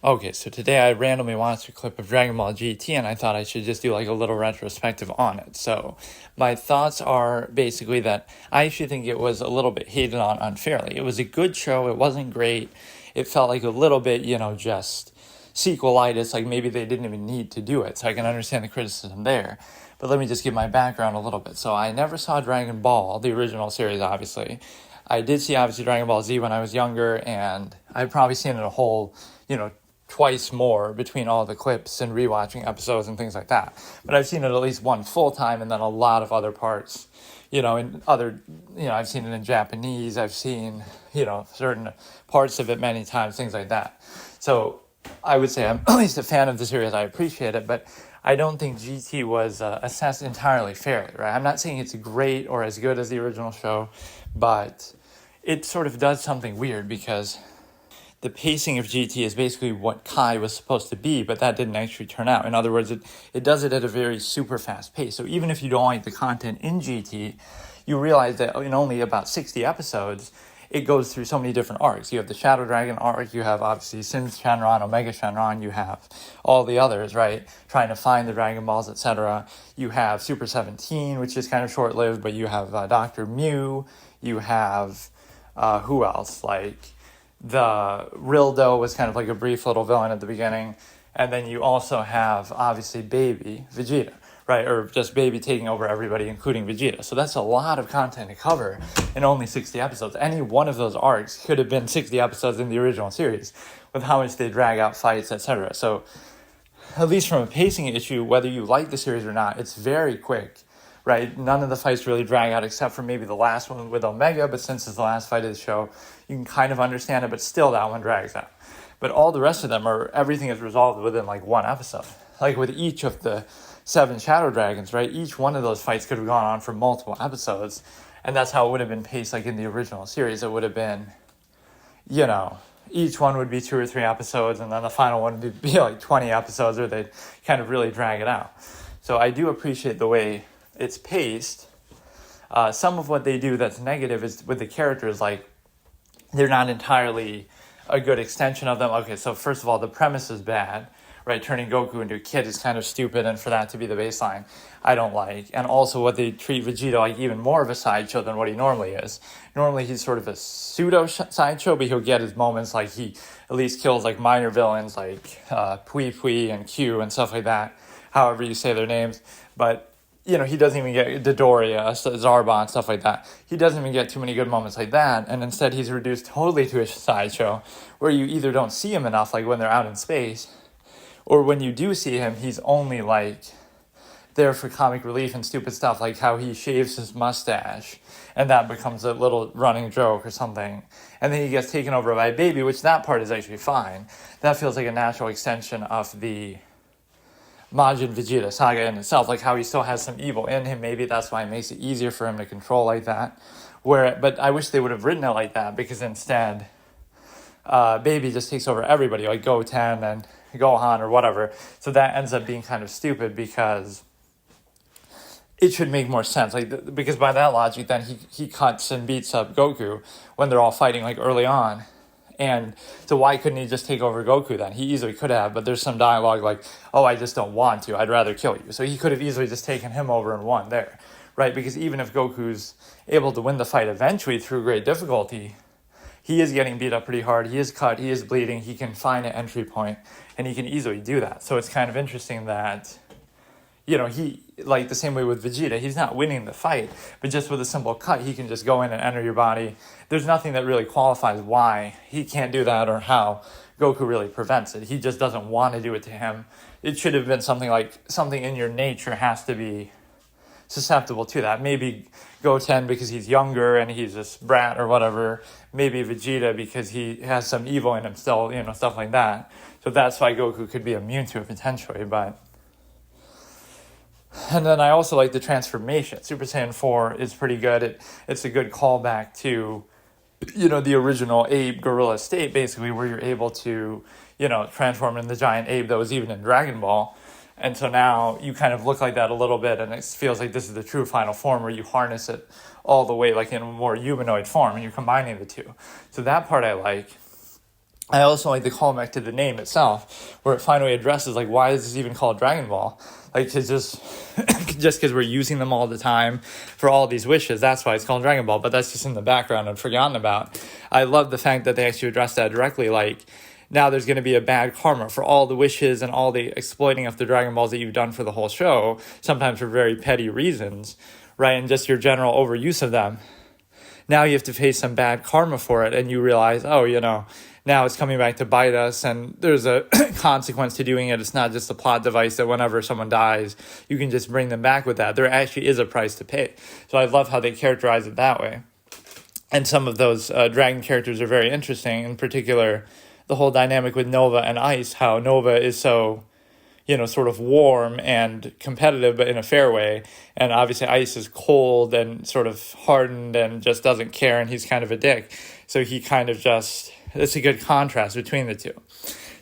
Okay, so today I randomly watched a clip of Dragon Ball GT and I thought I should just do like a little retrospective on it. So my thoughts are basically that I actually think it was a little bit hated on unfairly. It was a good show. It wasn't great. It felt like a little bit, just sequelitis, like maybe they didn't even need to do it. So I can understand the criticism there. But let me just give my background a little bit. So I never saw Dragon Ball, the original series, obviously. I did see, obviously, Dragon Ball Z when I was younger, and I've probably seen it a whole, twice more between all the clips and rewatching episodes and things like that. But I've seen it at least one full time and then a lot of other parts, I've seen it in Japanese, I've seen, certain parts of it many times, things like that. So I would say I'm at least a fan of the series. I appreciate it, but I don't think GT was assessed entirely fairly, right? I'm not saying it's great or as good as the original show, but it sort of does something weird because the pacing of GT is basically what Kai was supposed to be, but that didn't actually turn out. In other words, it does it at a very super fast pace. So even if you don't like the content in GT, you realize that in only about 60 episodes, it goes through so many different arcs. You have the Shadow Dragon arc, you have obviously Sins Shenron, Omega Shenron, you have all the others, right? Trying to find the Dragon Balls, etc. You have Super 17, which is kind of short-lived, but you have Dr. Mew, you have, who else? The Rildo was kind of like a brief little villain at the beginning. And then you also have, obviously, Baby Vegeta, right? Or just Baby taking over everybody, including Vegeta. So that's a lot of content to cover in only 60 episodes. Any one of those arcs could have been 60 episodes in the original series with how much they drag out fights, etc. So at least from a pacing issue, whether you like the series or not, it's very quick. Right, none of the fights really drag out except for maybe the last one with Omega, but since it's the last fight of the show, you can kind of understand it, but still that one drags out. But all the rest of them everything is resolved within like one episode. Like with each of the 7 Shadow Dragons, right, each one of those fights could have gone on for multiple episodes, and that's how it would have been paced like in the original series. It would have been, each one would be 2 or 3 episodes, and then the final one would be like 20 episodes, or they'd kind of really drag it out. So I do appreciate the way it's paced. Some of what they do that's negative is with the characters, like they're not entirely a good extension of them. Okay, so first of all, the premise is bad, right? Turning Goku into a kid is kind of stupid, and for that to be the baseline, I don't like. And also what they treat Vegeta like even more of a sideshow than what he normally is. Normally he's sort of a pseudo sideshow, but he'll get his moments, like he at least kills like minor villains like Pui Pui and Q and stuff like that, however you say their names. But he doesn't even get Dodoria, Zarbon, stuff like that. He doesn't even get too many good moments like that, and instead he's reduced totally to a sideshow where you either don't see him enough, like when they're out in space, or when you do see him, he's only like there for comic relief and stupid stuff, like how he shaves his mustache, and that becomes a little running joke or something. And then he gets taken over by a Baby, which that part is actually fine. That feels like a natural extension of the Majin Vegeta saga in itself, like how he still has some evil in him. Maybe that's why it makes it easier for him to control like that. But I wish they would have written it like that, because instead, Baby just takes over everybody, like Goten and Gohan or whatever. So that ends up being kind of stupid, because it should make more sense. Because by that logic, then he cuts and beats up Goku when they're all fighting like early on. And so why couldn't he just take over Goku then? He easily could have, but there's some dialogue like, oh, I just don't want to. I'd rather kill you. So he could have easily just taken him over and won there, right? Because even if Goku's able to win the fight eventually through great difficulty, he is getting beat up pretty hard. He is cut. He is bleeding. He can find an entry point, and he can easily do that. So it's kind of interesting that, he, like the same way with Vegeta, he's not winning the fight, but just with a simple cut, he can just go in and enter your body. There's nothing that really qualifies why he can't do that or how Goku really prevents it. He just doesn't want to do it to him. It should have been something like something in your nature has to be susceptible to that. Maybe Goten because he's younger and he's this brat or whatever. Maybe Vegeta because he has some evil in him still, stuff like that. So that's why Goku could be immune to it potentially, but... And then I also like the transformation. Super Saiyan 4 is pretty good. It's a good callback to, the original Abe gorilla state, basically, where you're able to, transform into the giant Abe that was even in Dragon Ball. And so now you kind of look like that a little bit, and it feels like this is the true final form where you harness it all the way, like in a more humanoid form, and you're combining the two. So that part I like. I also like the callback to the name itself, where it finally addresses, like, why is this even called Dragon Ball? Like, to just because we're using them all the time for all these wishes, that's why it's called Dragon Ball, but that's just in the background and forgotten about. I love the fact that they actually address that directly, like, now there's going to be a bad karma for all the wishes and all the exploiting of the Dragon Balls that you've done for the whole show, sometimes for very petty reasons, right, and just your general overuse of them. Now you have to face some bad karma for it, and you realize, oh, now it's coming back to bite us, and there's a consequence to doing it. It's not just a plot device that whenever someone dies, you can just bring them back with that. There actually is a price to pay. So I love how they characterize it that way. And some of those dragon characters are very interesting, in particular, the whole dynamic with Nova and Ice, how Nova is so, sort of warm and competitive, but in a fair way. And obviously Ice is cold and sort of hardened and just doesn't care, and he's kind of a dick. So he kind of just... It's a good contrast between the two.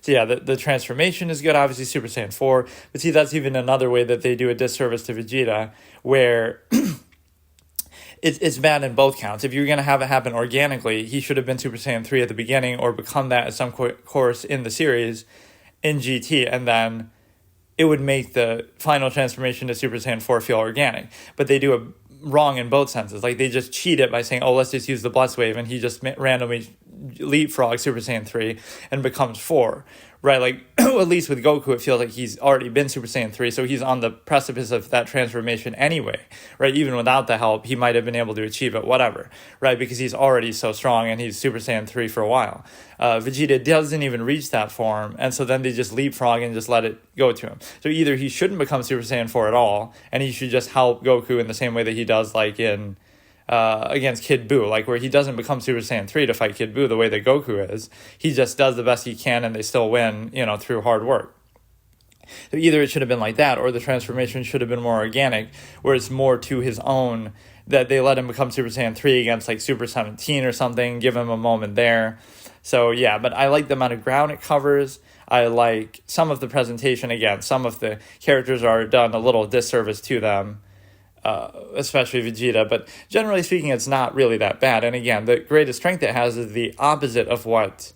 So yeah, the transformation is good, obviously Super Saiyan 4. But see, that's even another way that they do a disservice to Vegeta, where it's bad in both counts. If you're going to have it happen organically, he should have been Super Saiyan 3 at the beginning, or become that at some course in the series in GT, and then it would make the final transformation to Super Saiyan 4 feel organic. But they do it wrong in both senses. Like, they just cheat it by saying, oh, let's just use the Bless Wave, and he just randomly leapfrog Super Saiyan 3 and becomes 4, right? Like, at least with Goku, it feels like he's already been Super Saiyan 3, so he's on the precipice of that transformation anyway, right? Even without the help, he might have been able to achieve it, whatever, right? Because he's already so strong, and he's Super Saiyan 3 for a while. Vegeta doesn't even reach that form, and so then they just leapfrog and just let it go to him. So either he shouldn't become Super Saiyan 4 at all, and he should just help Goku in the same way that he does, like in against Kid Buu, like where he doesn't become Super Saiyan 3 to fight Kid Buu the way that Goku is. He just does the best he can, and they still win, through hard work. So either it should have been like that, or the transformation should have been more organic, where it's more to his own, that they let him become Super Saiyan 3 against like Super 17 or something, give him a moment there. So yeah, but I like the amount of ground it covers. I like some of the presentation. Again, some of the characters are done a little disservice to them, especially Vegeta, but generally speaking, it's not really that bad. And again, the greatest strength it has is the opposite of what,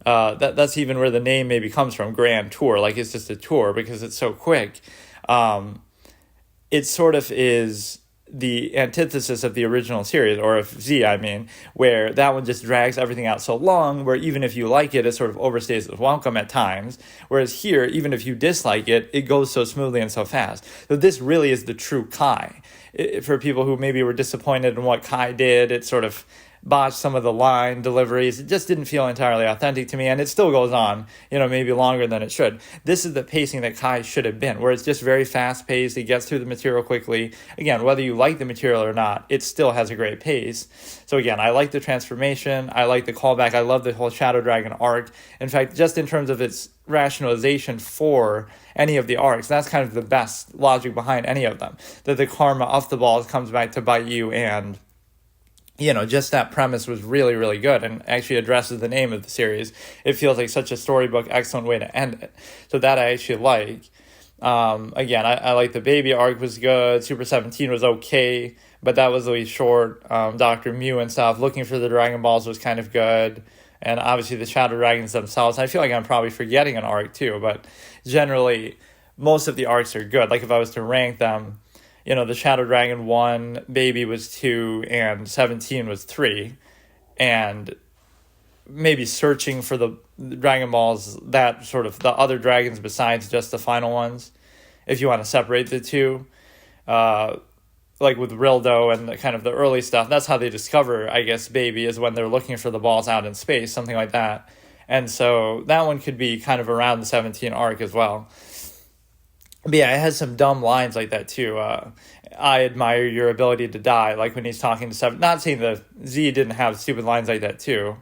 that's even where the name maybe comes from, Grand Tour, like it's just a tour because it's so quick. It sort of is the antithesis of the original series, or of Z, I mean, where that one just drags everything out so long, where even if you like it, it sort of overstays its welcome at times, whereas here, even if you dislike it, it goes so smoothly and so fast. So this really is the true Kai. For people who maybe were disappointed in what Kai did, it sort of botched some of the line deliveries. It just didn't feel entirely authentic to me, and it still goes on, maybe longer than it should. This is the pacing that Kai should have been, where it's just very fast-paced. He gets through the material quickly. Again, whether you like the material or not, it still has a great pace. So again, I like the transformation. I like the callback. I love the whole Shadow Dragon arc. In fact, just in terms of its rationalization for any of the arcs, that's kind of the best logic behind any of them, that the karma of the balls comes back to bite you, and just that premise was really, really good, and actually addresses the name of the series. It feels like such a storybook, excellent way to end it. So that I actually like. Again, I like the baby arc was good. Super 17 was okay, but that was really short. Dr. Mew and stuff, looking for the Dragon Balls was kind of good. And obviously the Shadow Dragons themselves. I feel like I'm probably forgetting an arc too, but generally most of the arcs are good. Like if I was to rank them, the Shadow Dragon 1, Baby was 2, and 17 was 3. And maybe searching for the Dragon Balls, that sort of the other dragons besides just the final ones, if you want to separate the two. Like with Rildo and kind of the early stuff, that's how they discover, I guess, Baby, is when they're looking for the balls out in space, something like that. And so that one could be kind of around the 17 arc as well. But yeah, it has some dumb lines like that too. I admire your ability to die, like when he's talking to Seven. Not saying that Z didn't have stupid lines like that too.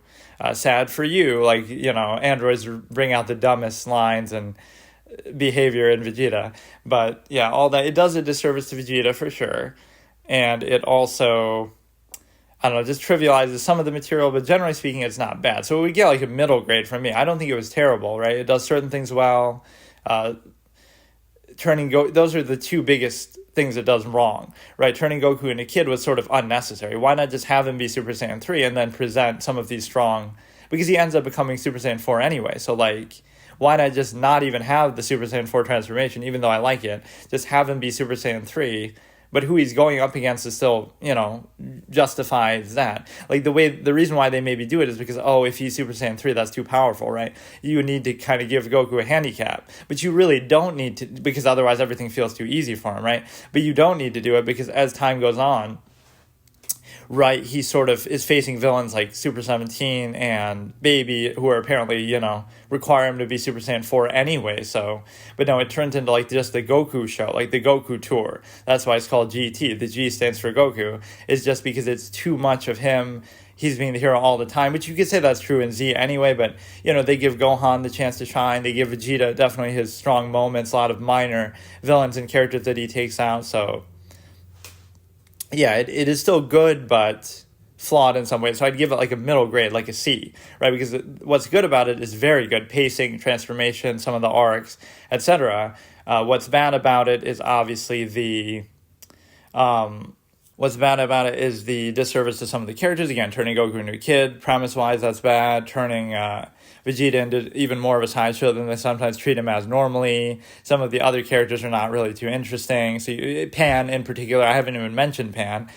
Sad for you, like, androids bring out the dumbest lines and behavior in Vegeta. But yeah, all that, it does a disservice to Vegeta for sure. And it also, I don't know, just trivializes some of the material, but generally speaking, it's not bad. So we get like a middle grade from me. I don't think it was terrible, right? It does certain things well. Those are the two biggest things it does wrong, right? Turning Goku into Kid was sort of unnecessary. Why not just have him be Super Saiyan 3 and then present some of these strong because he ends up becoming Super Saiyan 4 anyway. So, like, why not just not even have the Super Saiyan 4 transformation, even though I like it? Just have him be Super Saiyan 3, but who he's going up against is still, justifies that. Like, the reason why they maybe do it is because, if he's Super Saiyan 3, that's too powerful, right? You need to kind of give Goku a handicap. But you really don't need to, because otherwise everything feels too easy for him, right? But you don't need to do it because as time goes on, right, he sort of is facing villains like Super 17 and Baby, who are apparently, require him to be Super Saiyan 4 anyway. So, but no, it turns into like just the Goku show, like the Goku tour. That's why it's called GT. The G stands for Goku. It's just because it's too much of him. He's being the hero all the time, which you could say that's true in Z anyway, but, they give Gohan the chance to shine. They give Vegeta definitely his strong moments, a lot of minor villains and characters that he takes out, so yeah, it is still good, but flawed in some ways. So I'd give it like a middle grade, like a C, right? Because what's good about it is very good pacing, transformation, some of the arcs, etc. What's bad about it is obviously the disservice to some of the characters. Again, turning Goku into a kid, premise-wise, that's bad. Turning Vegeta into even more of a sideshow than they sometimes treat him as normally. Some of the other characters are not really too interesting. So Pan, in particular, I haven't even mentioned Pan.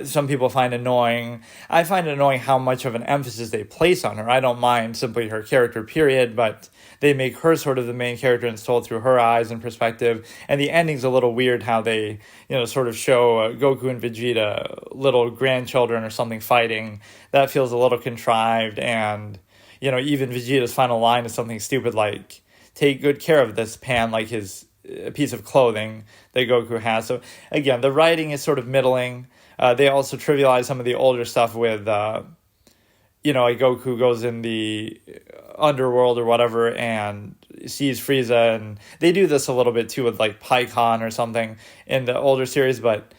Some people find annoying. I find it annoying how much of an emphasis they place on her. I don't mind simply her character, period, but they make her sort of the main character and it's told through her eyes and perspective. And the ending's a little weird how they, sort of show Goku and Vegeta, little grandchildren or something fighting. That feels a little contrived. And, even Vegeta's final line is something stupid like, take good care of this, Pan, like his piece of clothing that Goku has. So, again, the writing is sort of middling. They also trivialize some of the older stuff with, like Goku goes in the underworld or whatever and sees Frieza, and they do this a little bit too with like Pikkon or something in the older series, but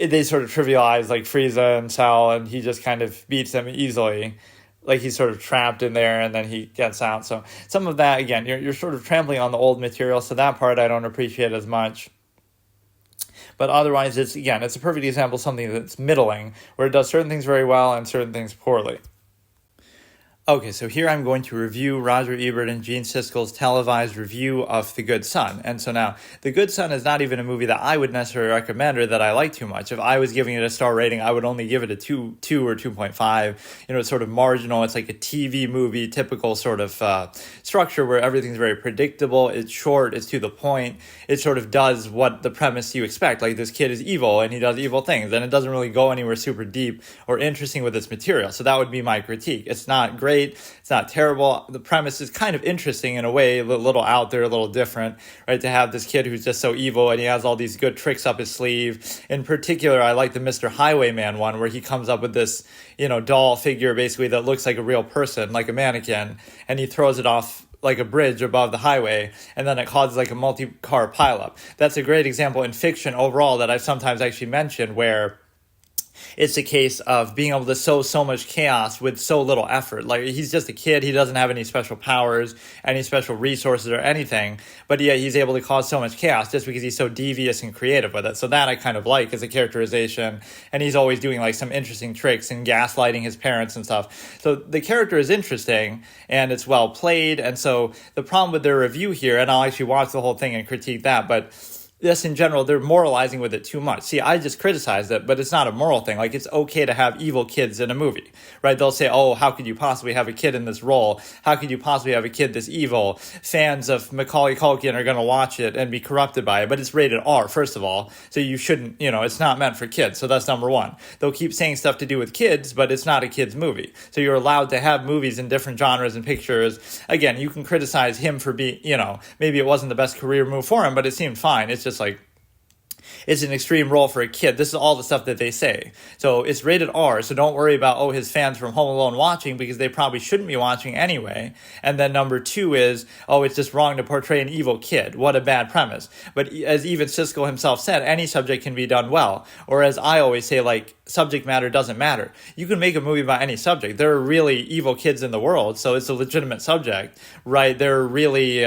they sort of trivialize like Frieza and Cell, and he just kind of beats them easily. Like he's sort of trapped in there and then he gets out. So some of that, again, you're sort of trampling on the old material, so that part I don't appreciate as much. But otherwise, it's a perfect example of something that's middling, where it does certain things very well and certain things poorly. Okay, so here I'm going to review Roger Ebert and Gene Siskel's televised review of The Good Son. And so now, The Good Son is not even a movie that I would necessarily recommend or that I like too much. If I was giving it a star rating, I would only give it a 2 or 2.5. It's sort of marginal. It's like a TV movie, typical sort of structure where everything's very predictable. It's short. It's to the point. It sort of does what the premise you expect. Like this kid is evil and he does evil things. And it doesn't really go anywhere super deep or interesting with its material. So that would be my critique. It's not great. It's not terrible. The premise is kind of interesting in a way, a little out there, a little different, right? To have this kid who's just so evil and he has all these good tricks up his sleeve. In particular, I like the Mr. Highwayman one where he comes up with this, doll figure basically that looks like a real person, like a mannequin, and he throws it off like a bridge above the highway, and then it causes like a multi-car pileup. That's a great example in fiction overall that I've sometimes actually mentioned where it's a case of being able to sow so much chaos with so little effort. Like, he's just a kid. He doesn't have any special powers, any special resources or anything. But yet he's able to cause so much chaos just because he's so devious and creative with it. So that I kind of like as a characterization. And he's always doing like some interesting tricks and gaslighting his parents and stuff. So the character is interesting and it's well played. And so the problem with their review here, and I'll actually watch the whole thing and critique that, but just in general, they're moralizing with it too much. See, I just criticized it, but it's not a moral thing. Like, it's okay to have evil kids in a movie, right? They'll say, oh, how could you possibly have a kid in this role? How could you possibly have a kid this evil? Fans of Macaulay Culkin are going to watch it and be corrupted by it, but it's rated R, first of all. So you shouldn't, it's not meant for kids. So that's number one. They'll keep saying stuff to do with kids, but it's not a kid's movie. So you're allowed to have movies in different genres and pictures. Again, you can criticize him for being, maybe it wasn't the best career move for him, but it seemed fine. It's just like, it's an extreme role for a kid. This is all the stuff that they say. So it's rated R, so don't worry about, his fans from Home Alone watching, because they probably shouldn't be watching anyway. And then number two is, it's just wrong to portray an evil kid. What a bad premise. But as even Siskel himself said, any subject can be done well. Or as I always say, like, subject matter doesn't matter. You can make a movie about any subject. There are really evil kids in the world, so it's a legitimate subject, right? There are really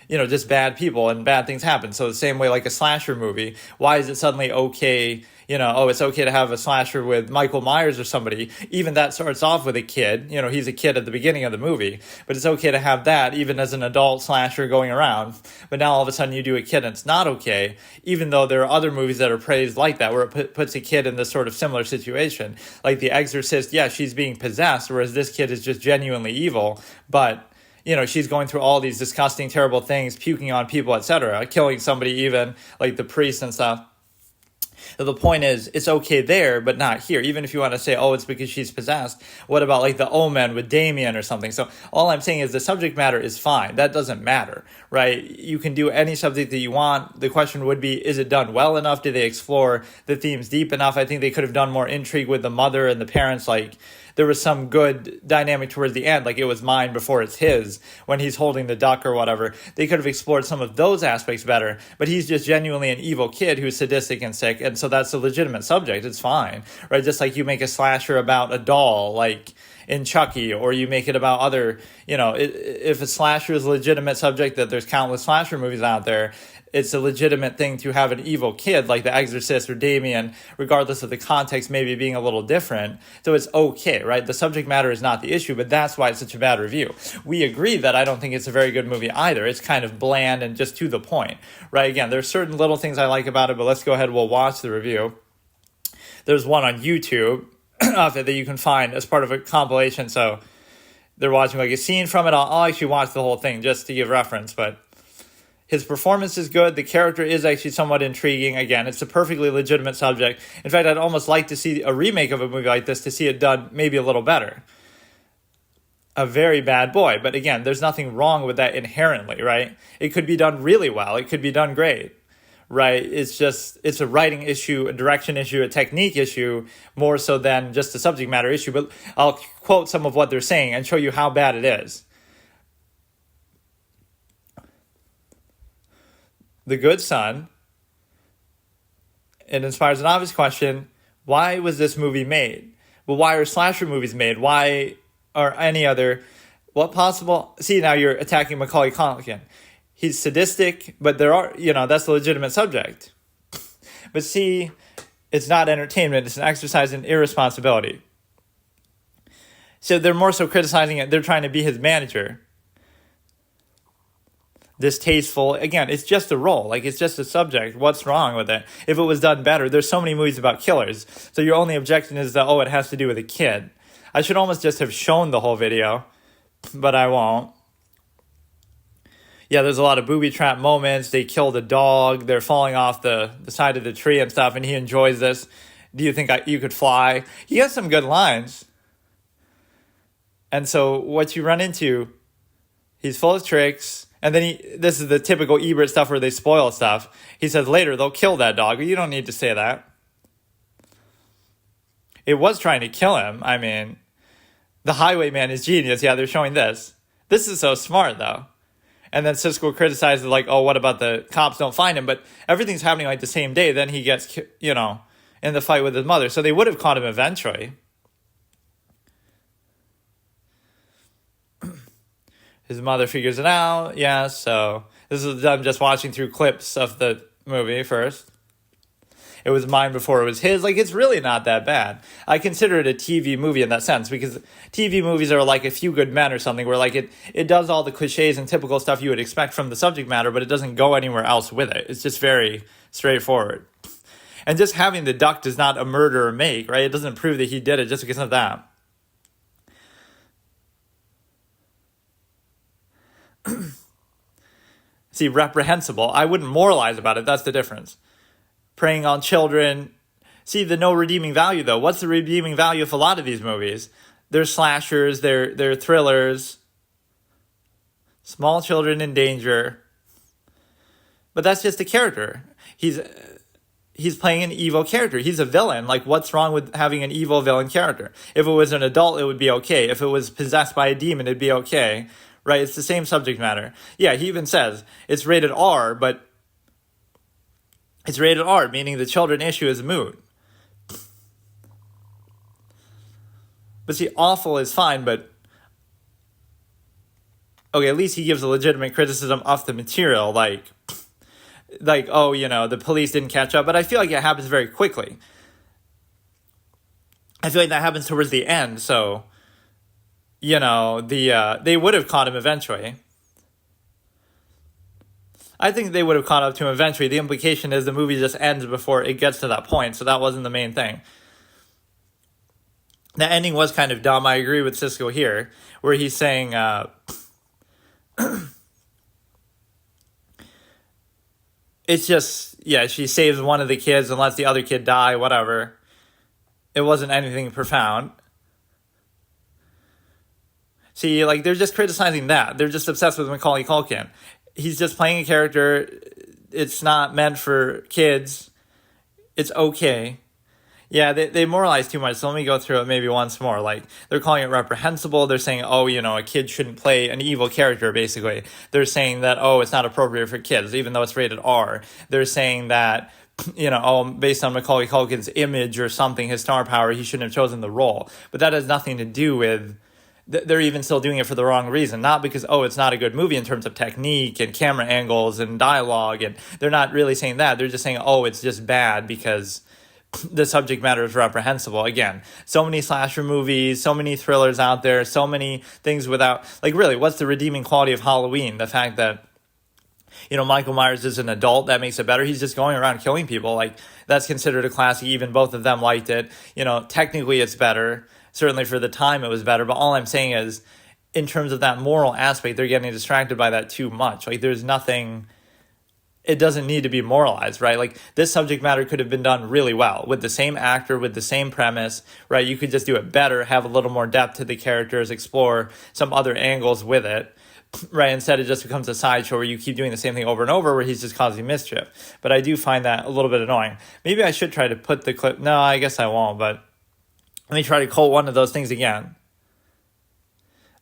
just bad people and bad things happen. So the same way, like a slasher movie, why is it suddenly okay, it's okay to have a slasher with Michael Myers or somebody, even that starts off with a kid, he's a kid at the beginning of the movie, but it's okay to have that even as an adult slasher going around. But now all of a sudden you do a kid and it's not okay, even though there are other movies that are praised like that, where it puts a kid in this sort of similar situation. Like The Exorcist, yeah, she's being possessed, whereas this kid is just genuinely evil, but she's going through all these disgusting, terrible things, puking on people, etc., killing somebody even, like the priest and stuff. So the point is, it's okay there, but not here. Even if you want to say, oh, it's because she's possessed, what about like The Omen with Damien or something? So all I'm saying is the subject matter is fine. That doesn't matter, right? You can do any subject that you want. The question would be, is it done well enough? Do they explore the themes deep enough? I think they could have done more intrigue with the mother and the parents, like there was some good dynamic towards the end, like it was mine before it's his, when he's holding the duck or whatever. They could have explored some of those aspects better, but he's just genuinely an evil kid who's sadistic and sick, and so that's a legitimate subject. It's fine, right? Just like you make a slasher about a doll, like in Chucky, or you make it about other, if a slasher is a legitimate subject, that there's countless slasher movies out there, it's a legitimate thing to have an evil kid like The Exorcist or Damien, regardless of the context maybe being a little different. So it's okay, right? The subject matter is not the issue, but that's why it's such a bad review. We agree that I don't think it's a very good movie either. It's kind of bland and just to the point, right? Again, there's certain little things I like about it, but let's go ahead, we'll watch the review. There's one on YouTube of it that you can find as part of a compilation, so they're watching like a scene from it. I'll actually watch the whole thing just to give reference, but his performance is good. The character is actually somewhat intriguing. Again, it's a perfectly legitimate subject. In fact, I'd almost like to see a remake of a movie like this to see it done maybe a little better. A very bad boy. But again, there's nothing wrong with that inherently, right? It could be done really well. It could be done great, right? It's a writing issue, a direction issue, a technique issue, more so than just a subject matter issue. But I'll quote some of what they're saying and show you how bad it is. The good son, it inspires an obvious question: why was this movie made? Well, why are slasher movies made? Why are any other? What possible? See, now you're attacking Macaulay Culkin. He's sadistic, but there are, that's a legitimate subject. But see, it's not entertainment. It's an exercise in irresponsibility. So they're more so criticizing it. They're trying to be his manager. Distasteful. Again, it's just a role. Like, it's just a subject. What's wrong with it? If it was done better, there's so many movies about killers. So your only objection is that, it has to do with a kid. I should almost just have shown the whole video, but I won't. Yeah, there's a lot of booby trap moments. They kill the dog. They're falling off the side of the tree and stuff, and he enjoys this. Do you think you could fly? He has some good lines. And so what you run into, he's full of tricks. And then this is the typical Ebert stuff where they spoil stuff. He says later they'll kill that dog. You don't need to say that. It was trying to kill him. I mean, the highwayman is genius. Yeah, they're showing this. This is so smart, though. And then Siskel criticizes, like, what about the cops don't find him? But everything's happening like the same day. Then he gets, in the fight with his mother. So they would have caught him eventually. His mother figures it out. Yeah, so this is them just watching through clips of the movie first. It was mine before it was his. Like, it's really not that bad. I consider it a TV movie in that sense, because TV movies are like A Few Good Men or something, where like it does all the cliches and typical stuff you would expect from the subject matter, but it doesn't go anywhere else with it. It's just very straightforward. And just having the duck does not a murderer make, right? It doesn't prove that he did it just because of that. See, reprehensible. I wouldn't moralize about it. That's the difference. Preying on children. See, the no redeeming value, though. What's the redeeming value of a lot of these movies? They're slashers. They're thrillers. Small children in danger. But that's just a character. He's playing an evil character. He's a villain. Like, what's wrong with having an evil villain character? If it was an adult, it would be okay. If it was possessed by a demon, it'd be okay. Right? It's the same subject matter. Yeah, he even says it's rated R, but it's rated R, meaning the children issue is moot. But see, awful is fine, but okay, at least he gives a legitimate criticism of the material, like, oh, the police didn't catch up. But I feel like it happens very quickly. I feel like that happens towards the end. So, they would have caught him eventually. I think they would have caught up to him eventually. The implication is the movie just ends before it gets to that point, so that wasn't the main thing. The ending was kind of dumb. I agree with Siskel here, where he's saying, it's just, she saves one of the kids and lets the other kid die, whatever. It wasn't anything profound. See, they're just criticizing that. They're just obsessed with Macaulay Culkin. He's just playing a character. It's not meant for kids. It's okay. Yeah, they moralize too much, so let me go through it maybe once more. They're calling it reprehensible. They're saying, a kid shouldn't play an evil character, basically. They're saying that, it's not appropriate for kids, even though it's rated R. They're saying that, based on Macaulay Culkin's image or something, his star power, he shouldn't have chosen the role. But that has nothing to do with... They're even still doing it for the wrong reason. Not because, it's not a good movie in terms of technique and camera angles and dialogue. And they're not really saying that. They're just saying, it's just bad because the subject matter is reprehensible. Again, so many slasher movies, so many thrillers out there, so many things without... really, what's the redeeming quality of Halloween? The fact that, Michael Myers is an adult, that makes it better. He's just going around killing people. That's considered a classic. Even both of them liked it. Technically it's better. Certainly for the time it was better, but all I'm saying is, in terms of that moral aspect, they're getting distracted by that too much. There's nothing, it doesn't need to be moralized, right? This subject matter could have been done really well, with the same actor, with the same premise, right? You could just do it better, have a little more depth to the characters, explore some other angles with it, right? Instead, it just becomes a sideshow where you keep doing the same thing over and over, where he's just causing mischief. But I do find that a little bit annoying. Maybe I should try to put the clip, no, I guess I won't, but let me try to quote one of those things again.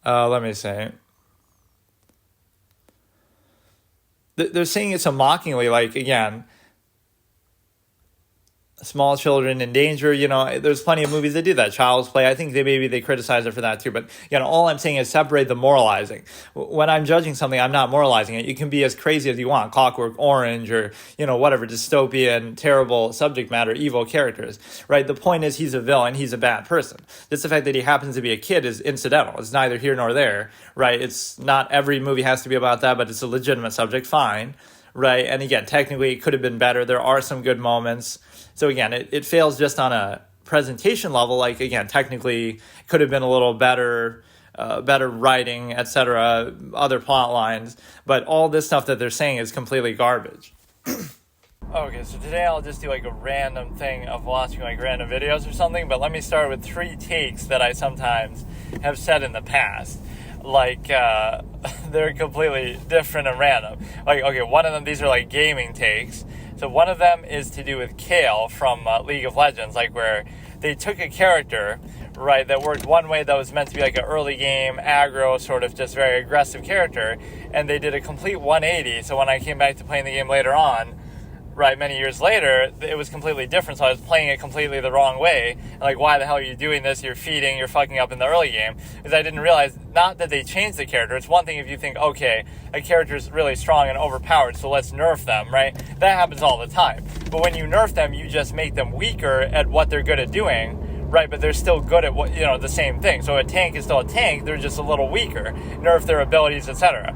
Let me say. They're saying it so mockingly, again, small children in danger, there's plenty of movies that do that. Child's Play, I think they criticize it for that too. But, all I'm saying is separate the moralizing. When I'm judging something, I'm not moralizing it. You can be as crazy as you want, Clockwork Orange or, whatever, dystopian, terrible subject matter, evil characters, right? The point is he's a villain, he's a bad person. Just the fact that he happens to be a kid is incidental. It's neither here nor there, right? It's not every movie has to be about that, but it's a legitimate subject, fine, right? And again, technically it could have been better. There are some good moments. So again, it fails just on a presentation level. Again, technically, it could have been a little better writing, etc., other plot lines. But all this stuff that they're saying is completely garbage. Okay, so today I'll just do a random thing of watching random videos or something. But let me start with 3 takes that I sometimes have said in the past. They're completely different and random. Okay, one of them, these are gaming takes. So one of them is to do with Kale from League of Legends, where they took a character, right, that worked one way that was meant to be an early game, aggro, sort of just very aggressive character, and they did a complete 180. So when I came back to playing the game later on, right, many years later, it was completely different. So I was playing it completely the wrong way. And why the hell are you doing this? You're feeding, you're fucking up in the early game. Because I didn't realize, not that they changed the character. It's one thing if you think, okay, a character's really strong and overpowered, so let's nerf them, right? That happens all the time. But when you nerf them, you just make them weaker at what they're good at doing, right? But they're still good at what, the same thing. So a tank is still a tank, they're just a little weaker. Nerf their abilities, etc.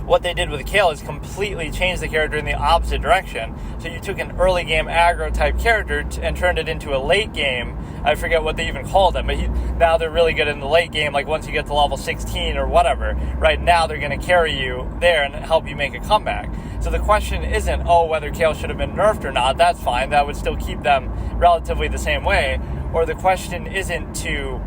What they did with Kale is completely change the character in the opposite direction. So you took an early game aggro type character and turned it into a late game. I forget what they even called him, but now they're really good in the late game, once you get to level 16 or whatever. Right now they're going to carry you there and help you make a comeback. So the question isn't, whether Kale should have been nerfed or not. That's fine. That would still keep them relatively the same way. Or the question isn't to,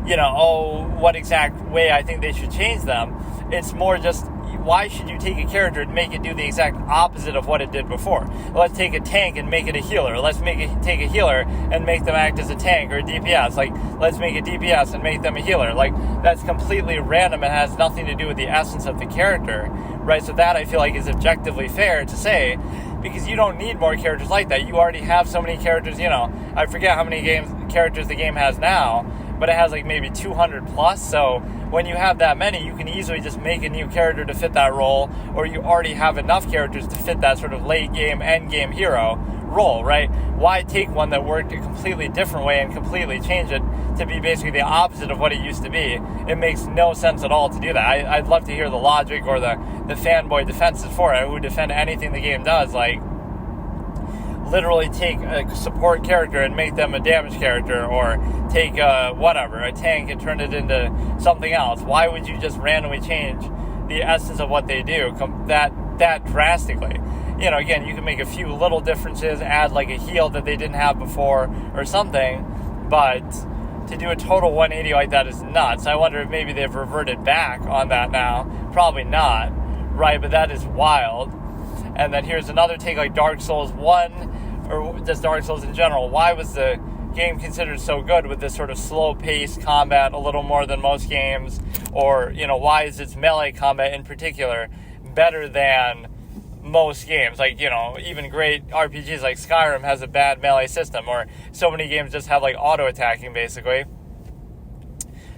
what exact way I think they should change them. It's more just, why should you take a character and make it do the exact opposite of what it did before? Let's take a tank and make it a healer. Let's take a healer and make them act as a tank or a DPS. Let's make a DPS and make them a healer. That's completely random and has nothing to do with the essence of the character, right? So that I feel is objectively fair to say, because you don't need more characters like that. You already have so many characters, I forget how many characters the game has now, but it has maybe 200 plus. So when you have that many, you can easily just make a new character to fit that role, or you already have enough characters to fit that sort of late game, end game hero role, right? Why take one that worked a completely different way and completely change it to be basically the opposite of what it used to be? It makes no sense at all to do that. I'd love to hear the logic or the fanboy defenses for it, who defend anything the game does, like literally take a support character and make them a damage character, or take a tank and turn it into something else. Why would you just randomly change the essence of what they do that drastically? You know, again, you can make a few little differences, add like a heal that they didn't have before or something, but to do a total 180 like that is nuts. I wonder if maybe they've reverted back on that now. Probably not, right? But that is wild. And then here's another take, like Dark Souls 1, or just Dark Souls in general. Why was the game considered so good with this sort of slow-paced combat, a little more than most games? Or, you know, why is its melee combat in particular better than most games? Like, you know, even great RPGs like Skyrim has a bad melee system, or so many games just have like auto-attacking, basically.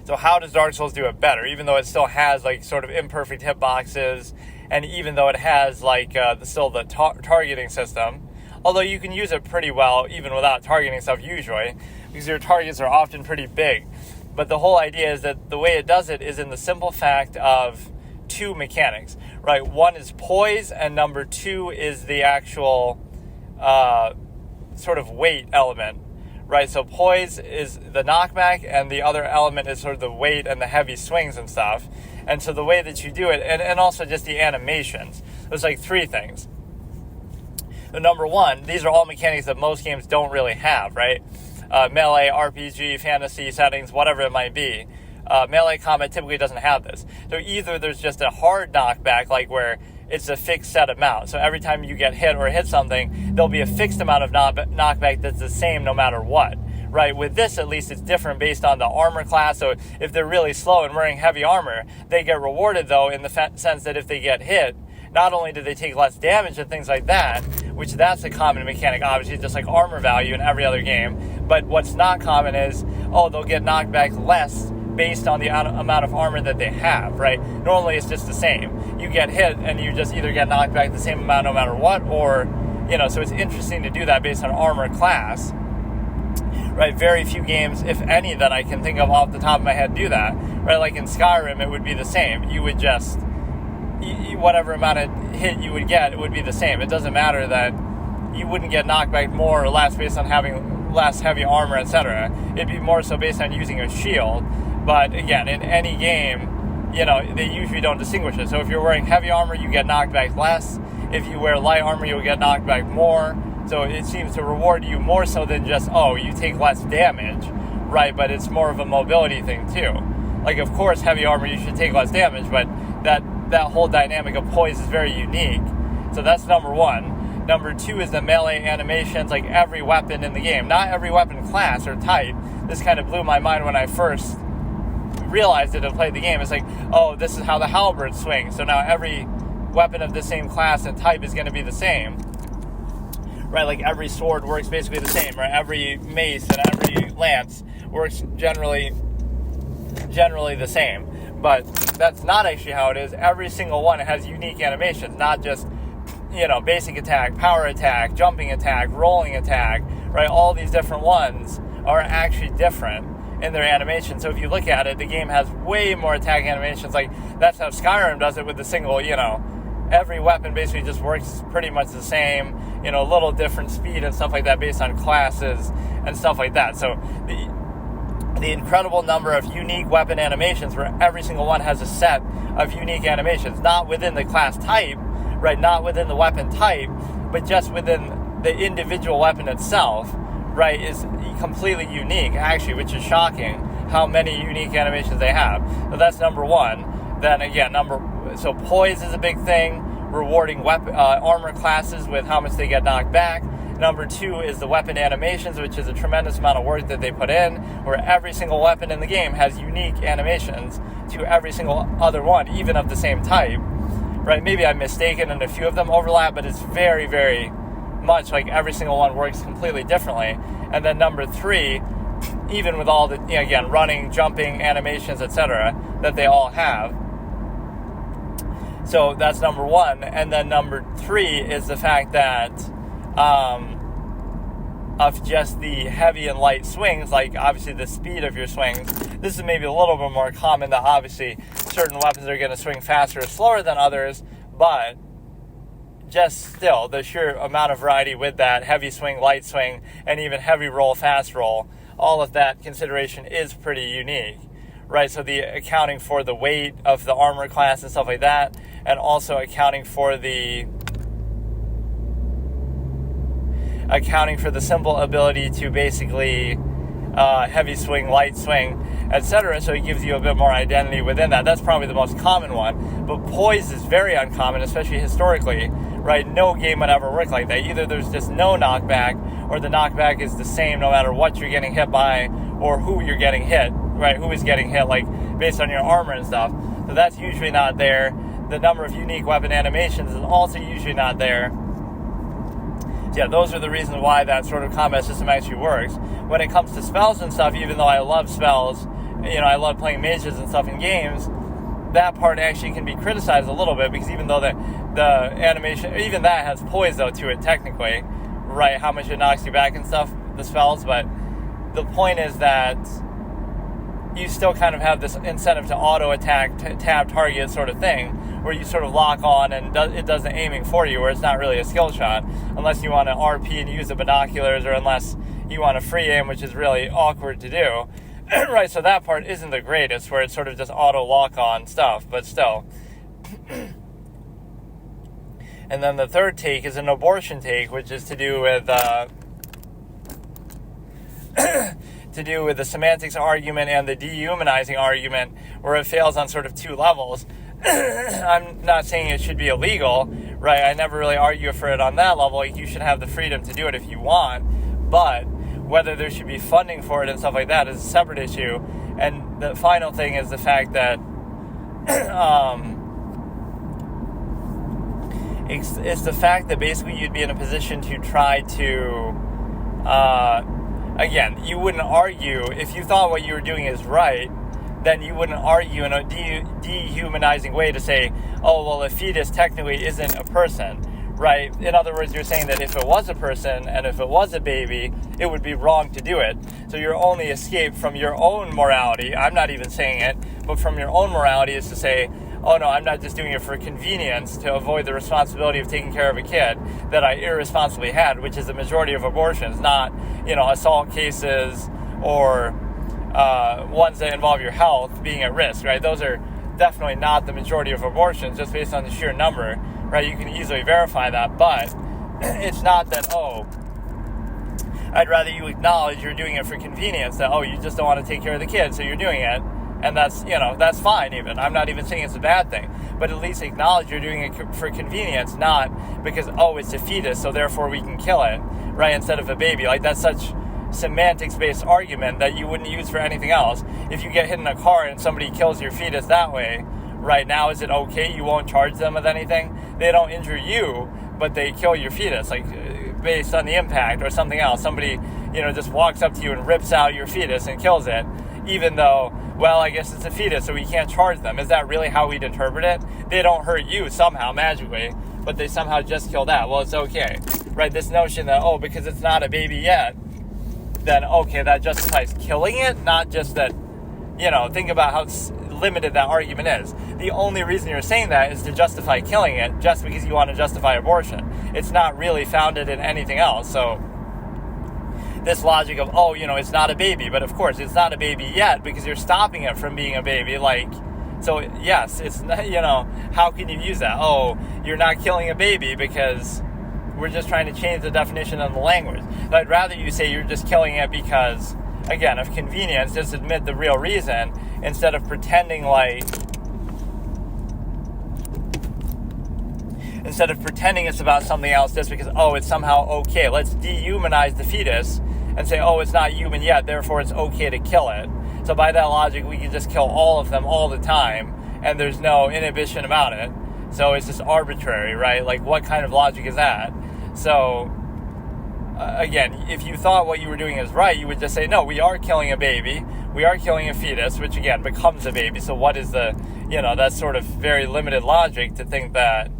So how does Dark Souls do it better, even though it still has like sort of imperfect hitboxes, and even though it has like the targeting system? Although you can use it pretty well even without targeting stuff usually, because your targets are often pretty big. But the whole idea is that the way it does it is in the simple fact of two mechanics, right? One is poise, and number two is the actual sort of weight element, right? So poise is the knockback, and the other element is sort of the weight and the heavy swings and stuff. And so the way that you do it, and also just the animations, there's like three things. Number one, these are all mechanics that most games don't really have, right? Melee, RPG, fantasy settings, whatever it might be. Melee combat typically doesn't have this. So either there's just a hard knockback, like where it's a fixed set amount. So every time you get hit or hit something, there'll be a fixed amount of knockback that's the same no matter what, right? With this, at least, it's different based on the armor class. So if they're really slow and wearing heavy armor, they get rewarded, though, in the sense that if they get hit, not only do they take less damage and things like that, which that's a common mechanic, obviously, just like armor value in every other game, but what's not common is, they'll get knocked back less based on the amount of armor that they have, right? Normally it's just the same. You get hit and you just either get knocked back the same amount no matter what, or, you know, so it's interesting to do that based on armor class, right? Very few games, if any, that I can think of off the top of my head do that, right? Like in Skyrim, it would be the same. You would just, whatever amount of hit you would get, it would be the same. It doesn't matter that you wouldn't get knocked back more or less based on having less heavy armor, etc. It'd be more so based on using a shield. But again, in any game, you know, they usually don't distinguish it. So if you're wearing heavy armor, you get knocked back less. If you wear light armor, you'll get knocked back more. So it seems to reward you more so than just, you take less damage, right? But it's more of a mobility thing too. Like, of course, heavy armor, you should take less damage, but that whole dynamic of poise is very unique. So that's number one. Number two is the melee animations, like every weapon in the game. Not every weapon class or type. This kind of blew my mind when I first realized it and played the game. It's like, this is how the halberd swings. So now every weapon of the same class and type is going to be the same, right? Like every sword works basically the same, right? Every mace and every lance works generally the same. But that's not actually how it is. Every single one has unique animations, not just, you know, basic attack, power attack, jumping attack, rolling attack, right? All these different ones are actually different in their animation. So if you look at it, the game has way more attack animations. Like, that's how Skyrim does it with the single, you know, every weapon basically just works pretty much the same, you know, a little different speed and stuff like that based on classes and stuff like that. So the incredible number of unique weapon animations where every single one has a set of unique animations, not within the class type, right, not within the weapon type, but just within the individual weapon itself, right, is completely unique, actually, which is shocking how many unique animations they have. So that's number one. Then again, so poise is a big thing, rewarding armor classes with how much they get knocked back. Number two is the weapon animations, which is a tremendous amount of work that they put in, where every single weapon in the game has unique animations to every single other one, even of the same type, right? Maybe I'm mistaken and a few of them overlap, but it's very, very much like every single one works completely differently. And then number three even with all the, again, running, jumping, animations, etc., that they all have. So that's number one. And then number three is the fact that of just the heavy and light swings, like obviously the speed of your swings. This is maybe a little bit more common, that obviously certain weapons are going to swing faster or slower than others, but just still, the sheer amount of variety with that heavy swing, light swing, and even heavy roll, fast roll, all of that consideration is pretty unique, right? So the accounting for the weight of the armor class and stuff like that, and also accounting for the simple ability to basically heavy swing, light swing, etc. So it gives you a bit more identity within that. That's probably the most common one. But poise is very uncommon, especially historically, right? No game would ever work like that. Either there's just no knockback, or the knockback is the same no matter what you're getting hit by or who you're getting hit, right? Who is getting hit, like based on your armor and stuff. So that's usually not there. The number of unique weapon animations is also usually not there. So yeah, those are the reasons why that sort of combat system actually works. When it comes to spells and stuff, even though I love spells, I love playing mages and stuff in games, that part actually can be criticized a little bit, because even though the animation, even that has poise though to it technically, right, how much it knocks you back and stuff, the spells, but the point is that you still kind of have this incentive to auto attack, tab target sort of thing, where you sort of lock on and it does the aiming for you, where it's not really a skill shot, unless you want to RP and use the binoculars, or unless you want to free aim, which is really awkward to do. Right, so that part isn't the greatest, where it's sort of just auto lock on stuff, but still. And then the third take is an abortion take, which is to do with the semantics argument and the dehumanizing argument, where it fails on sort of two levels. I'm not saying it should be illegal, right? I never really argue for it on that level. Like, you should have the freedom to do it if you want, but whether there should be funding for it and stuff like that is a separate issue. And the final thing is the fact that it's the fact that basically you'd be in a position to try to again, you wouldn't argue if you thought what you were doing is right. Then you wouldn't argue in a dehumanizing way to say, oh, well, a fetus technically isn't a person, right? In other words, you're saying that if it was a person and if it was a baby, it would be wrong to do it. So your only escape from your own morality, I'm not even saying it, but from your own morality is to say, oh no, I'm not just doing it for convenience to avoid the responsibility of taking care of a kid that I irresponsibly had, which is the majority of abortions, not, assault cases or ones that involve your health being at risk, right? Those are definitely not the majority of abortions, just based on the sheer number, right? You can easily verify that, but it's not that, I'd rather you acknowledge you're doing it for convenience, that, you just don't want to take care of the kid, so you're doing it, and that's, that's fine even. I'm not even saying it's a bad thing, but at least acknowledge you're doing it for convenience, not because, it's a fetus, so therefore we can kill it, right, instead of a baby. Like, that's such semantics-based argument that you wouldn't use for anything else. If you get hit in a car and somebody kills your fetus that way, right now, is it okay? You won't charge them with anything? They don't injure you, but they kill your fetus, like, based on the impact or something else. Somebody, just walks up to you and rips out your fetus and kills it, even though, well, I guess it's a fetus, so we can't charge them. Is that really how we'd interpret it? They don't hurt you somehow, magically, but they somehow just kill that. Well, it's okay, right? This notion that, because it's not a baby yet, then, okay, that justifies killing it, not just that, think about how limited that argument is. The only reason you're saying that is to justify killing it, just because you want to justify abortion. It's not really founded in anything else. So this logic of, it's not a baby, but of course it's not a baby yet because you're stopping it from being a baby. Like, so yes, it's, how can you use that? You're not killing a baby because we're just trying to change the definition of the language. But I'd rather you say you're just killing it because, again, of convenience, just admit the real reason instead of pretending it's about something else just because, it's somehow okay. Let's dehumanize the fetus and say, it's not human yet, therefore it's okay to kill it. So by that logic, we can just kill all of them all the time, and there's no inhibition about it. So it's just arbitrary, right? Like, what kind of logic is that? So, again, if you thought what you were doing is right, you would just say, no, we are killing a baby, we are killing a fetus, which again becomes a baby. So what is the, that's sort of very limited logic to think that,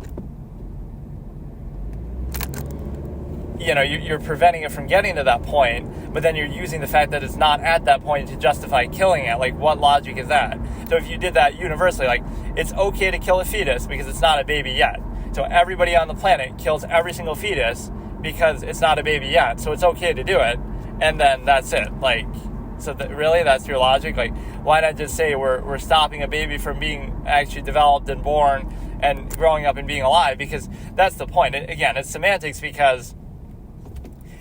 you're preventing it from getting to that point, but then you're using the fact that it's not at that point to justify killing it. Like, what logic is that? So if you did that universally, like, it's okay to kill a fetus because it's not a baby yet. So everybody on the planet kills every single fetus because it's not a baby yet. So it's okay to do it, and then that's it. Like, so really, that's your logic? Like, why not just say we're stopping a baby from being actually developed and born and growing up and being alive? Because that's the point. Again, it's semantics, because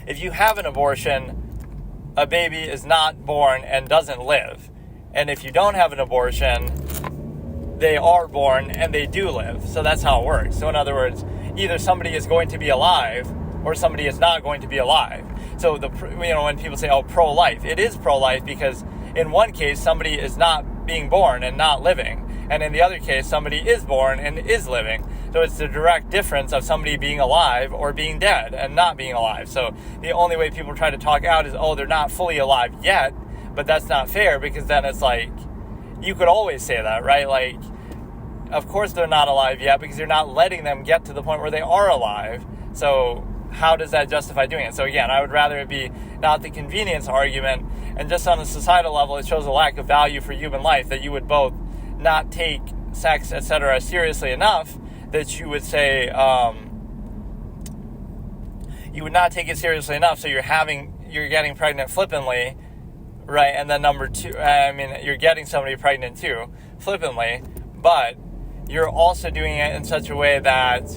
if you have an abortion, a baby is not born and doesn't live. And if you don't have an abortion, they are born and they do live. So that's how it works. So in other words, either somebody is going to be alive or somebody is not going to be alive. So when people say, pro-life, it is pro-life because in one case, somebody is not being born and not living. And in the other case, somebody is born and is living. So it's the direct difference of somebody being alive or being dead and not being alive. So the only way people try to talk out is, they're not fully alive yet. But that's not fair, because then it's like, you could always say that, right? Like, of course they're not alive yet because you're not letting them get to the point where they are alive. So how does that justify doing it? So again, I would rather it be not the convenience argument, and just on a societal level, it shows a lack of value for human life, that you would both not take sex, etc. seriously enough that you would say, you would not take it seriously enough, so you're getting pregnant flippantly, right? And then number two, you're getting somebody pregnant too, flippantly, but you're also doing it in such a way that,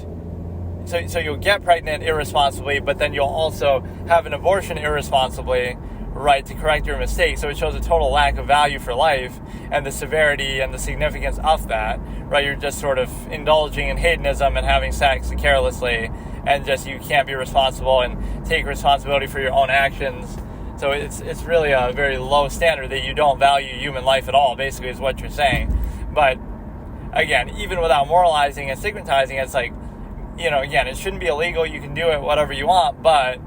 so you'll get pregnant irresponsibly, but then you'll also have an abortion irresponsibly, right, to correct your mistake. So it shows a total lack of value for life and the severity and the significance of that, right? You're just sort of indulging in hedonism and having sex carelessly, and just, you can't be responsible and take responsibility for your own actions. So it's really a very low standard that you don't value human life at all, basically, is what you're saying. But again, even without moralizing and stigmatizing, it's like, again, it shouldn't be illegal. You can do it whatever you want, but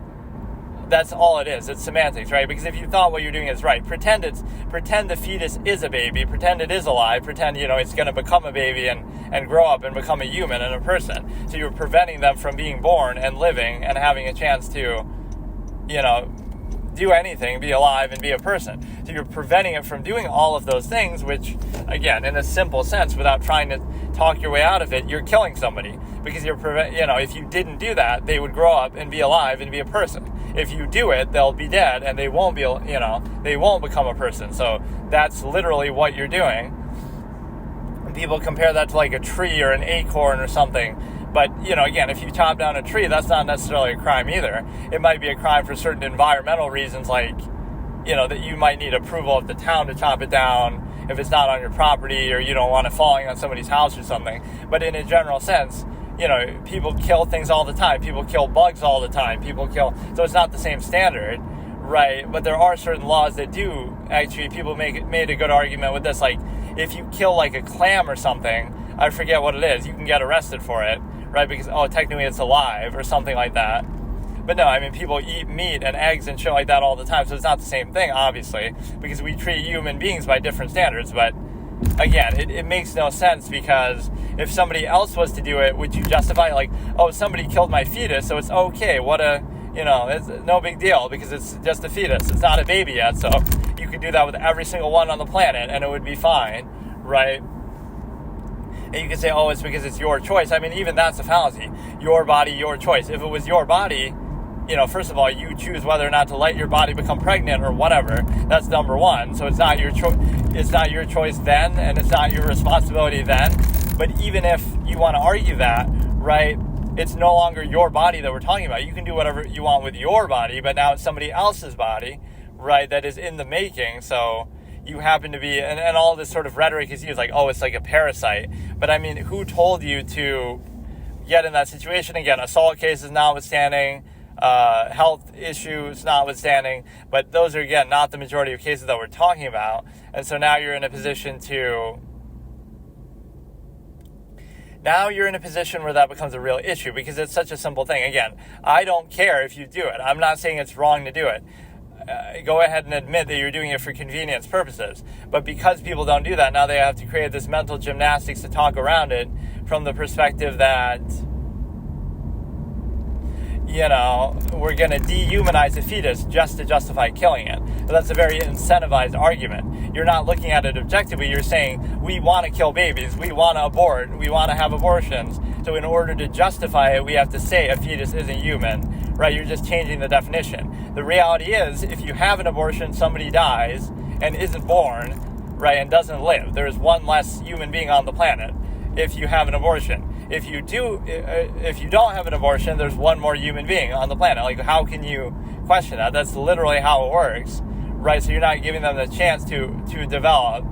that's all it is. It's semantics, right? Because if you thought what you're doing is right, pretend the fetus is a baby, pretend it is alive, pretend, it's going to become a baby and grow up and become a human and a person. So you're preventing them from being born and living and having a chance to, do anything, be alive and be a person. So you're preventing it from doing all of those things, which, again, in a simple sense, without trying to talk your way out of it, you're killing somebody. Because if you didn't do that, they would grow up and be alive and be a person. If you do it, they'll be dead and they won't be, they won't become a person. So that's literally what you're doing. And people compare that to like a tree or an acorn or something. But, again, if you chop down a tree, that's not necessarily a crime either. It might be a crime for certain environmental reasons, like, that you might need approval of the town to chop it down if it's not on your property, or you don't want it falling on somebody's house or something. But in a general sense, people kill things all the time. People kill bugs all the time. So it's not the same standard, right? But there are certain laws that do actually, people made a good argument with this. Like, if you kill like a clam or something, I forget what it is, you can get arrested for it, right? Because, technically it's alive or something like that. But no, people eat meat and eggs and shit like that all the time. So it's not the same thing, obviously, because we treat human beings by different standards. But again, it makes no sense, because if somebody else was to do it, would you justify like, somebody killed my fetus, so it's okay, it's no big deal because it's just a fetus. It's not a baby yet, so you could do that with every single one on the planet and it would be fine, right? And you can say, it's because it's your choice. Even that's a fallacy. Your body, your choice. If it was your body, first of all, you choose whether or not to let your body become pregnant or whatever. That's number one. So it's not your choice. It's not your choice then, and it's not your responsibility then. But even if you want to argue that, right, it's no longer your body that we're talking about. You can do whatever you want with your body, but now it's somebody else's body, right, that is in the making. So you happen to be, and all this sort of rhetoric is used, like, it's like a parasite. But who told you to get in that situation? Again, assault cases notwithstanding, health issues notwithstanding, but those are, again, not the majority of cases that we're talking about. And so now you're in a position to Now you're in a position where that becomes a real issue because it's such a simple thing. Again, I don't care if you do it. I'm not saying it's wrong to do it. Go ahead and admit that you're doing it for convenience purposes. But because people don't do that, now they have to create this mental gymnastics to talk around it from the perspective that, we're going to dehumanize a fetus just to justify killing it. So that's a very incentivized argument. You're not looking at it objectively. You're saying, we want to kill babies. We want to abort. We want to have abortions. So in order to justify it, we have to say a fetus isn't human, right? You're just changing the definition. The reality is, if you have an abortion, somebody dies and isn't born, right, and doesn't live. There's one less human being on the planet if you have an abortion. If you don't have an abortion, there's one more human being on the planet. Like, how can you question that? That's literally how it works, right? So you're not giving them the chance to develop,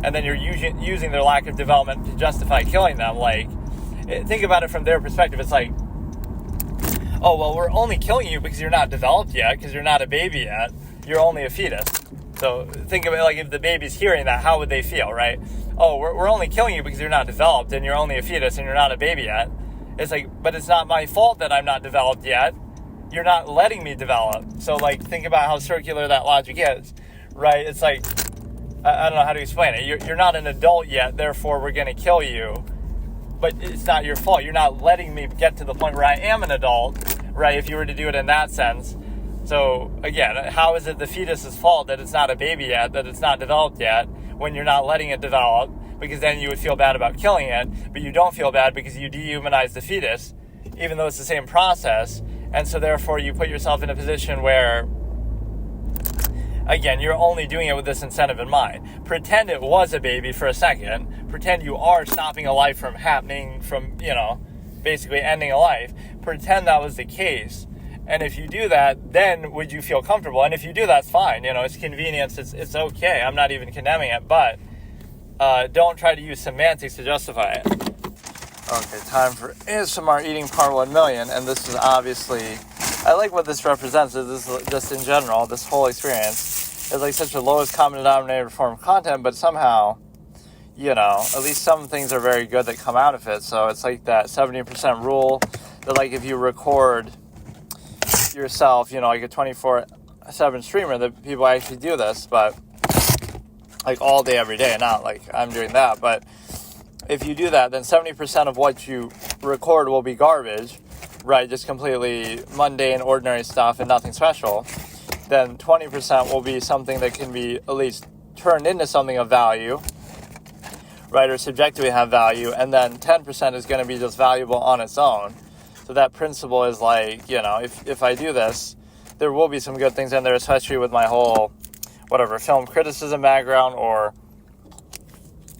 and then you're using their lack of development to justify killing them. Like, think about it from their perspective. It's like, oh, well, we're only killing you because you're not developed yet, because you're not a baby yet. You're only a fetus. So think of it like if the baby's hearing that, how would they feel, right? Oh, we're only killing you because you're not developed and you're only a fetus and you're not a baby yet. It's like, but it's not my fault that I'm not developed yet. You're not letting me develop. So, like, think about how circular that logic is, right? It's like, I don't know how to explain it. You're not an adult yet, therefore we're going to kill you. But it's not your fault. You're not letting me get to the point where I am an adult, right, if you were to do it in that sense. So, again, how is it the fetus's fault that it's not a baby yet, that it's not developed yet, when you're not letting it develop? Because then you would feel bad about killing it, but you don't feel bad because you dehumanize the fetus, even though it's the same process. And so, therefore, you put yourself in a position where, again, you're only doing it with this incentive in mind. Pretend it was a baby for a second. Pretend you are stopping a life from happening, from, basically ending a life. Pretend that was the case. And if you do that, then would you feel comfortable? And if you do, that's fine. It's convenience. It's okay. I'm not even condemning it. But don't try to use semantics to justify it. Okay, time for ASMR eating part 1 million. And this is obviously, I like what this represents. This is just in general, this whole experience is like such a lowest common denominator form of content. But somehow, at least some things are very good that come out of it. So it's like that 70% rule that, like, if you record yourself, like a 24/7 streamer, that people actually do this, but like all day, every day, not like I'm doing that. But if you do that, then 70% of what you record will be garbage, right? Just completely mundane, ordinary stuff and nothing special. Then 20% will be something that can be at least turned into something of value, right? Or subjectively have value. And then 10% is going to be just valuable on its own. So that principle is like, if I do this, there will be some good things in there, especially with my whole, film criticism background or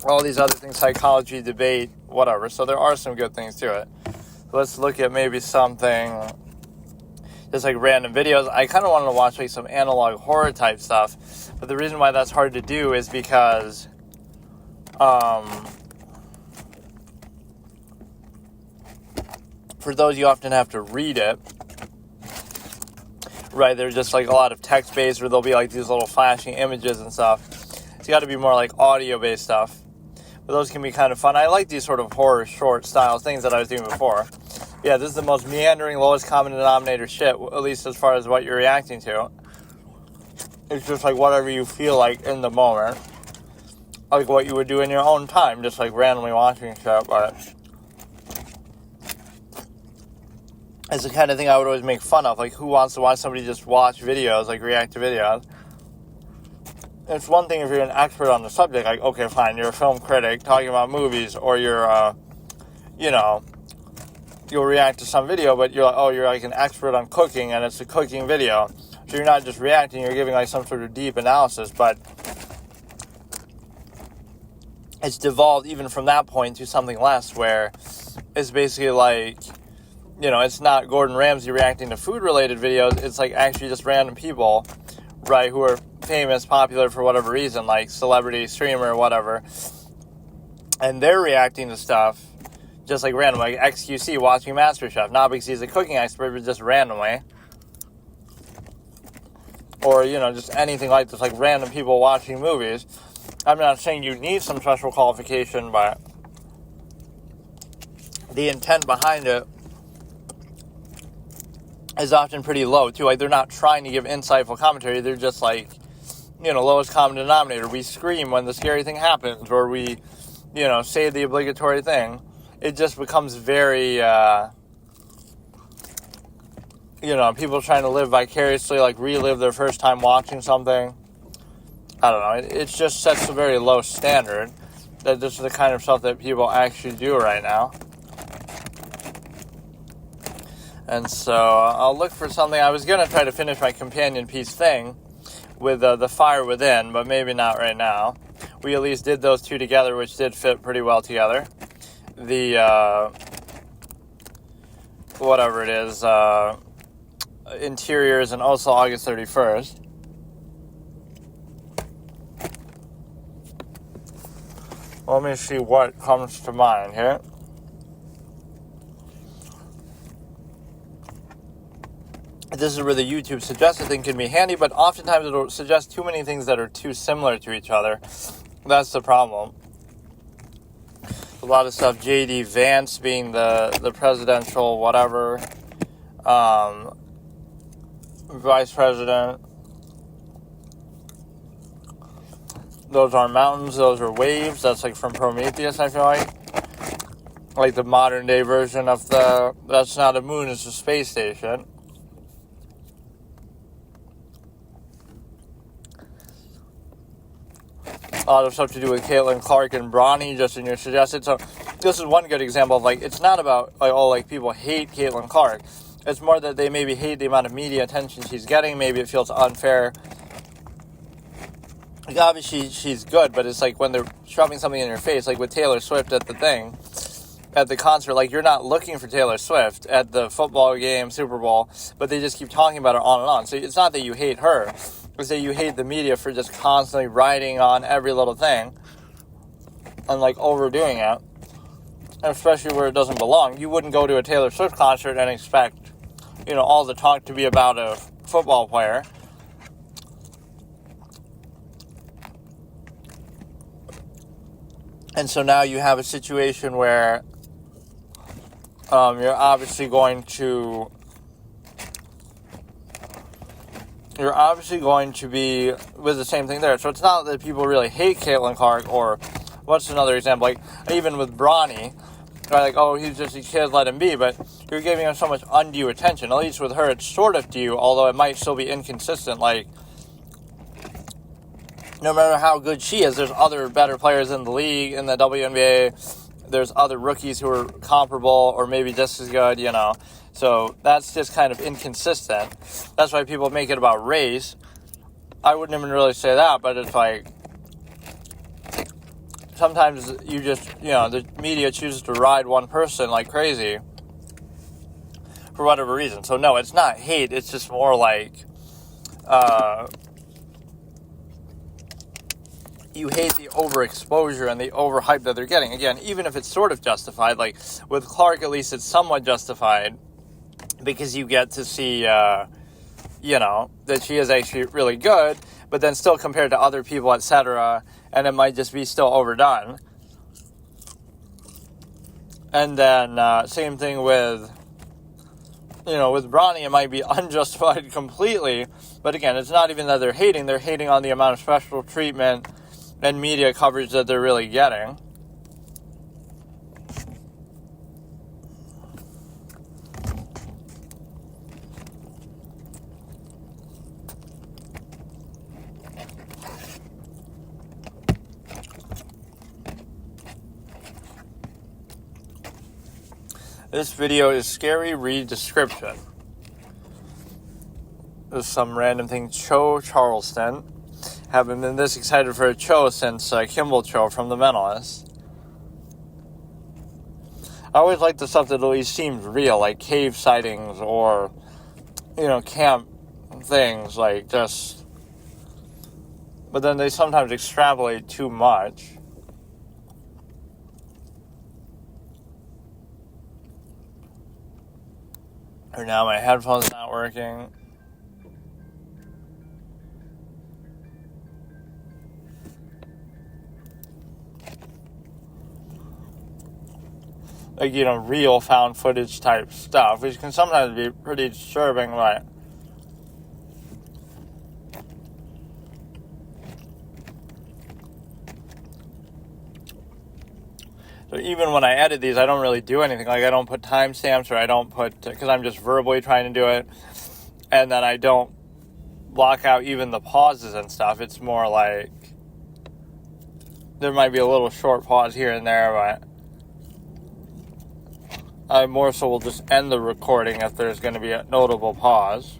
all these other things, psychology, debate, whatever. So there are some good things to it. So let's look at maybe something, just like random videos. I kind of wanted to watch like some analog horror type stuff. But the reason why that's hard to do is because, for those, you often have to read it, right? There's just like a lot of text-based where there'll be like these little flashing images and stuff. It's got to be more like audio-based stuff. But those can be kind of fun. I like these sort of horror short style things that I was doing before. Yeah, this is the most meandering, lowest common denominator shit, at least as far as what you're reacting to. It's just like whatever you feel like in the moment. Like what you would do in your own time, just like randomly watching shit, but it's the kind of thing I would always make fun of. Like, who wants to watch somebody just watch videos, like react to videos? It's one thing if you're an expert on the subject, like, okay, fine, you're a film critic talking about movies, or you're, you'll react to some video, but you're like an expert on cooking, and it's a cooking video. So you're not just reacting, you're giving like some sort of deep analysis, but it's devolved even from that point to something less, where it's basically like, it's not Gordon Ramsay reacting to food-related videos. It's like actually just random people, right, who are famous, popular for whatever reason, like celebrity, streamer, or whatever. And they're reacting to stuff just like random, like XQC watching MasterChef. Not because he's a cooking expert, but just randomly. Or, just anything like this, like random people watching movies. I'm not saying you need some special qualification, but the intent behind it is often pretty low, too. Like, they're not trying to give insightful commentary. They're just like, lowest common denominator. We scream when the scary thing happens, or we, say the obligatory thing. It just becomes very, people trying to live vicariously, like relive their first time watching something. I don't know. It just sets a very low standard that this is the kind of stuff that people actually do right now. And so I'll look for something. I was going to try to finish my companion piece thing with The Fire Within, but maybe not right now. We at least did those two together, which did fit pretty well together. The, whatever it is, Interiors, and also August 31st. Let me see what comes to mind here. This is where the YouTube suggested thing can be handy, but oftentimes it'll suggest too many things that are too similar to each other. That's the problem. A lot of stuff, J.D. Vance being the presidential whatever, vice president. Those are mountains, those are waves. That's like from Prometheus, I feel like. Like the modern day version of that's not a moon, it's a space station. A lot of stuff to do with Caitlin Clark and Bronny, just in your suggested. So this is one good example of, like, it's not about, like, people hate Caitlin Clark. It's more that they maybe hate the amount of media attention she's getting. Maybe it feels unfair. Like, obviously she's good, but it's like when they're shoving something in your face, like with Taylor Swift at the concert, like, you're not looking for Taylor Swift at the football game, Super Bowl, but they just keep talking about her on and on. So it's not that you hate her. It's that you hate the media for just constantly writing on every little thing and, like, overdoing it, and especially where it doesn't belong. You wouldn't go to a Taylor Swift concert and expect, all the talk to be about a football player. And so now you have a situation where you're obviously going to be with the same thing there. So it's not that people really hate Caitlin Clark, or what's another example? Like, even with Bronny, they're like, oh, he's just a kid, let him be. But you're giving him so much undue attention. At least with her, it's sort of due, although it might still be inconsistent. Like, no matter how good she is, there's other better players in the league, in the WNBA. There's other rookies who are comparable or maybe just as good, So that's just kind of inconsistent. That's why people make it about race. I wouldn't even really say that, but it's like, sometimes you just, the media chooses to ride one person like crazy for whatever reason. So no, it's not hate. It's just more like, you hate the overexposure and the overhype that they're getting. Again, even if it's sort of justified, like with Clark, at least it's somewhat justified because you get to see, that she is actually really good, but then still compared to other people, etc., and it might just be still overdone. And then same thing with, with Bronny, it might be unjustified completely, but again, it's not even that they're hating on the amount of special treatment and media coverage that they're really getting. This video is scary, read description. There's some random thing, Cho Charleston. Haven't been this excited for a Cho since Kimball Cho from The Mentalist. I always like the stuff that at least seems real, like cave sightings or, camp things, like just... But then they sometimes extrapolate too much. Or now my headphone's not working. like, real found footage type stuff, which can sometimes be pretty disturbing, right? So even when I edit these, I don't really do anything. Like, I don't put timestamps, or I don't put, because I'm just verbally trying to do it, and then I don't block out even the pauses and stuff. It's more like there might be a little short pause here and there, but I more so will just end the recording if there's going to be a notable pause.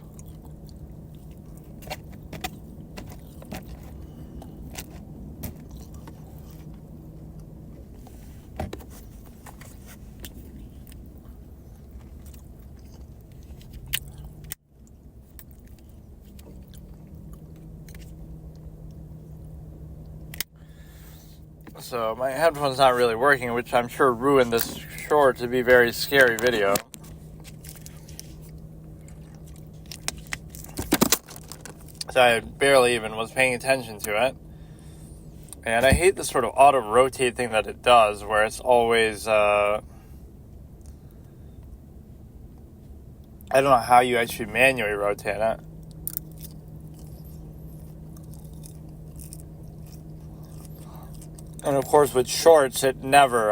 So my headphone's not really working, which I'm sure ruined this short to be very scary video. So I barely even was paying attention to it. And I hate the sort of auto-rotate thing that it does, where it's always, I don't know how you actually manually rotate it. And of course, with shorts, it never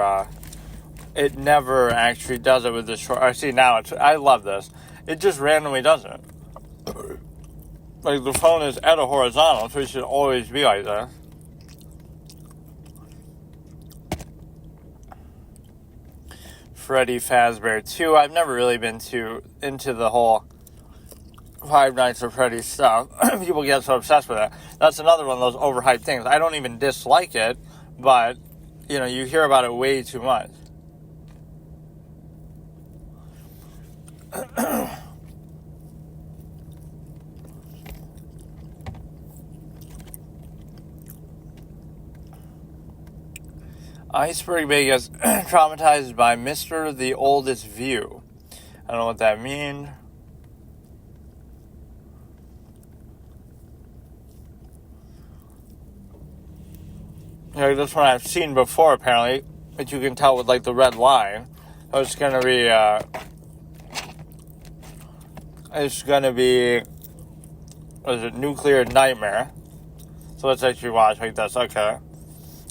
actually does it with the short. I see now. I love this. It just randomly does it. Like, the phone is at a horizontal, so it should always be like that. Freddy Fazbear 2. I've never really been into the whole Five Nights at Freddy's stuff. People get so obsessed with it. That's another one of those overhyped things. I don't even dislike it. But, you hear about it way too much. Iceberg Vegas traumatized by Mr. The Oldest View. I don't know what that means. This one I've seen before, apparently, but you can tell with, like, the red line. So it's gonna be, what is it, Nuclear Nightmare. So let's actually watch like this, okay.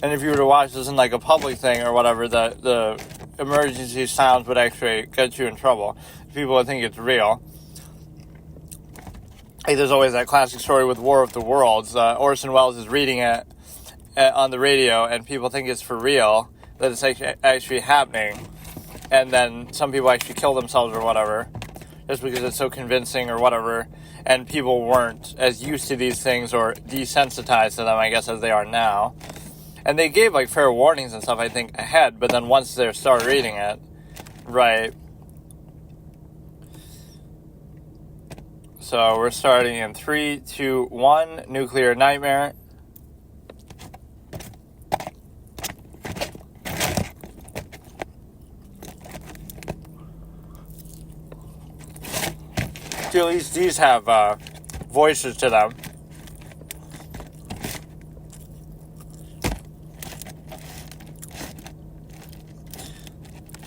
And if you were to watch this in, like, a public thing or whatever, the emergency sounds would actually get you in trouble. People would think it's real. Like, there's always that classic story with War of the Worlds. Orson Welles is reading it on the radio, and people think it's for real, that it's actually happening, and then some people actually kill themselves or whatever, just because it's so convincing or whatever, and people weren't as used to these things or desensitized to them, I guess, as they are now. And they gave, like, fair warnings and stuff, I think, ahead, but then once they start reading it, right. So we're starting in 3, 2, 1, Nuclear Nightmare. At least these have voices to them.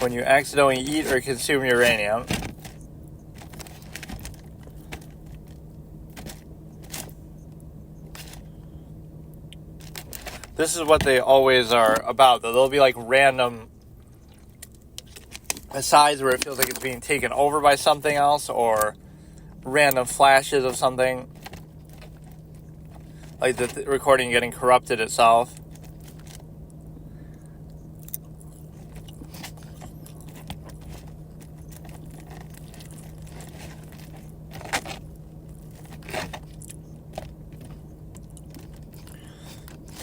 When you accidentally eat or consume uranium. This is what they always are about, though. There'll be, like, random asides where it feels like it's being taken over by something else, or random flashes of something, like the recording getting corrupted itself.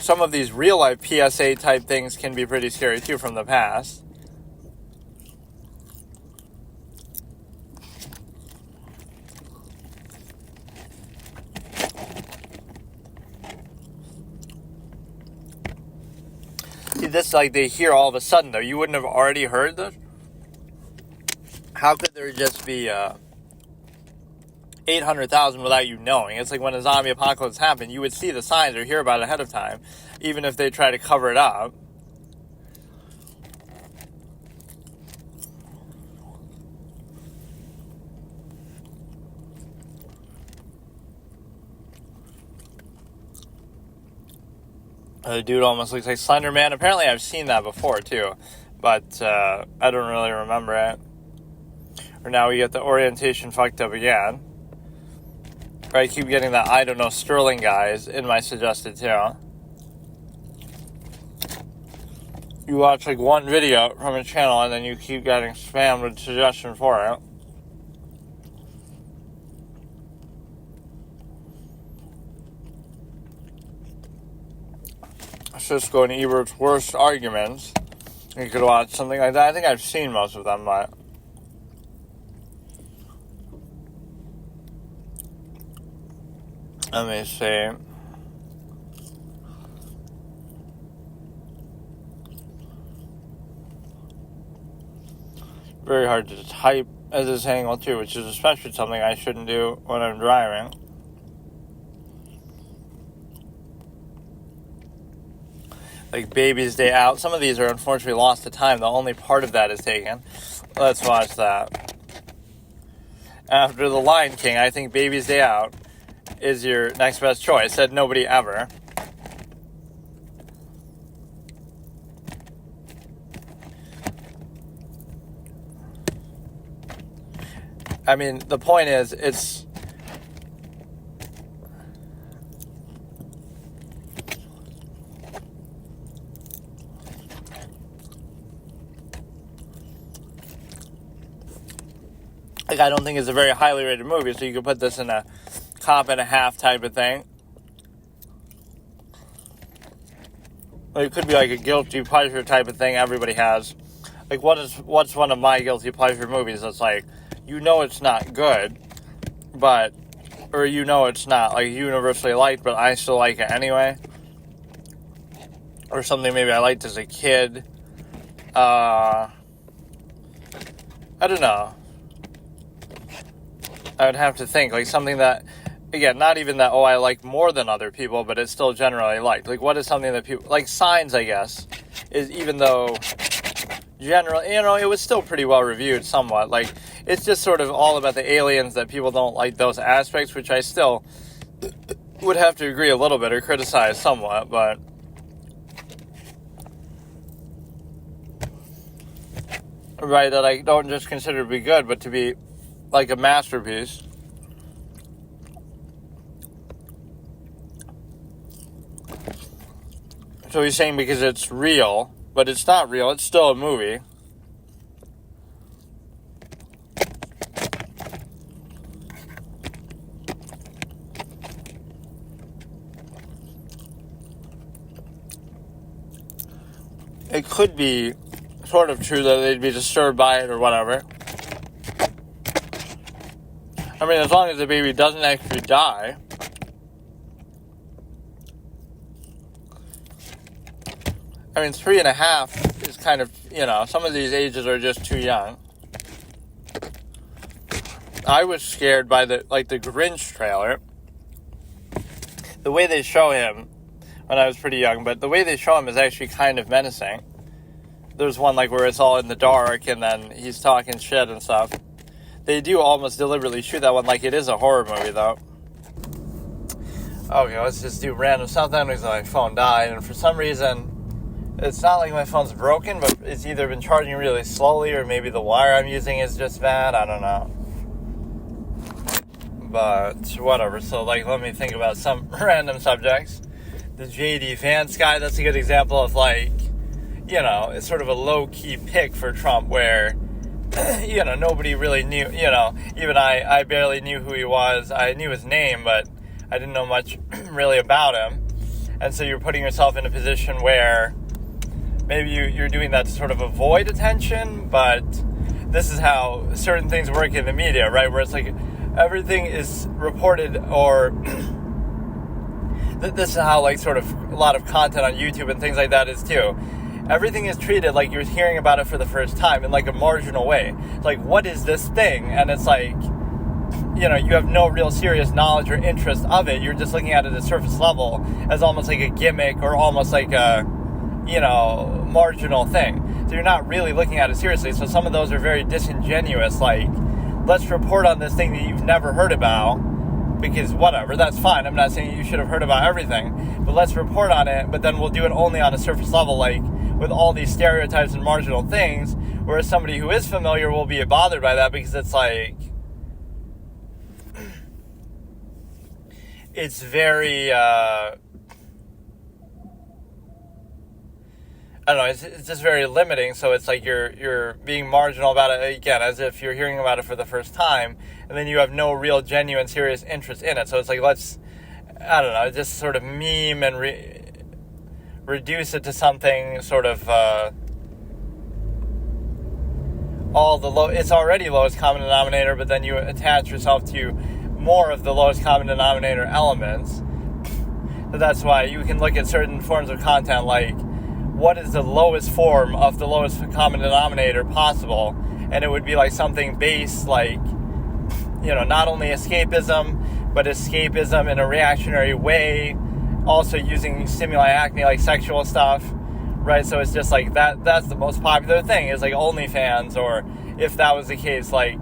Some of these real-life PSA type things can be pretty scary too from the past. This, like, they hear all of a sudden, though. You wouldn't have already heard this? How could there just be 800,000 without you knowing? It's like when a zombie apocalypse happened, you would see the signs or hear about it ahead of time, even if they try to cover it up. The dude almost looks like Slender Man. Apparently I've seen that before too, but I don't really remember it. Or now we get the orientation fucked up again. Or I keep getting that I don't know Sterling guys in my suggested too. You watch like one video from a channel and then you keep getting spammed with suggestion for it. Siskel and Ebert's worst arguments. You could watch something like that. I think I've seen most of them, but let me see. Very hard to type at this angle too, which is especially something I shouldn't do when I'm driving. Like Baby's Day Out. Some of these are unfortunately lost to time. The only part of that is taken. Let's watch that. After The Lion King, I think Baby's Day Out is your next best choice. Said nobody ever. I mean, the point is, it's... like, I don't think it's a very highly rated movie, so you could put this in a cop and a half type of thing. Or it could be like a guilty pleasure type of thing everybody has. Like, what's one of my guilty pleasure movies that's like, you know it's not good, but, or you know it's not, like, universally liked, but I still like it anyway. Or something maybe I liked as a kid. I don't know. I would have to think, like, something that, again, not even that, I like more than other people, but it's still generally liked. Like, what is something that people, like, Signs, I guess, is, even though, generally, it was still pretty well reviewed somewhat, like, it's just sort of all about the aliens that people don't like those aspects, which I still would have to agree a little bit or criticize somewhat, but right, that I don't just consider to be good, but to be like a masterpiece. So he's saying because it's real, but it's not real, it's still a movie. It could be sort of true that they'd be disturbed by it or whatever. I mean, as long as the baby doesn't actually die. I mean, 3.5 is kind of, some of these ages are just too young. I was scared by the Grinch trailer. The way they show him, when I was pretty young, but the way they show him is actually kind of menacing. There's one where it's all in the dark and then he's talking shit and stuff. They do almost deliberately shoot that one like it is a horror movie, though. Okay, let's just do random stuff then because my phone died, and for some reason, it's not like my phone's broken, but it's either been charging really slowly or maybe the wire I'm using is just bad, I don't know. But whatever, so let me think about some random subjects. The J.D. Vance guy, that's a good example of it's sort of a low-key pick for Trump where, nobody really knew, even I barely knew who he was. I knew his name, but I didn't know much really about him. And so you're putting yourself in a position where maybe you're doing that to sort of avoid attention, but this is how certain things work in the media, right? Where it's everything is reported or... This is how, sort of a lot of content on YouTube and things like that is, too. Everything is treated like you're hearing about it for the first time in, a marginal way. It's what is this thing? And it's you have no real serious knowledge or interest of it. You're just looking at it at surface level as almost like a gimmick or almost like a, marginal thing. So you're not really looking at it seriously. So some of those are very disingenuous, let's report on this thing that you've never heard about. because whatever, that's fine. I'm not saying you should have heard about everything, but let's report on it, but then we'll do it only on a surface level, like with all these stereotypes and marginal things, whereas somebody who is familiar will be bothered by that, because it's like, it's very, I don't know, it's just very limiting. So it's like you're being marginal about it, again, as if you're hearing about it for the first time, and then you have no real, genuine, serious interest in it. So it's like, let's, I don't know, just sort of meme and reduce it to something sort of, it's already lowest common denominator, but then you attach yourself to more of the lowest common denominator elements. So that's why you can look at certain forms of content, like, what is the lowest form of the lowest common denominator possible? And it would be like something based, like, not only escapism, but escapism in a reactionary way, also using stimuli acne, like sexual stuff, right? So it's just like that's the most popular thing, is like OnlyFans, or if that was the case, like,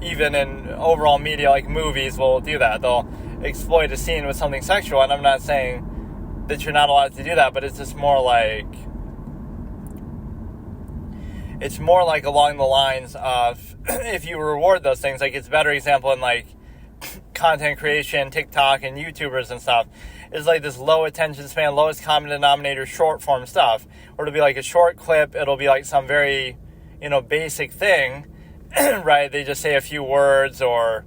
even in overall media, like movies will do that. They'll exploit a scene with something sexual, and I'm not saying that you're not allowed to do that, but it's just more like, it's more like along the lines of, if you reward those things, like, it's a better example in like content creation, TikTok and YouTubers and stuff, is like this low attention span, lowest common denominator, short form stuff, or it'll be like a short clip, it'll be like some very, basic thing, right? They just say a few words or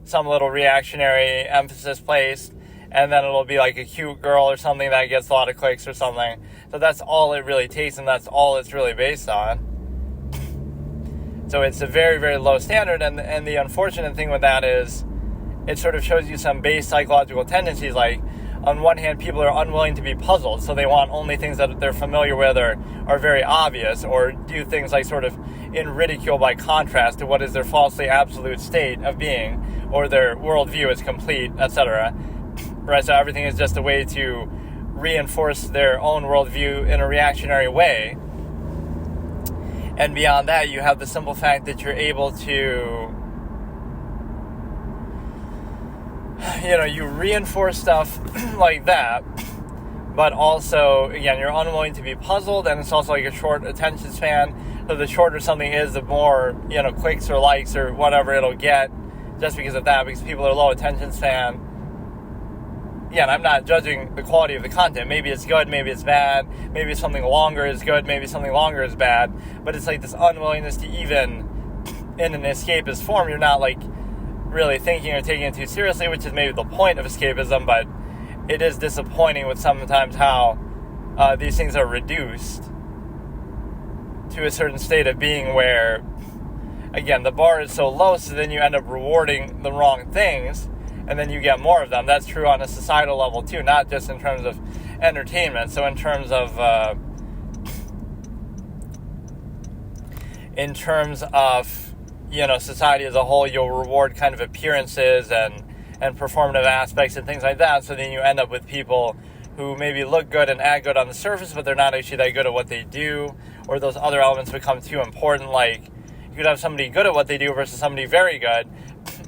some little reactionary emphasis placed, and then it'll be like a cute girl or something that gets a lot of clicks or something. So that's all it really takes, and that's all it's really based on. So it's a very, very low standard, and the unfortunate thing with that is it sort of shows you some base psychological tendencies. Like, on one hand, people are unwilling to be puzzled, so they want only things that they're familiar with or are very obvious, or do things like sort of in ridicule by contrast to what is their falsely absolute state of being, or their worldview is complete, etc. Right, so everything is just a way to reinforce their own worldview in a reactionary way. And beyond that, you have the simple fact that you're able to, you reinforce stuff like that, but also, again, you're unwilling to be puzzled, and it's also like a short attention span. So the shorter something is, the more, clicks or likes or whatever it'll get, just because of that, because people are low attention span. Yeah, and I'm not judging the quality of the content. Maybe it's good, maybe it's bad, maybe something longer is good, maybe something longer is bad, but it's like this unwillingness to, even in an escapist form, you're not like really thinking or taking it too seriously, which is maybe the point of escapism, but it is disappointing with sometimes how these things are reduced to a certain state of being where, again, the bar is so low, so then you end up rewarding the wrong things, and then you get more of them. That's true on a societal level too, not just in terms of entertainment. So in terms of society as a whole, you'll reward kind of appearances and performative aspects and things like that. So then you end up with people who maybe look good and act good on the surface, but they're not actually that good at what they do, or those other elements become too important. Like, you could have somebody good at what they do versus somebody very good,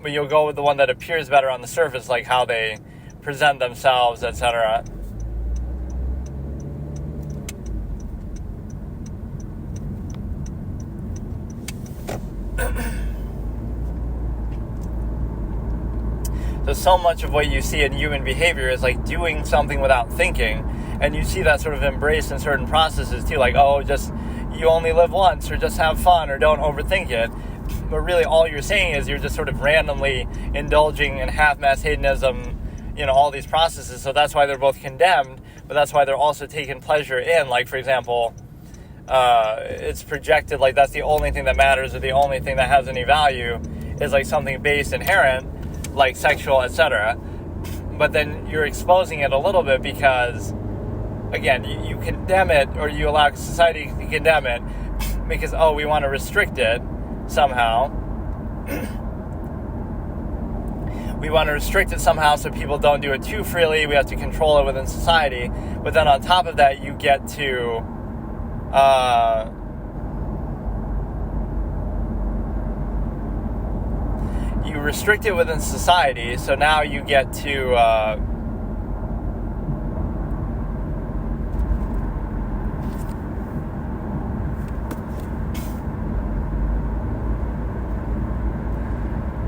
but you'll go with the one that appears better on the surface, like how they present themselves, etc. So much of what you see in human behavior is like doing something without thinking, and you see that sort of embraced in certain processes too, like, oh, just, you only live once, or just have fun, or don't overthink it. But really all you're saying is you're just sort of randomly indulging in half-mass hedonism, all these processes. So that's why they're both condemned, but that's why they're also taking pleasure in, like, for example, it's projected like that's the only thing that matters, or the only thing that has any value is like something base, inherent, like sexual, etc. But then you're exposing it a little bit because, again, you condemn it, or you allow society to condemn it because, oh, we want to restrict it somehow. We want to restrict it somehow so people don't do it too freely. We have to control it within society. But then on top of that, you get to you restrict it within society, so now you get to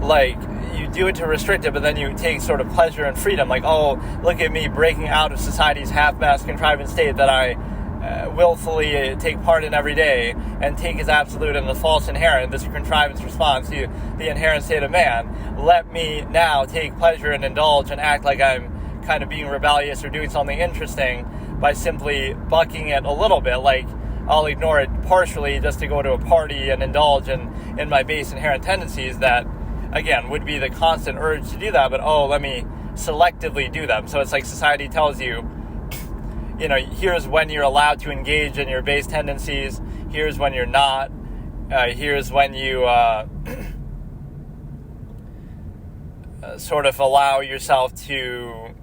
like, you do it to restrict it, but then you take sort of pleasure and freedom, like, oh, look at me breaking out of society's half-mass contrivance state that I willfully take part in every day, and take as absolute and the false inherent, this contrivance response to the inherent state of man. Let me now take pleasure and indulge and act like I'm kind of being rebellious or doing something interesting by simply bucking it a little bit, like I'll ignore it partially just to go to a party and indulge in my base inherent tendencies that, again, would be the constant urge to do that, but let me selectively do them. So it's like society tells you, here's when you're allowed to engage in your base tendencies, here's when you're not, here's when you sort of allow yourself to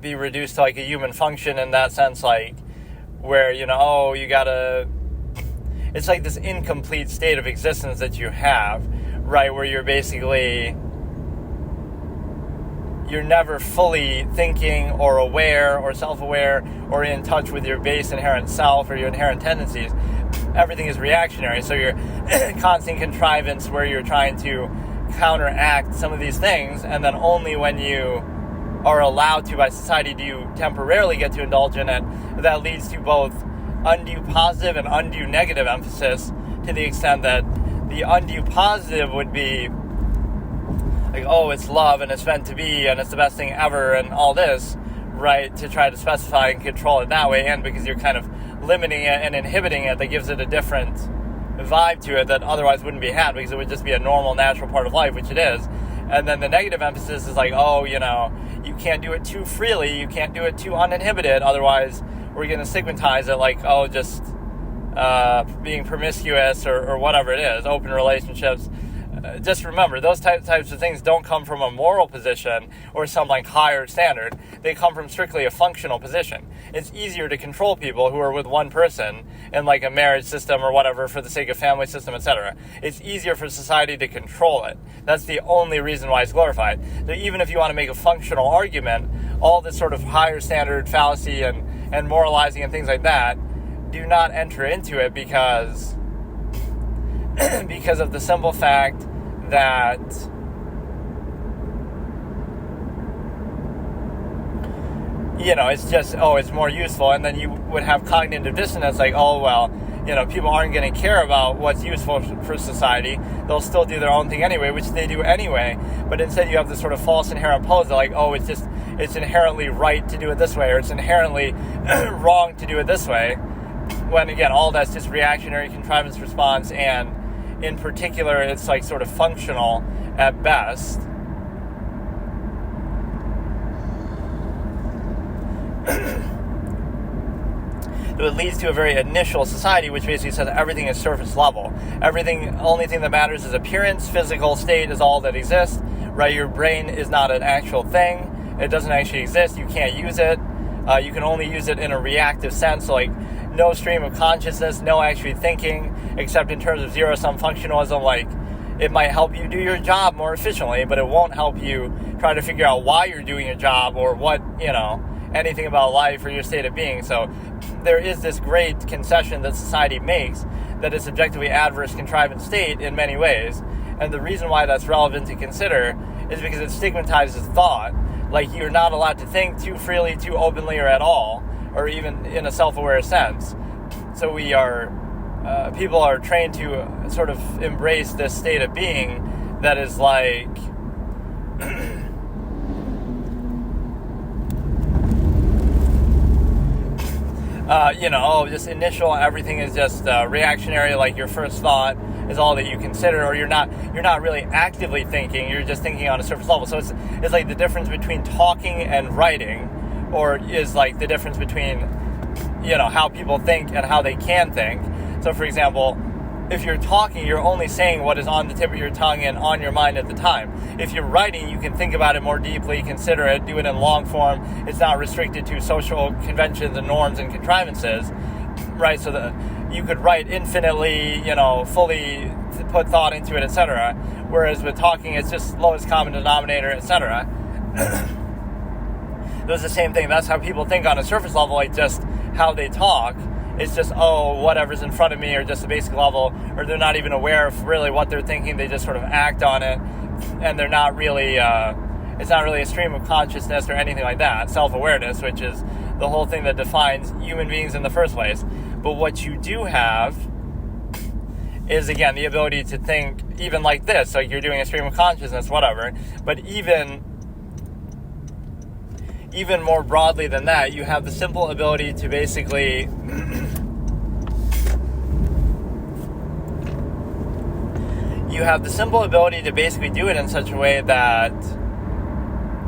be reduced to like a human function in that sense, like where, you gotta, it's like this incomplete state of existence that you have, right, where you're basically, you're never fully thinking or aware or self-aware or in touch with your base inherent self or your inherent tendencies. Everything is reactionary, so you're constant contrivance where you're trying to counteract some of these things, and then only when you are allowed to by society do you temporarily get to indulge in it. That leads to both undue positive and undue negative emphasis, to the extent that the undue positive would be like, oh, it's love and it's meant to be and it's the best thing ever and all this, right, to try to specify and control it that way, and because you're kind of limiting it and inhibiting it, that gives it a different vibe to it that otherwise wouldn't be had, because it would just be a normal, natural part of life, which it is. And then the negative emphasis is like, oh, you can't do it too freely, you can't do it too uninhibited, otherwise we're going to stigmatize it like, oh, just being promiscuous or whatever it is, open relationships. Just remember, those types of things don't come from a moral position or some like higher standard. They come from strictly a functional position. It's easier to control people who are with one person in like a marriage system or whatever for the sake of family system, etc. It's easier for society to control it. That's the only reason why it's glorified. So even if you want to make a functional argument, all this sort of higher standard fallacy and moralizing and things like that do not enter into it because of the simple fact that it's just, it's more useful. And then you would have cognitive dissonance, like, people aren't going to care about what's useful for society. They'll still do their own thing anyway, which they do anyway. But instead you have this sort of false inherent pose that like, it's inherently right to do it this way, or it's inherently wrong to do it this way. When again, all that's just reactionary contrivance response, and in particular, it's like sort of functional at best. So it leads to a very initial society, which basically says everything is surface level. Only thing that matters is appearance, physical state is all that exists, right? Your brain is not an actual thing. It doesn't actually exist. You can't use it. You can only use it in a reactive sense, so like no stream of consciousness, no actually thinking, except in terms of zero-sum functionalism. Like, it might help you do your job more efficiently, but it won't help you try to figure out why you're doing your job or what, anything about life or your state of being. So there is this great concession that society makes that is objectively adverse contrivance state in many ways. And the reason why that's relevant to consider is because it stigmatizes thought. Like, you're not allowed to think too freely, too openly, or at all, or even in a self-aware sense. So people are trained to sort of embrace this state of being that is like, just initial, everything is just reactionary, like your first thought is all that you consider, or you're not really actively thinking, you're just thinking on a surface level. So it's like the difference between talking and writing, or is like the difference between, how people think and how they can think. So for example, if you're talking, you're only saying what is on the tip of your tongue and on your mind at the time. If you're writing, you can think about it more deeply, consider it, do it in long form. It's not restricted to social conventions and norms and contrivances, right? So that you could write infinitely, fully put thought into it, etc. Whereas with talking, it's just lowest common denominator, etc. That's the same thing. That's how people think on a surface level, like just how they talk. It's just, oh, whatever's in front of me, or just a basic level, or they're not even aware of really what they're thinking. They just sort of act on it, and they're not really, it's not really a stream of consciousness or anything like that. Self-awareness, which is the whole thing that defines human beings in the first place. But what you do have is, again, the ability to think even like this, like you're doing a stream of consciousness, whatever. But even more broadly than that, you have the simple ability to basically do it in such a way that,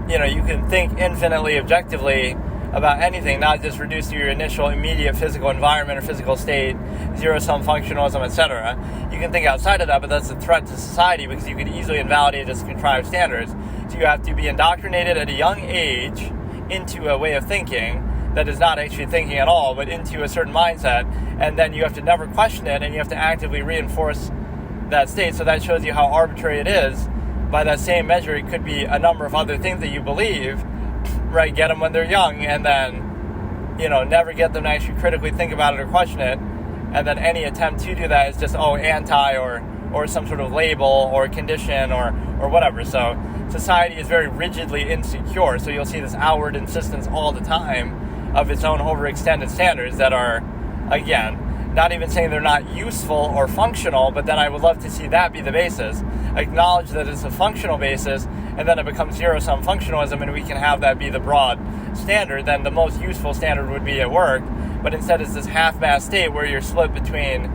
you know, you can think infinitely objectively about anything, not just reduced to your initial immediate physical environment or physical state, zero-sum functionalism, etc. You can think outside of that, but that's a threat to society because you can easily invalidate its contrived standards. So you have to be indoctrinated at a young age into a way of thinking that is not actually thinking at all, but into a certain mindset, and then you have to never question it, and you have to actively reinforce that state. So that shows you how arbitrary it is. By that same measure, it could be a number of other things that you believe, right? Get them when they're young, and then, you know, never get them to actually critically think about it or question it, and then any attempt to do that is just, anti or some sort of label or condition or whatever. So society is very rigidly insecure, so you'll see this outward insistence all the time of its own overextended standards that are, again, not even saying they're not useful or functional, but then I would love to see that be the basis. Acknowledge that it's a functional basis, and then it becomes zero-sum functionalism, and we can have that be the broad standard. Then the most useful standard would be at work, but instead it's this half-mast state where you're split between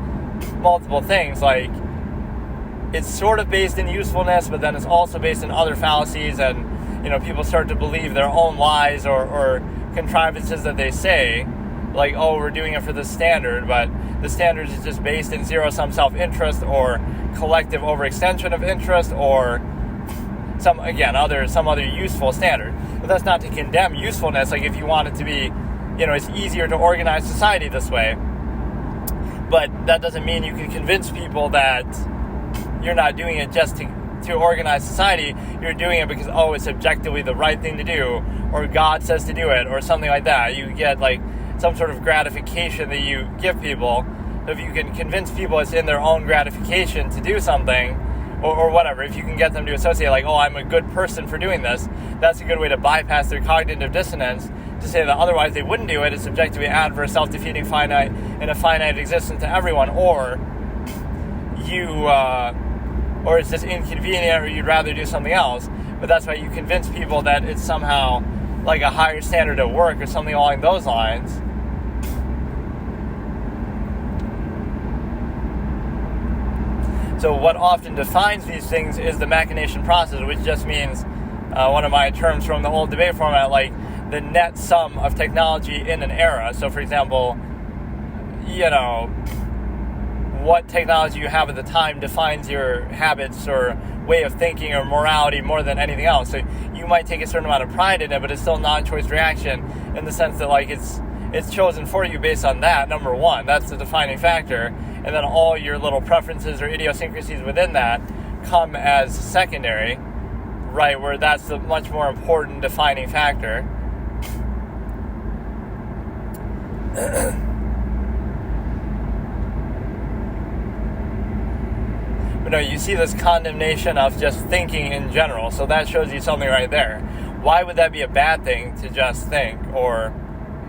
multiple things. Like, it's sort of based in usefulness, but then it's also based in other fallacies, and, you know, people start to believe their own lies or contrivances that they say, like, we're doing it for the standard, but the standard is just based in zero-sum self-interest or collective overextension of interest or some other useful standard. But that's not to condemn usefulness. Like, if you want it to be, you know, it's easier to organize society this way, but that doesn't mean you can convince people that you're not doing it just to organize society. You're doing it because, it's objectively the right thing to do, or God says to do it, or something like that. You get, like, some sort of gratification that you give people. So if you can convince people it's in their own gratification to do something, or whatever, if you can get them to associate, like, I'm a good person for doing this, that's a good way to bypass their cognitive dissonance, to say that otherwise they wouldn't do it. It's subjectively adverse, self-defeating, finite, and a finite existence to everyone, or it's just inconvenient, or you'd rather do something else. But that's why you convince people that it's somehow like a higher standard at work or something along those lines. So what often defines these things is the machination process, which just means, one of my terms from the old debate format, like the net sum of technology in an era. So, for example, you know, what technology you have at the time defines your habits or way of thinking or morality more than anything else. So you might take a certain amount of pride in it, but it's still non-choice reaction in the sense that, like, it's chosen for you based on that, number one. That's the defining factor. And then all your little preferences or idiosyncrasies within that come as secondary, right, where that's the much more important defining factor. But no, you see this condemnation of just thinking in general, so that shows you something right there. Why would that be a bad thing to just think, or,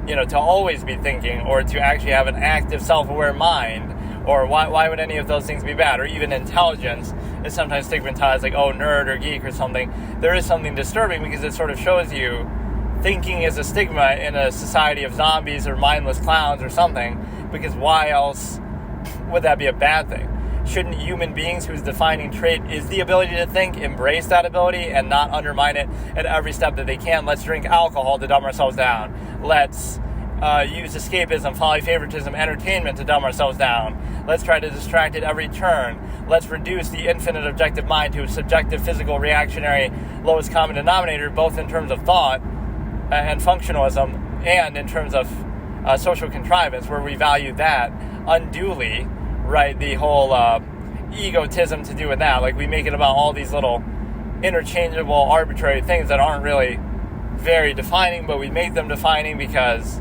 you know, to always be thinking, or to actually have an active self-aware mind? Or why would any of those things be bad? Or even intelligence is sometimes stigmatized, like, nerd or geek or something. There is something disturbing because it sort of shows you thinking is a stigma in a society of zombies or mindless clowns or something, because why else would that be a bad thing? Shouldn't human beings whose defining trait is the ability to think embrace that ability and not undermine it at every step that they can? Let's drink alcohol to dumb ourselves down. Let's use escapism, folly, favoritism, entertainment to dumb ourselves down. Let's try to distract at every turn. Let's reduce the infinite objective mind to a subjective, physical, reactionary, lowest common denominator, both in terms of thought and functionalism, and in terms of social contrivance, where we value that unduly, right? The whole egotism to do with that. Like, we make it about all these little interchangeable, arbitrary things that aren't really very defining, but we make them defining because,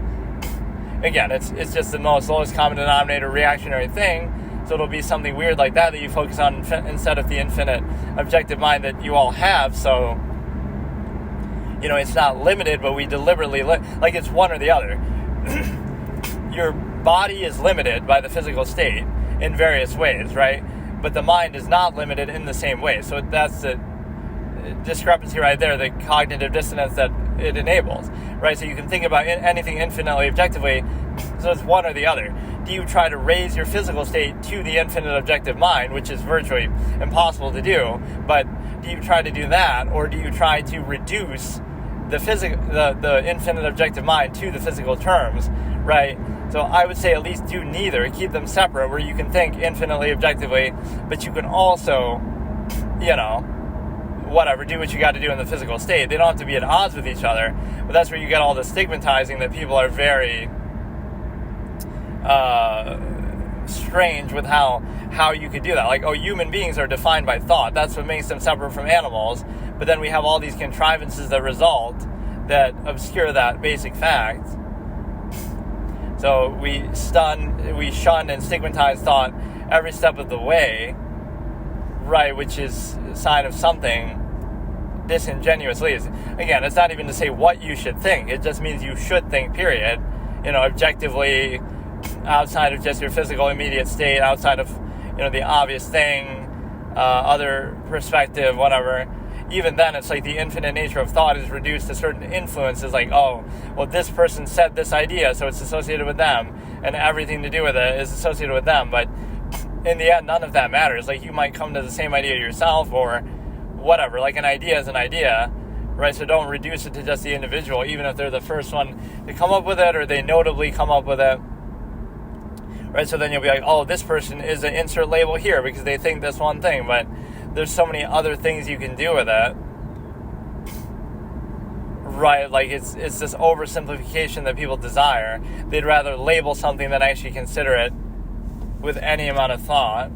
again, it's just the lowest common denominator reactionary thing. So it'll be something weird like that you focus on instead of the infinite objective mind that you all have. So, it's not limited, but we deliberately like it's one or the other. Your body is limited by the physical state in various ways, right? But the mind is not limited in the same way. So that's the discrepancy right there, the cognitive dissonance that it enables, right? So you can think about anything infinitely objectively, so it's one or the other. Do you try to raise your physical state to the infinite objective mind, which is virtually impossible to do, but do you try to do that, or do you try to reduce the infinite objective mind to the physical terms, right? So I would say at least do neither. Keep them separate, where you can think infinitely objectively, but you can also, do what you got to do in the physical state. They don't have to be at odds with each other, but that's where you get all the stigmatizing that people are very strange with how you could do that. Like, human beings are defined by thought. That's what makes them separate from animals. But then we have all these contrivances that result that obscure that basic fact. So we shun and stigmatize thought every step of the way, right, which is a sign of something disingenuously. Again, it's not even to say what you should think. It just means you should think, period. Objectively, outside of just your physical immediate state, outside of, the obvious thing, other perspective, whatever. Even then, it's like the infinite nature of thought is reduced to certain influences, like, this person said this idea, so it's associated with them, and everything to do with it is associated with them. But in the end, none of that matters. Like, you might come to the same idea yourself, or whatever. Like, an idea is an idea, right? So don't reduce it to just the individual, even if they're the first one to come up with it, or they notably come up with it. Right, so then you'll be like, this person is an insert label here because they think this one thing, but there's so many other things you can do with it. Right, like it's this oversimplification that people desire. They'd rather label something than actually consider it with any amount of thought.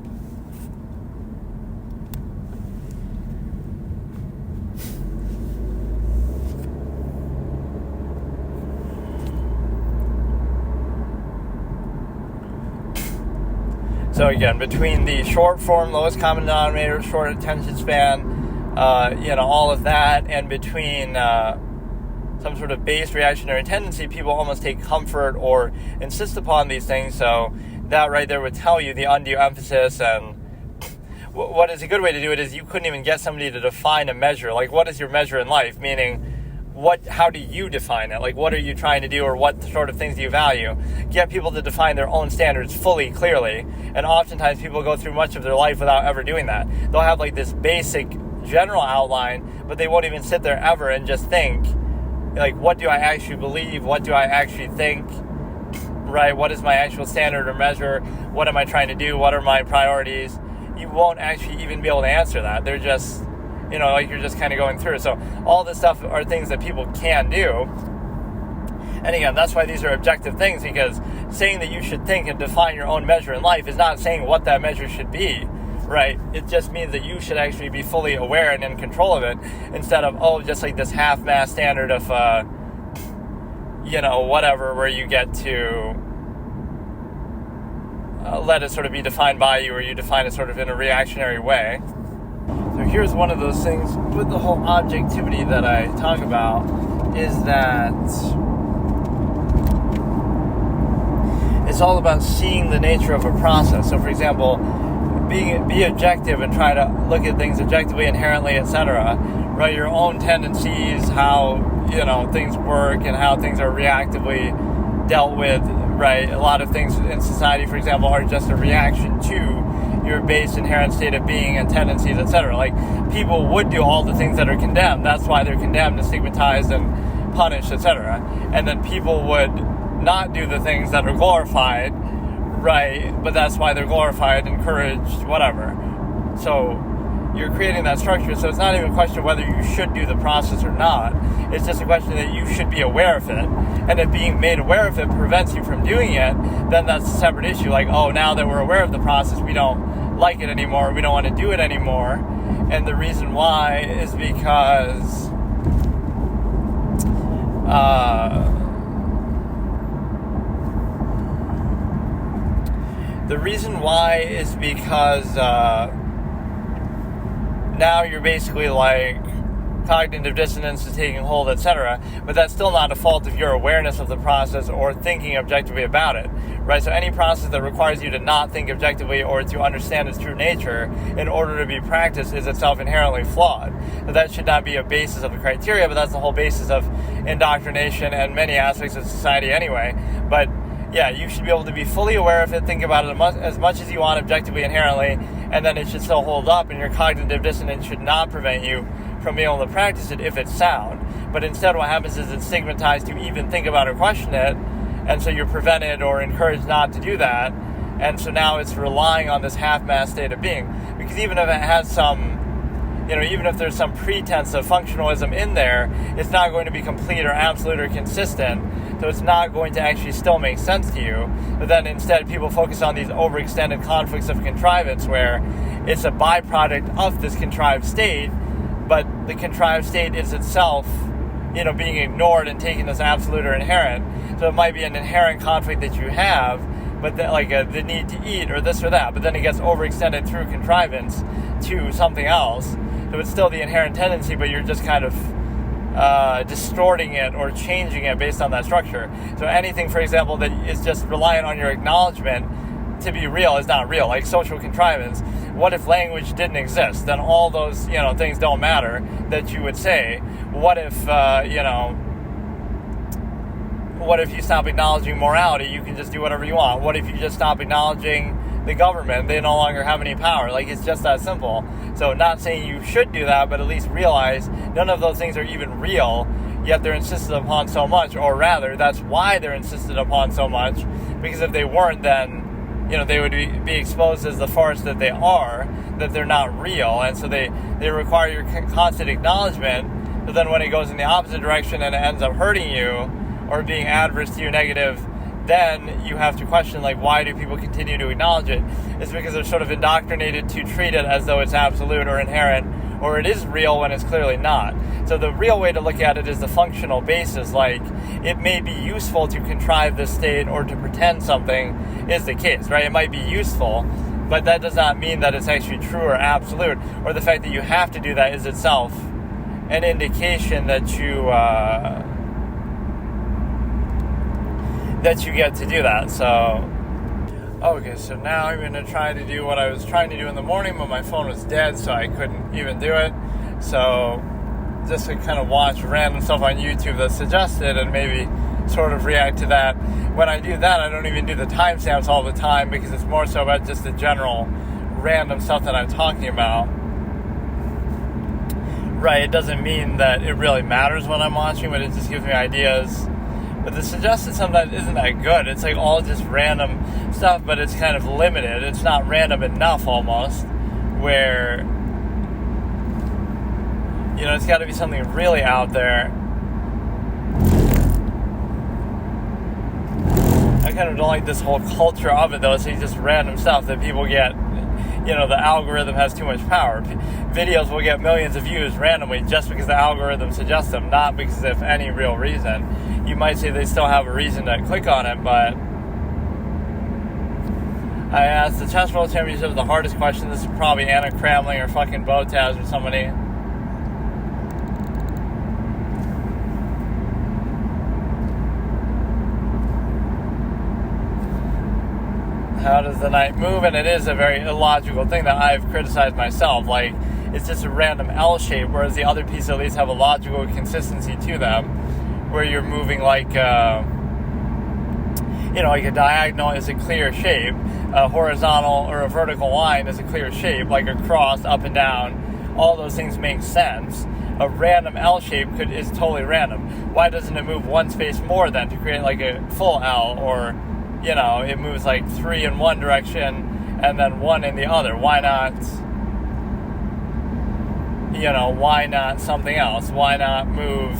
So again, between the short form, lowest common denominator, short attention span, all of that, and between some sort of base reactionary tendency, people almost take comfort or insist upon these things. So that right there would tell you the undue emphasis. And what is a good way to do it is you couldn't even get somebody to define a measure. Like, what is your measure in life? Meaning, how do you define it? Like, what are you trying to do, or what sort of things do you value? Get people to define their own standards fully, clearly. And oftentimes people go through much of their life without ever doing that. They'll have like this basic general outline, but they won't even sit there ever and just think, like, what do I actually believe? What do I actually think? Right? What is my actual standard or measure? What am I trying to do? What are my priorities? You won't actually even be able to answer that. They're just, you're just kind of going through. So all this stuff are things that people can do. And again, that's why these are objective things, because saying that you should think and define your own measure in life is not saying what that measure should be, right? It just means that you should actually be fully aware and in control of it, instead of, just like this half-mass standard of, whatever, where you get to let it sort of be defined by you, or you define it sort of in a reactionary way. So here's one of those things with the whole objectivity that I talk about, is that it's all about seeing the nature of a process. So for example, be objective and try to look at things objectively, inherently, etc. Right? Your own tendencies, how things work, and how things are reactively dealt with. Right? A lot of things in society, for example, are just a reaction to your base inherent state of being and tendencies, etc. Like, people would do all the things that are condemned. That's why they're condemned and stigmatized and punished, etc. And then people would not do the things that are glorified, right? But that's why they're glorified, encouraged, whatever. So you're creating that structure. So it's not even a question of whether you should do the process or not. It's just a question that you should be aware of it. And if being made aware of it prevents you from doing it, then that's a separate issue. Like, now that we're aware of the process, we don't like it anymore, we don't want to do it anymore. And the reason why is because now you're basically like cognitive dissonance is taking hold, etc. But that's still not a fault of your awareness of the process or thinking objectively about it, right? So any process that requires you to not think objectively or to understand its true nature in order to be practiced is itself inherently flawed. But that should not be a basis of the criteria, but that's the whole basis of indoctrination and many aspects of society anyway. But yeah, you should be able to be fully aware of it, think about it as much as you want objectively, inherently, and then it should still hold up, and your cognitive dissonance should not prevent you from being able to practice it if it's sound. But instead what happens is it's stigmatized to even think about or question it, and so you're prevented or encouraged not to do that, and so now it's relying on this half-mast state of being. Because even if it has some, even if there's some pretense of functionalism in there, it's not going to be complete or absolute or consistent, so it's not going to actually still make sense to you. But then instead people focus on these overextended conflicts of contrivance where it's a byproduct of this contrived state, but the contrived state is itself, being ignored and taken as absolute or inherent. So it might be an inherent conflict that you have, but the need to eat or this or that, but then it gets overextended through contrivance to something else. So it's still the inherent tendency, but you're just kind of distorting it or changing it based on that structure. So anything, for example, that is just reliant on your acknowledgement to be real is not real, like social contrivance. What if language didn't exist? Then all those, things don't matter that you would say. What if, what if you stop acknowledging morality? You can just do whatever you want. What if you just stop acknowledging the government? They no longer have any power. Like, it's just that simple. So not saying you should do that, but at least realize none of those things are even real, yet they're insisted upon so much, or rather, that's why they're insisted upon so much, because if they weren't, then they would be exposed as the farce that they are, that they're not real, and so they require your constant acknowledgement. But then when it goes in the opposite direction and it ends up hurting you or being adverse to you, negative, then you have to question, why do people continue to acknowledge it? It's because they're sort of indoctrinated to treat it as though it's absolute or inherent, or it is real when it's clearly not. So the real way to look at it is the functional basis. It may be useful to contrive this state or to pretend something is the case, right? It might be useful, but that does not mean that it's actually true or absolute, or the fact that you have to do that is itself an indication that you get to do that. So okay, so now I'm going to try to do what I was trying to do in the morning, but my phone was dead, so I couldn't even do it. So just to kind of watch random stuff on YouTube that's suggested and maybe sort of react to that. When I do that, I don't even do the timestamps all the time because it's more so about just the general random stuff that I'm talking about. Right, it doesn't mean that it really matters what I'm watching, but it just gives me ideas. But the suggested sometimes isn't that good. It's all just random stuff, but it's kind of limited. It's not random enough almost, where, it's got to be something really out there. I kind of don't like this whole culture of it, though. It's just random stuff that people get. The algorithm has too much power. Videos will get millions of views randomly just because the algorithm suggests them, not because of any real reason. You might say they still have a reason to click on it, but I asked the Chess World Championship the hardest question. This is probably Anna Kramling or fucking Botaz or somebody. How does the night move? And it is a very illogical thing that I've criticized myself. It's just a random L shape, whereas the other pieces at least have a logical consistency to them, where you're moving like a diagonal is a clear shape, a horizontal or a vertical line is a clear shape, like a cross up and down. All those things make sense. A random L shape is totally random. Why doesn't it move one space more then to create a full L, or it moves 3 in one direction and then 1 in the other? Why not, why not something else? Why not move,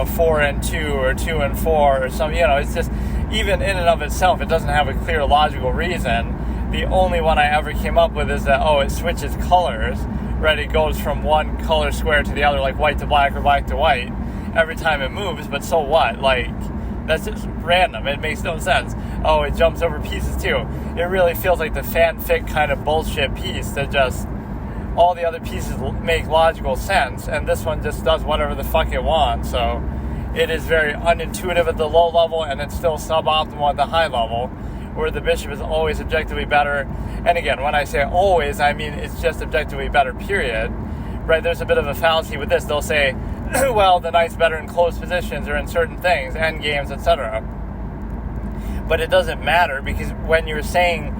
4 and 2 or 2 and 4 or something? It's just, even in and of itself, it doesn't have a clear logical reason, The only one I ever came up with is that, it switches colors, right? It goes from one color square to the other, like white to black or black to white, every time it moves, but so what? Like, that's just random. It makes no sense. It jumps over pieces too. It really feels like the fanfic kind of bullshit piece that just, all the other pieces make logical sense, and this one just does whatever the fuck it wants. So it is very unintuitive at the low level, and it's still suboptimal at the high level, where the bishop is always objectively better. And again, when I say always, I mean it's just objectively better, period. Right? There's a bit of a fallacy with this. They'll say, well, the knight's better in close positions or in certain things, end games, etc. But it doesn't matter, because when you're assessing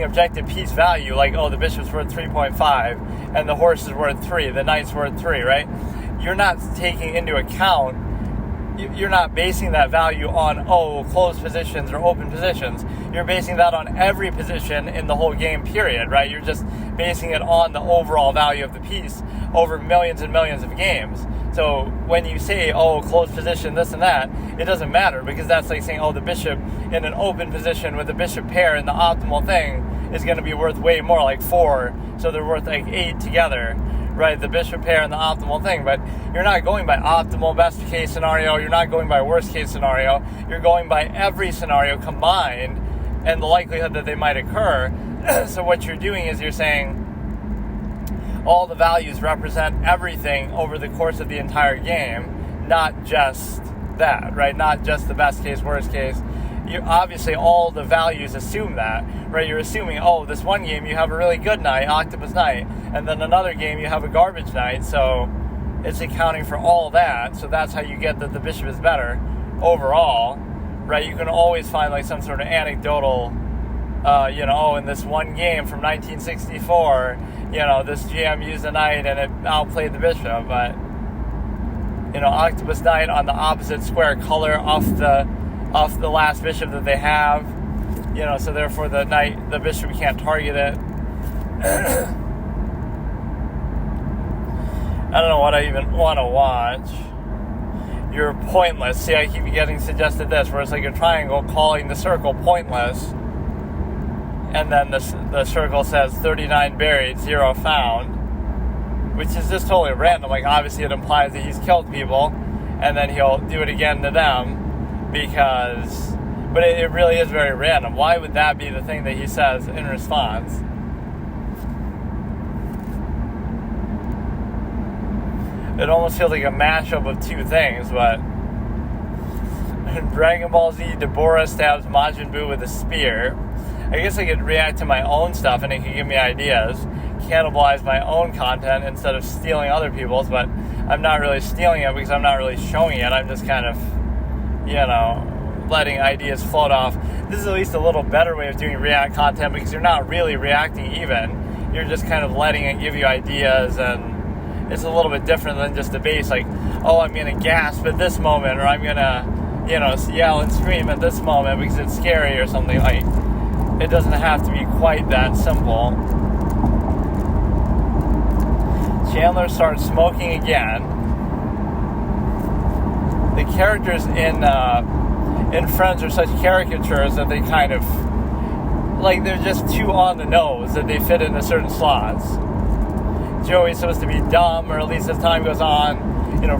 objective piece value, like, the bishop's worth 3.5 and the horse is worth 3, the knight's worth 3, right? You're not taking into account, you're not basing that value on, closed positions or open positions. You're basing that on every position in the whole game, period, right? You're just basing it on the overall value of the piece over millions and millions of games. So when you say, closed position, this and that, it doesn't matter, because that's like saying, the bishop in an open position with the bishop pair and the optimal thing is going to be worth way more, like 4, so they're worth like 8 together, right? The bishop pair and the optimal thing. But you're not going by optimal best case scenario, you're not going by worst case scenario, you're going by every scenario combined and the likelihood that they might occur. So what you're doing is you're saying, all the values represent everything over the course of the entire game, not just that, right? Not just the best case, worst case. You obviously, all the values assume that, right? You're assuming, this one game you have a really good knight, octopus knight, and then another game you have a garbage knight, so it's accounting for all that. So that's how you get that the bishop is better overall, right? You can always find like some sort of anecdotal, in this one game from 1964, this GM used a knight and it outplayed the bishop, but, octopus knight on the opposite square color off the last bishop that they have, so therefore the bishop can't target it. I don't know what I even want to watch. You're pointless. See, I keep getting suggested this, where it's like a triangle calling the circle pointless, and then the circle says 39 buried, 0 found, which is just totally random. Like, obviously it implies that he's killed people, and then he'll do it again to them, but it really is very random. Why would that be the thing that he says in response? It almost feels like a mashup of two things, but in Dragon Ball Z, Deborah stabs Majin Buu with a spear. I guess I could react to my own stuff and it could give me ideas, cannibalize my own content instead of stealing other people's, but I'm not really stealing it because I'm not really showing it. I'm just kind of, letting ideas float off. This is at least a little better way of doing react content, because you're not really reacting even. You're just kind of letting it give you ideas, and it's a little bit different than just a base, like, I'm going to gasp at this moment, or I'm going to, yell and scream at this moment because it's scary or something. Like, it doesn't have to be quite that simple. Chandler starts smoking again. The characters in Friends are such caricatures that they kind of, like, they're just too on the nose that they fit into certain slots. Joey's supposed to be dumb, or at least as time goes on.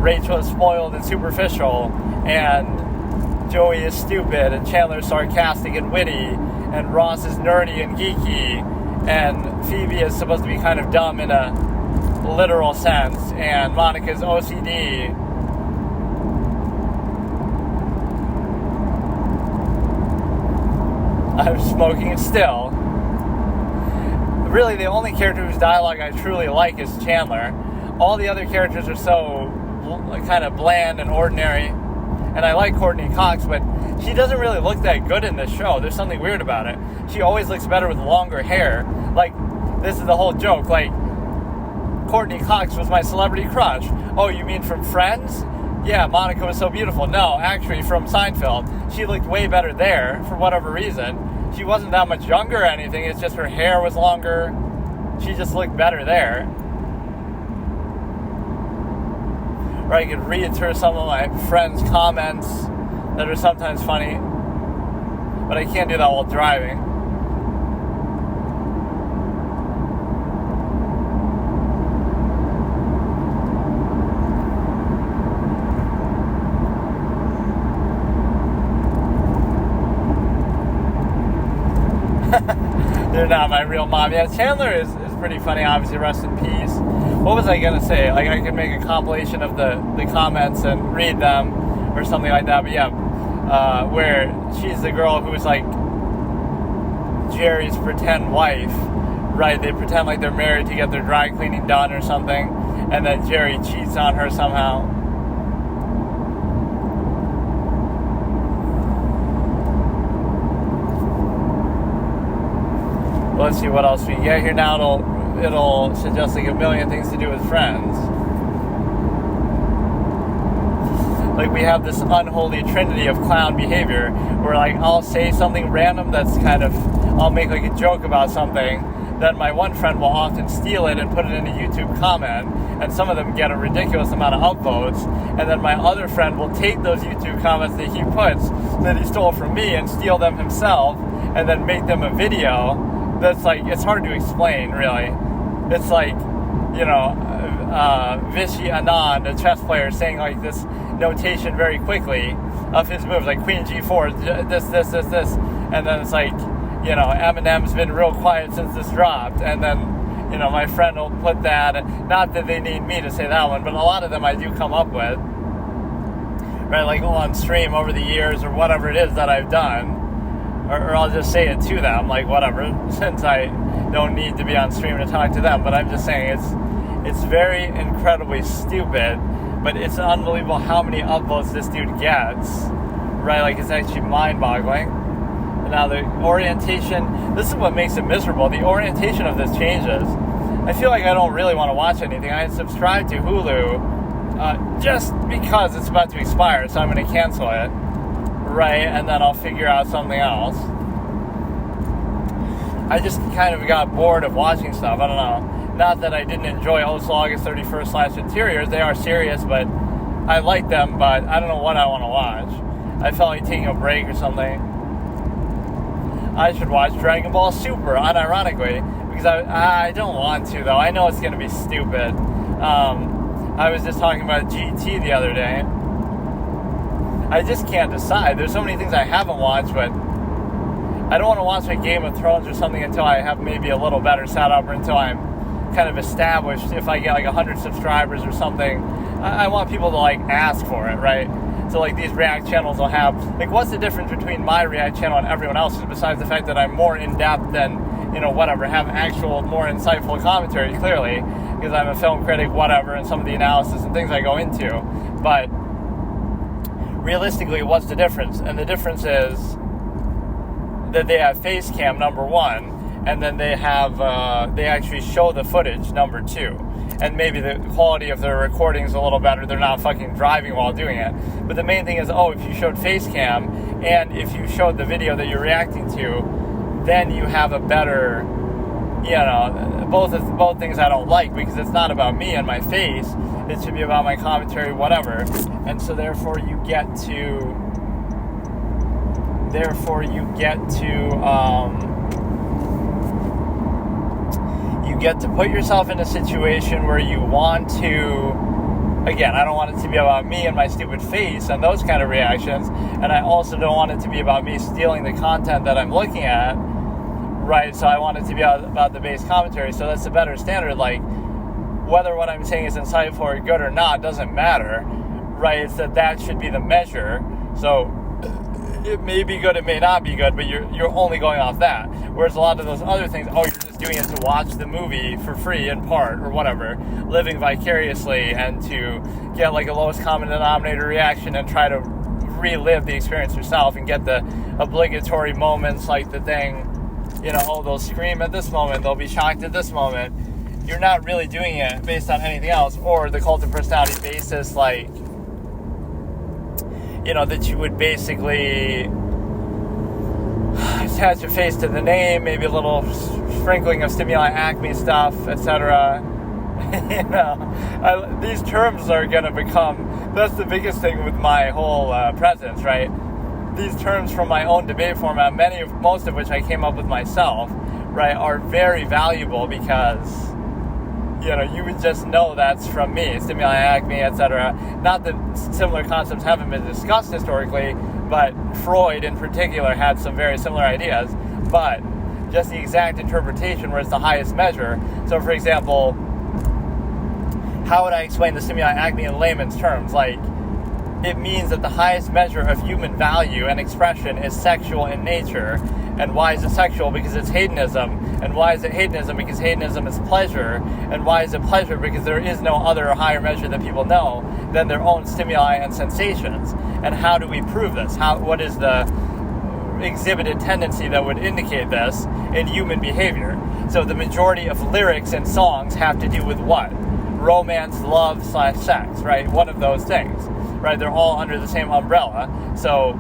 Rachel is spoiled and superficial, and Joey is stupid, and Chandler is sarcastic and witty, and Ross is nerdy and geeky, and Phoebe is supposed to be kind of dumb in a literal sense, and Monica's OCD. I'm smoking still. Really, the only character whose dialogue I truly like is Chandler. All the other characters are so kind of bland and ordinary. And I like Courtney Cox, but she doesn't really look that good in this show. There's something weird about it. She always looks better with longer hair. Like, this is the whole joke. Like, Courtney Cox was my celebrity crush. Oh, you mean from Friends? Yeah, Monica was so beautiful. No, actually from Seinfeld. She looked way better there for whatever reason. She wasn't that much younger or anything. It's just her hair was longer. She just looked better there. Or I could read through some of my friends' comments that are sometimes funny. But I can't do that while driving. You're not my real mom. Yeah, Chandler is pretty funny, obviously, rest in peace. What was I going to say? Like, I could make a compilation of the comments and read them or something like that. But yeah, where she's the girl who's like Jerry's pretend wife, right? They pretend like they're married to get their dry cleaning done or something, and then Jerry cheats on her somehow. Let's see what else we get here now. It'll suggest like a million things to do with friends. Like, we have this unholy trinity of clown behavior where, like, I'll say something random that's I'll make like a joke about something, then my one friend will often steal it and put it in a YouTube comment, and some of them get a ridiculous amount of upvotes, and then my other friend will take those YouTube comments that he puts, that he stole from me, and steal them himself, and then make them a video that's like, it's hard to explain, really. It's like, Vishy Anand, a chess player, saying like this notation very quickly of his moves, like Queen G4, this, and then it's like, Eminem's been real quiet since this dropped, and then, my friend will put that, not that they need me to say that one, but a lot of them I do come up with, right, like on stream over the years, or whatever it is that I've done, or I'll just say it to them, like, whatever, since I don't need to be on stream to talk to them, but I'm just saying it's very incredibly stupid, but it's unbelievable how many upvotes this dude gets, right? Like, it's actually mind-boggling. And now the orientation, this is what makes it miserable. The orientation of this changes. I feel like I don't really want to watch anything. I subscribe to Hulu just because it's about to expire, so I'm going to cancel it, right? And then I'll figure out something else. I just kind of got bored of watching stuff. I don't know. Not that I didn't enjoy Hostel August 31st / Interiors. They are serious, but I like them, but I don't know what I want to watch. I felt like taking a break or something. I should watch Dragon Ball Super, unironically, because I don't want to, though. I know it's going to be stupid. I was just talking about GT the other day. I just can't decide. There's so many things I haven't watched, but I don't want to watch like Game of Thrones or something until I have maybe a little better setup, or until I'm kind of established. If I get like 100 subscribers or something, I want people to like ask for it, right? So like these React channels will have, like, what's the difference between my React channel and everyone else's, besides the fact that I'm more in-depth than, whatever, have actual more insightful commentary, clearly, because I'm a film critic, whatever, and some of the analysis and things I go into. But realistically, what's the difference? And the difference is that they have face cam, number one, and then they have they actually show the footage, number two, and maybe the quality of their recording's a little better. They're not fucking driving while doing it. But the main thing is, if you showed face cam and if you showed the video that you're reacting to, then you have a better, both things I don't like, because it's not about me and my face. It should be about my commentary, whatever. And so therefore you get to put yourself in a situation where you want to, again, I don't want it to be about me and my stupid face and those kind of reactions, and I also don't want it to be about me stealing the content that I'm looking at, right? So I want it to be about the base commentary. So that's a better standard. Like, whether what I'm saying is insightful or good or not doesn't matter, right? It's that should be the measure. So it may be good, it may not be good, but you're only going off that. Whereas a lot of those other things, you're just doing it to watch the movie for free in part or whatever, living vicariously, and to get like a lowest common denominator reaction and try to relive the experience yourself and get the obligatory moments, like the thing, they'll scream at this moment, they'll be shocked at this moment. You're not really doing it based on anything else, or the cult of personality basis, like, that you would basically attach your face to the name, maybe a little sprinkling of stimuli, Acme stuff, etc. These terms are going to become, that's the biggest thing with my whole presence, right? These terms from my own debate format, most of which I came up with myself, right, are very valuable because, you would just know that's from me, stimuli, acme, etc. Not that similar concepts haven't been discussed historically, but Freud in particular had some very similar ideas. But just the exact interpretation where it's the highest measure. So, for example, how would I explain the stimuli acme in layman's terms? Like, it means that the highest measure of human value and expression is sexual in nature. And why is it sexual? Because it's hedonism. And why is it hedonism? Because hedonism is pleasure. And why is it pleasure? Because there is no other higher measure that people know than their own stimuli and sensations. And how do we prove this? What is the exhibited tendency that would indicate this in human behavior? So the majority of lyrics and songs have to do with what? Romance, love, / sex, right? One of those things, right? They're all under the same umbrella. So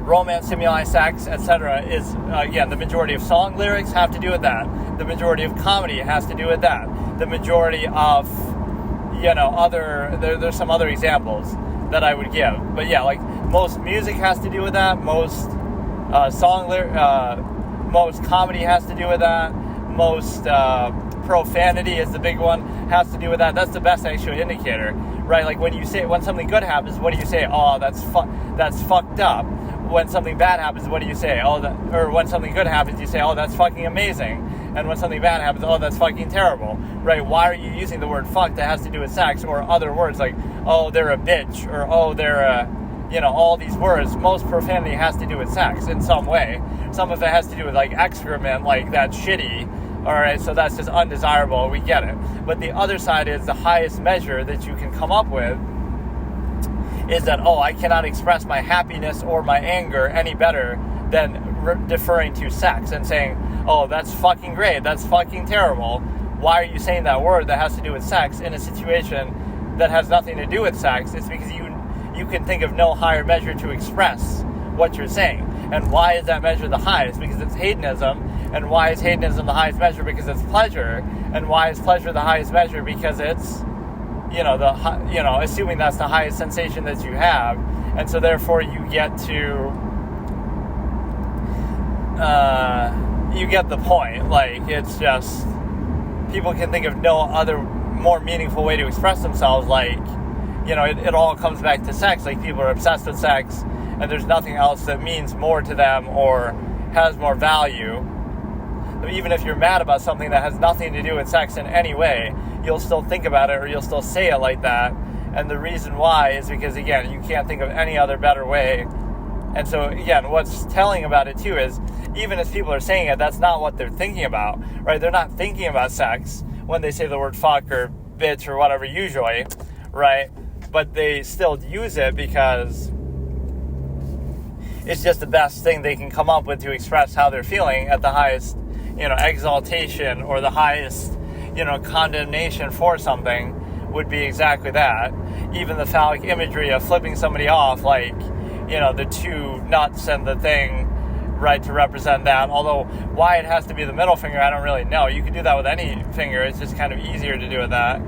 romance, stimuli, sex, etc. is, again, the majority of song lyrics have to do with that. The majority of comedy has to do with that. The majority of, there's some other examples that I would give. But yeah, like most music has to do with that. Most most comedy has to do with that. Most profanity is the big one, has to do with that. That's the best actual indicator, right? Like when something good happens, what do you say? Oh, that's fucked up. When something bad happens, what do you say? Or when something good happens, you say, oh, that's fucking amazing. And when something bad happens, oh, that's fucking terrible, right? Why are you using the word fuck that has to do with sex, or other words like, oh, they're a bitch, or oh, they're a, all these words? Most profanity has to do with sex in some way. Some of it has to do with like excrement, like that's shitty. All right, so that's just undesirable. We get it. But the other side is the highest measure that you can come up with is that, oh, I cannot express my happiness or my anger any better than deferring to sex and saying, oh, that's fucking great, that's fucking terrible. Why are you saying that word that has to do with sex in a situation that has nothing to do with sex? It's because you can think of no higher measure to express what you're saying. And why is that measure the highest? Because it's hedonism. And why is hedonism the highest measure? Because it's pleasure. And why is pleasure the highest measure? Because it's, assuming that's the highest sensation that you have. And so therefore you get the point. Like, it's just, people can think of no other more meaningful way to express themselves. Like, it all comes back to sex. Like, people are obsessed with sex, and there's nothing else that means more to them or has more value. Even if you're mad about something that has nothing to do with sex in any way, you'll still think about it, or you'll still say it like that. And the reason why is because, again, you can't think of any other better way. And so, again, what's telling about it, too, is even as people are saying it, that's not what they're thinking about, right? They're not thinking about sex when they say the word fuck or bitch or whatever usually, right? But they still use it because it's just the best thing they can come up with to express how they're feeling at the highest, exaltation, or the highest, condemnation for something would be exactly that. Even the phallic imagery of flipping somebody off, like, the two nuts and the thing, right, to represent that. Although why it has to be the middle finger, I don't really know. You can do that with any finger. It's just kind of easier to do with that.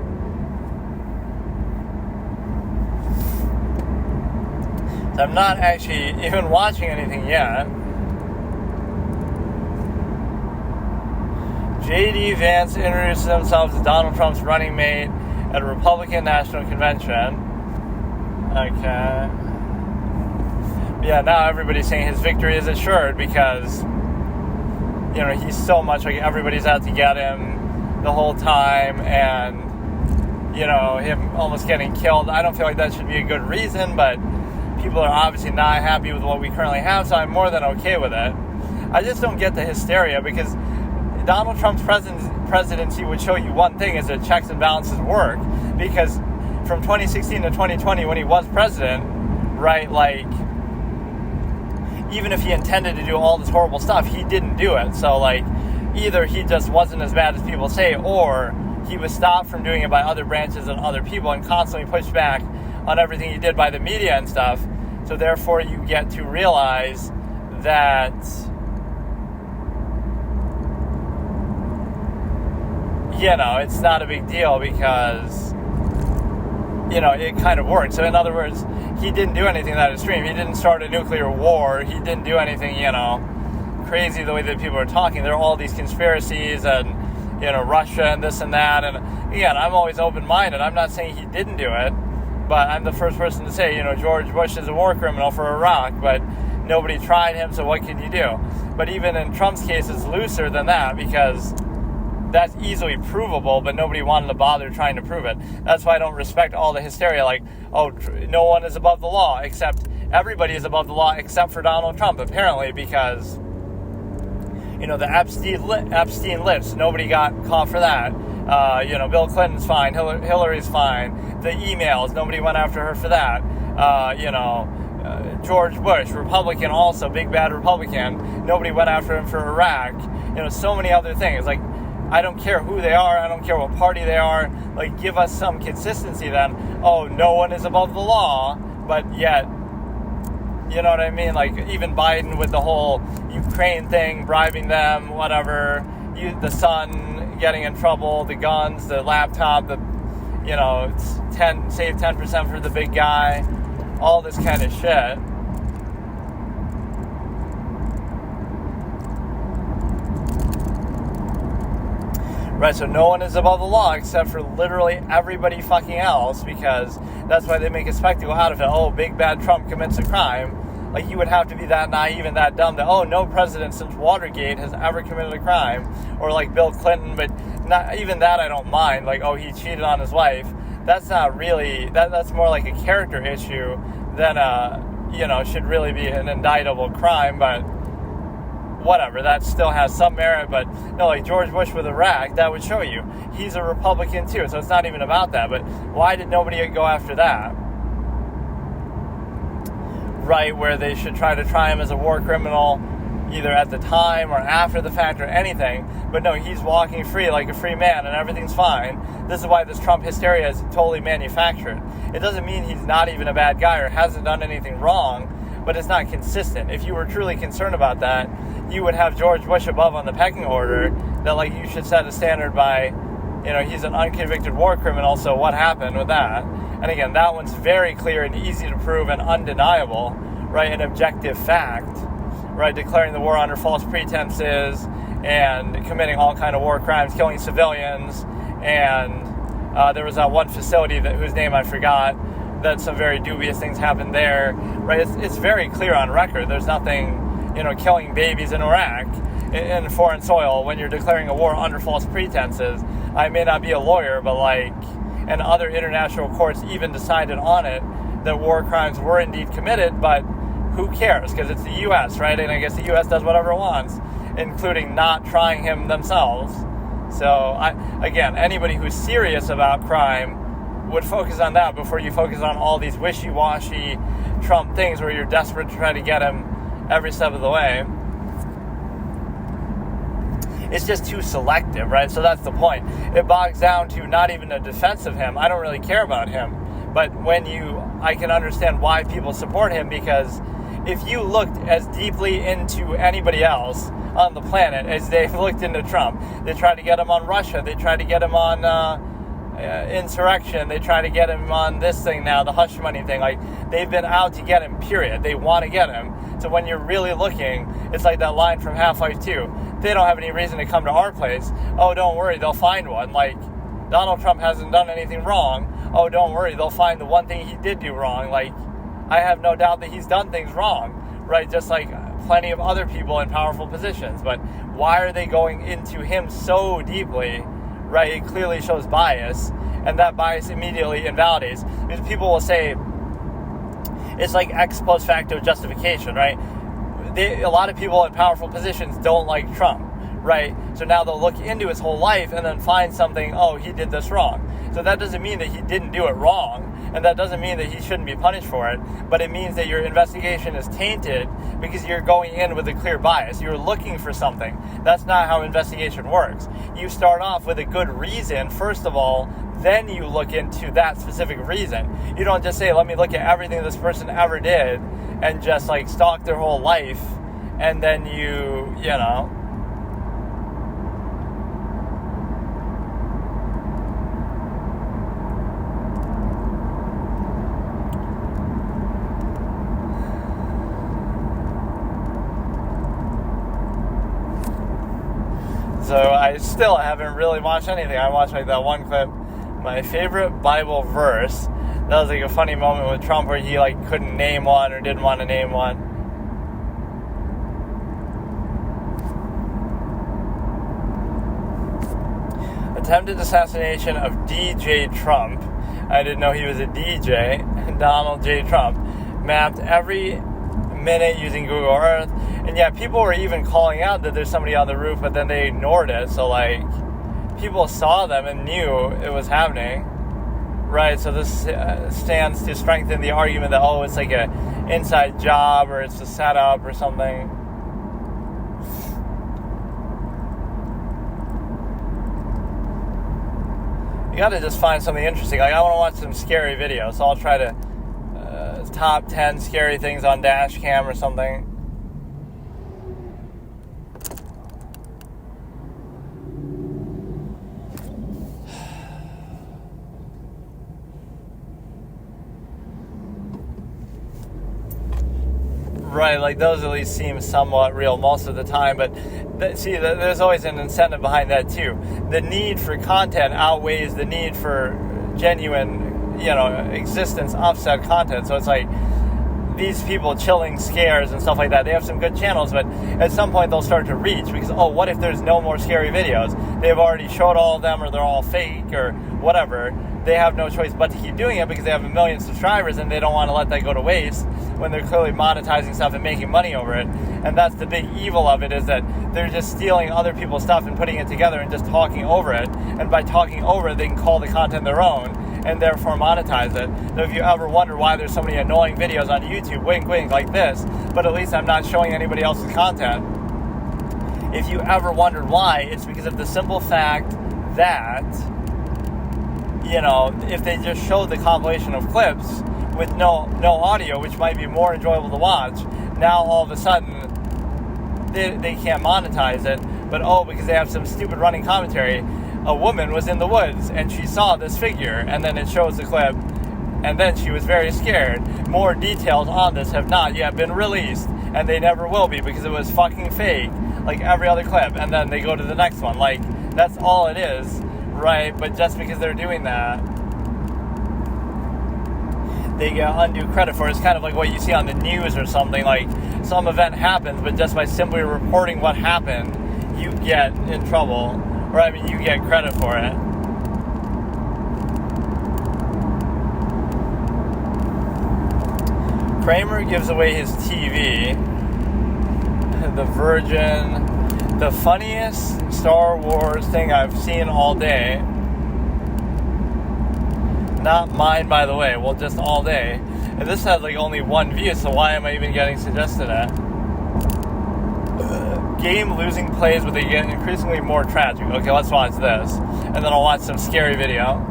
So I'm not actually even watching anything yet. J.D. Vance introduces himself as Donald Trump's running mate at a Republican National Convention. Okay. Yeah, now everybody's saying his victory is assured because, he's so much like everybody's out to get him the whole time, and, him almost getting killed. I don't feel like that should be a good reason, but people are obviously not happy with what we currently have, so I'm more than okay with it. I just don't get the hysteria, because Donald Trump's presidency would show you one thing, is that checks and balances work. Because from 2016 to 2020, when he was president, right, like, even if he intended to do all this horrible stuff, he didn't do it. So, like, either he just wasn't as bad as people say, or he was stopped from doing it by other branches and other people and constantly pushed back on everything he did by the media and stuff. So therefore you get to realize that, it's not a big deal because, it kind of worked. So in other words, he didn't do anything that extreme. He didn't start a nuclear war. He didn't do anything, crazy the way that people are talking. There are all these conspiracies and, Russia and this and that. And again, I'm always open-minded. I'm not saying he didn't do it, but I'm the first person to say, George Bush is a war criminal for Iraq. But nobody tried him, so what can you do? But even in Trump's case, it's looser than that because that's easily provable, but nobody wanted to bother trying to prove it. That's why I don't respect all the hysteria, like, oh, no one is above the law, except everybody is above the law except for Donald Trump, apparently, because, the Epstein list, nobody got caught for that. Bill Clinton's fine, Hillary's fine. The emails, nobody went after her for that. George Bush, Republican also, big bad Republican, nobody went after him for Iraq. So many other things. Like, I don't care who they are, I don't care what party they are, like, give us some consistency then. Oh, no one is above the law, but yet, you know what I mean? Like, even Biden with the whole Ukraine thing, bribing them, whatever, the son getting in trouble, the guns, the laptop, save 10% for the big guy, all this kind of shit. Right, so no one is above the law except for literally everybody fucking else, because that's why they make a spectacle out of it. Oh, big bad Trump commits a crime. Like, you would have to be that naive and that dumb that, oh, no president since Watergate has ever committed a crime. Or like Bill Clinton, but not even that I don't mind. Like, oh, he cheated on his wife. That's not really, that's more like a character issue than should really be an indictable crime, but whatever, that still has some merit. But no, like George Bush with Iraq, that would show you he's a Republican too, so it's not even about that. But why did nobody go after that? Right, where they should try him as a war criminal either at the time or after the fact or anything. But no, he's walking free like a free man and everything's fine. This is why this Trump hysteria is totally manufactured. It doesn't mean he's not even a bad guy or hasn't done anything wrong, but it's not consistent. If you were truly concerned about that, you would have George Bush above on the pecking order, that like you should set a standard by, he's an unconvicted war criminal, so what happened with that? And again, that one's very clear and easy to prove and undeniable, right? An objective fact, right? Declaring the war under false pretenses and committing all kind of war crimes, killing civilians. And there was that one facility whose name I forgot, that some very dubious things happened there, right? It's very clear on record. There's nothing, killing babies in Iraq in foreign soil when you're declaring a war under false pretenses. I may not be a lawyer, but and other international courts even decided on it that war crimes were indeed committed, but who cares? Because it's the U.S., right? And I guess the U.S. does whatever it wants, including not trying him themselves. So, again, anybody who's serious about crime would focus on that before you focus on all these wishy-washy Trump things where you're desperate to try to get him every step of the way. It's just too selective, right? So that's the point. It bogs down to not even a defense of him. I don't really care about him. But I can understand why people support him, because if you looked as deeply into anybody else on the planet as they've looked into Trump, they tried to get him on Russia, they tried to get him on insurrection, they try to get him on this thing now, the hush money thing. Like, they've been out to get him, period. They want to get him. So when you're really looking, it's like that line from Half-Life 2. They don't have any reason to come to our place. Oh, don't worry, they'll find one. Like, Donald Trump hasn't done anything wrong. Oh, don't worry, they'll find the one thing he did do wrong. Like, I have no doubt that he's done things wrong, right? Just like plenty of other people in powerful positions. But why are they going into him so deeply, right? It clearly shows bias, and that bias immediately invalidates. Because people will say, it's like ex post facto justification, right? A lot of people in powerful positions don't like Trump, right? So now they'll look into his whole life and then find something, oh, he did this wrong. So that doesn't mean that he didn't do it wrong, and that doesn't mean that he shouldn't be punished for it, but it means that your investigation is tainted because you're going in with a clear bias. You're looking for something. That's not how investigation works. You start off with a good reason, first of all, then you look into that specific reason. You don't just say, let me look at everything this person ever did and just like stalk their whole life, and then you know. So I still haven't really watched anything. I watched like that one clip. My favorite Bible verse. That was like a funny moment with Trump where he like couldn't name one or didn't want to name one. Attempted assassination of DJ Trump. I didn't know he was a DJ. Donald J. Trump. Mapped every minute using Google Earth. And yeah, people were even calling out that there's somebody on the roof, but then they ignored it. So, like, people saw them and knew it was happening. Right, so this stands to strengthen the argument that, oh, it's like a inside job or it's a setup or something. You gotta just find something interesting. Like, I want to watch some scary videos, so I'll try to top 10 scary things on dash cam or something. Right, like those at least seem somewhat real most of the time, but there's always an incentive behind that too. The need for content outweighs the need for genuine, existence of said content. So it's like these people chilling scares and stuff like that, they have some good channels, but at some point they'll start to reach because, oh, what if there's no more scary videos? They've already showed all of them or they're all fake or whatever. They have no choice but to keep doing it because they have 1 million subscribers and they don't want to let that go to waste when they're clearly monetizing stuff and making money over it. And that's the big evil of it, is that they're just stealing other people's stuff and putting it together and just talking over it. And by talking over it, they can call the content their own and therefore monetize it. So if you ever wonder why there's so many annoying videos on YouTube, wink, wink, like this, but at least I'm not showing anybody else's content. If you ever wondered why, it's because of the simple fact that, if they just showed the compilation of clips with no audio, which might be more enjoyable to watch, now all of a sudden they can't monetize it. But because they have some stupid running commentary, a woman was in the woods and she saw this figure, and then it shows the clip, and then she was very scared. More details on this have not yet been released, and they never will be because it was fucking fake, like every other clip. And then they go to the next one. Like, that's all it is, right? But just because they're doing that, they get undue credit for it. It's kind of like what you see on the news or something. Like, some event happens, but just by simply reporting what happened, you get in trouble. Or, you get credit for it. Kramer gives away his TV. The Virgin. The funniest Star Wars thing I've seen all day. Not mine, by the way. Well, just all day. And this has only one view, so why am I even getting suggested it? Game losing plays, but they get increasingly more tragic. Okay, let's watch this. And then I'll watch some scary video.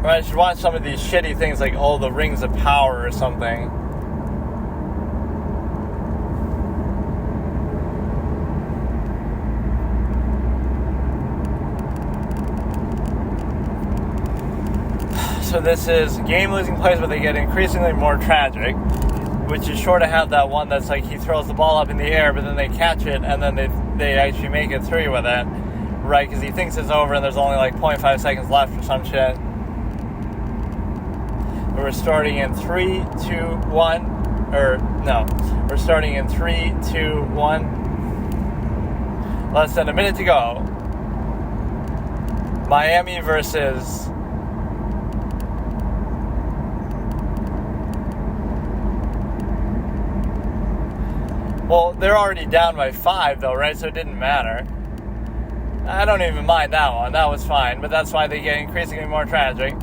Or I should watch some of these shitty things like, the Rings of Power or something. So this is game losing plays, but they get increasingly more tragic, which is sure to have that one that's like he throws the ball up in the air, but then they catch it, and then they actually make it through with it, right? Because he thinks it's over, and there's only 0.5 seconds left or some shit. We're starting in 3, 2, 1, we're starting in 3, 2, 1. Less than a minute to go. Miami versus well, they're already down by 5 though, right? So it didn't matter. I don't even mind that one. That was fine, but that's why they get increasingly more tragic.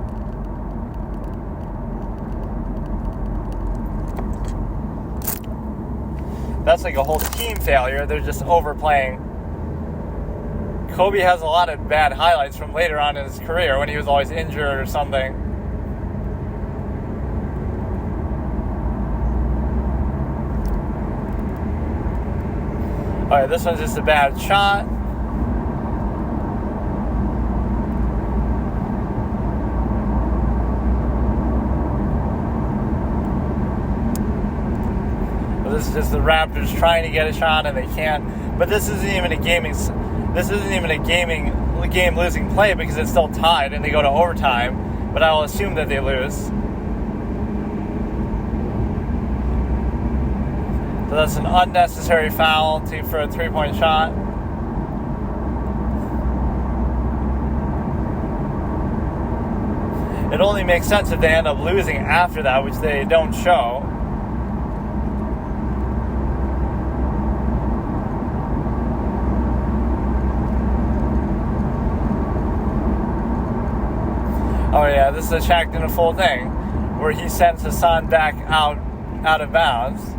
That's like a whole team failure. They're just overplaying. Kobe has a lot of bad highlights from later on in his career when he was always injured or something. Alright, this one's just a bad shot. This is just the Raptors trying to get a shot and they can't. But this isn't even a game losing play because it's still tied and they go to overtime. But I will assume that they lose. So So that's an unnecessary foul for a 3-point shot. It only makes sense if they end up losing after that, which they don't show. Oh yeah, this is a Shaq in a full thing, where he sends Hassan back out of bounds.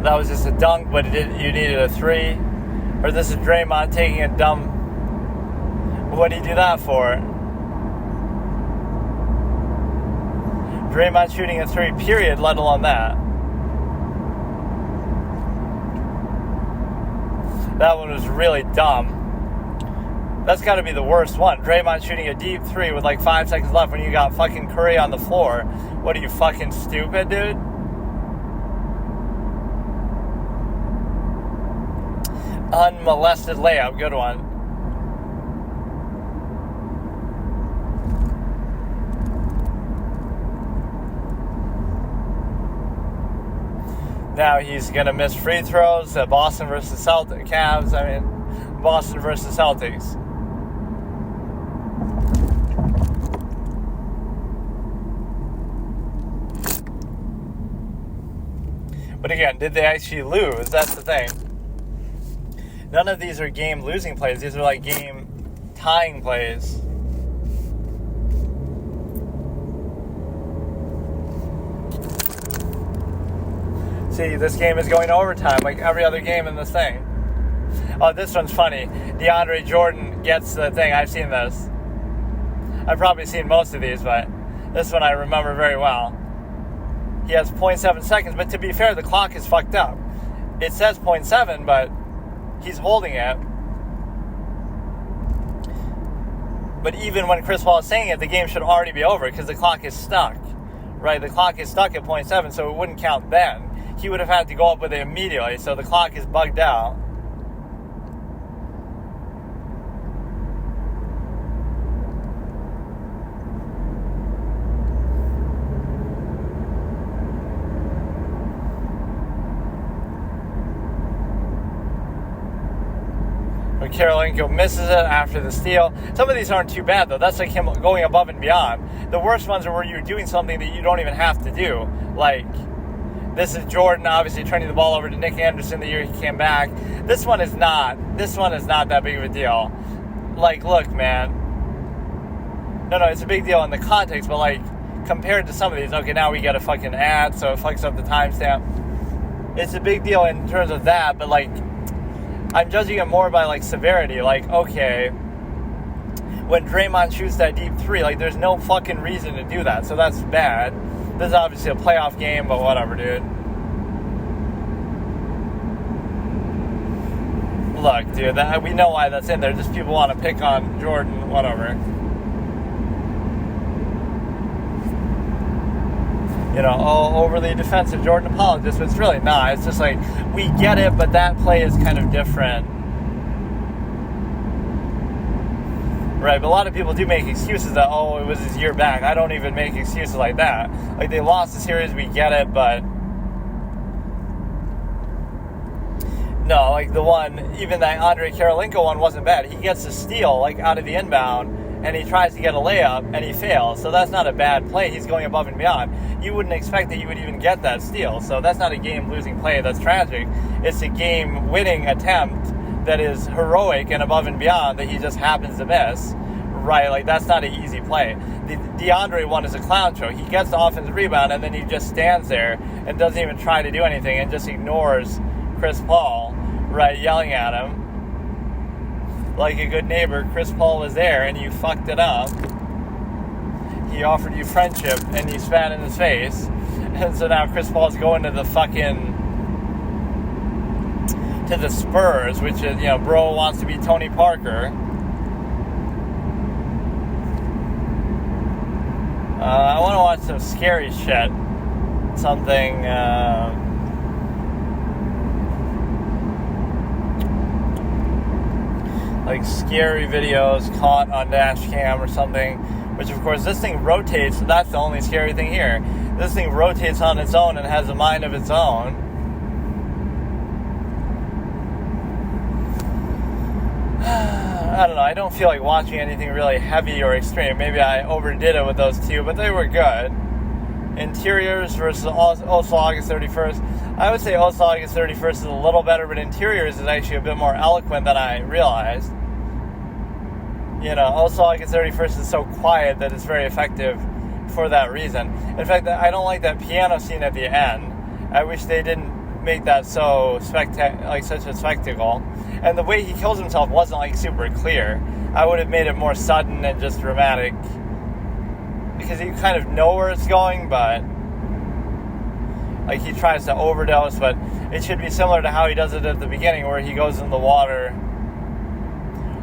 That was just a dunk, but you needed a 3. Or this is Draymond taking a dumb... What do you do that for? Draymond shooting a 3, period, let alone that. That one was really dumb. That's got to be the worst one. Draymond shooting a deep 3 with like 5 seconds left when you got fucking Curry on the floor. What are you, fucking stupid, dude? Unmolested layup, good one. Now he's gonna miss free throws at Boston versus Cavs. I mean, Boston versus Celtics. But again, did they actually lose? That's the thing. None of these are game-losing plays. These are like game-tying plays. See, this game is going overtime like every other game in this thing. Oh, this one's funny. DeAndre Jordan gets the thing. I've seen this. I've probably seen most of these, but this one I remember very well. He has 0.7 seconds, but to be fair, the clock is fucked up. It says 0.7, but he's holding it. But even when Chris Paul is saying it, the game should already be over because the clock is stuck. Right? The clock is stuck at 0.7, so it wouldn't count then. He would have had to go up with it immediately, so the clock is bugged out. Karolinko misses it after the steal. Some of these aren't too bad, though. That's like him going above and beyond. The worst ones are where you're doing something that you don't even have to do. Like, this is Jordan, obviously, turning the ball over to Nick Anderson the year he came back. This one is not that big of a deal. Like, look, man. No, it's a big deal in the context, but, like, compared to some of these, okay, now we get a fucking ad, so it fucks up the timestamp. It's a big deal in terms of that, but, like, I'm judging it more by, like, severity. Like, okay, when Draymond shoots that deep 3, like, there's no fucking reason to do that. So that's bad. This is obviously a playoff game, but whatever, dude. Look, dude, we know why that's in there. Just people want to pick on Jordan, whatever. You know, overly defensive Jordan apologist, but it's really not. It's just like, we get it, but that play is kind of different. Right, but a lot of people do make excuses that, oh, it was his year back. I don't even make excuses like that. Like, they lost the series, we get it, but... No, like the one, even that Andre Karolinko one wasn't bad. He gets a steal, like, out of the inbound, and he tries to get a layup, and he fails. So that's not a bad play. He's going above and beyond. You wouldn't expect that you would even get that steal. So that's not a game-losing play. That's tragic. It's a game-winning attempt that is heroic and above and beyond that he just happens to miss. Right? Like, that's not an easy play. The DeAndre one is a clown show. He gets the offensive rebound, and then he just stands there and doesn't even try to do anything and just ignores Chris Paul, right, yelling at him. Like a good neighbor, Chris Paul was there, and you fucked it up. He offered you friendship, and you spat in his face. And so now Chris Paul's going to the Spurs, which is, you know, bro wants to be Tony Parker. I want to watch some scary shit. Something, like scary videos caught on dash cam or something, which of course this thing rotates, so that's the only scary thing here. This thing rotates on its own and has a mind of its own. I don't know, I don't feel like watching anything really heavy or extreme. Maybe I overdid it with those two, but they were good. Interiors versus also August 31st. I would say also August 31st is a little better, but Interiors is actually a bit more eloquent than I realized. You know, also August 31st is so quiet that it's very effective for that reason. In fact, I don't like that piano scene at the end. I wish they didn't make that so such a spectacle. And the way he kills himself wasn't like super clear. I would have made it more sudden and just dramatic, because you kind of know where it's going, but like he tries to overdose, but it should be similar to how he does it at the beginning, where he goes in the water,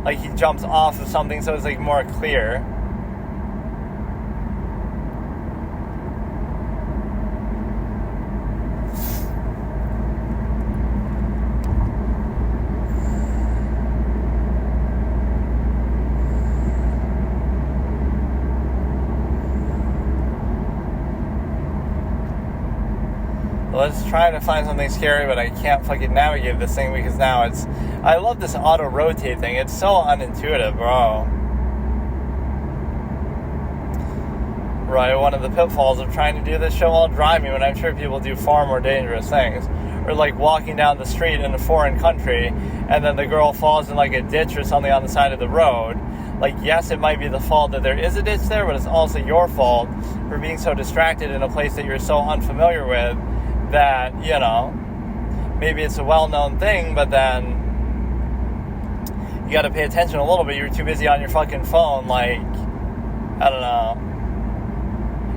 like he jumps off of something, so it's like more clear. Let's try to find something scary, but I can't fucking navigate this thing because now it's... I love this auto-rotate thing. It's so unintuitive, bro. Right, one of the pitfalls of trying to do this show while driving, when I'm sure people do far more dangerous things. Or like walking down the street in a foreign country, and then the girl falls in like a ditch or something on the side of the road. Like, yes, it might be the fault that there is a ditch there, but it's also your fault for being so distracted in a place that you're so unfamiliar with, that, you know, maybe it's a well-known thing, but then you gotta pay attention a little bit. You're too busy on your fucking phone, like, I don't know.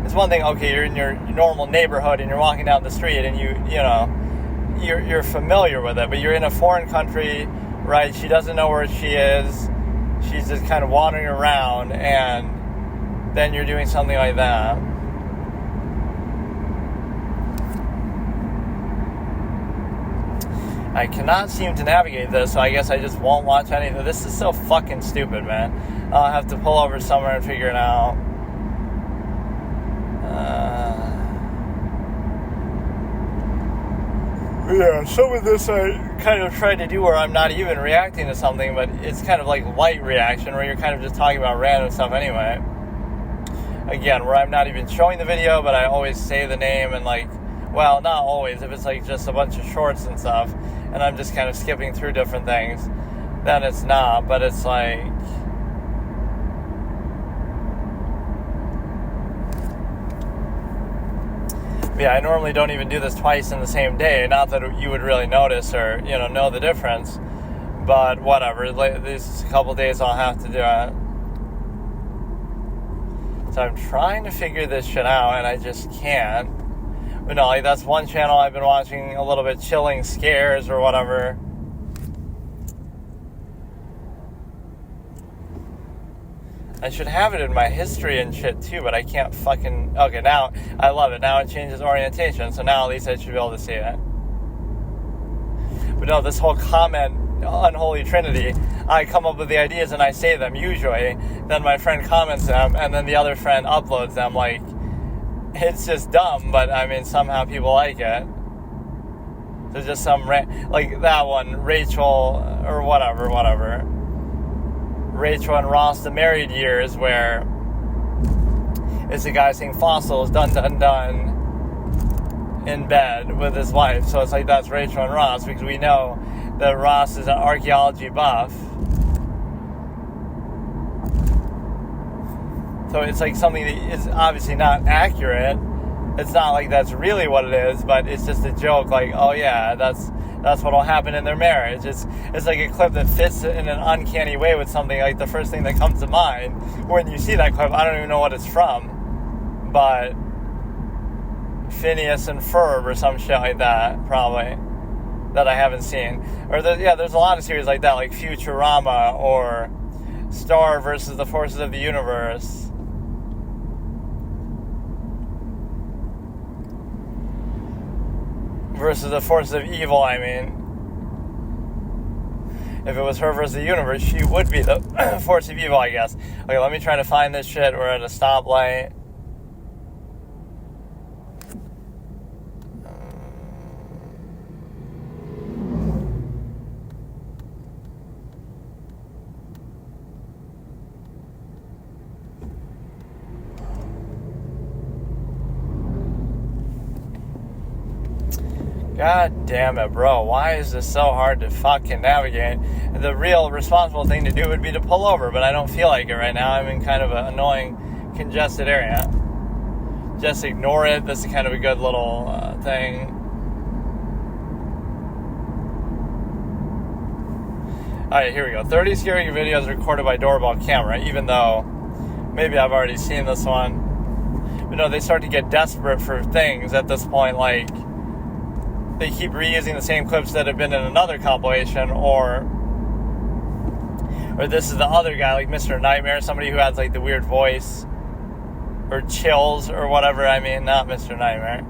It's one thing, okay, you're in your normal neighborhood and you're walking down the street and you know, you're familiar with it, but you're in a foreign country, right? She doesn't know where she is. She's just kind of wandering around, and then you're doing something like that. I cannot seem to navigate this, so I guess I just won't watch anything. This is so fucking stupid, man. I'll have to pull over somewhere and figure it out. Yeah, some of this I kind of tried to do where I'm not even reacting to something, but it's kind of like light reaction, where you're kind of just talking about random stuff anyway. Again, where I'm not even showing the video, but I always say the name, and like, well, not always. If it's like just a bunch of shorts and stuff, and I'm just kind of skipping through different things, then it's not. But it's like, yeah, I normally don't even do this twice in the same day. Not that you would really notice or, you know the difference. But whatever. These couple days I'll have to do it. So I'm trying to figure this shit out, and I just can't. But no, like, that's one channel I've been watching a little bit, Chilling Scares or whatever. I should have it in my history and shit too, but I can't fucking... Okay, now I love it. Now it changes orientation, so now at least I should be able to see it. But no, this whole comment, Unholy Trinity, I come up with the ideas and I say them usually. Then my friend comments them, and then the other friend uploads them. Like, it's just dumb, but I mean, somehow people like it. So just some... like that one, Rachel, or whatever. Rachel and Ross, the Married Years, where it's a guy saying fossils, dun dun dun, in bed with his wife. So it's like, that's Rachel and Ross, because we know that Ross is an archaeology buff. So it's like something that is obviously not accurate. It's not like that's really what it is, but it's just a joke, like, oh yeah, that's what'll happen in their marriage. It's like a clip that fits in an uncanny way with something, like the first thing that comes to mind when you see that clip. I don't even know what it's from, but Phineas and Ferb or some shit like that, probably, that I haven't seen. Or there's a lot of series like that, like Futurama or Star versus the Forces of the Universe. Versus the forces of evil, I mean. if it was her versus the universe, she would be the force of evil, I guess. Okay, let me try to find this shit. We're at a stoplight. God damn it, bro. Why is this so hard to fucking navigate? The real responsible thing to do would be to pull over, but I don't feel like it right now. I'm in kind of an annoying, congested area. Just ignore it. This is kind of a good little thing. Alright, here we go. 30 scary videos recorded by doorbell camera, even though maybe I've already seen this one. But no, they start to get desperate for things at this point, like they keep reusing the same clips that have been in another compilation, or this is the other guy, like Mr. Nightmare, somebody who has like the weird voice, or Chills, or whatever. I mean, not Mr. Nightmare.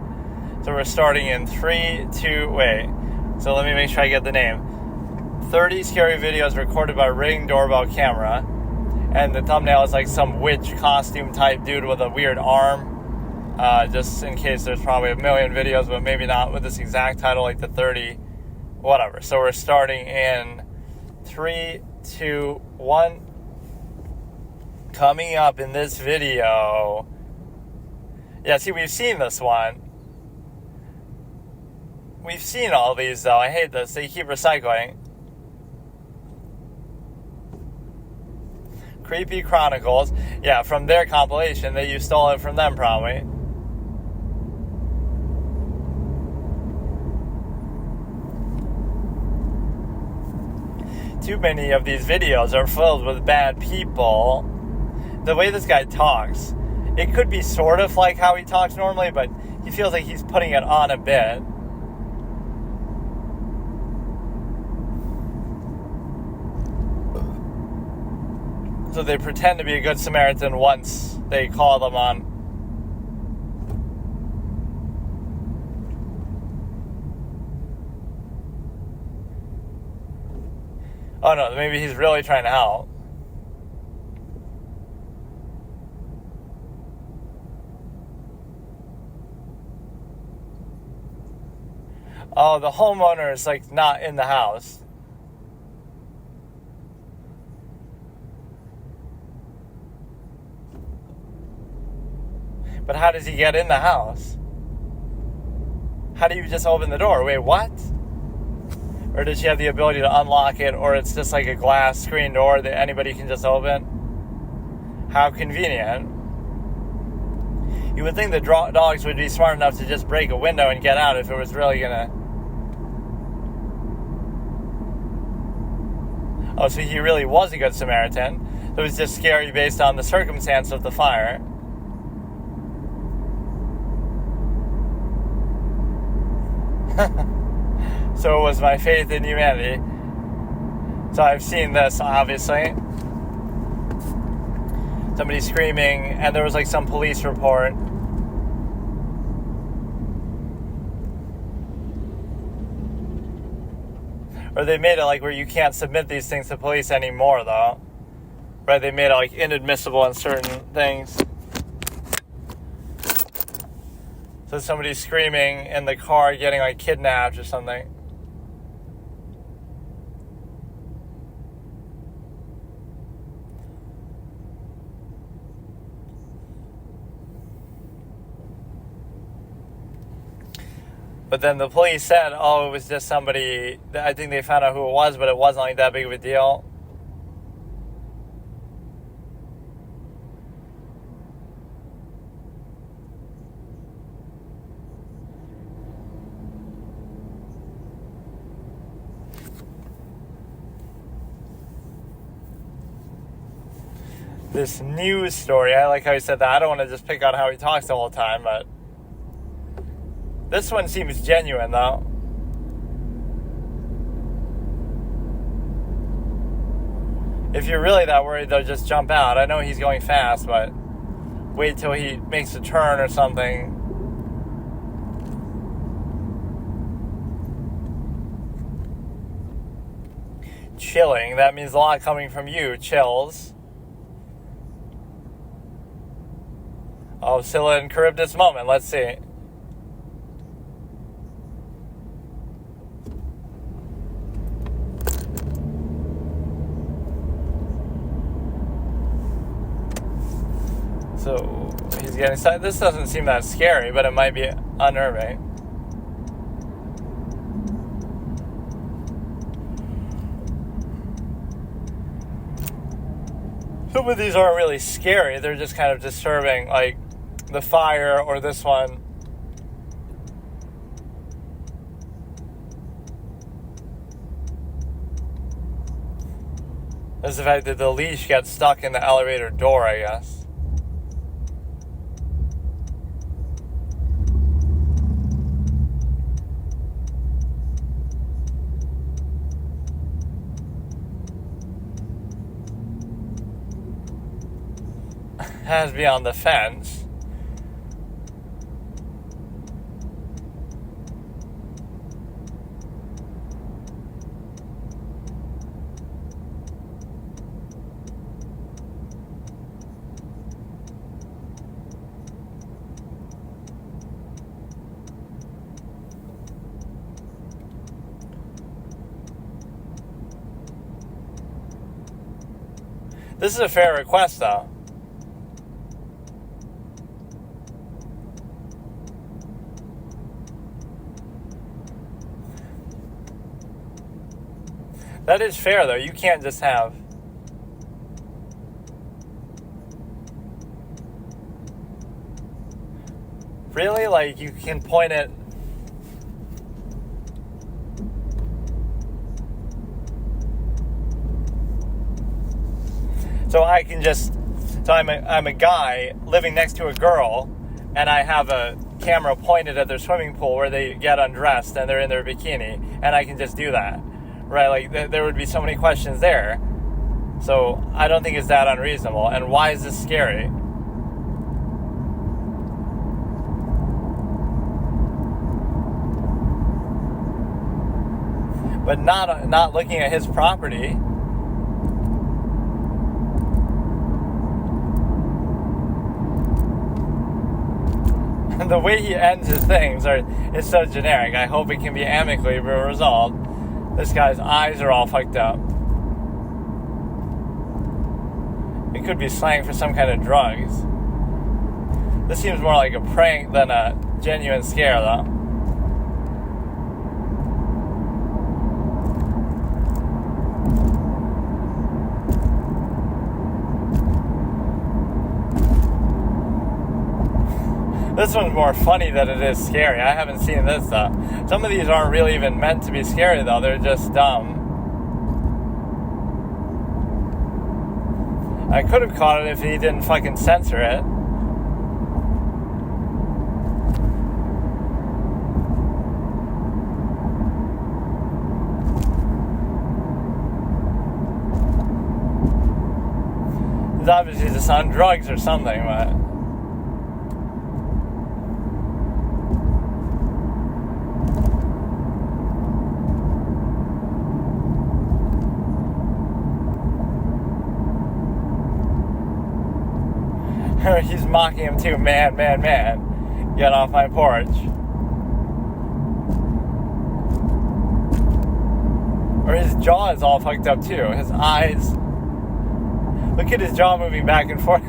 So we're starting in 3, 2, wait. So let me make sure I get the name. 30 scary videos recorded by Ring doorbell camera, and the thumbnail is like some witch costume type dude with a weird arm. Just in case there's probably a million videos, but maybe not with this exact title, like the 30, whatever. So we're starting in 3, 2, 1. Coming up in this video. Yeah, see, we've seen this one. We've seen all these, though. I hate this. They keep recycling. Creepy Chronicles. Yeah, from their compilation. You stole it from them, probably. Too many of these videos are filled with bad people. The way this guy talks, it could be sort of like how he talks normally, but he feels like he's putting it on a bit. So they pretend to be a good Samaritan once they call them on. Oh no, maybe he's really trying to help. Oh, the homeowner is like not in the house. But how does he get in the house? How do you just open the door? Wait, what? Or does she have the ability to unlock it, or it's just like a glass screen door that anybody can just open? How convenient. You would think the dogs would be smart enough to just break a window and get out if it was really gonna... Oh, so he really was a good Samaritan. It was just scary based on the circumstance of the fire. So it was my faith in humanity. So I've seen this, obviously. Somebody screaming, and there was like some police report. Or they made it like where you can't submit these things to police anymore, though. Right? They made it like inadmissible in certain things. So somebody's screaming in the car, getting like kidnapped or something. But then the police said, oh, it was just somebody, I think they found out who it was, but it wasn't like that big of a deal. This news story, I like how he said that. I don't want to just pick on how he talks the whole time, but this one seems genuine, though. If you're really that worried, though, just jump out. I know he's going fast, but wait till he makes a turn or something. chilling. That means a lot coming from you, Chills. Oh, Scylla and Charybdis moment. Let's see. So he's getting excited. This doesn't seem that scary, but it might be unnerving. Some of these aren't really scary. They're just kind of disturbing, like the fire or this one. There's the fact that the leash gets stuck in the elevator door, I guess. Has to be on the fence. This is a fair request, though. That is fair, though. You can't just have... Really? Like, you can point it... So I can just... So I'm a guy living next to a girl, and I have a camera pointed at their swimming pool where they get undressed and they're in their bikini, and I can just do that. Right, like there would be so many questions there. So I don't think it's that unreasonable. And why is this scary? But not looking at his property. The way he ends his things is so generic. I hope it can be amicably resolved. This guy's eyes are all fucked up. It could be slang for some kind of drugs. This seems more like a prank than a genuine scare, though. This one's more funny than it is scary. I haven't seen this, though. Some of these aren't really even meant to be scary, though. They're just dumb. I could have caught it if he didn't fucking censor it. He's obviously just on drugs or something, but... He's mocking him too. Man. Get off my porch. Or his jaw is all fucked up too. His eyes. Look at his jaw moving back and forth.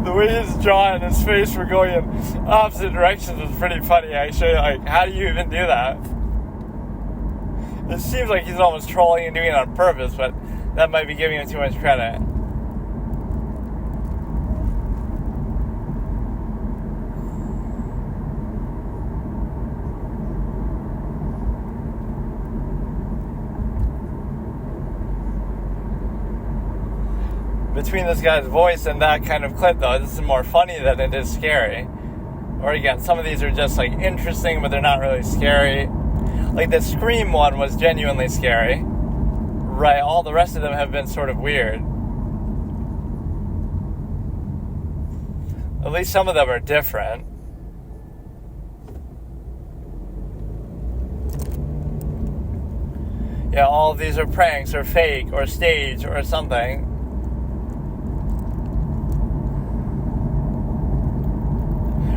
The way his jaw and his face were going in opposite directions was pretty funny, actually. Like, how do you even do that? It seems like he's almost trolling and doing it on purpose, but that might be giving him too much credit. Between this guy's voice and that kind of clip, though, this is more funny than it is scary. Or again, some of these are just like interesting, but they're not really scary. Like the Scream one was genuinely scary. Right, all the rest of them have been sort of weird. At least some of them are different. Yeah, all of these are pranks or fake or staged or something.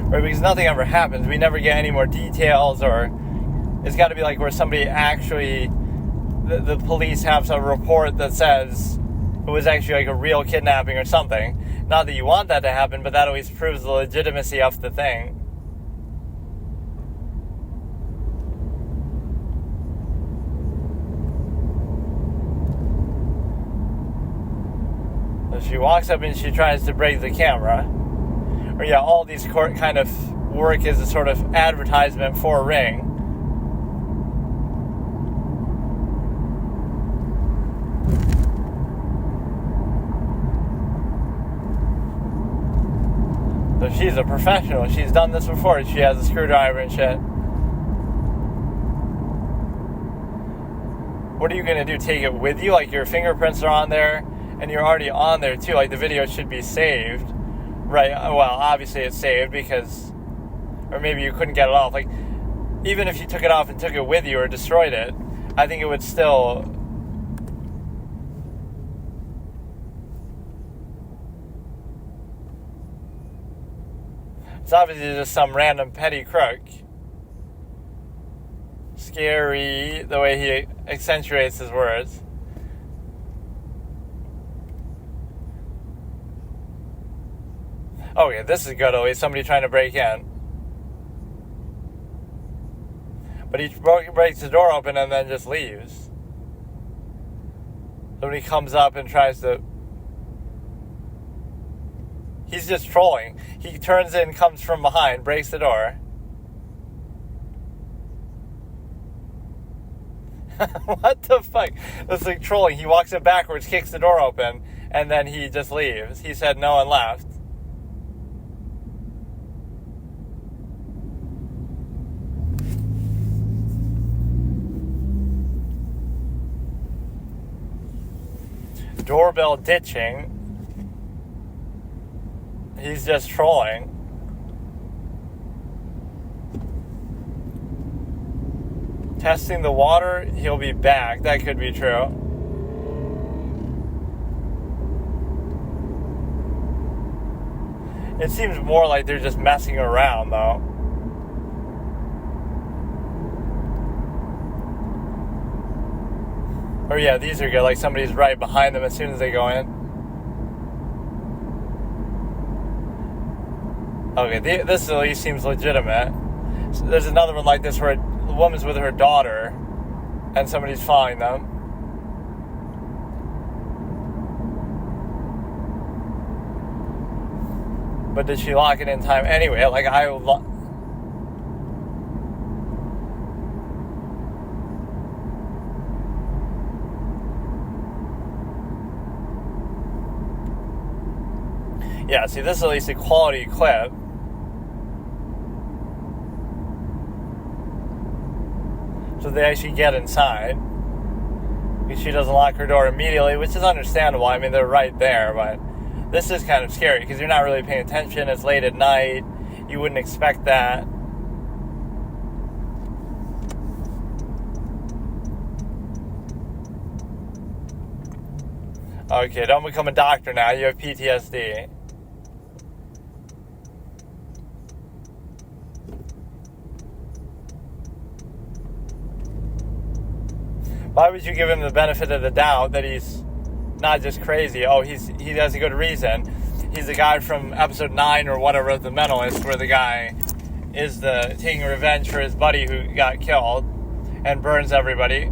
Right, because nothing ever happens. We never get any more details, or it's got to be like where somebody actually, the police have a report that says it was actually like a real kidnapping or something. Not that you want that to happen, but that always proves the legitimacy of the thing. So she walks up and she tries to break the camera. Or yeah, all these kind of work as a sort of advertisement for a ring. So she's a professional. She's done this before. She has a screwdriver and shit. What are you going to do? Take it with you? Like your fingerprints are on there and you're already on there too. Like the video should be saved. Right. Well, obviously it's saved because... Or maybe you couldn't get it off. Like, even if you took it off and took it with you or destroyed it, I think it would still... It's obviously just some random petty crook. Scary, the way he accentuates his words. Oh yeah, this is good, at least somebody trying to break in. But he breaks the door open and then just leaves. Somebody comes up and tries to... He's just trolling. He turns in, comes from behind, breaks the door. What the fuck? That's like trolling. He walks it backwards, kicks the door open, and then he just leaves. He said no and left. Doorbell ditching. He's just trolling. Testing the water, he'll be back. That could be true. It seems more like they're just messing around, though. Or yeah, these are good. Like somebody's right behind them as soon as they go in. Okay, this at least seems legitimate. So there's another one like this where a woman's with her daughter and somebody's following them. But did she lock it in time anyway? Like yeah, see, this is at least a quality clip. So they actually get inside. Because she doesn't lock her door immediately, which is understandable. I mean, they're right there, but this is kind of scary because you're not really paying attention. It's late at night. You wouldn't expect that. Okay, don't become a doctor now. You have PTSD. Why would you give him the benefit of the doubt that he's not just crazy? Oh, he has a good reason. He's the guy from episode 9 or whatever of The Mentalist, where the guy is taking revenge for his buddy who got killed and burns everybody.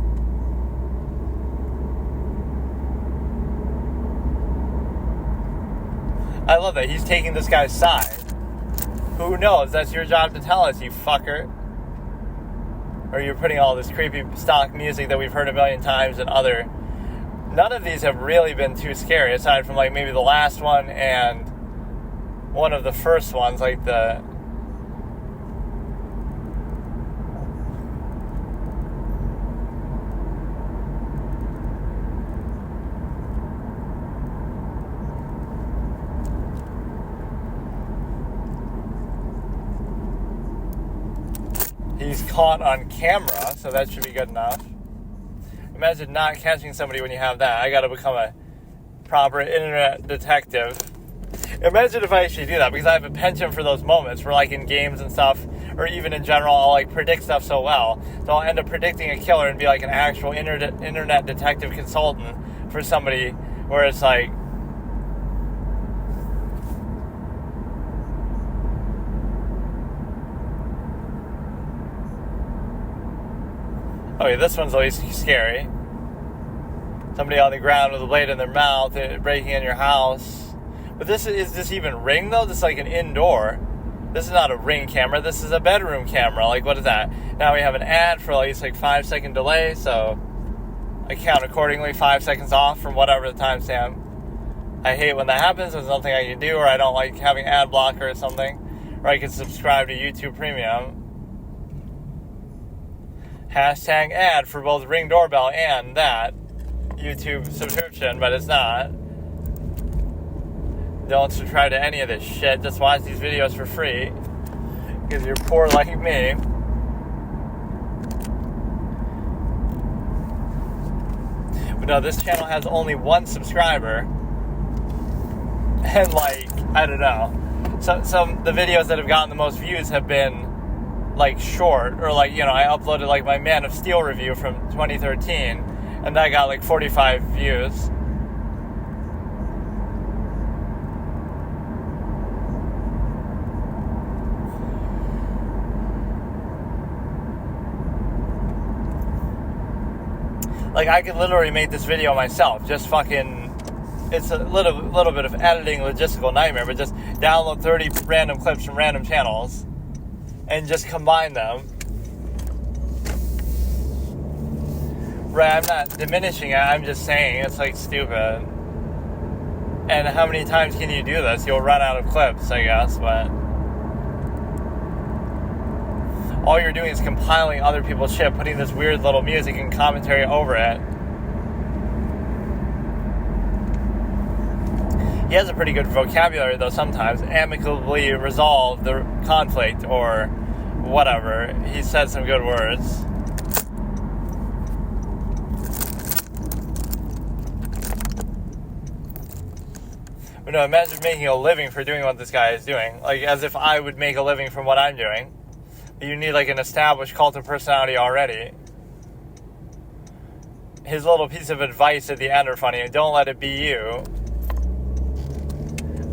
I love that. He's taking this guy's side. Who knows? That's your job to tell us, you fucker. Or you're putting all this creepy stock music that we've heard a million times and other... None of these have really been too scary, aside from like maybe the last one and one of the first ones, like the... He's caught on camera, so that should be good enough. Imagine not catching somebody when you have that. I gotta become a proper internet detective. Imagine if I actually do that, because I have a penchant for those moments where, like, in games and stuff, or even in general, I'll, like, predict stuff so well. So I'll end up predicting a killer and be, like, an actual internet detective consultant for somebody, where it's like, okay, this one's at least scary. Somebody on the ground with a blade in their mouth, breaking in your house. But is this even Ring, though? This is like an indoor. This is not a Ring camera. This is a bedroom camera. Like, what is that? Now we have an ad for at least, like, 5-second delay, so I count accordingly, 5 seconds off from whatever the timestamp. I hate when that happens. There's nothing I can do, or I don't like having ad blocker or something. Or I can subscribe to YouTube Premium. Hashtag ad for both Ring doorbell and that YouTube subscription, but it's not. Don't subscribe to any of this shit. Just watch these videos for free, because you're poor like me. But no, this channel has only 1 subscriber. And, like, I don't know. Some the videos that have gotten the most views have been, like, short. Or, like, you know, I uploaded, like, my Man of Steel review from 2013. And that got, like, 45 views. Like, I could literally make this video myself. Just fucking... It's a little bit of editing logistical nightmare, but just download 30 random clips from random channels and just combine them. Right, I'm not diminishing it. I'm just saying it's, like, stupid. And how many times can you do this? You'll run out of clips, I guess, but... all you're doing is compiling other people's shit, putting this weird little music and commentary over it. He has a pretty good vocabulary, though, sometimes. Amicably resolve the conflict, or whatever. He said some good words. But no, imagine making a living for doing what this guy is doing. Like, as if I would make a living from what I'm doing. You need, like, an established cult of personality already. His little piece of advice at the end are funny. Don't let it be you.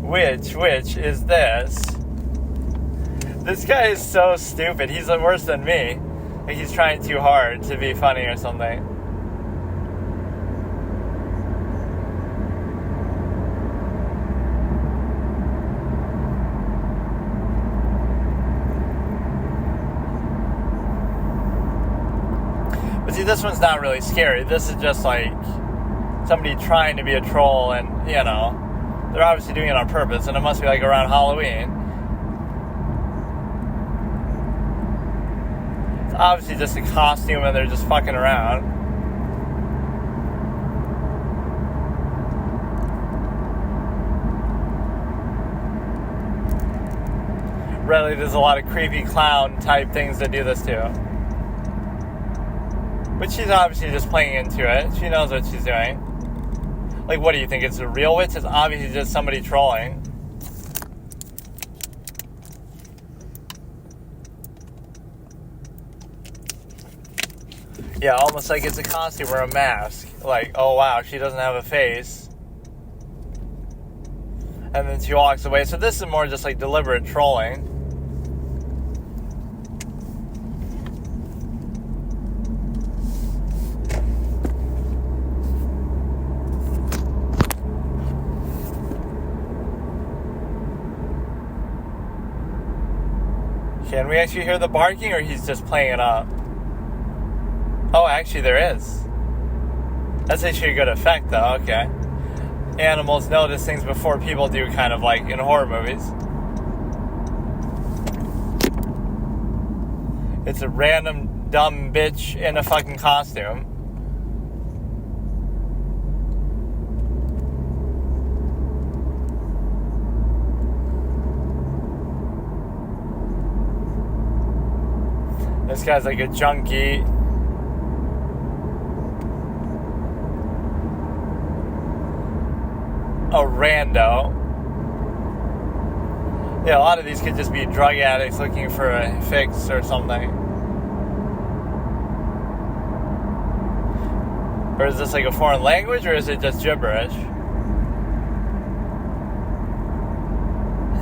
Which is this? This guy is so stupid. He's worse than me. Like, he's trying too hard to be funny or something. But see, this one's not really scary. This is just like somebody trying to be a troll, and, you know, they're obviously doing it on purpose, and it must be like around Halloween. It's obviously just a costume, and they're just fucking around. Really, there's a lot of creepy clown type things that do this too. But she's obviously just playing into it. She knows what she's doing. Like, what do you think? It's a real witch? It's obviously just somebody trolling. Yeah, almost like it's a costume or a mask. Like, oh wow, she doesn't have a face. And then she walks away. So this is more just like deliberate trolling. Can we actually hear the barking, or he's just playing it up? Oh, actually there is. That's actually a good effect, though. Okay. Animals notice things before people do, kind of like in horror movies. It's a random dumb bitch in a fucking costume. This guy's like a junkie. A rando. Yeah, a lot of these could just be drug addicts looking for a fix or something. Or is this like a foreign language, or is it just gibberish?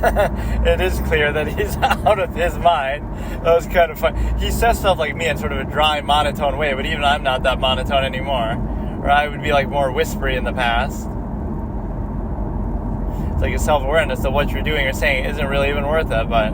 It is clear that he's out of his mind. That was kind of fun. He says stuff like me in sort of a dry, monotone way, but even I'm not that monotone anymore. Or I would be like more whispery in the past. It's like a self-awareness that what you're doing or saying isn't really even worth it, but...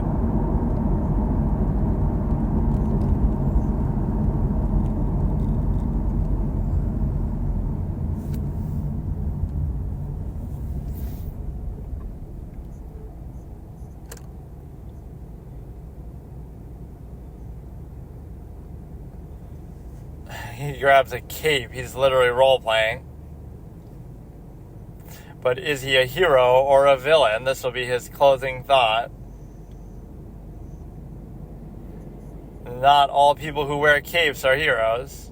He grabs a cape. He's literally role-playing. But is he a hero or a villain? This will be his closing thought. Not all people who wear capes are heroes.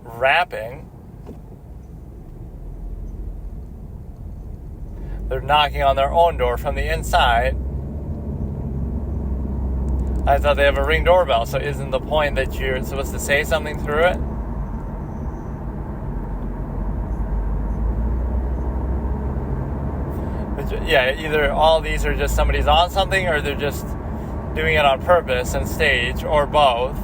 Rapping. They're knocking on their own door from the inside. I thought they have a Ring doorbell, so isn't the point that you're supposed to say something through it? But yeah, either all these are just somebody's on something, or they're just doing it on purpose and stage, or both.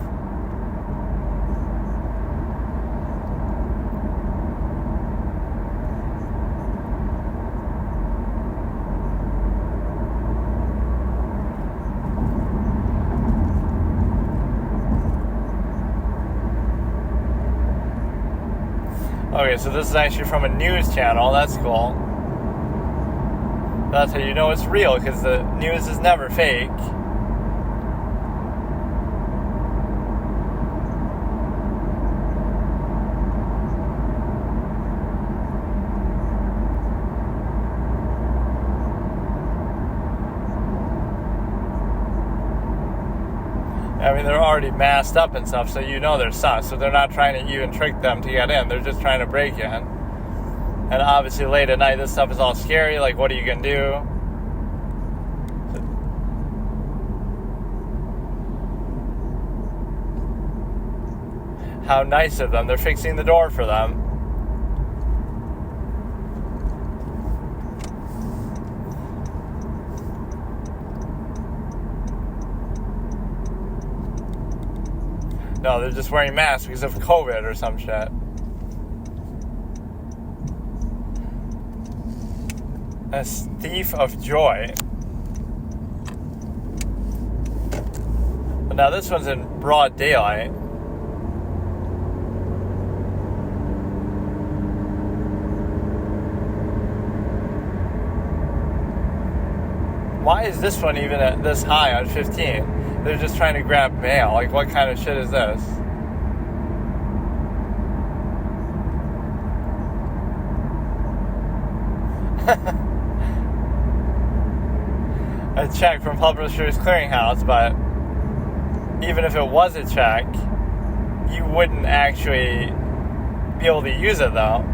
Okay, so this is actually from a news channel. That's cool. That's how you know it's real, because the news is never fake. I mean, they're already masked up and stuff, so you know they're sus. So they're not trying to even trick them to get in. They're just trying to break in. And obviously late at night, this stuff is all scary. Like, what are you going to do? How nice of them. They're fixing the door for them. No, they're just wearing masks because of COVID or some shit. A thief of joy. But now this one's in broad daylight. Why is this one even at this high on 15? They're just trying to grab mail. Like, what kind of shit is this? A check from Publishers Clearinghouse, but even if it was a check, you wouldn't actually be able to use it, though.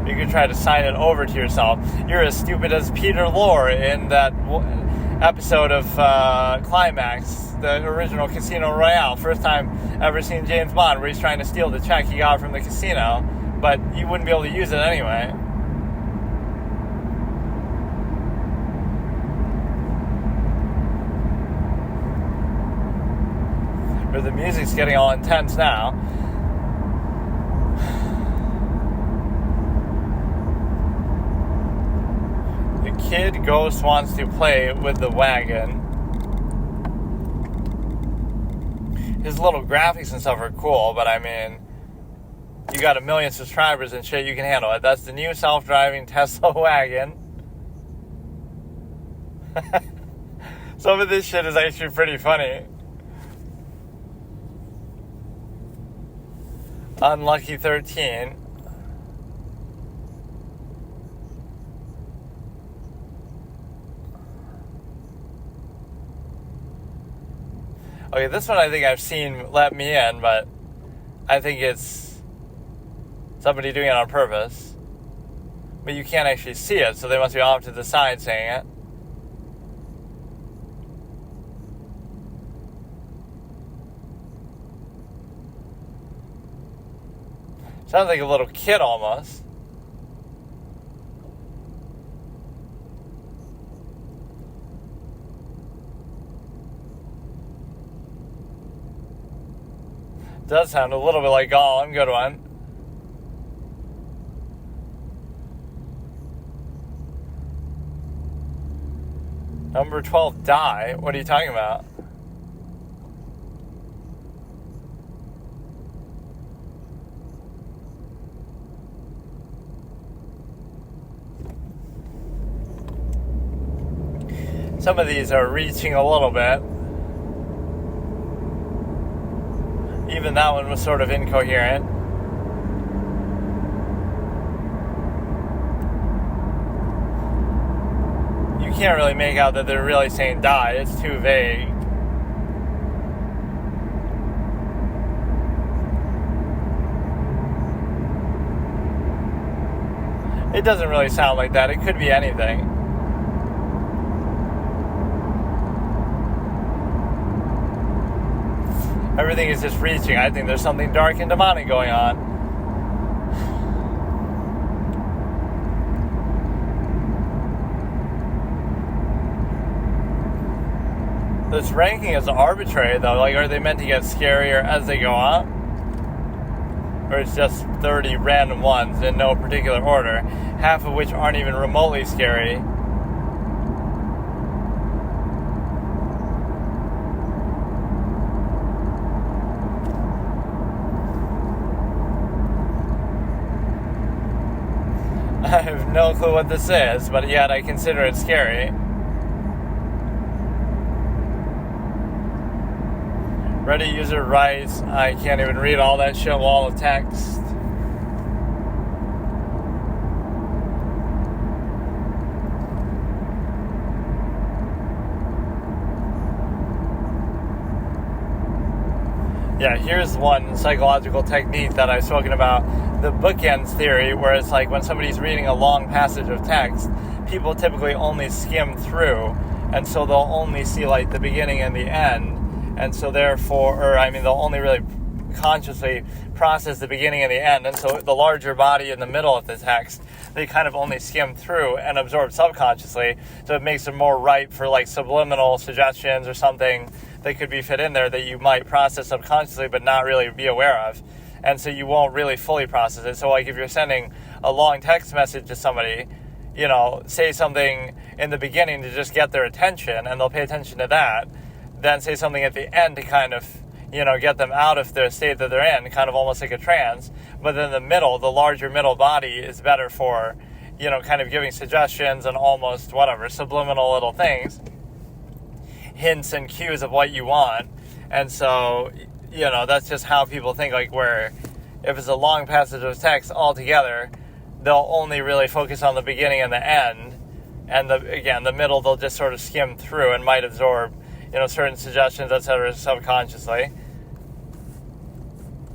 You could try to sign it over to yourself. You're as stupid as Peter Lorre in that episode of Climax, the original Casino Royale. First time ever seen James Bond, where he's trying to steal the check he got from the casino, but you wouldn't be able to use it anyway. But the music's getting all intense now. Kid Ghost wants to play with the wagon. His little graphics and stuff are cool, but I mean, you got 1 million subscribers and shit, you can handle it. That's the new self-driving Tesla wagon. Some of this shit is actually pretty funny. Unlucky 13. Okay, this one I think I've seen let me in, but I think it's somebody doing it on purpose. But you can't actually see it, so they must be off to the side saying it. Sounds like a little kid almost. Does sound a little bit like Gollum. Good one. Number 12, die? What are you talking about? Some of these are reaching a little bit. Even that one was sort of incoherent. You can't really make out that they're really saying die. It's too vague. It doesn't really sound like that. It could be anything. Everything is just reaching. I think there's something dark and demonic going on. This ranking is arbitrary, though. Like, are they meant to get scarier as they go on? Or it's just 30 random ones in no particular order, half of which aren't even remotely scary. I have no clue what this is, but yet I consider it scary. Reddit user writes, I can't even read all that shit wall of text. Yeah, here's one psychological technique that I've spoken about, the bookends theory, where it's like when somebody's reading a long passage of text, people typically only skim through, and so they'll only see like the beginning and the end, and so therefore, they'll only really consciously process the beginning and the end, and so the larger body in the middle of the text, they kind of only skim through and absorb subconsciously, so it makes them more ripe for like subliminal suggestions or something that could be fit in there that you might process subconsciously but not really be aware of. And so you won't really fully process it. So like if you're sending a long text message to somebody, say something in the beginning to just get their attention and they'll pay attention to that, then say something at the end to kind of, get them out of their state that they're in, kind of almost like a trance. But then the middle, the larger middle body is better for, kind of giving suggestions and almost subliminal little things, hints and cues of what you want. And so, that's just how people think, like where if it's a long passage of text altogether, they'll only really focus on the beginning and the end. And the middle, they'll just sort of skim through and might absorb, certain suggestions, etc., subconsciously.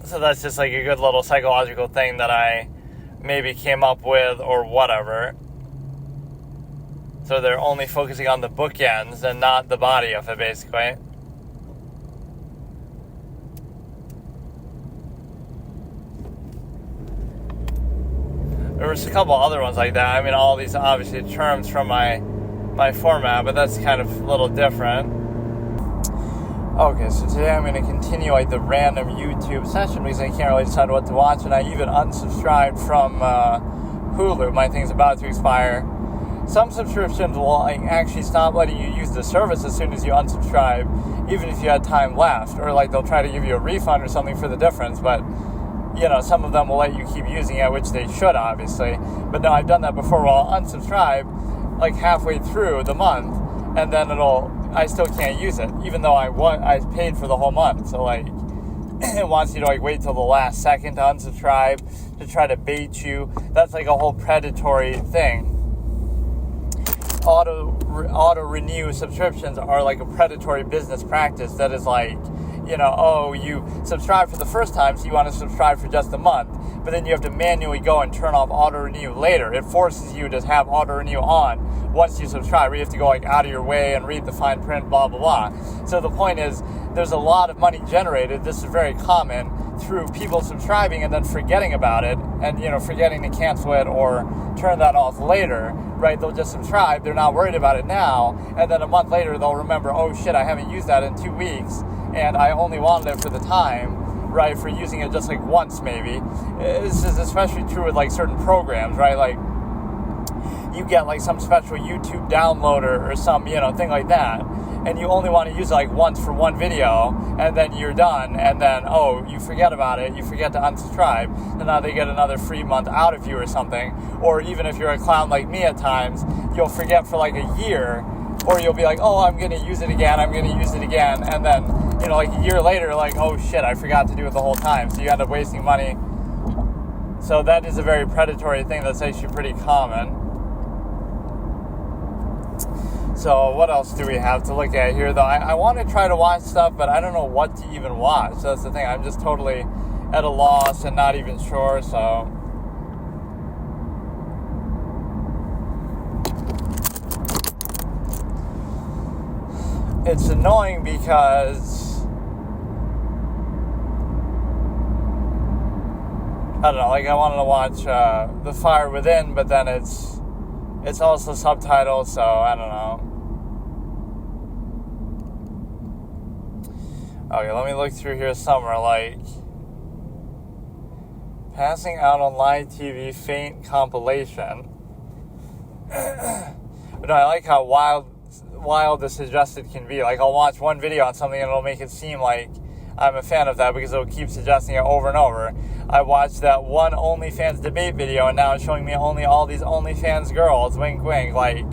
So that's just like a good little psychological thing that I maybe came up with or whatever. So they're only focusing on the bookends and not the body of it, basically. There was a couple other ones like that. All these obviously terms from my format, but that's kind of a little different. Okay, so today I'm going to continue like the random YouTube session because I can't really decide what to watch, and I even unsubscribed from Hulu. My thing's about to expire. Some subscriptions will actually stop letting you use the service as soon as you unsubscribe, even if you had time left, or they'll try to give you a refund or something for the difference, but some of them will let you keep using it, which they should, obviously. But no, I've done that before. Well, I'll unsubscribe like halfway through the month, and then I still can't use it, even though I paid for the whole month. So it wants you to like wait till the last second to unsubscribe to try to bait you. That's like a whole predatory thing. Auto renew subscriptions are like a predatory business practice that is like, you subscribe for the first time, so you want to subscribe for just a month, but then you have to manually go and turn off auto renew later. It forces you to have auto renew on once you subscribe, where you have to go like out of your way and read the fine print, blah blah blah. So the point is, there's a lot of money generated. This is very common through people subscribing and then forgetting about it, and forgetting to cancel it or turn that off later. Right? They'll just subscribe. They're not worried about it now, and then a month later they'll remember, oh shit, I haven't used that in 2 weeks, and I only wanted it for the time, right? For using it just like once maybe. This is especially true with like certain programs, right? Like you get like some special YouTube downloader or some thing like that, and you only want to use it like once for one video, and then you're done, and then you forget about it, you forget to unsubscribe, and now they get another free month out of you or something. Or even if you're a clown like me at times, you'll forget for like a year, or you'll be like, I'm going to use it again, and then like a year later, like, oh shit, I forgot to do it the whole time, so you end up wasting money. So that is a very predatory thing that's actually pretty common. So what else do we have to look at here, though? I want to try to watch stuff, but I don't know what to even watch. That's the thing. I'm just totally at a loss and not even sure, so... It's annoying because... I don't know, like I wanted to watch The Fire Within, but then it's also subtitled, so I don't know. Okay, let me look through here somewhere, like passing out on live TV faint compilation. But no, I like how wild the suggested can be. Like I'll watch one video on something and it'll make it seem like I'm a fan of that because it'll keep suggesting it over and over. I watched that one OnlyFans debate video and now it's showing me only all these OnlyFans girls, wink wink, like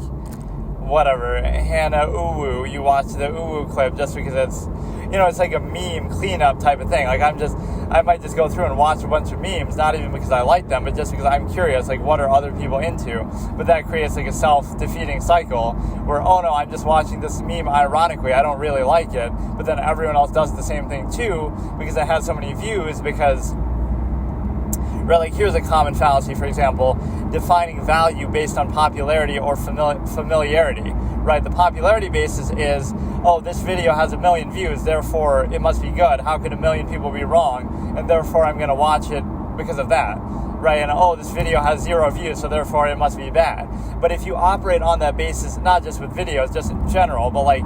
whatever, Hannah Uwu. You watch the Uwu clip just because it's, it's like a meme cleanup type of thing. Like I might just go through and watch a bunch of memes, not even because I like them, but just because I'm curious, like what are other people into? But that creates like a self-defeating cycle where, oh no, I'm just watching this meme ironically, I don't really like it, but then everyone else does the same thing too because it has so many views. Because right, like here's a common fallacy, for example, defining value based on popularity or familiarity. Right, the popularity basis is, this video has 1 million views, therefore it must be good. How could 1 million people be wrong? And therefore I'm going to watch it because of that. Right, and this video has 0 views, so therefore it must be bad. But if you operate on that basis, not just with videos, just in general, but like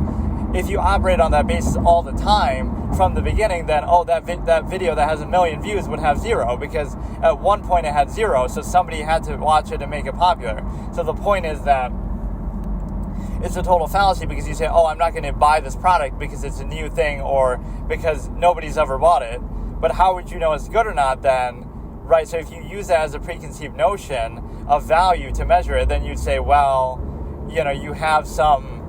if you operate on that basis all the time from the beginning, then that video that has 1 million views would have 0 because at one point it had 0, so somebody had to watch it and make it popular. So the point is that it's a total fallacy because you say, I'm not going to buy this product because it's a new thing or because nobody's ever bought it. But how would you know it's good or not then? Right, so if you use that as a preconceived notion of value to measure it, then you'd say, you have some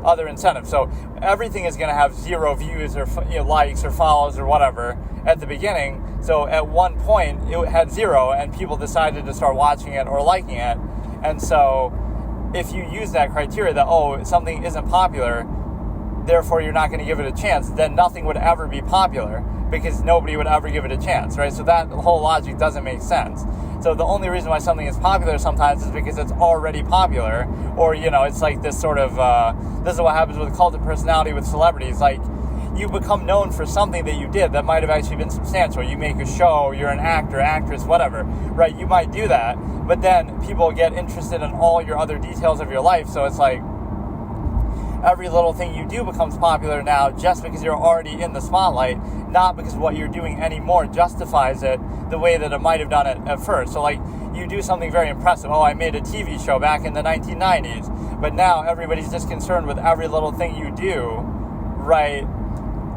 other incentive. So everything is going to have 0 views or likes or follows or whatever at the beginning. So at one point it had 0 and people decided to start watching it or liking it. And so if you use that criteria that, something isn't popular, therefore you're not going to give it a chance, then nothing would ever be popular because nobody would ever give it a chance, right? So that whole logic doesn't make sense. So the only reason why something is popular sometimes is because it's already popular, or, it's like this sort of, this is what happens with cult of personality with celebrities. Like, you become known for something that you did that might have actually been substantial. You make a show, you're an actor, actress, whatever, right? You might do that, but then people get interested in all your other details of your life. So it's like every little thing you do becomes popular now just because you're already in the spotlight, not because what you're doing anymore justifies it the way that it might have done it at first. So like you do something very impressive. I made a TV show back in the 1990s, but now everybody's just concerned with every little thing you do, right?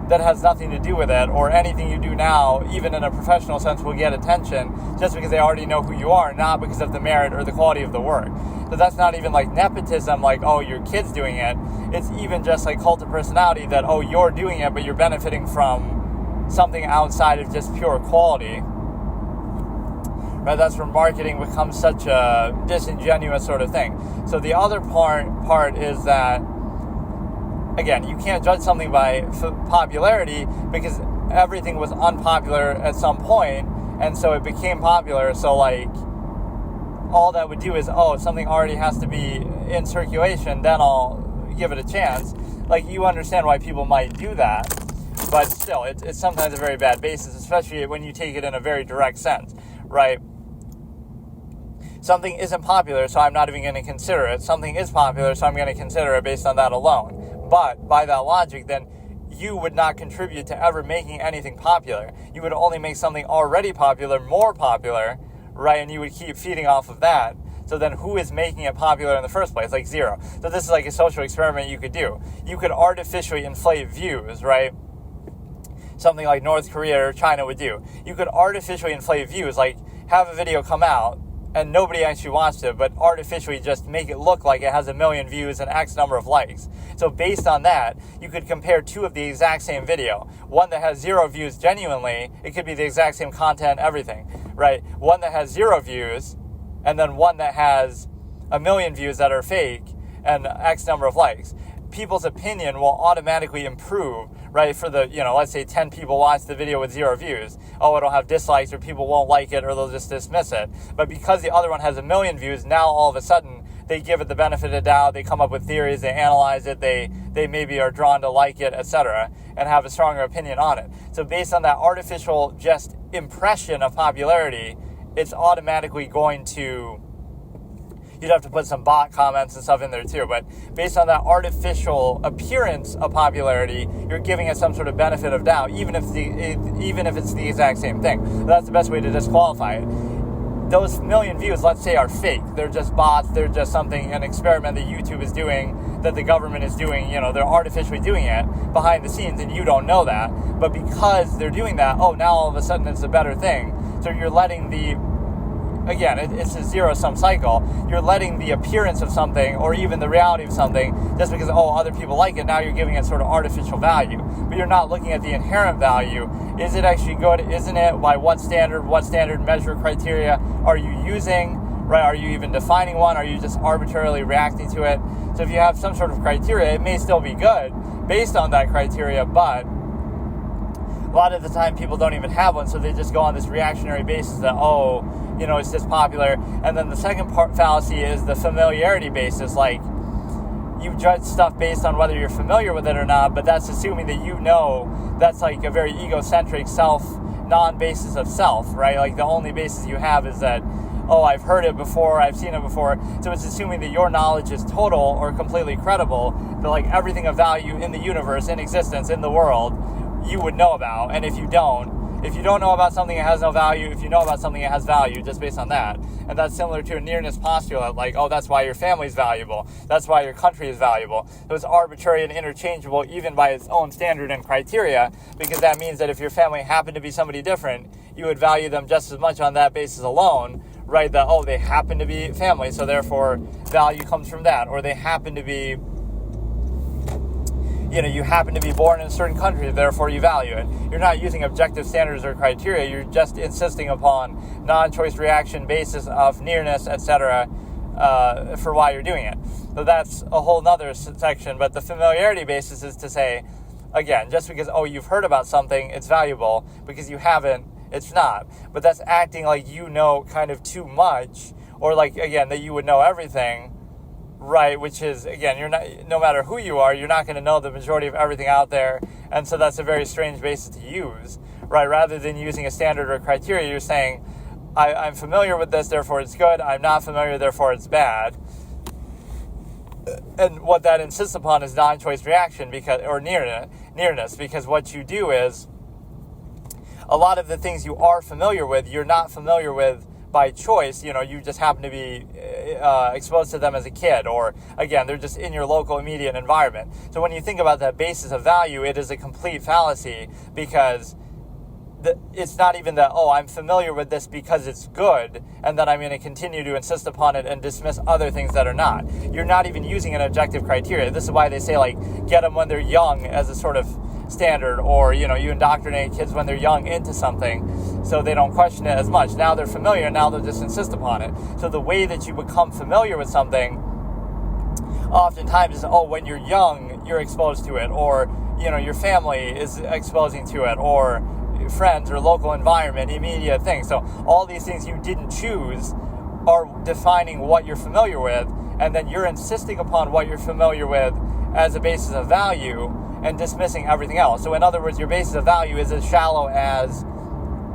That has nothing to do with it, or anything you do now, even in a professional sense, will get attention just because they already know who you are, not because of the merit or the quality of the work. So that's not even like nepotism, like, your kid's doing it. It's even just like cult of personality that, you're doing it, but you're benefiting from something outside of just pure quality. Right? That's where marketing becomes such a disingenuous sort of thing. So the other part is that, again, you can't judge something by popularity, because everything was unpopular at some point, and so it became popular. So like, all that would do is, something already has to be in circulation, then I'll give it a chance. Like, you understand why people might do that, but still, it's sometimes a very bad basis, especially when you take it in a very direct sense, right? Something isn't popular, so I'm not even going to consider it. Something is popular, so I'm going to consider it based on that alone. But by that logic, then you would not contribute to ever making anything popular. You would only make something already popular more popular, right? And you would keep feeding off of that. So then who is making it popular in the first place? Like, zero. So this is like a social experiment you could do. You could artificially inflate views, right? Something like North Korea or China would do. You could artificially inflate views, like have a video come out and nobody actually watched it, but artificially just make it look like it has 1 million views and X number of likes. So based on that, you could compare two of the exact same video. One that has 0 views genuinely, it could be the exact same content, everything, right? One that has 0 views, and then one that has 1 million views that are fake and X number of likes. People's opinion will automatically improve, right? For the, let's say 10 people watch the video with 0 views. It'll have dislikes, or people won't like it, or they'll just dismiss it. But because the other one has 1 million views, now all of a sudden they give it the benefit of the doubt, they come up with theories, they analyze it, they maybe are drawn to like it, etc., and have a stronger opinion on it. So based on that artificial just impression of popularity, it's automatically going to, you'd have to put some bot comments and stuff in there too, but based on that artificial appearance of popularity, you're giving it some sort of benefit of doubt, even if it's the exact same thing. That's the best way to disqualify it. Those 1 million views, let's say, are fake. They're just bots. They're just an experiment that YouTube is doing, that the government is doing. They're artificially doing it behind the scenes, and you don't know that. But because they're doing that, now all of a sudden it's a better thing. So you're letting it's a zero-sum cycle. You're letting the appearance of something, or even the reality of something, just because, other people like it, now you're giving it sort of artificial value. But you're not looking at the inherent value. Is it actually good? Isn't it? By what standard measure criteria are you using? Right? Are you even defining one? Are you just arbitrarily reacting to it? So if you have some sort of criteria, it may still be good based on that criteria, but a lot of the time people don't even have one, so they just go on this reactionary basis that, it's just popular. And then the second fallacy is the familiarity basis. Like, you judge stuff based on whether you're familiar with it or not, but that's assuming that that's like a very egocentric non-basis of self, right? Like, the only basis you have is that, I've heard it before, I've seen it before. So it's assuming that your knowledge is total or completely credible, that like everything of value in the universe, in existence, in the world, you would know about. And if you don't know about something, it has no value. If you know about something, it has value, just based on that. And that's similar to a nearness postulate, like, that's why your family is valuable. That's why your country is valuable. So it's arbitrary and interchangeable, even by its own standard and criteria, because that means that if your family happened to be somebody different, you would value them just as much on that basis alone, right? That, they happen to be family, so therefore value comes from that. Or they happen to be, you happen to be born in a certain country, therefore you value it. You're not using objective standards or criteria. You're just insisting upon non-choice reaction basis of nearness, etc., for why you're doing it. So that's a whole nother section. But the familiarity basis is to say, again, just because, you've heard about something, it's valuable. Because you haven't, it's not. But that's acting like you know kind of too much, or like, again, that you would know everything. Right, which is, again, you're not, no matter who you are, you're not going to know the majority of everything out there, and so that's a very strange basis to use, right? Rather than using a standard or criteria, you're saying, I'm familiar with this, therefore it's good. I'm not familiar, therefore it's bad. And what that insists upon is non-choice reaction, or nearness, because what you do is, a lot of the things you are familiar with, you're not familiar with by choice. You just happen to be exposed to them as a kid, or again, they're just in your local immediate environment. So when you think about that basis of value, it is a complete fallacy, because it's not even that, I'm familiar with this because it's good, and then I'm going to continue to insist upon it and dismiss other things that are not. You're not even using an objective criteria. This is why they say, like, get them when they're young as a sort of standard, or, you indoctrinate kids when they're young into something so they don't question it as much. Now they're familiar, now they'll just insist upon it. So the way that you become familiar with something oftentimes is, when you're young, you're exposed to it, or, your family is exposing to it, or friends or local environment, immediate things. So all these things you didn't choose are defining what you're familiar with, and then you're insisting upon what you're familiar with as a basis of value and dismissing everything else. So in other words, your basis of value is as shallow as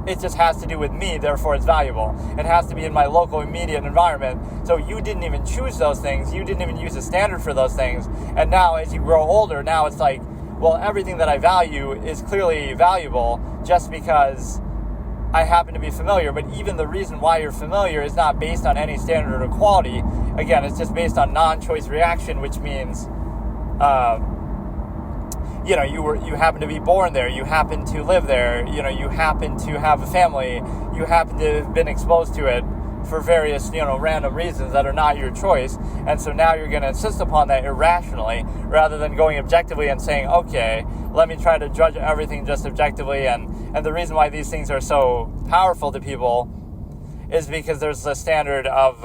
it just has to do with me, therefore it's valuable. It has to be in my local immediate environment. So you didn't even choose those things. You didn't even use a standard for those things. And now as you grow older, now it's like, well, everything that I value is clearly valuable just because I happen to be familiar. But even the reason why you're familiar is not based on any standard or quality. Again, it's just based on non-choice reaction, which means, you happen to be born there, you happen to live there, you happen to have a family, you happen to have been exposed to it for various, random reasons that are not your choice. And so now you're going to insist upon that irrationally rather than going objectively and saying, okay, let me try to judge everything just objectively. And the reason why these things are so powerful to people is because there's a standard of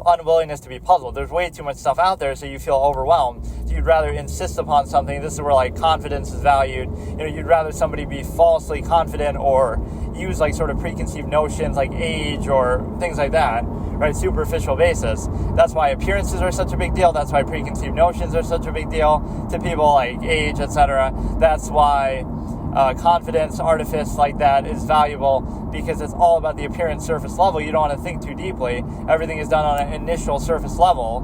unwillingness to be puzzled. There's way too much stuff out there, so you feel overwhelmed. So you'd rather insist upon something. This is where confidence is valued. You'd rather somebody be falsely confident or use sort of preconceived notions like age or things like that, right? Superficial basis. That's why appearances are such a big deal. That's why preconceived notions are such a big deal to people, like age, etc. That's why confidence, artifice like that is valuable, because it's all about the appearance surface level. You don't want to think too deeply. Everything is done on an initial surface level,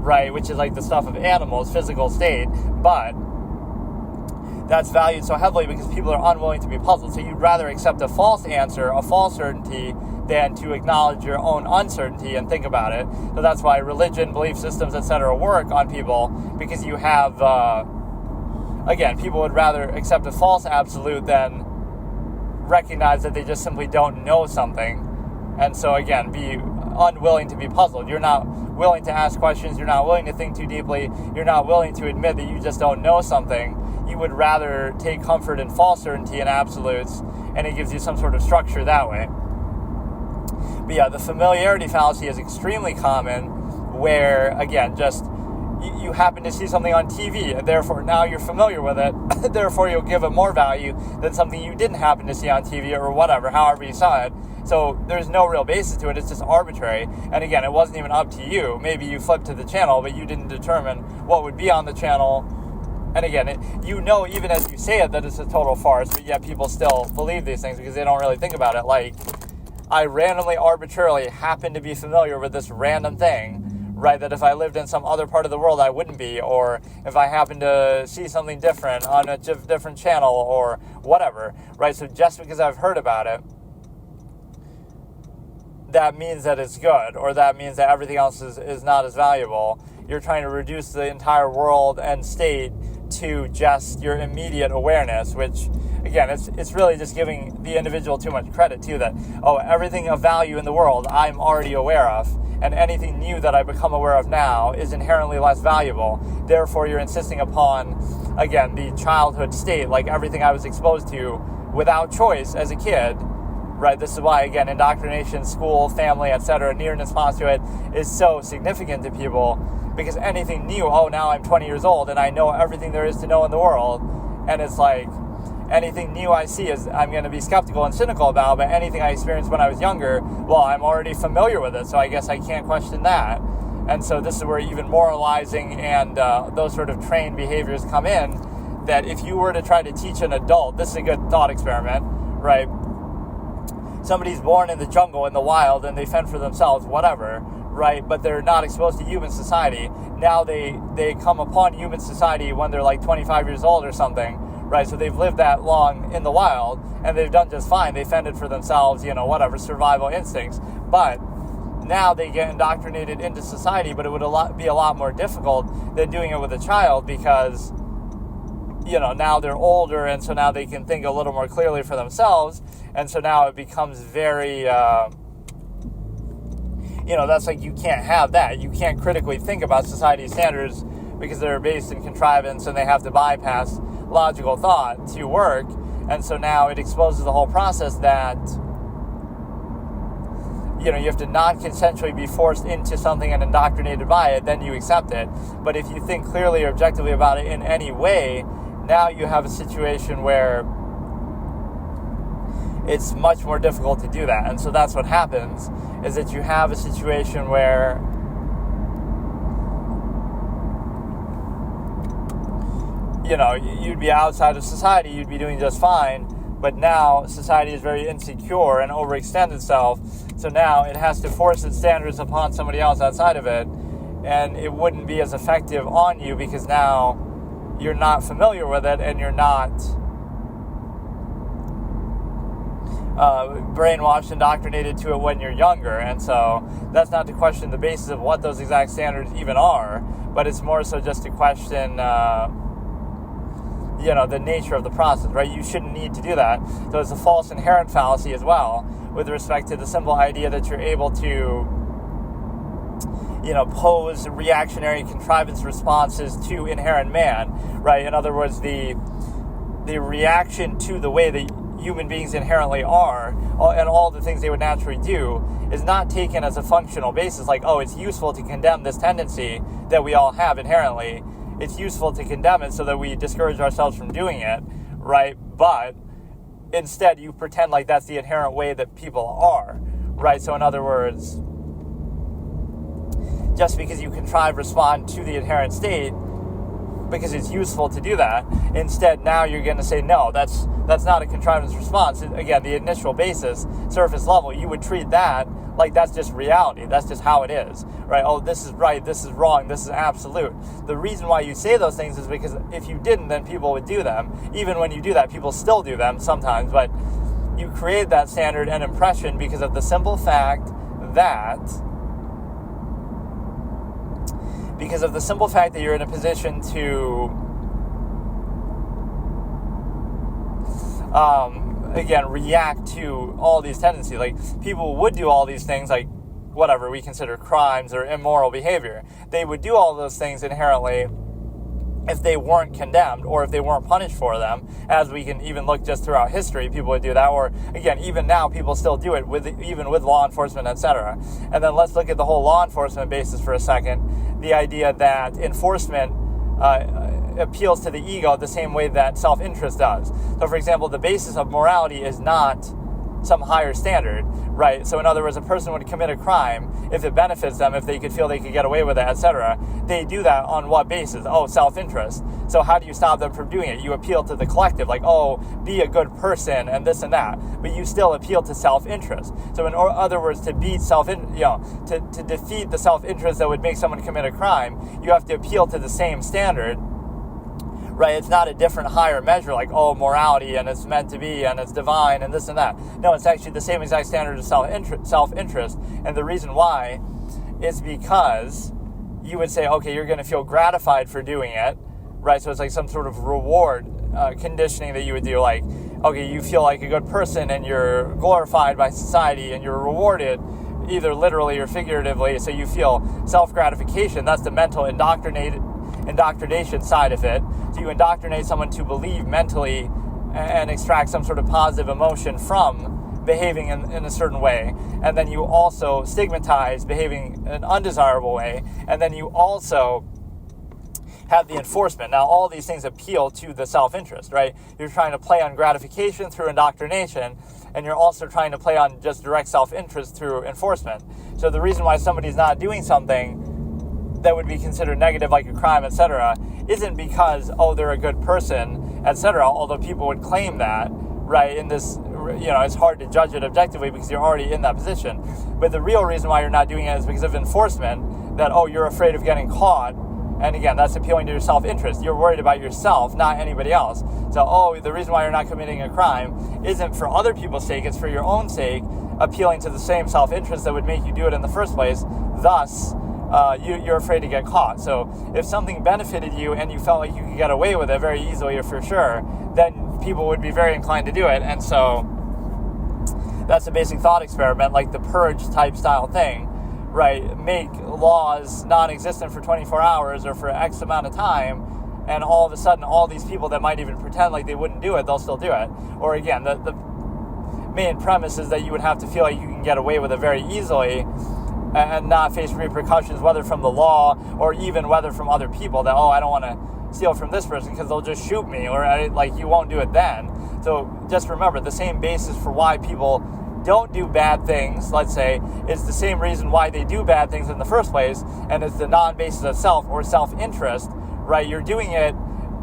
right, which is like the stuff of animals, physical state, but that's valued so heavily because people are unwilling to be puzzled. So you'd rather accept a false answer, a false certainty, than to acknowledge your own uncertainty and think about it. So that's why religion, belief systems, etc. work on people, because you have, again, people would rather accept a false absolute than recognize that they just simply don't know something. And so, again, be unwilling to be puzzled. You're not willing to ask questions. You're not willing to think too deeply. You're not willing to admit that you just don't know something. You would rather take comfort in false certainty and absolutes, and it gives you some sort of structure that way. But yeah, the familiarity fallacy is extremely common, where, again, just you happen to see something on TV, and therefore now you're familiar with it, therefore you'll give it more value than something you didn't happen to see on TV or whatever, however you saw it. So there's no real basis to it, it's just arbitrary. And again, it wasn't even up to you. Maybe you flipped to the channel, but you didn't determine what would be on the channel. And again, even as you say it, that it's a total farce, but yet people still believe these things because they don't really think about it. Like, I randomly, arbitrarily happen to be familiar with this random thing, right, that if I lived in some other part of the world, I wouldn't be, or if I happen to see something different on a different channel or whatever, right? So just because I've heard about it, that means that it's good, or that means that everything else is not as valuable. You're trying to reduce the entire world and state to just your immediate awareness, which, again, it's really just giving the individual too much credit too, that, everything of value in the world I'm already aware of, and anything new that I become aware of now is inherently less valuable. Therefore, you're insisting upon, again, the childhood state, like everything I was exposed to without choice as a kid, right? This is why, again, indoctrination, school, family, etc., nearness postulate is so significant to people, because anything new, now I'm 20 years old and I know everything there is to know in the world, and it's like, anything new I see is I'm going to be skeptical and cynical about, but anything I experienced when I was younger, well, I'm already familiar with it, so I guess I can't question that. And so this is where even moralizing and those sort of trained behaviors come in, that if you were to try to teach an adult, this is a good thought experiment, right? Somebody's born in the jungle, in the wild, and they fend for themselves, whatever, right? But they're not exposed to human society. Now they come upon human society when they're like 25 years old or something, right? So they've lived that long in the wild, and they've done just fine. They fended for themselves, whatever, survival instincts. But now they get indoctrinated into society, but it would be a lot more difficult than doing it with a child, because, now they're older, and so now they can think a little more clearly for themselves, and so now it becomes very, that's like, you can't have that. You can't critically think about society standards because they're based in contrivance and they have to bypass logical thought to work. And so now it exposes the whole process that, you have to non-consensually be forced into something and indoctrinated by it, then you accept it. But if you think clearly or objectively about it in any way, now you have a situation where it's much more difficult to do that. And so that's what happens, is that you have a situation where you'd be outside of society, you'd be doing just fine, but now society is very insecure and overextends itself, so now it has to force its standards upon somebody else outside of it, and it wouldn't be as effective on you because now you're not familiar with it and you're not brainwashed, indoctrinated to it when you're younger. And so that's not to question the basis of what those exact standards even are, but it's more so just to question the nature of the process, right? You shouldn't need to do that. So it's a false inherent fallacy as well with respect to the simple idea that you're able to pose reactionary contrivance responses to inherent man, right? In other words, the reaction to the way that human beings inherently are and all the things they would naturally do is not taken as a functional basis, like, oh, it's useful to condemn this tendency that we all have inherently. It's useful to condemn it so that we discourage ourselves from doing it, right? But instead, you pretend like that's the inherent way that people are, right? So in other words, just because you respond to the inherent state because it's useful to do that, instead now you're going to say, no, that's not a contrivance response. Again, the initial basis, surface level, you would treat that like that's just reality. That's just how it is, right? Oh, this is right, this is wrong, this is absolute. The reason why you say those things is because if you didn't, then people would do them. Even when you do that, people still do them sometimes, but you create that standard and impression because of the simple fact that you're in a position to again, react to all these tendencies. Like, people would do all these things, like whatever we consider crimes or immoral behavior. They would do all those things inherently if they weren't condemned or if they weren't punished for them, as we can even look just throughout history. People would do that, or again, even now people still do it even with law enforcement, etc. And then let's look at the whole law enforcement basis for a second. The idea that enforcement appeals to the ego the same way that self-interest does. So for example, the basis of morality is not some higher standard, right? So in other words, a person would commit a crime if it benefits them, if they could feel they could get away with it, etc. They do that on what basis? Oh, self-interest. So how do you stop them from doing it? You appeal to the collective, like, oh, be a good person and this and that, but you still appeal to self-interest. So in other words, to beat to defeat the self-interest that would make someone commit a crime, you have to appeal to the same standard. Right, it's not a different higher measure like, oh, morality and it's meant to be and it's divine and this and that. No, it's actually the same exact standard of self-interest. And the reason why is because you would say, okay, you're going to feel gratified for doing it, right? So it's like some sort of reward conditioning that you would do, like, okay, you feel like a good person and you're glorified by society and you're rewarded either literally or figuratively, so you feel self-gratification. That's the mental indoctrination side of it. So you indoctrinate someone to believe mentally and extract some sort of positive emotion from behaving in a certain way, and then you also stigmatize behaving in an undesirable way, and then you also have the enforcement. Now, all these things appeal to the self-interest, right? You're trying to play on gratification through indoctrination, and you're also trying to play on just direct self-interest through enforcement. So the reason why somebody's not doing something that would be considered negative, like a crime, etc., isn't because, oh, they're a good person, etc., although people would claim that, right? In this, it's hard to judge it objectively because you're already in that position. But the real reason why you're not doing it is because of enforcement, that, oh, you're afraid of getting caught. And again, that's appealing to your self-interest. You're worried about yourself, not anybody else. So, oh, the reason why you're not committing a crime isn't for other people's sake, it's for your own sake, appealing to the same self-interest that would make you do it in the first place. Thus, you're afraid to get caught. So if something benefited you and you felt like you could get away with it very easily or for sure, then people would be very inclined to do it. And so that's a basic thought experiment, like the purge type style thing, right, make laws non-existent for 24 hours or for X amount of time, and all of a sudden all these people that might even pretend like they wouldn't do it, they'll still do it. Or again, the main premise is that you would have to feel like you can get away with it very easily and not face repercussions, whether from the law or even whether from other people, that, oh, I don't want to steal from this person because they'll just shoot me, or like you won't do it then. So just remember, the same basis for why people don't do bad things, let's say, is the same reason why they do bad things in the first place, and it's the non-basis of self or self-interest, right? You're doing it,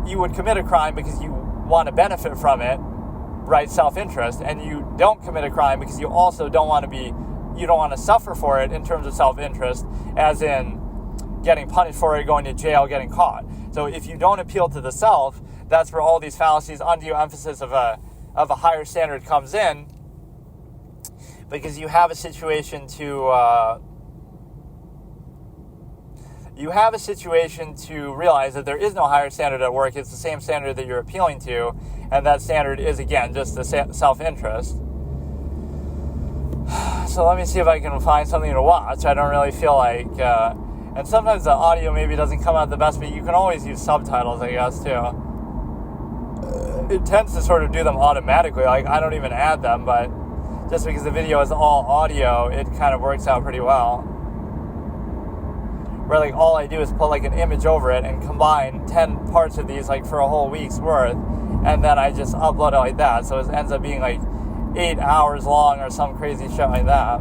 you would commit a crime because you want to benefit from it, right? Self-interest. And you don't commit a crime because you also don't want to suffer for it in terms of self-interest, as in getting punished for it, going to jail, getting caught. So if you don't appeal to the self, that's where all these fallacies, undue emphasis of a higher standard comes in, because you have a situation to realize that there is no higher standard at work. It's the same standard that you're appealing to, and that standard is, again, just the self-interest. So let me see if I can find something to watch. I don't really feel like, and sometimes the audio maybe doesn't come out the best, but you can always use subtitles, I guess, too. It tends to sort of do them automatically. Like, I don't even add them, but just because the video is all audio, it kind of works out pretty well. Where, like, all I do is put, like, an image over it and combine 10 parts of these, like, for a whole week's worth, and then I just upload it like that. So it ends up being, like, 8 hours long or some crazy shit like that.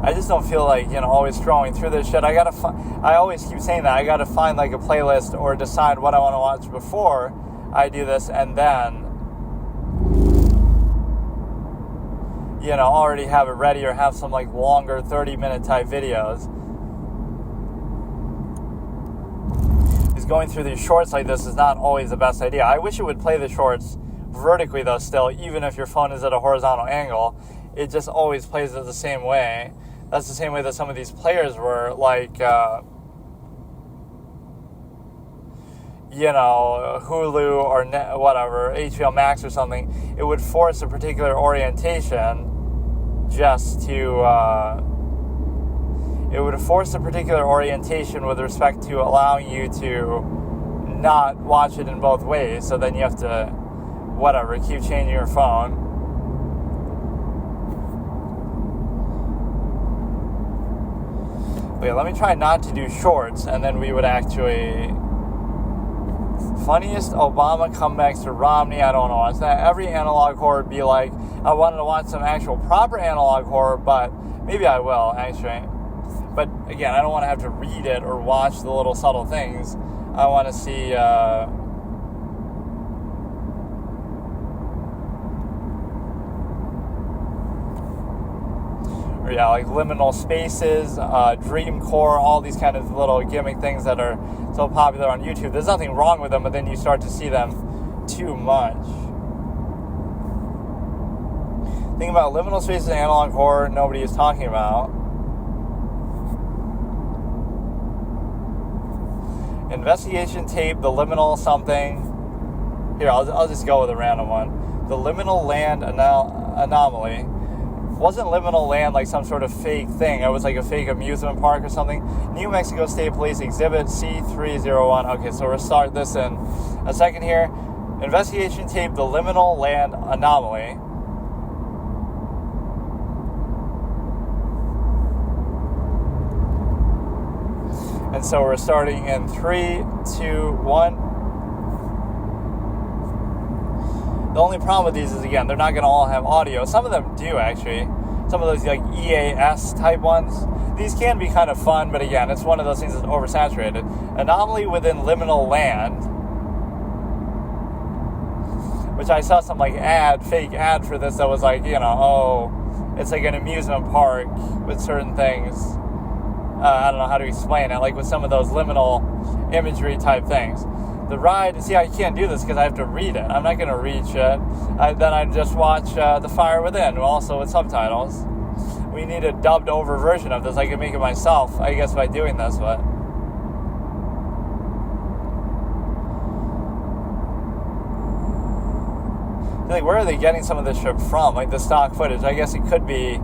I just don't feel like, always scrolling through this shit. I always keep saying that. I gotta find, like, a playlist or decide what I want to watch before I do this, and then, already have it ready, or have some, like, longer 30-minute type videos. Because going through these shorts like this is not always the best idea. I wish it would play the shorts vertically, though, still, even if your phone is at a horizontal angle. It just always plays it the same way. That's the same way that some of these players were, like, Hulu or whatever, HBO Max or something. It would force a particular orientation just to, it would force a particular orientation with respect to allowing you to not watch it in both ways. So then you have to, keep changing your phone. Wait, let me try not to do shorts, and then we would actually... Funniest Obama comebacks to Romney, I don't know. It's not every analog horror would be like, I wanted to watch some actual proper analog horror, but maybe I will, actually. But again, I don't want to have to read it or watch the little subtle things. I want to see... like liminal spaces, dream core, all these kind of little gimmick things that are so popular on YouTube. There's nothing wrong with them, but then you start to see them too much. Think about liminal spaces in analog horror nobody is talking about. Investigation tape, the liminal something. Here, I'll just go with a random one. The liminal land anomaly. Wasn't liminal land like some sort of fake thing? It was like a fake amusement park or something. New Mexico State Police Exhibit C301. Okay, so we'll start this in a second here. Investigation tape, the liminal land anomaly. And so we're starting in 3, 2, 1. The only problem with these is, again, they're not going to all have audio. Some of them do, actually. Some of those, like, EAS type ones. These can be kind of fun, but again, it's one of those things that's oversaturated. Anomaly within liminal land. Which I saw some, like, fake ad for this that was like, it's like an amusement park with certain things. I don't know how to explain it, like with some of those liminal imagery type things. The ride, see, I can't do this because I have to read it. I'm not going to read shit. Then I just watch The Fire Within, also with subtitles. We need a dubbed over version of this. I can make it myself, I guess, by doing this, but... like, where are they getting some of this shit from? Like the stock footage, I guess it could be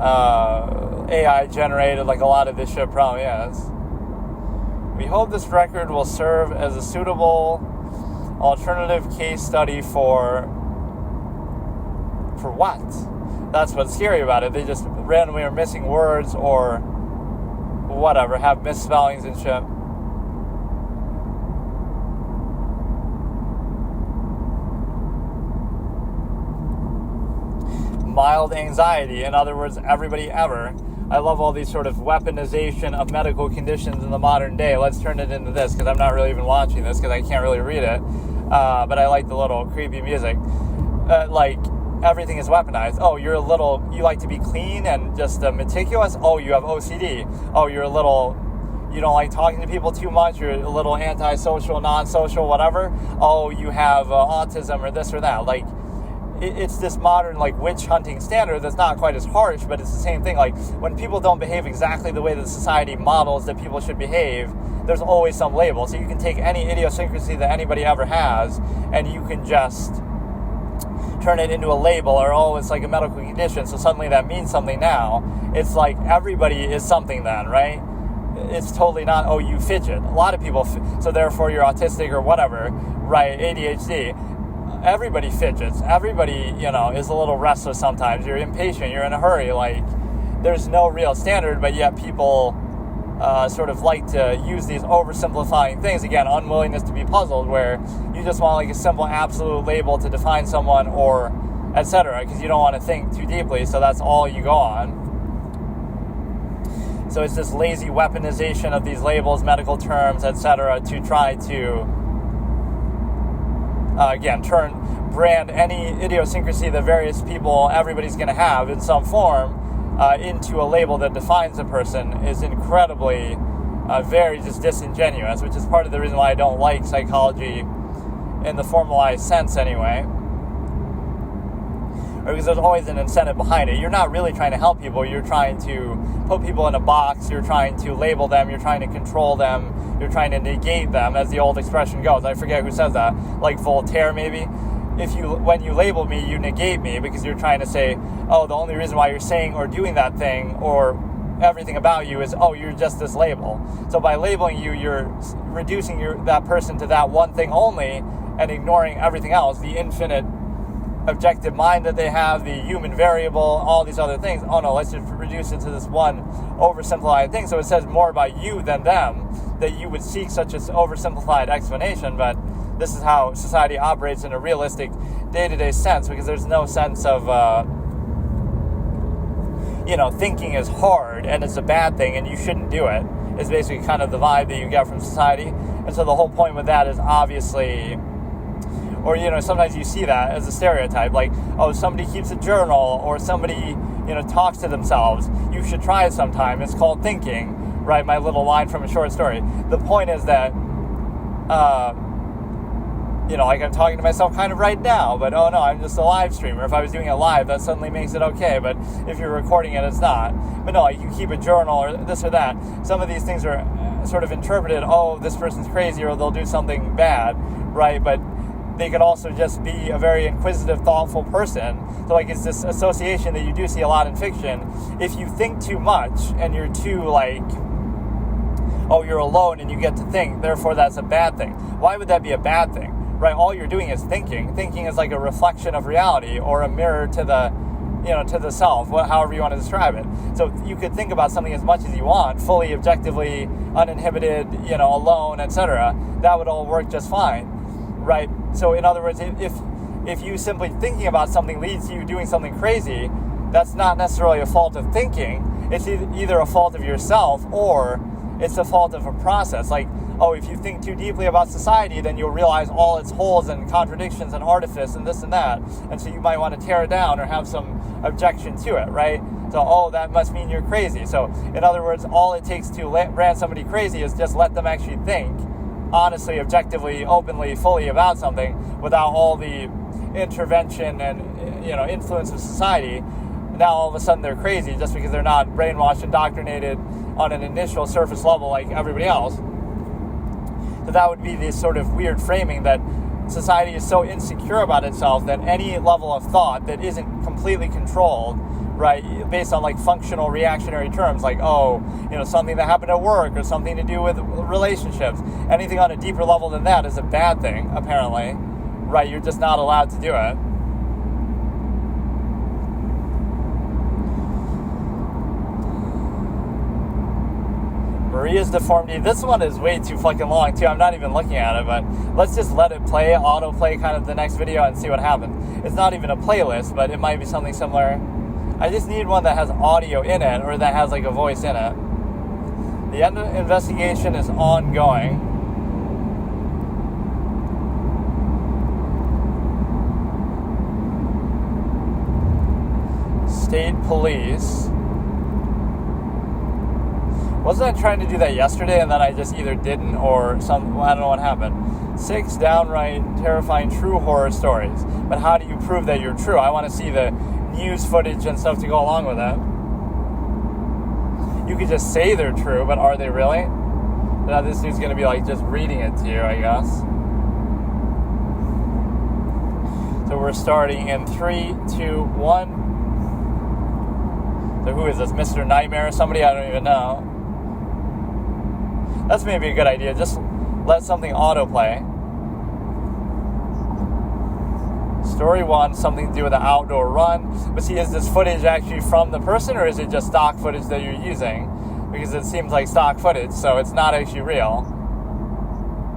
AI generated, like a lot of this shit probably is. We hope this record will serve as a suitable alternative case study for what? That's what's scary about it. They just randomly are missing words or whatever, have misspellings and shit. Mild anxiety, in other words, everybody ever. I love all these sort of weaponization of medical conditions in the modern day. Let's turn it into this, because I'm not really even watching this because I can't really read it. But I like the little creepy music. Like, everything is weaponized. Oh, you like to be clean and just meticulous. Oh, you have OCD. Oh, you don't like talking to people too much. You're a little antisocial, non-social, whatever. Oh, you have autism or this or that. Like, it's this modern, like, witch hunting standard that's not quite as harsh, but it's the same thing. Like, when people don't behave exactly the way that society models that people should behave, there's always some label. So you can take any idiosyncrasy that anybody ever has, and you can just turn it into a label, or, oh, it's like a medical condition, so suddenly that means something now. It's like everybody is something then, right? It's totally not, oh, you fidget. A lot of people, so therefore you're autistic or whatever, right? ADHD. Everybody fidgets. Everybody, is a little restless sometimes. You're impatient. You're in a hurry. Like, there's no real standard, but yet people sort of like to use these oversimplifying things. Again, unwillingness to be puzzled, where you just want like a simple absolute label to define someone or etc. because you don't want to think too deeply, so that's all you go on. So it's this lazy weaponization of these labels, medical terms, etc. to try to again, brand any idiosyncrasy that various people, everybody's going to have in some form, into a label that defines a person is incredibly, very just disingenuous, which is part of the reason why I don't like psychology in the formalized sense anyway. Or because there's always an incentive behind it. You're not really trying to help people. You're trying to put people in a box. You're trying to label them. You're trying to control them. You're trying to negate them, as the old expression goes. I forget who says that. Like Voltaire, maybe. When you label me, you negate me, because you're trying to say, oh, the only reason why you're saying or doing that thing or everything about you is, oh, you're just this label. So by labeling you, you're reducing that person to that one thing only and ignoring everything else, the infinite objective mind that they have, the human variable, all these other things. Oh no, let's just reduce it to this one oversimplified thing. So it says more about you than them that you would seek such an oversimplified explanation, but this is how society operates in a realistic day-to-day sense, because there's no sense of thinking is hard and it's a bad thing and you shouldn't do it, is basically kind of the vibe that you get from society. And so the whole point with that is obviously, or, sometimes you see that as a stereotype, like, oh, somebody keeps a journal, or somebody, talks to themselves. You should try it sometime. It's called thinking, right? My little line from a short story. The point is that, like I'm talking to myself kind of right now, but oh no, I'm just a live streamer. If I was doing it live, that suddenly makes it okay, but if you're recording it, it's not. But no, like, you keep a journal or this or that. Some of these things are sort of interpreted, oh, this person's crazy, or they'll do something bad, right? But they could also just be a very inquisitive, thoughtful person. So, like, it's this association that you do see a lot in fiction. If you think too much and you're too, like, oh, you're alone and you get to think, therefore that's a bad thing. Why would that be a bad thing, right? All you're doing is thinking. Thinking is like a reflection of reality, or a mirror to the, to the self, however you want to describe it. So you could think about something as much as you want, fully, objectively, uninhibited, alone, etc. That would all work just fine. Right? So in other words, if you simply thinking about something leads to you doing something crazy, that's not necessarily a fault of thinking. It's either a fault of yourself, or it's a fault of a process. Like, oh, if you think too deeply about society, then you'll realize all its holes and contradictions and artifice and this and that. And so you might want to tear it down or have some objection to it, right? So, oh, that must mean you're crazy. So in other words, all it takes to brand somebody crazy is just let them actually think honestly, objectively, openly, fully about something without all the intervention and influence of society. Now all of a sudden they're crazy just because they're not brainwashed, indoctrinated on an initial surface level like everybody else. So that would be this sort of weird framing that society is so insecure about itself that any level of thought that isn't completely controlled, right, based on like functional reactionary terms, like, oh, something that happened at work or something to do with relationships, anything on a deeper level than that is a bad thing, apparently, right? You're just not allowed to do it. Maria's deformity. This one is way too fucking long too. I'm not even looking at it, but let's just let it play, autoplay kind of the next video and see what happens. It's not even a playlist, but it might be something similar. I just need one that has audio in it or that has like a voice in it. The investigation is ongoing. State police. Wasn't I trying to do that yesterday and then I just either didn't or I don't know what happened. 6 downright terrifying true horror stories. But how do you prove that you're true? I want to see the news footage and stuff to go along with that. You could just say they're true, but are they really? Now this dude's going to be like just reading it to you, I guess. So we're starting in 3, 2, 1. So who is this? Mr. Nightmare or somebody? I don't even know. That's maybe a good idea. Just let something autoplay. Story 1, something to do with an outdoor run. But see, is this footage actually from the person or is it just stock footage that you're using? Because it seems like stock footage, so it's not actually real.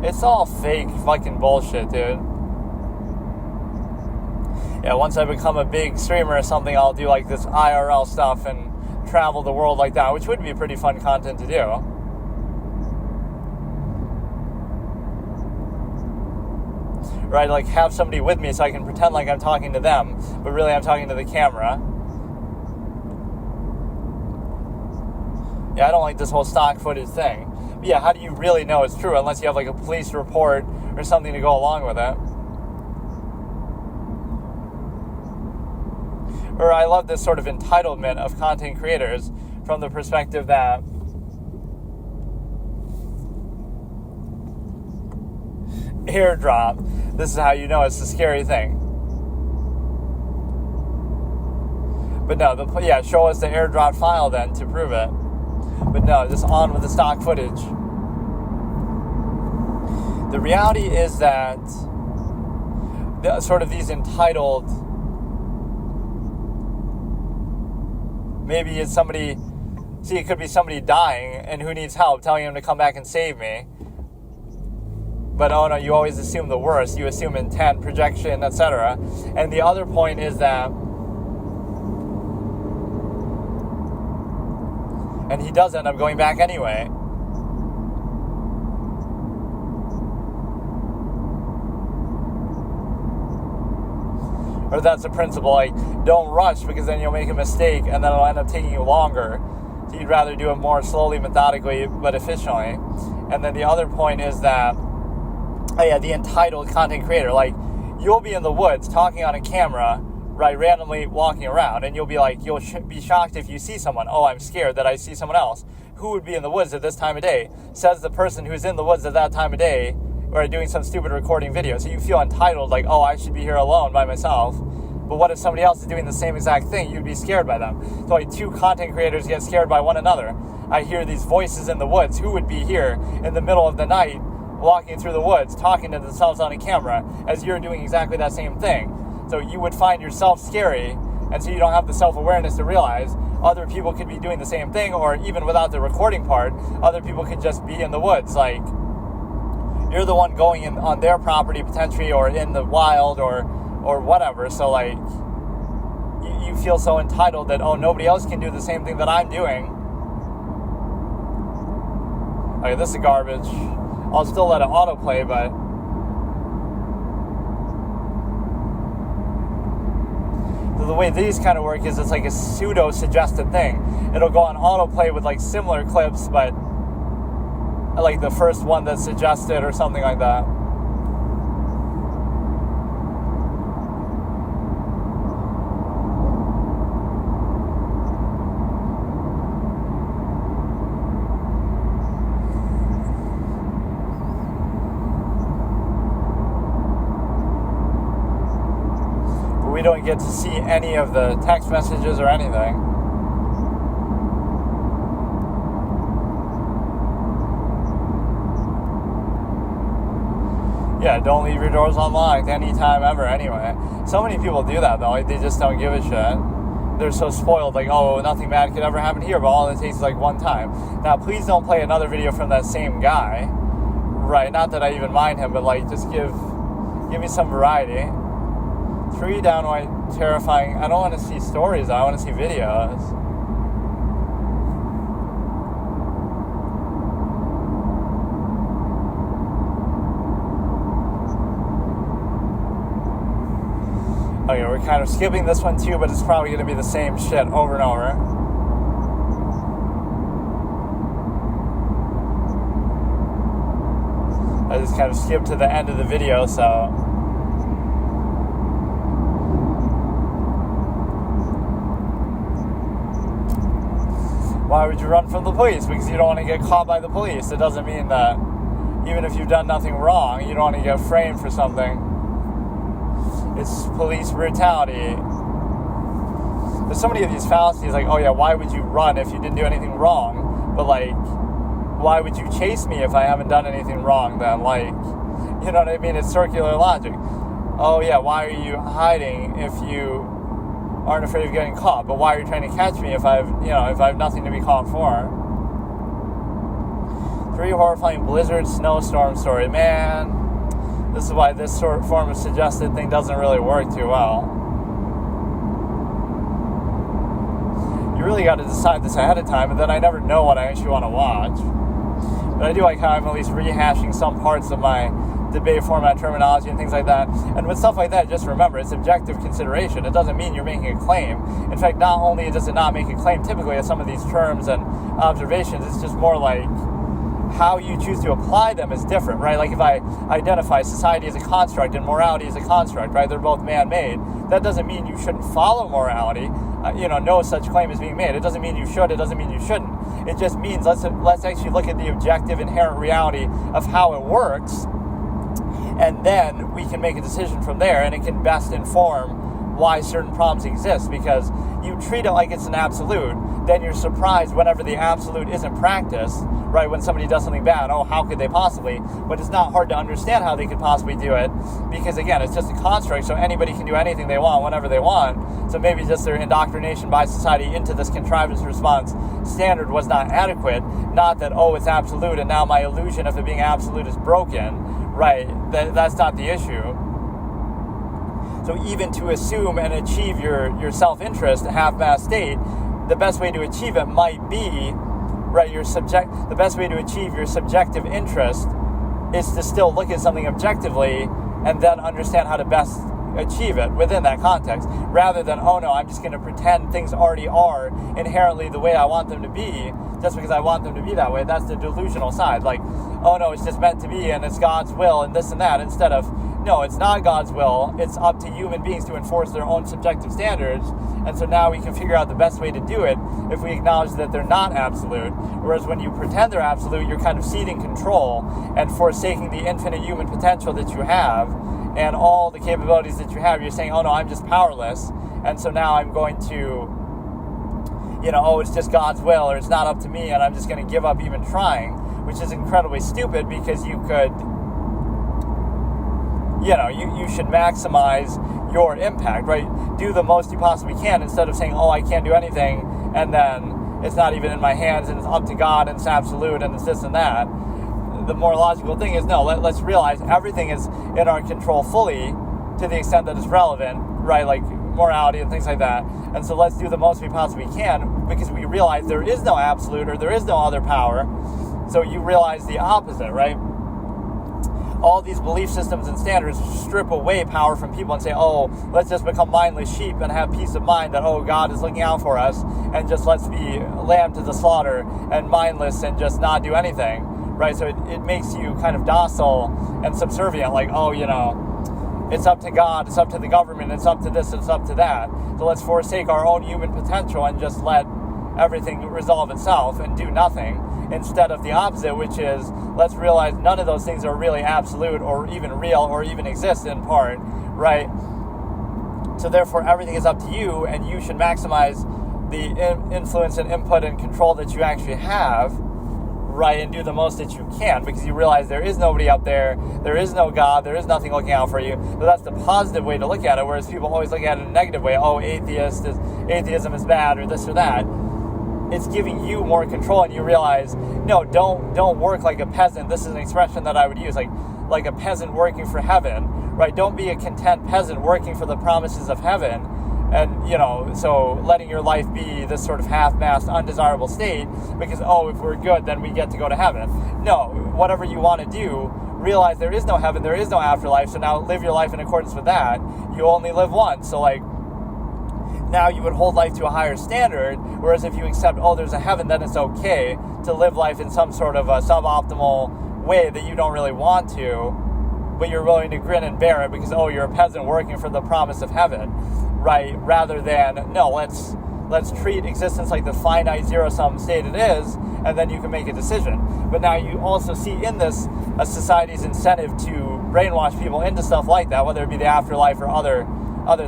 It's all fake fucking bullshit, dude. Yeah, once I become a big streamer or something, I'll do like this IRL stuff and travel the world like that, which would be pretty fun content to do. Right, like have somebody with me so I can pretend like I'm talking to them, but really I'm talking to the camera. Yeah, I don't like this whole stock footage thing. But yeah, how do you really know it's true unless you have like a police report or something to go along with it? Or I love this sort of entitlement of content creators from the perspective that airdrop. This is how you know it's a scary thing. But no, show us the airdrop file then to prove it. But no, just on with the stock footage. The reality is that sort of these entitled, maybe it's somebody, it could be somebody dying and who needs help, telling him to come back and save me. But oh no, you always assume the worst. You assume intent, projection, etc. And the other point is that, and he does end up going back anyway. Or that's the principle, like, don't rush because then you'll make a mistake and then it'll end up taking you longer. So you'd rather do it more slowly, methodically, but efficiently. And then the other point is that, the entitled content creator, like, you'll be in the woods talking on a camera, right, randomly walking around, and you'll be like, you'll be shocked if you see someone. Oh, I'm scared that I see someone else. Who would be in the woods at this time of day? Says the person who's in the woods at that time of day, or doing some stupid recording video. So you feel entitled, like, oh, I should be here alone by myself. But what if somebody else is doing the same exact thing? You'd be scared by them. So like two content creators get scared by one another. I hear these voices in the woods. Who would be here in the middle of the night walking through the woods, talking to themselves on a camera as you're doing exactly that same thing? So you would find yourself scary, and so you don't have the self-awareness to realize other people could be doing the same thing, or even without the recording part, other people could just be in the woods. Like, you're the one going in on their property potentially, or in the wild, or whatever. So like, you feel so entitled that, oh, nobody else can do the same thing that I'm doing. Okay, this is garbage. I'll still let it autoplay, but the way these kind of work is it's like a pseudo-suggested thing. It'll go on autoplay with like similar clips, but like the first one that's suggested or something like that. we don't get to see any of the text messages or anything. Yeah, don't leave your doors unlocked anytime ever anyway. So many people do that though, like they just don't give a shit. They're so spoiled, like, oh, nothing bad could ever happen here, but all it takes is like one time. Now, please don't play another video from that same guy, right? Not that I even mind him, but like, just give me some variety. 3 downright terrifying. I don't want to see stories, I want to see videos. Okay, we're kind of skipping this one too, but it's probably going to be the same shit over and over. I just kind of skipped to the end of the video, so... Why would you run from the police? Because you don't want to get caught by the police. It doesn't mean that even if you've done nothing wrong, you don't want to get framed for something. It's police brutality. There's so many of these fallacies, like, oh yeah, why would you run if you didn't do anything wrong? But like, why would you chase me if I haven't done anything wrong then? Like, you know what I mean? It's circular logic. Oh yeah, why are you hiding if you aren't afraid of getting caught? But why are you trying to catch me if I have nothing to be caught for? 3 horrifying blizzard snowstorm story. Man, this is why this sort of form of suggested thing doesn't really work too well. You really got to decide this ahead of time, and then I never know what I actually want to watch. But I do like how I'm at least rehashing some parts of my debate format terminology and things like that. And with stuff like that, just remember, it's objective consideration. It doesn't mean you're making a claim. In fact, not only does it not make a claim typically of some of these terms and observations, it's just more like how you choose to apply them is different, right? Like if I identify society as a construct and morality as a construct, right? They're both man-made. That doesn't mean you shouldn't follow morality. No such claim is being made. It doesn't mean you should. It doesn't mean you shouldn't. It just means let's actually look at the objective inherent reality of how it works, and then we can make a decision from there, and it can best inform why certain problems exist. Because you treat it like it's an absolute, then you're surprised whenever the absolute isn't practiced, right? When somebody does something bad, oh, how could they possibly? But it's not hard to understand how they could possibly do it, because again, it's just a construct, so anybody can do anything they want whenever they want. So maybe just their indoctrination by society into this contrivance response standard was not adequate, not that, oh, it's absolute and now my illusion of it being absolute is broken, right? That's not the issue. So even to assume and achieve your self-interest, half-mass state, the best way to achieve it might be, right, the best way to achieve your subjective interest is to still look at something objectively and then understand how to best achieve it within that context, rather than, oh no, I'm just going to pretend things already are inherently the way I want them to be just because I want them to be that way. That's the delusional side. Like, oh no, it's just meant to be and it's God's will and this and that, instead of, no, it's not God's will. It's up to human beings to enforce their own subjective standards. And so now we can figure out the best way to do it if we acknowledge that they're not absolute. Whereas when you pretend they're absolute, you're kind of ceding control and forsaking the infinite human potential that you have and all the capabilities that you have. You're saying, oh no, I'm just powerless. And so now I'm going to, oh, it's just God's will, or it's not up to me, and I'm just going to give up even trying, which is incredibly stupid, because you could, you should maximize your impact, right? Do the most you possibly can, instead of saying, oh, I can't do anything, and then it's not even in my hands, and it's up to God, and it's absolute, and it's this and that. The more logical thing is, no, let's realize everything is in our control fully to the extent that it's relevant, right? Like morality and things like that. And so let's do the most we possibly can, because we realize there is no absolute, or there is no other power. So you realize the opposite, right? All these belief systems and standards strip away power from people and say, oh, let's just become mindless sheep and have peace of mind that, oh, God is looking out for us, and just let's be lamb to the slaughter and mindless and just not do anything, right? So it makes you kind of docile and subservient, like, oh, it's up to God, it's up to the government, it's up to this, it's up to that. So let's forsake our own human potential and just let everything resolve itself and do nothing, instead of the opposite, which is, let's realize none of those things are really absolute or even real or even exist in part, right? So therefore, everything is up to you, and you should maximize the influence and input and control that you actually have, right, and do the most that you can, because you realize there is nobody out there, there is no God, there is nothing looking out for you. So that's the positive way to look at it, whereas people always look at it in a negative way. Oh, atheism is bad, or this or that. It's giving you more control, and you realize, no, don't work like a peasant. This is an expression that I would use, like a peasant working for heaven, right? Don't be a content peasant working for the promises of heaven, and, so letting your life be this sort of half-assed, undesirable state, because, if we're good, then we get to go to heaven. No, whatever you want to do, realize there is no heaven, there is no afterlife, so now live your life in accordance with that. You only live once, so now you would hold life to a higher standard, whereas if you accept, there's a heaven, then it's okay to live life in some sort of a suboptimal way that you don't really want to, but you're willing to grin and bear it because, you're a peasant working for the promise of heaven, right? Rather than, no, let's treat existence like the finite zero-sum state it is, and then you can make a decision. But now you also see in this a society's incentive to brainwash people into stuff like that, whether it be the afterlife or other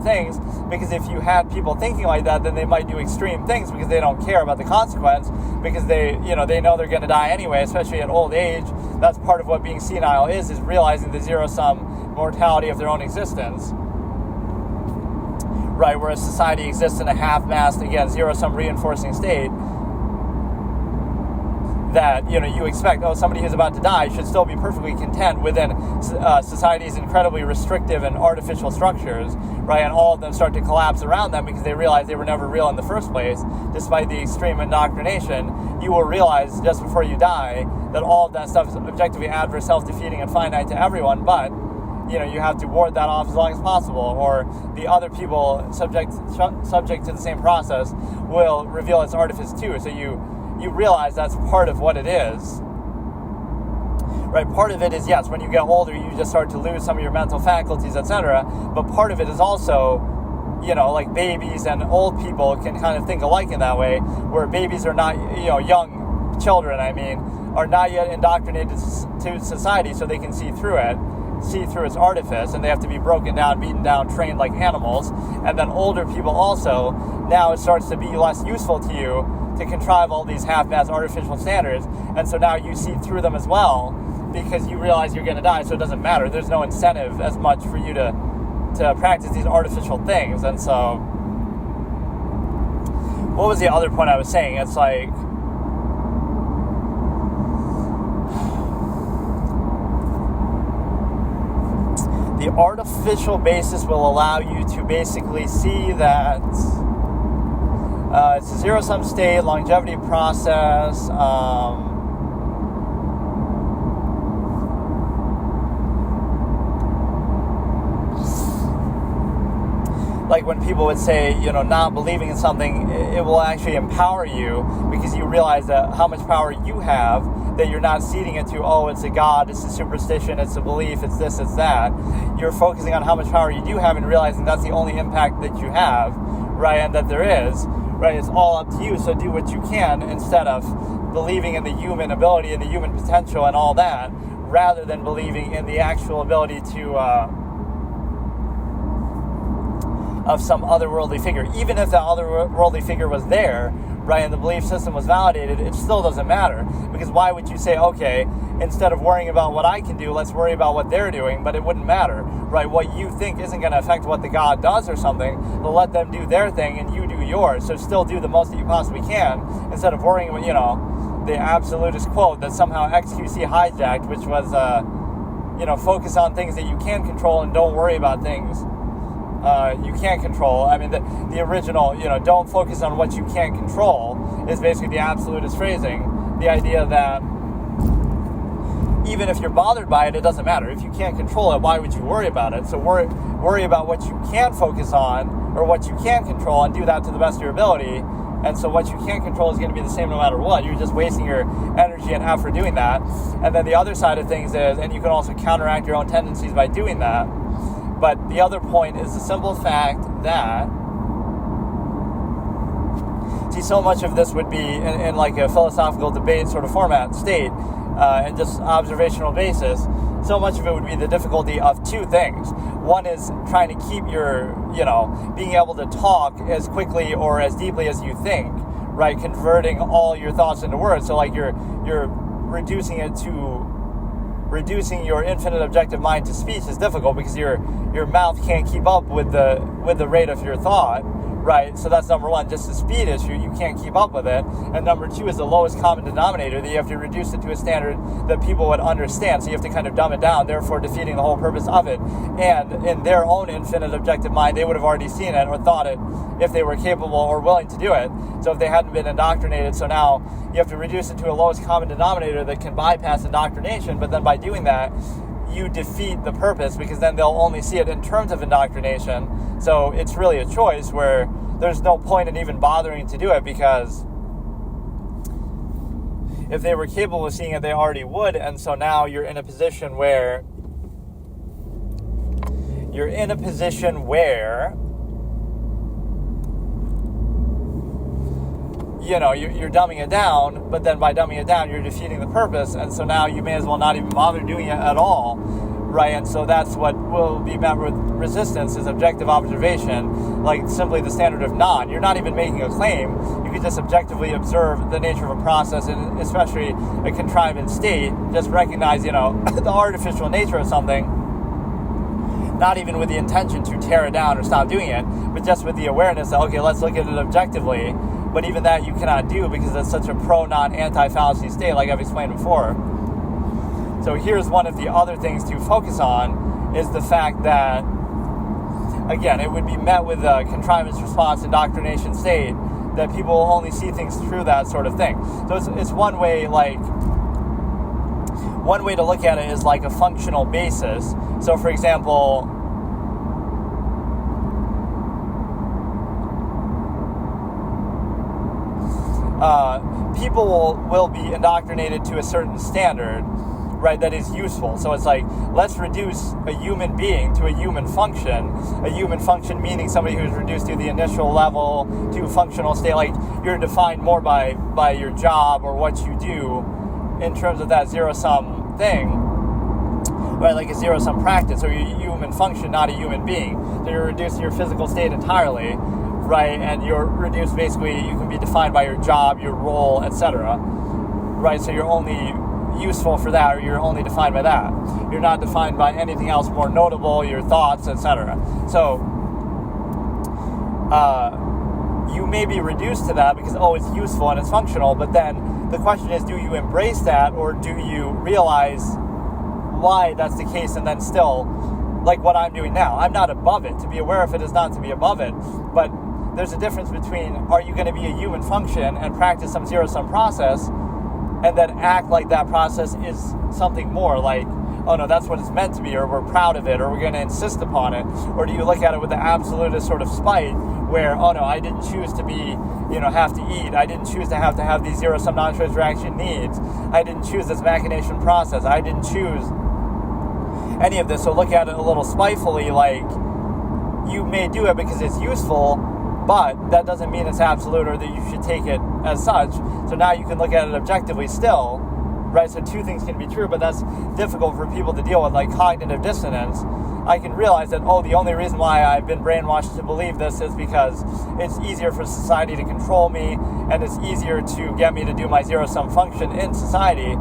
things, because if you had people thinking like that, then they might do extreme things because they don't care about the consequence, because they know they're going to die anyway, especially at old age. That's part of what being senile is realizing the zero-sum mortality of their own existence, right? Whereas society exists in a half-mast, again, zero-sum reinforcing state that, you expect, somebody who's about to die should still be perfectly content within society's incredibly restrictive and artificial structures, right? And all of them start to collapse around them because they realize they were never real in the first place, despite the extreme indoctrination. You will realize just before you die that all of that stuff is objectively adverse, self-defeating, and finite to everyone, but you have to ward that off as long as possible, or the other people subject to the same process will reveal its artifice too. So you realize that's part of what it is, right? Part of it is, yes, when you get older, you just start to lose some of your mental faculties, etc. But part of it is also, like babies and old people can kind of think alike in that way, where babies are not, young children, are not yet indoctrinated to society, so they can see through its artifice, and they have to be broken down, beaten down, trained like animals. And then older people also, now it starts to be less useful to you to contrive all these half-assed artificial standards, and so now you see through them as well, because you realize you're going to die, so it doesn't matter. There's no incentive as much for you to practice these artificial things. And so, what was the other point I was saying? It's like, the artificial basis will allow you to basically see that it's a zero-sum state, longevity process. Like when people would say, not believing in something, it will actually empower you, because you realize that how much power you have, that you're not ceding it to, it's a God, it's a superstition, it's a belief, it's this, it's that. You're focusing on how much power you do have and realizing that's the only impact that you have, right, and that there is, right? It's all up to you, so do what you can instead of believing in the human ability and the human potential and all that, rather than believing in the actual ability to of some otherworldly figure. Even if that otherworldly figure was there, right, and the belief system was validated, it still doesn't matter. Because why would you say, okay, instead of worrying about what I can do, let's worry about what they're doing? But it wouldn't matter, right? What you think isn't going to affect what the God does or something. But let them do their thing and you do yours. So still do the most that you possibly can, instead of worrying about, the absolutist quote that somehow XQC hijacked, which was, focus on things that you can control and don't worry about things you can't control. The original, don't focus on what you can't control is basically the absolutist phrasing. The idea that even if you're bothered by it, it doesn't matter. If you can't control it, why would you worry about it? So worry about what you can focus on or what you can control and do that to the best of your ability. And so what you can't control is going to be the same no matter what. You're just wasting your energy and effort doing that. And then the other side of things is, and you can also counteract your own tendencies by doing that. But the other point is the simple fact that, see, so much of this would be in like a philosophical debate sort of format state, and just observational basis. so much of it would be the difficulty of two things. One is trying to keep your, being able to talk as quickly or as deeply as you think, right? Converting all your thoughts into words. So like you're reducing your infinite objective mind to speech is difficult because your mouth can't keep up with the rate of your thought, right? So that's number one, just the speed issue, you can't keep up with it. And number two is the lowest common denominator, that you have to reduce it to a standard that people would understand. So you have to kind of dumb it down, therefore defeating the whole purpose of it. And in their own infinite objective mind, they would have already seen it or thought it if they were capable or willing to do it. So if they hadn't been indoctrinated, so now you have to reduce it to a lowest common denominator that can bypass indoctrination, but then by doing that, you defeat the purpose, because then they'll only see it in terms of indoctrination. So it's really a choice where there's no point in even bothering to do it, because if they were capable of seeing it, they already would. And so now you're in a position where you're dumbing it down, but then by dumbing it down, you're defeating the purpose, and so now you may as well not even bother doing it at all, right? And so that's what will be met with resistance, is objective observation, like simply the standard of non. You're not even making a claim. You can just objectively observe the nature of a process, and especially a contrived state, just recognize, the artificial nature of something, not even with the intention to tear it down or stop doing it, but just with the awareness that, okay, let's look at it objectively. But even that you cannot do, because it's such a pro-non-anti-fallacy state, like I've explained before. So here's one of the other things to focus on, is the fact that, again, it would be met with a contrivance response indoctrination state, that people will only see things through that sort of thing. So it's one way to look at it is like a functional basis. So for example, people will be indoctrinated to a certain standard, right, that is useful. So it's like, let's reduce a human being to a human function meaning somebody who's reduced to the initial level, to a functional state, like you're defined more by your job or what you do in terms of that zero-sum thing, right, like a zero-sum practice, or your human function, not a human being. So you're reduced to your physical state entirely, right, and you're reduced, basically, you can be defined by your job, your role, etc., right, so you're only useful for that, or you're only defined by that. You're not defined by anything else more notable, your thoughts, etc. So, you may be reduced to that because, it's useful and it's functional, but then the question is, do you embrace that, or do you realize why that's the case, and then still, like what I'm doing now, I'm not above it. To be aware of it is not to be above it, but there's a difference between, are you going to be a human function and practice some zero-sum process and then act like that process is something more, like, oh no, that's what it's meant to be, or we're proud of it, or we're going to insist upon it? Or do you look at it with the absolutist sort of spite where, oh no, I didn't choose to be, have to eat. I didn't choose to have these zero-sum non-choice reaction needs. I didn't choose this machination process. I didn't choose any of this. So look at it a little spitefully, like, you may do it because it's useful, but that doesn't mean it's absolute or that you should take it as such. So now you can look at it objectively still, right? So two things can be true, but that's difficult for people to deal with, like cognitive dissonance. I can realize that, the only reason why I've been brainwashed to believe this is because it's easier for society to control me, and it's easier to get me to do my zero-sum function in society.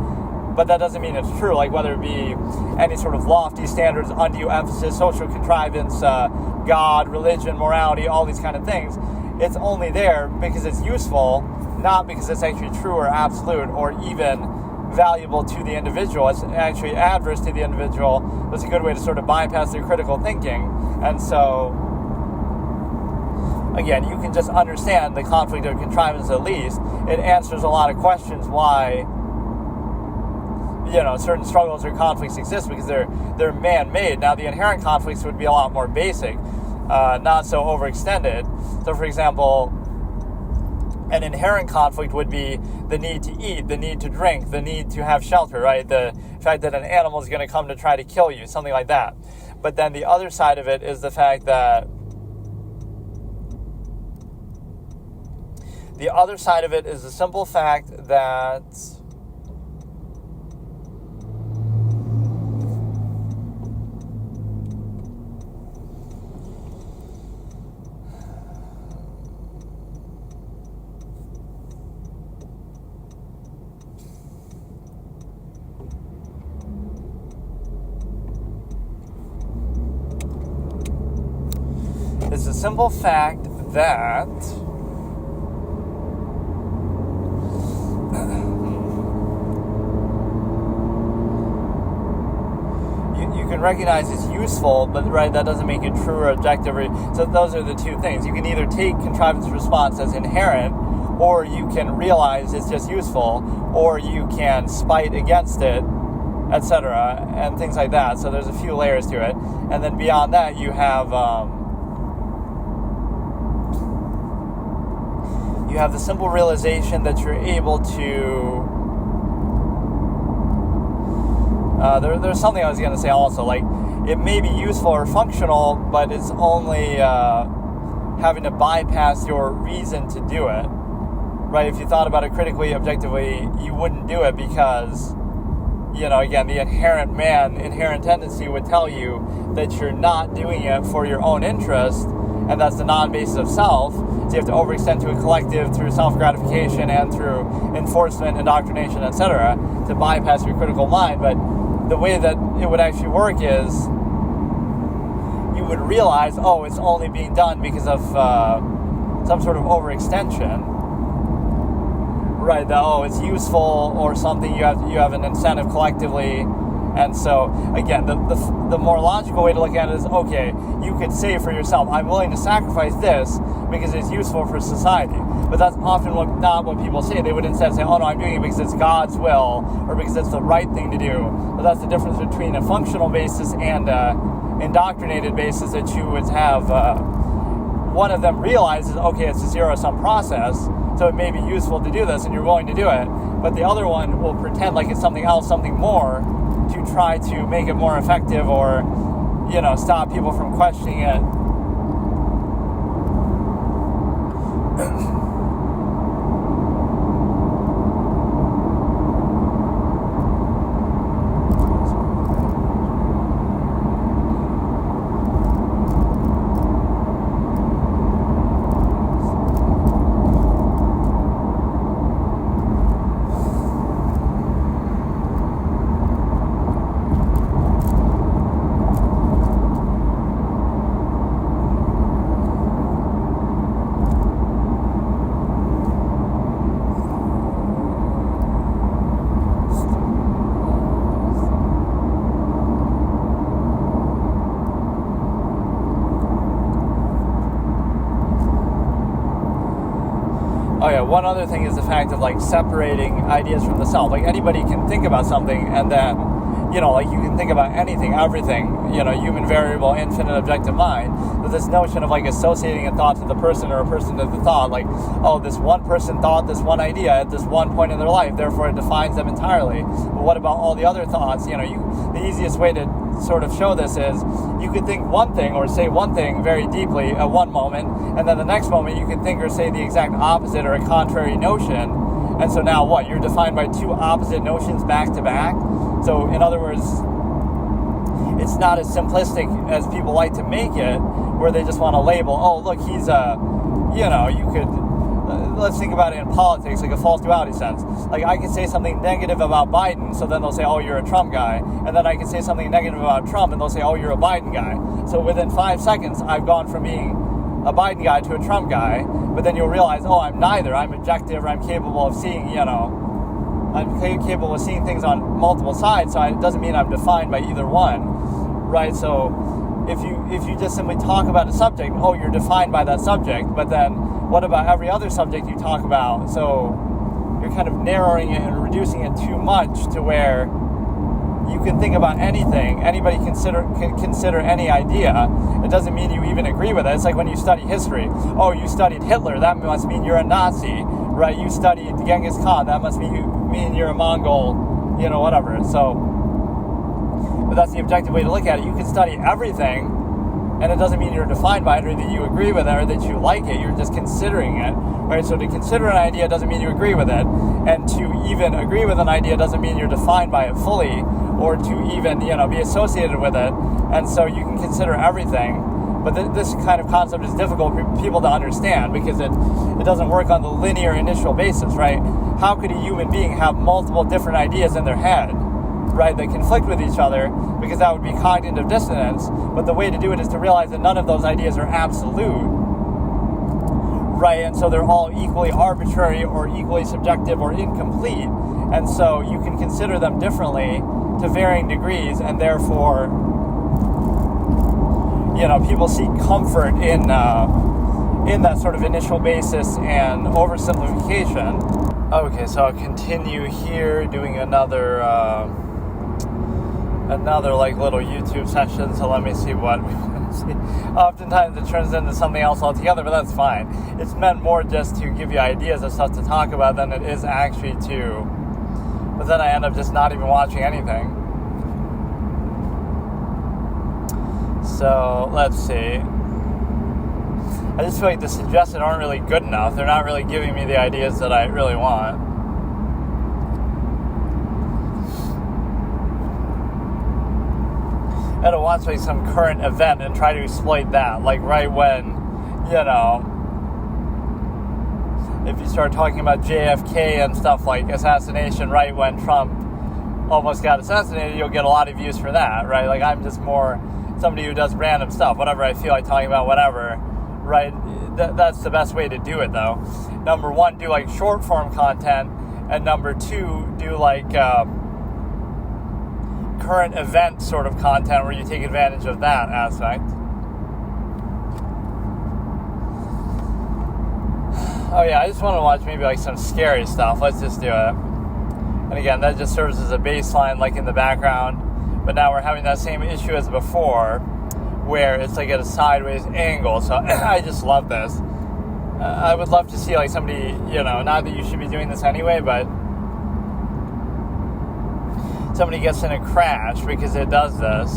But that doesn't mean it's true, like whether it be any sort of lofty standards, undue emphasis, social contrivance, God, religion, morality, all these kind of things. It's only there because it's useful, not because it's actually true or absolute or even valuable to the individual. It's actually adverse to the individual. It's a good way to sort of bypass their critical thinking. And so, again, you can just understand the conflict of contrivance at least. It answers a lot of questions why certain struggles or conflicts exist, because they're man-made. Now, the inherent conflicts would be a lot more basic, not so overextended. So, for example, an inherent conflict would be the need to eat, the need to drink, the need to have shelter, right? The fact that an animal is going to come to try to kill you, something like that. But then the other side of it is the fact that the simple fact that It's the simple fact that you can recognize it's useful, but right, that doesn't make it true or objective. So those are the two things. You can either take contrivance response as inherent, or you can realize it's just useful, or you can spite against it, etc., and things like that. So there's a few layers to it. And then beyond that, you have the simple realization that you're able to... there's something I was going to say also, like, it may be useful or functional, but it's only having to bypass your reason to do it, right? If you thought about it critically, objectively, you wouldn't do it because, again, the inherent tendency would tell you that you're not doing it for your own interest, and that's the non-basis of self. So you have to overextend to a collective through self-gratification and through enforcement, indoctrination, etc., to bypass your critical mind. But the way that it would actually work is you would realize, it's only being done because of some sort of overextension, right? That it's useful or something. You have an incentive collectively, and so again, the more logical way to look at it is, okay, you could say for yourself, I'm willing to sacrifice this because it's useful for society. But that's often not what people say. They would instead say, oh no, I'm doing it because it's God's will or because it's the right thing to do. But that's the difference between a functional basis and indoctrinated basis that you would have. One of them realizes, okay, it's a zero-sum process, so it may be useful to do this and you're willing to do it. But the other one will pretend like it's something else, something more, to try to make it more effective or, stop people from questioning it. Oh yeah, one other thing is the fact of separating ideas from the self. Anybody can think about something and then, you can think about anything, everything, human variable, infinite objective mind. But this notion of associating a thought to the person or a person to the thought, this one person thought this one idea at this one point in their life, therefore it defines them entirely. But what about all the other thoughts? The easiest way to sort of show this is you could think one thing or say one thing very deeply at one moment, and then the next moment you could think or say the exact opposite or a contrary notion. And so now what? You're defined by two opposite notions back to back. So in other words, it's not as simplistic as people like to make it, where they just want to label, look, he's you could, let's think about it in politics, like a false duality sense. I can say something negative about Biden, so then they'll say, you're a Trump guy. And then I can say something negative about Trump, and they'll say, you're a Biden guy. So within 5 seconds, I've gone from being a Biden guy to a Trump guy, but then you'll realize, I'm neither. I'm objective, or I'm capable of seeing, I'm capable of seeing things on multiple sides, so it doesn't mean I'm defined by either one, right? So if you just simply talk about a subject, you're defined by that subject, but then what about every other subject you talk about? So you're kind of narrowing it and reducing it too much to where you can think about anything. Anybody can consider any idea. It doesn't mean you even agree with it. It's like when you study history. You studied Hitler. That must mean you're a Nazi, right? You studied Genghis Khan. That must mean you're a Mongol, whatever. So, but that's the objective way to look at it. You can study everything, and it doesn't mean you're defined by it or that you agree with it or that you like it. You're just considering it, right? So to consider an idea doesn't mean you agree with it, and to even agree with an idea doesn't mean you're defined by it fully, or to even, be associated with it. And so you can consider everything. But this kind of concept is difficult for people to understand because it doesn't work on the linear initial basis, right? How could a human being have multiple different ideas in their head? right, that conflict with each other, because that would be cognitive dissonance. But the way to do it is to realize that none of those ideas are absolute, right? And so they're all equally arbitrary or equally subjective or incomplete. And so you can consider them differently to varying degrees, and therefore, people seek comfort in that sort of initial basis and oversimplification. Okay, so I'll continue here doing another like little YouTube session. So let me see what we want to see. Oftentimes it turns into something else altogether, but that's fine. It's meant more just to give you ideas of stuff to talk about than it is actually to. But then I end up just not even watching anything. So let's see. I just feel like the suggested aren't really good enough. They're not really giving me the ideas that I really want. I had to watch like some current event and try to exploit that. Like right when, if you start talking about JFK and stuff like assassination, right when Trump almost got assassinated, you'll get a lot of views for that, right? Like I'm just more somebody who does random stuff, whatever I feel like talking about, whatever, right? That's the best way to do it, though. Number one, do like short form content, and number two, do like current event sort of content where you take advantage of that aspect. Oh yeah, I just want to watch maybe like some scary stuff. Let's just do it. And again, that just serves as a baseline, like in the background. But now we're having that same issue as before, where it's like at a sideways angle. So I just love this. I would love to see like somebody, not that you should be doing this anyway, but somebody gets in a crash because it does this,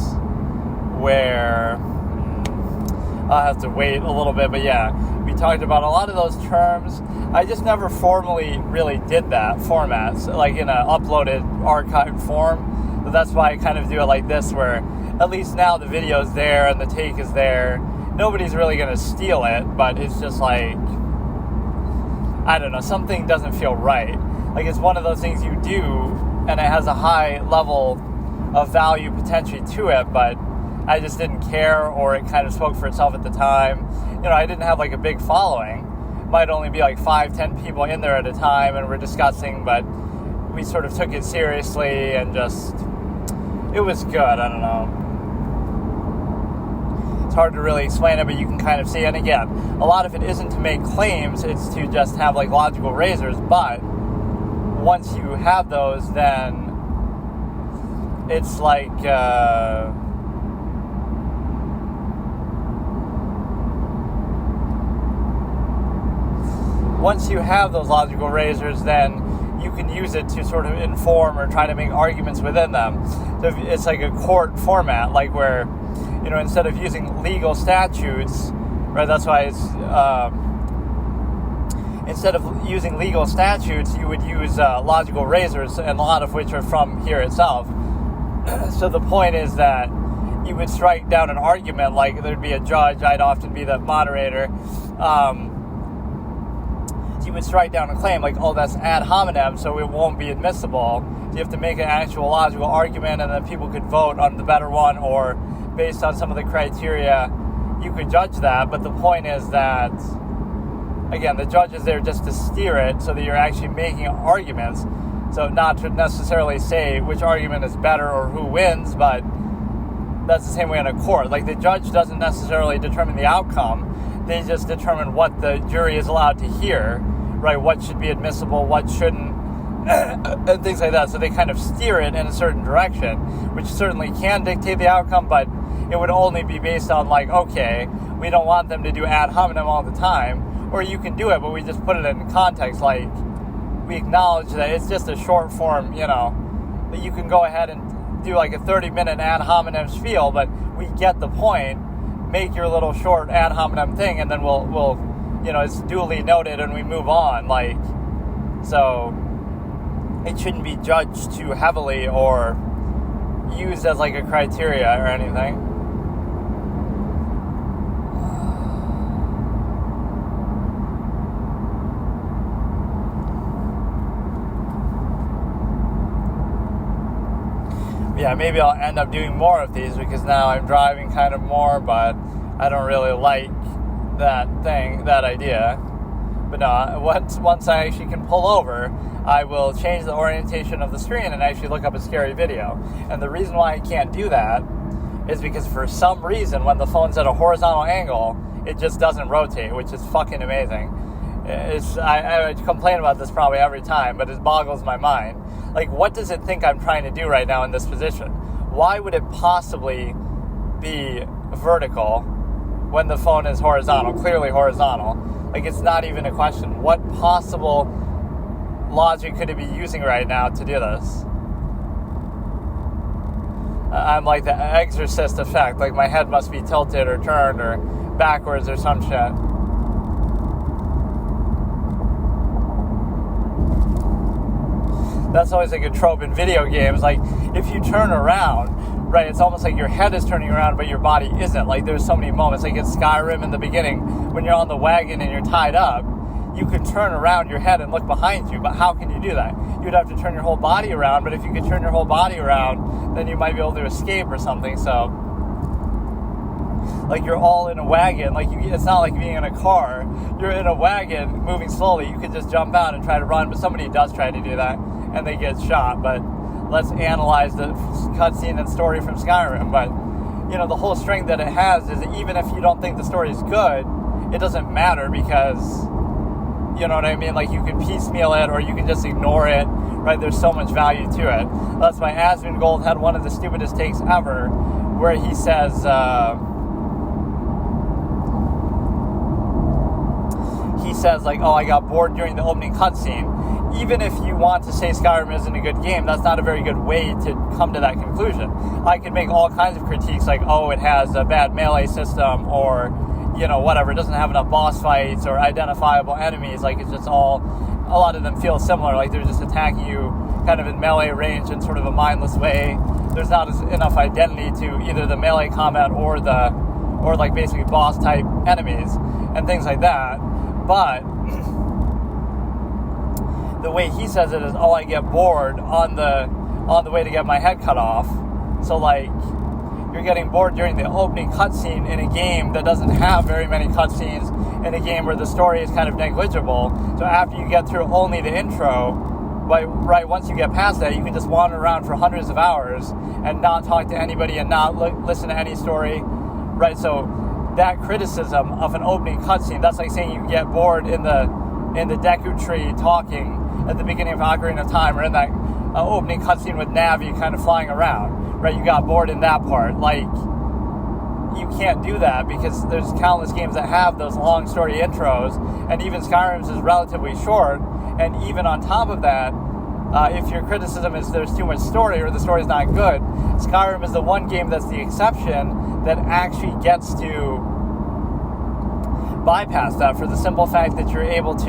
where I'll have to wait a little bit. But yeah, we talked about a lot of those terms. I just never formally really did that formats, like in an uploaded archived form. So that's why I kind of do it like this, where at least now the video's there and the take is there. Nobody's really going to steal it, but it's just like, I don't know, something doesn't feel right. Like it's one of those things you do, and it has a high level of value potentially to it, but I just didn't care, or it kind of spoke for itself at the time. I didn't have like a big following. Might only be like 5-10 people in there at a time, and we're discussing, but we sort of took it seriously and just, it was good. I don't know. It's hard to really explain it, but you can kind of see. And again, a lot of it isn't to make claims, it's to just have like logical razors. But once you have those, then it's like, once you have those logical razors, then you can use it to sort of inform or try to make arguments within them. So it's like a court format, like where, instead of using legal statutes, right, that's why it's, instead of using legal statutes, you would use logical razors, and a lot of which are from here itself. So the point is that you would strike down an argument, like there'd be a judge, I'd often be the moderator, you would strike down a claim like, oh, that's ad hominem, so it won't be admissible. You have to make an actual logical argument, and then people could vote on the better one, or based on some of the criteria, you could judge that. But the point is that, again, the judge is there just to steer it so that you're actually making arguments. So not to necessarily say which argument is better or who wins, but that's the same way in a court. Like the judge doesn't necessarily determine the outcome. They just determine what the jury is allowed to hear, right? What should be admissible, what shouldn't, and things like that. So they kind of steer it in a certain direction, which certainly can dictate the outcome, but it would only be based on like, okay, we don't want them to do ad hominem all the time, or you can do it, but we just put it in context, like we acknowledge that it's just a short form, that you can go ahead and do like a 30-minute ad hominem spiel, but we get the point. Make your little short ad hominem thing, and then we'll it's duly noted, and we move on. Like, so it shouldn't be judged too heavily or used as like a criteria or anything. yeah, maybe I'll end up doing more of these because now I'm driving kind of more, but I don't really like that idea. But no, once I actually can pull over, I will change the orientation of the screen and actually look up a scary video. And the reason why I can't do that is because for some reason, when the phone's at a horizontal angle, it just doesn't rotate, which is fucking amazing. I complain about this probably every time, but it boggles my mind. Like, what does it think I'm trying to do right now in this position? Why would it possibly be vertical when the phone is horizontal, clearly horizontal? Like, it's not even a question. What possible logic could it be using right now to do this? I'm like the exorcist effect. Like, my head must be tilted or turned or backwards or some shit. That's always like a trope in video games. Like, if you turn around, right, it's almost like your head is turning around, but your body isn't. Like, there's so many moments. Like in Skyrim in the beginning, when you're on the wagon and you're tied up, you could turn around your head and look behind you. But how can you do that? You'd have to turn your whole body around. But if you could turn your whole body around, then you might be able to escape or something. So, like, you're all in a wagon. Like, it's not like being in a car. You're in a wagon moving slowly. You could just jump out and try to run. But somebody does try to do that, and they get shot. But let's analyze the cutscene and story from Skyrim. But, you know, the whole strength that it has is that even if you don't think the story is good, it doesn't matter because, you know what I mean? Like, you can piecemeal it or you can just ignore it, right? There's so much value to it. That's why Asmongold had one of the stupidest takes ever where he says, like, oh, I got bored during the opening cutscene. Even if you want to say Skyrim isn't a good game, that's not a very good way to come to that conclusion. I could make all kinds of critiques like, oh, it has a bad melee system or, you know, whatever. It doesn't have enough boss fights or identifiable enemies. Like, it's just all, a lot of them feel similar. Like, they're just attacking you kind of in melee range in sort of a mindless way. There's not enough identity to either the melee combat or like basically boss type enemies and things like that. But the way he says it is, oh, I get bored on the way to get my head cut off. So, like, you're getting bored during the opening cutscene in a game that doesn't have very many cutscenes, in a game where the story is kind of negligible. So after you get through only the intro, right, once you get past that, you can just wander around for hundreds of hours and not talk to anybody and not listen to any story, right? So that criticism of an opening cutscene, that's like saying you get bored in the Deku tree talking at the beginning of Ocarina of Time, or in that opening cutscene with Navi kind of flying around, right? You got bored in that part. Like, you can't do that because there's countless games that have those long story intros, and even Skyrim's is relatively short. And even on top of that, if your criticism is there's too much story or the story's not good, Skyrim is the one game that's the exception that actually gets to bypass that, for the simple fact that you're able to,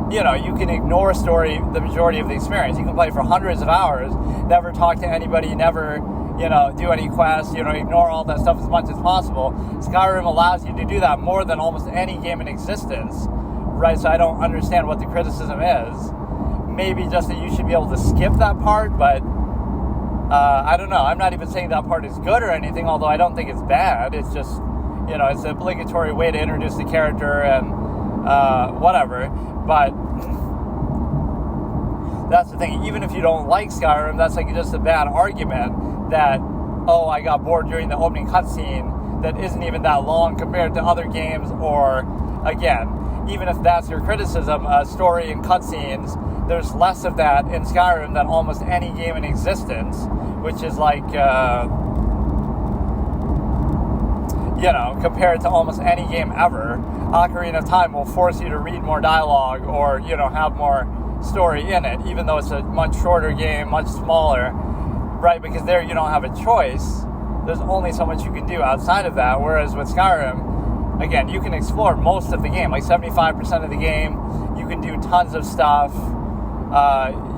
you know, you can ignore story the majority of the experience. You can play for hundreds of hours, never talk to anybody, never, you know, do any quests, you know, ignore all that stuff as much as possible. Skyrim allows you to do that more than almost any game in existence, right? So I don't understand what the criticism is. Maybe just that you should be able to skip that part, but I don't know. I'm not even saying that part is good or anything, although I don't think it's bad. It's just, you know, it's an obligatory way to introduce the character and whatever. But that's the thing. Even if you don't like Skyrim, that's like just a bad argument that, oh, I got bored during the opening cutscene that isn't even that long compared to other games. Or, again, even if that's your criticism, story and cutscenes, there's less of that in Skyrim than almost any game in existence, which is like, you know, compared to almost any game ever. Ocarina of Time will force you to read more dialogue or, you know, have more story in it, even though it's a much shorter game, much smaller, right? Because there you don't have a choice. There's only so much you can do outside of that, whereas with Skyrim, again, you can explore most of the game, like 75% of the game. You can do tons of stuff.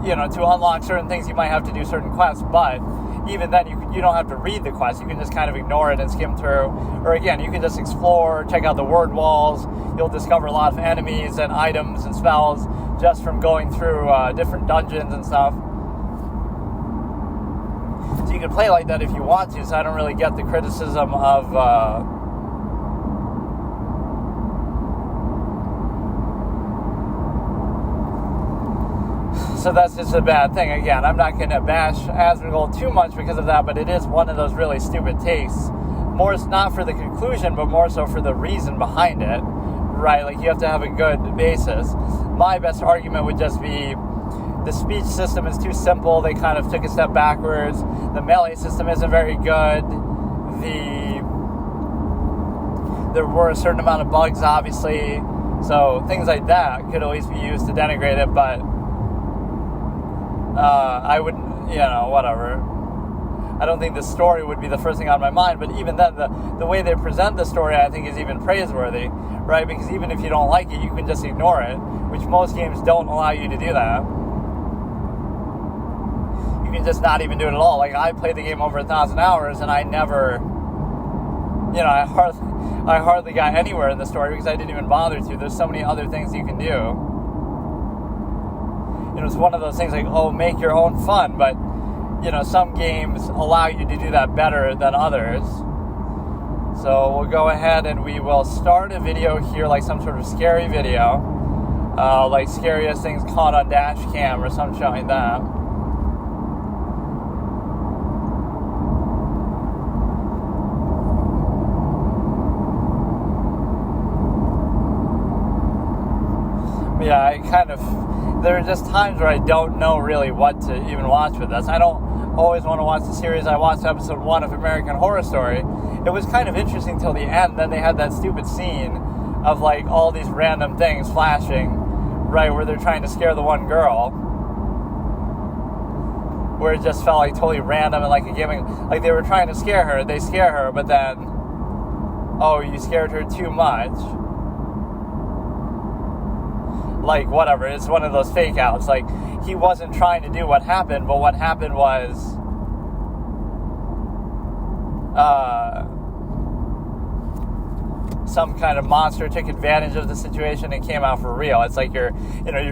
You know, to unlock certain things, you might have to do certain quests, but even then, you don't have to read the quest. You can just kind of ignore it and skim through. Or again, you can just explore, check out the word walls. You'll discover a lot of enemies and items and spells just from going through different dungeons and stuff. you can play like that if you want to, so I don't really get the criticism of so that's just a bad thing. Again, I'm not going to bash Asmongold too much because of that, but it is one of those really stupid takes. More not for the conclusion, but more so for the reason behind it, right? Like, you have to have a good basis. My best argument would just be the speech system is too simple. They kind of took a step backwards. The melee system isn't very good. There were a certain amount of bugs, obviously. So things like that could at least be used to denigrate it, but I wouldn't, whatever. I don't think the story would be the first thing on my mind, but even then, the way they present the story, I think, is even praiseworthy, right? Because even if you don't like it, you can just ignore it, which most games don't allow you to do that. You can just not even do it at all. Like, I played the game over 1,000 hours, and I never, I hardly got anywhere in the story because I didn't even bother to. There's so many other things you can do. It's one of those things like, make your own fun, but, some games allow you to do that better than others. So we'll go ahead and we will start a video here, like some sort of scary video, like scariest things caught on dash cam or something showing that. Yeah, there are just times where I don't know really what to even watch with this. I don't always want to watch the series. I watched episode 1 of American Horror Story. It was kind of interesting till the end. Then they had that stupid scene of like all these random things flashing, right, where they're trying to scare the one girl, where it just felt like totally random and like a gimmick. Like they were trying to scare her, they scare her, but then, you scared her too much. Like, whatever, it's one of those fake outs. Like, he wasn't trying to do what happened, but what happened was some kind of monster took advantage of the situation and came out for real. It's like you're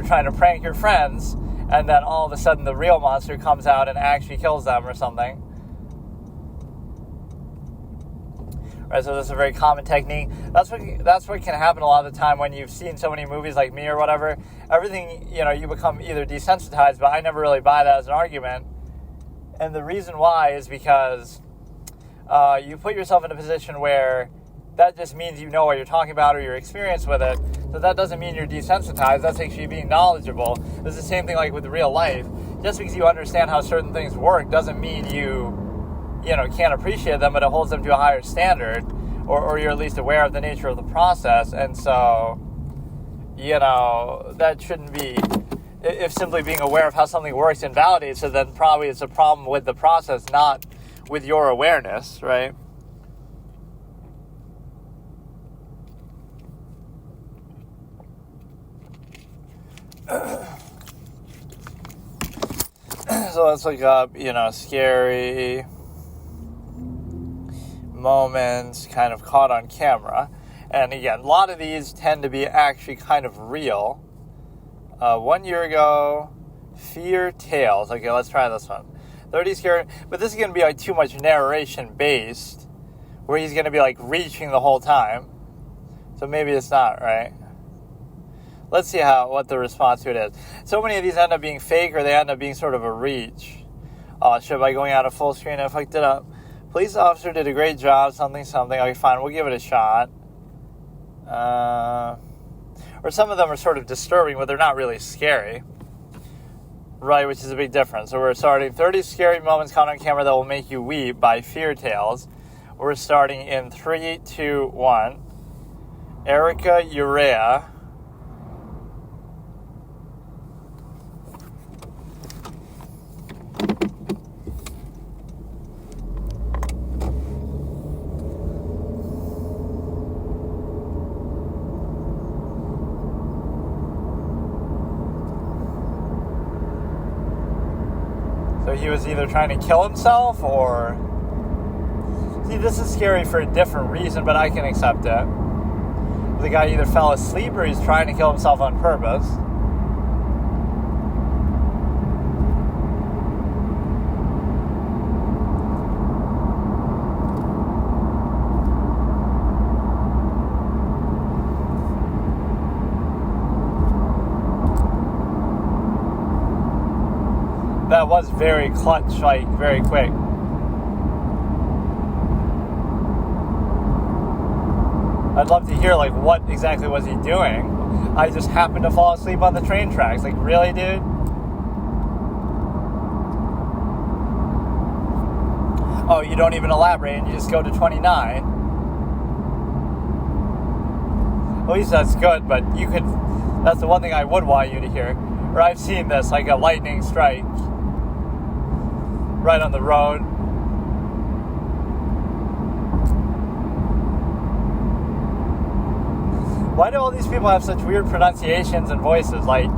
trying to prank your friends, and then all of a sudden the real monster comes out and actually kills them or something. Right, so this is a very common technique. That's what can happen a lot of the time when you've seen so many movies like me or whatever. Everything, you become either desensitized, but I never really buy that as an argument. And the reason why is because you put yourself in a position where that just means you know what you're talking about or your experience with it. So that doesn't mean you're desensitized. That's actually being knowledgeable. It's the same thing like with real life. Just because you understand how certain things work doesn't mean you can't appreciate them, but it holds them to a higher standard, or you're at least aware of the nature of the process. And so, that shouldn't be, if simply being aware of how something works invalidates it, then probably it's a problem with the process, not with your awareness, right? So let's look up, scary moments kind of caught on camera. And again, a lot of these tend to be actually kind of real. 1 year ago, Fear Tales. Okay, let's try this one. 30 scary, but this is going to be like too much narration based, where he's going to be like reaching the whole time. So maybe it's not, right? Let's see what the response to it is. So many of these end up being fake, or they end up being sort of a reach. Should by going out of full screen, I fucked it up. Police officer did a great job, something. Okay, fine, we'll give it a shot. Or some of them are sort of disturbing, but they're not really scary. Right, which is a big difference. So we're starting 30 scary moments caught on camera that will make you weep by Fear Tales. We're starting in 3, 2, 1. Erica Urea. So he was either trying to kill himself or... See, this is scary for a different reason, but I can accept it. The guy either fell asleep or he's trying to kill himself on purpose. was very clutch, like very quick. I'd love to hear like what exactly was he doing. I just happened to fall asleep on the train tracks. Like, really, dude? Oh, you don't even elaborate and you just go to 29. At least that's good, but you could, that's the one thing I would want you to hear. Or I've seen this, like a lightning strike right on the road. Why do all these people have such weird pronunciations and voices? Like,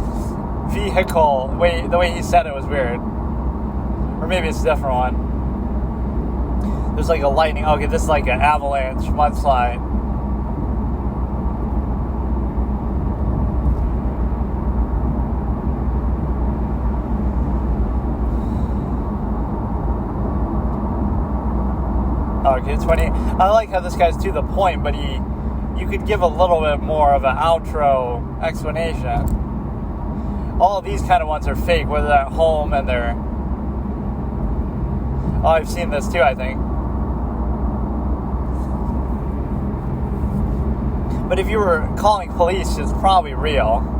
vehicle, the way he said it was weird. Or maybe it's a different one. There's like a lightning, okay, this is like an avalanche, mudslide. Okay, 20. I like how this guy's to the point, but you could give a little bit more of an outro explanation. All of these kind of ones are fake, whether they're at home and they're... Oh, I've seen this too, I think. But if you were calling police, it's probably real.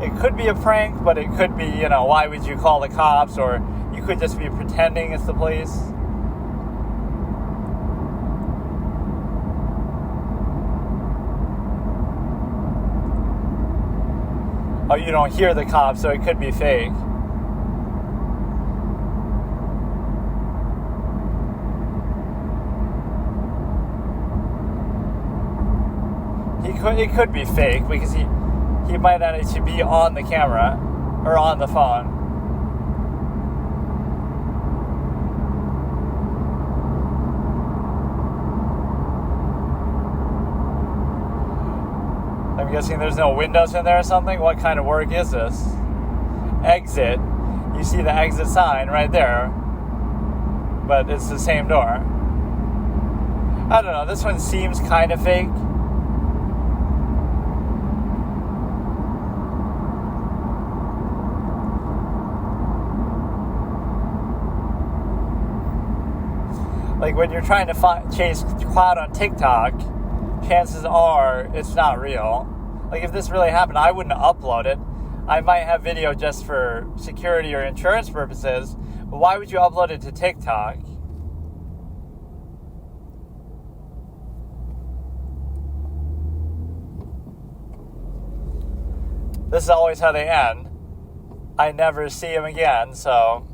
It could be a prank, but it could be, why would you call the cops? Or you could just be pretending it's the police. Oh, you don't hear the cops, so it could be fake. It could be fake because he might not actually be on the camera or on the phone. I'm guessing there's no windows in there or something. What kind of work is this? Exit. You see the exit sign right there, but it's the same door. I don't know. This one seems kind of fake. Like when you're trying to chase clout on TikTok, chances are it's not real. Like if this really happened, I wouldn't upload it. I might have video just for security or insurance purposes, but why would you upload it to TikTok? This is always how they end. I never see him again, so...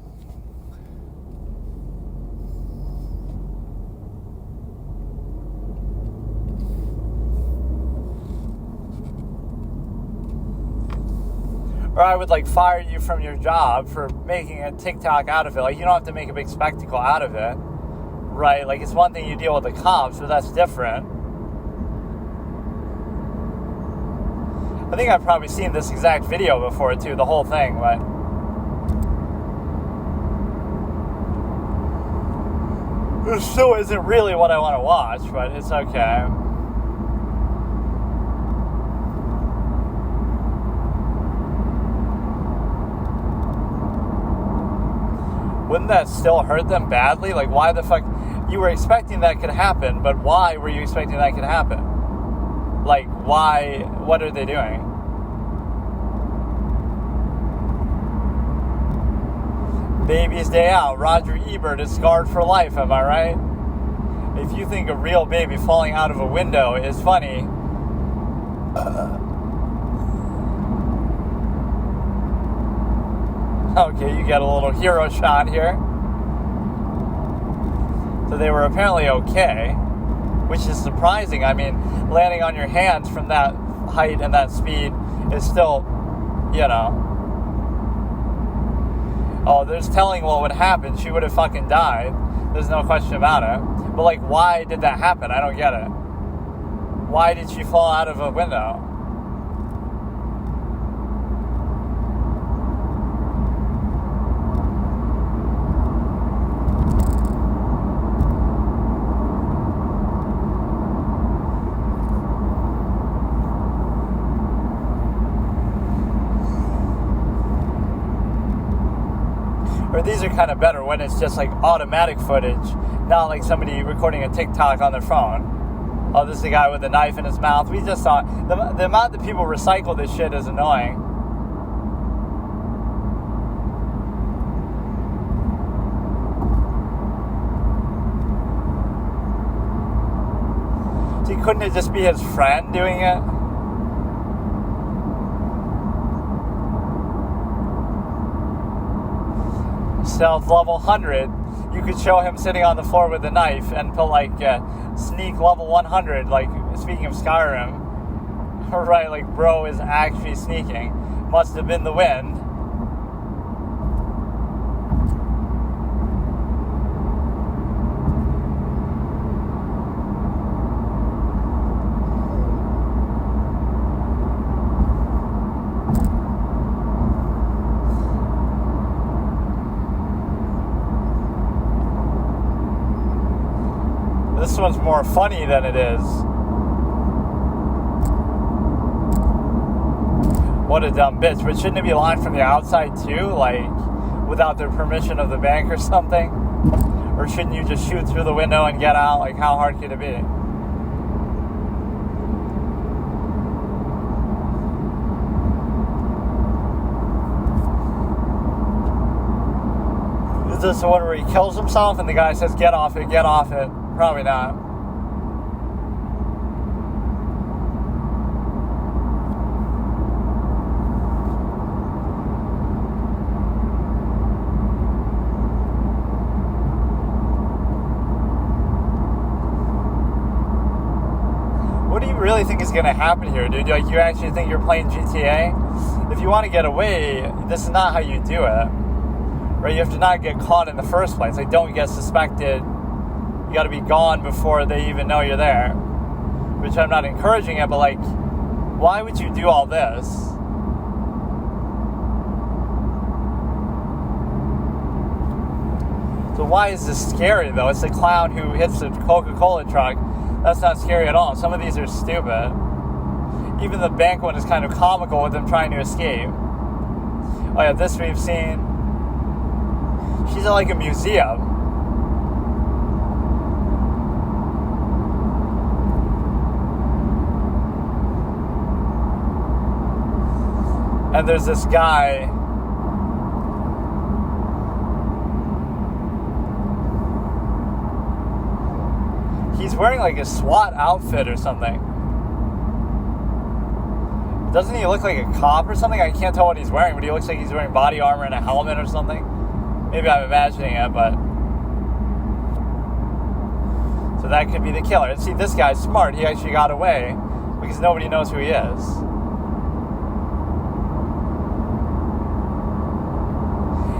Or I would fire you from your job for making a TikTok out of it. Like, you don't have to make a big spectacle out of it, right? Like, it's one thing you deal with the cops, but that's different. I think I've probably seen this exact video before too, the whole thing, but it still isn't really what I want to watch, but it's okay. Wouldn't that still hurt them badly? Like, why the fuck? You were expecting that could happen, but why were you expecting that could happen? Like, why? What are they doing? Baby's day out. Roger Ebert is scarred for life, am I right? If you think a real baby falling out of a window is funny... Okay, you get a little hero shot here. So they were apparently okay, which is surprising. I mean, landing on your hands from that height and that speed is still, Oh, there's telling what would happen. She would have fucking died. There's no question about it. But, why did that happen? I don't get it. Why did she fall out of a window? Where these are kind of better when it's just like automatic footage, not like somebody recording a TikTok on their phone. Oh, this is the guy with a knife in his mouth. We just saw the amount that people recycle this shit is annoying. See, couldn't it just be his friend doing it? Stealth level 100, you could show him sitting on the floor with a knife and put like sneak level 100, like speaking of Skyrim, right, like bro is actually sneaking, must have been the wind. This one's more funny than it is. What a dumb bitch. But shouldn't it be locked from the outside too? Like, without the permission of the bank or something? Or shouldn't you just shoot through the window and get out? Like, how hard could it be? Is this the one where he kills himself and the guy says, get off it, get off it? Probably not. What do you really think is going to happen here, dude? Like, you actually think you're playing GTA? If you want to get away, this is not how you do it. Right? You have to not get caught in the first place. Like, don't get suspected. You got to be gone before they even know you're there. Which I'm not encouraging it, but like, why would you do all this? So why is this scary though? It's the clown who hits the Coca-Cola truck. That's not scary at all. Some of these are stupid. Even the bank one is kind of comical with them trying to escape. Oh yeah, this we've seen. She's at like a museum. And there's this guy. He's wearing like a SWAT outfit or something. Doesn't he look like a cop or something? I can't tell what he's wearing, but he looks like he's wearing body armor and a helmet or something. Maybe I'm imagining it, but... So that could be the killer. And see, this guy's smart. He actually got away because nobody knows who he is.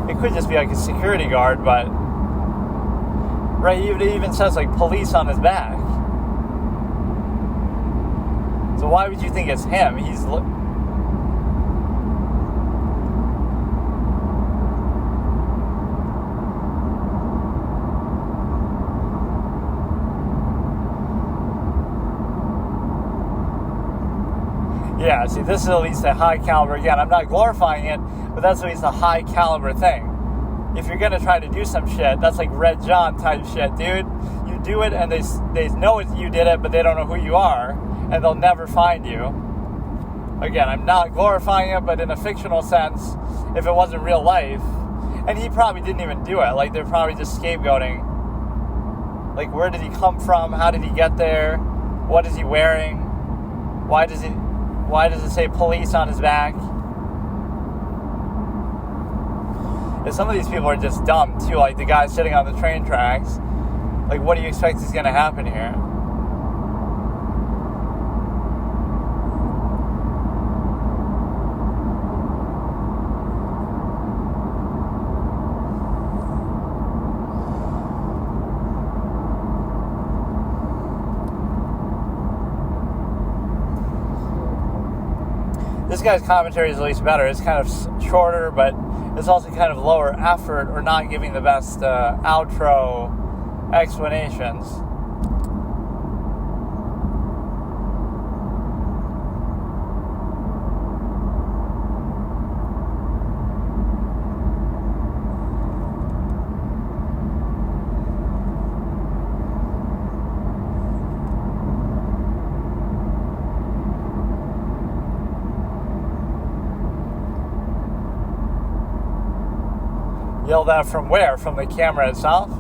It could just be like a security guard, but... Right, it even says like police on his back. So why would you think it's him? He's... Yeah, see, this is at least a high caliber. Again, I'm not glorifying it, but that's at least a high caliber thing. If you're going to try to do some shit, that's like Red John type shit, dude. You do it and they know you did it, but they don't know who you are, and they'll never find you. Again, I'm not glorifying it, but in a fictional sense, if it wasn't real life, and he probably didn't even do it. Like, they're probably just scapegoating. Like, where did he come from? How did he get there? What is he wearing? Why does it say police on his back? And some of these people are just dumb too, like the guy sitting on the train tracks. Like, what do you expect is going to happen here? This guy's commentary is at least better. It's kind of shorter, but it's also kind of lower effort, or not giving the best outro explanations. Yelled at from where? From the camera itself?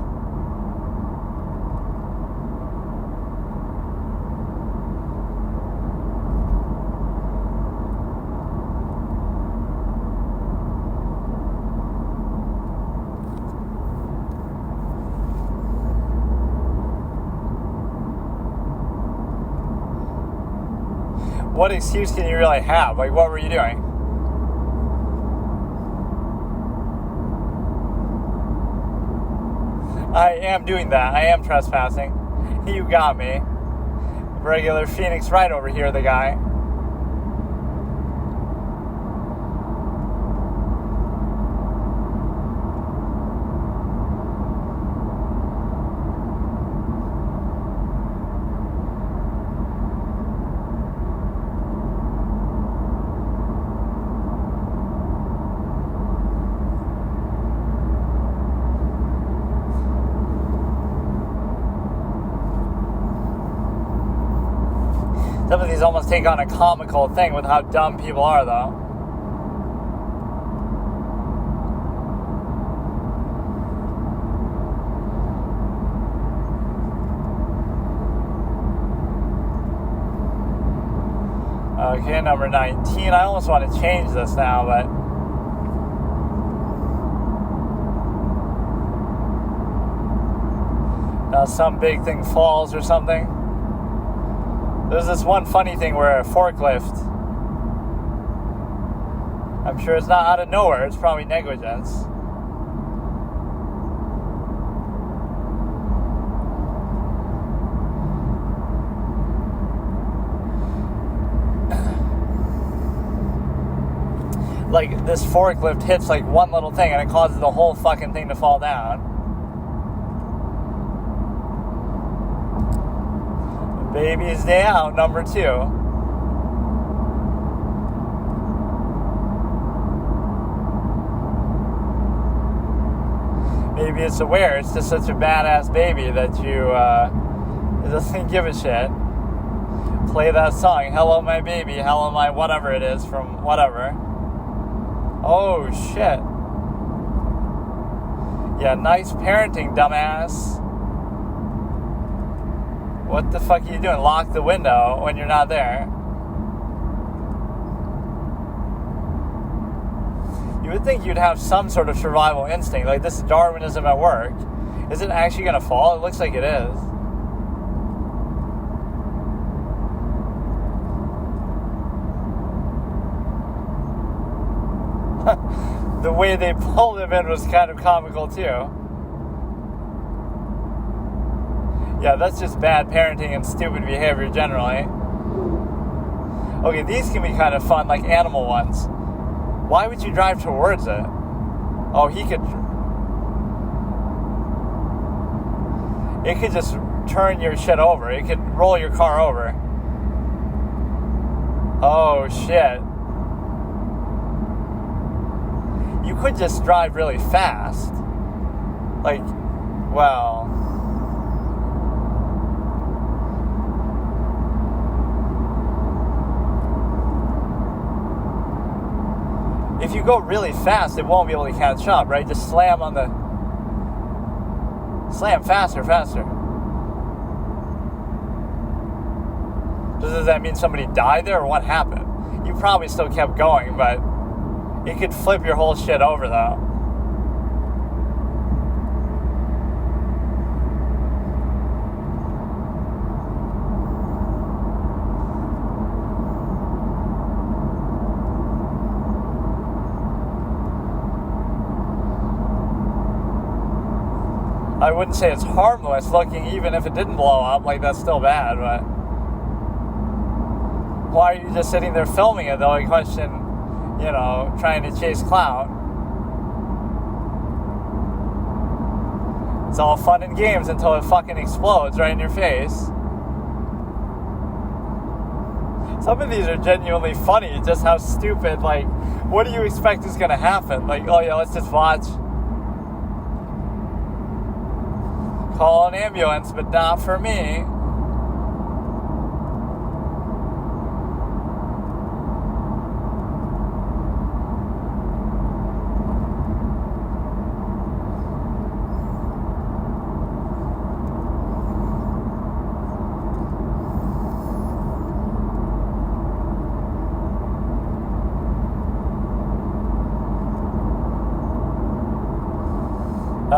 What excuse can you really have? Like, what were you doing? I am doing that. I am trespassing. You got me. Regular Phoenix right over here, the guy. Some of these almost take on a comical thing with how dumb people are, though. Okay, number 19. I almost want to change this now, but... now some big thing falls or something. There's this one funny thing where a forklift, I'm sure it's not out of nowhere, it's probably negligence. Like, this forklift hits like one little thing and it causes the whole fucking thing to fall down. Baby's day out, number 2. Maybe it's aware it's just such a badass baby that you it doesn't give a shit. Play that song, Hello My Baby, Hello My whatever it is from whatever. Oh shit. Yeah, nice parenting, dumbass. What the fuck are you doing? Lock the window when you're not there. You would think you'd have some sort of survival instinct. Like, this is Darwinism at work. Is it actually going to fall? It looks like it is. The way they pulled him in was kind of comical, too. Yeah, that's just bad parenting and stupid behavior generally. Okay, these can be kind of fun, like animal ones. Why would you drive towards it? Oh, he could... it could just turn your shit over. It could roll your car over. Oh, shit. You could just drive really fast. Like, well... if you go really fast, it won't be able to catch up, right? Just slam on the... slam faster. Does that mean somebody died there, or what happened? You probably still kept going, but it could flip your whole shit over, though. I wouldn't say it's harmless looking, even if it didn't blow up. Like, that's still bad, but... why are you just sitting there filming it, though? I question, you know, trying to chase clout. It's all fun and games until it fucking explodes right in your face. Some of these are genuinely funny, just how stupid, like, what do you expect is gonna happen? Like, oh yeah, let's just watch... call an ambulance, but not for me.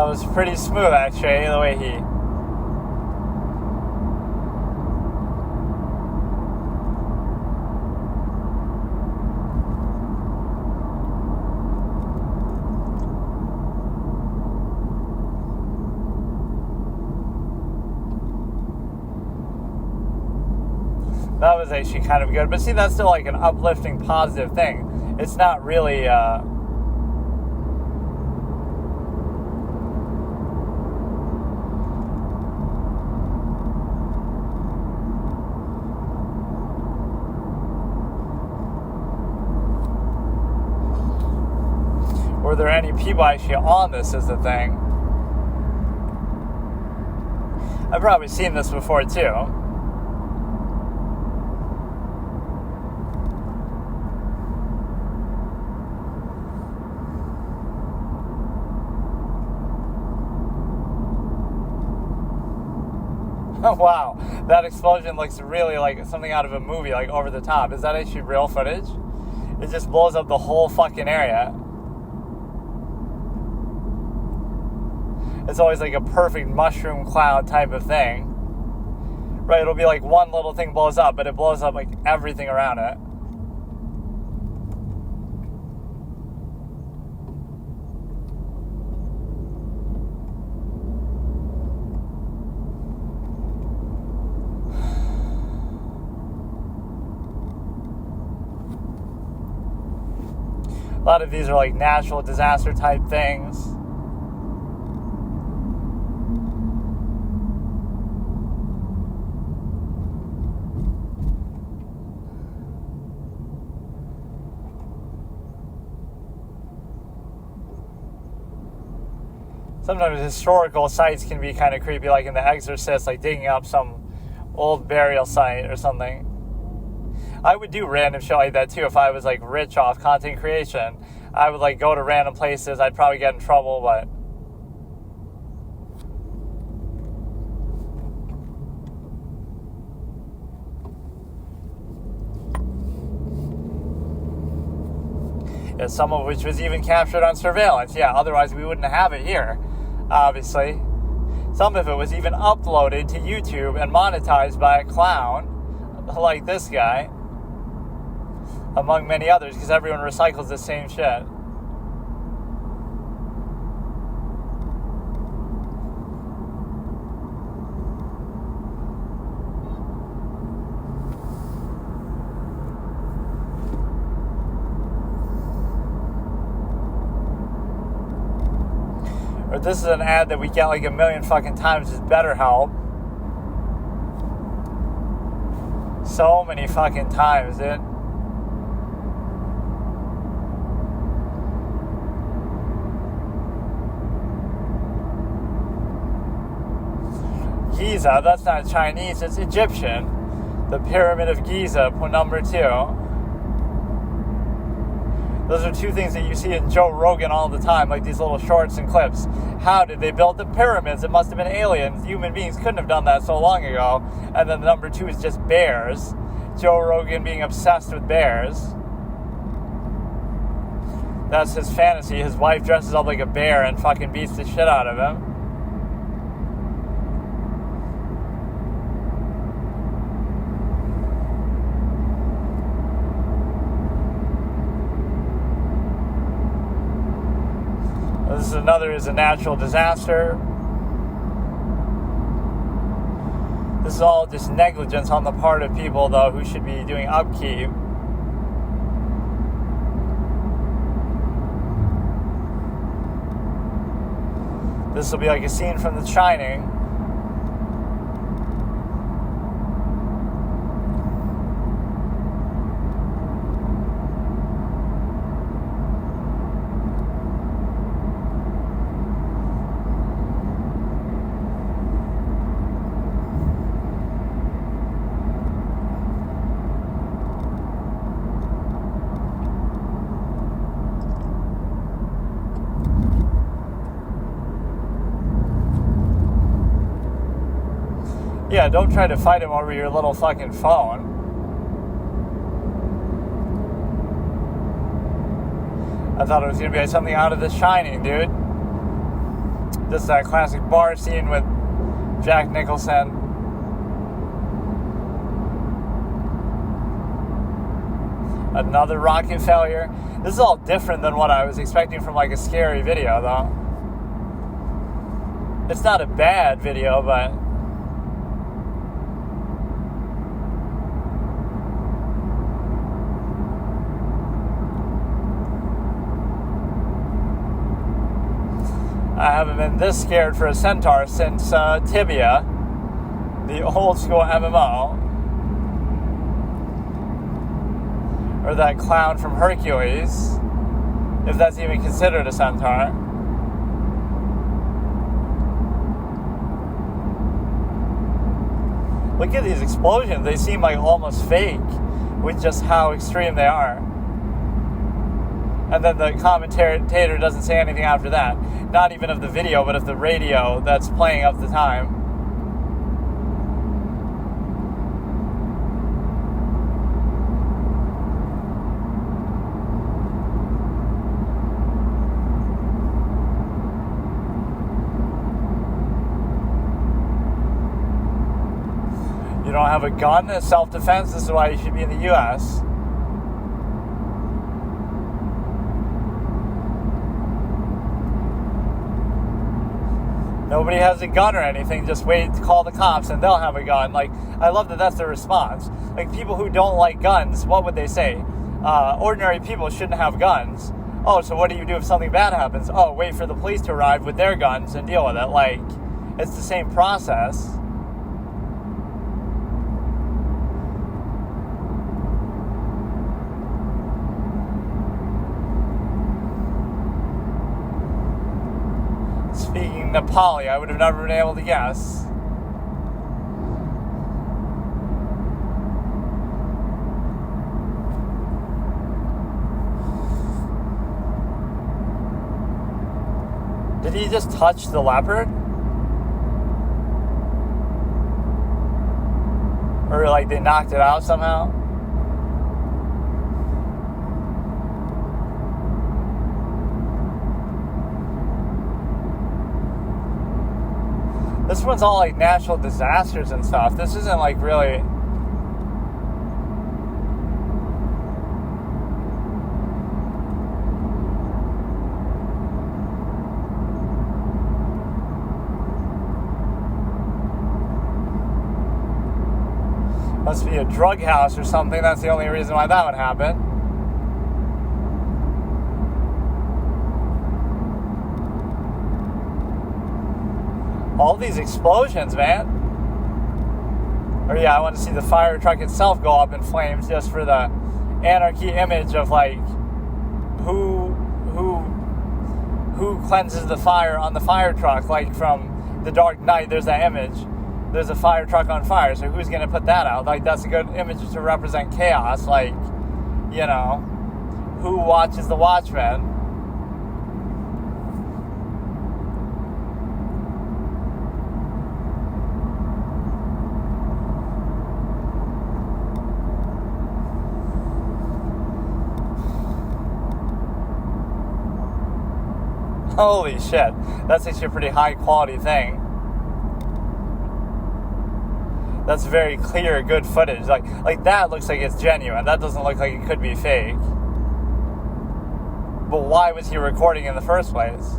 That was pretty smooth, actually, the way he... That was actually kind of good. But see, that's still like an uplifting, positive thing. It's not really... Were there any people actually on this is the thing. I've probably seen this before too. Oh, wow, that explosion looks really like something out of a movie, like over the top. Is that actually real footage? It just blows up the whole fucking area. It's always like a perfect mushroom cloud type of thing. Right, it'll be like one little thing blows up, but it blows up like everything around it. A lot of these are like natural disaster type things. Sometimes historical sites can be kind of creepy, like in The Exorcist, like digging up some old burial site or something. I would do random shit like that too if I was like rich off content creation. I would like go to random places. I'd probably get in trouble, but yeah, some of which was even captured on surveillance. Yeah, otherwise we wouldn't have it here, obviously. Some of it was even uploaded to YouTube and monetized by a clown like this guy, among many others, because everyone recycles the same shit. Or this is an ad that we get like a million fucking times, is BetterHelp. So many fucking times, dude. Giza, that's not Chinese, it's Egyptian. The Pyramid of Giza, number 2. Those are two things that you see in Joe Rogan all the time, like these little shorts and clips. How did they build the pyramids? It must have been aliens. Human beings couldn't have done that so long ago. And then the number 2 is just bears. Joe Rogan being obsessed with bears. That's his fantasy. His wife dresses up like a bear and fucking beats the shit out of him. This is another is a natural disaster. This is all just negligence on the part of people, though, who should be doing upkeep. This will be like a scene from The Shining. Yeah, don't try to fight him over your little fucking phone. I thought it was going to be something out of The Shining, dude. Just that classic bar scene with Jack Nicholson. Another rocket failure. This is all different than what I was expecting from like a scary video, though. It's not a bad video, but I haven't been this scared for a centaur since Tibia, the old school MMO. Or that clown from Hercules, if that's even considered a centaur. Look at these explosions. They seem like almost fake with just how extreme they are. And then the commentator doesn't say anything after that. Not even of the video, but of the radio that's playing at the time. You don't have a gun as self-defense. This is why you should be in the U.S. Nobody has a gun or anything. Just wait to call the cops and they'll have a gun. Like, I love that that's their response. Like, people who don't like guns, what would they say? Ordinary people shouldn't have guns. Oh, so what do you do if something bad happens? Oh, wait for the police to arrive with their guns and deal with it. Like, it's the same process. Speaking Nepali, I would have never been able to guess. Did he just touch the leopard? Or like they knocked it out somehow? This one's all like natural disasters and stuff. This isn't like really... Must be a drug house or something. That's the only reason why that would happen. All these explosions, man. Or yeah, I want to see the fire truck itself go up in flames just for the anarchy image of like who cleanses the fire on the fire truck. Like from The Dark Knight, there's that image. There's a fire truck on fire, so who's going to put that out? Like, that's a good image to represent chaos. Like, you know, who watches the Watchmen? Holy shit, that's actually a pretty high quality thing. That's very clear, good footage. Like that looks like it's genuine. That doesn't look like it could be fake. But why was he recording in the first place?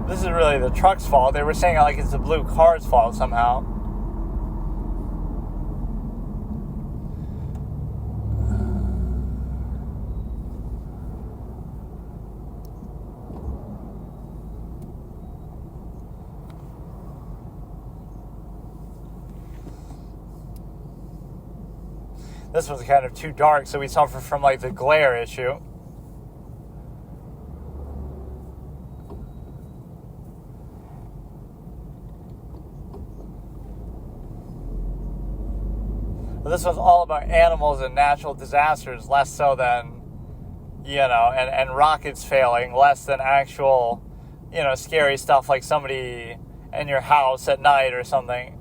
This is really the truck's fault. They were saying like it's the blue car's fault somehow. This was kind of too dark, so we suffer from like the glare issue. But this was all about animals and natural disasters, less so than, and rockets failing, less than actual, scary stuff like somebody in your house at night or something.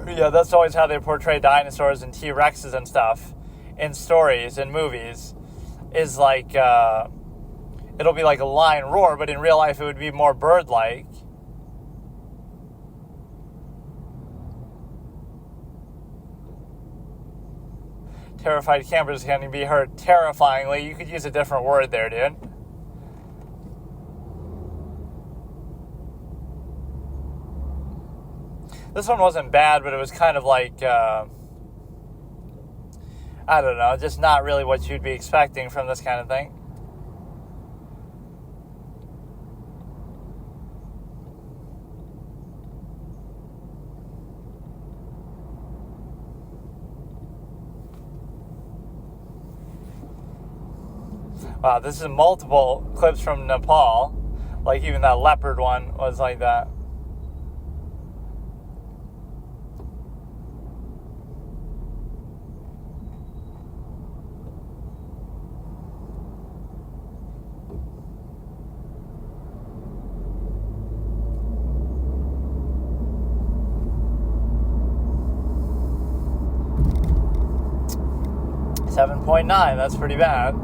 Yeah, that's always how they portray dinosaurs and T-Rexes and stuff in stories and movies, is like, it'll be like a lion roar, but in real life it would be more bird-like. Terrified campers can be heard terrifyingly. You could use a different word there, dude. This one wasn't bad, but it was kind of like, I don't know, just not really what you'd be expecting from this kind of thing. Wow, this is multiple clips from Nepal. Like even that leopard one was like that. .9, that's pretty bad.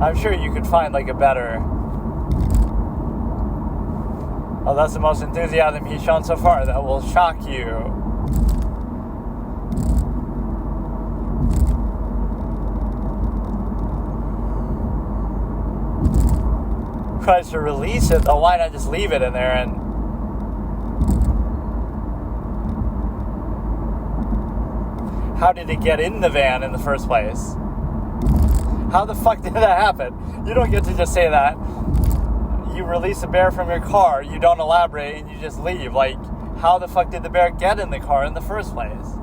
I'm sure you could find like a better... Oh, that's the most enthusiasm he's shown so far. That will shock you. Tries to release it, though. Why not just leave it in there and... How did it get in the van in the first place? How the fuck did that happen? You don't get to just say that. You release a bear from your car, you don't elaborate, and you just leave. Like, how the fuck did the bear get in the car in the first place?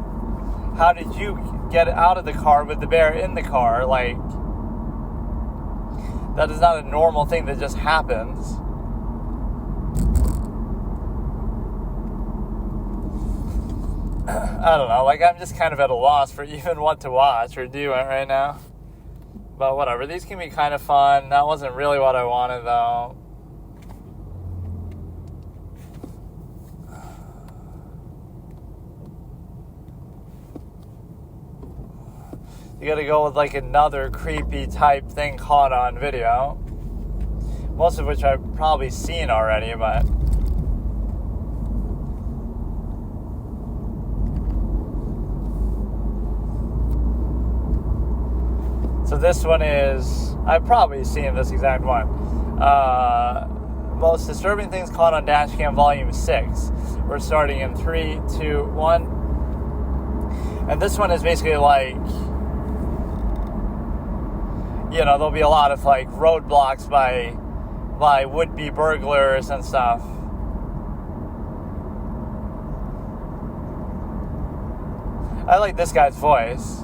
How did you get out of the car with the bear in the car? Like, that is not a normal thing that just happens. I don't know, like I'm just kind of at a loss for even what to watch or do right now. But whatever, these can be kind of fun. That wasn't really what I wanted though. You gotta go with like another creepy type thing caught on video. Most of which I've probably seen already, but... So this one is, I've probably seen this exact one. Most disturbing things caught on Dashcam Volume 6. We're starting in 3, 2, 1. And this one is basically like, there'll be a lot of like roadblocks by would-be burglars and stuff. I like this guy's voice.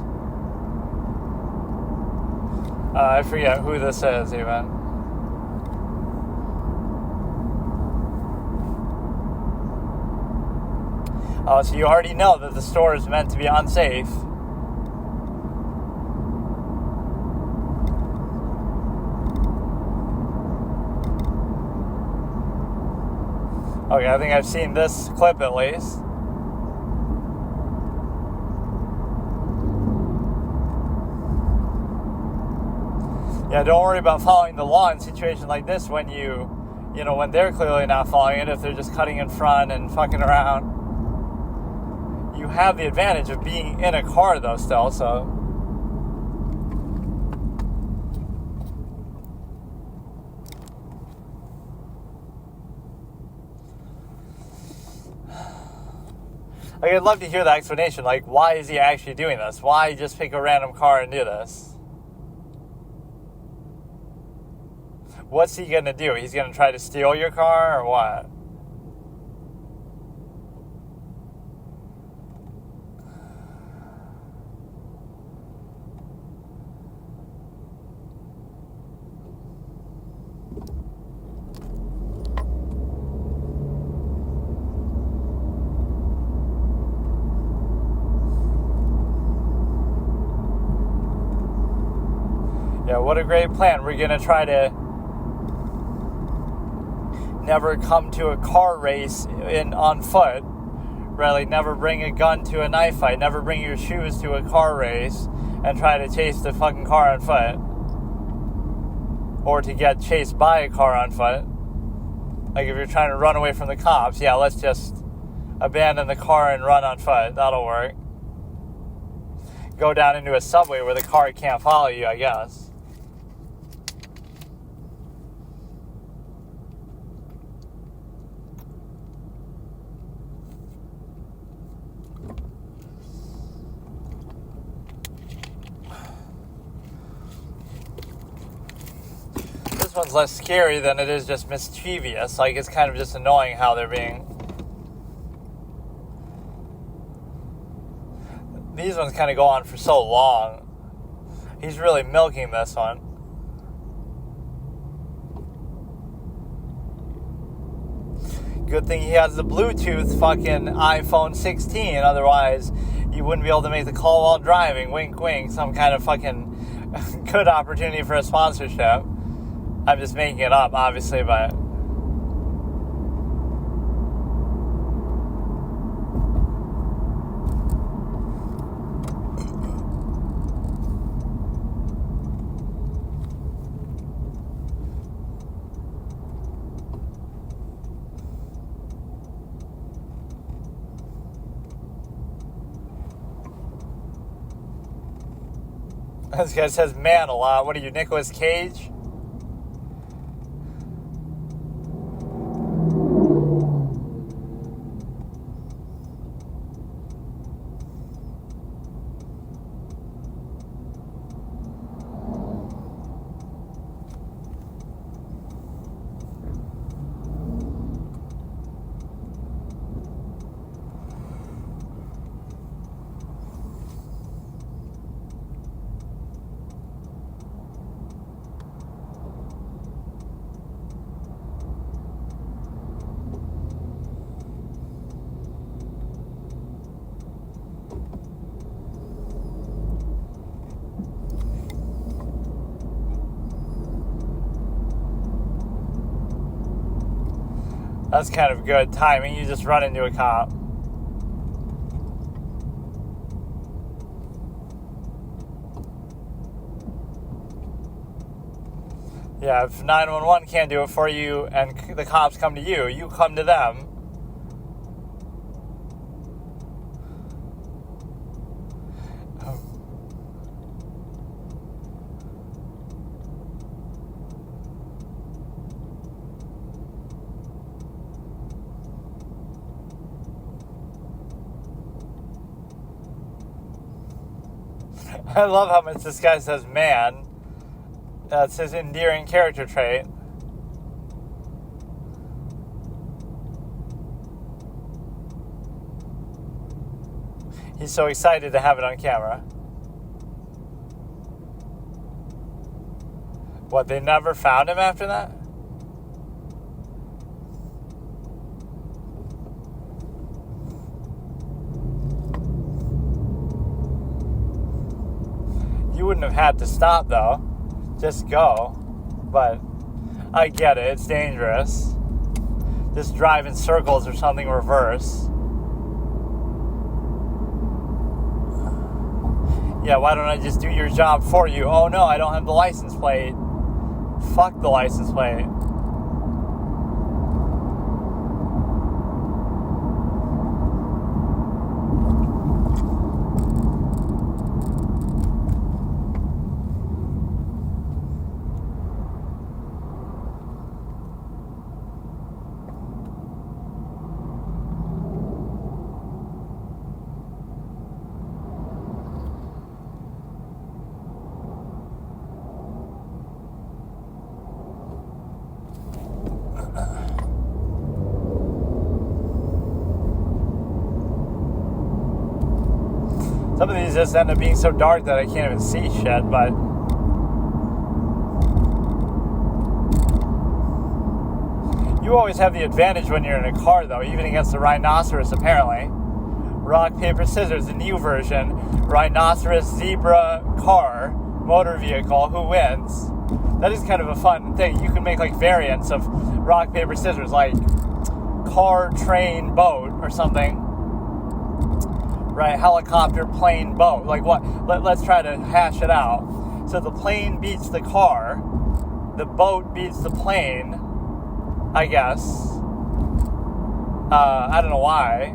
I forget who this is even. Oh, so you already know that the store is meant to be unsafe. Okay, I think I've seen this clip at least. Yeah, don't worry about following the law in situations like this when when they're clearly not following it, if they're just cutting in front and fucking around. You have the advantage of being in a car though still, so... Like, I'd love to hear the explanation. Like, why is he actually doing this? Why just pick a random car and do this? What's he gonna do? He's gonna try to steal your car or what? Yeah, what a great plan. We're going to try to never come to a car race on foot. Really, never bring a gun to a knife fight. Never bring your shoes to a car race and try to chase the fucking car on foot. Or to get chased by a car on foot. Like if you're trying to run away from the cops, yeah, let's just abandon the car and run on foot. That'll work. Go down into a subway where the car can't follow you, I guess. This one's less scary than it is just mischievous. Like, it's kind of just annoying how they're being... These ones kind of go on for so long. He's really milking this one. Good thing he has the Bluetooth fucking iPhone 16. Otherwise, you wouldn't be able to make the call while driving. Wink, wink. Some kind of fucking good opportunity for a sponsorship. I'm just making it up, obviously, but... This guy says man a lot. What are you, Nicolas Cage? That's kind of good timing. You just run into a cop. Yeah, if 911 can't do it for you and the cops come to you, you come to them. I love how much this guy says man. That's his endearing character trait. He's so excited to have it on camera. What, they never found him after that? You wouldn't have had to stop, though. Just go. But I get it. It's dangerous. Just drive in circles or something reverse. Yeah, why don't I just do your job for you? Oh, no, I don't have the license plate. Fuck the license plate. Some of these just end up being so dark that I can't even see shit, but... You always have the advantage when you're in a car, though, even against the rhinoceros, apparently. Rock, paper, scissors, the new version. Rhinoceros, zebra, car. motor vehicle, who wins? That is kind of a fun thing. You can make like variants of rock, paper, scissors, like car, train, boat, or something. Right? Helicopter, plane, boat. Like what? Let's try to hash it out. So the plane beats the car. The boat beats the plane, I guess. I don't know why.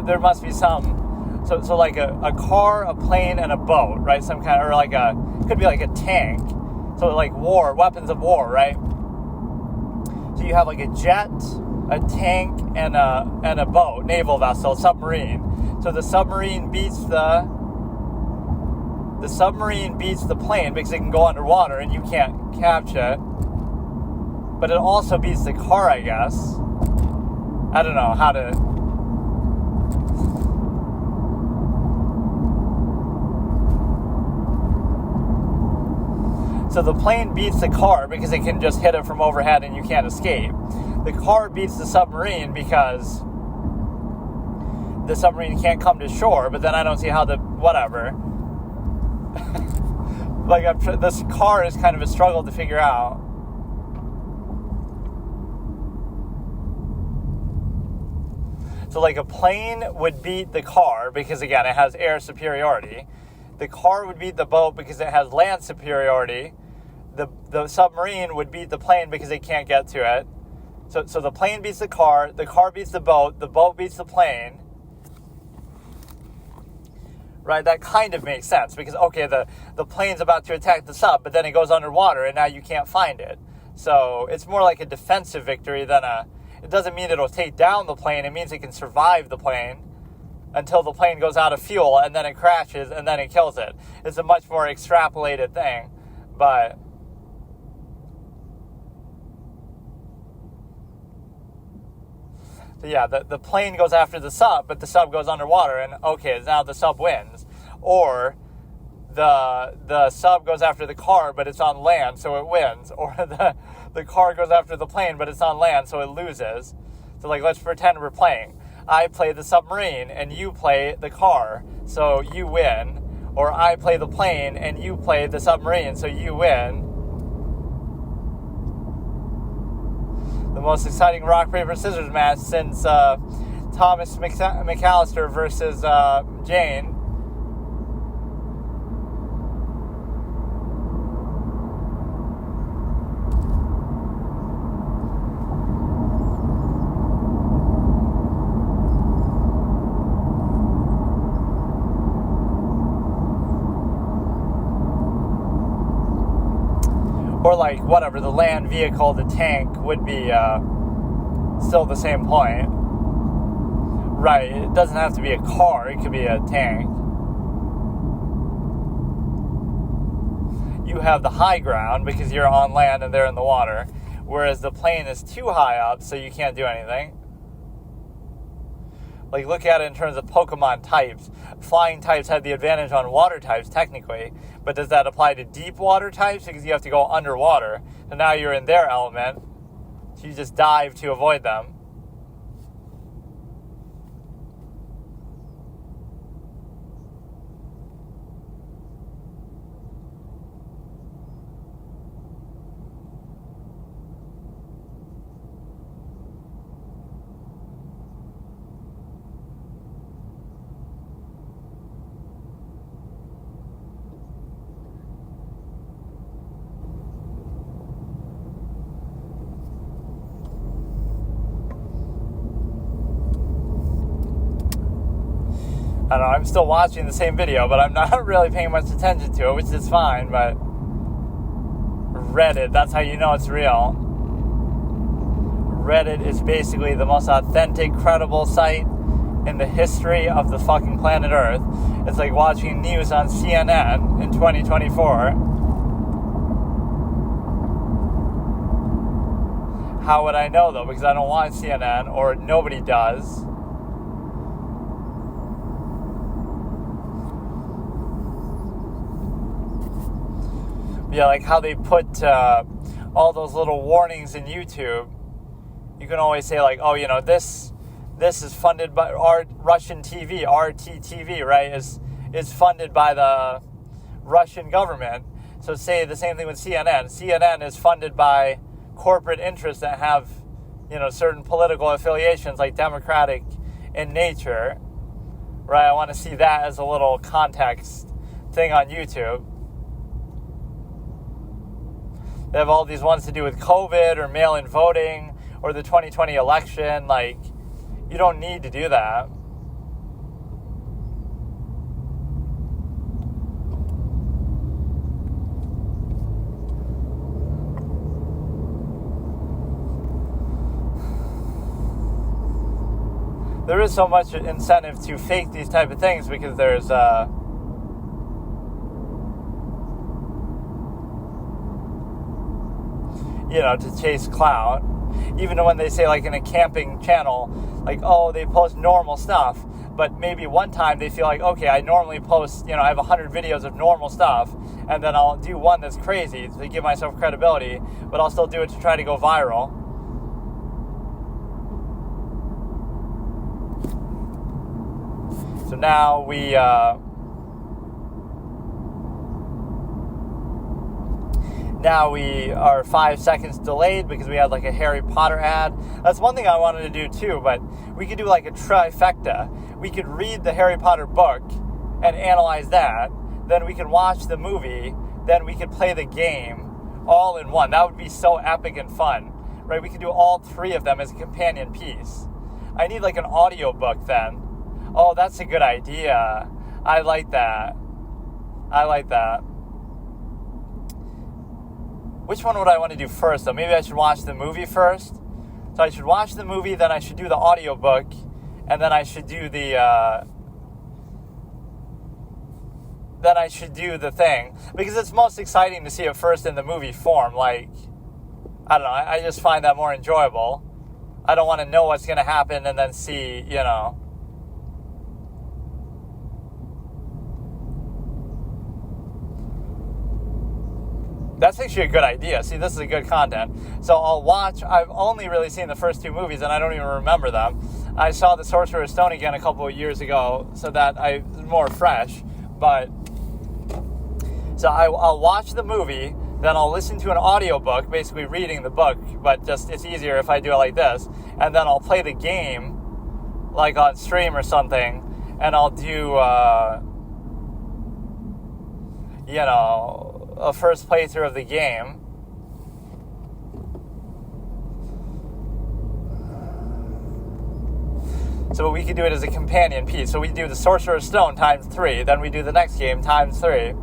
There must be some. So like a car, a plane, and a boat, right? Some kind of, or like could be like a tank. So like war, weapons of war, right? So you have like a jet, a tank, and a boat, naval vessel, submarine. So the submarine beats the plane because it can go underwater and you can't catch it. But it also beats the car, I guess. I don't know how to. So the plane beats the car because it can just hit it from overhead and you can't escape. The car beats the submarine because the submarine can't come to shore, but then I don't see how whatever. Like, this car is kind of a struggle to figure out. So like a plane would beat the car because, again, it has air superiority. The car would beat the boat because it has land superiority. The submarine would beat the plane because it can't get to it. So the plane beats the car beats the boat beats the plane. Right, that kind of makes sense because, okay, the plane's about to attack the sub, but then it goes underwater and now you can't find it. So it's more like a defensive victory than it doesn't mean it'll take down the plane. It means it can survive the plane until the plane goes out of fuel and then it crashes and then it kills it. It's a much more extrapolated thing, but so yeah, the plane goes after the sub, but the sub goes underwater, and okay, now the sub wins. Or the sub goes after the car, but it's on land, so it wins. Or the car goes after the plane, but it's on land, so it loses. So like, let's pretend we're playing. I play the submarine, and you play the car, so you win. Or I play the plane, and you play the submarine, so you win. The most exciting rock, paper, scissors match since Thomas McAllister versus Jane. Or like, whatever, the land vehicle, the tank would be still the same point. Right, it doesn't have to be a car, it could be a tank. You have the high ground because you're on land and they're in the water, whereas the plane is too high up, so you can't do anything. Like, look at it in terms of Pokemon types. Flying types have the advantage on water types, technically. But does that apply to deep water types? Because you have to go underwater. So now you're in their element. So you just dive to avoid them. I don't know, I'm still watching the same video, but I'm not really paying much attention to it, which is fine, but Reddit, that's how you know it's real. Reddit is basically the most authentic, credible site in the history of the fucking planet Earth. It's like watching news on CNN in 2024. How would I know, though? Because I don't watch CNN, or nobody does. Yeah, like how they put all those little warnings in YouTube. You can always say like, oh, you know, this is funded by Russian TV, RT TV, right? Is funded by the Russian government. So say the same thing with CNN. CNN is funded by corporate interests that have, certain political affiliations, like Democratic in nature, right? I want to see that as a little context thing on YouTube. They have all these ones to do with COVID or mail-in voting or the 2020 election. Like, you don't need to do that. There is so much incentive to fake these type of things because there's to chase clout. Even when they say, like, in a camping channel, like, oh, they post normal stuff, but maybe one time they feel like, okay, I normally post, I have 100 videos of normal stuff, and then I'll do one that's crazy to give myself credibility, but I'll still do it to try to go viral. So now we are 5 seconds delayed because we had like a Harry Potter ad. That's one thing I wanted to do too, but we could do like a trifecta. We could read the Harry Potter book and analyze that. Then we could watch the movie. Then we could play the game all in one. That would be so epic and fun, right? We could do all three of them as a companion piece. I need like an audio book then. Oh, that's a good idea. I like that. Which one would I want to do first, though? Maybe I should watch the movie first. So I should watch the movie, then I should do the audiobook, and then I should do the thing. Because it's most exciting to see it first in the movie form. Like, I don't know, I just find that more enjoyable. I don't want to know what's going to happen and then see, That's actually a good idea. See, this is a good content. So I've only really seen the first two movies, and I don't even remember them. I saw The Sorcerer's Stone again a couple of years ago, so that it's more fresh. So I'll watch the movie, then I'll listen to an audiobook, basically reading the book, but just it's easier if I do it like this. And then I'll play the game, like on stream or something, and I'll do, a first playthrough of the game. So we could do it as a companion piece. So we do the Sorcerer's Stone times 3, then we do the next game times 3.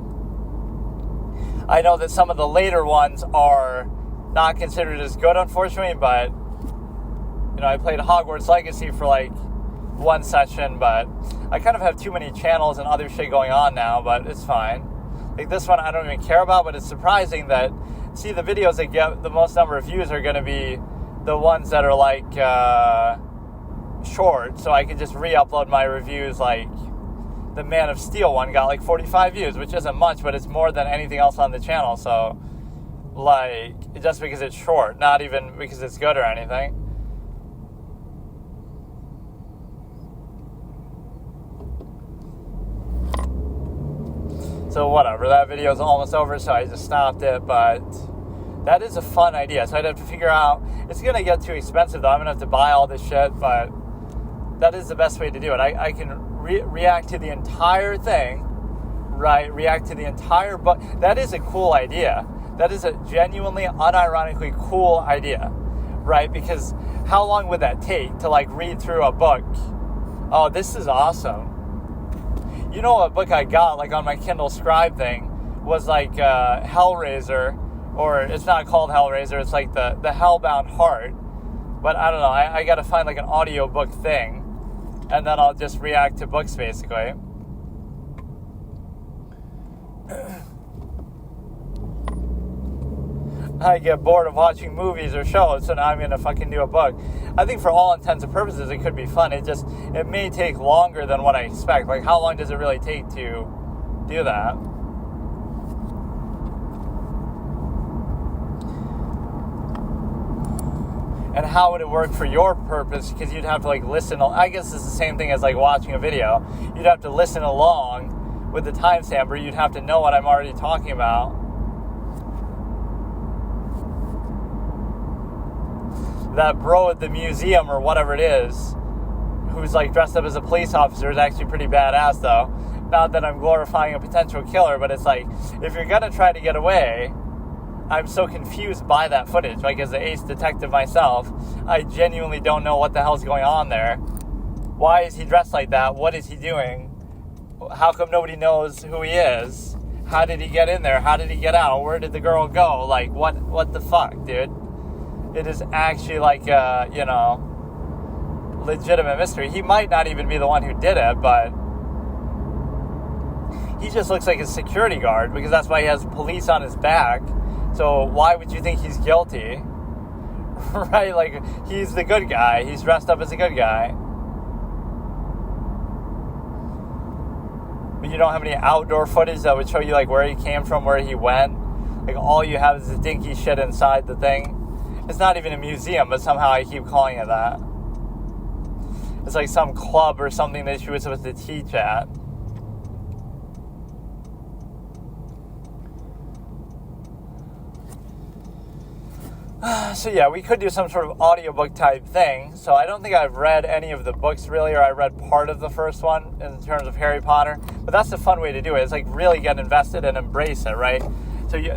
I know that some of the later ones are not considered as good, unfortunately, but I played Hogwarts Legacy for like one session, but I kind of have too many channels and other shit going on now, but it's fine. Like this one I don't even care about, but it's surprising that, see, the videos that get the most number of views are going to be the ones that are like short, so I can just re-upload my reviews. Like the Man of Steel one got like 45 views, which isn't much, but it's more than anything else on the channel, so like, just because it's short, not even because it's good or anything. So whatever, that video is almost over, so I just stopped it, but that is a fun idea. So I'd have to figure out, it's going to get too expensive though, I'm going to have to buy all this shit, but that is the best way to do it. I can react to the entire thing, right? React to the entire book. That is a cool idea. That is a genuinely, unironically cool idea, right? Because how long would that take to like read through a book? Oh, this is awesome. You know, a book I got like on my Kindle Scribe thing was like Hellraiser, or it's not called Hellraiser, it's like the Hellbound Heart. But I don't know, I got to find like an audiobook thing, and then I'll just react to books basically. I get bored of watching movies or shows, so now I'm going to fucking do a book. I think for all intents and purposes, it could be fun. It may take longer than what I expect. Like, how long does it really take to do that? And how would it work for your purpose? Because you'd have to, like, listen. I guess it's the same thing as, like, watching a video. You'd have to listen along with the timestamp, or you'd have to know what I'm already talking about. That bro at the museum or whatever it is, who's like dressed up as a police officer, is actually pretty badass though. Not that I'm glorifying a potential killer, but it's like, if you're gonna try to get away, I'm so confused by that footage. Like, as the ace detective myself, I genuinely don't know what the hell's going on there. Why is he dressed like that? What is he doing? How come nobody knows who he is? How did he get in there? How did he get out? Where did the girl go? Like, what the fuck, dude? It is actually like a, legitimate mystery. He might not even be the one who did it, but he just looks like a security guard, because that's why he has police on his back. So why would you think he's guilty? Right? Like, he's the good guy. He's dressed up as a good guy. But you don't have any outdoor footage that would show you, like, where he came from, where he went. Like, all you have is the dinky shit inside the thing. It's not even a museum, but somehow I keep calling it that. It's like some club or something that she was supposed to teach at. So yeah, we could do some sort of audiobook type thing. So I don't think I've read any of the books really, or I read part of the first one in terms of Harry Potter. But that's a fun way to do it. It's like really get invested and embrace it, right?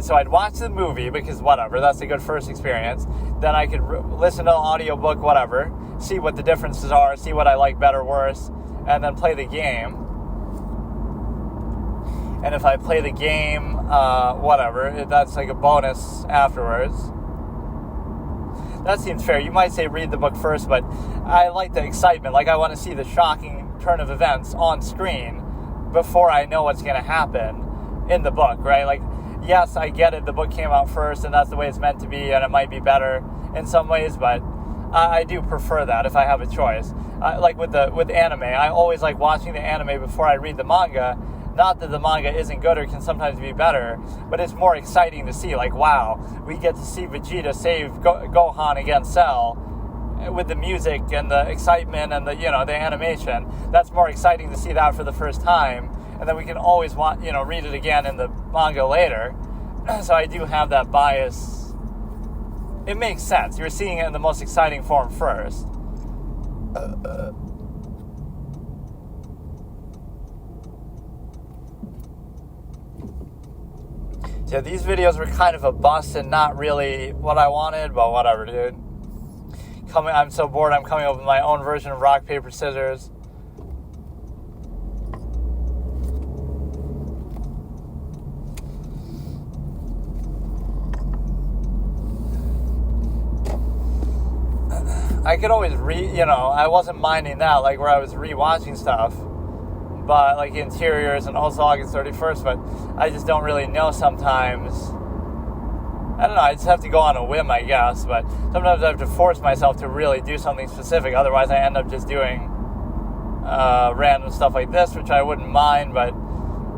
So I'd watch the movie, because whatever, that's a good first experience. Then I could listen to the audiobook, whatever, see what the differences are, see what I like better, worse, and then play the game. And if I play the game, whatever, that's like a bonus afterwards. That seems fair. You might say read the book first, but I like the excitement. Like, I want to see the shocking turn of events on screen before I know what's going to happen in the book, right? Like, yes, I get it. The book came out first, and that's the way it's meant to be, and it might be better in some ways, but I do prefer that if I have a choice. Like with anime, I always like watching the anime before I read the manga. Not that the manga isn't good or can sometimes be better, but it's more exciting to see. Like, wow, we get to see Vegeta save Gohan against Cell with the music and the excitement and the animation. That's more exciting to see that for the first time, and then we can always read it again in the manga later. So I do have that bias. It makes sense. You're seeing it in the most exciting form first. Yeah, these videos were kind of a bust and not really what I wanted, but whatever, dude. I'm so bored, I'm coming up with my own version of rock, paper, scissors. I could always I wasn't minding that, like where I was rewatching stuff, but like interiors and also August 31st, but I just don't really know sometimes. I don't know, I just have to go on a whim, I guess, but sometimes I have to force myself to really do something specific, otherwise I end up just doing random stuff like this, which I wouldn't mind, but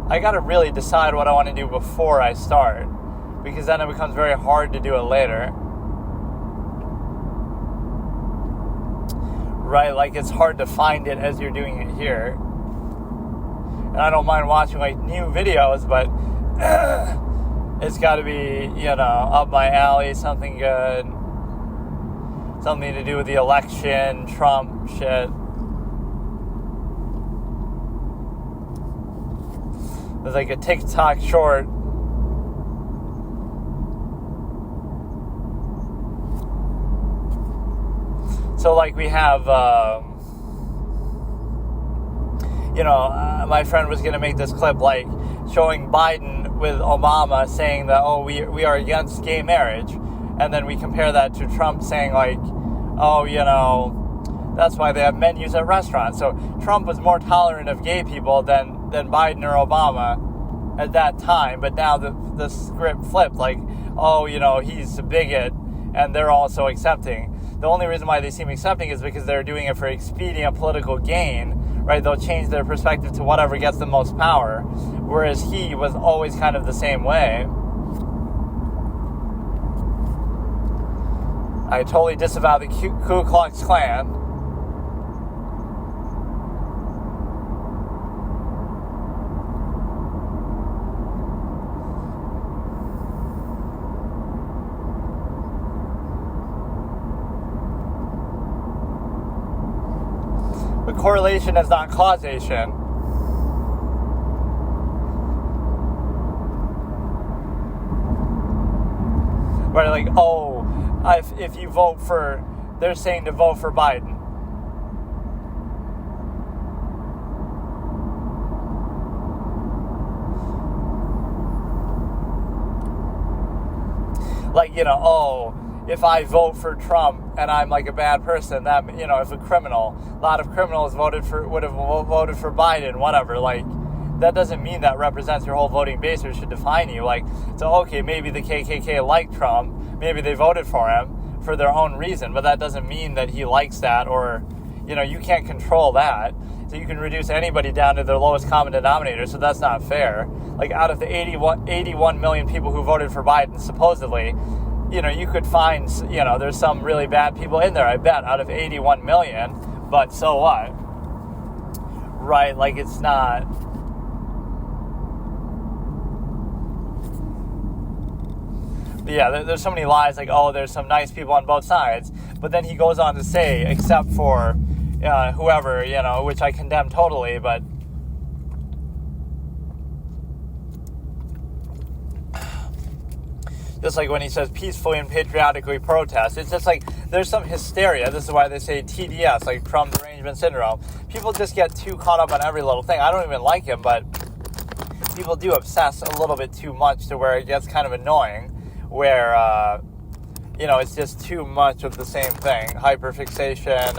I gotta really decide what I want to do before I start, because then it becomes very hard to do it later. Right, like it's hard to find it as you're doing it here. And I don't mind watching like new videos, but it's got to be, up my alley, something good. Something to do with the election, Trump shit. There's like a TikTok short. So like we have, my friend was going to make this clip like showing Biden with Obama saying that, we are against gay marriage. And then we compare that to Trump saying like, that's why they have menus at restaurants. So Trump was more tolerant of gay people than Biden or Obama at that time. But now the script flipped, like, he's a bigot and they're also accepting. The only reason why they seem accepting is because they're doing it for expedient political gain, right? They'll change their perspective to whatever gets the most power, whereas he was always kind of the same way. I totally disavow the Ku Klux Klan. correlation is not causation. Where like, oh, if you vote for, they're saying to vote for Biden. Like, oh, if I vote for Trump and I'm like a bad person, that, if a lot of criminals would have voted for Biden, whatever, like, that doesn't mean that represents your whole voting base or should define you. Like, so, okay, maybe the KKK liked Trump, maybe they voted for him for their own reason, but that doesn't mean that he likes that, or, you can't control that. So you can reduce anybody down to their lowest common denominator, so that's not fair. Like, out of the 81 million people who voted for Biden, supposedly, you could find, there's some really bad people in there, I bet, out of 81 million, but so what? Right, like, it's not... Yeah, there's so many lies, like, oh, there's some nice people on both sides, but then he goes on to say, except for whoever, which I condemn totally, but just like when he says peacefully and patriotically protest, it's just like there's some hysteria. This is why they say TDS, like Trump derangement syndrome. People just get too caught up on every little thing. I don't even like him, but people do obsess a little bit too much to where it gets kind of annoying, where it's just too much of the same thing, hyperfixation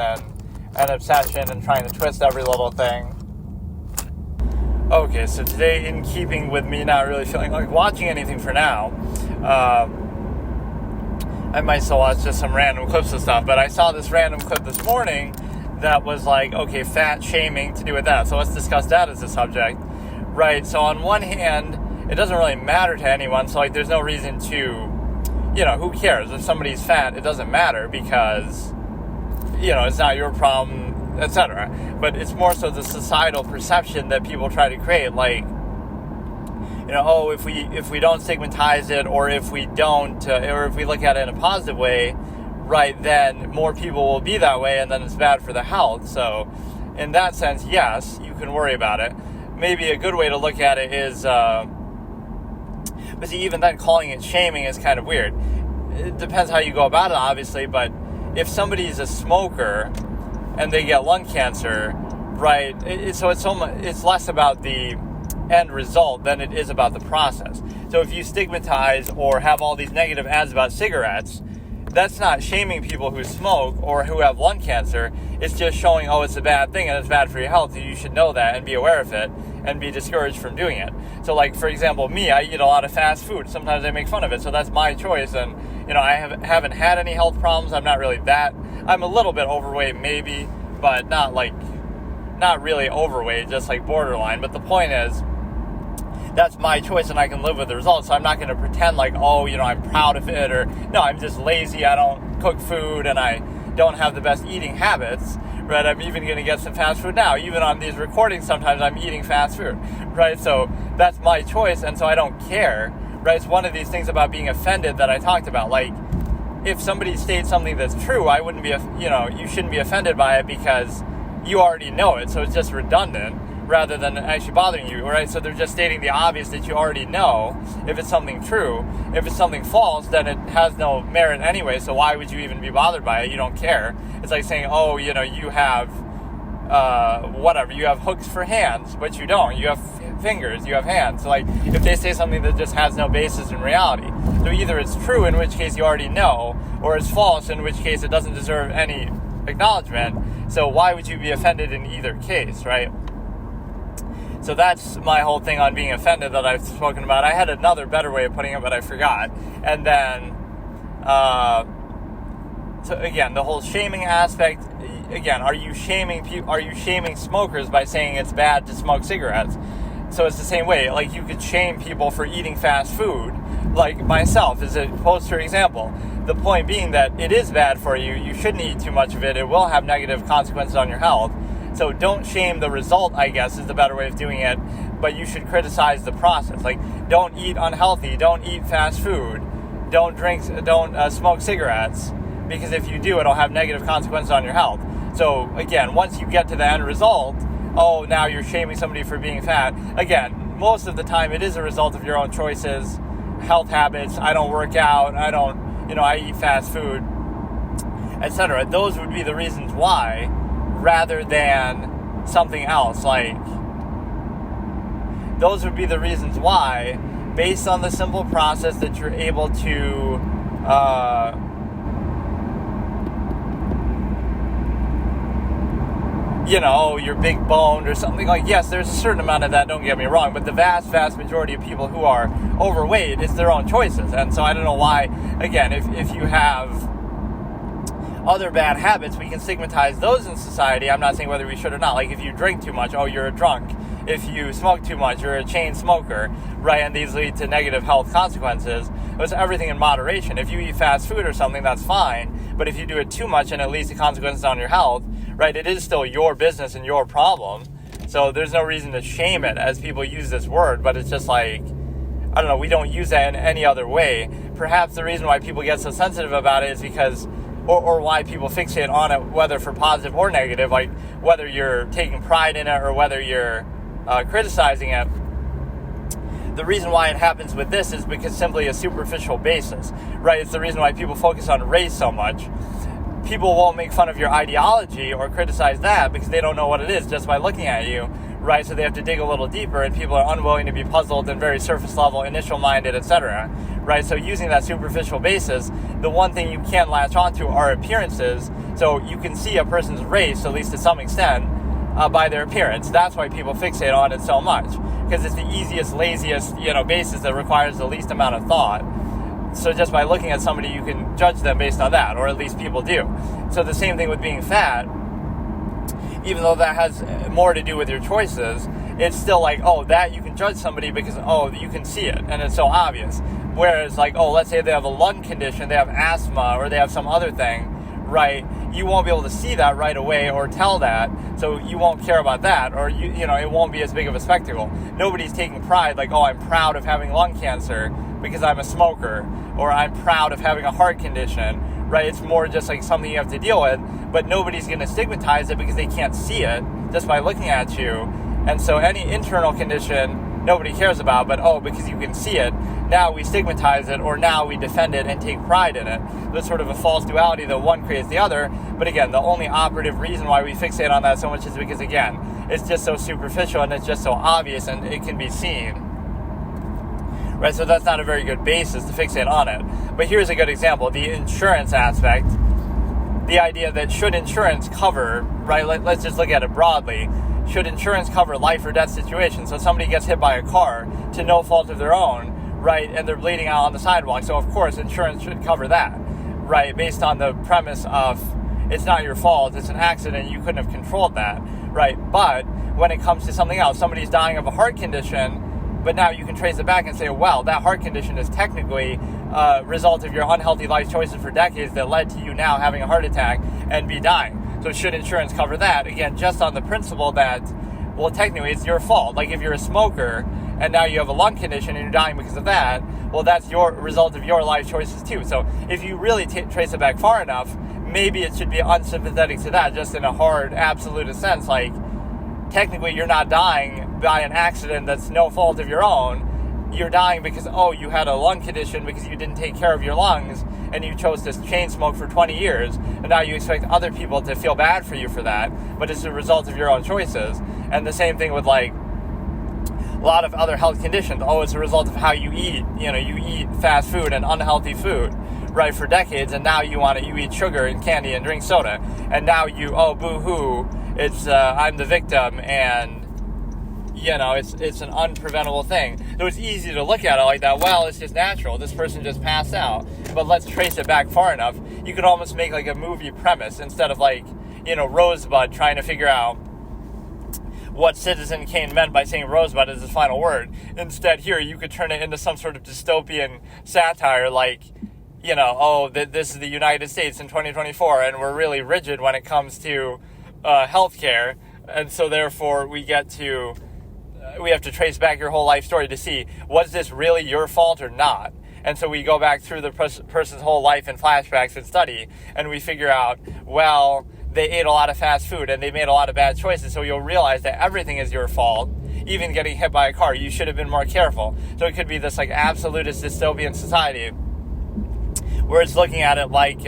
and obsession and trying to twist every little thing. Okay, so today, in keeping with me not really feeling like watching anything for now, I might still watch just some random clips of stuff, but I saw this random clip this morning that was like, okay, fat shaming to do with that, so let's discuss that as a subject, right? So on one hand, it doesn't really matter to anyone, so like there's no reason to, who cares? If somebody's fat, it doesn't matter because, it's not your problem, etc. But it's more so the societal perception that people try to create, like, oh, if we don't stigmatize it, or if we don't, or if we look at it in a positive way, right, then more people will be that way, and then it's bad for the health. So, in that sense, yes, you can worry about it. Maybe a good way to look at it is, but see, even then, calling it shaming is kind of weird. It depends how you go about it, obviously, but if somebody's a smoker and they get lung cancer, right, it's less about the end result than it is about the process. So if you stigmatize or have all these negative ads about cigarettes, that's not shaming people who smoke or who have lung cancer. It's just showing, oh, it's a bad thing and it's bad for your health, and you should know that and be aware of it and be discouraged from doing it. So, like, for example, me, I eat a lot of fast food. Sometimes I make fun of it, so that's my choice. And, I haven't had any health problems. I'm not really that. I'm a little bit overweight, maybe, but not really overweight, just like borderline. But the point is, that's my choice and I can live with the results. So I'm not going to pretend like, oh, I'm proud of it, or no, I'm just lazy. I don't cook food and I don't have the best eating habits, right? I'm even going to get some fast food now. Even on these recordings, sometimes I'm eating fast food, right? So that's my choice, and so I don't care, right? It's one of these things about being offended that I talked about. Like, if somebody states something that's true, I wouldn't be, you shouldn't be offended by it because you already know it. So it's just redundant rather than actually bothering you, right? So they're just stating the obvious that you already know if it's something true. If it's something false, then it has no merit anyway, so why would you even be bothered by it? You don't care. It's like saying, oh, you have, you have hooks for hands, but you don't. You have fingers, you have hands. So, like, if they say something that just has no basis in reality, so either it's true, in which case you already know, or it's false, in which case it doesn't deserve any acknowledgement. So why would you be offended in either case, right? So that's my whole thing on being offended that I've spoken about. I had another better way of putting it, but I forgot. And then, so again, the whole shaming aspect. Again, are you shaming smokers by saying it's bad to smoke cigarettes? So it's the same way. Like, you could shame people for eating fast food, like myself, as a poster example. The point being that it is bad for you. You shouldn't eat too much of it. It will have negative consequences on your health. So don't shame the result, I guess, is the better way of doing it, but you should criticize the process. Like, don't eat unhealthy, don't eat fast food, don't smoke cigarettes, because if you do, it'll have negative consequences on your health. So again, once you get to the end result, oh, now you're shaming somebody for being fat. Again, most of the time it is a result of your own choices, health habits. I don't work out. I eat fast food, etc. Those would be the reasons why, rather than something else. Like, those would be the reasons why, based on the simple process that you're able to you're big boned or something. Like, yes, there's a certain amount of that, don't get me wrong, but the vast majority of people who are overweight, it's their own choices. And so I don't know why, again, if you have other bad habits, we can stigmatize those in society. I'm not saying whether we should or not. Like, if you drink too much, oh, you're a drunk. If you smoke too much, you're a chain smoker, right? And these lead to negative health consequences. It's everything in moderation. If you eat fast food or something, that's fine. But if you do it too much and it leads to consequences on your health, right, it is still your business and your problem. So there's no reason to shame it as people use this word, but it's just like, I don't know, we don't use that in any other way. Perhaps the reason why people get so sensitive about it is because, or why people fixate on it, whether for positive or negative, like whether you're taking pride in it or whether you're criticizing it. The reason why it happens with this is because simply a superficial basis, right? It's the reason why people focus on race so much. People won't make fun of your ideology or criticize that because they don't know what it is just by looking at you, right? So they have to dig a little deeper, and people are unwilling to be puzzled and very surface level, initial minded, etc., right? So using that superficial basis, the one thing you can't latch onto are appearances. So you can see a person's race, at least to some extent, by their appearance. That's why people fixate on it so much, because it's the easiest, laziest, basis that requires the least amount of thought. So just by looking at somebody, you can judge them based on that, or at least people do. So the same thing with being fat, even though that has more to do with your choices, it's still like, oh, that you can judge somebody because, oh, you can see it, and it's so obvious. Whereas, like, oh, let's say they have a lung condition, they have asthma, or they have some other thing, right? You won't be able to see that right away or tell that, so you won't care about that, or it won't be as big of a spectacle. Nobody's taking pride, like, oh, I'm proud of having lung cancer because I'm a smoker, or I'm proud of having a heart condition, right? It's more just like something you have to deal with, but nobody's going to stigmatize it because they can't see it just by looking at you. And so any internal condition nobody cares about, but because you can see it, now we stigmatize it, or now we defend it and take pride in it. There's sort of a false duality that one creates the other. But again, the only operative reason why we fixate on that so much is because, again, it's just so superficial and it's just so obvious and it can be seen. Right, so that's not a very good basis to fixate on it. But here's a good example, the insurance aspect. The idea that should insurance cover, right, let's just look at it broadly. Should insurance cover life or death situations? So somebody gets hit by a car to no fault of their own, right, and they're bleeding out on the sidewalk. So of course insurance should cover that, right, based on the premise of it's not your fault, it's an accident, you couldn't have controlled that, right? But when it comes to something else, somebody's dying of a heart condition, but now you can trace it back and say, well, that heart condition is technically a result of your unhealthy life choices for decades that led to you now having a heart attack and be dying. So should insurance cover that? Again, just on the principle that, well, technically it's your fault. Like if you're a smoker and now you have a lung condition and you're dying because of that, well, that's your result of your life choices too. So if you really trace it back far enough, maybe it should be unsympathetic to that, just in a hard, absolute sense. Like, technically you're not dying by an accident that's no fault of your own. You're dying because, you had a lung condition because you didn't take care of your lungs and you chose to chain smoke for 20 years, and now you expect other people to feel bad for you for that, but it's a result of your own choices. And the same thing with, like, a lot of other health conditions. It's a result of how you eat. You eat fast food and unhealthy food, right, for decades, and now you eat sugar and candy and drink soda, and now you, boo-hoo, it's, I'm the victim, and, it's an unpreventable thing. So it's easy to look at it like that. Well, it's just natural. This person just passed out. But let's trace it back far enough. You could almost make like a movie premise instead of like, Rosebud trying to figure out what Citizen Kane meant by saying Rosebud as his final word. Instead, here, you could turn it into some sort of dystopian satire like, this is the United States in 2024, and we're really rigid when it comes to healthcare. And so therefore, we have to trace back your whole life story to see, was this really your fault or not? And so we go back through the person's whole life in flashbacks and study, and we figure out, well, they ate a lot of fast food and they made a lot of bad choices. So you'll realize that everything is your fault. Even getting hit by a car, you should have been more careful. So it could be this like absolutist dystopian society where it's looking at it like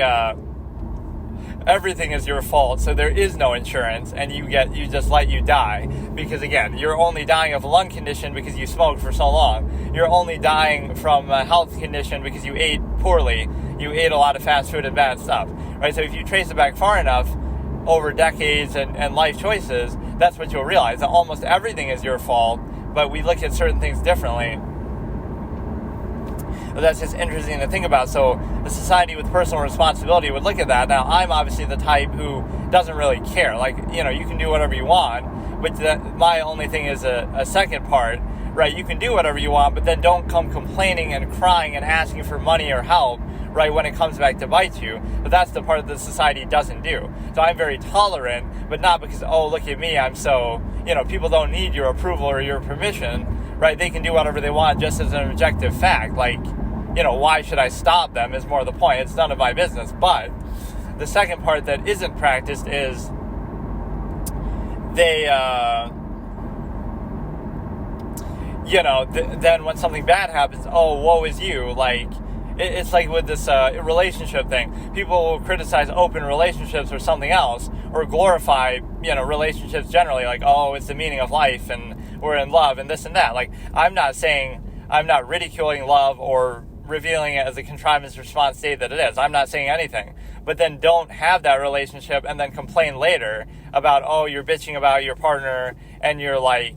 everything is your fault, so there is no insurance, and you just let you die. Because again, you're only dying of a lung condition because you smoked for so long. You're only dying from a health condition because you ate poorly. You ate a lot of fast food and bad stuff, right? So if you trace it back far enough, over decades and life choices, that's what you'll realize, that almost everything is your fault, but we look at certain things differently. But that's just interesting to think about. So a society with personal responsibility would look at that. Now, I'm obviously the type who doesn't really care. Like, you know, you can do whatever you want, but my only thing is a second part, right? You can do whatever you want, but then don't come complaining and crying and asking for money or help, right, when it comes back to bite you. But that's the part that society doesn't do. So I'm very tolerant, but not because, oh, look at me, I'm so, you know, people don't need your approval or your permission, right? They can do whatever they want just as an objective fact. Like, you know, why should I stop them is more the point. It's none of my business. But the second part that isn't practiced is they, then when something bad happens, oh, woe is you. Like, it's like with this relationship thing. People will criticize open relationships or something else, or glorify, relationships generally, like, oh, it's the meaning of life, and we're in love, and this and that. Like, I'm not ridiculing love or revealing it as a contrivance response state that it is. I'm not saying anything. But then don't have that relationship and then complain later about, oh, you're bitching about your partner, and you're like,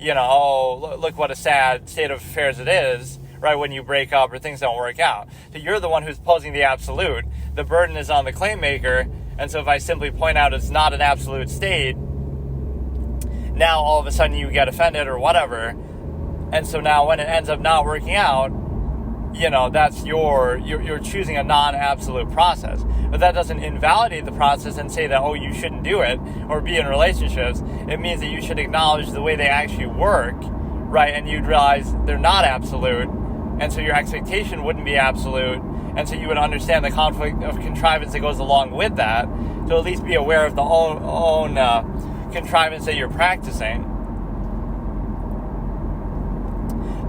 oh, look what a sad state of affairs it is, right, when you break up or things don't work out. So you're the one who's posing the absolute. The burden is on the claim maker, and so if I simply point out it's not an absolute state, now all of a sudden you get offended or whatever, and so now when it ends up not working out, that's you're choosing a non-absolute process. But that doesn't invalidate the process and say that, oh, you shouldn't do it or be in relationships. It means that you should acknowledge the way they actually work, right? And you'd realize they're not absolute, and so your expectation wouldn't be absolute, and so you would understand the conflict of contrivance that goes along with that, to at least be aware of the own contrivance that you're practicing.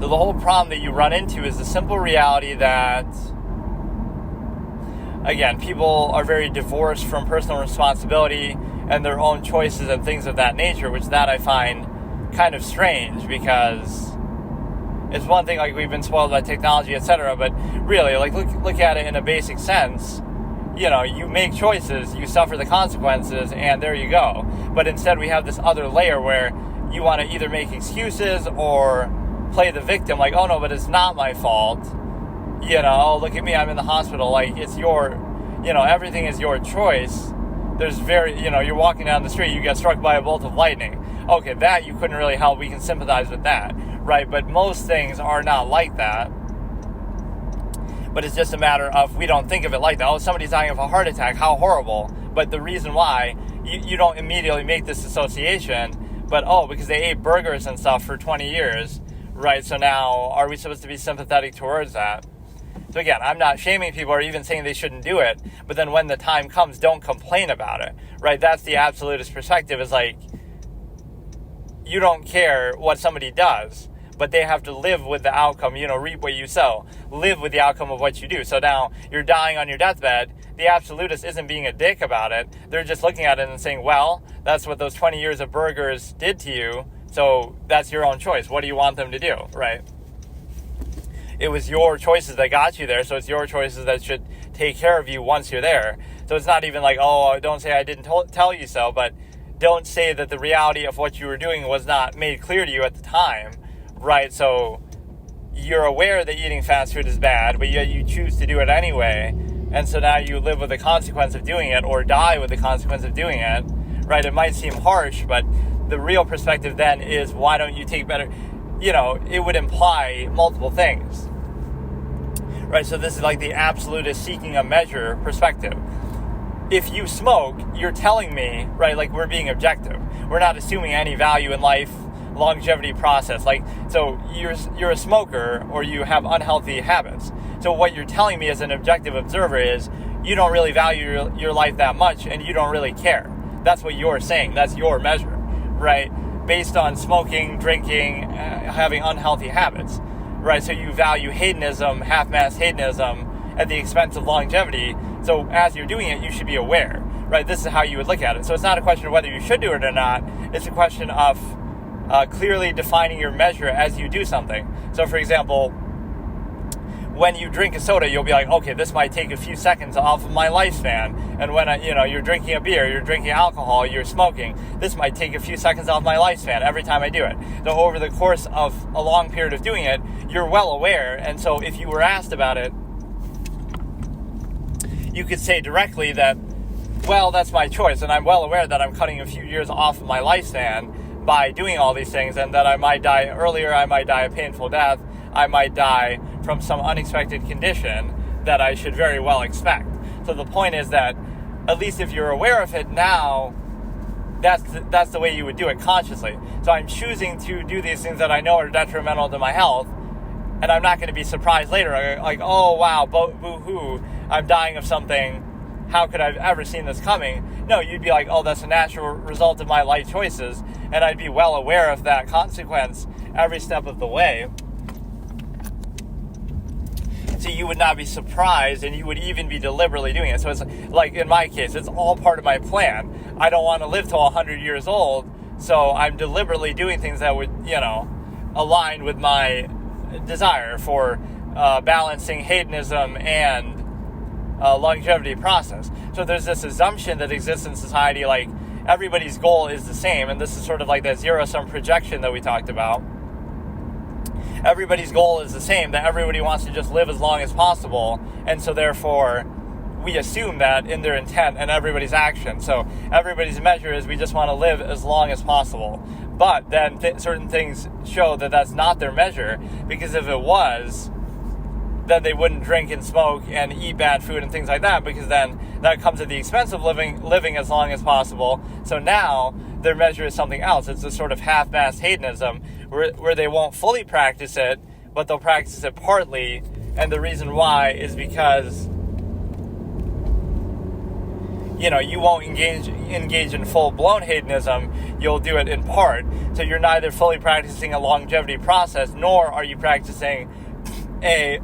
So the whole problem that you run into is the simple reality that, again, people are very divorced from personal responsibility and their own choices and things of that nature, which that I find kind of strange, because it's one thing, like, we've been spoiled by technology, etc., but really, like, look at it in a basic sense. You make choices, you suffer the consequences, and there you go. But instead we have this other layer where you want to either make excuses or play the victim, like, oh no, but it's not my fault. Oh, look at me, I'm in the hospital. Like, it's your, everything is your choice. There's you're walking down the street, you get struck by a bolt of lightning. Okay, that you couldn't really help. We can sympathize with that, right? But most things are not like that. But it's just a matter of, we don't think of it like that. Oh, somebody's dying of a heart attack, how horrible. But the reason why, you don't immediately make this association, but, oh, because they ate burgers and stuff for 20 years, right? So now, are we supposed to be sympathetic towards that? So again, I'm not shaming people or even saying they shouldn't do it, but then when the time comes, don't complain about it, right? That's the absolutist perspective, is like, you don't care what somebody does, but they have to live with the outcome, reap what you sow, live with the outcome of what you do. So now you're dying on your deathbed. The absolutist isn't being a dick about it. They're just looking at it and saying, well, that's what those 20 years of burgers did to you. So that's your own choice. What do you want them to do, right? It was your choices that got you there, so it's your choices that should take care of you once you're there. So it's not even like, oh, don't say I didn't tell you so, but don't say that the reality of what you were doing was not made clear to you at the time, right? So you're aware that eating fast food is bad, but yet you choose to do it anyway, and so now you live with the consequence of doing it, or die with the consequence of doing it, right? It might seem harsh, but the real perspective then is, why don't you take better, it would imply multiple things, right? So this is like the absolutist seeking a measure perspective. If you smoke, you're telling me, right, like, we're being objective. We're not assuming any value in life, longevity process. Like, so you're a smoker, or you have unhealthy habits. So what you're telling me as an objective observer is, you don't really value your life that much and you don't really care. That's what you're saying. That's your measure, right? Based on smoking, drinking, having unhealthy habits, right? So you value hedonism, half-mast hedonism, at the expense of longevity. So as you're doing it, you should be aware, right? This is how you would look at it. So it's not a question of whether you should do it or not. It's a question of clearly defining your measure as you do something. So for example, when you drink a soda, you'll be like, okay, this might take a few seconds off of my lifespan. And when you're drinking a beer, you're drinking alcohol, you're smoking, this might take a few seconds off my lifespan every time I do it. So over the course of a long period of doing it, you're well aware. And so if you were asked about it, you could say directly that, well, that's my choice, and I'm well aware that I'm cutting a few years off of my lifespan by doing all these things, and that I might die earlier, I might die a painful death, I might die from some unexpected condition that I should very well expect. So the point is that, at least if you're aware of it now, that's the way you would do it consciously. So I'm choosing to do these things that I know are detrimental to my health, and I'm not going to be surprised later, like, oh wow, boo-hoo, I'm dying of something, how could I have ever seen this coming? No, you'd be like, oh, that's a natural result of my life choices, and I'd be well aware of that consequence every step of the way. So you would not be surprised, and you would even be deliberately doing it. So it's like, in my case, it's all part of my plan. I don't want to live till 100 years old, so I'm deliberately doing things that would, align with my desire for balancing hedonism and longevity process. So there's this assumption that exists in society, like everybody's goal is the same, and this is sort of like that zero-sum projection that we talked about. Everybody's goal is the same, that everybody wants to just live as long as possible, and so therefore we assume that in their intent and everybody's action. So everybody's measure is we just want to live as long as possible. But then certain things show that that's not their measure, because if it was, then they wouldn't drink and smoke and eat bad food and things like that, because then that comes at the expense of living as long as possible. So now their measure is something else. It's a sort of half-mast hedonism where they won't fully practice it, but they'll practice it partly. And the reason why is because, you won't engage in full-blown hedonism. You'll do it in part. So you're neither fully practicing a longevity process, nor are you practicing a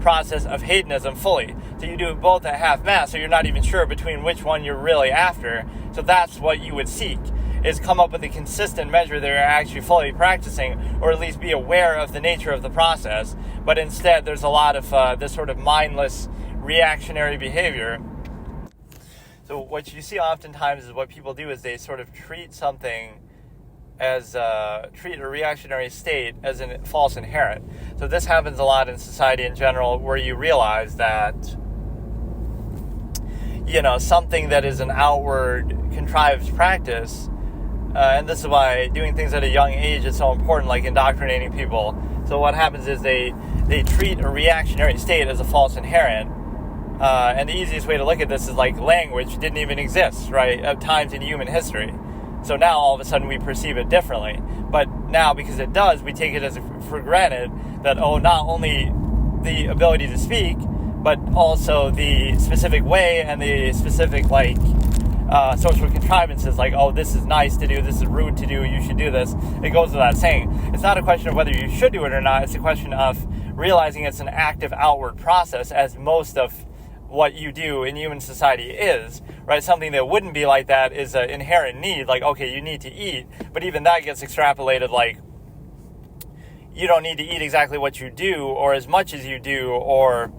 process of hedonism fully. So you do it both at half-mast, so you're not even sure between which one you're really after. So that's what you would seek, is come up with a consistent measure that you're actually fully practicing, or at least be aware of the nature of the process. But instead, there's a lot of this sort of mindless reactionary behavior. So what you see oftentimes is what people do is they sort of treat something treat a reactionary state as a false inherent. So this happens a lot in society in general, where you realize that, something that is an outward contrived practice, and this is why doing things at a young age is so important, like indoctrinating people. So what happens is they treat a reactionary state as a false inherent, and the easiest way to look at this is like language didn't even exist, right, at times in human history. So now all of a sudden we perceive it differently. But now, because it does, we take it as for granted that, not only the ability to speak, but also the specific way and the specific, social contrivances, like, this is nice to do, this is rude to do, you should do this. It goes without saying. It's not a question of whether you should do it or not. It's a question of realizing it's an active outward process, as most of what you do in human society is, right? Something that wouldn't be like that is an inherent need, like, okay, you need to eat, but even that gets extrapolated, like, you don't need to eat exactly what you do, or as much as you do, or,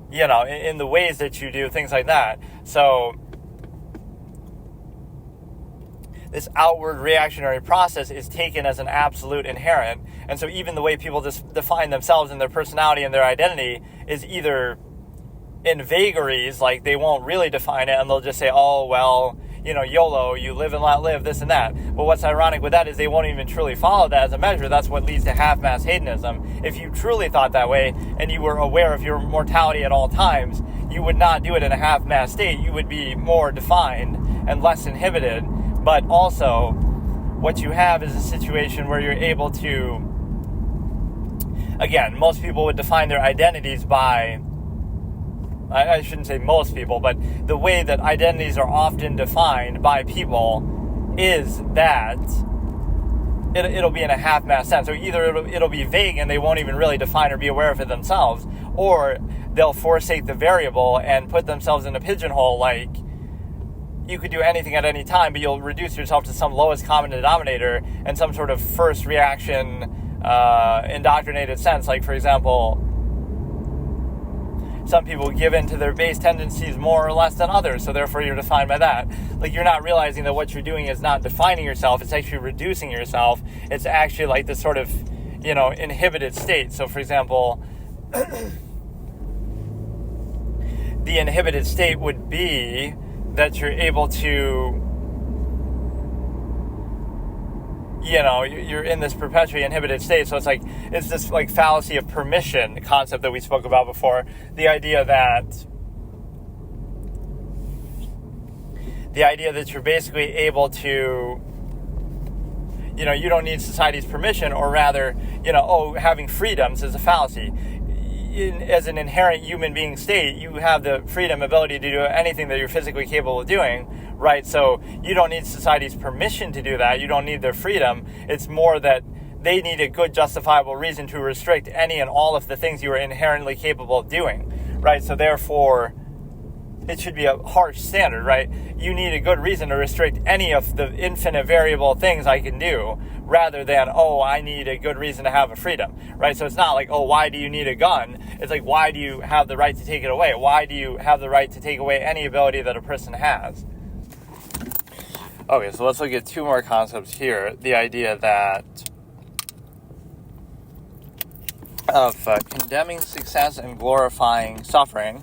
in the ways that you do, things like that. So this outward reactionary process is taken as an absolute inherent, and so even the way people define themselves and their personality and their identity is either in vagaries, like they won't really define it, and they'll just say, YOLO, you live and let live, this and that. But what's ironic with that is they won't even truly follow that as a measure. That's what leads to half-mast hedonism. If you truly thought that way, and you were aware of your mortality at all times, you would not do it in a half-mast state. You would be more defined and less inhibited. But also, what you have is a situation where you're able to again, most people would define their identities by, I shouldn't say most people, but the way that identities are often defined by people is that it'll be in a half-mast sense. So either it'll be vague and they won't even really define or be aware of it themselves, or they'll forsake the variable and put themselves in a pigeonhole, like you could do anything at any time, but you'll reduce yourself to some lowest common denominator and some sort of first reaction indoctrinated sense. Like, for example, some people give in to their base tendencies more or less than others, so therefore you're defined by that. Like, you're not realizing that what you're doing is not defining yourself, it's actually reducing yourself. It's actually like this sort of, inhibited state. So, for example, the inhibited state would be that you're able to, you're in this perpetually inhibited state. So it's this like fallacy of permission concept that we spoke about before. The idea that you're basically able to, you don't need society's permission, or rather, having freedoms is a fallacy. As an inherent human being state, you have the freedom, ability to do anything that you're physically capable of doing, right? So you don't need society's permission to do that. You don't need their freedom. It's more that they need a good justifiable reason to restrict any and all of the things you are inherently capable of doing, right? So therefore, it should be a harsh standard, right? You need a good reason to restrict any of the infinite variable things I can do, rather than, I need a good reason to have a freedom, right? So it's not like, why do you need a gun? It's like, why do you have the right to take it away? Why do you have the right to take away any ability that a person has? Okay, so let's look at two more concepts here. The idea that of condemning success and glorifying suffering,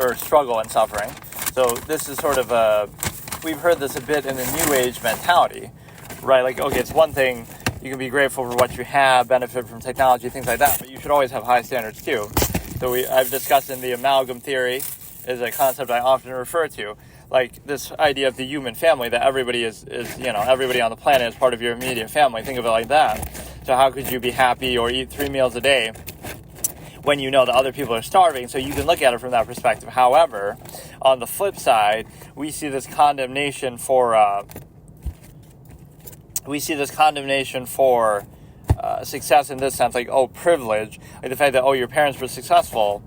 or struggle and suffering. So this is sort of we've heard this a bit in the New Age mentality, right? Like, okay, it's one thing, you can be grateful for what you have, benefit from technology, things like that, but you should always have high standards too. So I've discussed in the amalgam theory is a concept I often refer to, like this idea of the human family, that everybody is everybody on the planet is part of your immediate family. Think of it like that. So how could you be happy or eat 3 meals a day when you know that other people are starving? So you can look at it from that perspective. However, on the flip side, we see this condemnation for success in this sense, like, privilege, like the fact that, your parents were successful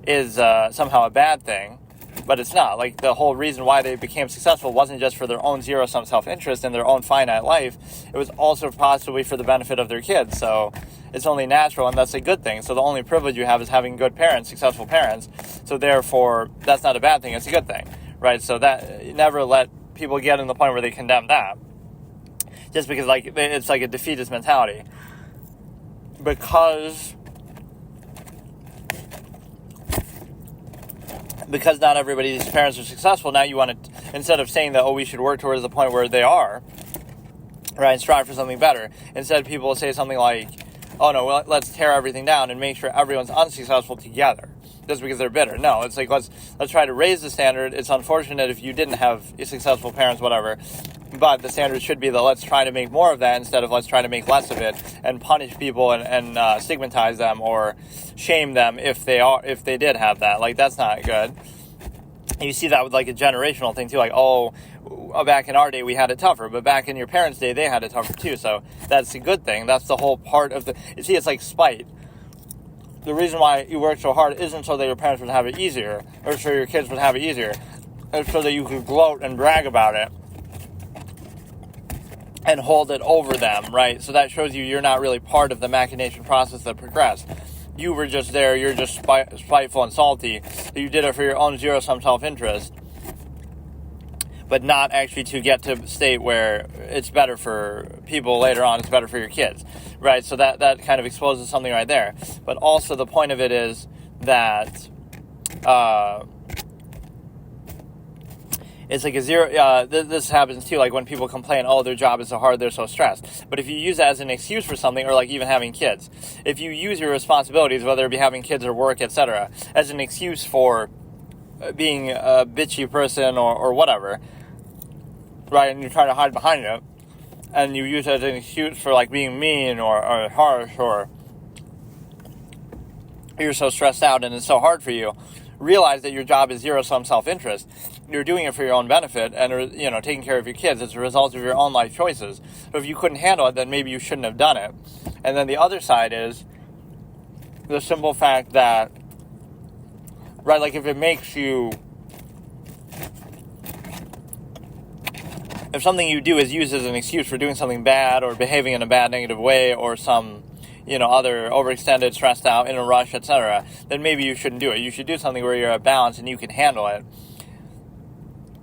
is somehow a bad thing, but it's not. Like, the whole reason why they became successful wasn't just for their own zero-sum self-interest and their own finite life, it was also possibly for the benefit of their kids. So it's only natural, and that's a good thing. So the only privilege you have is having good parents, successful parents. So therefore, that's not a bad thing, it's a good thing, right? So that, never let people get in the point where they condemn that, just because it's like a defeatist mentality. Because not everybody's parents are successful, now you want to, instead of saying that, we should work towards the point where they are, right, and strive for something better, instead people will say something like, no, let's tear everything down and make sure everyone's unsuccessful together, just because they're bitter. No, it's like, let's try to raise the standard. It's unfortunate if you didn't have successful parents, whatever, but the standard should be that let's try to make more of that instead of let's try to make less of it and punish people and stigmatize them or shame them if they did have that. Like, that's not good. And you see that with like a generational thing too, like, back in our day we had it tougher, but back in your parents' day they had it tougher too. So that's a good thing. That's the whole part of you see, it's like spite. The reason why you work so hard isn't so that your parents would have it easier or so your kids would have it easier. It's so that you could gloat and brag about it and hold it over them, right? So that shows you're not really part of the machination process that progressed. You were just there, you're just spiteful and salty. You did it for your own zero-sum self-interest, but not actually to get to a state where it's better for people later on, it's better for your kids, right? So that kind of exposes something right there. But also the point of it is that it's like a zero, this happens too, like when people complain, their job is so hard, they're so stressed. But if you use that as an excuse for something, or like even having kids, if you use your responsibilities, whether it be having kids or work, etc., as an excuse for being a bitchy person or whatever, right, and you're trying to hide behind it, and you use it as an excuse for like being mean or harsh or you're so stressed out and it's so hard for you, realize that your job is zero-sum self-interest. You're doing it for your own benefit and, taking care of your kids as a result of your own life choices. So if you couldn't handle it, then maybe you shouldn't have done it. And then the other side is the simple fact that, right, like if something you do is used as an excuse for doing something bad or behaving in a bad, negative way or some, other overextended, stressed out, in a rush, etc., then maybe you shouldn't do it. You should do something where you're at balance and you can handle it.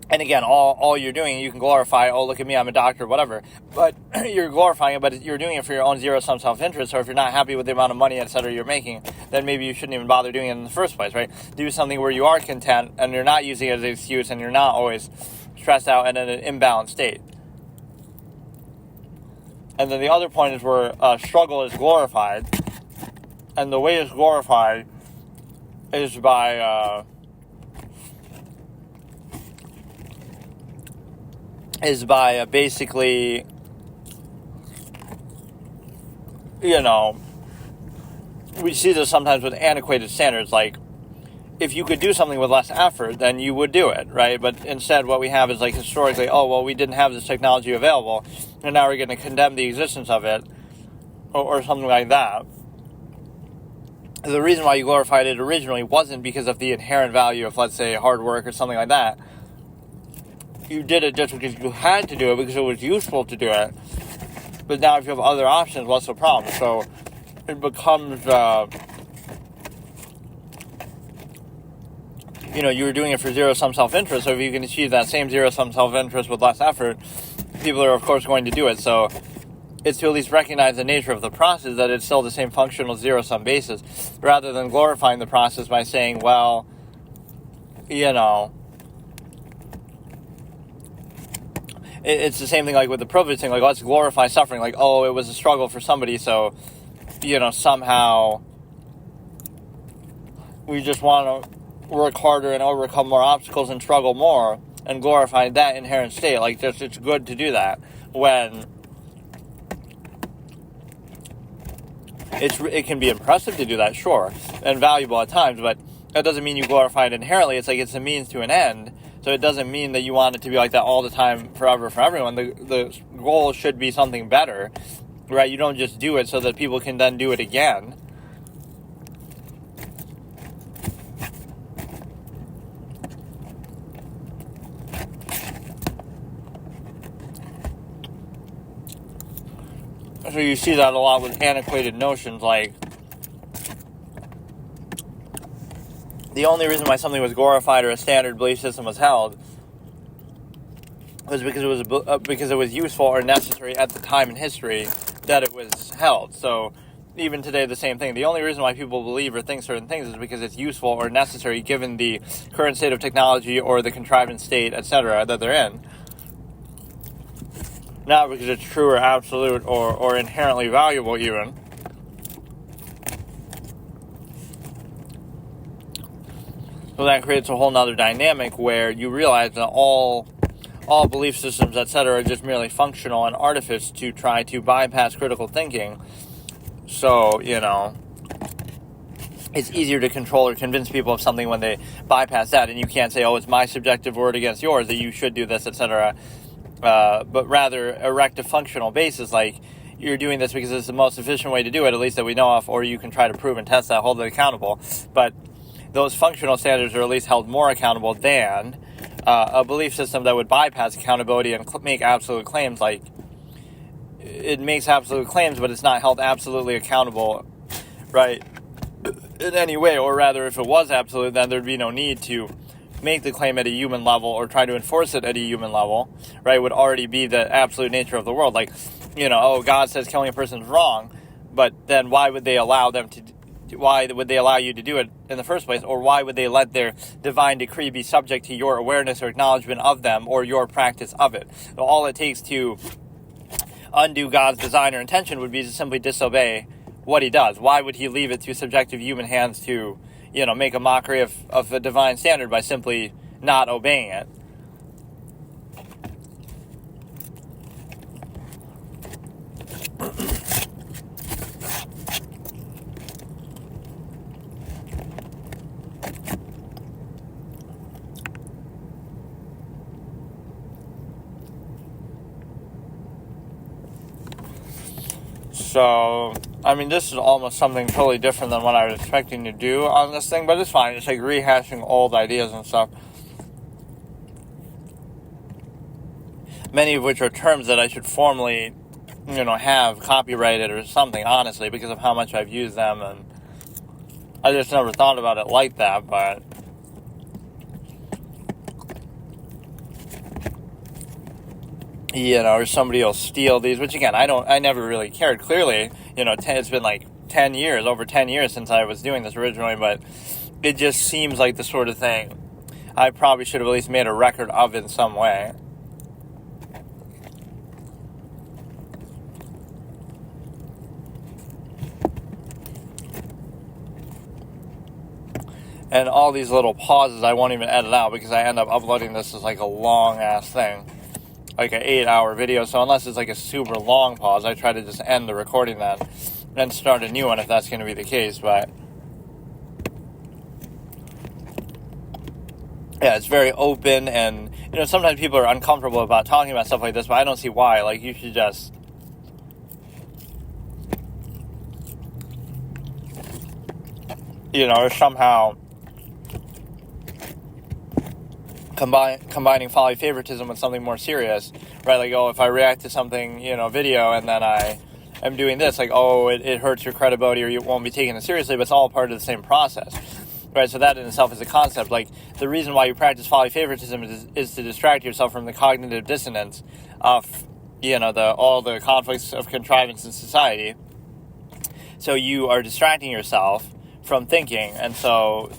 And again, all you're doing, you can glorify, oh, look at me, I'm a doctor, whatever. But you're glorifying it, but you're doing it for your own zero-sum self-interest. Or if you're not happy with the amount of money, etc., you're making, then maybe you shouldn't even bother doing it in the first place, right? Do something where you are content and you're not using it as an excuse and you're not always stressed out and in an imbalanced state. And then the other point is where struggle is glorified. And the way it's glorified is by basically, we see this sometimes with antiquated standards, like, if you could do something with less effort, then you would do it, right? But instead, what we have is, like, historically, oh, well, we didn't have this technology available, and now we're going to condemn the existence of it, or something like that. The reason why you glorified it originally wasn't because of the inherent value of, let's say, hard work or something like that. You did it just because you had to do it, because it was useful to do it. But now if you have other options, what's the problem? So it becomes, you were doing it for zero-sum self-interest. So if you can achieve that same zero-sum self-interest with less effort, people are, of course, going to do it. So it's to at least recognize the nature of the process, that it's still the same functional zero-sum basis, rather than glorifying the process by saying, well, it's the same thing like with the privilege thing, like, let's glorify suffering, like, oh, it was a struggle for somebody, so, somehow we just want to work harder and overcome more obstacles and struggle more and glorify that inherent state. Like, just, it's good to do that when it can be impressive to do that, sure, and valuable at times, but that doesn't mean you glorify it inherently. It's like it's a means to an end. So it doesn't mean that you want it to be like that all the time, forever, for everyone. The goal should be something better, right? You don't just do it so that people can then do it again. So you see that a lot with antiquated notions, like, the only reason why something was glorified or a standard belief system was held was because it was useful or necessary at the time in history that it was held. So even today, the same thing. The only reason why people believe or think certain things is because it's useful or necessary given the current state of technology or the contrivance state, etc., that they're in. Not because it's true or absolute or inherently valuable even. So that creates a whole nother dynamic where you realize that all belief systems, etc., are just merely functional and artifice to try to bypass critical thinking. So, it's easier to control or convince people of something when they bypass that, and you can't say, oh, it's my subjective word against yours, that you should do this, etc., but rather erect a functional basis, like, you're doing this because it's the most efficient way to do it, at least that we know of, or you can try to prove and test that, hold it accountable. But those functional standards are at least held more accountable than a belief system that would bypass accountability and make absolute claims. Like, it makes absolute claims, but it's not held absolutely accountable, right, in any way. Or rather, if it was absolute, then there'd be no need to make the claim at a human level or try to enforce it at a human level, right? It would already be the absolute nature of the world. Like, oh, God says killing a person is wrong, but then why would they allow you to do it in the first place? Or why would they let their divine decree be subject to your awareness or acknowledgement of them or your practice of it? So all it takes to undo God's design or intention would be to simply disobey what he does. Why would he leave it to subjective human hands to, make a mockery of a divine standard by simply not obeying it? So, I mean, this is almost something totally different than what I was expecting to do on this thing, but it's fine. It's like rehashing old ideas and stuff. Many of which are terms that I should formally, have copyrighted or something, honestly, because of how much I've used them, and I just never thought about it like that, but or somebody will steal these, which again, I never really cared. Clearly, it's been like 10 years, over 10 years since I was doing this originally, but it just seems like the sort of thing I probably should have at least made a record of in some way. And all these little pauses I won't even edit out because I end up uploading this as like a long ass thing, like an 8-hour video. So unless it's like a super long pause, I try to just end the recording then and start a new one if that's going to be the case. But yeah, it's very open, and sometimes people are uncomfortable about talking about stuff like this, but I don't see why. Like, you should just somehow combining folly favoritism with something more serious, right? Like, if I react to something, video, and then I am doing this, like, it hurts your credibility or you won't be taken seriously, but it's all part of the same process, right? So that in itself is a concept. Like, the reason why you practice folly favoritism is to distract yourself from the cognitive dissonance of, all the conflicts of contrivance in society. So you are distracting yourself from thinking, and so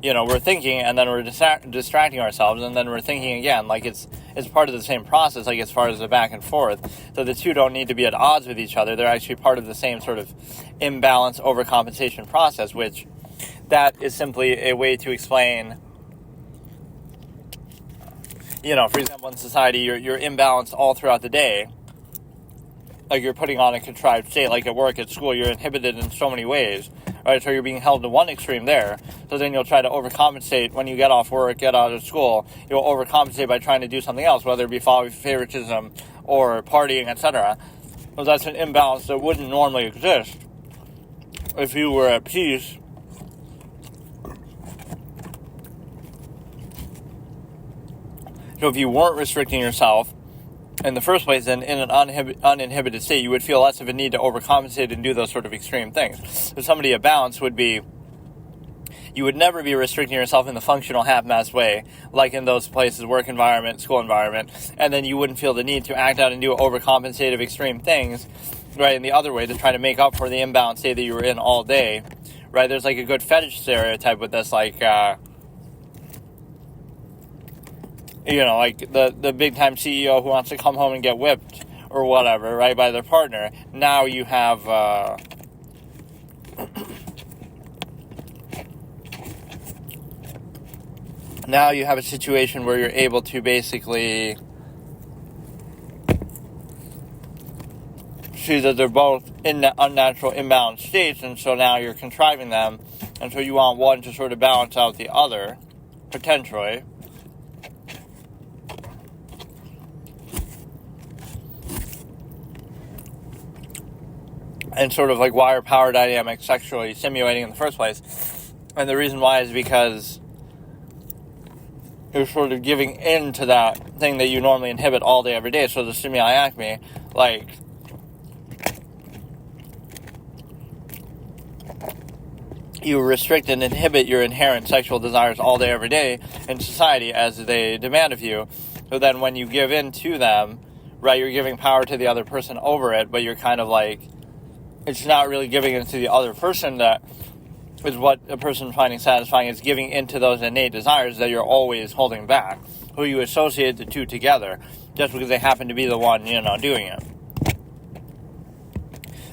we're thinking, and then we're distracting ourselves, and then we're thinking again. Like, it's part of the same process, like as far as the back and forth. So the two don't need to be at odds with each other. They're actually part of the same sort of imbalance overcompensation process, which that is simply a way to explain, for example, in society, you're imbalanced all throughout the day. Like, you're putting on a contrived state, like at work, at school, you're inhibited in so many ways. Right, so you're being held to one extreme there. So then you'll try to overcompensate when you get off work, get out of school. You'll overcompensate by trying to do something else, whether it be folly favoritism or partying, etc. Well, that's an imbalance that wouldn't normally exist if you were at peace. So if you weren't restricting yourself in the first place, then in an uninhibited state, you would feel less of a need to overcompensate and do those sort of extreme things. So somebody at balance would be, you would never be restricting yourself in the functional half-mast way, like in those places, work environment, school environment, and then you wouldn't feel the need to act out and do overcompensative extreme things, right, in the other way to try to make up for the imbalanced state that you were in all day, right? There's like a good fetish stereotype with this, like, like the big-time CEO who wants to come home and get whipped or whatever, right, by their partner. Now you have, a situation where you're able to basically see that they're both in unnatural, imbalanced states, and so now you're contriving them, and so you want one to sort of balance out the other, potentially. And sort of like why are power dynamics sexually stimulating in the first place? And the reason why is because you're sort of giving in to that thing that you normally inhibit all day, every day. So the stimuli acme, like, you restrict and inhibit your inherent sexual desires all day, every day in society as they demand of you. So then when you give in to them, right, you're giving power to the other person over it, but you're kind of like, it's not really giving it to the other person that is what a person finding satisfying. It's giving into those innate desires that you're always holding back, who you associate the two together, just because they happen to be the one, doing it.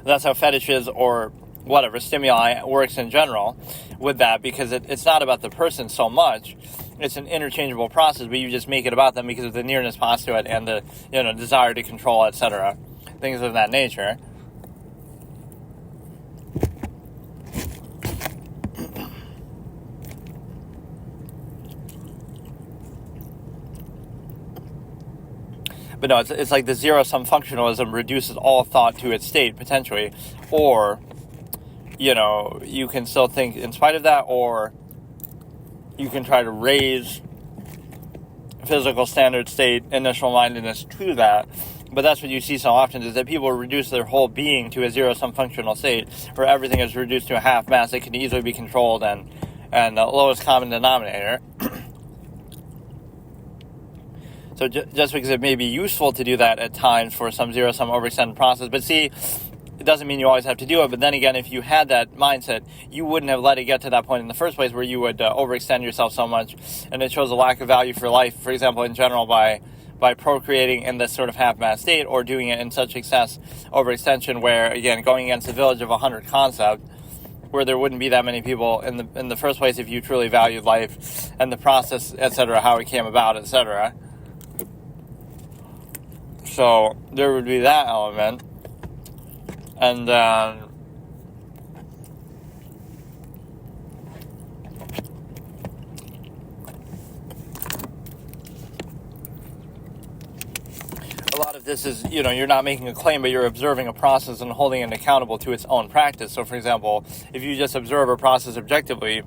That's how fetishes or whatever, stimuli works in general with that, because it's not about the person so much. It's an interchangeable process, but you just make it about them because of the nearness postulate and the, desire to control, etc. Things of that nature. But no, it's like the zero-sum functionalism reduces all thought to its state, potentially. Or, you can still think in spite of that, or you can try to raise physical standard state, initial mindedness to that. But that's what you see so often, is that people reduce their whole being to a zero-sum functional state, where everything is reduced to a half mass that can easily be controlled and the lowest common denominator. So just because it may be useful to do that at times for some zero-sum overextended process, but see, it doesn't mean you always have to do it. But then again, if you had that mindset, you wouldn't have let it get to that point in the first place where you would overextend yourself so much, and it shows a lack of value for life, for example, in general, by procreating in this sort of half-mass state, or doing it in such excess overextension where, again, going against the village of 100 concept, where there wouldn't be that many people in the first place if you truly valued life and the process, etc., how it came about, etc. So there would be that element. And then a lot of this is, you're not making a claim, but you're observing a process and holding it accountable to its own practice. So, for example, if you just observe a process objectively,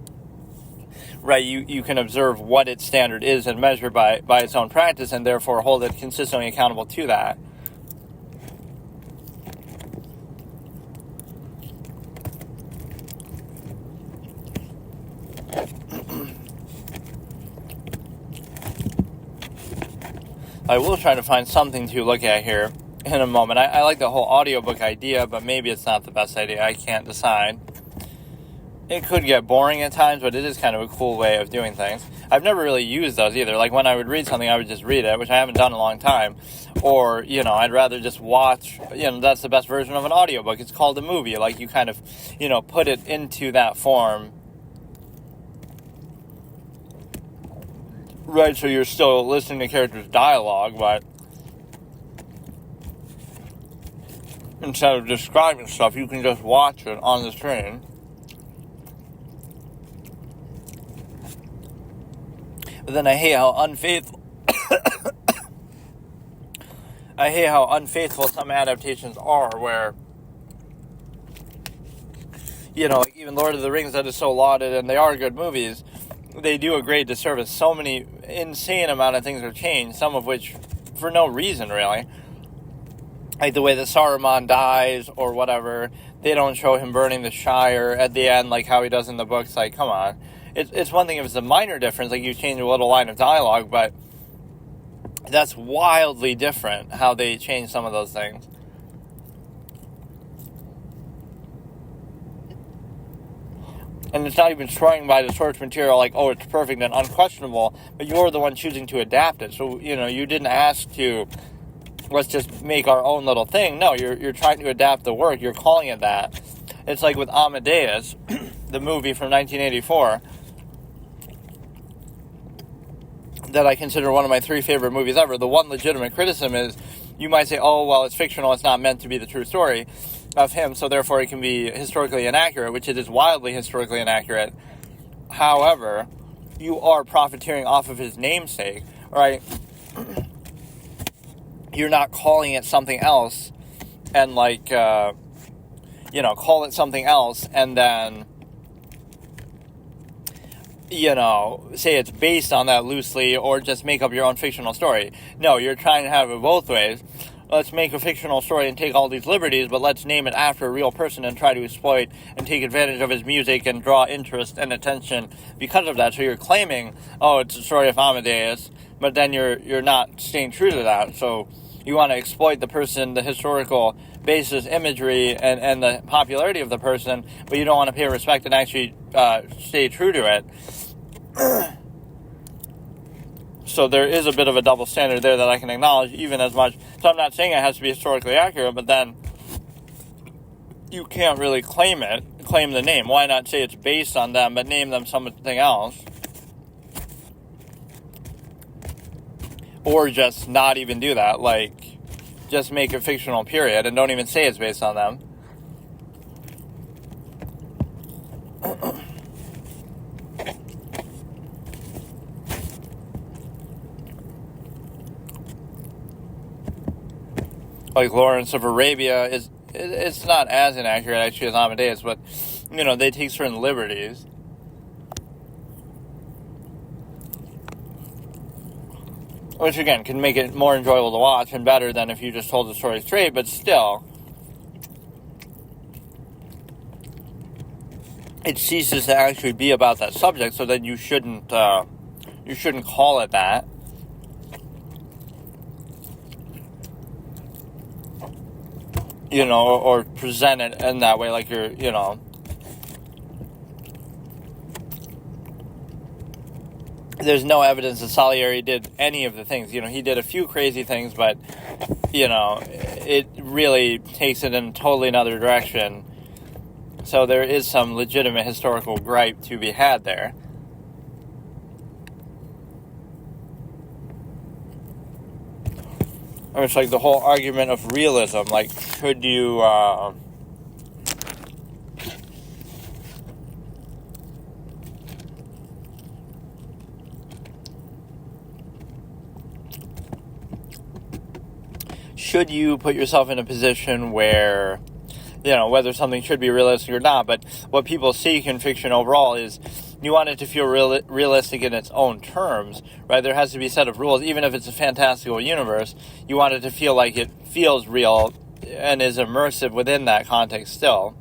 right, you can observe what its standard is and measure by its own practice, and therefore hold it consistently accountable to that. I will try to find something to look at here in a moment. I like the whole audiobook idea, but maybe it's not the best idea. I can't decide. It could get boring at times, but it is kind of a cool way of doing things. I've never really used those either. Like when I would read something, I would just read it, which I haven't done in a long time. Or, I'd rather just watch, that's the best version of an audiobook. It's called a movie. Like you kind of, put it into that form. Right, so you're still listening to characters' dialogue, but instead of describing stuff, you can just watch it on the screen. But then I hate how unfaithful some adaptations are, where, like even Lord of the Rings, that is so lauded, and they are good movies, they do a great disservice. So many insane amount of things are changed, some of which for no reason, really. Like the way that Saruman dies or whatever. They don't show him burning the Shire at the end like how he does in the books. Like, come on. It's one thing if it's a minor difference, like you change a little line of dialogue, but that's wildly different how they change some of those things. And it's not even destroying by the source material like, oh, it's perfect and unquestionable, but you're the one choosing to adapt it. So, you didn't ask to, let's just make our own little thing. No, you're trying to adapt the work. You're calling it that. It's like with Amadeus, the movie from 1984, that I consider one of my 3 favorite movies ever. The one legitimate criticism is, you might say, oh, well, it's fictional, it's not meant to be the true story of him, so therefore it can be historically inaccurate, which it is wildly historically inaccurate. However, you are profiteering off of his namesake, right? You're not calling it something else, and call it something else, and then, say it's based on that loosely, or just make up your own fictional story. No, you're trying to have it both ways. Let's make a fictional story and take all these liberties, but let's name it after a real person and try to exploit and take advantage of his music and draw interest and attention because of that. So you're claiming, oh, it's a story of Amadeus, but then you're not staying true to that. So you want to exploit the person, the historical basis, imagery, and the popularity of the person, but you don't want to pay respect and actually stay true to it. So there is a bit of a double standard there that I can acknowledge even as much. So I'm not saying it has to be historically accurate, but then you can't really claim the name. Why not say it's based on them, but name them something else? Or just not even do that, like just make it fictional, period, and don't even say it's based on them. like Lawrence of Arabia it's not as inaccurate actually as Amadeus, but they take certain liberties. Which again can make it more enjoyable to watch and better than if you just told the story straight, but still it ceases to actually be about that subject, so then you shouldn't call it that. Or present it in that way, like you're, there's no evidence that Salieri did any of the things. He did a few crazy things, but, it really takes it in a totally another direction. So there is some legitimate historical gripe to be had there. It's like the whole argument of realism. Like, should you, should you put yourself in a position where, whether something should be realistic or not, but what people seek in fiction overall is you want it to feel realistic in its own terms, right? There has to be a set of rules. Even if it's a fantastical universe, you want it to feel like it feels real and is immersive within that context still.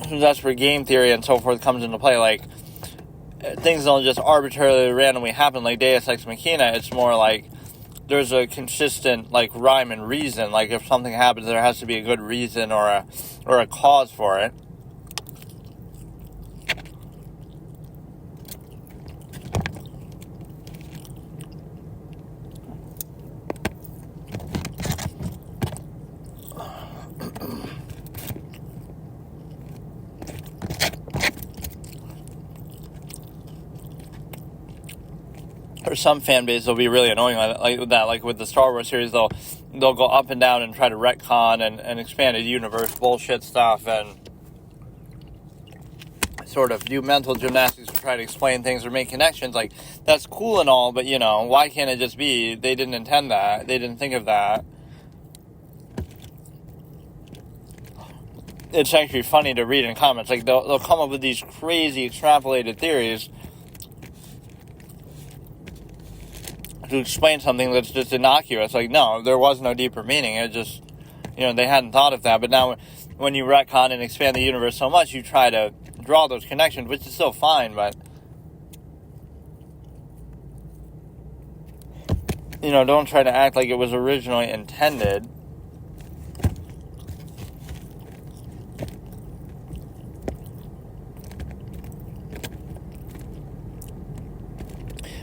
That's where game theory and so forth comes into play. Like, things don't just arbitrarily, randomly happen like Deus Ex Machina. It's more like there's a consistent, like, rhyme and reason. Like, if something happens, there has to be a good reason or a cause for it. Or some fan bases will be really annoying like that. Like with the Star Wars series, they'll go up and down and try to retcon and expanded universe bullshit stuff and sort of do mental gymnastics to try to explain things or make connections. Like, that's cool and all, but why can't it just be they didn't intend that, they didn't think of that? It's actually funny to read in comments. Like, they'll come up with these crazy extrapolated theories to explain something that's just innocuous. Like, no, there was no deeper meaning. It just, they hadn't thought of that. But now when you retcon and expand the universe so much, you try to draw those connections, which is still fine, but, don't try to act like it was originally intended.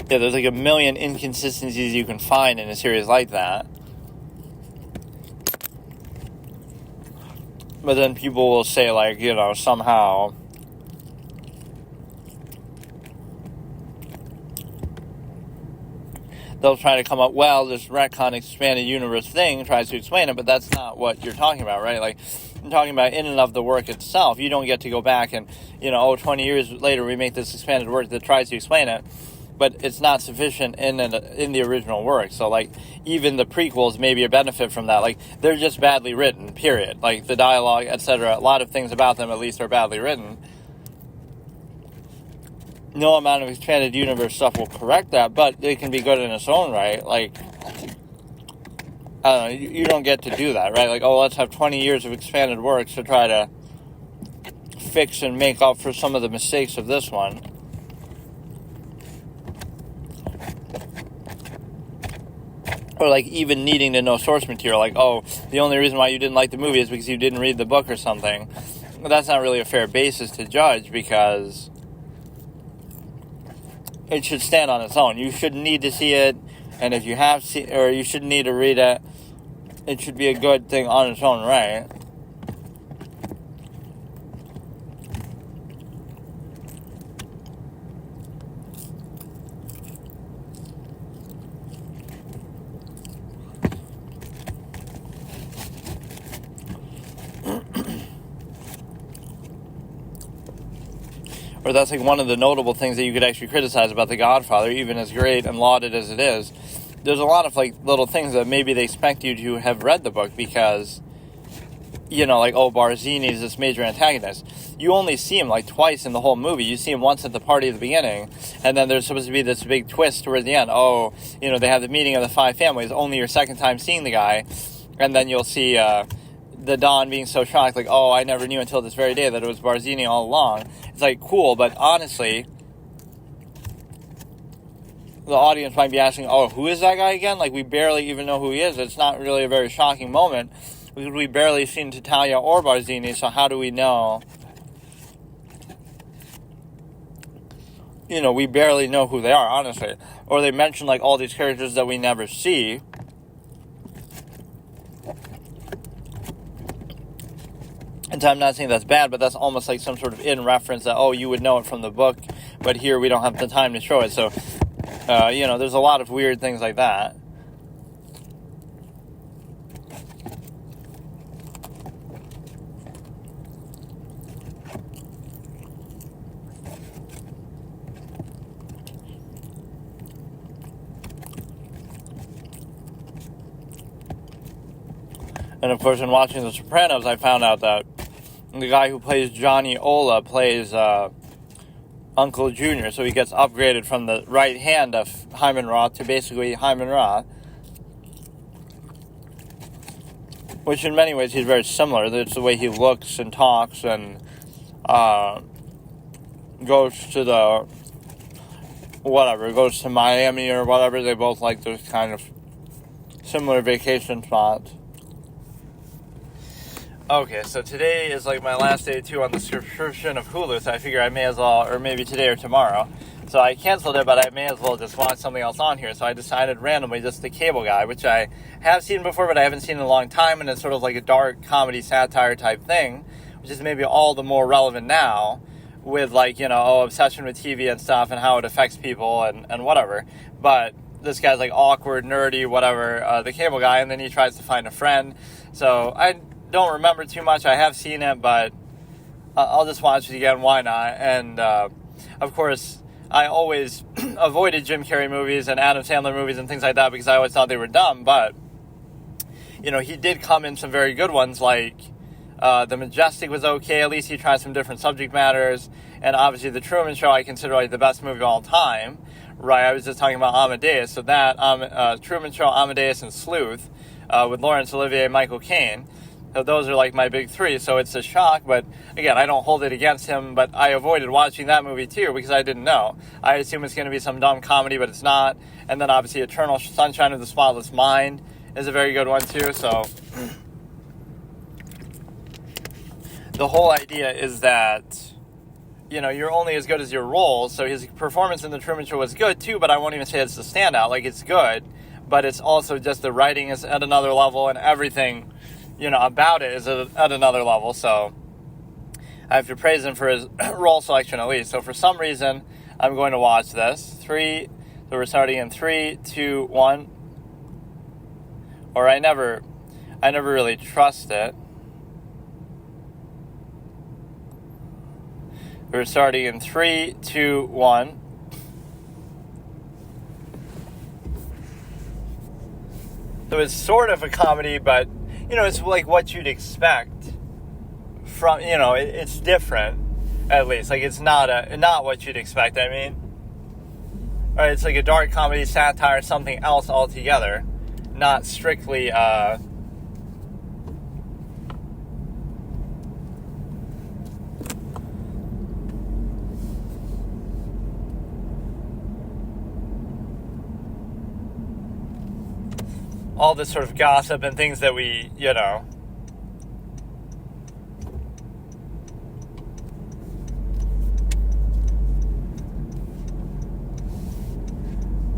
Yeah, there's like a million inconsistencies you can find in a series like that. But then people will say, like, somehow they'll try to come up, well, this retcon expanded universe thing tries to explain it, but that's not what you're talking about, right? Like, I'm talking about in and of the work itself. You don't get to go back and, 20 years later we make this expanded work that tries to explain it. But it's not sufficient in the original work. So, like, even the prequels may be a benefit from that. Like, they're just badly written, period. Like, the dialogue, etc., a lot of things about them, at least, are badly written. No amount of expanded universe stuff will correct that, but it can be good in its own right. Like, I don't know, you don't get to do that, right? Like, let's have 20 years of expanded works to try to fix and make up for some of the mistakes of this one. Or, like, even needing to know source material. Like, the only reason why you didn't like the movie is because you didn't read the book or something. But that's not really a fair basis to judge, because it should stand on its own. You shouldn't need to see it, and if you have seen, or you shouldn't need to read it, it should be a good thing on its own right. or that's like one of the notable things that you could actually criticize about The Godfather, even as great and lauded as it is. There's a lot of like little things that maybe they expect you to have read the book because, you know, like, oh, Barzini is this major antagonist. You only see him like twice in the whole movie. You see him once at the party at the beginning, and then there's supposed to be this big twist towards the end. Oh, you know, they have the meeting of the 5 families, only your second time seeing the guy, and then you'll see the Don being so shocked, like, oh, I never knew until this very day that it was Barzini all along. It's like, cool, but honestly, the audience might be asking, oh, who is that guy again? Like, we barely even know who he is. It's not really a very shocking moment because we barely seen Tattaglia or Barzini, so how do we know? You know, we barely know who they are, honestly. Or they mention, like, all these characters that we never see. And I'm not saying that's bad, but that's almost like some sort of in reference that, oh, you would know it from the book, but here we don't have the time to show it. So, you know, there's a lot of weird things like that. And of course, in watching The Sopranos, I found out that the guy who plays Johnny Ola plays Uncle Junior, so he gets upgraded from the right hand of Hyman Roth to basically Hyman Roth, which in many ways he's very similar. It's the way he looks and talks and goes to goes to Miami or whatever. They both like those kind of similar vacation spots. Okay, so today is like my last day too on the subscription of Hulu, so I figure I may as well, or maybe today or tomorrow. So I canceled it, but I may as well just watch something else on here. So I decided randomly just The Cable Guy, which I have seen before, but I haven't seen in a long time, and it's sort of like a dark comedy satire type thing, which is maybe all the more relevant now with like, you know, obsession with TV and stuff and how it affects people and whatever. But this guy's like awkward, nerdy, whatever, the cable guy, and then he tries to find a friend. So I don't remember too much. I have seen it, but I'll just watch it again. Why not? And of course, I always avoided Jim Carrey movies and Adam Sandler movies and things like that because I always thought they were dumb. But you know, he did come in some very good ones, like The Majestic was okay. At least he tried some different subject matters. And obviously, The Truman Show I consider like the best movie of all time. Right? I was just talking about Amadeus. So that Truman Show, Amadeus, and Sleuth with Laurence Olivier and Michael Caine. So those are like my big 3. So it's a shock, but again, I don't hold it against him, but I avoided watching that movie too because I didn't know. I assume it's going to be some dumb comedy, but it's not. And then obviously Eternal Sunshine of the Spotless Mind is a very good one too. So the whole idea is that, you know, you're only as good as your roles. So his performance in The Truman Show was good too, but I won't even say it's the standout. Like, it's good, but it's also just the writing is at another level and everything, you know, about it is at another level. So I have to praise him for his role selection at least. So for some reason, I'm going to watch this. So we're starting in 3, 2, 1. Or I never really trust it. We're starting in 3, 2, 1. So it's sort of a comedy, but you know, it's like what you'd expect from, you know, it's different, at least. Like, it's not what you'd expect, I mean. Or it's like a dark comedy, satire, something else altogether. Not strictly, all this sort of gossip and things that we, you know,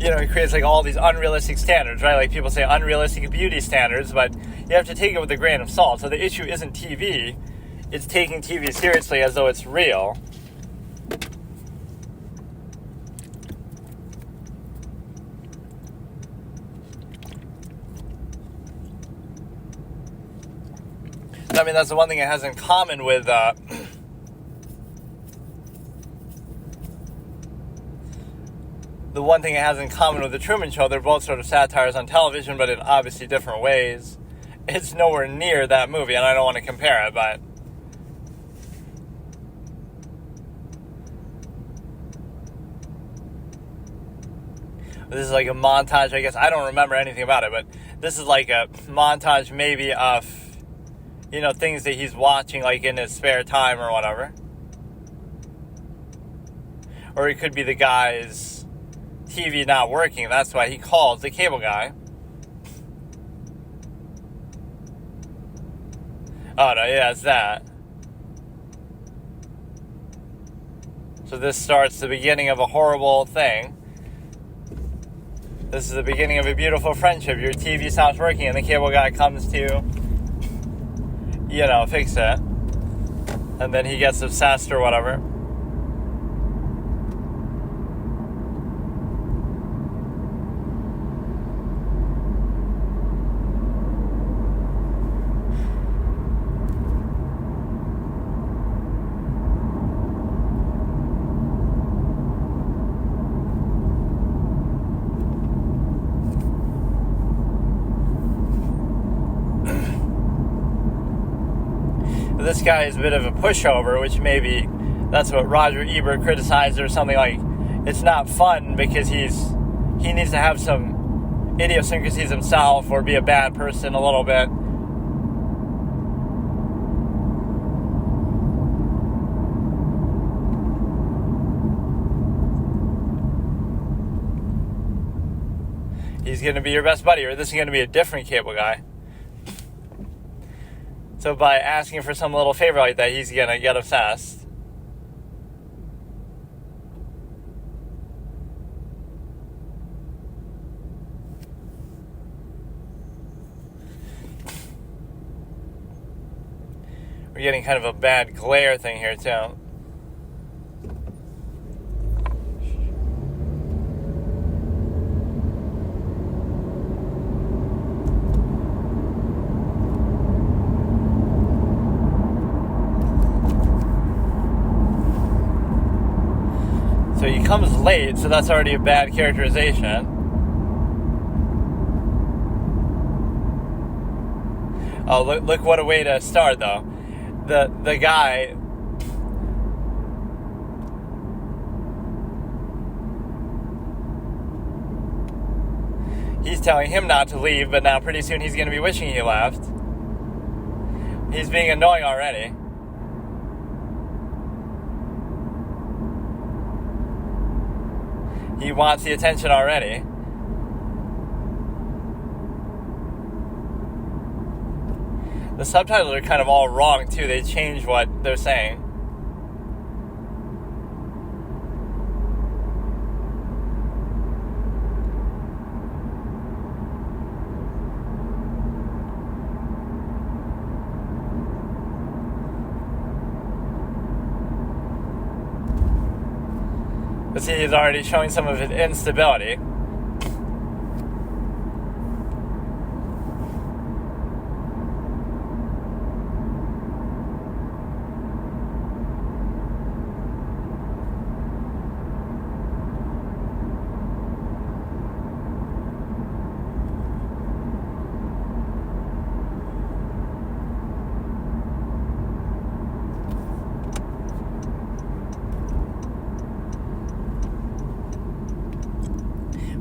it creates like all these unrealistic standards, right? Like people say unrealistic beauty standards, but you have to take it with a grain of salt. So the issue isn't TV, it's taking TV seriously as though it's real. I mean, that's the one thing it has in common with the one thing it has in common with the Truman Show, they're both sort of satires on television, but in obviously different ways. It's nowhere near that movie, and I don't want to compare it, but this is like a montage, I guess. I don't remember anything about it, but this is like a montage maybe of, things that he's watching like in his spare time or whatever. Or it could be the guy's TV not working. That's why he calls the cable guy. Oh, no, yeah, it's that. So this starts the beginning of a horrible thing. This is the beginning of a beautiful friendship. Your TV stops working and the cable guy comes to, fix it. And then he gets obsessed or whatever. This guy is a bit of a pushover, which maybe that's what Roger Ebert criticized or something. Like, it's not fun because he needs to have some idiosyncrasies himself or be a bad person a little bit. He's going to be your best buddy, or this is going to be a different cable guy. So by asking for some little favor like that, he's going to get obsessed. We're getting kind of a bad glare thing here, too. So he comes late, so that's already a bad characterization. Oh, look what a way to start, though. The guy... He's telling him not to leave, but now pretty soon he's going to be wishing he left. He's being annoying already. He wants the attention already. The subtitles are kind of all wrong, too. They change what they're saying. But see, he's already showing some of his instability.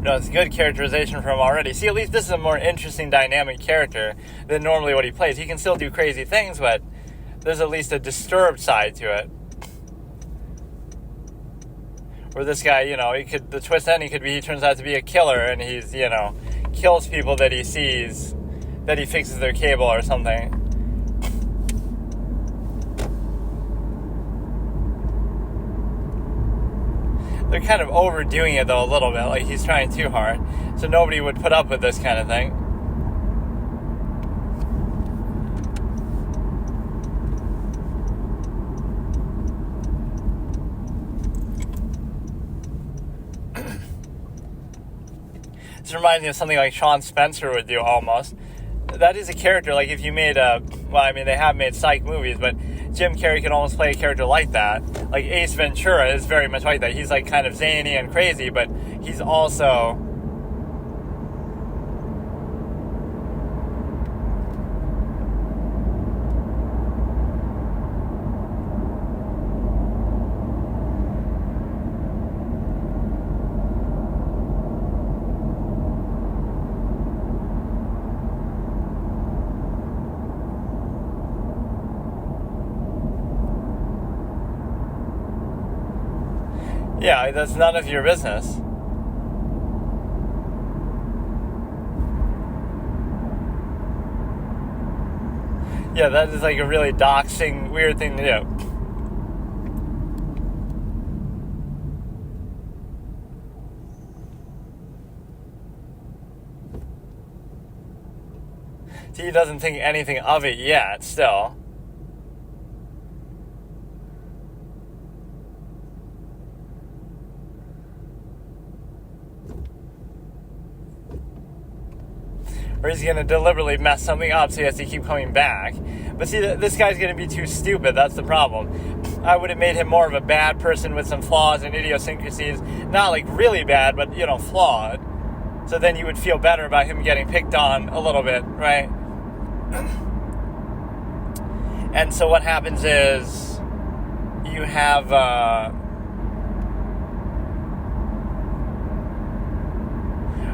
It's good characterization from him already. See, at least this is a more interesting, dynamic character than normally what he plays. He can still do crazy things, but there's at least a disturbed side to it. Where this guy, the twist ending could be he turns out to be a killer and he's, kills people that he sees, that he fixes their cable or something. They're kind of overdoing it, though, a little bit. Like, he's trying too hard. So nobody would put up with this kind of thing. This reminds me of something like Sean Spencer would do, almost. That is a character, like, if you made they have made psych movies, but Jim Carrey can almost play a character like that. Like Ace Ventura is very much like that. He's like kind of zany and crazy, but he's also yeah, that's none of your business. Yeah, that is like a really doxing, weird thing to do. He doesn't think anything of it yet, still. Or he's going to deliberately mess something up so he has to keep coming back. But see, this guy's going to be too stupid. That's the problem. I would have made him more of a bad person with some flaws and idiosyncrasies. Not like really bad, but, flawed. So then you would feel better about him getting picked on a little bit, right? And so what happens is you have...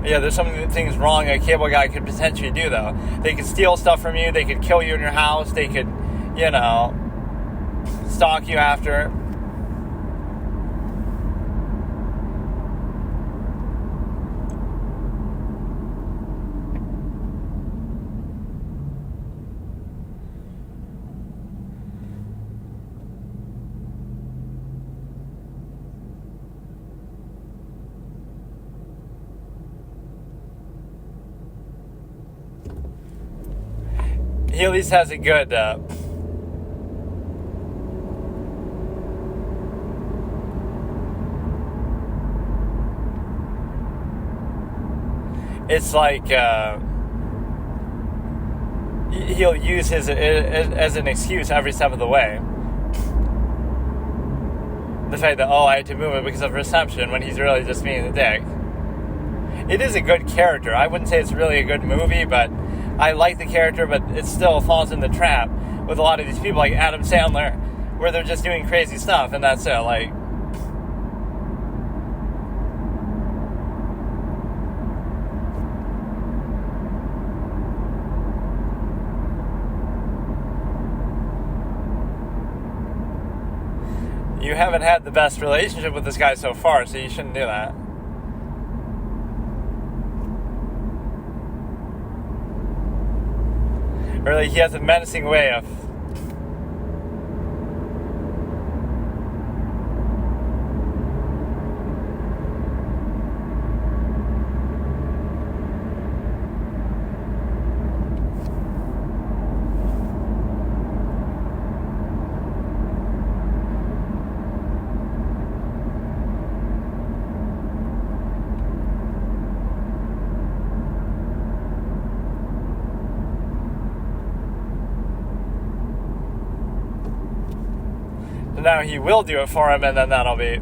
Yeah, there's some things wrong a cable guy could potentially do, though. They could steal stuff from you. They could kill you in your house. They could, stalk you after. He at least has a good it's like he'll use his as an excuse every step of the way. The fact that, I had to move it because of reception, when he's really just being a dick. It is a good character. I wouldn't say it's really a good movie, but I like the character, but it still falls in the trap with a lot of these people like Adam Sandler, where they're just doing crazy stuff, and that's it. Like, you haven't had the best relationship with this guy so far, so you shouldn't do that. Or like he has a menacing way of... Now he will do it for him, and then that'll be...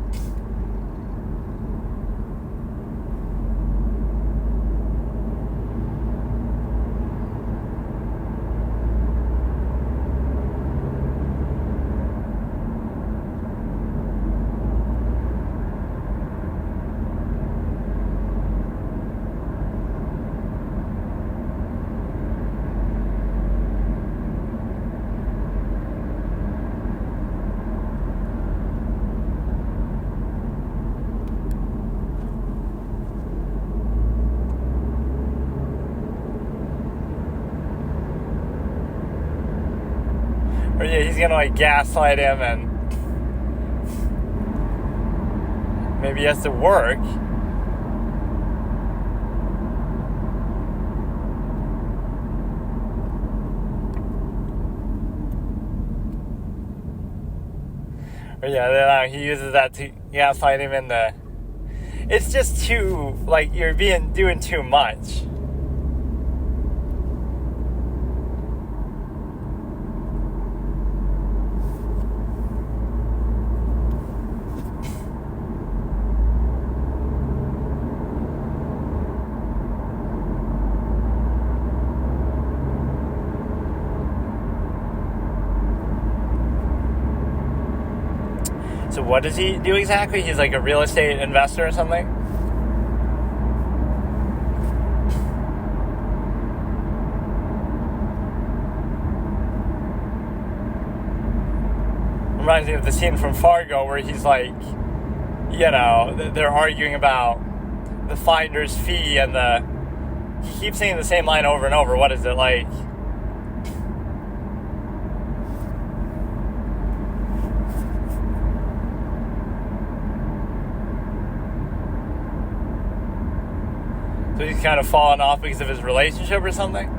Or yeah, he's gonna like gaslight him, and maybe he has to work. Or yeah, then he uses that to gaslight him in the... It's just too, like, you're doing too much. what does he do exactly? He's like a real estate investor or something? Reminds me of the scene from Fargo where he's like, you know, they're arguing about the finder's fee and he keeps saying the same line over and over. What is it like? So he's kind of fallen off because of his relationship or something?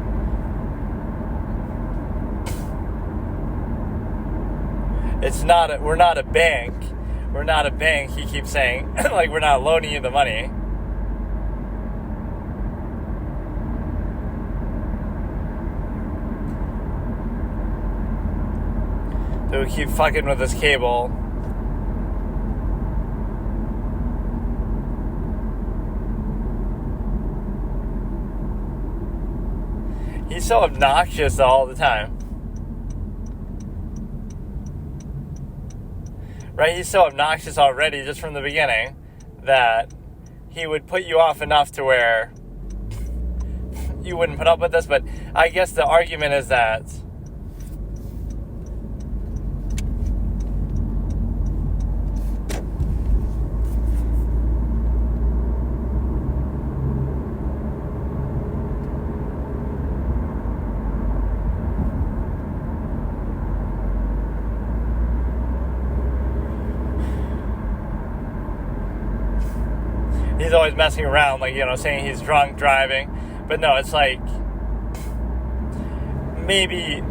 We're not a bank. We're not a bank, he keeps saying. Like, we're not loaning you the money. So we keep fucking with this cable. He's so obnoxious all the time. Right? He's so obnoxious already just from the beginning that he would put you off enough to where you wouldn't put up with this. But I guess the argument is that he's always messing around, like, you know, saying he's drunk driving. But no, it's like maybe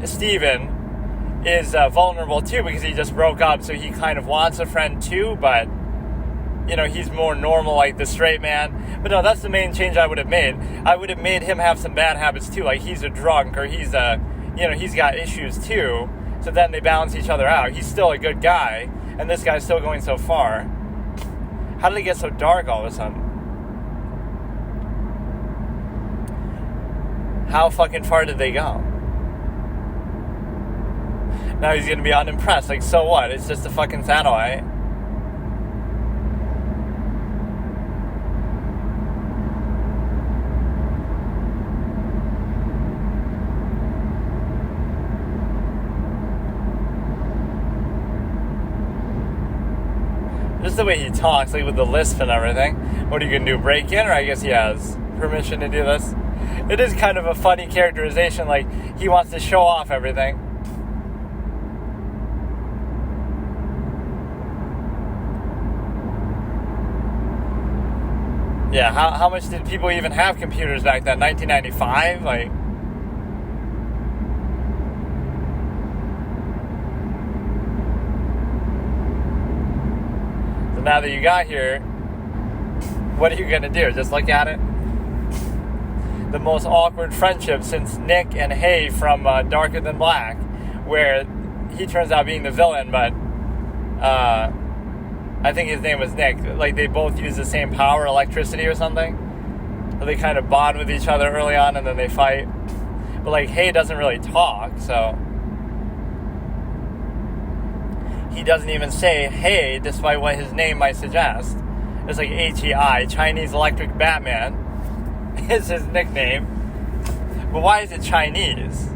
Steven is vulnerable too because he just broke up, so he kind of wants a friend too, but, you know, he's more normal like the straight man. But no, that's the main change I would have made. I would have made him have some bad habits too, like he's a drunk or he's got issues too, so then they balance each other out. He's still a good guy, and this guy's still going so far. How did it get so dark all of a sudden? How fucking far did they go? Now he's gonna be unimpressed. Like, so what? It's just a fucking satellite. Just the way he talks, like with the lisp and everything. What are you gonna do, break in? Or I guess he has permission to do this. It is kind of a funny characterization, like he wants to show off everything. Yeah, how much did people even have computers back then? 1995? Like, now that you got here, what are you gonna do? Just look at it? The most awkward friendship since Nick and Hay from Darker Than Black, where he turns out being the villain, but I think his name was Nick. Like, they both use the same power, electricity or something. So they kind of bond with each other early on and then they fight. But like, Hay doesn't really talk, so he doesn't even say hey, despite what his name might suggest. It's like HEI, Chinese Electric Batman, is his nickname. But why is it Chinese?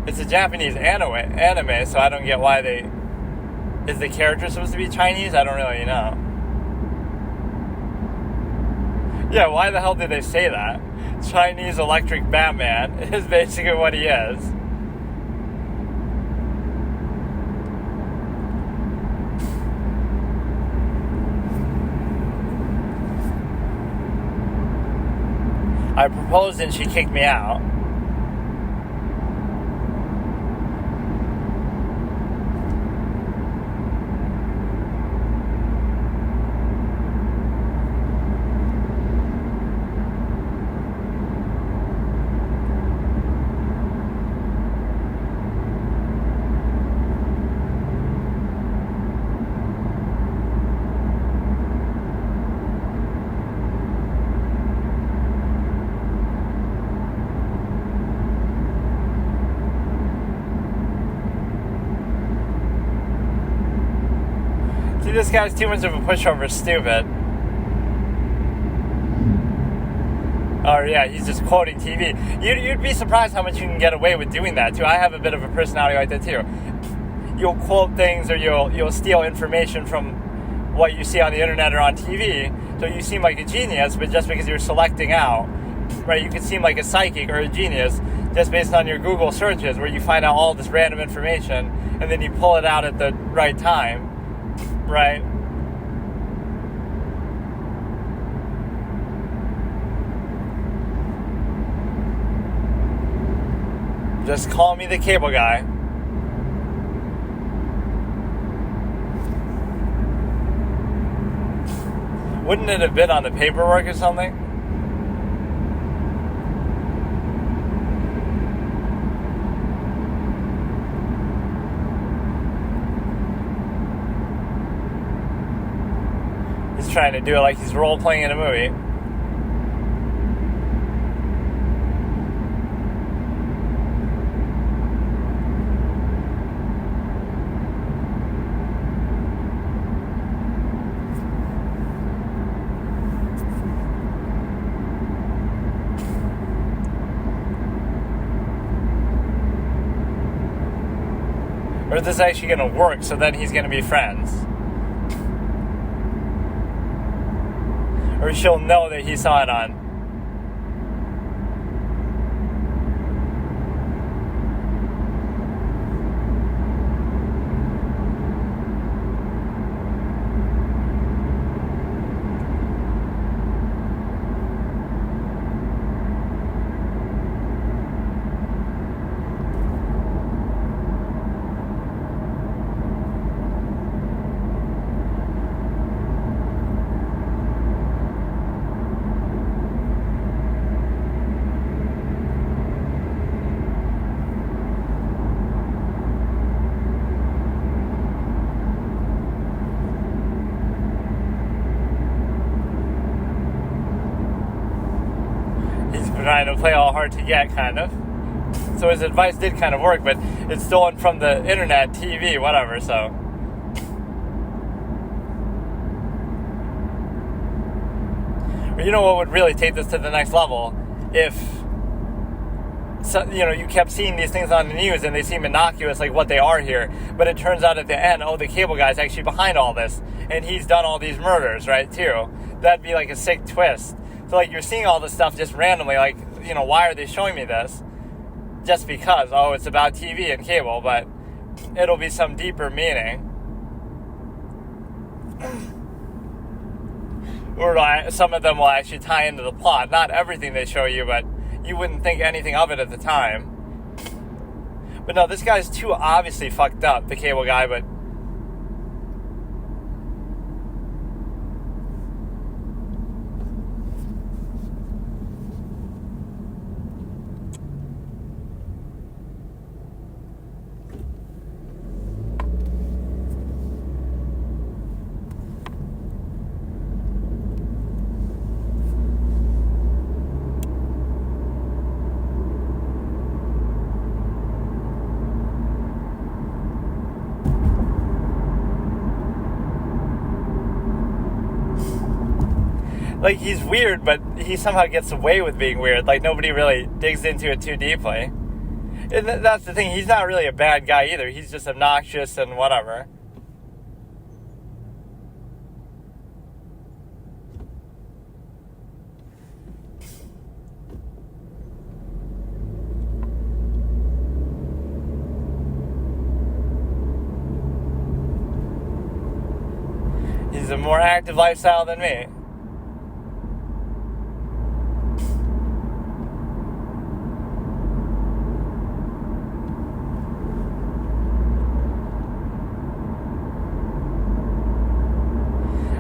It's a Japanese anime, so I don't get why they... Is the character supposed to be Chinese? I don't really know. Yeah, why the hell did they say that? Chinese Electric Batman is basically what he is. I proposed and she kicked me out. this guy's too much of a pushover, stupid. Or yeah, he's just quoting TV. You'd be surprised how much you can get away with doing that too. I have a bit of a personality like that too. You'll quote things, or you'll steal information from what you see on the internet or on TV, so you seem like a genius, but just because you're selecting out, right, you can seem like a psychic or a genius just based on your Google searches, where you find out all this random information and then you pull it out at the right time, right? Just call me the cable guy. Wouldn't it have been on the paperwork or something? He's trying to do it like he's role-playing in a movie. Or is this actually going to work, so then he's going to be friends? Or she'll know that he saw it on. Trying to play all hard to get, kind of. So his advice did kind of work, but it's stolen from the internet, TV, whatever, so. But you know what would really take this to the next level? If, you kept seeing these things on the news and they seem innocuous, like what they are here, but it turns out at the end, the cable guy's actually behind all this, and he's done all these murders, right, too. That'd be like a sick twist. So, like, you're seeing all this stuff just randomly, like, why are they showing me this? Just because, it's about TV and cable, but it'll be some deeper meaning. Or some of them will actually tie into the plot. Not everything they show you, but you wouldn't think anything of it at the time. But no, this guy's too obviously fucked up, the cable guy, but like, he's weird, but he somehow gets away with being weird. Like, nobody really digs into it too deeply. And that's the thing. He's not really a bad guy either. He's just obnoxious and whatever. He's a more active lifestyle than me.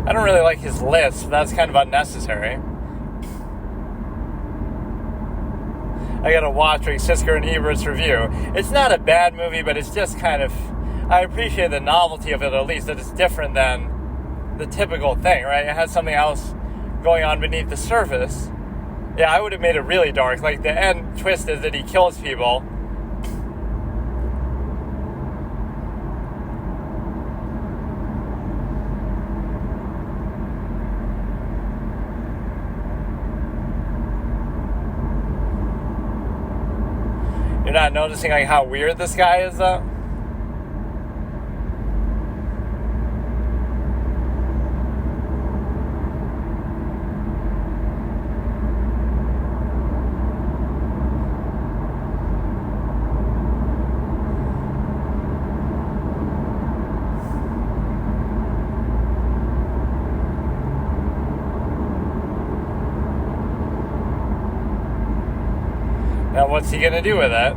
I don't really like his list. That's kind of unnecessary. I gotta watch Siskel and Ebert's review. It's not a bad movie, but it's just kind of... I appreciate the novelty of it, at least, that it's different than the typical thing, right? It has something else going on beneath the surface. Yeah, I would have made it really dark. Like, the end twist is that he kills people. not noticing like how weird this guy is though? Now, what's he going to do with it?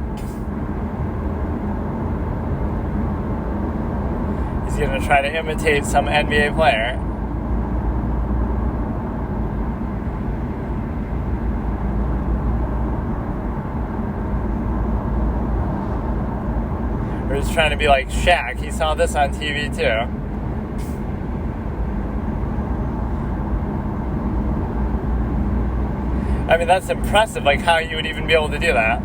He's going to try to imitate some NBA player. Or he's trying to be like Shaq. He saw this on TV too. I mean, that's impressive, like how you would even be able to do that.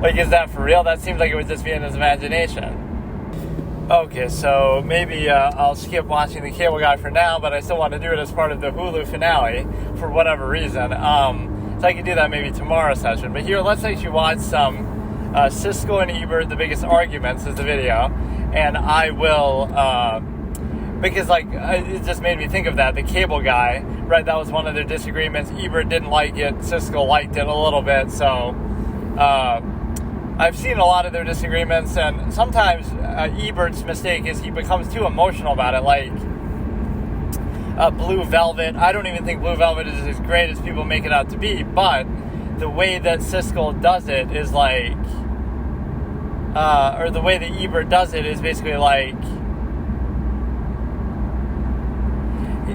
Like, is that for real? That seems like it would just be in his imagination. Okay, so maybe I'll skip watching the Cable Guy for now, but I still want to do it as part of the Hulu finale for whatever reason. So I can do that maybe tomorrow's session. But here, let's actually watch some Siskel and Ebert, the biggest arguments, is the video. And I will... because, like, it just made me think of that. The Cable Guy, right, that was one of their disagreements. Ebert didn't like it. Siskel liked it a little bit. So, I've seen a lot of their disagreements. And sometimes Ebert's mistake is he becomes too emotional about it. Like, Blue Velvet. I don't even think Blue Velvet is as great as people make it out to be. But the way that Siskel does it is like... or the way that Ebert does it is basically like...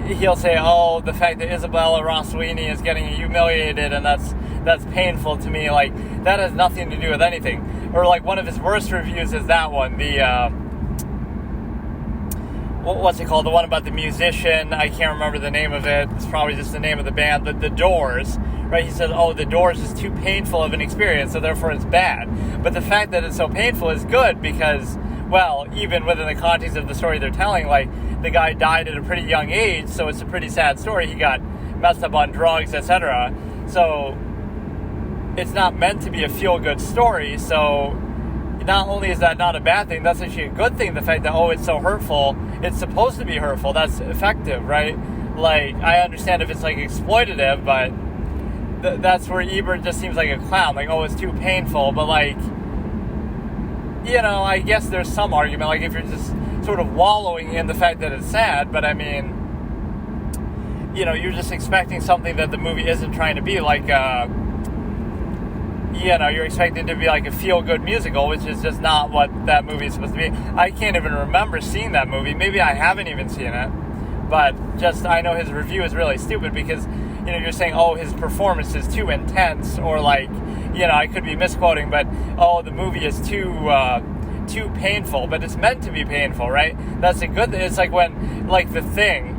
He'll say, oh, the fact that Isabella Rossellini is getting humiliated and that's painful to me, like, that has nothing to do with anything. Or, like, one of his worst reviews is that one, the, what's it called? The one about the musician. I can't remember the name of it. It's probably just the name of the band. The Doors, right? He says, oh, the Doors is too painful of an experience, so therefore it's bad. But the fact that it's so painful is good because, well, even within the context of the story they're telling, like, the guy died at a pretty young age, so it's a pretty sad story. He got messed up on drugs, etc. So it's not meant to be a feel-good story. So not only is that not a bad thing, that's actually a good thing. The fact that, oh, it's so hurtful, it's supposed to be hurtful. That's effective, right? Like, I understand if it's, like, exploitative, but that's where Ebert just seems like a clown. Like, oh, it's too painful. But, like, you know, I guess there's some argument. Like, if you're just sort of wallowing in the fact that it's sad, but I mean, you know, you're just expecting something that the movie isn't trying to be, like, you know, you're expecting it to be like a feel-good musical, which is just not what that movie is supposed to be. I can't even remember seeing that movie. Maybe I haven't even seen it, but just, I know his review is really stupid because, you know, you're saying, oh, his performance is too intense, or like, you know, I could be misquoting, but, oh, the movie is too painful, but it's meant to be painful, right? That's a good thing. It's like when, like, The Thing,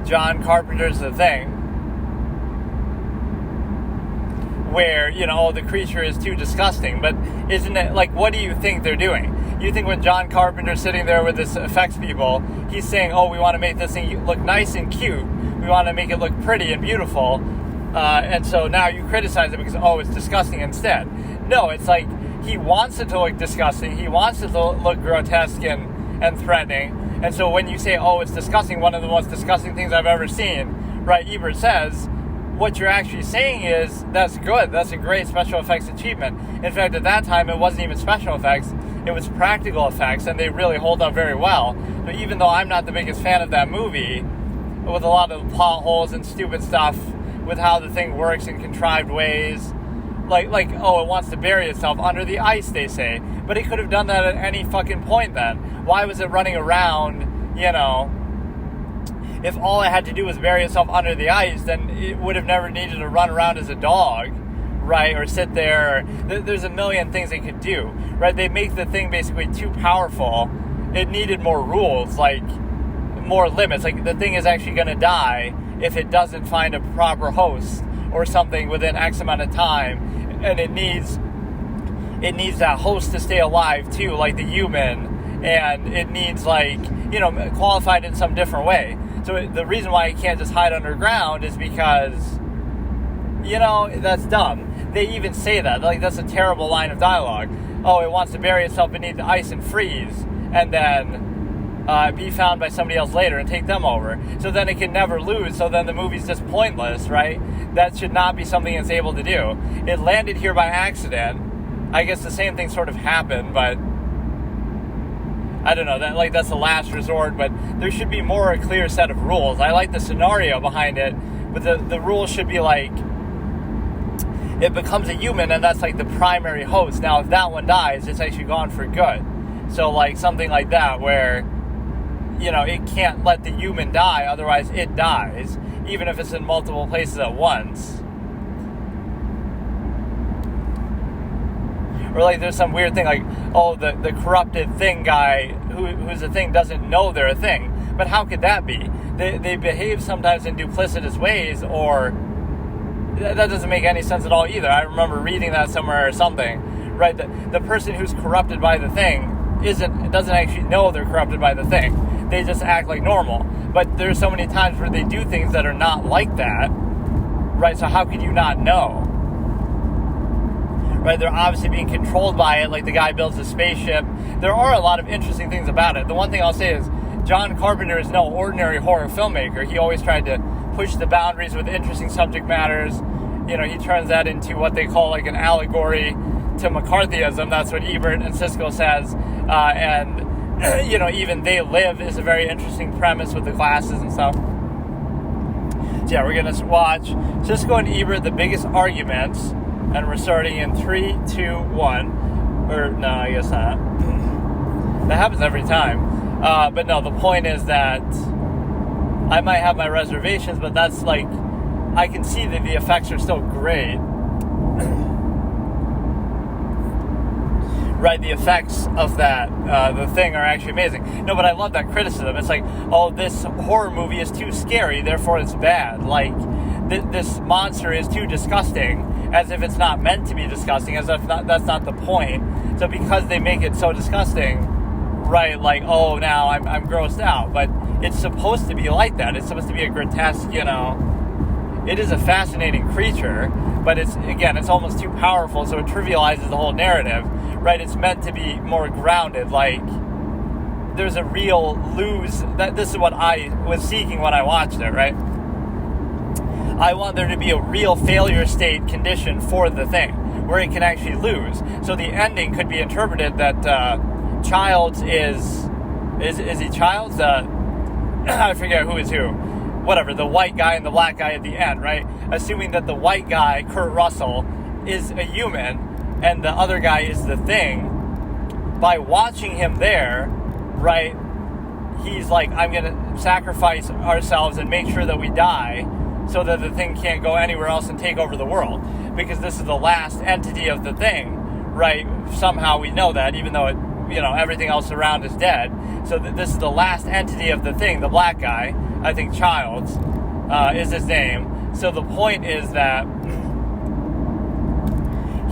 John Carpenter's The Thing, where, you know, the creature is too disgusting, but isn't it, like, what do you think they're doing? You think when John Carpenter's sitting there with his effects people, he's saying, oh, we want to make this thing look nice and cute, we want to make it look pretty and beautiful, and so now you criticize it because, oh, it's disgusting instead. No, it's like, he wants it to look disgusting. He wants it to look grotesque and threatening. And so when you say, oh, it's disgusting, one of the most disgusting things I've ever seen, right, Ebert says, what you're actually saying is, that's good. That's a great special effects achievement. In fact, at that time, it wasn't even special effects. It was practical effects, and they really hold up very well. So even though I'm not the biggest fan of that movie, with a lot of plot holes and stupid stuff, with how the thing works in contrived ways, like, oh, it wants to bury itself under the ice, they say. But it could have done that at any fucking point then. Why was it running around, you know? If all it had to do was bury itself under the ice, then it would have never needed to run around as a dog, right? Or sit there. There's a million things it could do, right? They make the thing basically too powerful. It needed more rules, like more limits. Like, the thing is actually going to die if it doesn't find a proper host or something within X amount of time. And it needs that host to stay alive too, like the human, and it needs, like, you know, qualified in some different way. So the reason why it can't just hide underground is because that's dumb. They even say that. Like, that's a terrible line of dialogue. Oh, it wants to bury itself beneath the ice and freeze, and then be found by somebody else later and take them over. So then it can never lose, so then the movie's just pointless, right? That should not be something it's able to do. It landed here by accident. I guess the same thing sort of happened, but I don't know, that's the last resort, but there should be more a clear set of rules. I like the scenario behind it, but the rules should be like, it becomes a human, and that's like the primary host. Now, if that one dies, it's actually gone for good. So, like, something like that, where, it can't let the human die, otherwise it dies, even if it's in multiple places at once. Or, like, there's some weird thing, like, oh, the corrupted thing guy who's a thing doesn't know they're a thing. But how could that be? They behave sometimes in duplicitous ways, or that doesn't make any sense at all either. I remember reading that somewhere or something, right? The person who's corrupted by the thing doesn't actually know they're corrupted by the thing. They just act like normal. But there's so many times where they do things that are not like that, right? So how could you not know? Right? They're obviously being controlled by it, like the guy builds a spaceship. There are a lot of interesting things about it. The one thing I'll say is John Carpenter is no ordinary horror filmmaker. He always tried to push the boundaries with interesting subject matters. He turns that into what they call like an allegory to McCarthyism. That's what Ebert and Siskel says. And even They Live is a very interesting premise with the glasses and stuff. So yeah, we're going to watch Siskel and Ebert, The Biggest Arguments. And we're starting in 3, 2, 1. Or, no, I guess not. That happens every time. But no, the point is that I might have my reservations, but that's like, I can see that the effects are still great. Right, the effects of that, the thing, are actually amazing. No, but I love that criticism. It's like, oh, this horror movie is too scary, therefore it's bad. Like, this monster is too disgusting, as if it's not meant to be disgusting, as if that's not the point. So because they make it so disgusting, right, like, oh, now I'm grossed out. But it's supposed to be like that. It's supposed to be a grotesque, it is a fascinating creature, but it's almost too powerful, so it trivializes the whole narrative, right? It's meant to be more grounded, like, there's a real this is what I was seeking when I watched it, right? I want there to be a real failure state condition for the thing, where it can actually lose. So the ending could be interpreted that Childs is he Childs? I forget who is who. Whatever, the white guy and the black guy at the end, right? Assuming that the white guy, Kurt Russell, is a human, and the other guy is the thing. By watching him there, right, he's like, I'm going to sacrifice ourselves and make sure that we die, so that the thing can't go anywhere else and take over the world. Because this is the last entity of the thing, right? Somehow we know that, even though everything else around is dead. So this is the last entity of the thing, the black guy. I think Childs is his name. So the point is that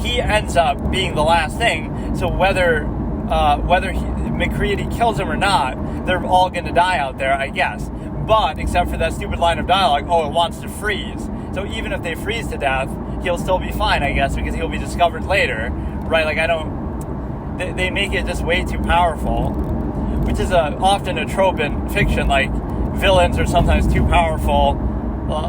he ends up being the last thing. So whether McCready kills him or not, they're all going to die out there, I guess. But, except for that stupid line of dialogue, oh, it wants to freeze. So even if they freeze to death, he'll still be fine, I guess, because he'll be discovered later, right? Like, they make it just way too powerful, which is often a trope in fiction, like, villains are sometimes too powerful,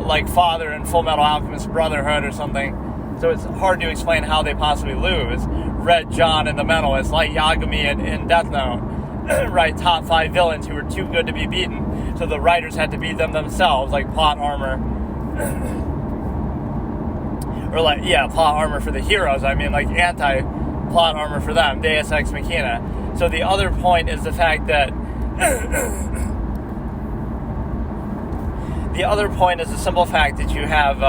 like Father in Full Metal Alchemist Brotherhood or something. So it's hard to explain how they possibly lose. Red John in The Mentalist, like Yagami in Death Note, right? Top 5 villains who were too good to be beaten. So the writers had to beat them themselves, like plot armor. Or plot armor for the heroes. I mean, like anti-plot armor for them, Deus Ex Machina. So the other point is the fact that the other point is the simple fact that you have,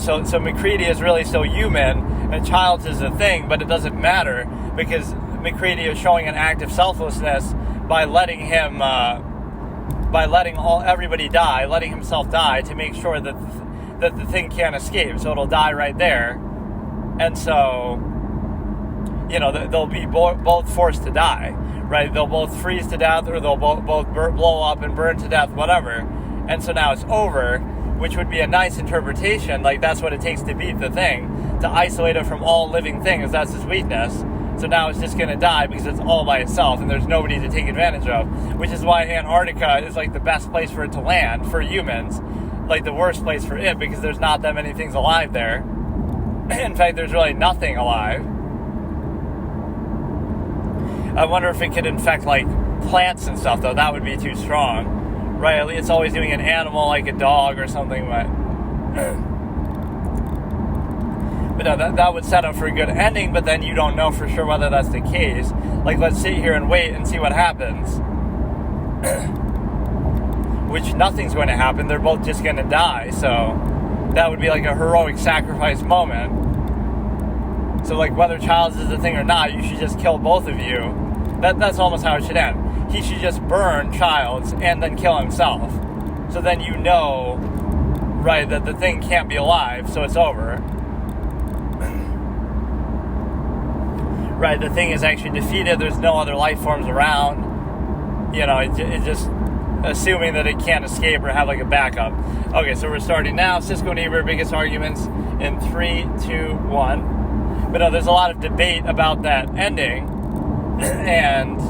so McCready is really still human, and Childs is a thing, but it doesn't matter, because McCready is showing an act of selflessness by letting him, everybody die, letting himself die, to make sure that the thing can't escape, so it'll die right there. And so, they'll be both forced to die, right? They'll both freeze to death, or they'll both blow up and burn to death, whatever. And so now it's over which would be a nice interpretation. Like, that's what it takes to beat the thing, to isolate it from all living things. That's its weakness. So now it's just going to die because it's all by itself and there's nobody to take advantage of, which is why Antarctica is like the best place for it to land for humans, like the worst place for it, because there's not that many things alive there. In fact, there's really nothing alive. I wonder if it could infect like plants and stuff, though. That would be too strong, right? It's always doing an animal like a dog or something, but no, that would set up for a good ending, but then you don't know for sure whether that's the case. Like, let's sit here and wait and see what happens. Which nothing's going to happen. They're both just going to die, so that would be like a heroic sacrifice moment. So, like, whether Childs is the thing or not, you should just kill both of you. That's almost how it should end. He should just burn Childs and then kill himself. So then you know, right, that the thing can't be alive, so it's over. Right, the thing is actually defeated. There's no other life forms around. You know, it just assuming that it can't escape or have like a backup. Okay, so we're starting now. Siskel and Ebert, biggest arguments in 3, 2, 1. But no, there's a lot of debate about that ending. And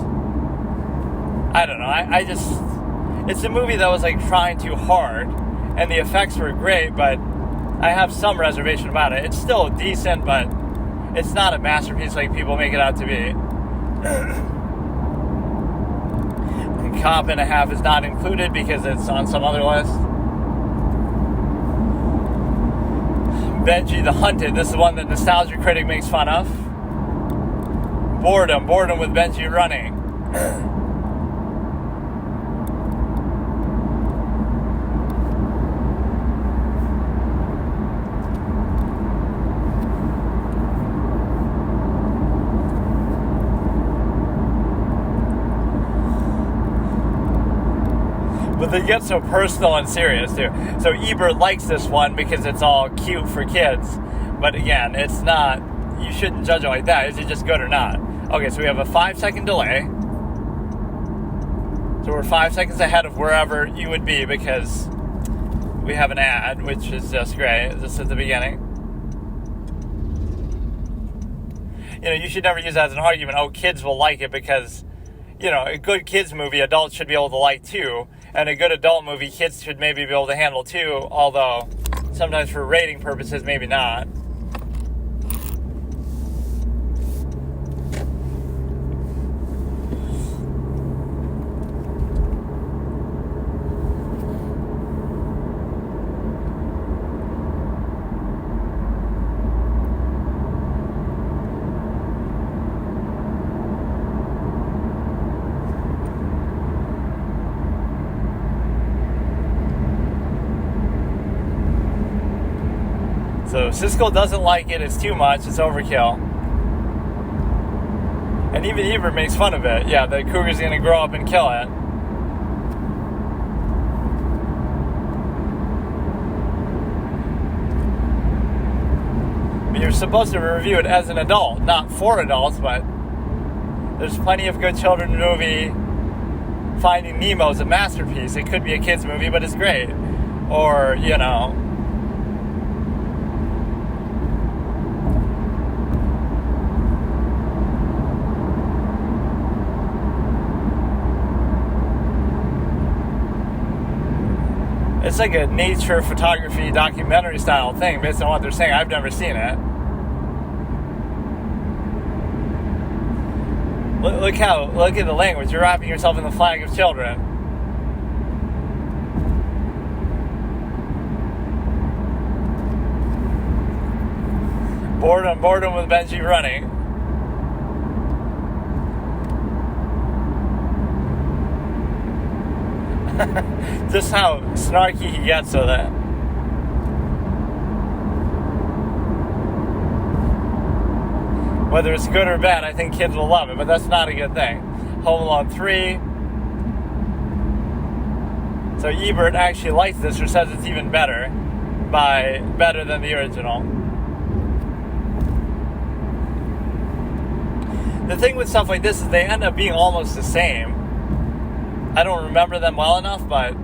I don't know. I just, it's a movie that was like trying too hard. And the effects were great, but I have some reservation about it. It's still decent, but it's not a masterpiece like people make it out to be. Cop and a Half is not included because it's on some other list. Benji the Hunted. This is one that Nostalgia Critic makes fun of. Boredom with Benji running. But they get so personal and serious too. So Ebert likes this one because it's all cute for kids. But again, it's not, you shouldn't judge it like that. Is it just good or not? Okay, so we have a 5-second delay. So we're 5 seconds ahead of wherever you would be because we have an ad, which is just great. Just at the beginning. You know, you should never use that as an argument. Oh, kids will like it because, you know, a good kids movie, adults should be able to like too. And a good adult movie, kids should maybe be able to handle too, although sometimes for rating purposes, maybe not. So Siskel doesn't like it, it's too much, it's overkill. And even Ebert makes fun of it. Yeah, the cougar's gonna grow up and kill it. But you're supposed to review it as an adult, not for adults, but there's plenty of good children's movie. Finding Nemo's a masterpiece. It could be a kid's movie, but it's great. Or, you know, it's like a nature photography documentary style thing based on what they're saying. I've never seen it. Look at the language. You're wrapping yourself in the flag of children. Boredom with Benji running. Just how snarky he gets with it. Whether it's good or bad, I think kids will love it, but that's not a good thing. Home Alone 3. So Ebert actually likes this, or says it's even better, better than the original. The thing with stuff like this is they end up being almost the same. I don't remember them well enough, but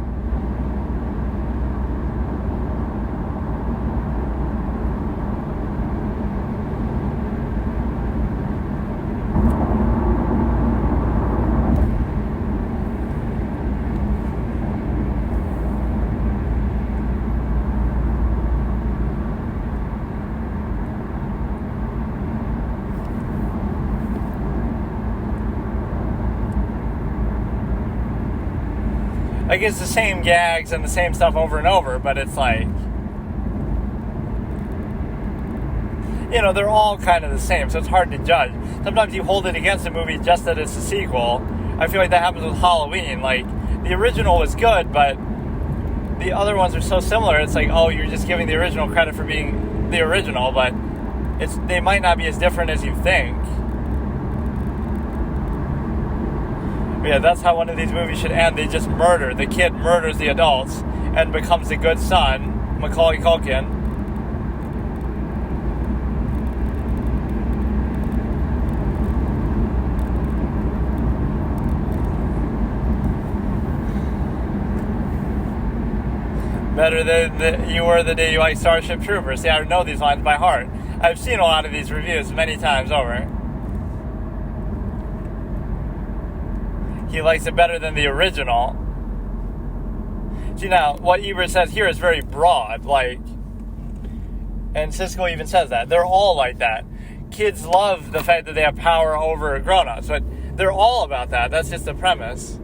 Like, it's the same gags and the same stuff over and over, but it's like, you know, they're all kind of the same, so it's hard to judge. Sometimes you hold it against a movie just that it's a sequel. I feel like that happens with Halloween. Like, the original was good, but the other ones are so similar, it's like, oh, you're just giving the original credit for being the original, but they might not be as different as you think. Yeah, that's how one of these movies should end. They just murder. The kid murders the adults and becomes a good son, Macaulay Culkin. Better than you were the day you liked Starship Troopers. See, I know these lines by heart. I've seen a lot of these reviews many times over. He likes it better than the original. See, now, what Ebert says here is very broad, like, and Siskel even says that. They're all like that. Kids love the fact that they have power over grown-ups, but they're all about that. That's just the premise.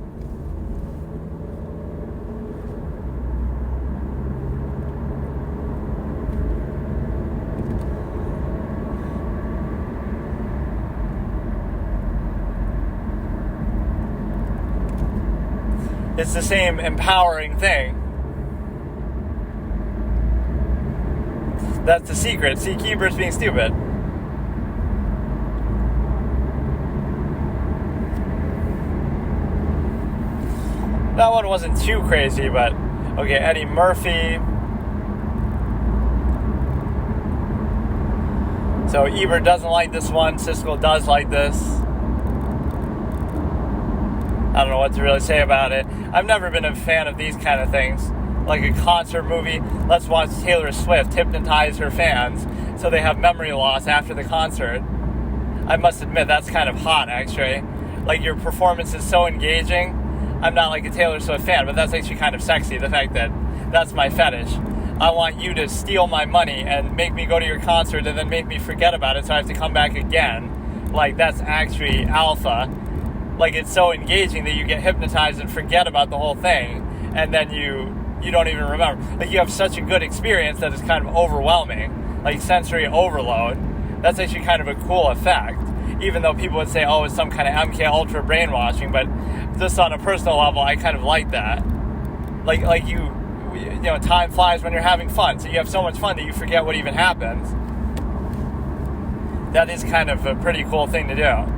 It's the same empowering thing. That's the secret. See, Ebert's being stupid. That one wasn't too crazy, but okay, Eddie Murphy. So Ebert doesn't like this one. Siskel does like this. I don't know what to really say about it. I've never been a fan of these kind of things. Like a concert movie, let's watch Taylor Swift hypnotize her fans so they have memory loss after the concert. I must admit, that's kind of hot, actually. Like, your performance is so engaging. I'm not like a Taylor Swift fan, but that's actually kind of sexy, the fact that that's my fetish. I want you to steal my money and make me go to your concert and then make me forget about it so I have to come back again. Like, that's actually alpha. Like, it's so engaging that you get hypnotized and forget about the whole thing, and then you don't even remember. Like, you have such a good experience that it's kind of overwhelming, like sensory overload. That's actually kind of a cool effect, even though people would say, oh, it's some kind of MK Ultra brainwashing, but just on a personal level, I kind of like that. Like you know, time flies when you're having fun, so you have so much fun that you forget what even happens. That is kind of a pretty cool thing to do.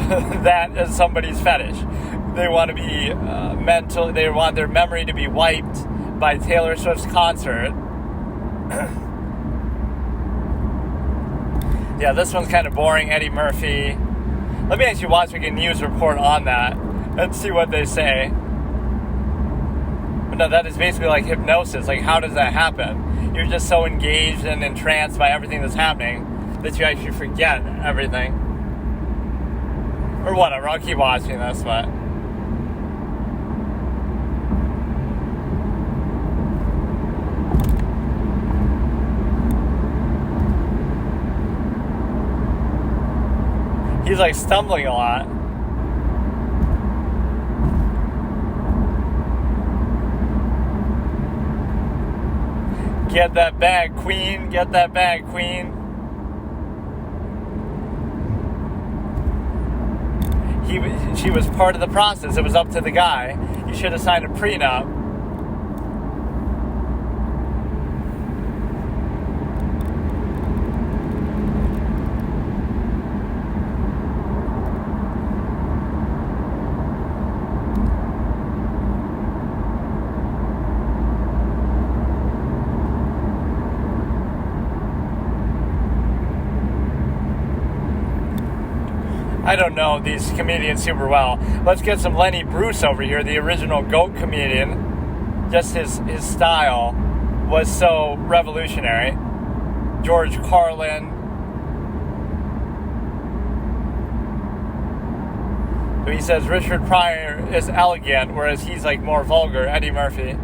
That is somebody's fetish. They want to be mental. They want their memory to be wiped by Taylor Swift's concert. Yeah, this one's kind of boring. Eddie Murphy. Let me actually watch a news report on that and see what they say. But no, that is basically like hypnosis. Like, how does that happen? You're just so engaged and entranced by everything that's happening that you actually forget everything. Or whatever, I'll keep watching this, but... He's, like, stumbling a lot. Get that bag, queen. Get that bag, queen. She was part of the process. It was up to the guy. You should have signed a prenup. I don't know these comedians super well. Let's get some Lenny Bruce over here, the original GOAT comedian. Just his style was so revolutionary. George Carlin. So he says Richard Pryor is elegant, whereas he's like more vulgar. Eddie Murphy.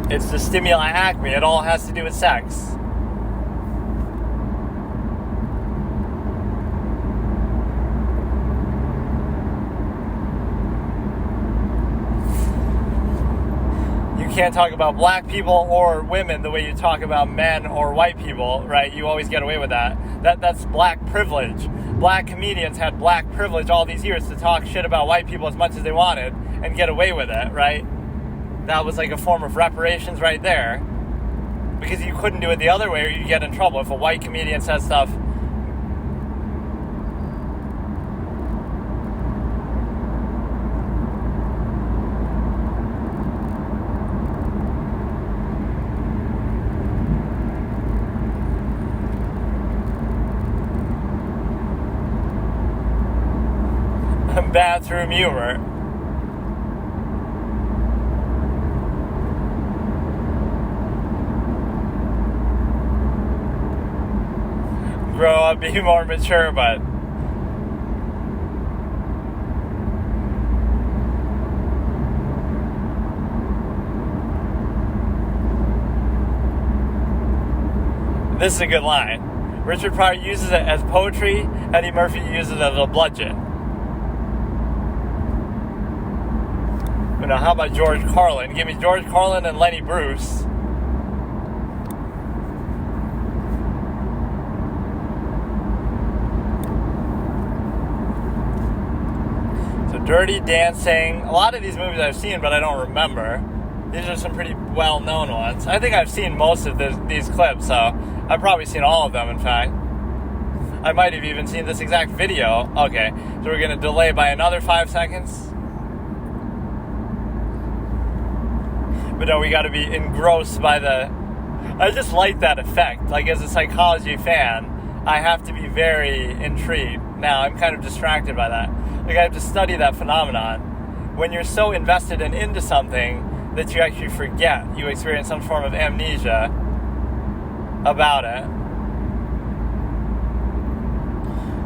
It's the stimuli acme. It all has to do with sex. You can't talk about black people or women the way you talk about men or white people, right? You always get away with that. That's black privilege. Black comedians had black privilege all these years to talk shit about white people as much as they wanted and get away with it, right? That was like a form of reparations right there. Because you couldn't do it the other way or you'd get in trouble. If a white comedian says stuff bathroom humor. Grow up, be more mature, but this is a good line. Richard Pryor uses it as poetry, Eddie Murphy uses it as a bludgeon. But now, how about George Carlin? Give me George Carlin and Lenny Bruce. So Dirty Dancing. A lot of these movies I've seen, but I don't remember. These are some pretty well-known ones. I think I've seen most of these clips, so I've probably seen all of them, in fact. I might have even seen this exact video. Okay, so we're going to delay by another 5 seconds. But no, we got to be engrossed by the... I just like that effect. Like, as a psychology fan, I have to be very intrigued. Now, I'm kind of distracted by that. Like, I have to study that phenomenon. When you're so invested and into something that you actually forget. You experience some form of amnesia about it.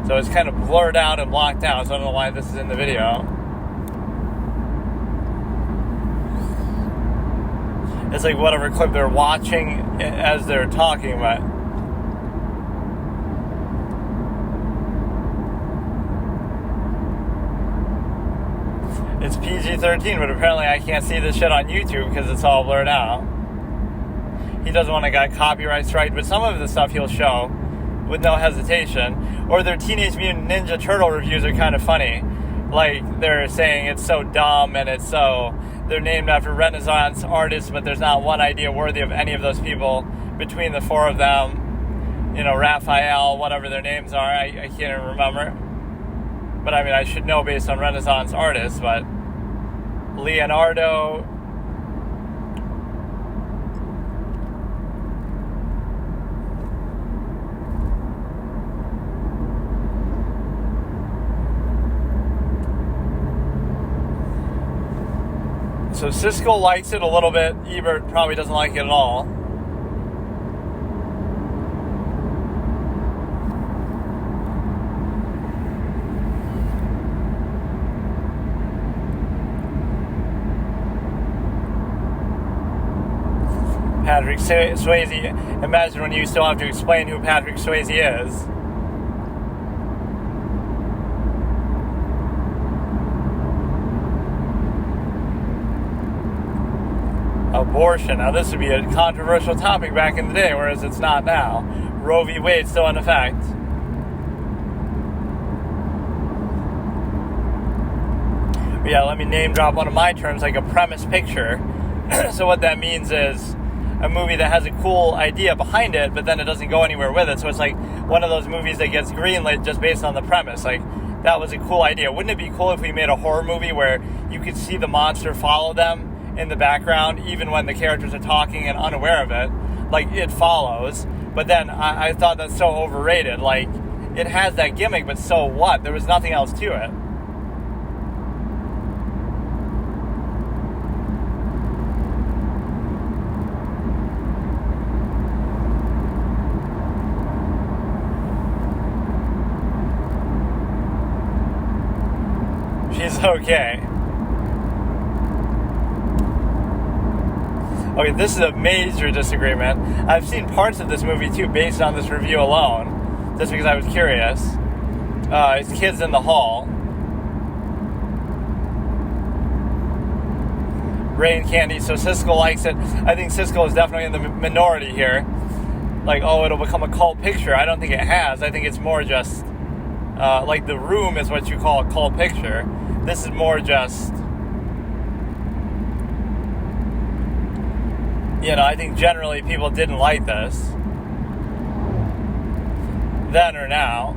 So it's kind of blurred out and blocked out, so I don't know why this is in the video. It's like whatever clip they're watching as they're talking, but it's PG-13, but apparently I can't see this shit on YouTube because it's all blurred out. He doesn't want to get copyright strike, but some of the stuff he'll show with no hesitation. Or their Teenage Mutant Ninja Turtle reviews are kind of funny. Like, they're saying it's so dumb and it's so... They're named after Renaissance artists, but there's not one idea worthy of any of those people between the four of them. You know, Raphael, whatever their names are, I can't even remember. But I mean, I should know based on Renaissance artists, but Leonardo... So Siskel likes it a little bit. Ebert probably doesn't like it at all. Patrick Swayze. Imagine when you still have to explain who Patrick Swayze is. Abortion. Now, this would be a controversial topic back in the day, whereas it's not now. Roe v. Wade still in effect. But yeah, let me name drop one of my terms, like a premise picture. So what that means is a movie that has a cool idea behind it, but then it doesn't go anywhere with it. So it's like one of those movies that gets greenlit just based on the premise. Like, that was a cool idea. Wouldn't it be cool if we made a horror movie where you could see the monster follow them in the background, even when the characters are talking and unaware of it? Like, It Follows. But then I thought that's so overrated. Like, it has that gimmick, but so what? There was nothing else to it. She's okay. Okay, this is a major disagreement. I've seen parts of this movie too based on this review alone, just because I was curious. It's Kids in the Hall. Ray and Candy, so Siskel likes it. I think Siskel is definitely in the minority here. Like, oh, it'll become a cult picture. I don't think it has. I think it's more just, like The Room is what you call a cult picture. This is more just, I think generally people didn't like this. Then or now.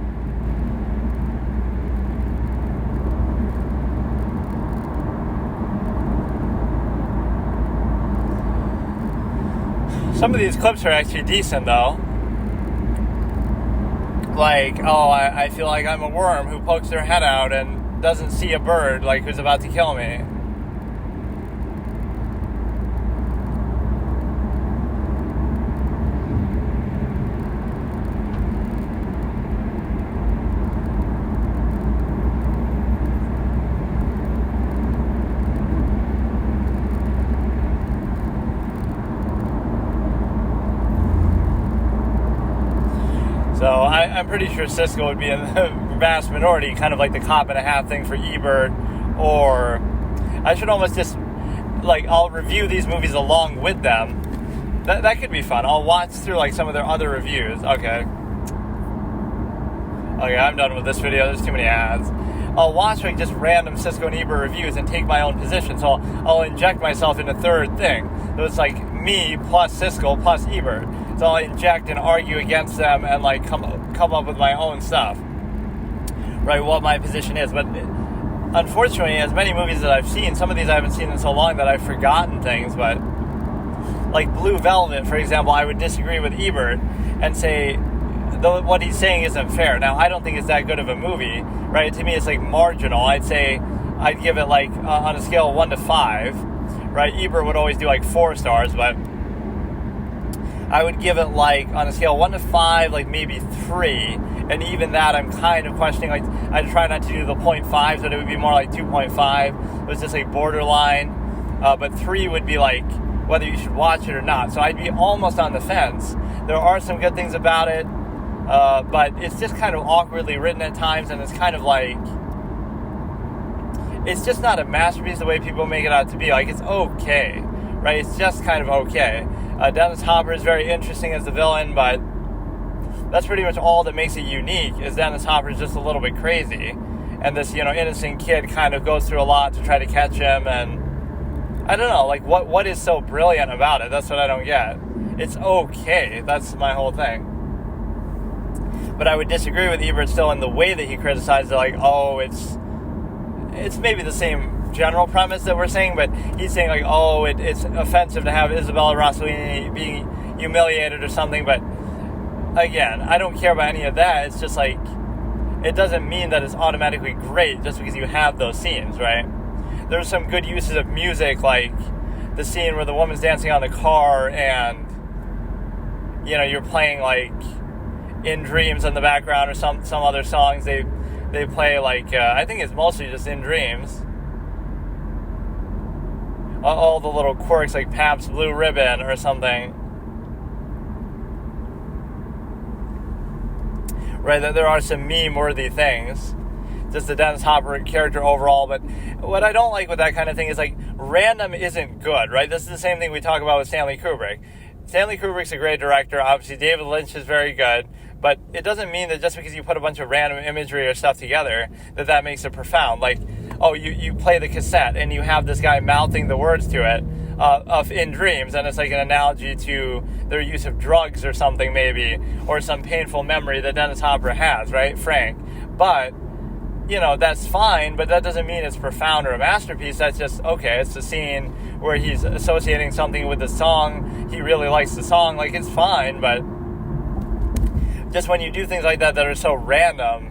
Some of these clips are actually decent, though. Like, oh, I feel like I'm a worm who pokes their head out and doesn't see a bird, like, who's about to kill me. So I'm pretty sure Siskel would be in the vast minority, kind of like the cop and a half thing for Ebert, or I should almost just, like, I'll review these movies along with them. That could be fun. I'll watch through, like, some of their other reviews. Okay, I'm done with this video. There's too many ads. I'll watch, like, just random Siskel and Ebert reviews and take my own position. So I'll inject myself in a third thing. So it's like me plus Siskel plus Ebert. So I'll inject and argue against them and, like, come up with my own stuff, right? What my position is. But unfortunately, as many movies that I've seen, some of these I haven't seen in so long that I've forgotten things. But like Blue Velvet, for example, I would disagree with Ebert and say what he's saying isn't fair. Now, I don't think it's that good of a movie, right? To me, it's like marginal. I'd say I'd give it like on a scale of 1 to 5, right? Ebert would always do like 4 stars, but I would give it, like, on a scale of 1 to 5, like, maybe 3. And even that, I'm kind of questioning. Like, I try not to do the 0.5, so it would be more like 2.5. It was just, like, borderline. But 3 would be, like, whether you should watch it or not. So I'd be almost on the fence. There are some good things about it. But it's just kind of awkwardly written at times. And it's kind of like, it's just not a masterpiece the way people make it out to be. Like, it's okay, right? It's just kind of okay. Dennis Hopper is very interesting as the villain, but that's pretty much all that makes it unique, is Dennis Hopper is just a little bit crazy. And this, innocent kid kind of goes through a lot to try to catch him, and I don't know, like, what is so brilliant about it? That's what I don't get. It's okay. That's my whole thing. But I would disagree with Ebert still in the way that he criticized it, like, oh, it's maybe the same general premise that we're saying, but he's saying, like, oh, it's offensive to have Isabella Rossellini being humiliated or something. But again, I don't care about any of that. It's just like, it doesn't mean that it's automatically great just because you have those scenes, right? There's some good uses of music, like the scene where the woman's dancing on the car and you're playing, like, In Dreams in the background or some other songs they play, like, I think it's mostly just In Dreams. All the little quirks, like Pabst Blue Ribbon or something. Right, that there are some meme-worthy things. Just the Dennis Hopper character overall. But what I don't like with that kind of thing is, like, random isn't good, right? This is the same thing we talk about with Stanley Kubrick. Stanley Kubrick's a great director. Obviously, David Lynch is very good. But it doesn't mean that just because you put a bunch of random imagery or stuff together, that makes it profound. Like, oh, you play the cassette and you have this guy mouthing the words to it of In Dreams, and it's like an analogy to their use of drugs or something maybe, or some painful memory that Dennis Hopper has, right, Frank? But, that's fine, but that doesn't mean it's profound or a masterpiece. That's just, okay, it's a scene where he's associating something with the song. He really likes the song. Like, it's fine, but just when you do things like that are so random,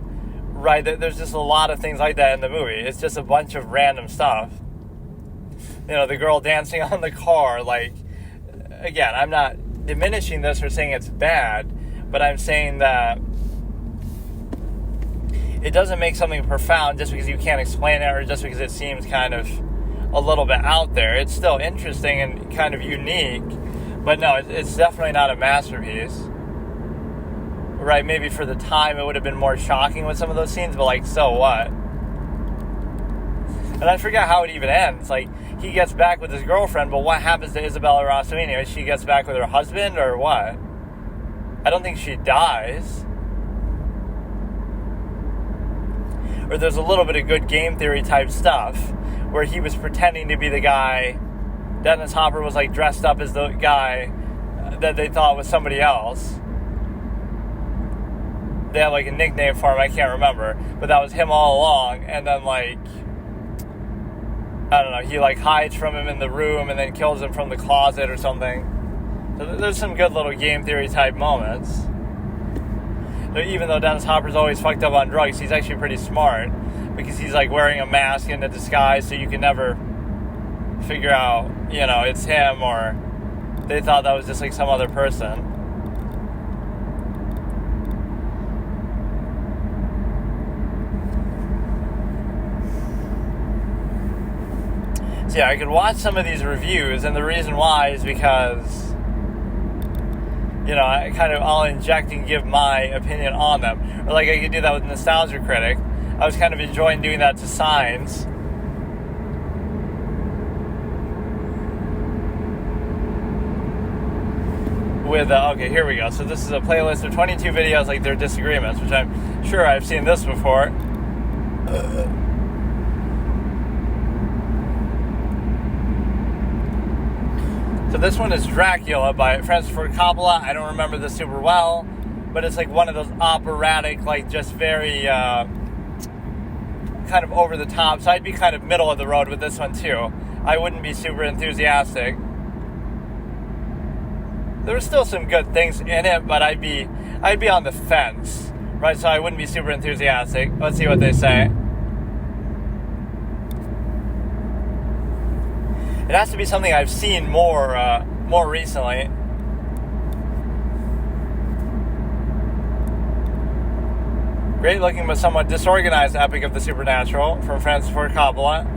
right, there's just a lot of things like that in the movie. It's just a bunch of random stuff. The girl dancing on the car, like, again, I'm not diminishing this or saying it's bad, but I'm saying that it doesn't make something profound just because you can't explain it or just because it seems kind of a little bit out there. It's still interesting and kind of unique, but no, it's definitely not a masterpiece. Right, maybe for the time it would have been more shocking with some of those scenes, but like, so what? And I forget how it even ends. Like, he gets back with his girlfriend, but what happens to Isabella Rossellini? She gets back with her husband, or what? I don't think she dies. Or there's a little bit of good game theory type stuff where he was pretending to be the guy. Dennis Hopper was like dressed up as the guy that they thought was somebody else. They had like a nickname for him, I can't remember, but that was him all along. And then like, I don't know, he like hides from him in the room and then kills him from the closet or something. So there's some good little game theory type moments. Even though Dennis Hopper's always fucked up on drugs, he's actually pretty smart because he's like wearing a mask and a disguise, so you can never figure out, you know, it's him, or they thought that was just like some other person. So yeah, I could watch some of these reviews, and the reason why is because, you know, I'll inject and give my opinion on them. Or like I could do that with Nostalgia Critic. I was kind of enjoying doing that to Signs. With, okay, here we go. So this is a playlist of 22 videos, like their disagreements, which I'm sure I've seen this before. So this one is Dracula by Francis Ford Coppola. I don't remember this super well, but it's like one of those operatic, like just very kind of over the top. So I'd be kind of middle of the road with this one too. I wouldn't be super enthusiastic. There were still some good things in it, but I'd be on the fence, right? So I wouldn't be super enthusiastic. Let's see what they say. It has to be something I've seen more recently. Great looking but somewhat disorganized epic of the supernatural from Francis Ford Coppola.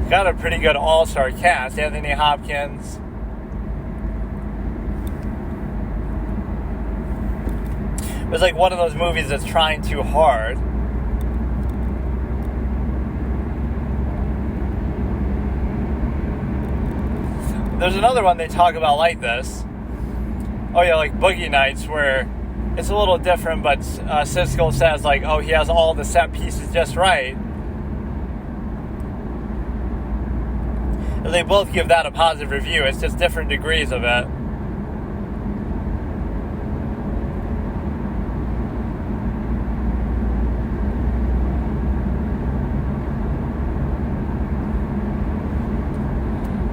Got a pretty good all-star cast. Anthony Hopkins. It was like one of those movies that's trying too hard. There's another one they talk about like this. Oh yeah, like Boogie Nights, where it's a little different, but Siskel says like, oh, he has all the set pieces just right. And they both give that a positive review. It's just different degrees of it.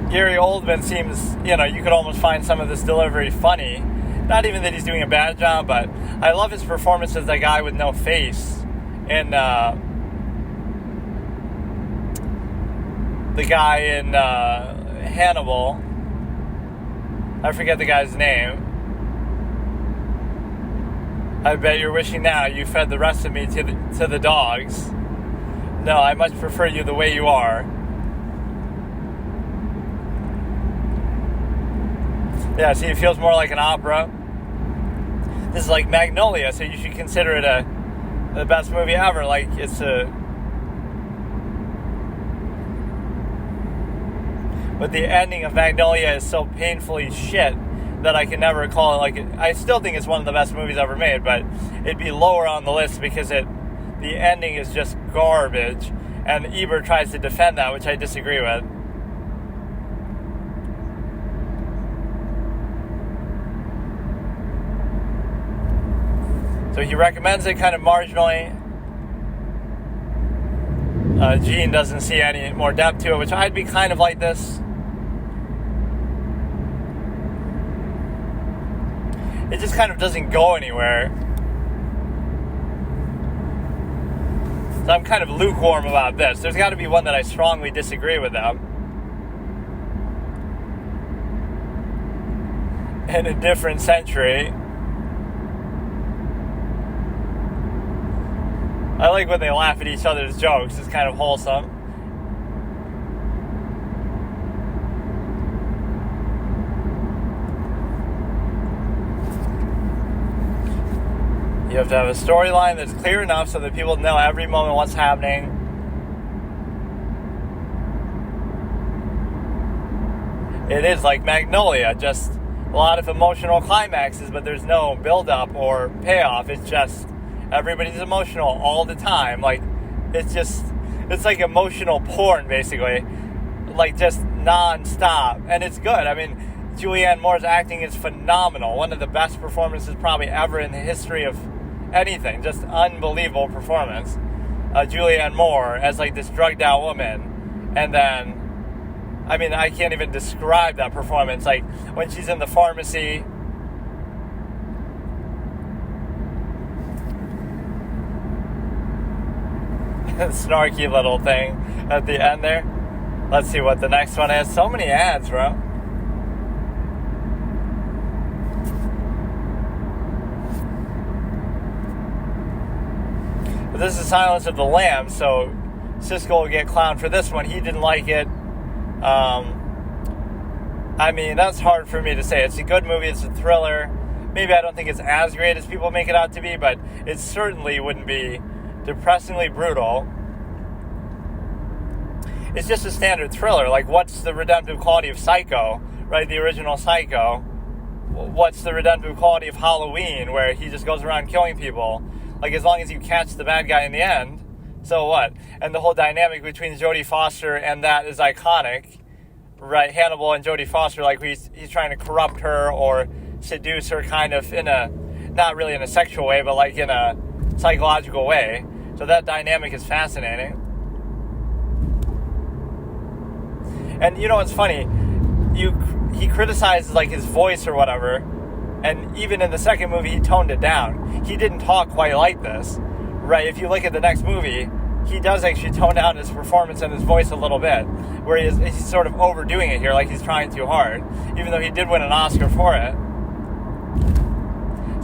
Gary Oldman seems, you know, you could almost find some of this delivery funny. Not even that he's doing a bad job, but I love his performance as that guy with no face. And the guy in Hannibal, I forget the guy's name. I bet you're wishing now you fed the rest of me to the dogs. No, I much prefer you the way you are. Yeah, see, it feels more like an opera. This is like Magnolia, so you should consider it the best movie ever. Like, it's but the ending of Magnolia is so painfully shit that I can never call it like it. I still think it's one of the best movies ever made, but it'd be lower on the list because the ending is just garbage, and Ebert tries to defend that, which I disagree with. So he recommends it kind of marginally. Gene doesn't see any more depth to it, which I'd be kind of like this. It just kind of doesn't go anywhere. So I'm kind of lukewarm about this. There's got to be one that I strongly disagree with them. In a different century. I like when they laugh at each other's jokes. It's kind of wholesome. You have to have a storyline that's clear enough so that people know every moment what's happening. It is like Magnolia, just a lot of emotional climaxes, but there's no build-up or payoff. It's just everybody's emotional all the time. Like, it's like emotional porn, basically. Like, just non-stop. And it's good. I mean, Julianne Moore's acting is phenomenal. One of the best performances probably ever in the history of anything. Just unbelievable performance. Julianne Moore as like this drugged out woman. And then, I mean, I can't even describe that performance. Like, when she's in the pharmacy, snarky little thing at the end there. Let's see what the next one is. So many ads, bro. But this is Silence of the Lambs, so Siskel will get clowned for this one. He didn't like it. I mean, that's hard for me to say. It's a good movie. It's a thriller. Maybe I don't think it's as great as people make it out to be, but it certainly wouldn't be depressingly brutal. It's just a standard thriller. Like, what's the redemptive quality of Psycho, right? The original Psycho. What's the redemptive quality of Halloween, where he just goes around killing people? Like, as long as you catch the bad guy in the end, so what? And the whole dynamic between Jodie Foster and that is iconic, right? Hannibal and Jodie Foster, like, he's trying to corrupt her or seduce her kind of in a, not really in a sexual way, but like in a psychological way. So that dynamic is fascinating. And you know what's funny? He criticizes like his voice or whatever, and even in the second movie he toned it down. He didn't talk quite like this, right? If you look at the next movie, he does actually tone down his performance and his voice a little bit, where he's sort of overdoing it here, like he's trying too hard, even though he did win an Oscar for it.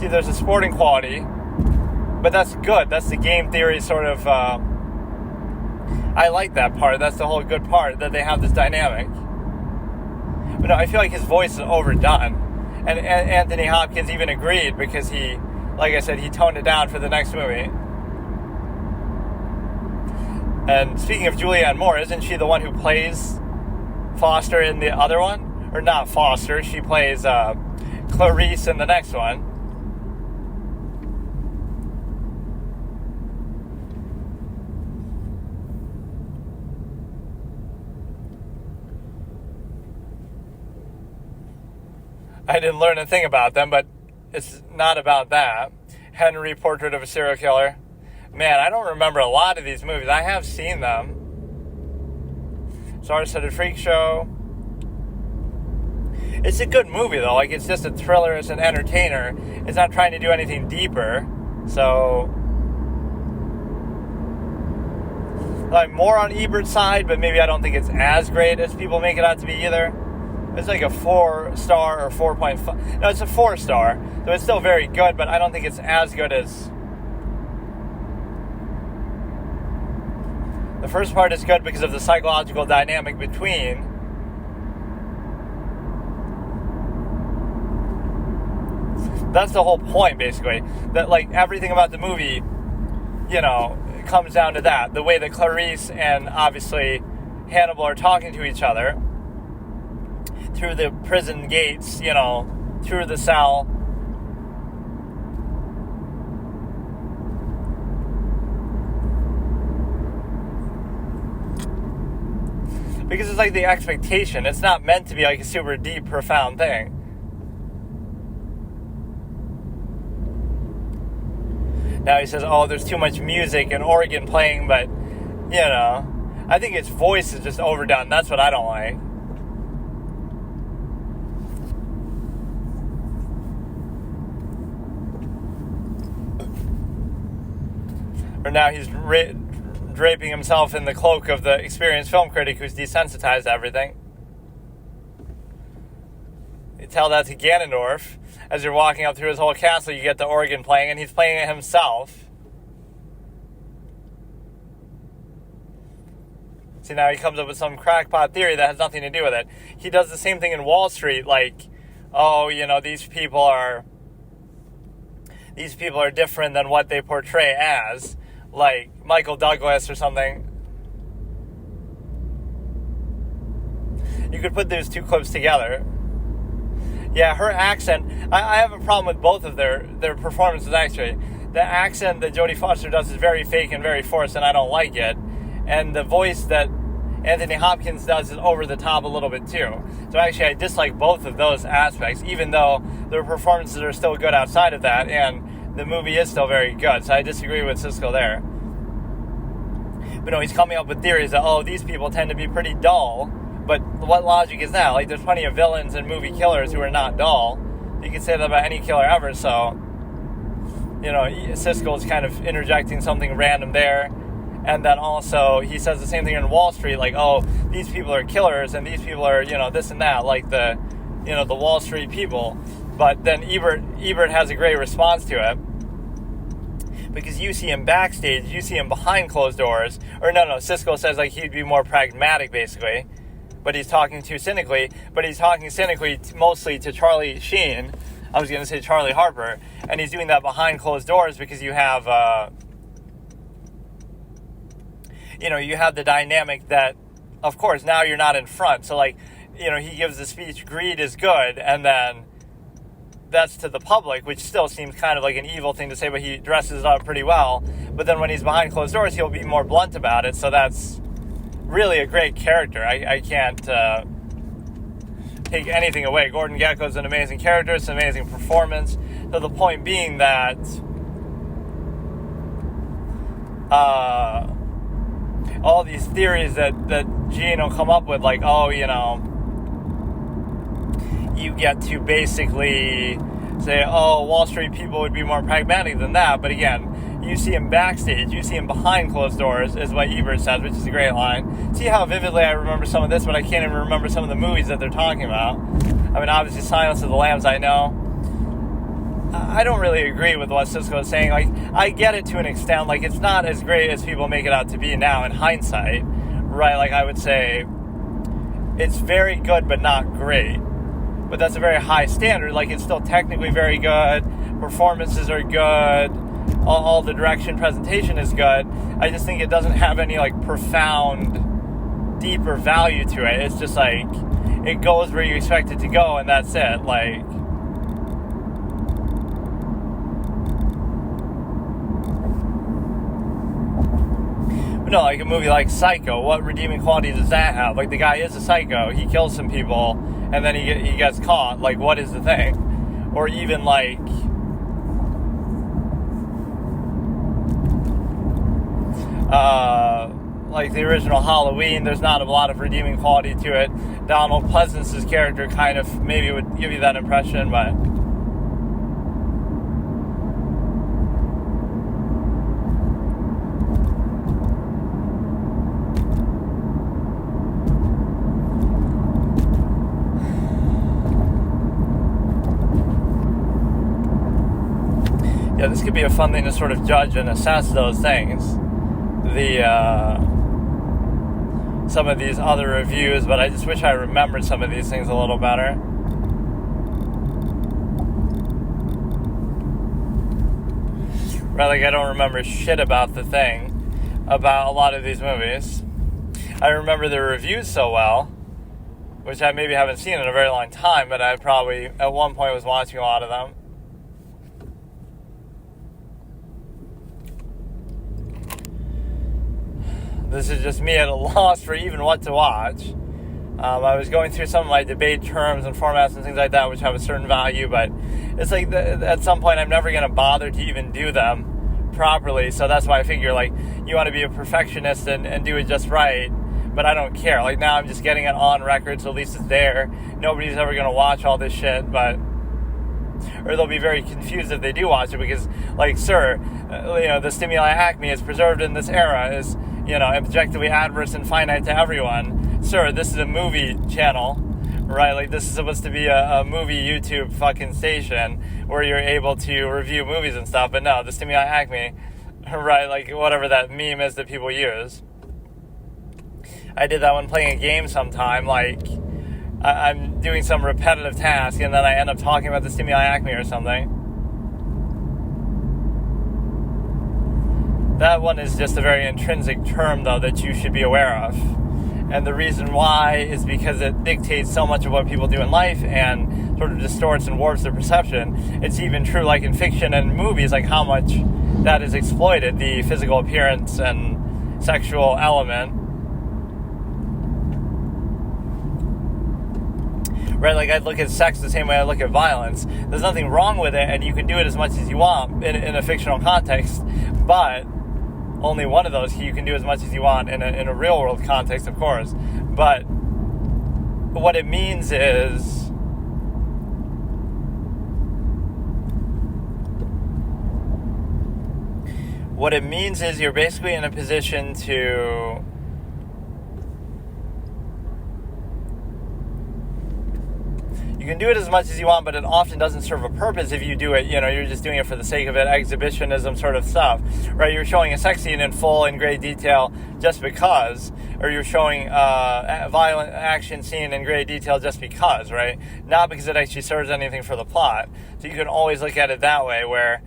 See, there's a sporting quality, but that's good. That's the game theory sort of, I like that part. That's the whole good part, that they have this dynamic. But no, I feel like his voice is overdone. And Anthony Hopkins even agreed, because he, like I said, he toned it down for the next movie. And speaking of Julianne Moore, isn't she the one who plays Foster in the other one? Or not Foster, she plays Clarice in the next one. I didn't learn a thing about them, but it's not about that. Henry, Portrait of a Serial Killer. Man, I don't remember a lot of these movies. I have seen them. Star-Studded Freak Show. It's a good movie, though. Like, it's just a thriller. It's an entertainer. It's not trying to do anything deeper. So, I'm more on Ebert's side, but maybe I don't think it's as great as people make it out to be either. It's like a 4-star or 4.5. No, it's a 4-star. So it's still very good, but I don't think it's as good as... The first part is good because of the psychological dynamic between. That's the whole point, basically. That, like, everything about the movie, you know, comes down to that. The way that Clarice and, obviously, Hannibal are talking to each other. Through the prison gates, you know, through the cell. Because it's like the expectation. It's not meant to be like a super deep, profound thing. Now he says, oh, there's too much music and organ playing, but, you know, I think his voice is just overdone. That's what I don't like. Or now he's draping himself in the cloak of the experienced film critic who's desensitized to everything. You tell that to Ganondorf. As you're walking up through his whole castle, you get the organ playing, and he's playing it himself. See, now he comes up with some crackpot theory that has nothing to do with it. He does the same thing in Wall Street, like, oh, these people are different than what they portray as, like Michael Douglas or something. You could put those two clips together. Yeah, her accent, I have a problem with both of their performances, actually. The accent that Jodie Foster does is very fake and very forced, and I don't like it. And the voice that Anthony Hopkins does is over the top a little bit, too. So actually, I dislike both of those aspects, even though their performances are still good outside of that, and the movie is still very good. So I disagree with Siskel there. But no, he's coming up with theories that, oh, these people tend to be pretty dull. But what logic is that? Like, there's plenty of villains and movie killers who are not dull. You can say that about any killer ever, so, Siskel is kind of interjecting something random there. And then also, he says the same thing in Wall Street, like, oh, these people are killers, and these people are, this and that, like the Wall Street people. But then Ebert has a great response to it. Because you see him backstage, you see him behind closed doors. Or no, Siskel says, like, he'd be more pragmatic, basically. But he's talking too cynically. But he's talking cynically mostly to Charlie Sheen. I was going to say Charlie Harper. And he's doing that behind closed doors because you have, you have the dynamic that, of course, now you're not in front. So, like, he gives the speech, greed is good. And then that's to the public, which still seems kind of like an evil thing to say, but he dresses it up pretty well. But then when he's behind closed doors, he'll be more blunt about it. So that's really a great character. I can't take anything away. Gordon Gekko's an amazing character. It's an amazing performance. So the point being that all these theories that Gene will come up with, like, oh, you get to basically say, oh, Wall Street people would be more pragmatic than that. But again, you see him backstage, you see him behind closed doors, is what Ebert says, which is a great line. See how vividly I remember some of this, but I can't even remember some of the movies that they're talking about. I mean, obviously, Silence of the Lambs, I know. I don't really agree with what Siskel is saying. Like, I get it to an extent. Like, it's not as great as people make it out to be now in hindsight, right? Like, I would say it's very good, but not great. But that's a very high standard. Like, it's still technically very good. Performances are good. All the direction, presentation is good. I just think it doesn't have any, like, profound, deeper value to it. It's just, like, it goes where you expect it to go, and that's it. Like, no, like a movie like Psycho, what redeeming quality does that have? Like, the guy is a psycho. He kills some people, and then he gets caught. Like, what is the thing? Or even, like, the original Halloween, there's not a lot of redeeming quality to it. Donald Pleasance's character kind of maybe would give you that impression, but yeah, this could be a fun thing to sort of judge and assess those things. Some of these other reviews, but I just wish I remembered some of these things a little better. Right, like, I don't remember shit about the thing, about a lot of these movies. I remember the reviews so well, which I maybe haven't seen in a very long time, but I probably at one point was watching a lot of them. This is just me at a loss for even what to watch. I was going through some of my debate terms and formats and things like that, which have a certain value, but it's like at some point I'm never going to bother to even do them properly. So that's why I figure, like, you want to be a perfectionist and do it just right, but I don't care. Like, now I'm just getting it on record, so at least it's there. Nobody's ever going to watch all this shit, or they'll be very confused if they do watch it, because, like, sir, the stimuli acme is preserved in this era is, objectively adverse and finite to everyone. Sir, this is a movie channel, right? Like, this is supposed to be a movie YouTube fucking station where you're able to review movies and stuff, but no, the stimuli acme, right? Like, whatever that meme is that people use. I did that when playing a game sometime, like I'm doing some repetitive task and then I end up talking about the stimuli acme or something. That one is just a very intrinsic term, though, that you should be aware of. And the reason why is because it dictates so much of what people do in life and sort of distorts and warps their perception. It's even true, like in fiction and movies, like how much that is exploited, the physical appearance and sexual element. Right, like I look at sex the same way I look at violence. There's nothing wrong with it, and you can do it as much as you want in a fictional context, but only one of those you can do as much as you want in a real world context, of course. But what it means is you're basically in a position to you can do it as much as you want, but it often doesn't serve a purpose if you do it, you're just doing it for the sake of it, exhibitionism sort of stuff, right? You're showing a sex scene in full, in great detail, just because, or you're showing a violent action scene in great detail just because, right? Not because it actually serves anything for the plot. So you can always look at it that way, where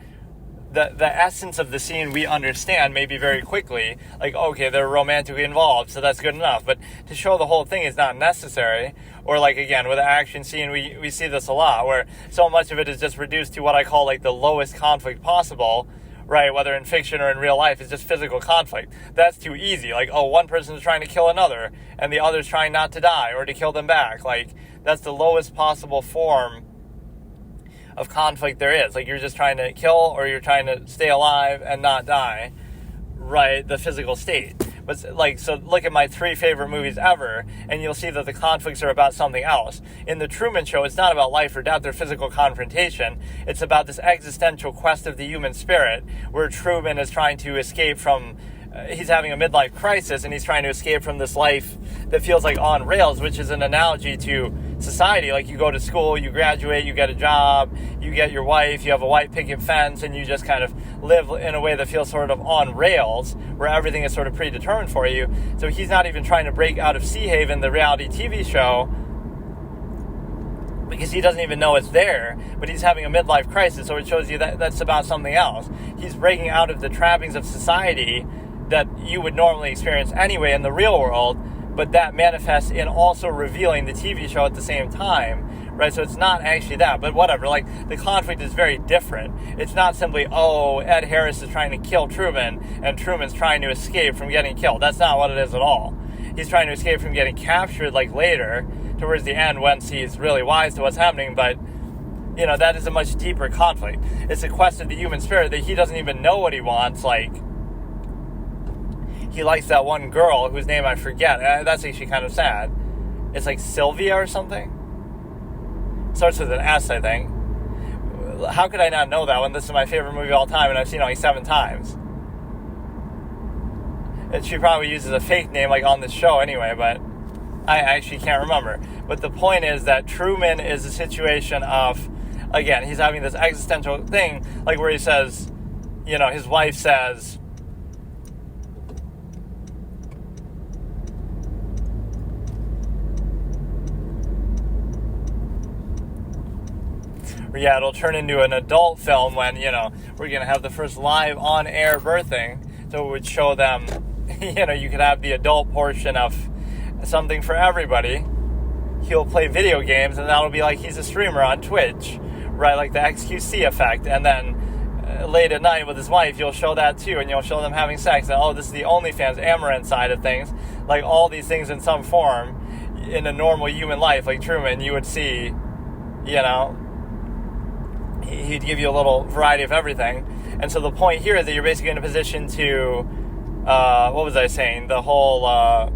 the essence of the scene we understand maybe very quickly, like, okay, they're romantically involved, so that's good enough. But to show the whole thing is not necessary. Or like, again, with an action scene, we see this a lot, where so much of it is just reduced to what I call like the lowest conflict possible, right? Whether in fiction or in real life, it's just physical conflict. That's too easy. Like, oh, one person is trying to kill another, and the other's trying not to die or to kill them back. Like, that's the lowest possible form of conflict there is. Like, you're just trying to kill or you're trying to stay alive and not die, right? The physical state. But like, so look at my 3 favorite movies ever, and you'll see that the conflicts are about something else. In The Truman Show, it's not about life or death or physical confrontation. It's about this existential quest of the human spirit, where Truman is trying to escape from he's having a midlife crisis, and he's trying to escape from this life that feels like on rails, which is an analogy to society. Like, you go to school, you graduate, you get a job, you get your wife, you have a white picket fence, and you just kind of live in a way that feels sort of on rails, where everything is sort of predetermined for you. So he's not even trying to break out of Sea Haven, the reality TV show, because he doesn't even know it's there, but he's having a midlife crisis, so it shows you that that's about something else. He's breaking out of the trappings of society that you would normally experience anyway in the real world, but that manifests in also revealing the TV show at the same time, right? So it's not actually that, but whatever. Like, the conflict is very different. It's not simply, oh, Ed Harris is trying to kill Truman, and Truman's trying to escape from getting killed. That's not what it is at all. He's trying to escape from getting captured, like, later, towards the end, once he's really wise to what's happening, but that is a much deeper conflict. It's a quest of the human spirit that he doesn't even know what he wants. Like, he likes that one girl whose name I forget. That's actually kind of sad. It's like Sylvia or something. Starts with an S, I think. How could I not know that when this is my favorite movie of all time and I've seen it like 7 times? And she probably uses a fake name like on this show anyway, but I actually can't remember. But the point is that Truman is a situation of, again, he's having this existential thing, like where he says, his wife says, yeah, it'll turn into an adult film when, we're going to have the first live on-air birthing. So it would show them, you could have the adult portion of something for everybody. He'll play video games, and that'll be like he's a streamer on Twitch, right? Like the XQC effect. And then late at night with his wife, you'll show that too, and you'll show them having sex. And, oh, this is the OnlyFans amaranth side of things. Like, all these things in some form in a normal human life, like Truman, you would see, he'd give you a little variety of everything. And so the point here is that you're basically in a position to, what was I saying? The whole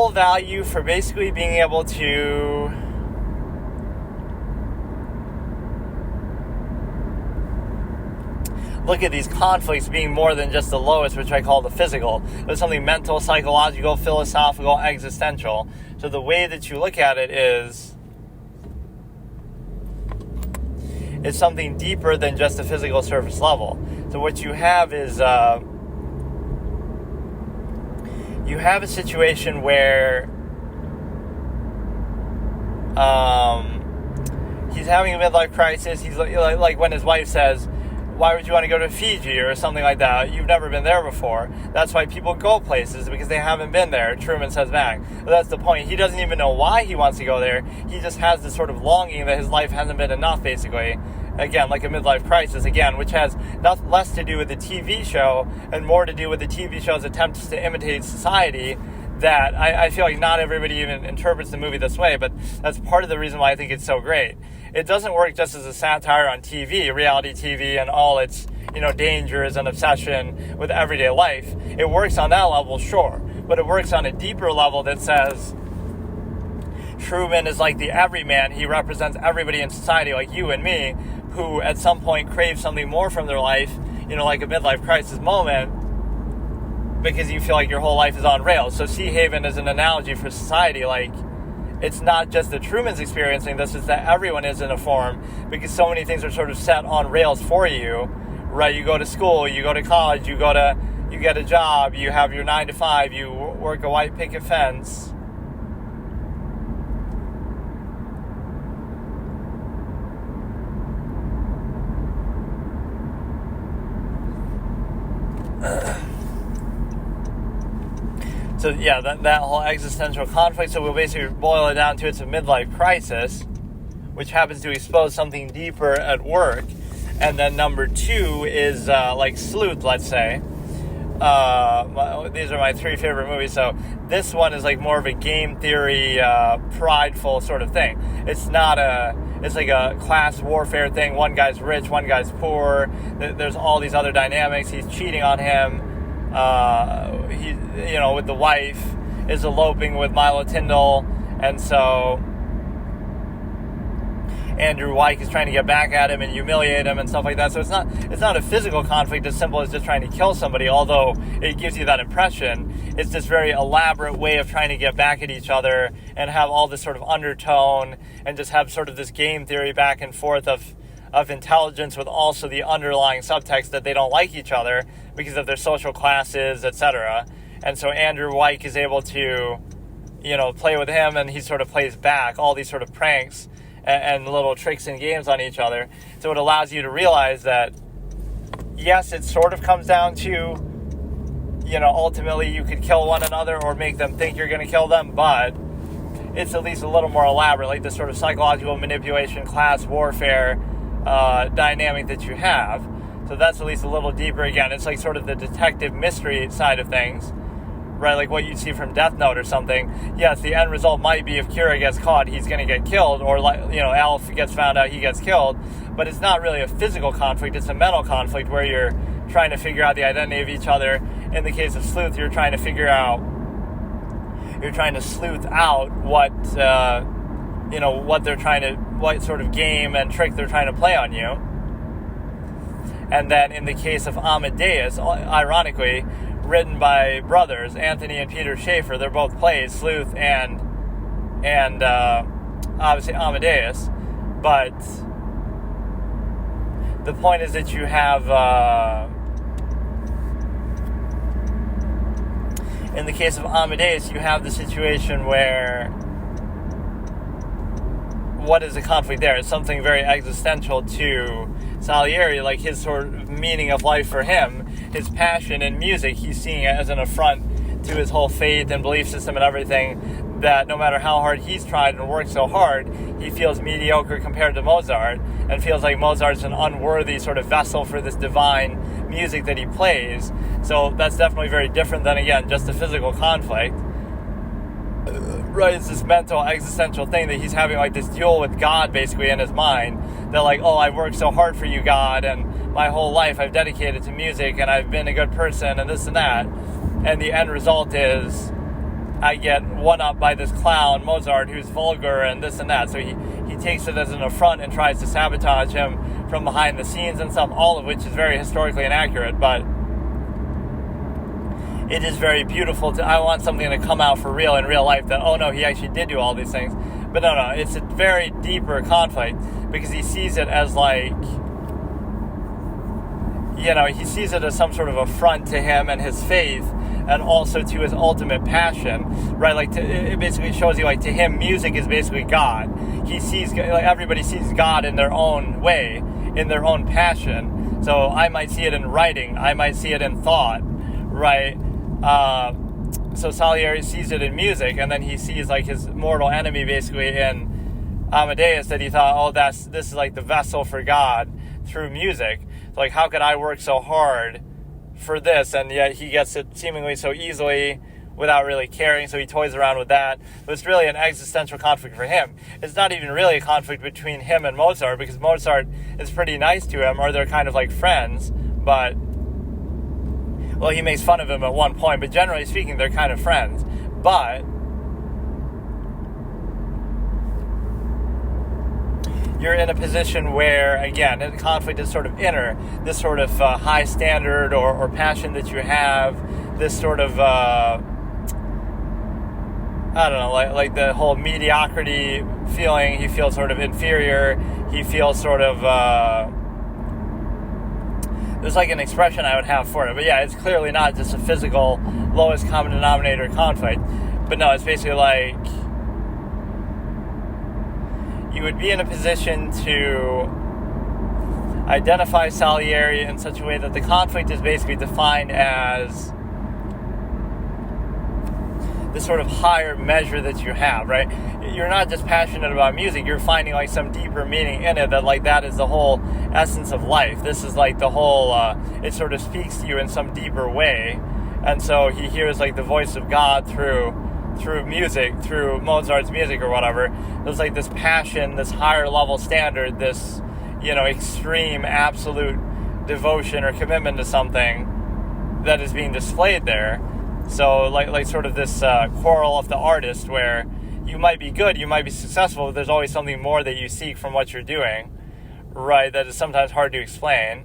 value for basically being able to look at these conflicts being more than just the lowest, which I call the physical. It's something mental, psychological, philosophical, existential. So the way that you look at it is something deeper than just a physical surface level. So what you have is you have a situation where he's having a midlife crisis. He's like when his wife says, why would you want to go to Fiji or something like that? You've never been there before. That's why people go places, because they haven't been there, Truman says back. But that's the point. He doesn't even know why he wants to go there. He just has this sort of longing that his life hasn't been enough, basically. Again, like a midlife crisis, again, which has less to do with the TV show and more to do with the TV show's attempts to imitate society, that I feel like not everybody even interprets the movie this way, but that's part of the reason why I think it's so great. It doesn't work just as a satire on TV, reality TV, and all its, dangers and obsession with everyday life. It works on that level, sure, but it works on a deeper level that says Truman is like the everyman. He represents everybody in society, like you and me, who at some point crave something more from their life, like a midlife crisis moment, because you feel like your whole life is on rails. So Sea Haven is an analogy for society. Like, it's not just that Truman's experiencing this, it's that everyone is in a form, because so many things are sort of set on rails for you, right? You go to school, you go to college, you get a job, you have your 9 to 5, you work a white picket fence. So yeah, that whole existential conflict, so we'll basically boil it down to it's a midlife crisis, which happens to expose something deeper at work. And then number 2 is like Sleuth, let's say. These are my 3 favorite movies. So this one is like more of a game theory, prideful sort of thing. It's like a class warfare thing. One guy's rich, one guy's poor. There's all these other dynamics. He's cheating on him. With the wife, is eloping with Milo Tyndall, and so Andrew Wyke is trying to get back at him and humiliate him and stuff like that. So it's not a physical conflict as simple as just trying to kill somebody, although it gives you that impression. It's this very elaborate way of trying to get back at each other and have all this sort of undertone and just have sort of this game theory back and forth of intelligence, with also the underlying subtext that they don't like each other because of their social classes, etc. And so Andrew Wyke is able to, play with him, and he sort of plays back all these sort of pranks and little tricks and games on each other. So it allows you to realize that, yes, it sort of comes down to, ultimately you could kill one another or make them think you're going to kill them, but it's at least a little more elaborate, like this sort of psychological manipulation, class warfare dynamic that you have. So that's at least a little deeper. Again, it's like sort of the detective mystery side of things, right? Like what you'd see from Death Note or something. Yes, the end result might be if Kira gets caught, he's going to get killed, or Alf gets found out, he gets killed. But it's not really a physical conflict, it's a mental conflict where you're trying to figure out the identity of each other. In the case of Sleuth, you're trying to sleuth out what what sort of game and trick they're trying to play on you. And then in the case of Amadeus, ironically, written by brothers, Anthony and Peter Schaefer, they're both plays, Sleuth and obviously Amadeus. But the point is that you have, in the case of Amadeus, you have the situation where, what is the conflict there? It's something very existential to Salieri, like his sort of meaning of life for him, his passion in music. He's seeing it as an affront to his whole faith and belief system and everything, that no matter how hard he's tried and worked so hard, he feels mediocre compared to Mozart, and feels like Mozart's an unworthy sort of vessel for this divine music that he plays. So that's definitely very different than, again, just a physical conflict. Right, it's this mental, existential thing that he's having, like this duel with God basically in his mind. That like, oh, I've worked so hard for you, God, and my whole life I've dedicated to music, and I've been a good person, and this and that. And the end result is I get one up by this clown, Mozart, who's vulgar and this and that. So he takes it as an affront and tries to sabotage him from behind the scenes and stuff, all of which is very historically inaccurate, but it is very beautiful. I want something to come out for real in real life, that, oh no, he actually did do all these things. But no, it's a very deeper conflict, because he sees it as like, he sees it as some sort of affront to him and his faith, and also to his ultimate passion, right? Like, it basically shows you, like, to him, music is basically God. He sees, like, everybody sees God in their own way, in their own passion. So I might see it in writing, I might see it in thought, right? So Salieri sees it in music, and then he sees, like, his mortal enemy basically in Amadeus, that he thought, oh, this is like the vessel for God through music. So, like, how could I work so hard for this? And yet he gets it seemingly so easily without really caring, so he toys around with that. But it's really an existential conflict for him. It's not even really a conflict between him and Mozart, because Mozart is pretty nice to him, or they're kind of like friends, but, well, he makes fun of him at one point, but generally speaking, they're kind of friends. But you're in a position where, again, the conflict is sort of inner, this sort of high standard or passion that you have, this sort of, I don't know, like the whole mediocrity feeling. He feels sort of inferior. He feels sort of, there's like an expression I would have for it. But yeah, it's clearly not just a physical lowest common denominator conflict. But no, it's basically like, you would be in a position to identify Salieri in such a way that the conflict is basically defined as this sort of higher measure that you have, right? You're not just passionate about music, you're finding like some deeper meaning in it, that like that is the whole essence of life. This is like the whole, it sort of speaks to you in some deeper way. And so he hears like the voice of God through music, through Mozart's music or whatever. There's like this passion, this higher level standard, this, extreme absolute devotion or commitment to something that is being displayed there. So like sort of this quarrel of the artist, where you might be good, you might be successful, but there's always something more that you seek from what you're doing, right? That is sometimes hard to explain.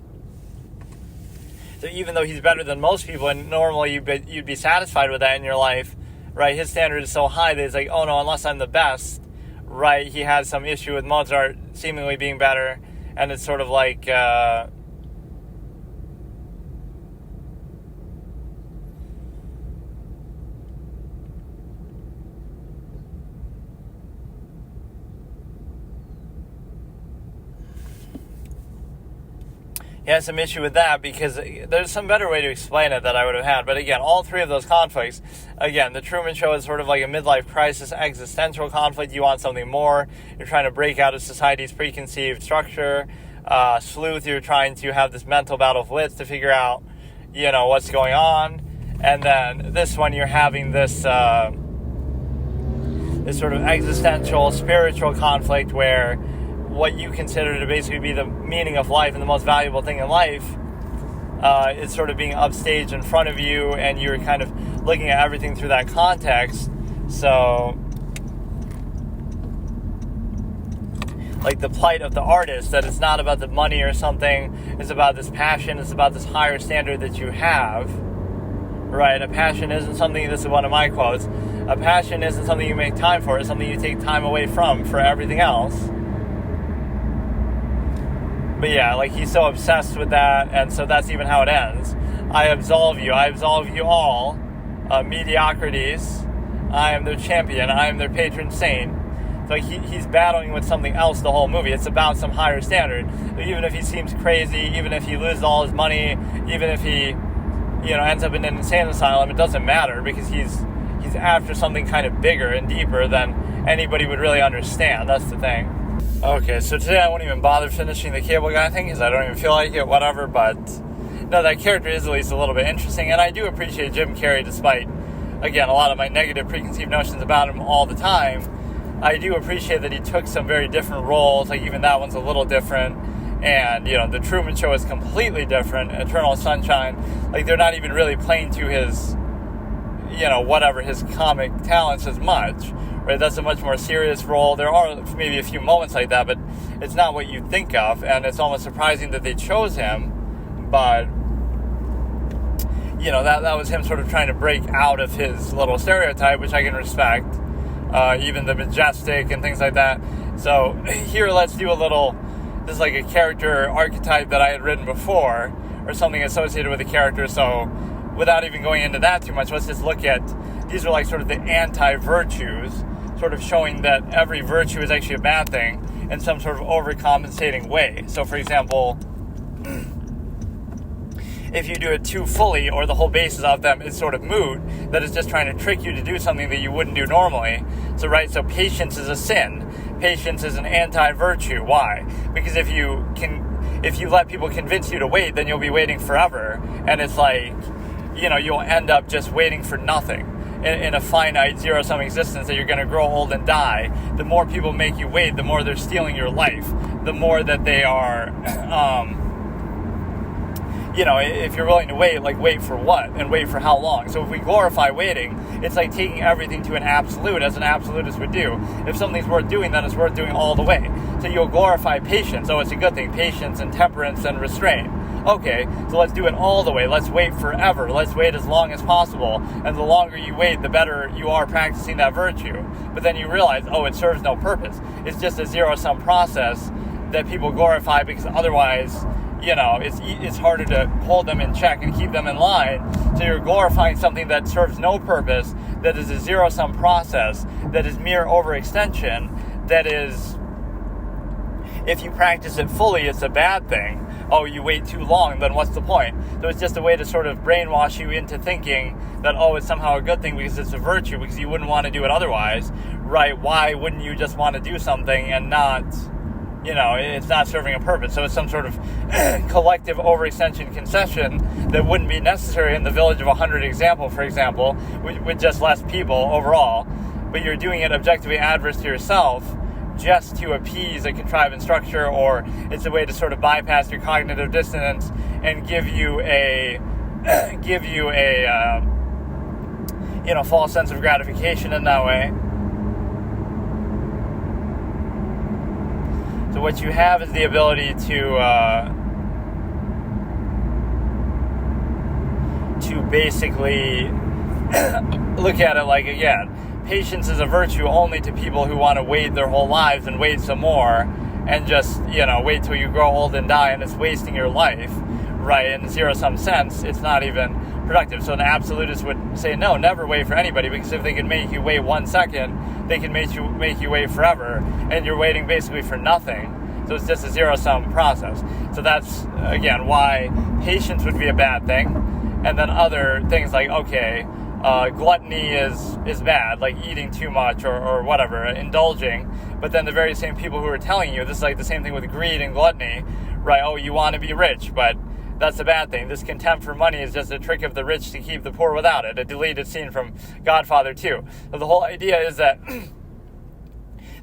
So even though he's better than most people, and normally you'd be satisfied with that in your life, right? His standard is so high that it's like, oh no, unless I'm the best, right? He has some issue with Mozart seemingly being better, and it's sort of like, he has some issue with that, because there's some better way to explain it that I would have had. But again, all three of those conflicts, again, the Truman Show is sort of like a midlife crisis, existential conflict. You want something more. You're trying to break out of society's preconceived structure. Sleuth, you're trying to have this mental battle of wits to figure out, what's going on. And then this one, you're having this this sort of existential, spiritual conflict where what you consider to basically be the meaning of life and the most valuable thing in life is sort of being upstaged in front of you, and you're kind of looking at everything through that context. So, like the plight of the artist, that it's not about the money or something, it's about this passion, it's about this higher standard that you have, right? A passion isn't something, this is one of my quotes, a passion isn't something you make time for, it's something you take time away from for everything else. But yeah, like he's so obsessed with that, and so that's even how it ends. I absolve you all, mediocrities. I am their champion, I am their patron saint. So he's battling with something else the whole movie. It's about some higher standard. Even if he seems crazy, even if he loses all his money, even if he, ends up in an insane asylum, it doesn't matter, because he's after something kind of bigger and deeper than anybody would really understand. That's the thing. Okay, so today I won't even bother finishing the cable guy thing, because I don't even feel like it, whatever, but no, that character is at least a little bit interesting, and I do appreciate Jim Carrey, despite, again, a lot of my negative preconceived notions about him all the time. I do appreciate that he took some very different roles, like even that one's a little different, and, the Truman Show is completely different, Eternal Sunshine, like they're not even really playing to his, whatever, his comic talents as much. Right, that's a much more serious role. There are maybe a few moments like that, but it's not what you think of, and it's almost surprising that they chose him. But that was him sort of trying to break out of his little stereotype, which I can respect. Even the majestic and things like that. So here, let's do this is like a character archetype that I had written before, or something associated with a character. So without even going into that too much, let's just look at, these are like sort of the anti-virtues, sort of showing that every virtue is actually a bad thing in some sort of overcompensating way. So for example, if you do it too fully, or the whole basis of them is sort of moot, that is just trying to trick you to do something that you wouldn't do normally. So patience is a sin. Patience is an anti-virtue. Why? Because if you let people convince you to wait, then you'll be waiting forever. And it's like, you'll end up just waiting for nothing in a finite zero-sum existence that you're going to grow old and die. The more people make you wait, the more they're stealing your life. The more that they are... if you're willing to wait, like wait for what? And wait for how long? So if we glorify waiting, it's like taking everything to an absolute, as an absolutist would do. If something's worth doing, then it's worth doing all the way. So you'll glorify patience. Oh, it's a good thing. Patience and temperance and restraint. Okay, so let's do it all the way. Let's wait forever. Let's wait as long as possible. And the longer you wait, the better you are practicing that virtue. But then you realize, it serves no purpose. It's just a zero-sum process that people glorify because otherwise... it's harder to hold them in check and keep them in line. So you're glorifying something that serves no purpose, that is a zero-sum process, that is mere overextension, that is, if you practice it fully, it's a bad thing. Oh, you wait too long, then what's the point? So it's just a way to sort of brainwash you into thinking that, it's somehow a good thing because it's a virtue, because you wouldn't want to do it otherwise, right? Why wouldn't you just want to do something and not... it's not serving a purpose. So it's some sort of collective overextension concession that wouldn't be necessary in the village of 100 example, for example, with just less people overall. But you're doing it objectively adverse to yourself just to appease a contrived structure, or it's a way to sort of bypass your cognitive dissonance and give you a false sense of gratification in that way. So what you have is the ability to basically look at it like, again, patience is a virtue only to people who want to wait their whole lives and wait some more and just, wait till you grow old and die, and it's wasting your life, right? In zero-sum sense, it's not even productive. So an absolutist would say, no, never wait for anybody, because if they can make you wait 1 second, they can make you wait forever, and you're waiting basically for nothing. So it's just a zero-sum process. So that's, again, why patience would be a bad thing. And then other things like, gluttony is bad, like eating too much or whatever, indulging. But then the very same people who are telling you, this is like the same thing with greed and gluttony, right? Oh, you want to be rich, but that's a bad thing. This contempt for money is just a trick of the rich to keep the poor without it. A deleted scene from Godfather 2. So the whole idea is that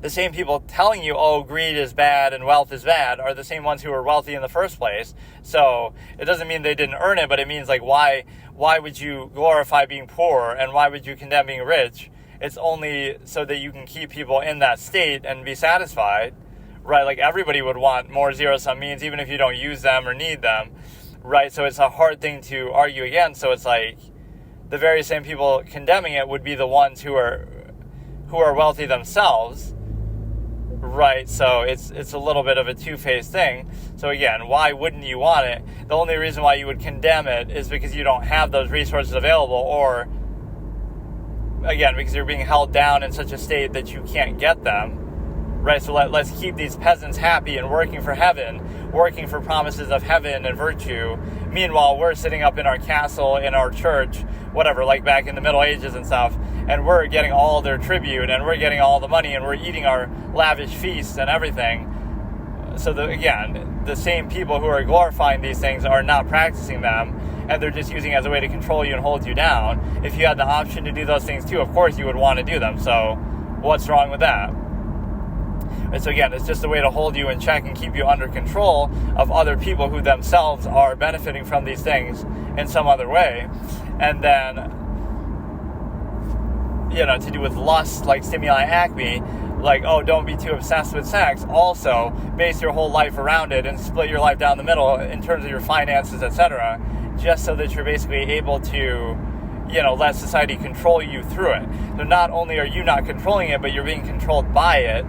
the same people telling you, greed is bad and wealth is bad, are the same ones who are wealthy in the first place. So it doesn't mean they didn't earn it, but it means like why would you glorify being poor and why would you condemn being rich? It's only so that you can keep people in that state and be satisfied, right? Like everybody would want more zero-sum means, even if you don't use them or need them, right? So it's a hard thing to argue against. So it's like the very same people condemning it would be the ones who are wealthy themselves. Right, so it's a little bit of a two-faced thing. So again, why wouldn't you want it? The only reason why you would condemn it is because you don't have those resources available, or, again, because you're being held down in such a state that you can't get them. Right, so let's keep these peasants happy and working for heaven, working for promises of heaven and virtue. Meanwhile, we're sitting up in our castle, in our church, whatever, like back in the Middle Ages and stuff, and we're getting all their tribute, and we're getting all the money, and we're eating our lavish feasts and everything. So, again, the same people who are glorifying these things are not practicing them, and they're just using it as a way to control you and hold you down. If you had the option to do those things too, of course you would want to do them. So, what's wrong with that? And so again, it's just a way to hold you in check and keep you under control of other people who themselves are benefiting from these things in some other way. And then, to do with lust, like stimuli acme, like, don't be too obsessed with sex. Also, base your whole life around it and split your life down the middle in terms of your finances, etc., just so that you're basically able to, let society control you through it. So not only are you not controlling it, but you're being controlled by it.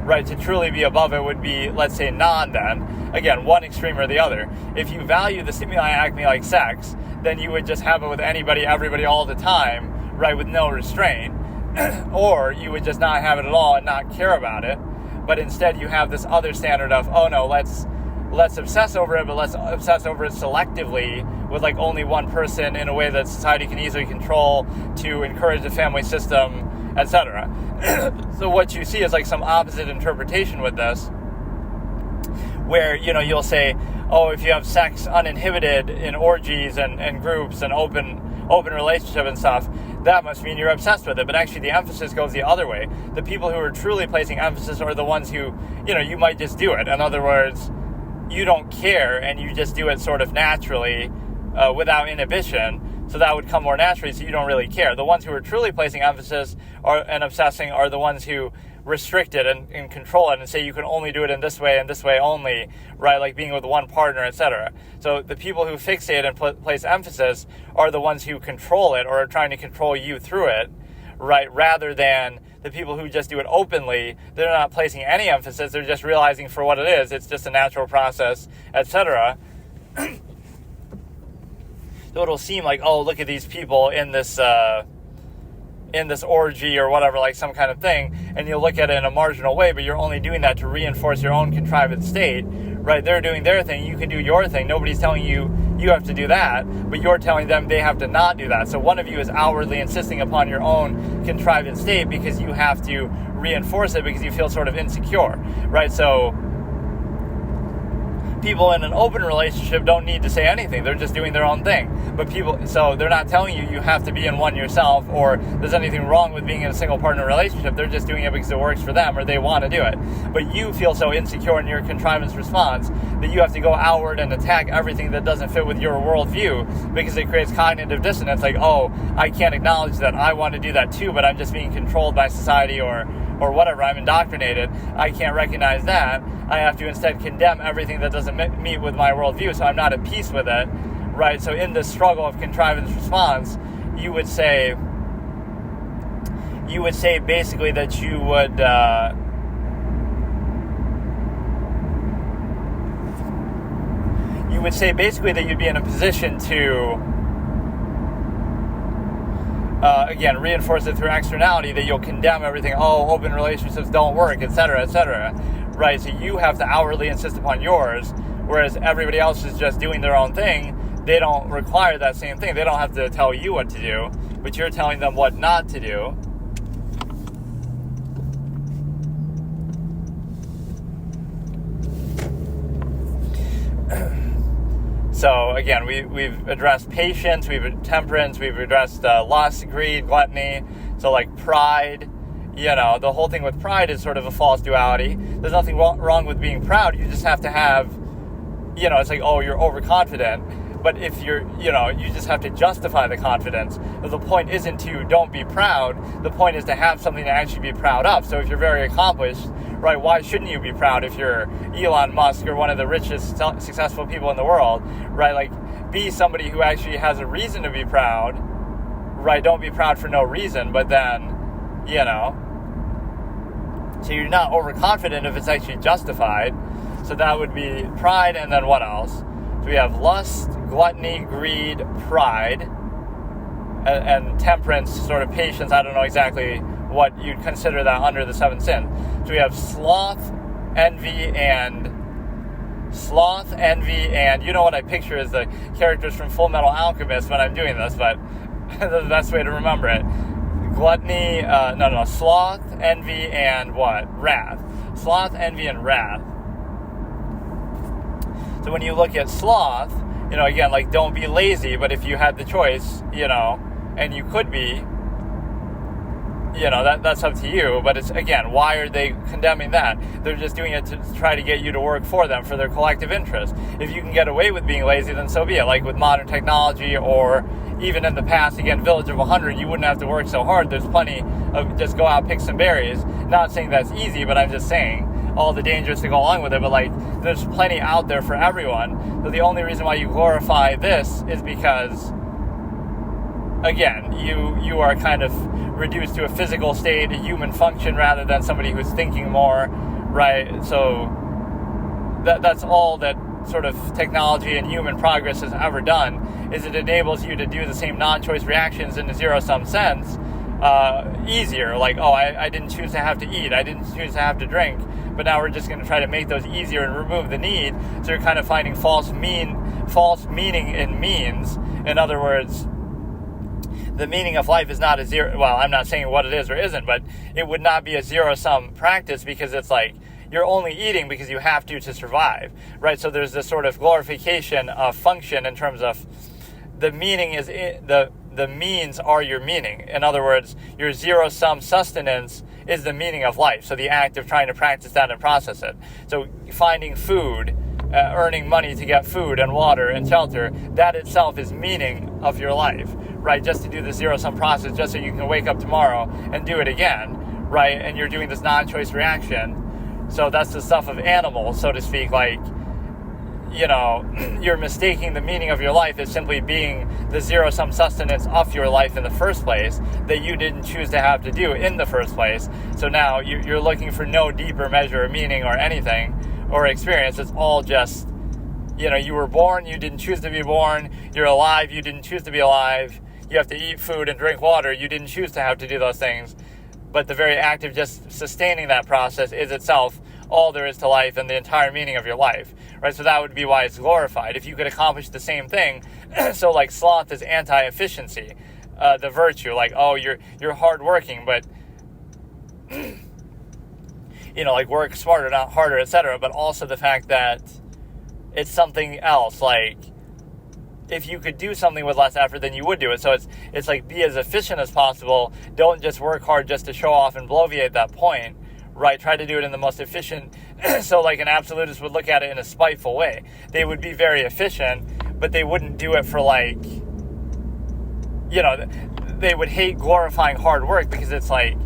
Right, to truly be above it would be, let's say, then. Again, one extreme or the other. If you value the stimuli acme like sex, then you would just have it with anybody, everybody, all the time, right, with no restraint. Or you would just not have it at all and not care about it. But instead you have this other standard of, oh no, let's obsess over it, but let's obsess over it selectively with like only one person in a way that society can easily control to encourage the family system, etc. So what you see is like some opposite interpretation with this, where, you'll say, oh, if you have sex uninhibited in orgies and groups and open relationship and stuff, that must mean you're obsessed with it. But actually the emphasis goes the other way. The people who are truly placing emphasis are the ones who, you might just do it. In other words, you don't care and you just do it sort of naturally without inhibition. So that would come more naturally, so you don't really care. The ones who are truly placing emphasis and obsessing are the ones who restrict it and control it and say you can only do it in this way and this way only, right? Like being with one partner, etc. So the people who fixate and place emphasis are the ones who control it or are trying to control you through it, right? Rather than the people who just do it openly. They're not placing any emphasis. They're just realizing for what it is. It's just a natural process, etc. So it'll seem like, oh, look at these people in this orgy or whatever, like some kind of thing, and you'll look at it in a marginal way, but you're only doing that to reinforce your own contrived state, right? They're doing their thing, you can do your thing. Nobody's telling you have to do that, but you're telling them they have to not do that. So one of you is outwardly insisting upon your own contrived state because you have to reinforce it because you feel sort of insecure, right? So people in an open relationship don't need to say anything. They're just doing their own thing. So they're not telling you have to be in one yourself or there's anything wrong with being in a single partner relationship. They're just doing it because it works for them or they want to do it. But you feel so insecure in your contrivance response that you have to go outward and attack everything that doesn't fit with your worldview because it creates cognitive dissonance. Like, oh, I can't acknowledge that I want to do that too, but I'm just being controlled by society or whatever, I'm indoctrinated. I can't recognize that. I have to instead condemn everything that doesn't meet with my worldview, so I'm not at peace with it, right? So in this struggle of contrivance response, you would say basically that you would that you'd be in a position to again, reinforce it through externality, that you'll condemn everything, oh, open relationships don't work, etc., right? So you have to outwardly insist upon yours, whereas everybody else is just doing their own thing. They don't require that same thing. They don't have to tell you what to do, but you're telling them what not to do. So again, we've addressed patience, we've temperance, we've addressed lust, greed, gluttony. So like pride, the whole thing with pride is sort of a false duality. There's nothing wrong with being proud. You just have to have, it's like, oh, you're overconfident. But if you're, you just have to justify the confidence. The point isn't to don't be proud. The point is to have something to actually be proud of. So if you're very accomplished, right, why shouldn't you be proud if you're Elon Musk or one of the richest, successful people in the world, right? Like, be somebody who actually has a reason to be proud, right? Don't be proud for no reason, but then, so you're not overconfident if it's actually justified. So that would be pride, and then what else? So we have lust, gluttony, greed, pride, and temperance, sort of patience. I don't know exactly what you'd consider that under the seven sins. So we have sloth, envy, and you know what I picture as the characters from Full Metal Alchemist when I'm doing this, but the best way to remember it. Gluttony, sloth, envy, and what? Wrath. Sloth, envy, and wrath. So when you look at sloth, again, like, don't be lazy, but if you had the choice, and you could be, that's up to you. But it's, again, why are they condemning that? They're just doing it to try to get you to work for them, for their collective interest. If you can get away with being lazy, then so be it. Like with modern technology, or even in the past, again, Village of 100, you wouldn't have to work so hard. There's plenty of just go out, pick some berries. Not saying that's easy, but I'm just saying all the dangers to go along with it. But like, there's plenty out there for everyone. So the only reason why you glorify this is because, again, you are kind of reduced to a physical state, a human function, rather than somebody who's thinking more, right? So that's all that sort of technology and human progress has ever done is it enables you to do the same non-choice reactions in a zero-sum sense easier. Like, oh, I didn't choose to have to eat, I didn't choose to have to drink, but now we're just going to try to make those easier and remove the need. So you're kind of finding false meaning in means. In other words, the meaning of life is not a zero. Well, I'm not saying what it is or isn't, but it would not be a zero-sum practice, because it's like you're only eating because you have to survive, right? So there's this sort of glorification of function in terms of the meaning is the means are your meaning. In other words, your zero-sum sustenance is the meaning of life. So the act of trying to practice that and process it. So finding food, earning money to get food and water and shelter, that itself is meaning of your life, right? Just to do the zero-sum process, just so you can wake up tomorrow and do it again, right? And you're doing this non-choice reaction. So that's the stuff of animals, so to speak. Like, you know, you're mistaking the meaning of your life as simply being the zero-sum sustenance of your life in the first place that you didn't choose to have to do in the first place. So now you're looking for no deeper measure of meaning or anything or experience. It's all just, you know, you were born, you didn't choose to be born. You're alive, you didn't choose to be alive. You have to eat food and drink water. You didn't choose to have to do those things. But the very act of just sustaining that process is itself all there is to life and the entire meaning of your life, right? So that would be why it's glorified. If you could accomplish the same thing, so like sloth is anti-efficiency, the virtue, like, oh, you're hardworking, but you know, like work smarter, not harder, etc. But also the fact that it's something else, like if you could do something with less effort, then you would do it. So it's like, be as efficient as possible. Don't just work hard just to show off and bloviate that point, right? Try to do it in the most efficient. So like an absolutist would look at it in a spiteful way. They would be very efficient, but they wouldn't do it for like, you know, they would hate glorifying hard work, because it's like,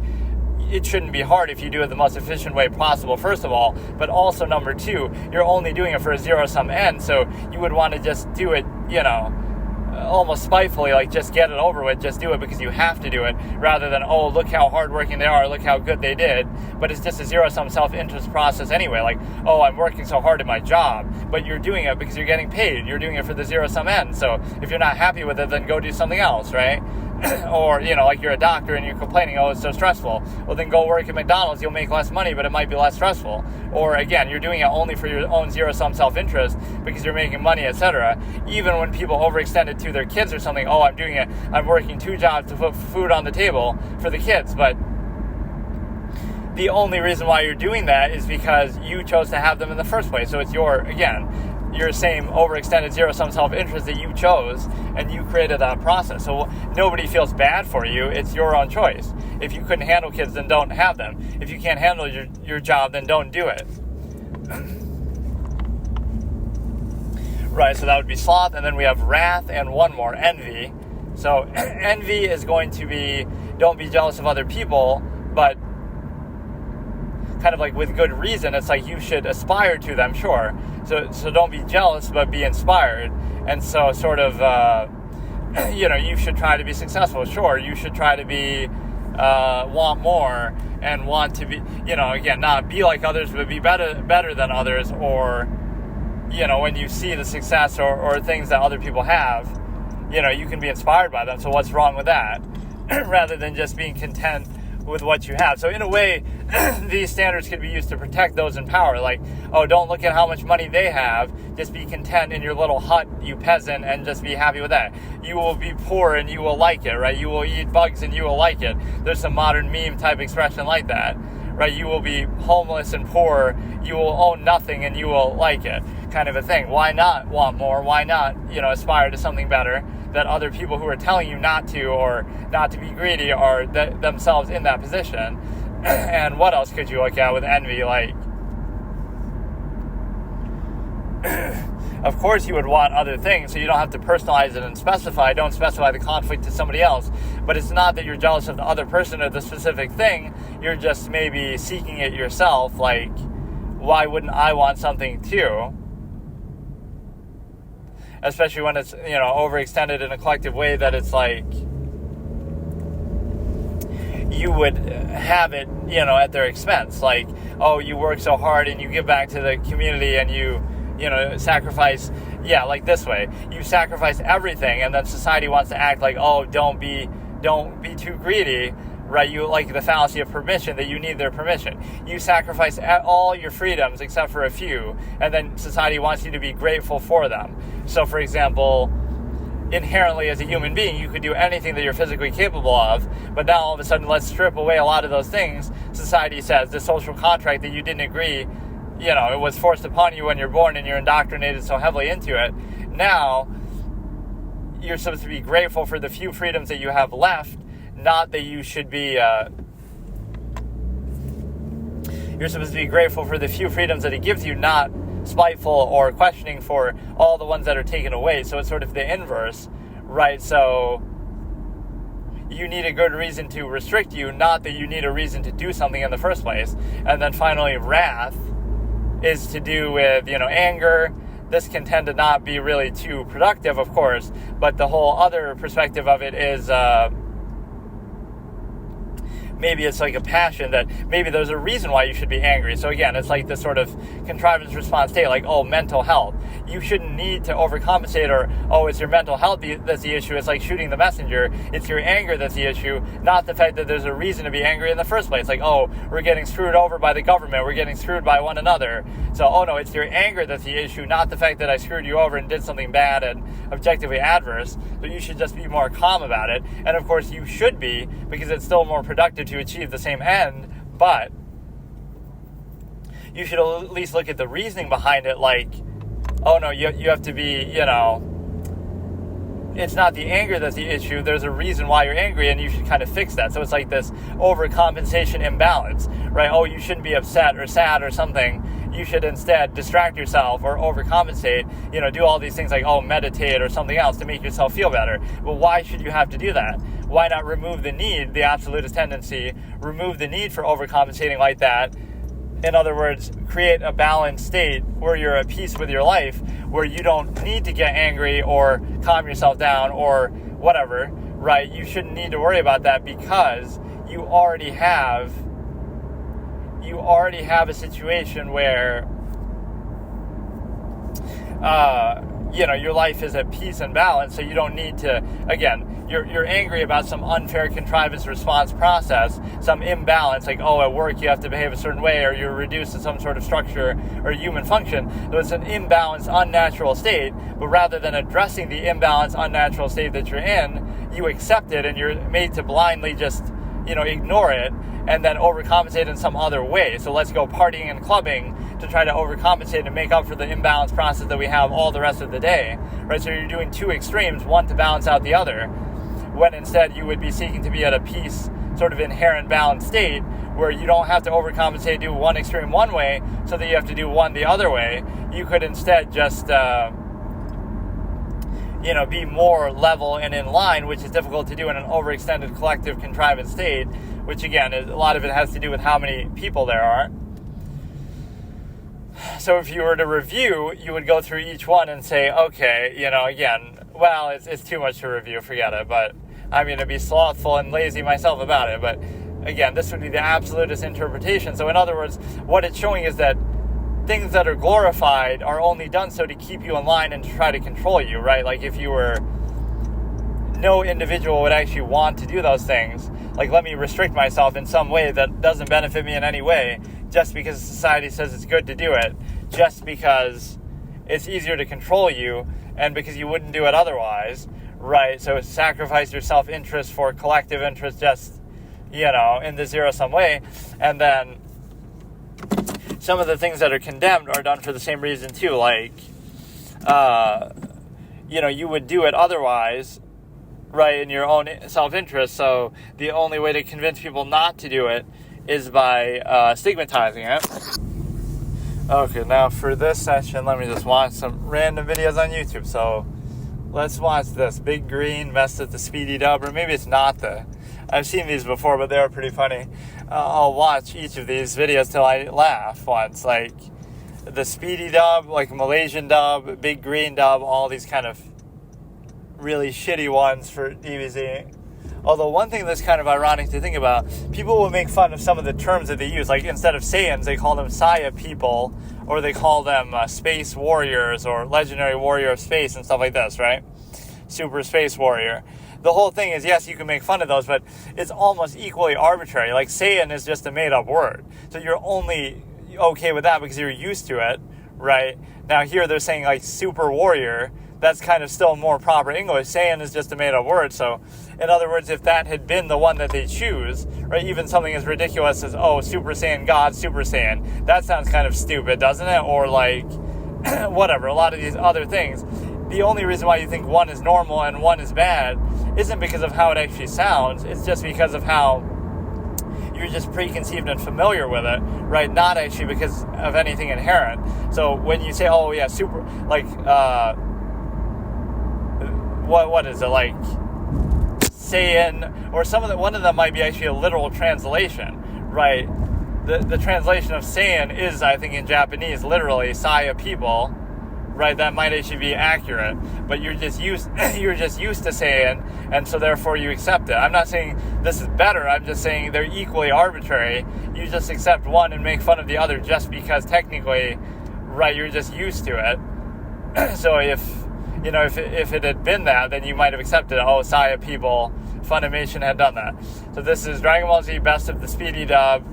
it shouldn't be hard if you do it the most efficient way possible, first of all. But also, number two, you're only doing it for a zero-sum end. So you would want to just do it, you know, almost spitefully, like just get it over with, just do it because you have to do it, rather than, oh, look how hardworking they are, look how good they did. But it's just a zero-sum self-interest process anyway, like, oh, I'm working so hard at my job, but you're doing it because you're getting paid, you're doing it for the zero-sum end. So if you're not happy with it, then go do something else, right? Or, you know, like you're a doctor and you're complaining, oh, it's so stressful. Well, then go work at McDonald's. You'll make less money, but it might be less stressful. Or, again, you're doing it only for your own zero-sum self-interest because you're making money, etc. Even when people overextend it to their kids or something, oh, I'm working 2 jobs to put food on the table for the kids. But the only reason why you're doing that is because you chose to have them in the first place. So it's your same overextended zero-sum self-interest that you chose, and you created that process. So nobody feels bad for you. It's your own choice. If you couldn't handle kids, then don't have them. If you can't handle your job, then don't do it. Right, so that would be sloth, and then we have wrath, and one more, envy. So envy is going to be, don't be jealous of other people, but kind of like with good reason. It's like you should aspire to them, sure. So don't be jealous, but be inspired. And so sort of, you know, you should try to be successful, sure. You should try to be, want more and want to be, you know, again, not be like others, but be better than others. Or, you know, when you see the success or things that other people have, you know, you can be inspired by them. So what's wrong with that? Rather than just being content with what you have. So in a way, these standards could be used to protect those in power. Like, oh, don't look at how much money they have. Just be content in your little hut, you peasant, and just be happy with that. You will be poor and you will like it, right? You will eat bugs and you will like it. There's some modern meme type expression like that, right? You will be homeless and poor. You will own nothing and you will like it, kind of a thing. Why not want more? Why not, you know, aspire to something better that other people who are telling you not to, or not to be greedy, are themselves in that position? And what else could you look at with envy? Like, of course you would want other things, so you don't have to personalize it and specify. Don't specify the conflict to somebody else. But it's not that you're jealous of the other person or the specific thing. You're just maybe seeking it yourself. Like, why wouldn't I want something too? Especially when it's, you know, overextended in a collective way, that it's like you would have it, you know, at their expense. Like, oh, you work so hard and you give back to the community and you sacrifice, like this way. You sacrifice everything, and then society wants to act like, oh, don't be too greedy, right? You like the fallacy of permission, that you need their permission. You sacrifice all your freedoms except for a few, and then society wants you to be grateful for them. So, for example, inherently as a human being, you could do anything that you're physically capable of, but now all of a sudden, let's strip away a lot of those things. Society says the social contract that you didn't agree, it was forced upon you when you're born and you're indoctrinated so heavily into it. Now, you're supposed to be grateful for the few freedoms that you have left, not that you should be, you're supposed to be grateful for the few freedoms that it gives you, not spiteful or questioning for all the ones that are taken away. So it's sort of the inverse, right? So you need a good reason to restrict you, not that you need a reason to do something in the first place. And then finally, wrath is to do with, anger. This can tend to not be really too productive, of course, but the whole other perspective of it is maybe it's like a passion, that maybe there's a reason why you should be angry. So again, it's like this sort of contrivance response state, like, oh, mental health. You shouldn't need to overcompensate, or, oh, it's your mental health that's the issue. It's like shooting the messenger. It's your anger that's the issue, not the fact that there's a reason to be angry in the first place. Like, oh, we're getting screwed over by the government. We're getting screwed by one another. So, oh no, it's your anger that's the issue, not the fact that I screwed you over and did something bad and objectively adverse. So you should just be more calm about it. And of course you should be, because it's still more productive to achieve the same end, but you should at least look at the reasoning behind it, like, oh no, you have to be, it's not the anger that's the issue, there's a reason why you're angry, and you should kind of fix that. So it's like this overcompensation imbalance, right? Oh, you shouldn't be upset or sad or something. You should instead distract yourself or overcompensate, do all these things like, oh, meditate or something else to make yourself feel better. Well, why should you have to do that? Why not remove the need, the absolutist tendency, remove the need for overcompensating like that? In other words, create a balanced state where you're at peace with your life, where you don't need to get angry or calm yourself down or whatever, right? You shouldn't need to worry about that, because you already have a situation where, your life is at peace and balance, so you don't need to, again, you're angry about some unfair contrivance response process, some imbalance, like, oh, at work you have to behave a certain way, or you're reduced to some sort of structure or human function. So it's an imbalanced, unnatural state, but rather than addressing the imbalanced, unnatural state that you're in, you accept it, and you're made to blindly just, ignore it, and then overcompensate in some other way. So let's go partying and clubbing to try to overcompensate and make up for the imbalance process that we have all the rest of the day, right? So you're doing two extremes, one to balance out the other, when instead you would be seeking to be at a peace, sort of inherent balanced state, where you don't have to overcompensate, do one extreme one way, so that you have to do one the other way. You could instead just, be more level and in line, which is difficult to do in an overextended collective contrivance state, which again, a lot of it has to do with how many people there are. So if you were to review, you would go through each one and say, okay, again, well, it's too much to review, forget it, but I'm going to be slothful and lazy myself about it. But again, this would be the absolutist interpretation. So in other words, what it's showing is that things that are glorified are only done so to keep you in line and to try to control you, right? Like if you were, no individual would actually want to do those things. Like, let me restrict myself in some way that doesn't benefit me in any way, just because society says it's good to do it, just because it's easier to control you, and because you wouldn't do it otherwise, right? So sacrifice your self-interest for collective interest, just, in the zero-sum way. And then some of the things that are condemned are done for the same reason too, like, you would do it otherwise, right, in your own self-interest. So the only way to convince people not to do it is by stigmatizing it. Okay, now for this session, let me just watch some random videos on YouTube. So let's watch this. Big Green messed with the Speedy Dub, or maybe it's not I've seen these before, but they are pretty funny. I'll watch each of these videos till I laugh once. Like the Speedy Dub, like Malaysian Dub, Big Green Dub, all these kind of really shitty ones for DBZ. Although one thing that's kind of ironic to think about, people will make fun of some of the terms that they use. Like instead of Saiyans, they call them Saya people, or they call them space warriors or legendary warrior of space and stuff like this, right? Super space warrior. The whole thing is, yes, you can make fun of those, but it's almost equally arbitrary. Like, Saiyan is just a made-up word. So you're only okay with that because you're used to it, right? Now here they're saying, like, super warrior. That's kind of still more proper English. Saiyan is just a made-up word. So, in other words, if that had been the one that they choose, right, even something as ridiculous as, oh, Super Saiyan God, Super Saiyan, that sounds kind of stupid, doesn't it? Or, like, whatever, a lot of these other things. The only reason why you think one is normal and one is bad isn't because of how it actually sounds. It's just because of how you're just preconceived and familiar with it, right? Not actually because of anything inherent. So when you say, oh, yeah, super, like, what is it, like Saiyan, or one of them might be actually a literal translation, right? The translation of Saiyan is, I think, in Japanese, literally Saya people, right? That might actually be accurate, but you're just used to Saiyan, and so therefore you accept it. I'm not saying this is better. I'm just saying they're equally arbitrary. You just accept one and make fun of the other just because technically, right? You're just used to it. So if it had been that, then you might have accepted, oh, Saya people, Funimation had done that. So this is Dragon Ball Z Best of the Speedy Dub.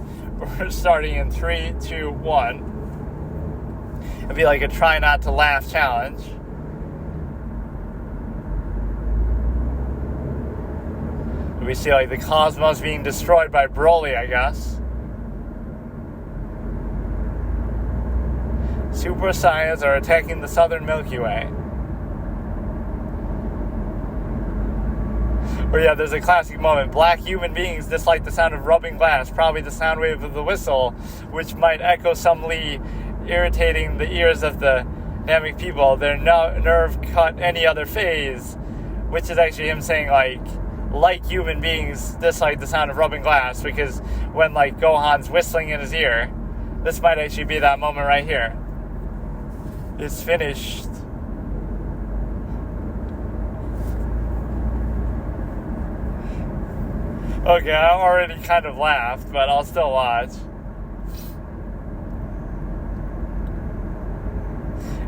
We're starting in 3, 2, 1. It'd be like a try not to laugh challenge. We see like the cosmos being destroyed by Broly, I guess. Super Saiyans are attacking the southern Milky Way. Or yeah, there's a classic moment. Black human beings dislike the sound of rubbing glass, probably the sound wave of the whistle, which might echo somely irritating the ears of the Namek people. Their nerve cut any other phase, which is actually him saying like human beings dislike the sound of rubbing glass, because when like Gohan's whistling in his ear, this might actually be that moment right here. It's finished. Okay, I already kind of laughed, but I'll still watch.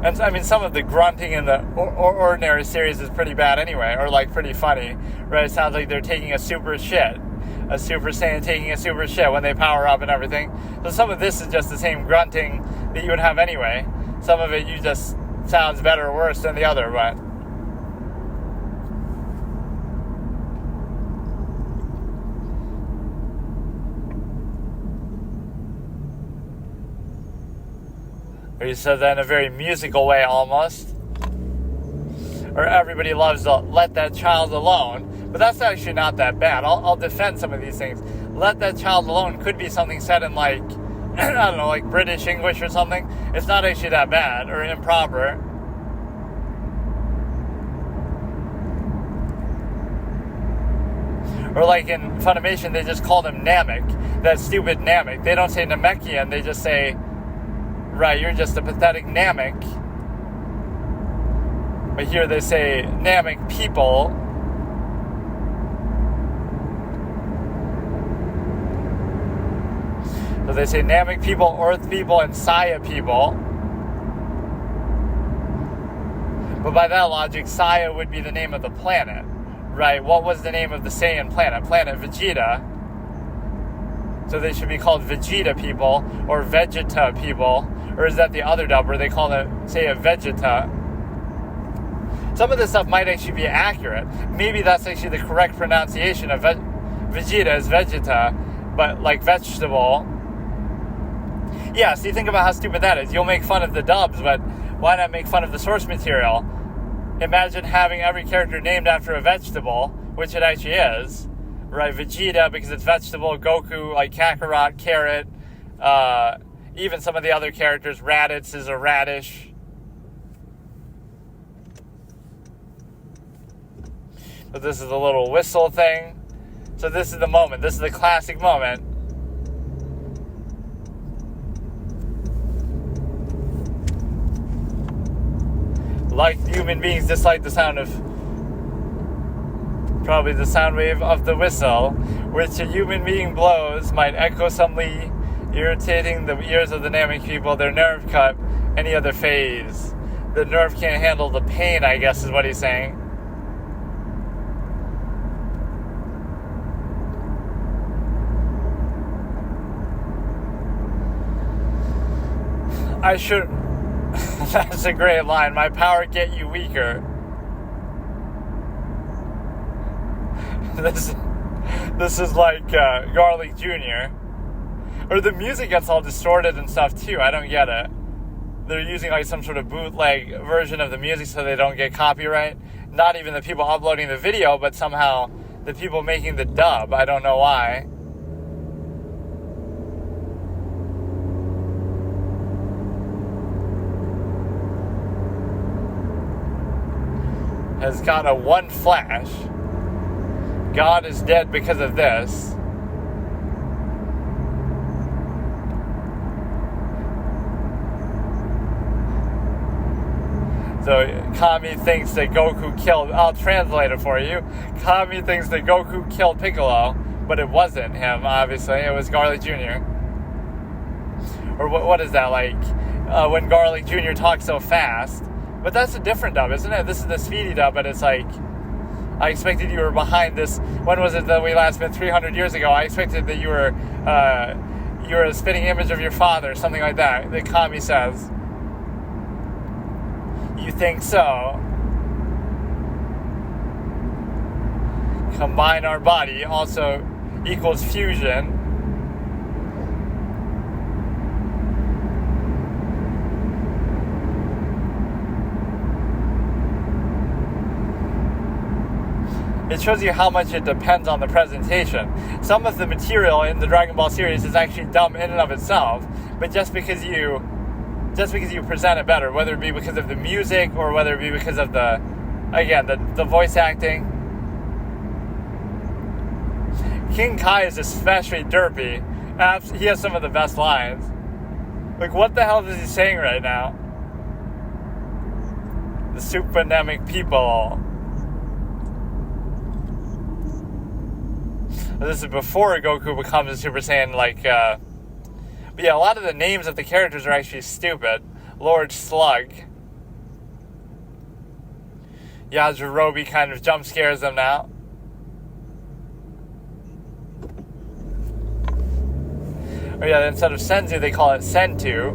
And I mean, some of the grunting in the ordinary series is pretty bad anyway, or like pretty funny, right? It sounds like they're taking a super shit. A Super Saiyan taking a super shit when they power up and everything. So some of this is just the same grunting that you would have anyway. Some of it you just sounds better or worse than the other, but... Or you said that in a very musical way almost. Or everybody loves to let that child alone. But that's actually not that bad. I'll defend some of these things. Let that child alone could be something said in like, I don't know, like British English or something. It's not actually that bad or improper. Or like in Funimation, they just call them Namek. That stupid Namek. They don't say Namekian, they just say, right, you're just a pathetic Namek. But here they say Namek people. So they say Namek people, Earth people, and Saya people. But by that logic, Saya would be the name of the planet, right? What was the name of the Saiyan planet? Planet Vegeta. So they should be called Vegeta people or Vegeta people. Or is that the other dub where they call it, say, a Vegeta? Some of this stuff might actually be accurate. Maybe that's actually the correct pronunciation of Vegeta is Vegeta, but like vegetable. Yeah, so you think about how stupid that is. You'll make fun of the dubs, but why not make fun of the source material? Imagine having every character named after a vegetable, which it actually is, right? Vegeta, because it's vegetable. Goku, like Kakarot, carrot. Even some of the other characters, Raditz is a radish. But this is a little whistle thing. So this is the moment. This is the classic moment. Like human beings dislike the sound of, probably the sound wave of the whistle, which a human being blows might echo somely Irritating the ears of the Namek people, their nerve cut any other phase. The nerve can't handle the pain, I guess is what he's saying. I should... That's a great line. My power get you weaker. This is like Garlic Jr. Or the music gets all distorted and stuff too. I don't get it. They're using like some sort of bootleg version of the music so they don't get copyright. Not even the people uploading the video, but somehow the people making the dub. I don't know why. Has got a one flash. God is dead because of this. So Kami thinks that Goku killed... I'll translate it for you. Kami thinks that Goku killed Piccolo, but it wasn't him, obviously. It was Garlic Jr. Or what is that, like when Garlic Jr. talks so fast? But that's a different dub, isn't it? This is the speedy dub, but it's like... I expected you were behind this. When was it that we last met? 300 years ago. I expected that you were a spitting image of your father, something like that. The Kami says. You think so? Combine our body also equals fusion. It shows you how much it depends on the presentation. Some of the material in the Dragon Ball series is actually dumb in and of itself, but just because you present it better, whether it be because of the music or whether it be because of the voice acting. King Kai is especially derpy. He has some of the best lines. Like, what the hell is he saying right now? The supernemic people. This is before Goku becomes a Super Saiyan, but yeah, a lot of the names of the characters are actually stupid. Lord Slug. Yajirobe kind of jump scares them now. Oh yeah, instead of Senzu, they call it Sentu.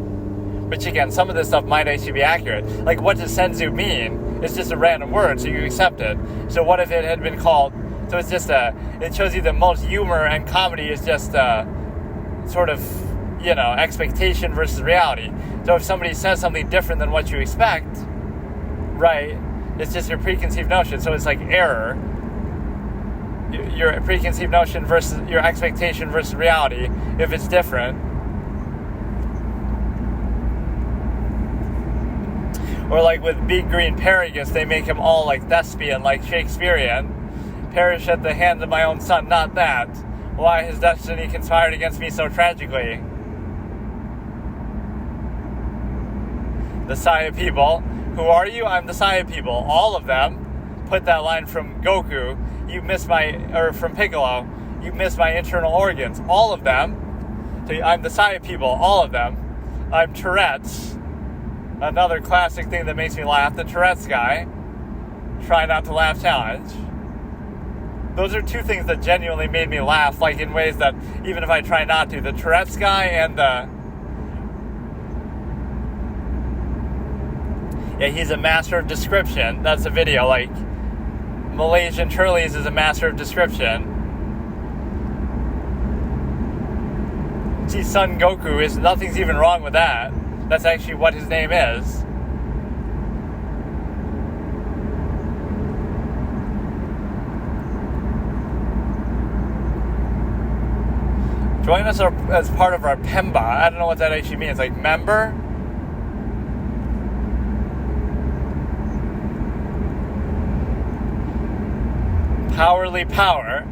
Which again, some of this stuff might actually be accurate. Like, what does Senzu mean? It's just a random word, so you accept it. So what if it had been called... So it's just it shows you that most humor and comedy is just sort of, expectation versus reality. So if somebody says something different than what you expect, right, it's just your preconceived notion. So it's like error. Your preconceived notion versus your expectation versus reality, if it's different. Or like with Big Green Paragus, they make him all like thespian, like Shakespearean. Perish at the hands of my own son, not that. Why his destiny conspired against me so tragically? The Saya people. Who are you? I'm the Saya people. All of them. Put that line from Goku. From Piccolo. You missed my internal organs. All of them. So I'm the Saya people. All of them. I'm Tourette's. Another classic thing that makes me laugh. The Tourette's guy. Try not to laugh challenge. Those are two things that genuinely made me laugh, like in ways that even if I try not to. The Tourette's guy and the... Yeah, he's a master of description. That's a video, like... Malaysian Turles is a master of description. See, Son Goku is... Nothing's even wrong with that. That's actually what his name is. Join us as part of our Pemba. I don't know what that actually means. Like, member? Powerly power.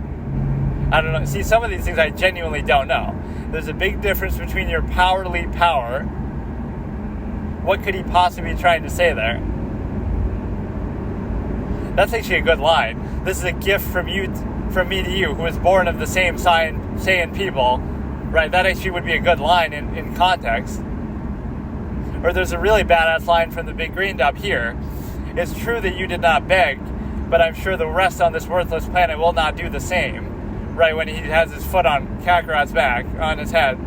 I don't know. See, some of these things I genuinely don't know. There's a big difference between your powerly power. What could he possibly be trying to say there? That's actually a good line. This is a gift from me to you, who was born of the same Saiyan people. Right, that actually would be a good line in context. Or there's a really badass line from the Big Green Dub here. It's true that you did not beg, but I'm sure the rest on this worthless planet will not do the same. Right, when he has his foot on Kakarot's back, on his head.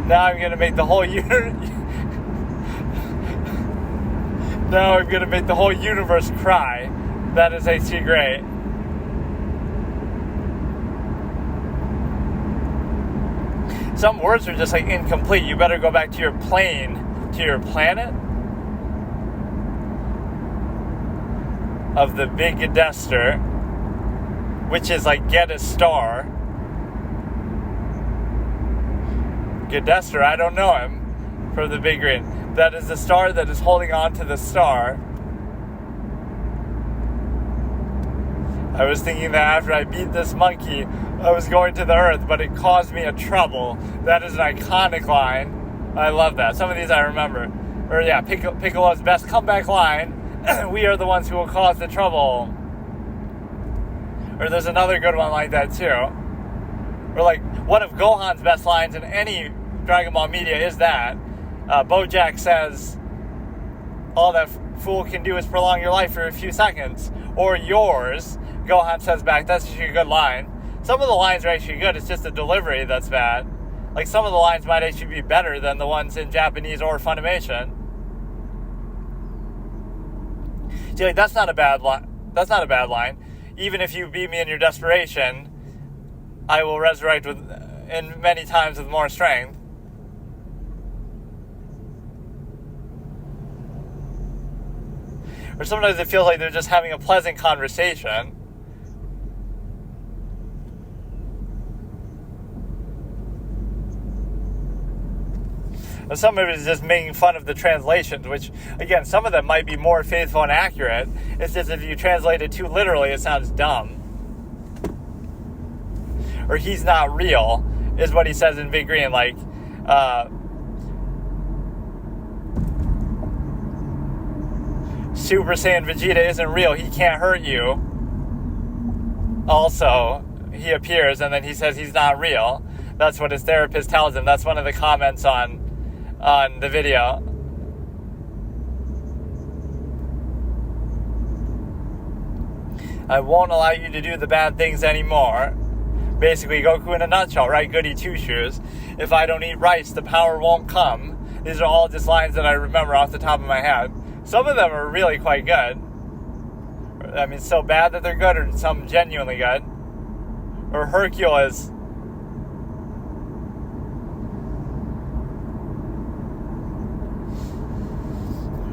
Now I'm gonna make the whole Now I'm gonna make the whole universe cry. That is actually great. Some words are just like incomplete. You better go back to your plane, to your planet of the Big Gedester, which is like get a star. Gedester, I don't know him, from the Big Green. That is the star that is holding on to the star. I was thinking that after I beat this monkey, I was going to the earth, but it caused me a trouble. That is an iconic line. I love that. Some of these I remember. Or yeah, Piccolo's best comeback line, we are the ones who will cause the trouble. Or there's another good one like that too. Or like, one of Gohan's best lines in any Dragon Ball media is that. Bojack says, all that fool can do is prolong your life for a few seconds. Or yours. Gohan says back, that's actually a good line. Some of the lines are actually good, it's just the delivery that's bad. Like, some of the lines might actually be better than the ones in Japanese or Funimation. See, like, that's not a bad line. That's not a bad line. Even if you beat me in your desperation, I will resurrect in many times with more strength. Or sometimes it feels like they're just having a pleasant conversation. And some of it is just making fun of the translations, which, again, some of them might be more faithful and accurate. It's just if you translate it too literally, it sounds dumb. Or he's not real, is what he says in Big Green. Like, Super Saiyan Vegeta isn't real. He can't hurt you. Also, he appears and then he says he's not real. That's what his therapist tells him. That's one of the comments on the video. I won't allow you to do the bad things anymore. Basically, Goku in a nutshell, right? Goody two-shoes. If I don't eat rice, the power won't come. These are all just lines that I remember off the top of my head. Some of them are really quite good. I mean, so bad that they're good, or some genuinely good. Or Hercules.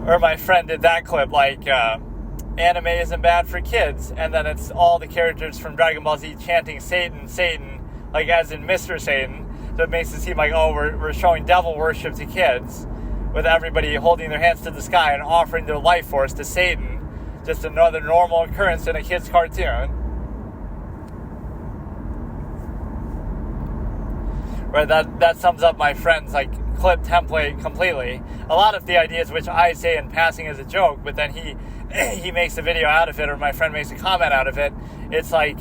Or my friend did that clip, like, anime isn't bad for kids, and then it's all the characters from Dragon Ball Z chanting Satan, Satan, like as in Mr. Satan. So it makes it seem like, oh, we're showing devil worship to kids, with everybody holding their hands to the sky and offering their life force to Satan. Just another normal occurrence in a kid's cartoon. Right, that sums up my friend's like clip template completely. A lot of the ideas which I say in passing as a joke, but then he makes a video out of it, or my friend makes a comment out of it. It's like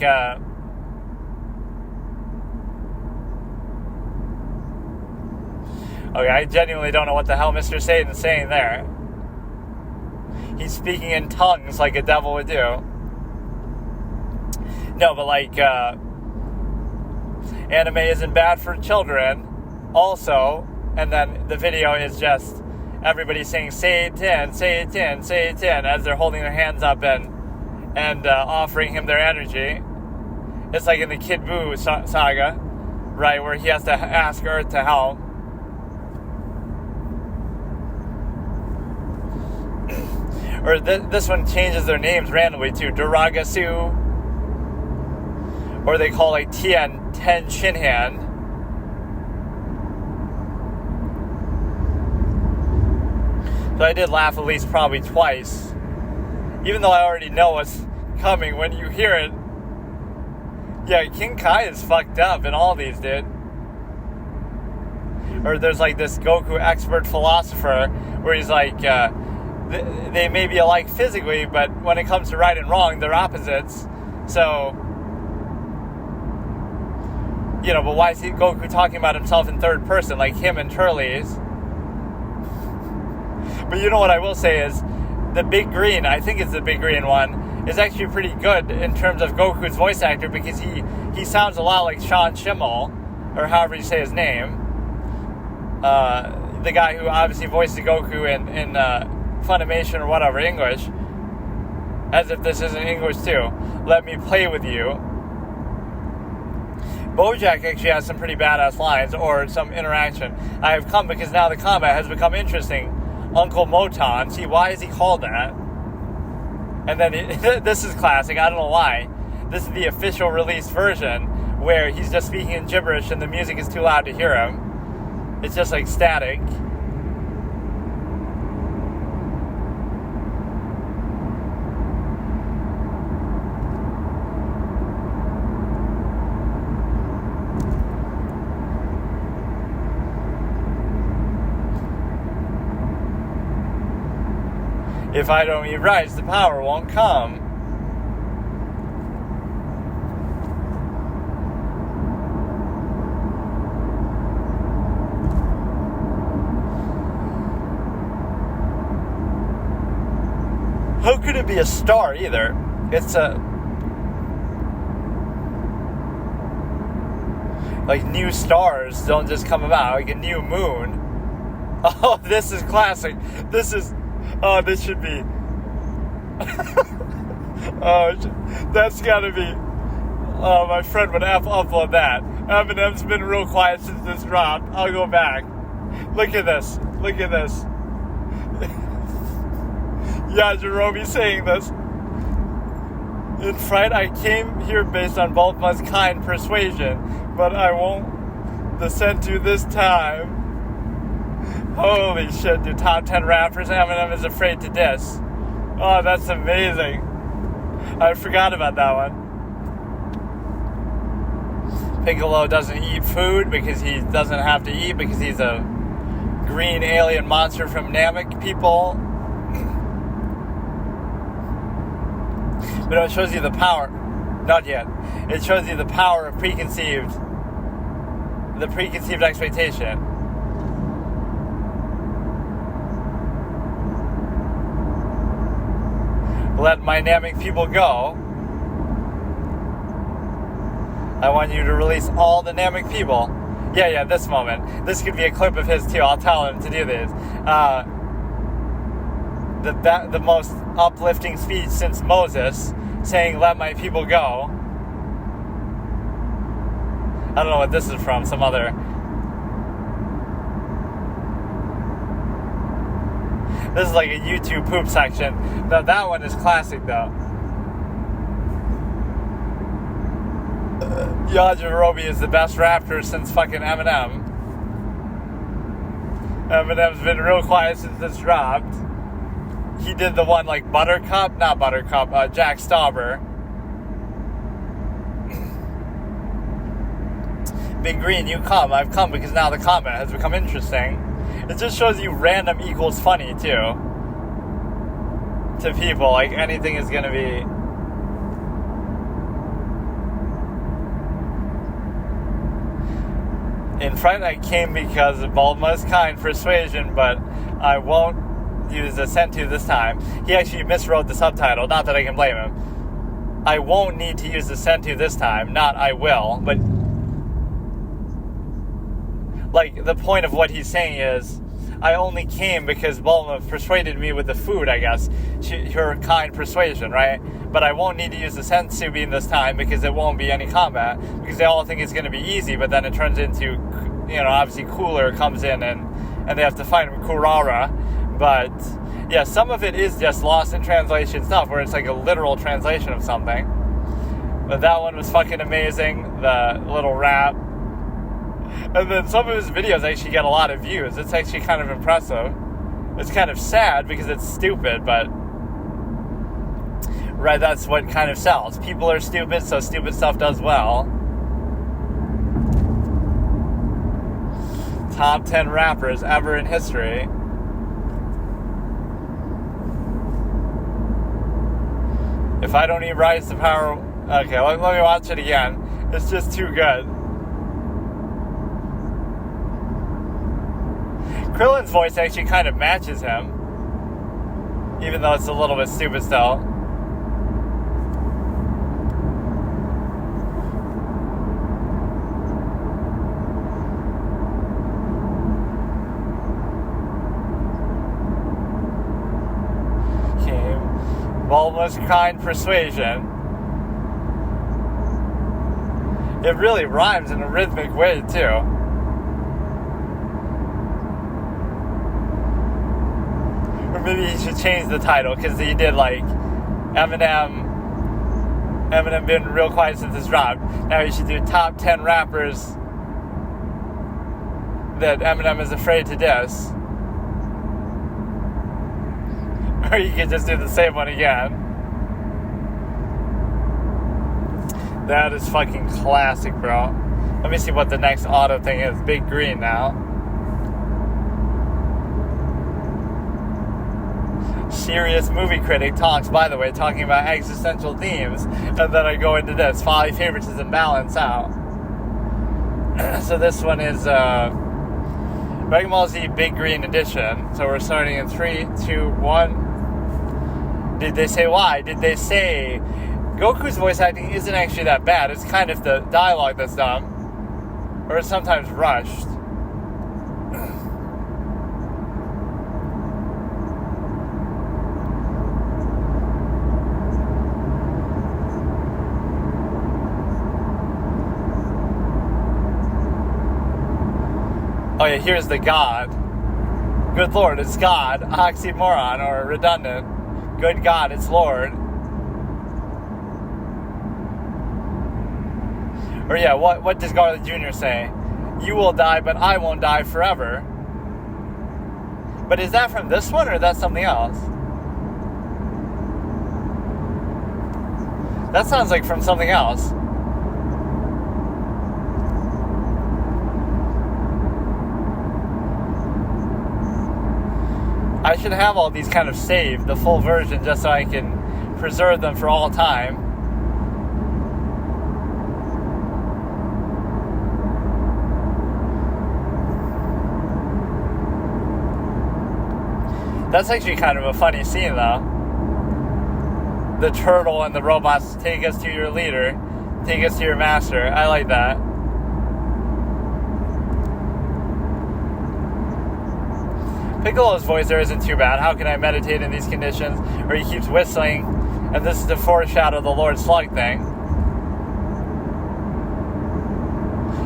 okay, I genuinely don't know what the hell Mr. Satan's saying there. He's speaking in tongues like a devil would do. No, but like, anime isn't bad for children, also, and then the video is just everybody saying Satan, Satan, Satan, as they're holding their hands up and offering him their energy. It's like in the Kid Buu saga, right, where he has to ask Earth to help. Or this one changes their names randomly too. Duragasu. Or they call like Ten Shinhan. So I did laugh at least probably twice. Even though I already know what's coming when you hear it. Yeah, King Kai is fucked up in all these, dude. Or there's like this Goku expert philosopher where he's like, they may be alike physically, but when it comes to right and wrong, they're opposites. So, but why is Goku talking about himself in third person, like him and Turles? But you know what I will say is, the Big Green, I think it's the Big Green one, is actually pretty good in terms of Goku's voice actor, because he sounds a lot like Sean Schimmel, or however you say his name. The guy who obviously voices Goku in Funimation or whatever, English. As if this isn't English too. Let me play with you. Bojack actually has some pretty badass lines, or some interaction. I have come because now the combat has become interesting. Uncle Moton. See, why is he called that? And then this is classic. I don't know why. This is the official release version, where he's just speaking in gibberish and the music is too loud to hear him. It's just like static. If I don't eat rice, the power won't come. How could it be a star either? It's like new stars don't just come about, like a new moon. Oh, this is classic. This should be. Oh, that's gotta be. Oh, my friend would upload that. Eminem's been real quiet since this dropped. I'll go back. Look at this. Look at this. Yeah, Jerome saying this. In fright, I came here based on Bulma's kind persuasion, but I won't descend to this time. Holy shit, dude. Top 10 rappers Eminem is afraid to diss. Oh, that's amazing. I forgot about that one. Piccolo doesn't eat food because he doesn't have to eat, because he's a green alien monster from Namek people. But it shows you the power. Not yet. It shows you the power of preconceived expectation. Let my Namek people go. I want you to release all the Namek people. Yeah, this moment. This could be a clip of his too. I'll tell him to do this. The most uplifting speech since Moses, saying, let my people go. I don't know what this is from, some other. This is like a YouTube poop section. Now that one is classic though. Yajirobe is the best rapper since fucking Eminem. Eminem's been real quiet since this dropped. He did the one like Jack Stauber. Big Green, you come. I've come because now the combat has become interesting. It just shows you random equals funny, too. To people, like anything is gonna be. In front, I came because of Bulma's kind persuasion, but I won't use the sent to this time. He actually miswrote the subtitle, not that I can blame him. I won't need to use the sent to this time, not I will, but like the point of what he's saying is, I only came because Bulma persuaded me with the food, I guess. Her kind persuasion, right? But I won't need to use the sensu bean this time because it won't be any combat. Because they all think it's going to be easy, but then it turns into, obviously Cooler comes in and they have to fight him, Kurara. But, yeah, some of it is just lost in translation stuff where it's like a literal translation of something. But that one was fucking amazing, the little rap. And then some of his videos actually get a lot of views. It's actually kind of impressive. It's kind of sad because it's stupid, but right, that's what kind of sells. People are stupid, so stupid stuff does well. Top 10 rappers ever in history. If I don't need Rise to Power... Okay, let me watch it again. It's just too good. Krillin's voice actually kind of matches him. Even though it's a little bit stupid still. Almost kind persuasion. It really rhymes in a rhythmic way too. Or maybe he should change the title, because he did like Eminem been real quiet since his drop. Now he should do top 10 rappers that Eminem is afraid to diss. Or you could just do the same one again. That is fucking classic, bro. Let me see what the next auto thing is. Big green now. Serious movie critic talks, by the way, talking about existential themes. And then I go into this. Folly, favoritism, balance out. So this one is Dragon Ball Z Big Green Edition. So we're starting in 3, 2, 1. Did they say why? Did they say Goku's voice acting isn't actually that bad? It's kind of the dialogue that's dumb. Or it's sometimes rushed. Oh yeah, here's the God. Good Lord, it's God. Oxymoron or redundant. Good God, it's Lord. Or yeah, what does Garlic Jr. say? You will die, but I won't die forever. But is that from this one, or that's something else? That sounds like from something else. I should have all these kind of saved, the full version, just so I can preserve them for all time. That's actually kind of a funny scene, though. The turtle and the robots take us to your leader, take us to your master. I like that. Piccolo's voice there isn't too bad. How can I meditate in these conditions? Or he keeps whistling, and this is to foreshadow the Lord Slug thing.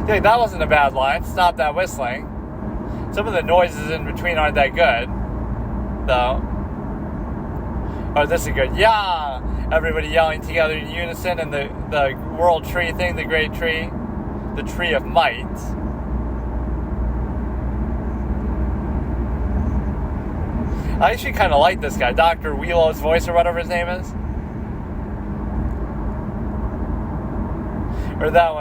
Yeah, that wasn't a bad line. Stop that whistling. Some of the noises in between aren't that good, though. Oh, this is good. Yeah! Everybody yelling together in unison, and the world tree thing, the great tree. The tree of might. I actually kind of like this guy, Dr. Wheelo's voice, or whatever his name is. Or that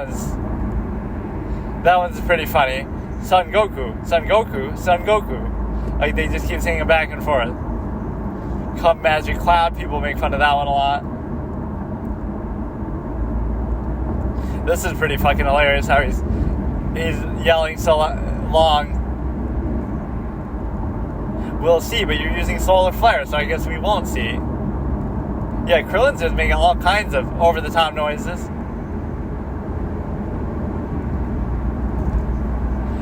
one's pretty funny. Son Goku, Son Goku, Son Goku. Like, they just keep saying it back and forth. Come Magic Cloud, people make fun of that one a lot. This is pretty fucking hilarious how he's yelling so long. We'll see, but you're using solar flare, so I guess we won't see. Yeah, Krillin's just making all kinds of over-the-top noises.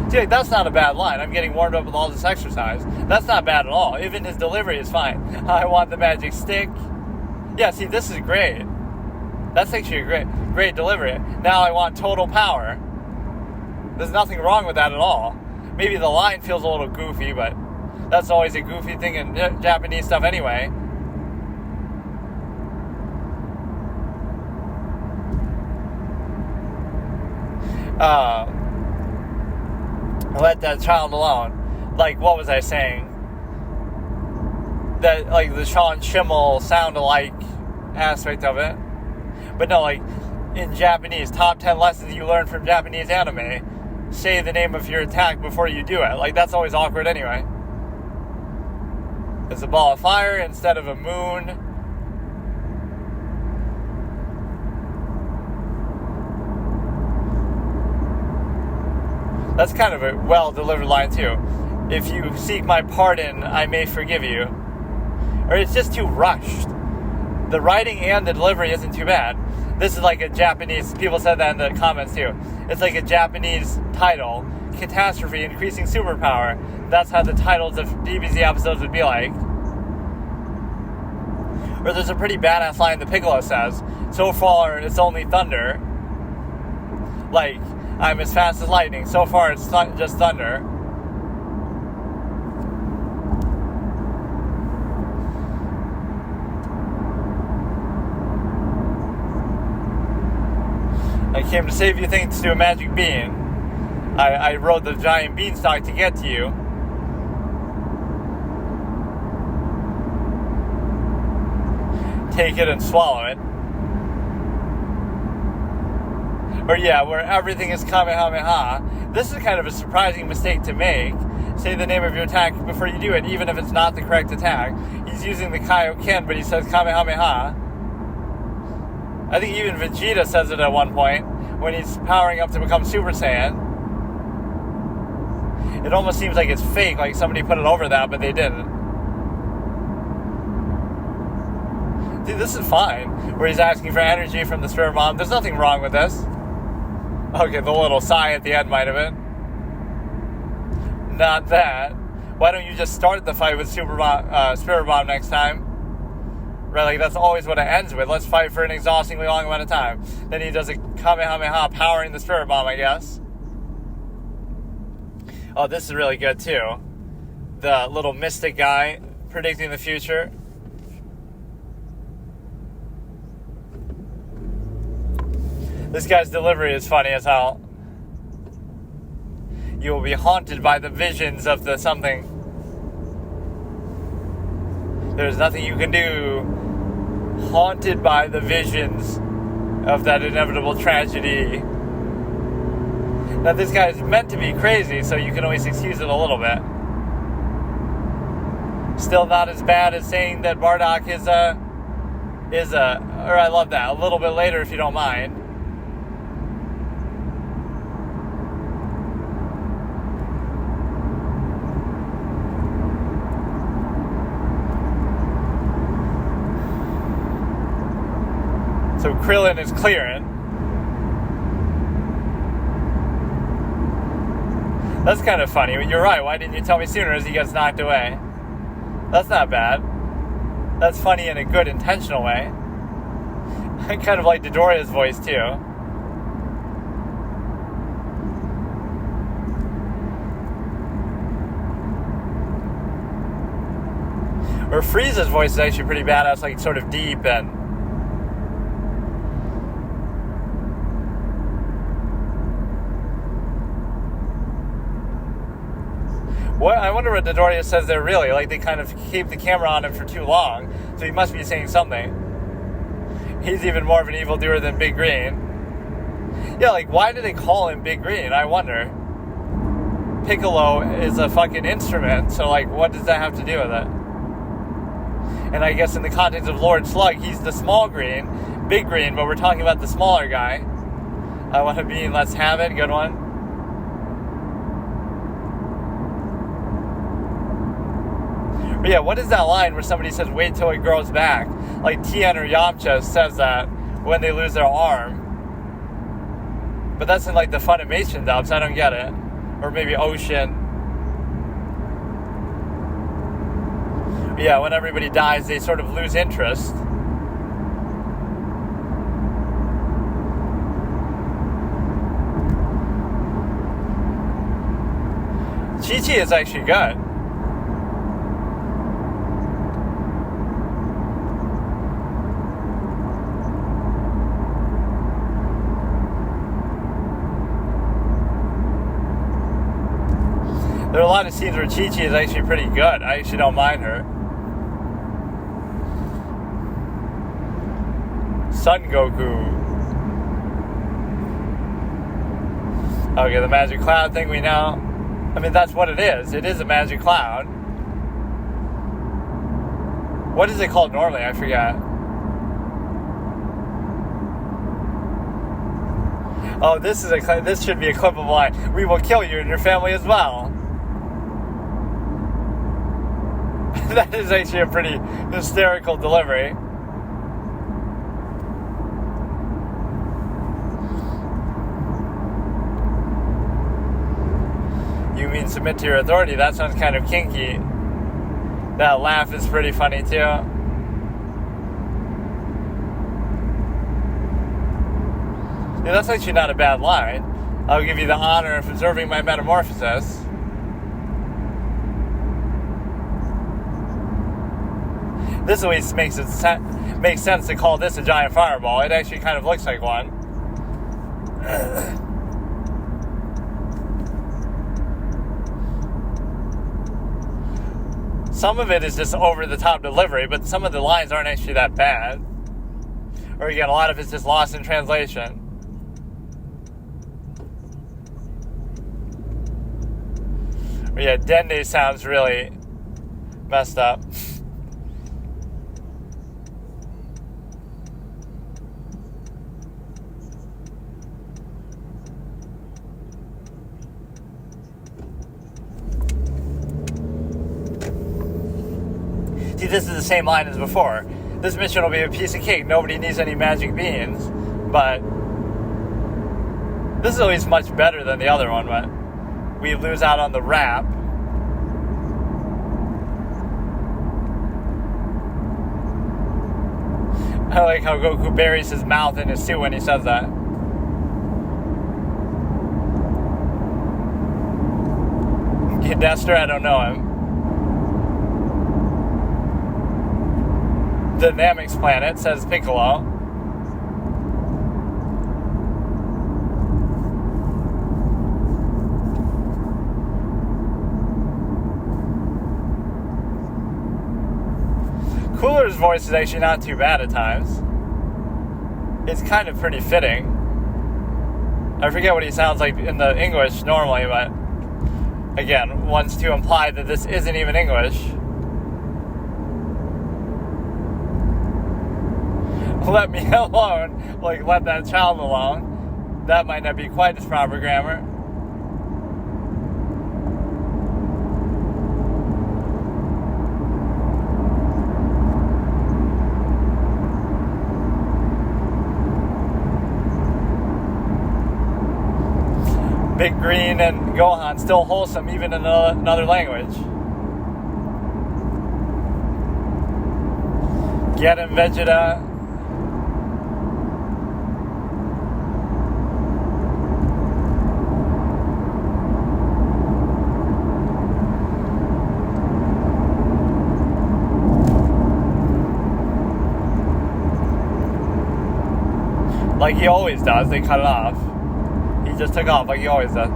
Dude, that's not a bad line. I'm getting warmed up with all this exercise. That's not bad at all. Even his delivery is fine. I want the magic stick. Yeah, see, this is great. That's actually a great delivery. Now I want total power. There's nothing wrong with that at all. Maybe the line feels a little goofy, but that's always a goofy thing in Japanese stuff anyway. Let that child alone. Like, what was I saying? That, like, the Sean Schimmel sound-alike aspect of it. But no, like, in Japanese, top 10 lessons you learn from Japanese anime. Say the name of your attack before you do it. Like, that's always awkward anyway. It's a ball of fire instead of a moon. That's kind of a well-delivered line, too. If you seek my pardon, I may forgive you. Or it's just too rushed. The writing and the delivery isn't too bad. This is like a Japanese, people said that in the comments too. It's like a Japanese title, Catastrophe, Increasing Superpower. That's how the titles of DBZ episodes would be like. Or there's a pretty badass line that Piccolo says, so far it's only thunder. Like, I'm as fast as lightning. So far it's just thunder. I came to save you thanks to a magic bean. I rode the giant beanstalk to get to you. Take it and swallow it. Or yeah, where everything is Kamehameha. This is kind of a surprising mistake to make. Say the name of your attack before you do it, even if it's not the correct attack. He's using the Kaioken, but he says Kamehameha. I think even Vegeta says it at one point when he's powering up to become Super Saiyan. It almost seems like it's fake, like somebody put it over that, but they didn't. Dude, this is fine. Where he's asking for energy from the Spirit Bomb. There's nothing wrong with this. Okay, the little sigh at the end might have been. Not that. Why don't you just start the fight with Spirit Bomb next time? Right, like that's always what it ends with. Let's fight for an exhaustingly long amount of time. Then he does a Kamehameha powering the Spirit Bomb, I guess. Oh, this is really good too. The little mystic guy predicting the future. This guy's delivery is funny as hell. You will be haunted by the visions of the something. There's nothing you can do. Haunted by the visions of that inevitable tragedy. Now this guy is meant to be crazy, so you can always excuse it a little bit. Still not as bad as saying that Bardock is a, or I love that, a little bit later if you don't mind. So Krillin is clearing. That's kind of funny. You're right. Why didn't you tell me sooner as he gets knocked away? That's not bad. That's funny in a good, intentional way. I kind of like Dodoria's voice, too. Or Frieza's voice is actually pretty badass, like sort of deep and... What, I wonder what Dodoria says there really. Like they kind of keep the camera on him for too long, so he must be saying something. He's even more of an evildoer than Big Green. Yeah, like why do they call him Big Green? I wonder. Piccolo is a fucking instrument, so like what does that have to do with it? And I guess in the context of Lord Slug, he's the small green, Big Green, but we're talking about the smaller guy. I want to be, let's have it, good one. But yeah, what is that line where somebody says, wait till it grows back? Like Tien or Yamcha says that when they lose their arm. But that's in like the Funimation dubs, I don't get it. Or maybe Ocean. But yeah, when everybody dies, they sort of lose interest. Chi-Chi is actually good. There are a lot of scenes where Chi-Chi is actually pretty good. I actually don't mind her. Son Goku. Okay, the magic cloud thing we know. I mean, that's what it is. It is a magic cloud. What is it called normally? I forget. Oh, this should be a clippable line. We will kill you and your family as well. That is actually a pretty hysterical delivery. You mean submit to your authority? That sounds kind of kinky. That laugh is pretty funny too. Yeah, that's actually not a bad line. I'll give you the honor of observing my metamorphosis. This at least makes sense to call this a giant fireball. It actually kind of looks like one. Some of it is just over-the-top delivery, but some of the lines aren't actually that bad. Or again, a lot of it's just lost in translation. But yeah, Dende sounds really messed up. See, this is the same line as before. This mission will be a piece of cake. Nobody needs any magic beans. But this is at least much better than the other one, but we lose out on the rap. I like how Goku buries his mouth in his suit when he says that. Dester, I don't know him. The Namex planet, says Piccolo. Cooler's voice is actually not too bad at times. It's kind of pretty fitting. I forget what he sounds like in the English normally, but again, wants to imply that this isn't even English. Let me alone, like let that child alone. That might not be quite as proper grammar. Big Green and Gohan still wholesome even in another language. Get him, Vegeta. Like he always does, they cut it off. He just took off like he always does.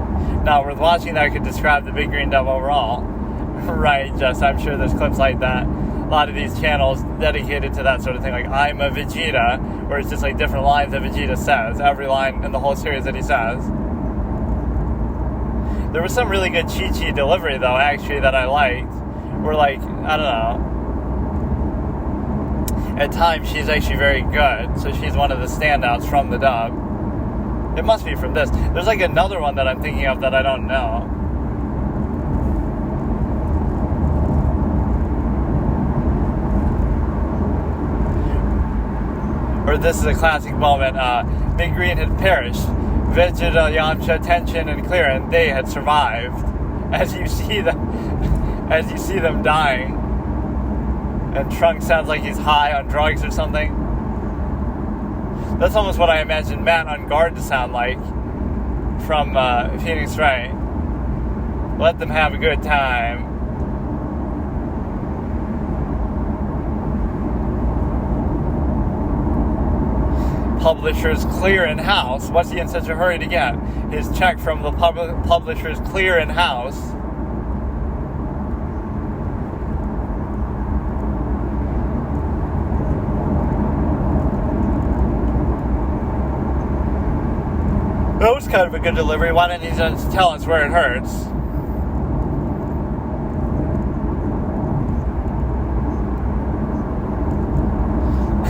Now, worth watching that could describe the Big Green Dove overall. Right, just I'm sure there's clips like that. A lot of these channels dedicated to that sort of thing, like I'm a Vegeta, where it's just like different lines that Vegeta says, every line in the whole series that he says. There was some really good Chi-Chi delivery, though, actually, that I liked. Where, like, I don't know. At times, she's actually very good, so she's one of the standouts from the dub. It must be from this. There's, like, another one that I'm thinking of that I don't know. Or this is a classic moment. Big Green had perished. Vegeta, Yamcha, Tenshin, and Clearin, they had survived. As you see them dying. And Trunks sounds like he's high on drugs or something. That's almost what I imagine Matt on guard to sound like from Phoenix Wright. Let them have a good time. Publisher's clear in house. What's he in such a hurry to get? His check from the publisher's clear in house. That was kind of a good delivery. Why didn't he just tell us where it hurts?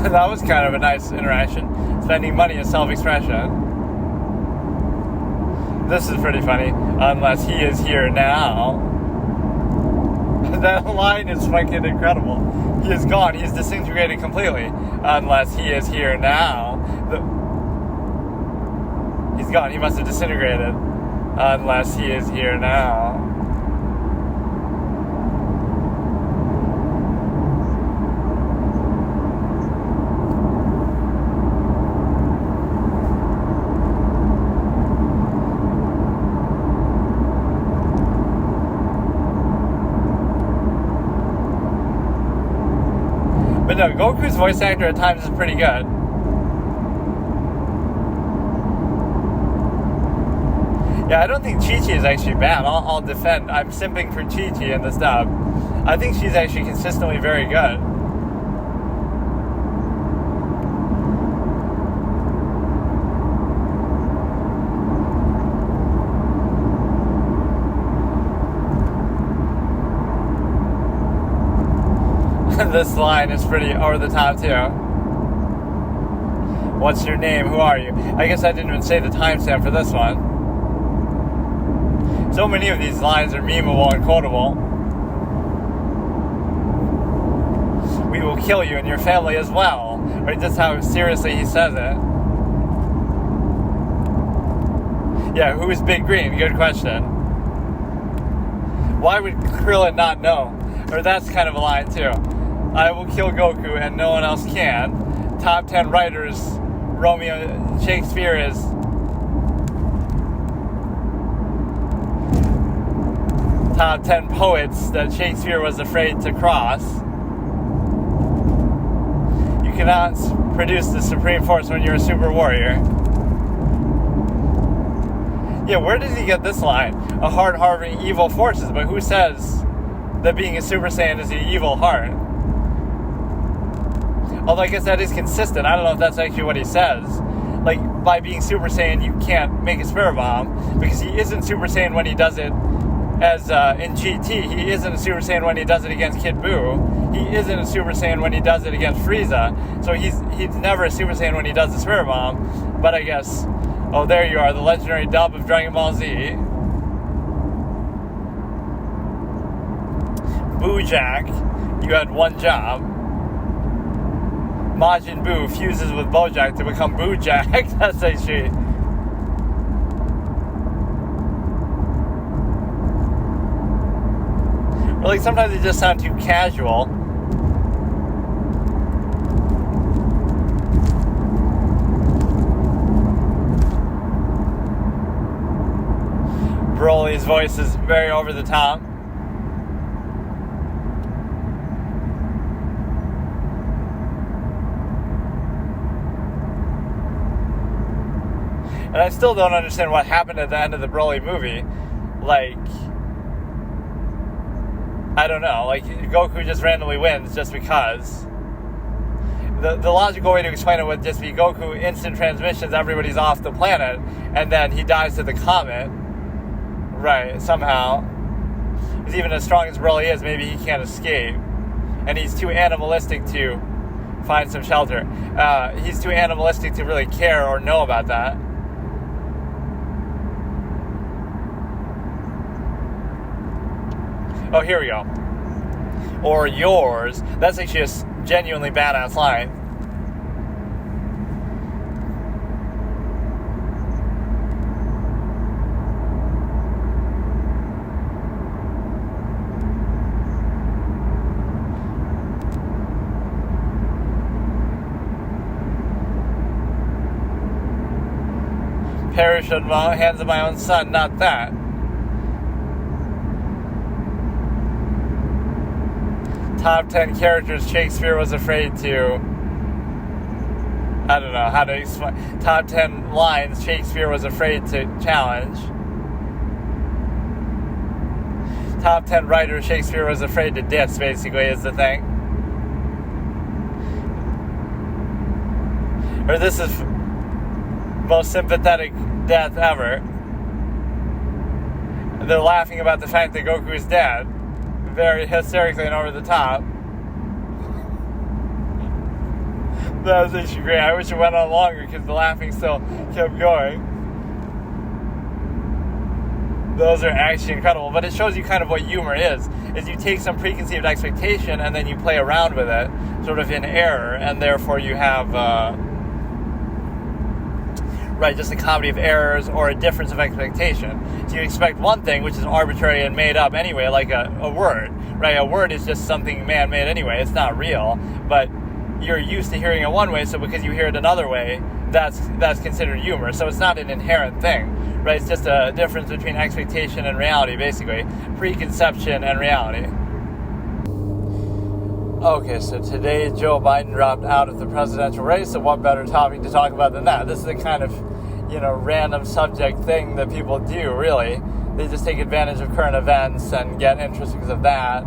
That was kind of a nice interaction. Spending money is self-expression. This is pretty funny. Unless he is here now. That line is fucking incredible. He is gone. He's disintegrated completely. Unless he is here now. He's gone. He must have disintegrated. Unless he is here now. But no, Goku's voice actor at times is pretty good. Yeah, I don't think Chi-Chi is actually bad. I'll defend. I'm simping for Chi-Chi in this dub. I think she's actually consistently very good. This line is pretty over the top too. What's your name? Who are you? I guess I didn't even say the timestamp for this one. So many of these lines are memeable and quotable. We will kill you and your family as well. Right? That's how seriously he says it. Yeah, who is Big Green? Good question. Why would Krillin not know? Or that's kind of a line too. I will kill Goku and no one else can. Top 10 writers, Shakespeare is. Top 10 poets that Shakespeare was afraid to cross. You cannot produce the supreme force when you're a super warrior. Yeah, where does he get this line? A heart harboring evil forces, but who says that being a Super Saiyan is the evil heart? Although I guess that is consistent. I don't know if that's actually what he says. Like, by being Super Saiyan, you can't make a Spirit Bomb, because he isn't Super Saiyan when he does it as in GT. He isn't a Super Saiyan when he does it against Kid Buu. He isn't a Super Saiyan when he does it against Frieza. So he's never a Super Saiyan when he does the Spirit Bomb. But I guess, oh, there you are, the legendary dub of Dragon Ball Z. Bojack, you had one job. Majin Buu fuses with Bojack to become Bojack. That's actually. Or like sometimes they just sound too casual. Broly's voice is very over the top. And I still don't understand what happened at the end of the Broly movie. Like, I don't know. Like, Goku just randomly wins just because. The logical way to explain it would just be Goku instant transmissions, everybody's off the planet, and then he dies to the comet. Right, somehow. Because even as strong as Broly is, maybe he can't escape. And he's too animalistic to find some shelter. He's too animalistic to really care or know about that. Oh, here we go. Or yours. That's actually a genuinely badass line. Perish in the hands of my own son, not that. Top 10 characters Shakespeare was afraid to. I don't know how to explain. Top 10 lines Shakespeare was afraid to challenge. Top 10 writers Shakespeare was afraid to diss, basically, is the thing. Or this is most sympathetic death ever. They're laughing about the fact that Goku is dead. Very hysterically and over the top. That was actually great. I wish it went on longer because the laughing still kept going. Those are actually incredible. But it shows you kind of what humor is you take some preconceived expectation and then you play around with it, sort of in error, and therefore you have, just a comedy of errors or a difference of expectation. So you expect one thing, which is arbitrary and made up anyway, like a word, right? A word is just something man-made anyway. It's not real, but you're used to hearing it one way, so because you hear it another way, that's considered humor. So it's not an inherent thing, right? It's just a difference between expectation and reality, basically. Preconception and reality. Okay, so today Joe Biden dropped out of the presidential race, so what better topic to talk about than that? This is the kind of, random subject thing that people do, really. They just take advantage of current events and get interest because of that.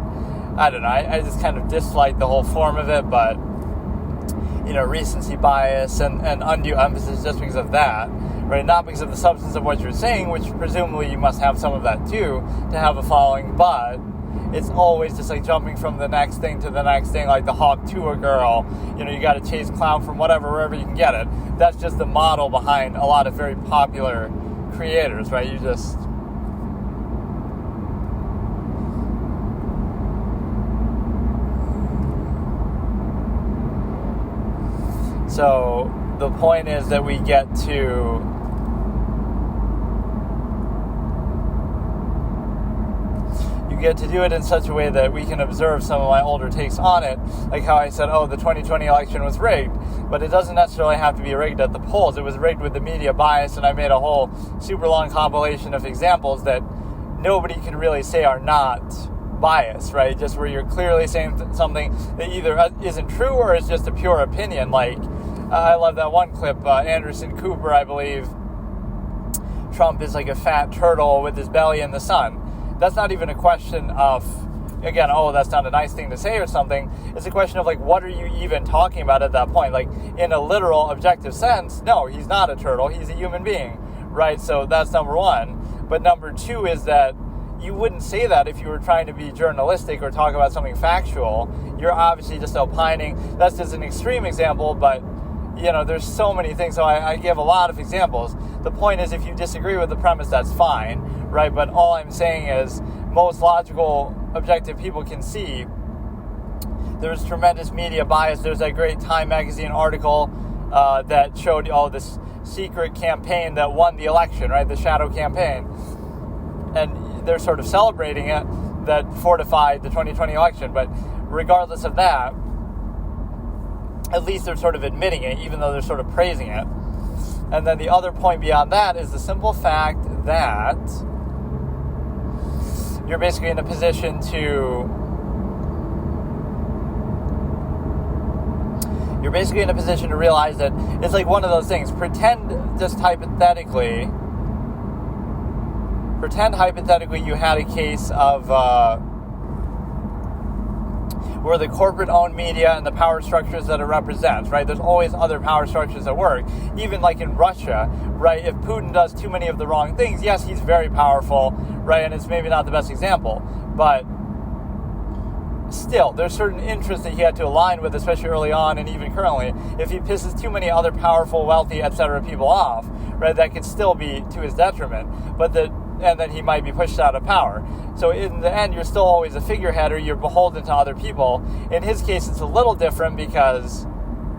I don't know, I just kind of dislike the whole form of it, but recency bias and undue emphasis just because of that, right? Not because of the substance of what you're saying, which presumably you must have some of that too to have a following, but it's always just like jumping from the next thing to the next thing, like the hawk to a girl. You got to chase clown from wherever you can get it. That's just the model behind a lot of very popular creators, right? So the point is that we get to do it in such a way that we can observe some of my older takes on it, like how I said, the 2020 election was rigged, but it doesn't necessarily have to be rigged at the polls. It was rigged with the media bias, and I made a whole super long compilation of examples that nobody can really say are not bias, right? Just where you're clearly saying something that either isn't true or is just a pure opinion. Like, I love that one clip, Anderson Cooper, I believe, Trump is like a fat turtle with his belly in the sun. That's not even a question of, again, that's not a nice thing to say or something. It's a question of, like, what are you even talking about at that point? Like, in a literal, objective sense, no, he's not a turtle. He's a human being, right? So that's number one. But number two is that you wouldn't say that if you were trying to be journalistic or talk about something factual. You're obviously just opining. That's just an extreme example, but there's so many things, so I give a lot of examples. The point is, if you disagree with the premise, that's fine, right? But all I'm saying is, most logical, objective people can see there's tremendous media bias. There's that great Time magazine article that showed this secret campaign that won the election, right? The shadow campaign. And they're sort of celebrating it, that fortified the 2020 election. But regardless of that, at least they're sort of admitting it, even though they're sort of praising it. And then the other point beyond that is the simple fact that you're basically in a position to realize that it's like one of those things. Pretend hypothetically you had a case of where the corporate-owned media and the power structures that it represents, right? There's always other power structures at work. Even like in Russia, right? If Putin does too many of the wrong things, yes, he's very powerful, right? And it's maybe not the best example, but still, there's certain interests that he had to align with, especially early on and even currently. If he pisses too many other powerful, wealthy, etc. people off, right, that could still be to his detriment, and then he might be pushed out of power. So in the end, you're still always a figurehead, or you're beholden to other people. In his case, it's a little different because,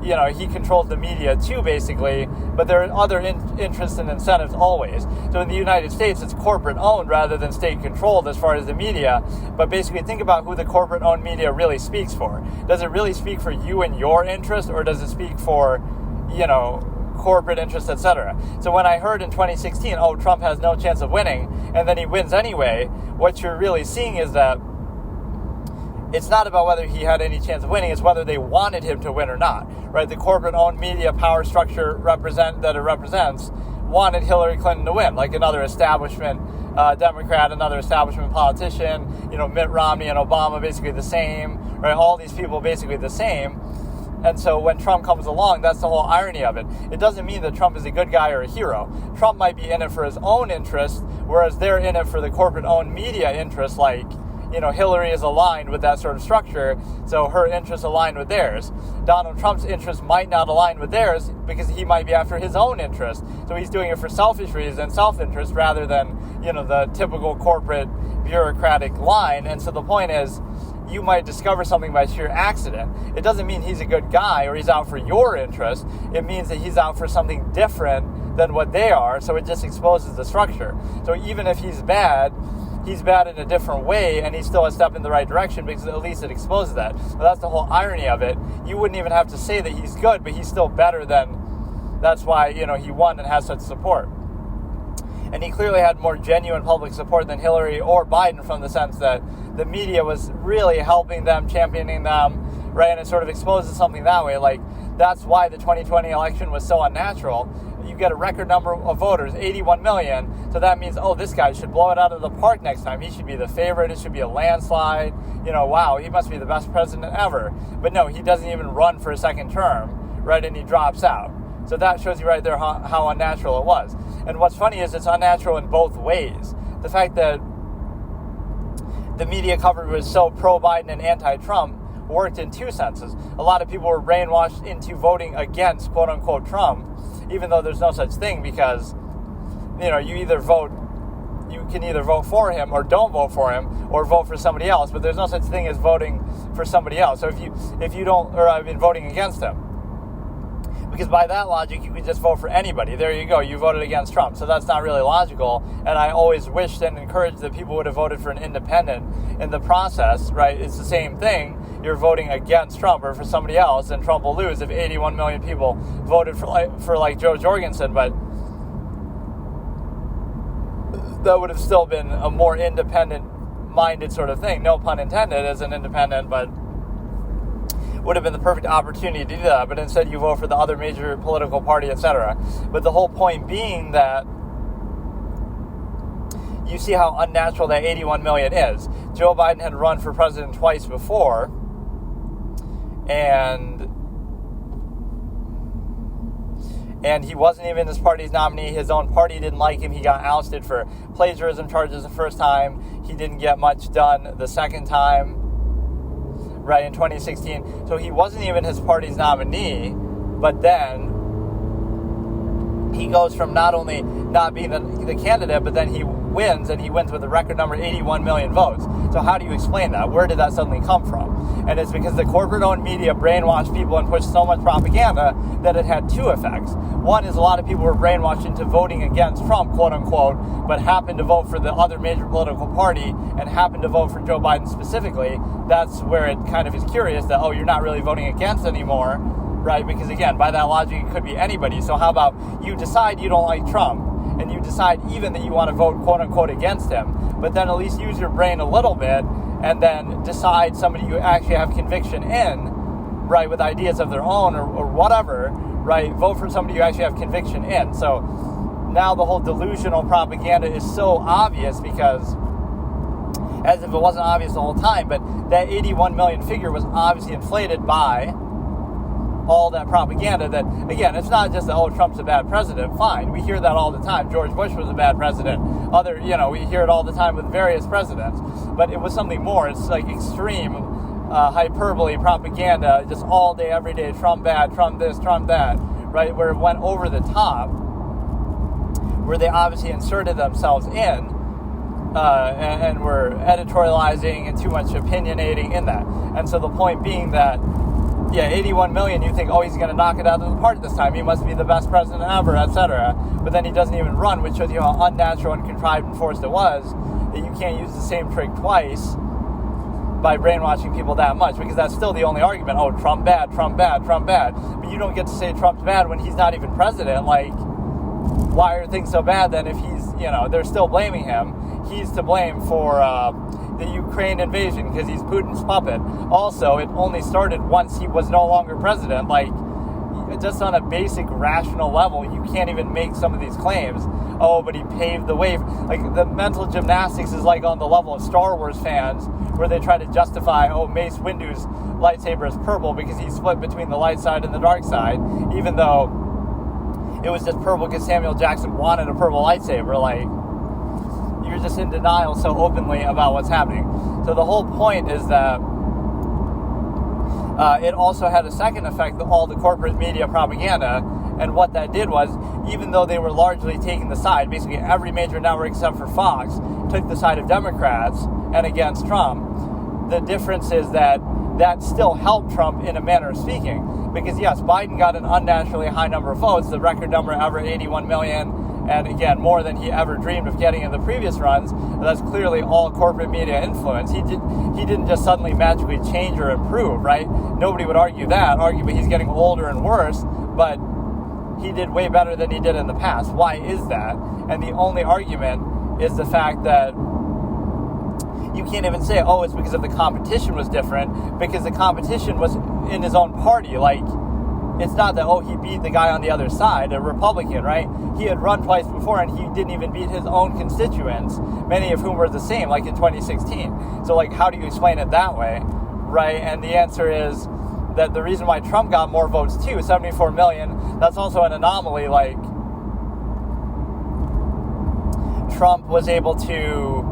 he controls the media too, basically, but there are other interests and incentives always. So in the United States, it's corporate-owned rather than state-controlled as far as the media. But basically, think about who the corporate-owned media really speaks for. Does it really speak for you and your interest, or does it speak for, corporate interests, etc.? So when I heard in 2016, Trump has no chance of winning, and then he wins anyway, what you're really seeing is that it's not about whether he had any chance of winning, it's whether they wanted him to win or not, right? The corporate-owned media power structure that it represents wanted Hillary Clinton to win, like another establishment Democrat, another establishment politician, Mitt Romney and Obama basically the same, right? All these people basically the same. And so when Trump comes along, that's the whole irony of it. It doesn't mean that Trump is a good guy or a hero. Trump might be in it for his own interest, whereas they're in it for the corporate-owned media interest, like, Hillary is aligned with that sort of structure, so her interests align with theirs. Donald Trump's interests might not align with theirs because he might be after his own interest. So he's doing it for selfish reasons, self-interest, rather than, the typical corporate bureaucratic line. And so the point is, you might discover something by sheer accident. It doesn't mean he's a good guy or he's out for your interest. It means that he's out for something different than what they are, so it just exposes the structure. So even if he's bad in a different way, and he's still a step in the right direction because at least it exposes that. So that's the whole irony of it. You wouldn't even have to say that he's good, but he's still better than, that's why, he won and has such support. And he clearly had more genuine public support than Hillary or Biden, from the sense that the media was really helping them, championing them, right? And it sort of exposes something that way. Like, that's why the 2020 election was so unnatural. You get a record number of voters, 81 million. So that means, this guy should blow it out of the park next time. He should be the favorite. It should be a landslide. Wow, he must be the best president ever. But no, he doesn't even run for a second term, right? And he drops out. So that shows you right there how unnatural it was. And what's funny is it's unnatural in both ways. The fact that the media coverage was so pro-Biden and anti-Trump worked in two senses. A lot of people were brainwashed into voting against, quote-unquote, Trump, even though there's no such thing, because, you can either vote for him or don't vote for him, or vote for somebody else, but there's no such thing as voting for somebody else. So voting against him. Because by that logic, you could just vote for anybody. There you go. You voted against Trump. So that's not really logical. And I always wished and encouraged that people would have voted for an independent in the process, right? It's the same thing. You're voting against Trump or for somebody else, and Trump will lose if 81 million people voted for Joe Jorgensen. But that would have still been a more independent-minded sort of thing. No pun intended as an independent, but would have been the perfect opportunity to do that, but instead you vote for the other major political party, etc. But the whole point being that you see how unnatural that 81 million is. Joe Biden had run for president twice before, and he wasn't even his party's nominee. His own party didn't like him. He got ousted for plagiarism charges the first time. He didn't get much done the second time, right, in 2016. So he wasn't even his party's nominee, but then he goes from not only not being the candidate, but then he wins, and he wins with a record number, 81 million votes. So how do you explain that? Where did that suddenly come from? And it's because the corporate-owned media brainwashed people and pushed so much propaganda that it had two effects. One is a lot of people were brainwashed into voting against Trump, quote-unquote, but happened to vote for the other major political party and happened to vote for Joe Biden specifically. That's where it kind of is curious that, you're not really voting against anymore, right? Because, again, by that logic, it could be anybody. So how about you decide you don't like Trump, and you decide even that you want to vote, quote-unquote, against him, but then at least use your brain a little bit and then decide somebody you actually have conviction in, right, with ideas of their own or whatever, right? Vote for somebody you actually have conviction in. So now the whole delusional propaganda is so obvious, because as if it wasn't obvious the whole time, but that 81 million figure was obviously inflated by all that propaganda. That, again, it's not just that, Trump's a bad president. Fine, we hear that all the time. George Bush was a bad president. We hear it all the time with various presidents. But it was something more. It's like extreme hyperbole propaganda, just all day, every day. Trump bad, Trump this, Trump that, right? Where it went over the top, where they obviously inserted themselves in, and were editorializing and too much opinionating in that. And so the point being that, 81 million, you think, he's going to knock it out of the park this time. He must be the best president ever, etc. But then he doesn't even run, which shows you how unnatural and contrived and forced it was, that you can't use the same trick twice by brainwashing people that much, because that's still the only argument. Trump bad, Trump bad, Trump bad. But you don't get to say Trump's bad when he's not even president. Like, why are things so bad then if he's, they're still blaming him? He's to blame for the Ukraine invasion because he's Putin's puppet. Also, it only started once he was no longer president. Like, just on a basic rational level, you can't even make some of these claims. But he paved the way. Like, the mental gymnastics is like on the level of Star Wars fans, where they try to justify, Mace Windu's lightsaber is purple because he split between the light side and the dark side, even though it was just purple because Samuel Jackson wanted a purple lightsaber. Like, you're just in denial so openly about what's happening. So the whole point is that it also had a second effect, all the corporate media propaganda. And what that did was, even though they were largely taking the side, basically every major network except for Fox took the side of Democrats and against Trump, the difference is that still helped Trump in a manner of speaking. Because yes, Biden got an unnaturally high number of votes, the record number ever, 81 million, and again, more than he ever dreamed of getting in the previous runs. But that's clearly all corporate media influence. He didn't just suddenly magically change or improve, right? Nobody would argue that. Arguably, he's getting older and worse, but he did way better than he did in the past. Why is that? And the only argument is the fact that you can't even say, oh, it's because of the competition was different, because the competition was in his own party. Like, it's not that, oh, he beat the guy on the other side, a Republican, right? He had run twice before and he didn't even beat his own constituents, many of whom were the same, like in 2016. So, like, how do you explain it that way, right? And the answer is that the reason why Trump got more votes too, 74 million, that's also an anomaly. Like, Trump was able to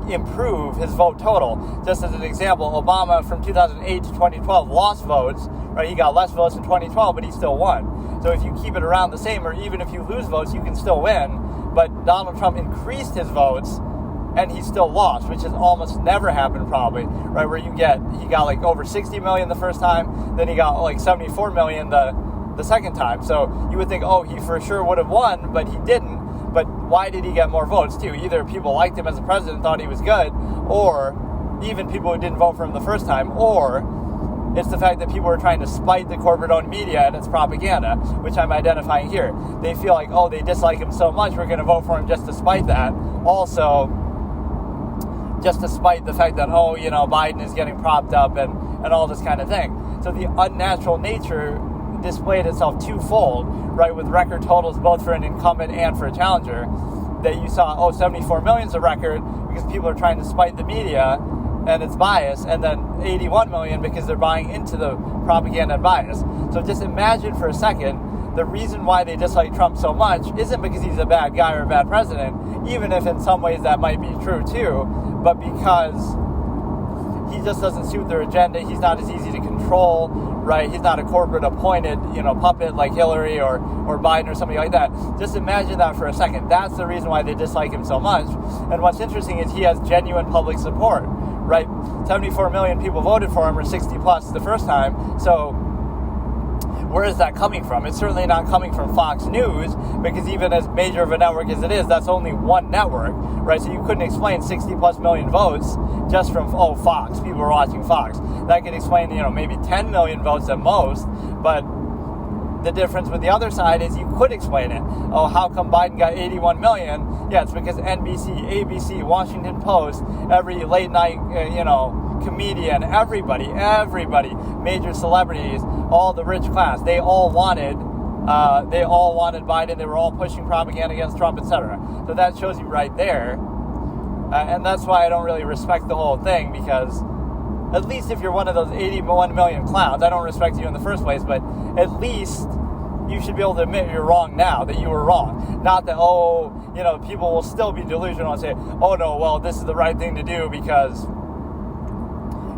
improve his vote total. Just as an example, Obama from 2008 to 2012 lost votes, right? He got less votes in 2012, but he still won. So if you keep it around the same, or even if you lose votes, you can still win. But Donald Trump increased his votes, and he still lost, which has almost never happened probably, right? Where he got like over 60 million the first time, then he got like 74 million the second time. So you would think, oh, he for sure would have won, but he didn't. But why did he get more votes too? Either people liked him as a president, thought he was good, or even people who didn't vote for him the first time, or it's the fact that people are trying to spite the corporate-owned media and its propaganda, which I'm identifying here. They feel like, oh, they dislike him so much, we're going to vote for him just to spite that. Also, just to spite the fact that, oh, you know, Biden is getting propped up and all this kind of thing. So the unnatural nature displayed itself twofold, right, with record totals both for an incumbent and for a challenger, that you saw, oh, 74 million is a record because people are trying to spite the media and its bias, and then 81 million because they're buying into the propaganda and bias. So just imagine for a second, the reason why they dislike Trump so much isn't because he's a bad guy or a bad president, even if in some ways that might be true too, but because he just doesn't suit their agenda. He's not as easy to control, right? He's not a corporate appointed, puppet like Hillary or Biden or somebody like that. Just imagine that for a second. That's the reason why they dislike him so much. And what's interesting is he has genuine public support, right? 74 million people voted for him, or 60 plus the first time. So where is that coming from? It's certainly not coming from Fox News, because even as major of a network as it is, that's only one network, right? So you couldn't explain 60 plus million votes just from, Fox. People are watching Fox. That could explain, maybe 10 million votes at most, but the difference with the other side is you could explain it. Oh, how come Biden got 81 million? Yeah, it's because NBC, ABC, Washington Post, every late night, comedian, everybody, major celebrities, all the rich class, they all wanted Biden. They were all pushing propaganda against Trump, etc. So that shows you right there. And that's why I don't really respect the whole thing, because at least if you're one of those 81 million clowns, I don't respect you in the first place, but at least you should be able to admit you're wrong now, that you were wrong. Not that, people will still be delusional and say, oh no, well, this is the right thing to do because,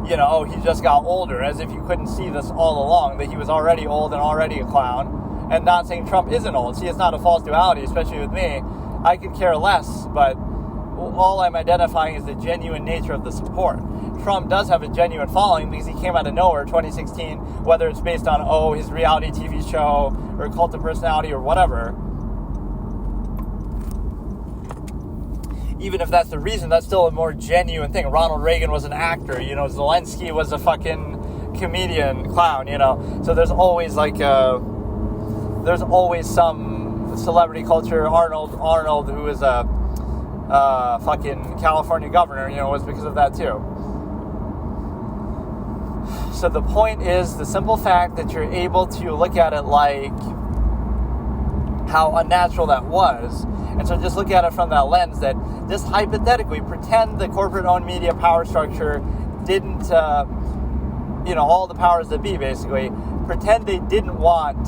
he just got older, as if you couldn't see this all along, that he was already old and already a clown. And not saying Trump isn't old. See, it's not a false duality, especially with me. I could care less, but all I'm identifying is the genuine nature of the support. Trump does have a genuine following because he came out of nowhere in 2016, whether it's based on, his reality TV show or cult of personality or whatever. Even if that's the reason, that's still a more genuine thing. Ronald Reagan was an actor, Zelensky was a fucking comedian, clown, So there's always there's always some celebrity culture. Arnold, who is a fucking California governor, was because of that too. So the point is the simple fact that you're able to look at it like how unnatural that was. And so just look at it from that lens, that just hypothetically pretend the corporate-owned media power structure didn't, all the powers that be basically, pretend they didn't want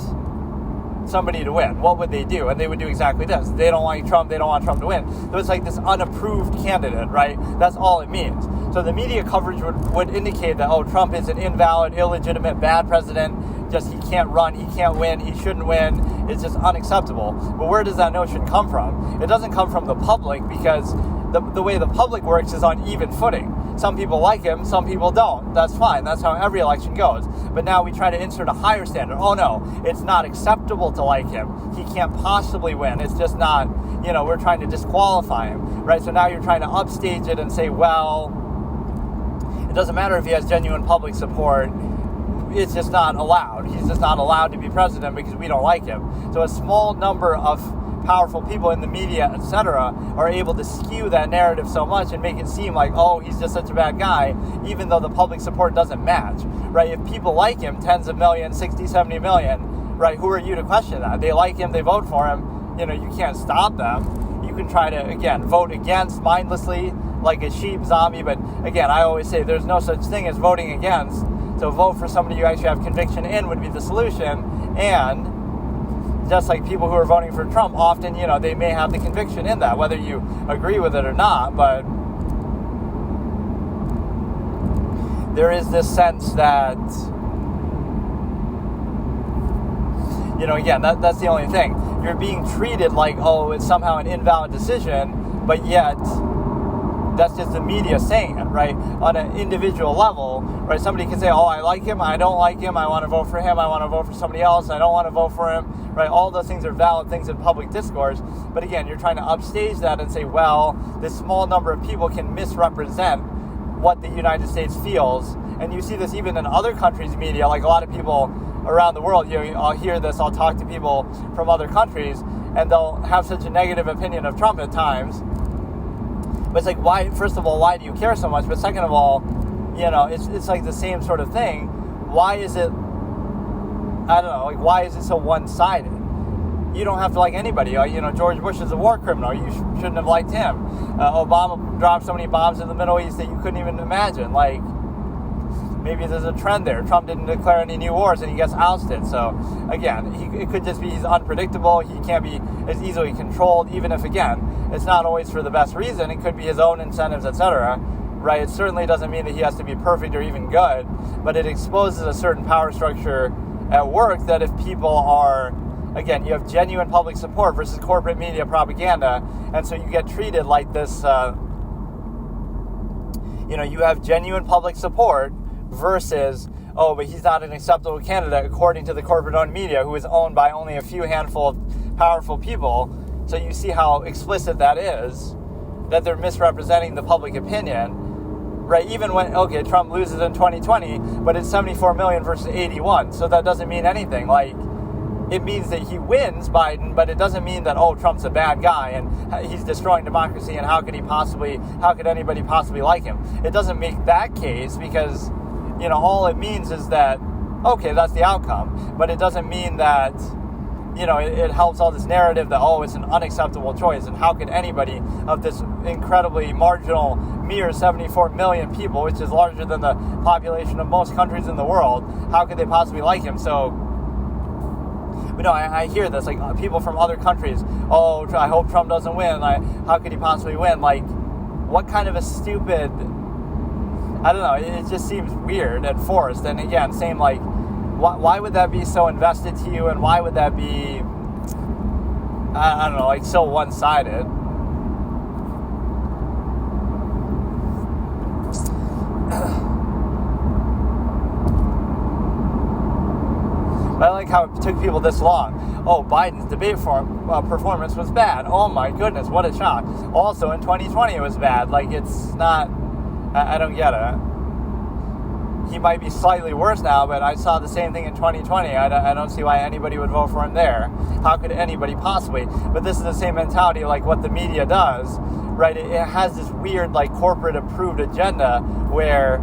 somebody to win, what would they do? And they would do exactly this. They don't like Trump, they don't want Trump to win. So it's like this unapproved candidate, right? That's all it means. So the media coverage would indicate that, oh, Trump is an invalid, illegitimate, bad president, just he can't run, he can't win, he shouldn't win, it's just unacceptable. But where does that notion come from? It doesn't come from the public, because the way the public works is on even footing. Some people like him, some people don't. That's fine. That's how every election goes. But now we try to insert a higher standard. Oh no, it's not acceptable to like him. He can't possibly win. It's just not, we're trying to disqualify him, right? So now you're trying to upstage it and say, well, it doesn't matter if he has genuine public support. It's just not allowed. He's just not allowed to be president because we don't like him. So a small number of powerful people in the media, etc., are able to skew that narrative so much and make it seem like, oh, he's just such a bad guy, even though the public support doesn't match, right? If people like him, tens of millions, 60, 70 million, right, who are you to question that? They like him, they vote for him, you can't stop them. You can try to, again, vote against mindlessly, like a sheep zombie, but again, I always say there's no such thing as voting against, so vote for somebody you actually have conviction in would be the solution. And just like people who are voting for Trump, often, they may have the conviction in that, whether you agree with it or not. But there is this sense that, again, that's the only thing. You're being treated like, oh, it's somehow an invalid decision, but yet that's just the media saying it, right? On an individual level, right? Somebody can say, oh, I like him, I don't like him, I want to vote for him, I want to vote for somebody else, I don't want to vote for him, right? All those things are valid things in public discourse. But again, you're trying to upstage that and say, well, this small number of people can misrepresent what the United States feels. And you see this even in other countries' media, like a lot of people around the world, I'll hear this, I'll talk to people from other countries, and they'll have such a negative opinion of Trump at times. But it's like, why? First of all, why do you care so much? But second of all, it's like the same sort of thing. Why is it? I don't know. Like, why is it so one-sided? You don't have to like anybody. George Bush is a war criminal. You shouldn't have liked him. Obama dropped so many bombs in the Middle East that you couldn't even imagine. Like, maybe there's a trend there. Trump didn't declare any new wars and he gets ousted. So again, it could just be he's unpredictable. He can't be as easily controlled, even if, again, it's not always for the best reason. It could be his own incentives, etc. Right? It certainly doesn't mean that he has to be perfect or even good, but it exposes a certain power structure at work that if people are, again, you have genuine public support versus corporate media propaganda, and so you get treated like this, you have genuine public support versus, oh, but he's not an acceptable candidate according to the corporate-owned media, who is owned by only a few handful of powerful people. So you see how explicit that is, that they're misrepresenting the public opinion, right? Even when, okay, Trump loses in 2020, but it's 74 million versus 81, so that doesn't mean anything. Like, it means that he wins Biden, but it doesn't mean that, oh, Trump's a bad guy and he's destroying democracy and how could anybody possibly like him? It doesn't make that case because, all it means is that, okay, that's the outcome, but it doesn't mean that, it helps all this narrative that, oh, it's an unacceptable choice, and how could anybody of this incredibly marginal, mere 74 million people, which is larger than the population of most countries in the world, how could they possibly like him? So, I hear this, like, people from other countries, oh, I hope Trump doesn't win, how could he possibly win? Like, what kind of a stupid, I don't know, it just seems weird and forced, and again, same, like, why would that be so invested to you, and why would that be, I don't know, like, so one-sided? But I like how it took people this long. Oh, Biden's debate performance was bad. Oh my goodness, what a shock. Also, in 2020 it was bad. Like, it's not, I don't get it. He might be slightly worse now, but I saw the same thing in 2020. I don't see why anybody would vote for him there. How could anybody possibly? But this is the same mentality like what the media does, right? It has this weird, like, corporate approved agenda where,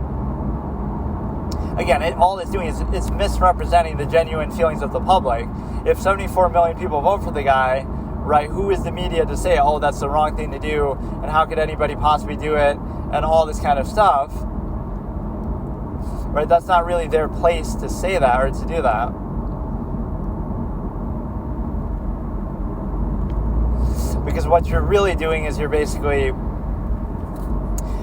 again, all it's doing is it's misrepresenting the genuine feelings of the public. If 74 million people vote for the guy, right, who is the media to say, oh, that's the wrong thing to do, and how could anybody possibly do it, and all this kind of stuff? Right, that's not really their place to say that or to do that. Because what you're really doing is you're basically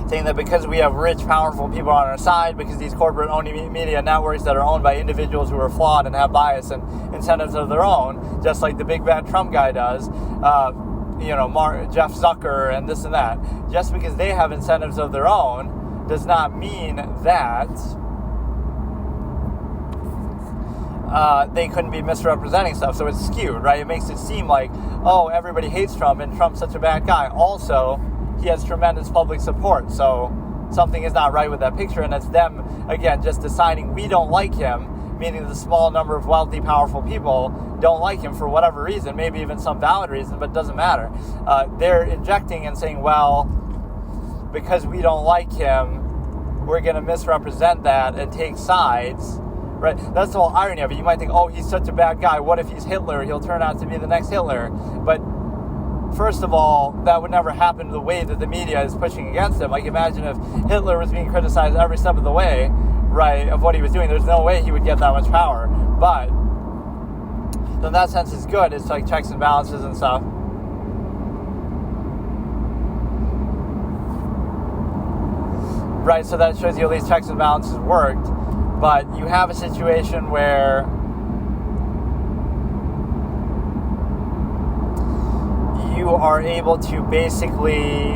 saying that because we have rich, powerful people on our side, because these corporate-owned media networks that are owned by individuals who are flawed and have bias and incentives of their own, just like the big bad Trump guy does, Jeff Zucker and this and that, just because they have incentives of their own does not mean that they couldn't be misrepresenting stuff. So it's skewed, right? It makes it seem like, oh, everybody hates Trump and Trump's such a bad guy. Also, he has tremendous public support, so something is not right with that picture, and it's them, again, just deciding we don't like him, meaning the small number of wealthy, powerful people don't like him for whatever reason, maybe even some valid reason, but it doesn't matter. They're injecting and saying, well, because we don't like him, we're going to misrepresent that and take sides, right? That's the whole irony of it. You might think, oh, he's such a bad guy. What if he's Hitler? He'll turn out to be the next Hitler. But first of all, that would never happen the way that the media is pushing against him. Like, imagine if Hitler was being criticized every step of the way, right, of what he was doing. There's no way he would get that much power. But so in that sense, it's good. It's like checks and balances and stuff. Right, so that shows you at least checks and balances worked. But you have a situation where you are able to basically,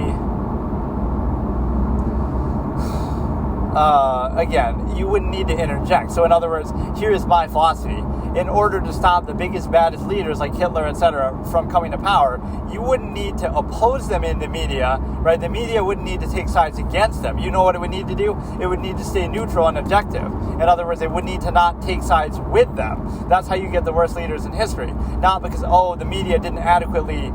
again, you wouldn't need to interject. So in other words, here's my philosophy. In order to stop the biggest, baddest leaders like Hitler, etc., from coming to power, you wouldn't need to oppose them in the media, right? The media wouldn't need to take sides against them. You know what it would need to do? It would need to stay neutral and objective. In other words, it would need to not take sides with them. That's how you get the worst leaders in history. Not because, the media didn't adequately,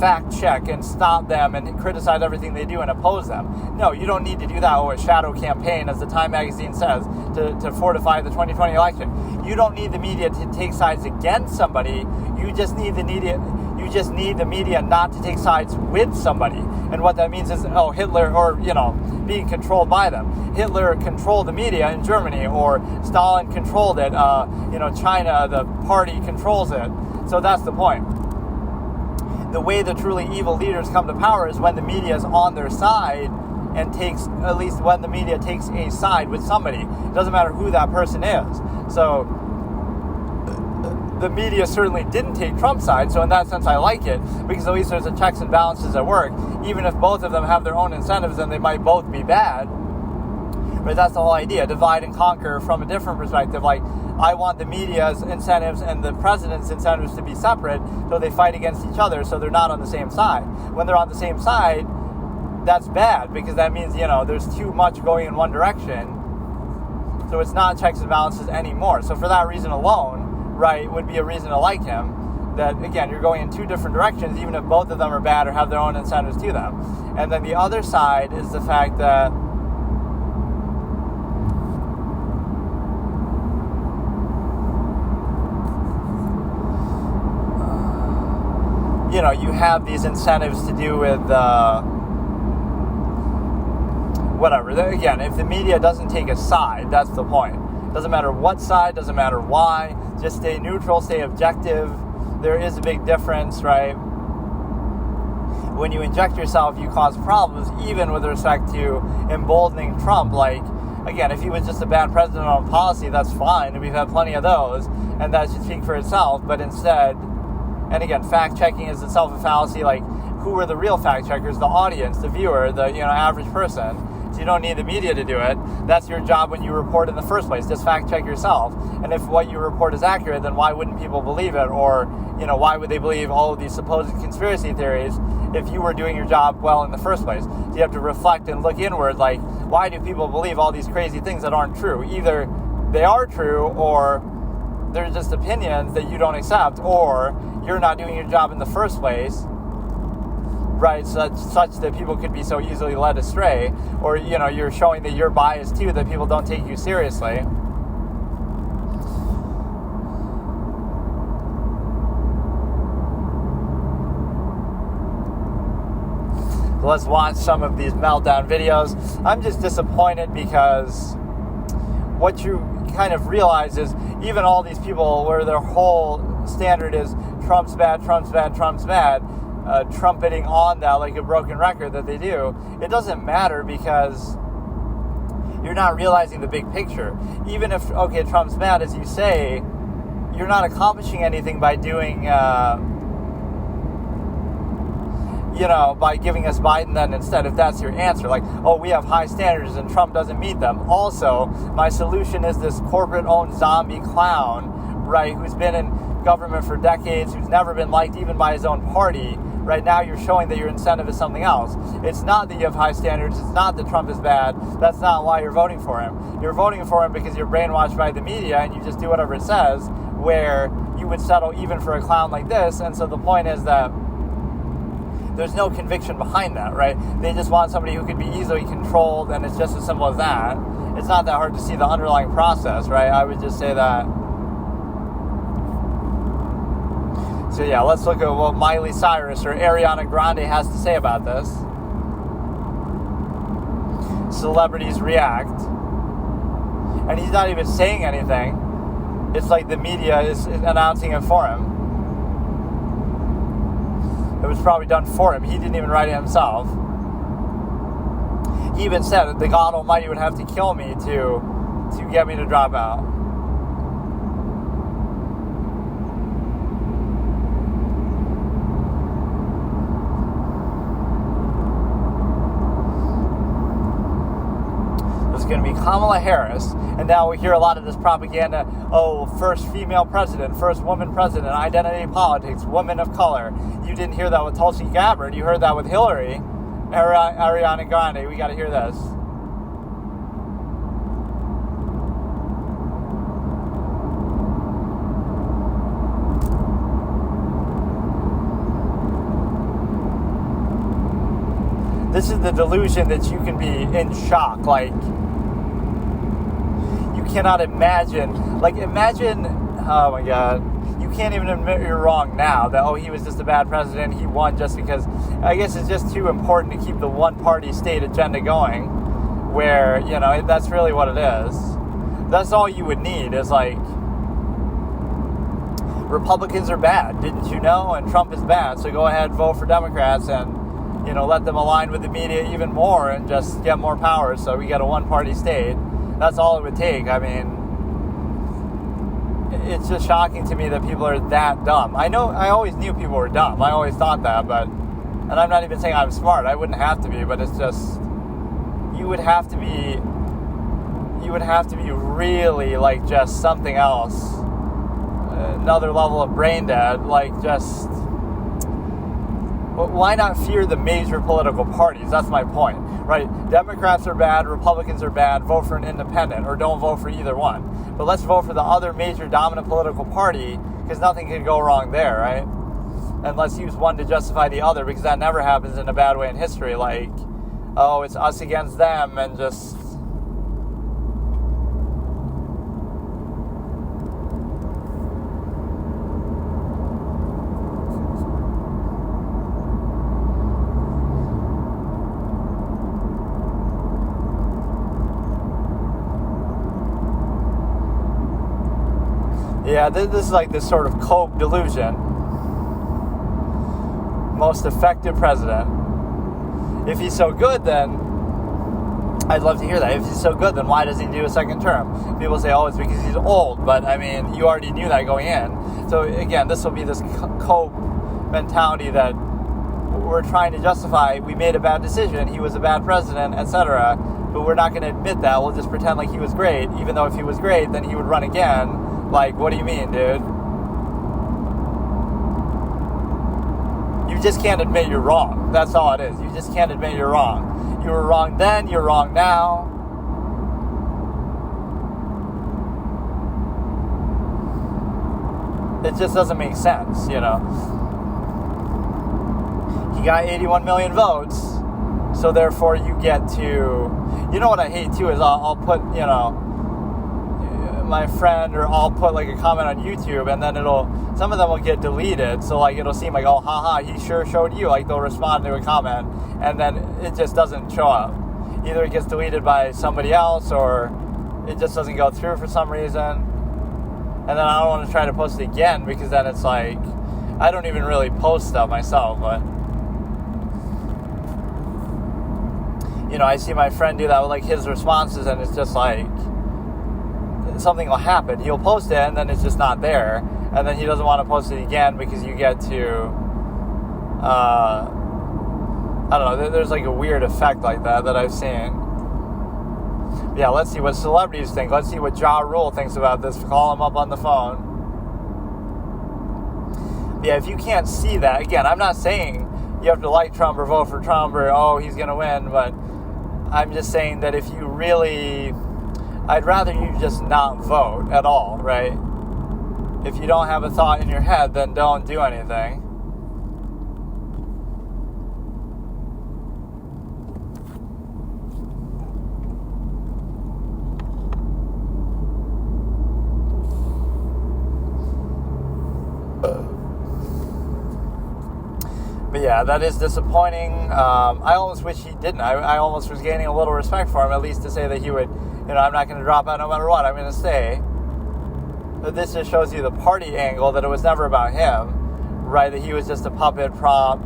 fact check and stop them and criticize everything they do and oppose them. No, you don't need to do that. A shadow campaign, as the Time magazine says, to fortify the 2020 election. You don't need the media to take sides against somebody. You just need the media not to take sides with somebody. And what that means is, Hitler, or, being controlled by them. Hitler controlled the media in Germany, or Stalin controlled it. China, the party controls it. So that's the point. The way the truly evil leaders come to power is when the media is on their side and at least when the media takes a side with somebody. It doesn't matter who that person is. So the media certainly didn't take Trump's side, so in that sense I like it, because at least there's a checks and balances at work. Even if both of them have their own incentives, then they might both be bad. But that's the whole idea, divide and conquer from a different perspective. Like, I want the media's incentives and the president's incentives to be separate, so they fight against each other, so they're not on the same side. When they're on the same side, that's bad, because that means, there's too much going in one direction. So it's not checks and balances anymore. So for that reason alone, right, would be a reason to like him. That, again, you're going in two different directions, even if both of them are bad or have their own incentives to them. And then the other side is the fact that you have these incentives to do with whatever. Again, if the media doesn't take a side, that's the point. Doesn't matter what side, doesn't matter why. Just stay neutral, stay objective. There is a big difference, right? When you inject yourself, you cause problems, even with respect to emboldening Trump. Like, again, if he was just a bad president on policy, that's fine, and we've had plenty of those, and that should speak for itself. But instead, and again, fact-checking is itself a fallacy. Like, who are the real fact-checkers? The audience, the viewer, the average person. So you don't need the media to do it. That's your job when you report in the first place. Just fact-check yourself. And if what you report is accurate, then why wouldn't people believe it? Or, why would they believe all of these supposed conspiracy theories if you were doing your job well in the first place? So you have to reflect and look inward, like, why do people believe all these crazy things that aren't true? Either they are true, or they're just opinions that you don't accept, or you're not doing your job in the first place, right, such that people could be so easily led astray, or, you're showing that you're biased too, that people don't take you seriously. Let's watch some of these meltdown videos. I'm just disappointed because what you kind of realize is even all these people where their whole standard is Trump's bad, Trump's bad, Trump's bad, trumpeting on that like a broken record that they do, it doesn't matter because you're not realizing the big picture. Even if, okay, Trump's bad, as you say, you're not accomplishing anything by doing, by giving us Biden then instead, if that's your answer. Like, oh, we have high standards and Trump doesn't meet them. Also, my solution is this corporate-owned zombie clown, right, who's been in government for decades, who's never been liked even by his own party. Right now, you're showing that your incentive is something else. It's not that you have high standards. It's not that Trump is bad. That's not why you're voting for him. You're voting for him because you're brainwashed by the media and you just do whatever it says, where you would settle even for a clown like this. And so the point is that there's no conviction behind that, right? They just want somebody who could be easily controlled, and it's just as simple as that. It's not that hard to see the underlying process, right? I would just say that. So yeah, let's look at what Miley Cyrus or Ariana Grande has to say about this. Celebrities react. And he's not even saying anything. It's like the media is announcing it for him. It was probably done for him. He didn't even write it himself. He even said that the God Almighty would have to kill me to get me to drop out. Going to be Kamala Harris, and now we hear a lot of this propaganda. Oh, first female president, first woman president, identity politics, woman of color. You didn't hear that with Tulsi Gabbard. You heard that with Hillary. Ariana Grande. We got to hear this. This is the delusion that you can be in shock, like. Cannot imagine, oh my God, you can't even admit you're wrong now, that, oh, he was just a bad president, he won just because, I guess it's just too important to keep the one-party state agenda going, where, that's really what it is. That's all you would need, is like, Republicans are bad, didn't you know, and Trump is bad, so go ahead, vote for Democrats, and, let them align with the media even more, and just get more power, so we get a one-party state. That's all it would take. I mean, it's just shocking to me that people are that dumb. I always knew people were dumb. I always thought that, and I'm not even saying I'm smart. I wouldn't have to be, but it's just, you would have to be really, like, just something else. Another level of brain dead, like, just, why not fear the major political parties? That's my point, right? Democrats are bad, Republicans are bad, vote for an independent, or don't vote for either one. But let's vote for the other major dominant political party, because nothing can go wrong there, right? And let's use one to justify the other, because that never happens in a bad way in history, like, oh, it's us against them, and just... Yeah, this is like this sort of cope delusion. Most effective president. If he's so good, then I'd love to hear that. If he's so good, then why does he do a second term? People say, oh, it's because he's old. But, I mean, you already knew that going in. So, again, this will be this cope mentality that we're trying to justify. We made a bad decision. He was a bad president, etc. But we're not going to admit that. We'll just pretend like he was great. Even though if he was great, then he would run again. Like, what do you mean, dude? You just can't admit you're wrong. That's all it is. You just can't admit you're wrong. You were wrong then, you're wrong now. It just doesn't make sense, He got 81 million votes, so therefore you get to... You know what I hate, too, is I'll put, my friend, or I'll put like a comment on YouTube, and then some of them will get deleted, so like it'll seem like, oh, haha, he sure showed you, like they'll respond to a comment, and then it just doesn't show up. Either it gets deleted by somebody else, or it just doesn't go through for some reason, and then I don't want to try to post it again, because then it's like, I don't even really post stuff myself, but I see my friend do that with like his responses, and it's just like something will happen. He'll post it, and then it's just not there, and then he doesn't want to post it again because you get to, I don't know. There's like a weird effect like that I've seen. Yeah, let's see what celebrities think. Let's see what Ja Rule thinks about this. Call him up on the phone. Yeah, if you can't see that, again, I'm not saying you have to like Trump or vote for Trump or, oh, he's going to win, but I'm just saying that if you really, I'd rather you just not vote at all, right? If you don't have a thought in your head, then don't do anything. But yeah, that is disappointing. I almost wish he didn't. I almost was gaining a little respect for him, at least to say that he would, I'm not going to drop out no matter what. I'm going to stay. But this just shows you the party angle, that it was never about him, right? That he was just a puppet prop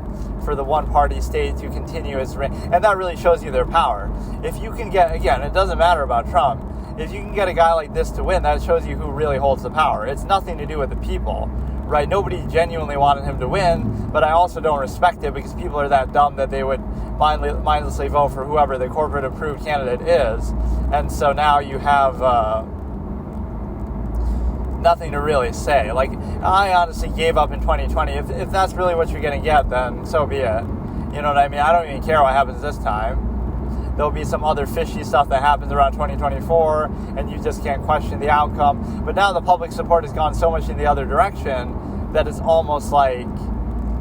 for the one-party state to continue its reign. And that really shows you their power. If you can get, again, it doesn't matter about Trump. If you can get a guy like this to win, that shows you who really holds the power. It's nothing to do with the people. Right, nobody genuinely wanted him to win, but I also don't respect it because people are that dumb that they would mindlessly vote for whoever the corporate-approved candidate is. And so now you have nothing to really say. Like, I honestly gave up in 2020. If that's really what you're going to get, then so be it. You know what I mean? I don't even care what happens this time. There'll be some other fishy stuff that happens around 2024, and you just can't question the outcome. But now the public support has gone so much in the other direction that it's almost like,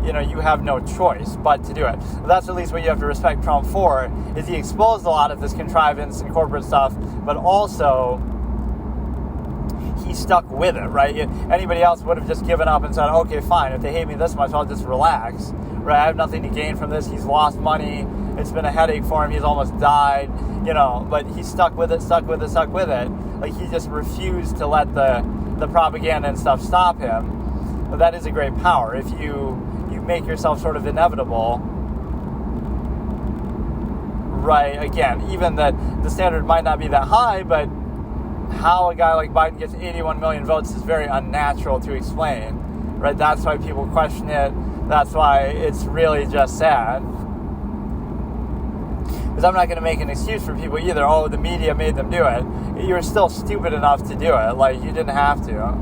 you have no choice but to do it. That's at least what you have to respect Trump for, is he exposed a lot of this contrivance and corporate stuff, but also he stuck with it, right? Anybody else would have just given up and said, okay, fine, if they hate me this much, I'll just relax, right? I have nothing to gain from this. He's lost money. It's been a headache for him. He's almost died, but he stuck with it. Like, he just refused to let the propaganda and stuff stop him. But that is a great power. If you make yourself sort of inevitable, right? Again, even that the standard might not be that high, but how a guy like Biden gets 81 million votes is very unnatural to explain, right? That's why people question it. That's why it's really just sad. Because I'm not going to make an excuse for people either. Oh, the media made them do it. You're still stupid enough to do it. Like, you didn't have to.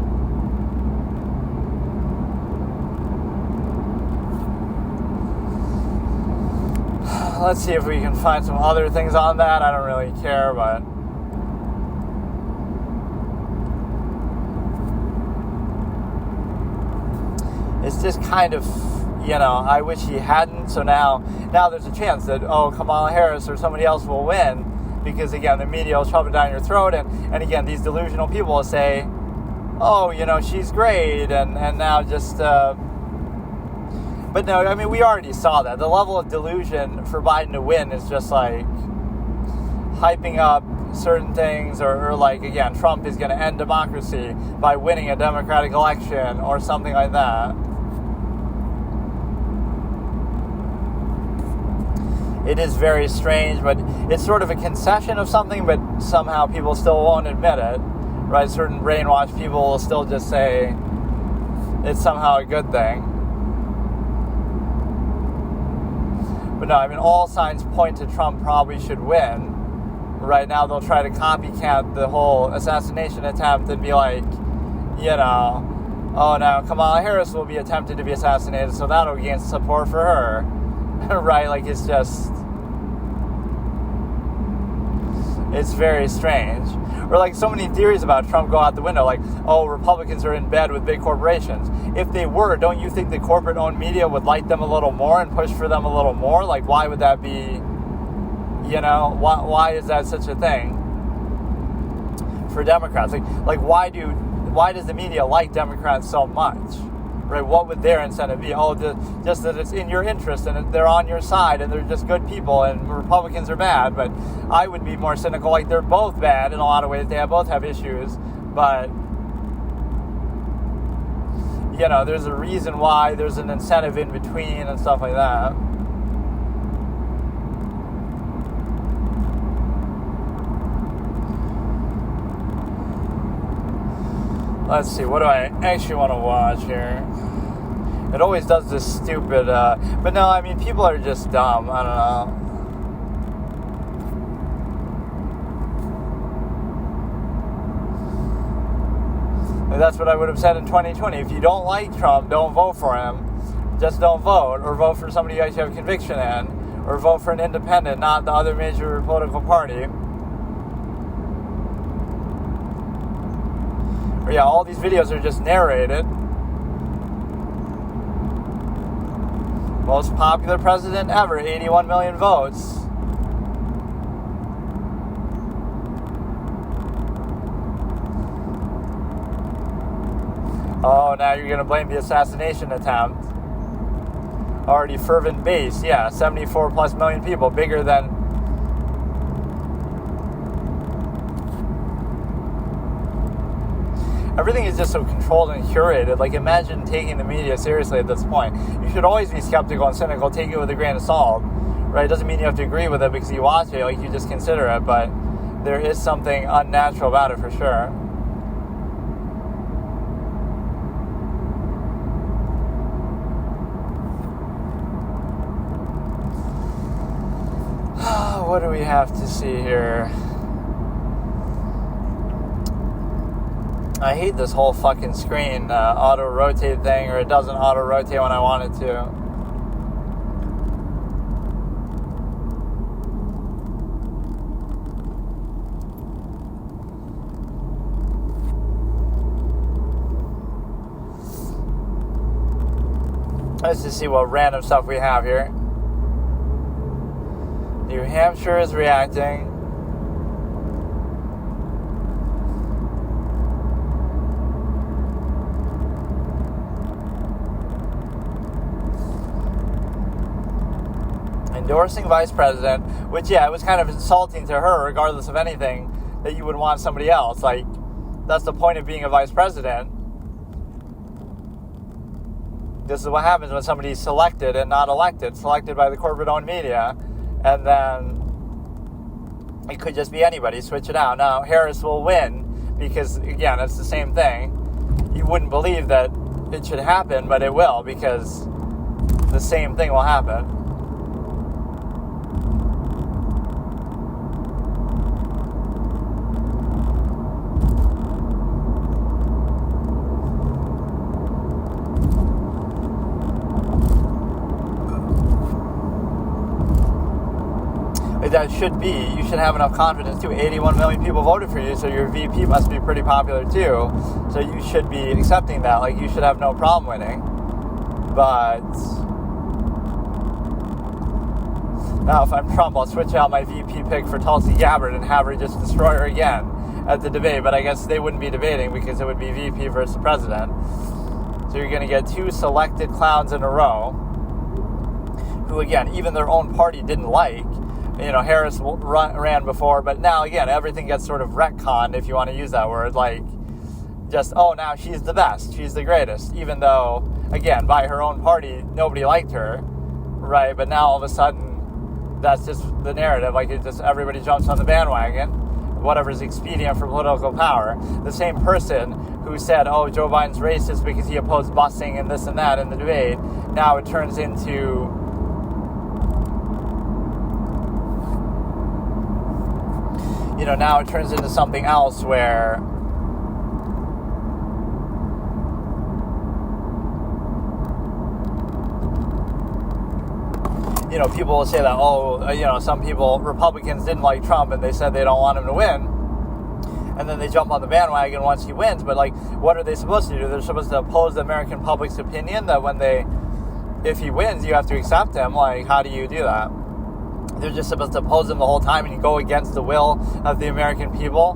Let's see if we can find some other things on that. I don't really care, but it's just kind of, I wish he hadn't. So now there's a chance that, Kamala Harris or somebody else will win, because again, the media will shove it down your throat, and again, these delusional people will say, oh, she's great, and now just, but no, I mean, we already saw that. The level of delusion for Biden to win is just like hyping up certain things, or like, again, Trump is going to end democracy by winning a democratic election or something like that. It is very strange, but it's sort of a concession of something, but somehow people still won't admit it, right? Certain brainwashed people will still just say it's somehow a good thing. But no, I mean, all signs point to Trump probably should win. Right now, they'll try to copycat the whole assassination attempt and be like, oh, now Kamala Harris will be attempted to be assassinated, so that'll gain support for her. Right? Like, it's very strange. Or like, so many theories about Trump go out the window, like, oh, Republicans are in bed with big corporations. If they were, don't you think the corporate-owned media would like them a little more and push for them a little more? Like, why would that be, why is that such a thing for Democrats? Like why does the media like Democrats so much? Right? What would their incentive be? Oh, just that it's in your interest and they're on your side and they're just good people, and Republicans are bad. But I would be more cynical. Like, they're both bad in a lot of ways. They both have issues. But, there's a reason why there's an incentive in between and stuff like that. let's see, what do I actually want to watch here? It always does this stupid, but no, I mean, people are just dumb. I don't know. And that's what I would have said in 2020. If you don't like Trump, don't vote for him. Just don't vote, or vote for somebody you actually have conviction in, or vote for an independent, not the other major political party. Or yeah, all these videos are just narrated. Most popular president ever, 81 million votes. Oh, now you're going to blame the assassination attempt. Already fervent base, yeah, 74 plus million people, bigger than... Everything is just so controlled and curated. Like, imagine taking the media seriously at this point. You should always be skeptical and cynical, take it with a grain of salt, right? It doesn't mean you have to agree with it because you watch it, like, you just consider it, but there is something unnatural about it for sure. What do we have to see here? I hate this whole fucking screen auto-rotate thing, or it doesn't auto-rotate when I want it to. Let's just see what random stuff we have here. New Hampshire is reacting. Endorsing vice president, which, yeah, it was kind of insulting to her, regardless of anything, that you would want somebody else. Like, that's the point of being a vice president. This is what happens when somebody's selected and not elected, selected by the corporate-owned media. And then it could just be anybody. Switch it out. Now, Harris will win because, again, it's the same thing. You wouldn't believe that it should happen, but it will because the same thing will happen. That should be, you should have enough confidence too. 81 million people voted for you, so your VP must be pretty popular too. So you should be accepting that. Like, you should have no problem winning. But now, if I'm Trump, I'll switch out my VP pick for Tulsi Gabbard and have her just destroy her again at the debate. But I guess they wouldn't be debating because it would be VP versus the president. So you're going to get two selected clowns in a row who, again, even their own party didn't like. You know, Harris ran before, but now, again, everything gets sort of retconned, if you want to use that word, like, just, oh, now she's the best, she's the greatest, even though, again, by her own party, nobody liked her, right? But now, all of a sudden, that's just the narrative, like, it just, everybody jumps on the bandwagon, whatever's expedient for political power. The same person who said, oh, Joe Biden's racist because he opposed busing and this and that in the debate, now it turns into... You know, now it turns into something else where, you know, people will say that, oh, you know, some people, Republicans didn't like Trump and they said they don't want him to win. And then they jump on the bandwagon once he wins. But, like, what are they supposed to do? They're supposed to oppose the American public's opinion that if he wins, you have to accept him. Like, how do you do that? They're just supposed to oppose him the whole time and you go against the will of the American people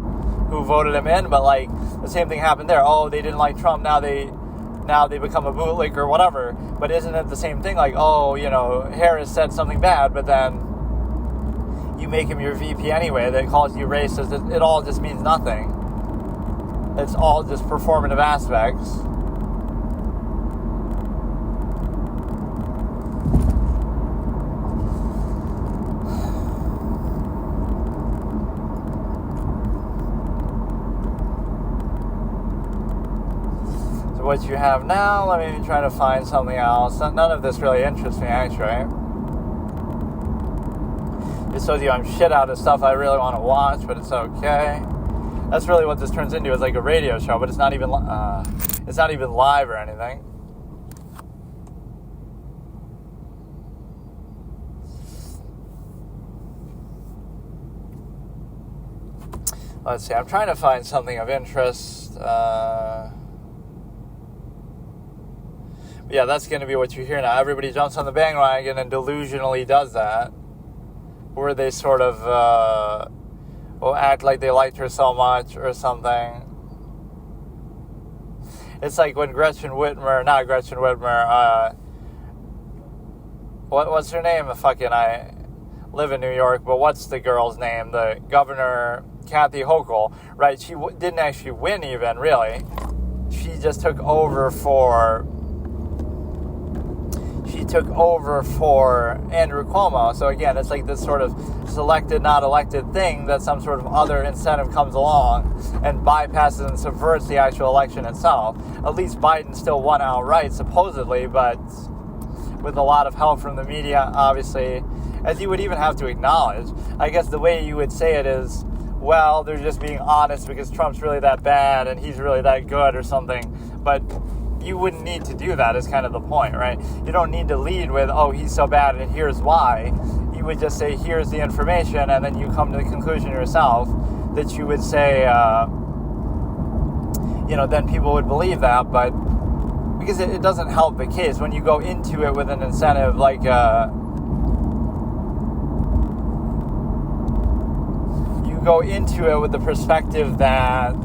who voted him in. But, like, the same thing happened there. Oh, they didn't like Trump, now they become a bootlicker or whatever. But isn't it the same thing? Like, oh, you know, Harris said something bad, but then you make him your VP anyway that calls you racist. It all just means nothing. It's all just performative aspects. what you have now. Let me try to find something else. None of this really interests me, actually. It shows you I'm shit out of stuff I really want to watch, but it's okay. That's really what this turns into, is like a radio show, but it's not even live or anything. Let's see, I'm trying to find something of interest. Yeah, that's going to be what you hear now. Everybody jumps on the bandwagon and delusionally does that, where they sort of will act like they liked her so much or something. It's like when What's her name? I live in New York, but what's the girl's name? The governor, Kathy Hochul, right? She didn't actually win even, really. She just took over for Andrew Cuomo. So again, it's like this sort of selected, not elected thing that some sort of other incentive comes along and bypasses and subverts the actual election itself. At least Biden still won outright, supposedly, but with a lot of help from the media, obviously, as you would even have to acknowledge. I guess the way you would say it is, well, they're just being honest because Trump's really that bad and he's really that good or something. But you wouldn't need to do that, is kind of the point, right? You don't need to lead with, oh, he's so bad and here's why. You would just say, here's the information, and then you come to the conclusion yourself that you would say, then people would believe that, but because it doesn't help the case. When you go into it with an incentive like you go into it with the perspective that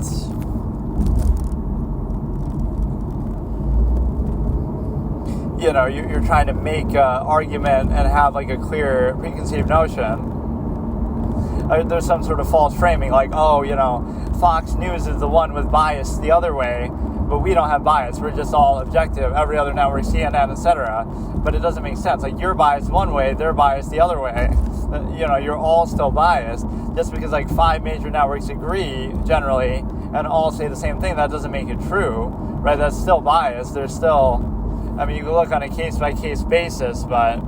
you're trying to make an argument and have like a clear preconceived notion. There's some sort of false framing, like, Fox News is the one with bias the other way, but we don't have bias. We're just all objective. Every other network, CNN, etc. But it doesn't make sense. Like, you're biased one way, they're biased the other way. You're all still biased. Just because like 5 major networks agree generally and all say the same thing, that doesn't make it true, right? That's still biased. There's still, you can look on a case-by-case basis, but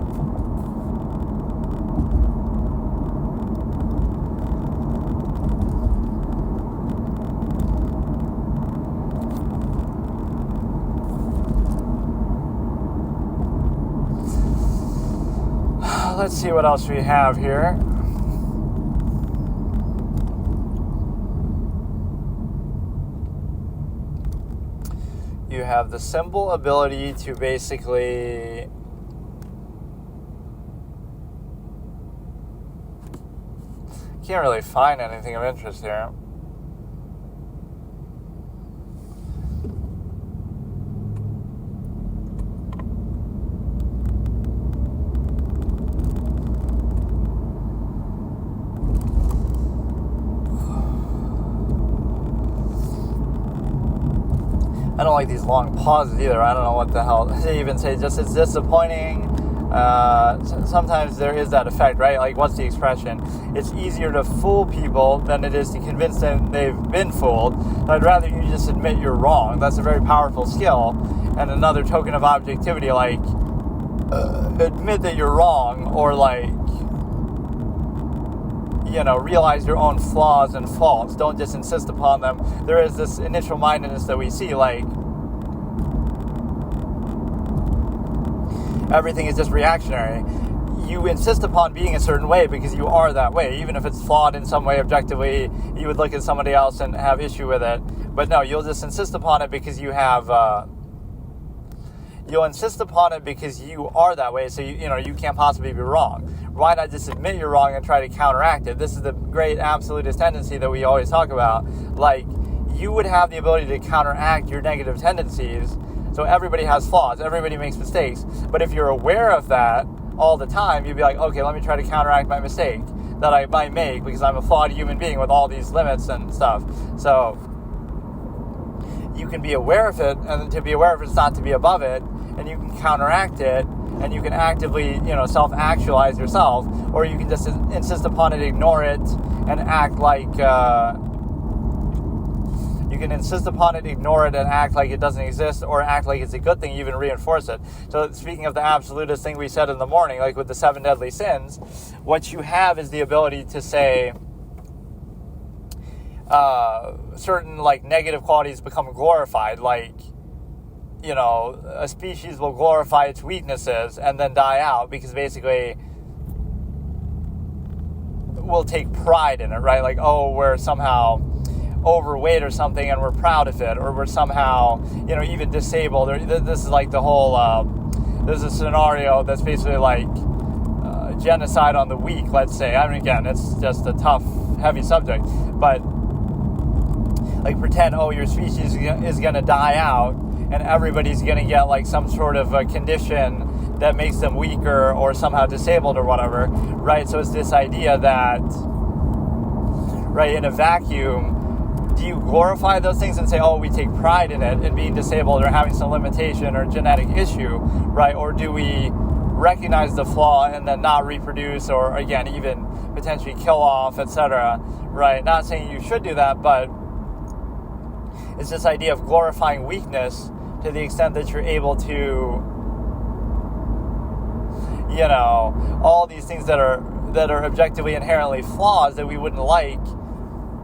let's see what else we have here. You have the simple ability to basically can't really find anything of interest here. I don't like these long pauses either. I don't know what the hell they even say. Just it's disappointing. Sometimes there is that effect, right? Like, what's the expression? It's easier to fool people than it is to convince them they've been fooled. I'd rather you just admit you're wrong. That's a very powerful skill. And another token of objectivity, like, admit that you're wrong, or like, realize your own flaws and faults. Don't just insist upon them. There is this initial mindedness that we see, like, everything is just reactionary. You insist upon being a certain way because you are that way. Even if it's flawed in some way objectively, you would look at somebody else and have issue with it. But no, you'll just insist upon it because you have... you'll insist upon it because you are that way, so you can't possibly be wrong. Why not just admit you're wrong and try to counteract it? This is the great absolutist tendency that we always talk about. Like, you would have the ability to counteract your negative tendencies. So everybody has flaws, everybody makes mistakes. But if you're aware of that all the time, you'd be like, okay, let me try to counteract my mistake that I might make because I'm a flawed human being with all these limits and stuff. So you can be aware of it, and to be aware of it is not to be above it, and you can counteract it, and you can actively, self-actualize yourself, or you can just insist upon it, ignore it, and act like You can insist upon it, ignore it, and act like it doesn't exist, or act like it's a good thing, even reinforce it. So speaking of the absolutist thing we said in the morning, like with the 7 deadly sins, what you have is the ability to say certain like negative qualities become glorified, like, you know, a species will glorify its weaknesses and then die out because basically we'll take pride in it, right? Like, oh, we're somehow overweight or something and we're proud of it, or we're somehow, you know, even disabled. Or this is like the whole, there's a scenario that's basically like genocide on the weak, let's say. I mean, again, it's just a tough, heavy subject, but like pretend, oh, your species is going to die out and everybody's going to get like some sort of a condition that makes them weaker or somehow disabled or whatever, right? So it's this idea that, right, in a vacuum, do you glorify those things and say, oh, we take pride in it, in being disabled or having some limitation or genetic issue, right? Or do we recognize the flaw and then not reproduce, or again, even potentially kill off, etc., right? Not saying you should do that, but it's this idea of glorifying weakness to the extent that you're able to, you know, all these things that are objectively inherently flaws that we wouldn't like,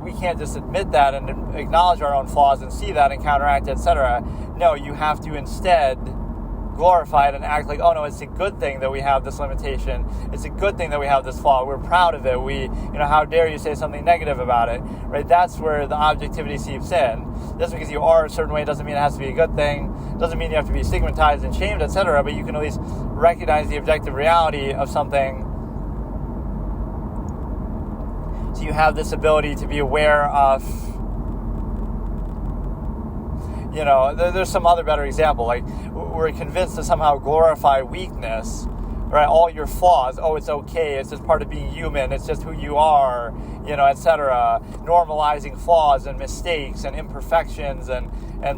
we can't just admit that and acknowledge our own flaws and see that and counteract it, etc. No, you have to instead glorify it and act like, oh no, it's a good thing that we have this limitation. It's a good thing that we have this flaw. We're proud of it. We, you know, how dare you say something negative about it, right? That's where the objectivity seeps in. Just because you are a certain way doesn't mean it has to be a good thing. Doesn't mean you have to be stigmatized and shamed, etc. But you can at least recognize the objective reality of something. So you have this ability to be aware of, you know, there's some other better example. Like, we're convinced to somehow glorify weakness, right? All your flaws, oh, it's okay, it's just part of being human, it's just who you are, you know, etc. Normalizing flaws and mistakes and imperfections and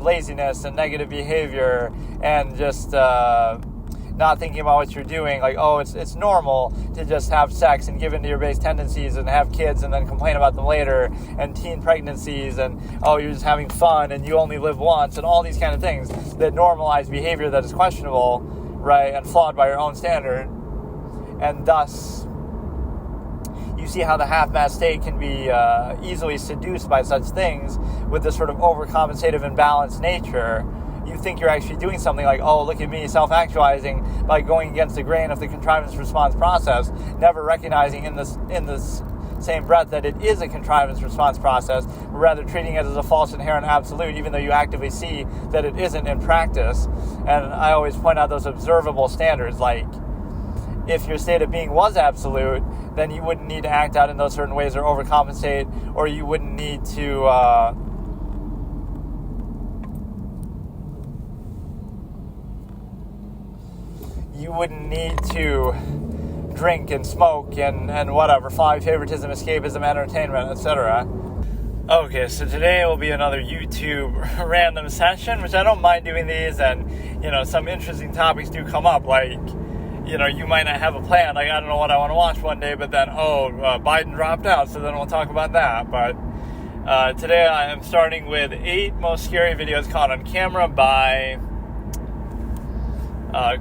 laziness and negative behavior and just not thinking about what you're doing. Like, oh, it's normal to just have sex and give into your base tendencies and have kids and then complain about them later, and teen pregnancies, and oh, you're just having fun and you only live once, and all these kind of things that normalize behavior that is questionable, right, and flawed by your own standard. And thus you see how the half-mast state can be easily seduced by such things with this sort of overcompensative and balanced nature. You think you're actually doing something like, oh, look at me self-actualizing by going against the grain of the contrivance response process, never recognizing in this same breath that it is a contrivance response process, but rather treating it as a false inherent absolute, even though you actively see that it isn't in practice. And I always point out those observable standards, like, if your state of being was absolute, then you wouldn't need to act out in those certain ways or overcompensate, or you wouldn't need to drink and smoke and whatever, follow favoritism, escapism, entertainment, etc. Okay, so today will be another YouTube random session, which I don't mind doing these, and, you know, some interesting topics do come up, like, you know, you might not have a plan, like, I don't know what I want to watch one day, but then, Biden dropped out, so then we'll talk about that. But today I am starting with 8 most scary videos caught on camera by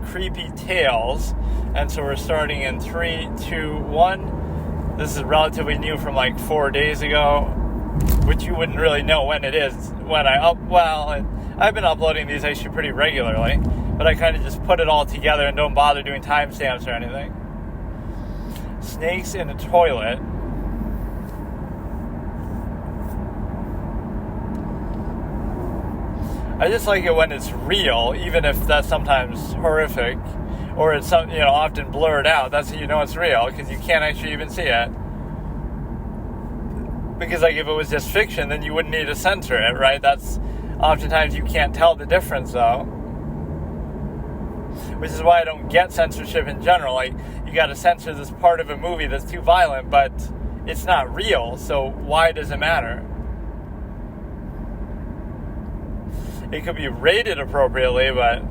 Creepy Tales, and so we're starting in 3, 2, 1. This is relatively new from like 4 days ago, which you wouldn't really know when it is when I've been uploading these actually pretty regularly, but I kind of just put it all together and don't bother doing timestamps or anything. Snakes in a toilet. I just like it when it's real, even if that's sometimes horrific, or it's often blurred out. That's how you know it's real, because you can't actually even see it. Because like if it was just fiction, then you wouldn't need to censor it, right? That's oftentimes you can't tell the difference though. Which is why I don't get censorship in general. Like, you got to censor this part of a movie that's too violent, but it's not real, so why does it matter? It could be rated appropriately, but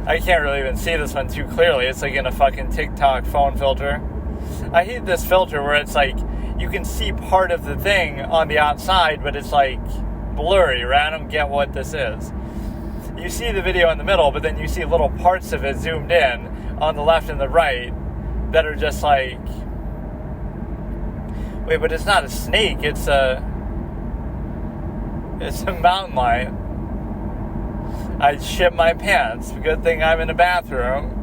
I can't really even see this one too clearly. It's like in a fucking TikTok phone filter. I hate this filter where it's like you can see part of the thing on the outside, but it's like blurry, right? I don't get what this is. You see the video in the middle, but then you see little parts of it zoomed in on the left and the right that are just like, wait, but it's not a snake, it's a mountain lion. I'd shit my pants. Good thing I'm in a bathroom.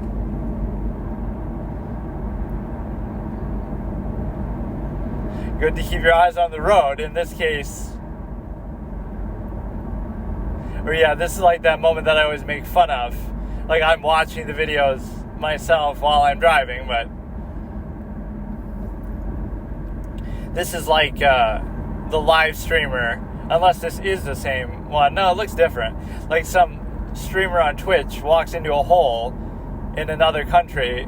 Good to keep your eyes on the road. In this case, or yeah, this is like that moment that I always make fun of. Like, I'm watching the videos myself while I'm driving, but this is like the live streamer, unless this is the same one. No, it looks different. Like some streamer on Twitch walks into a hole in another country,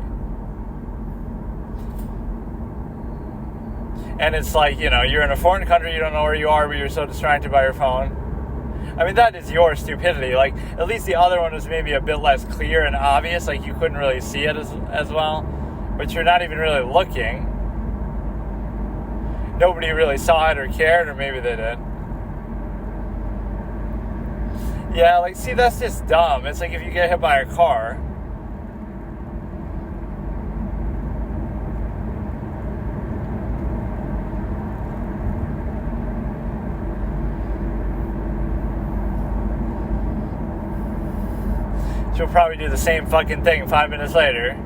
and it's like, you know, you're in a foreign country, you don't know where you are, but you're so distracted by your phone. I mean, that is your stupidity. Like, at least the other one was maybe a bit less clear and obvious, like you couldn't really see it as well, but you're not even really looking. Nobody really saw it or cared, or maybe they did. Yeah, like, see, that's just dumb. It's like if you get hit by a car. She'll probably do the same fucking thing 5 minutes later.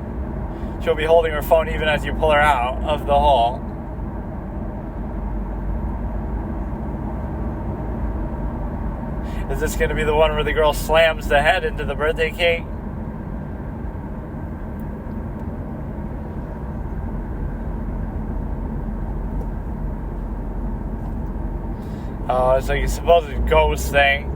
She'll be holding her phone even as you pull her out of the hole. Is this going to be the one where the girl slams the head into the birthday cake? Oh, it's like a supposed ghost thing.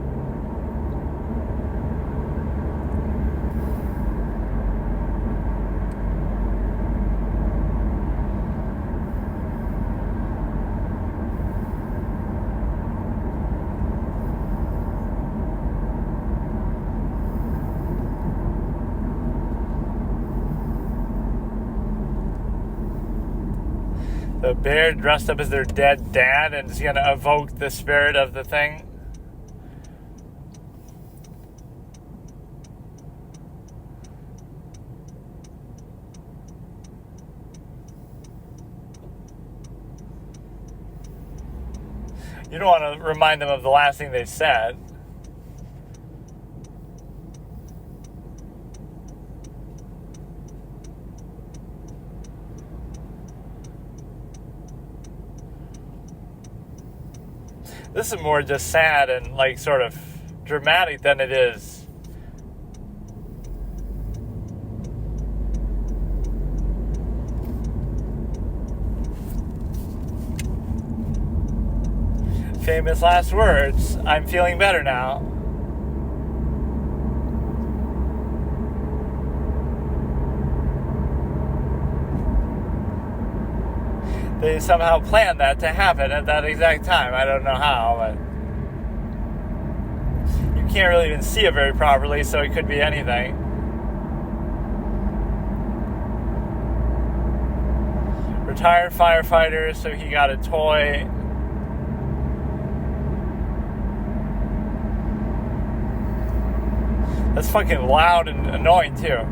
The bear dressed up as their dead dad and is going to evoke the spirit of the thing. You don't want to remind them of the last thing they said. This is more just sad and like sort of dramatic than it is. Famous last words. I'm feeling better now. They somehow planned that to happen at that exact time. I don't know how, but you can't really even see it very properly, so it could be anything. Retired firefighter, so he got a toy. That's fucking loud and annoying, too.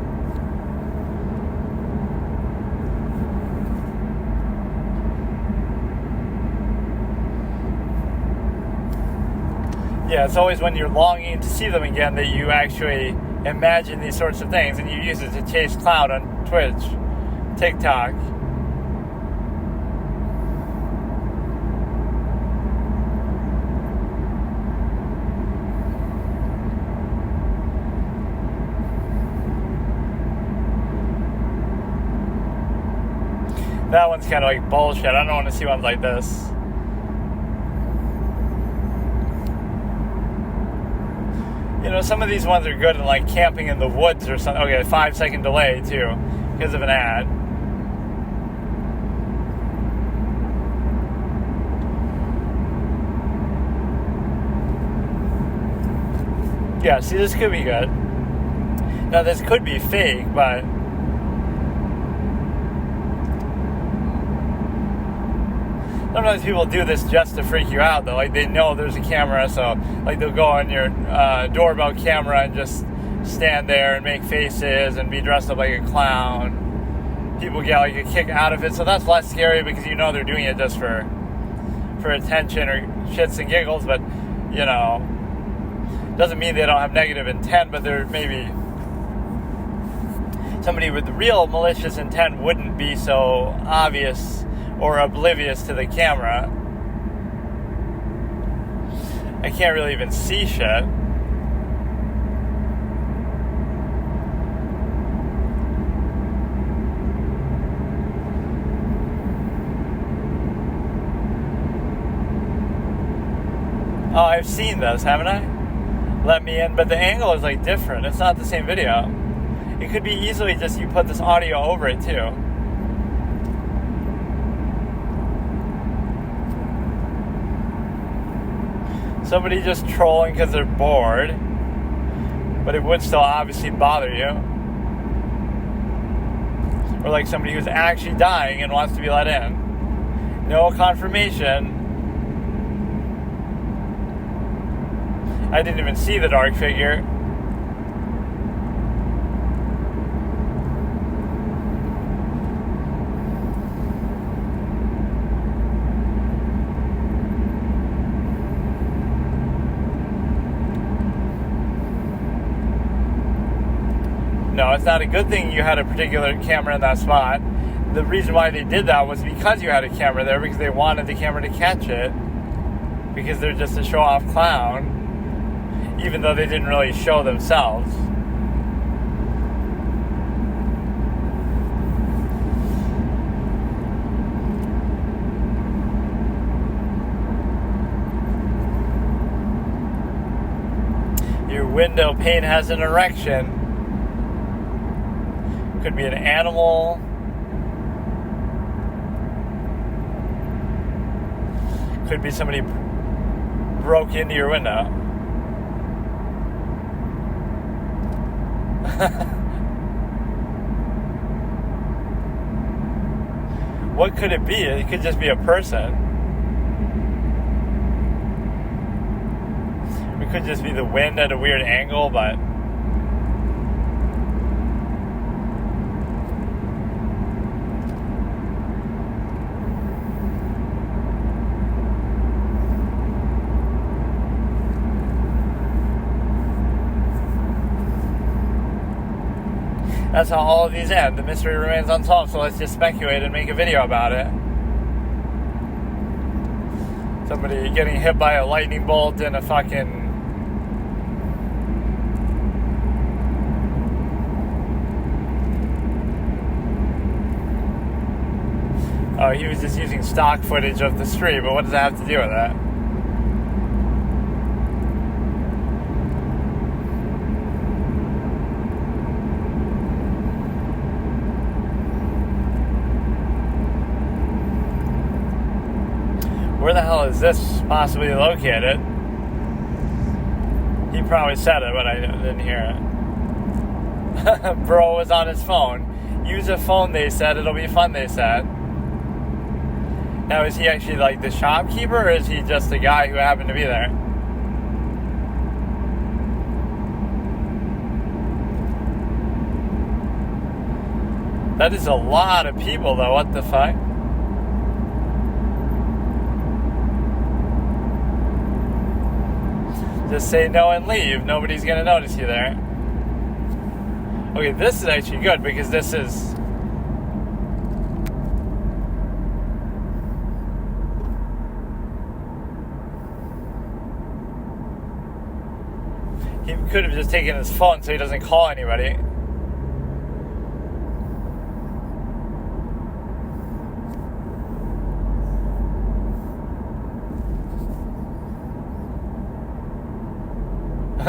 Yeah, it's always when you're longing to see them again that you actually imagine these sorts of things, and you use it to chase clout on Twitch, TikTok. That one's kind of like bullshit. I don't want to see ones like this. You know, some of these ones are good in like camping in the woods or something. Okay, 5-second delay too, because of an ad. Yeah, see, this could be good. Now, this could be fake, but sometimes people do this just to freak you out, though. Like, they know there's a camera, so, like, they'll go on your doorbell camera and just stand there and make faces and be dressed up like a clown. People get, like, a kick out of it, so that's less scary because you know they're doing it just for attention or shits and giggles, but, you know, doesn't mean they don't have negative intent, but there maybe somebody with real malicious intent wouldn't be so obvious or oblivious to the camera. I can't really even see shit. Oh, I've seen this, haven't I? Let me in, but the angle is like different. It's not the same video. It could be easily just you put this audio over it too. Somebody just trolling because they're bored, but it would still obviously bother you. Or like somebody who's actually dying and wants to be let in. No confirmation. I didn't even see the dark figure. No, it's not a good thing you had a particular camera in that spot. The reason why they did that was because you had a camera there, because they wanted the camera to catch it, because they're just a show-off clown, even though they didn't really show themselves. Your window pane has an erection. Could be an animal. Could be somebody broke into your window. What could it be? It could just be a person. It could just be the wind at a weird angle, but that's how all of these end. The mystery remains unsolved, so let's just speculate and make a video about it. Somebody getting hit by a lightning bolt in a fucking... Oh, he was just using stock footage of the street, but what does that have to do with that? Where the hell is this possibly located? He probably said it, but I didn't hear it. Bro was on his phone. Use a phone, they said. It'll be fun, they said. Now, is he actually like the shopkeeper, or is he just a guy who happened to be there? That is a lot of people, though. What the fuck? Just say no and leave. Nobody's going to notice you there. Okay, this is actually good because this is... He could have just taken his phone so he doesn't call anybody.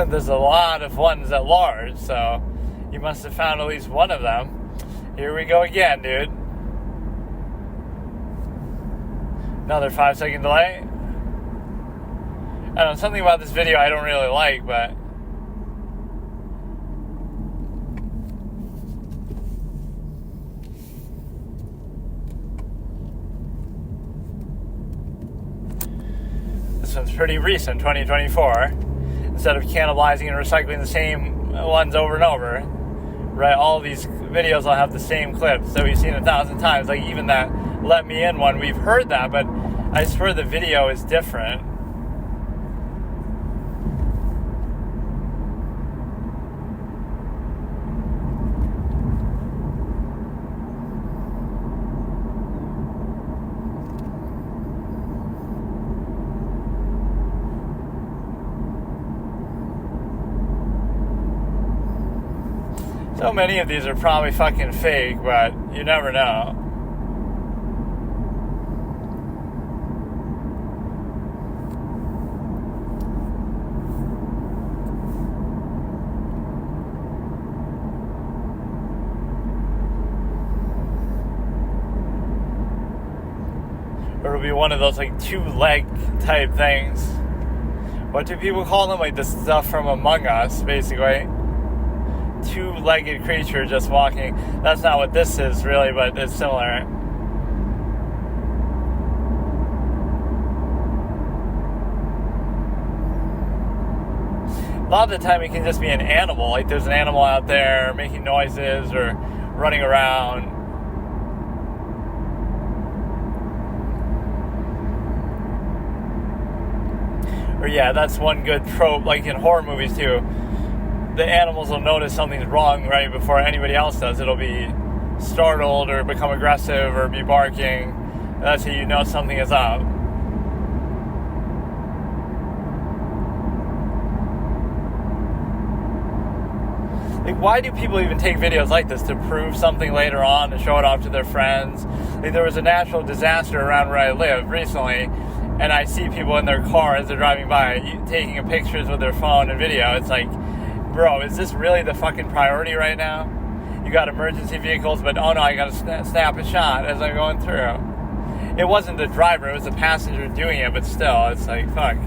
There's a lot of ones at large, so you must have found at least one of them. Here we go again, dude. Another 5-second delay. I don't know, something about this video I don't really like, but... This one's pretty recent, 2024. Instead of cannibalizing and recycling the same ones over and over, right? All these videos will have the same clips that we've seen 1,000 times. Like even that "Let Me In" one, we've heard that, but I swear the video is different. So many of these are probably fucking fake, but you never know. Or it'll be one of those like 2-leg type things. What do people call them? Like the stuff from Among Us, basically. 2-legged creature just walking. That's not what this is really, but it's similar. A lot of the time it can just be an animal. Like there's an animal out there making noises or running around. Or yeah, that's one good trope, like in horror movies too. The animals will notice something's wrong right before anybody else does. It'll be startled or become aggressive or be barking. That's how you know something is up. Like, why do people even take videos like this? To prove something later on, to show it off to their friends? Like, there was a natural disaster around where I live recently, and I see people in their car as they're driving by taking pictures with their phone and video. It's like, bro, is this really the fucking priority right now? You got emergency vehicles, but oh no, I gotta snap a shot as I'm going through. It wasn't the driver, it was the passenger doing it, but still, it's like, fuck.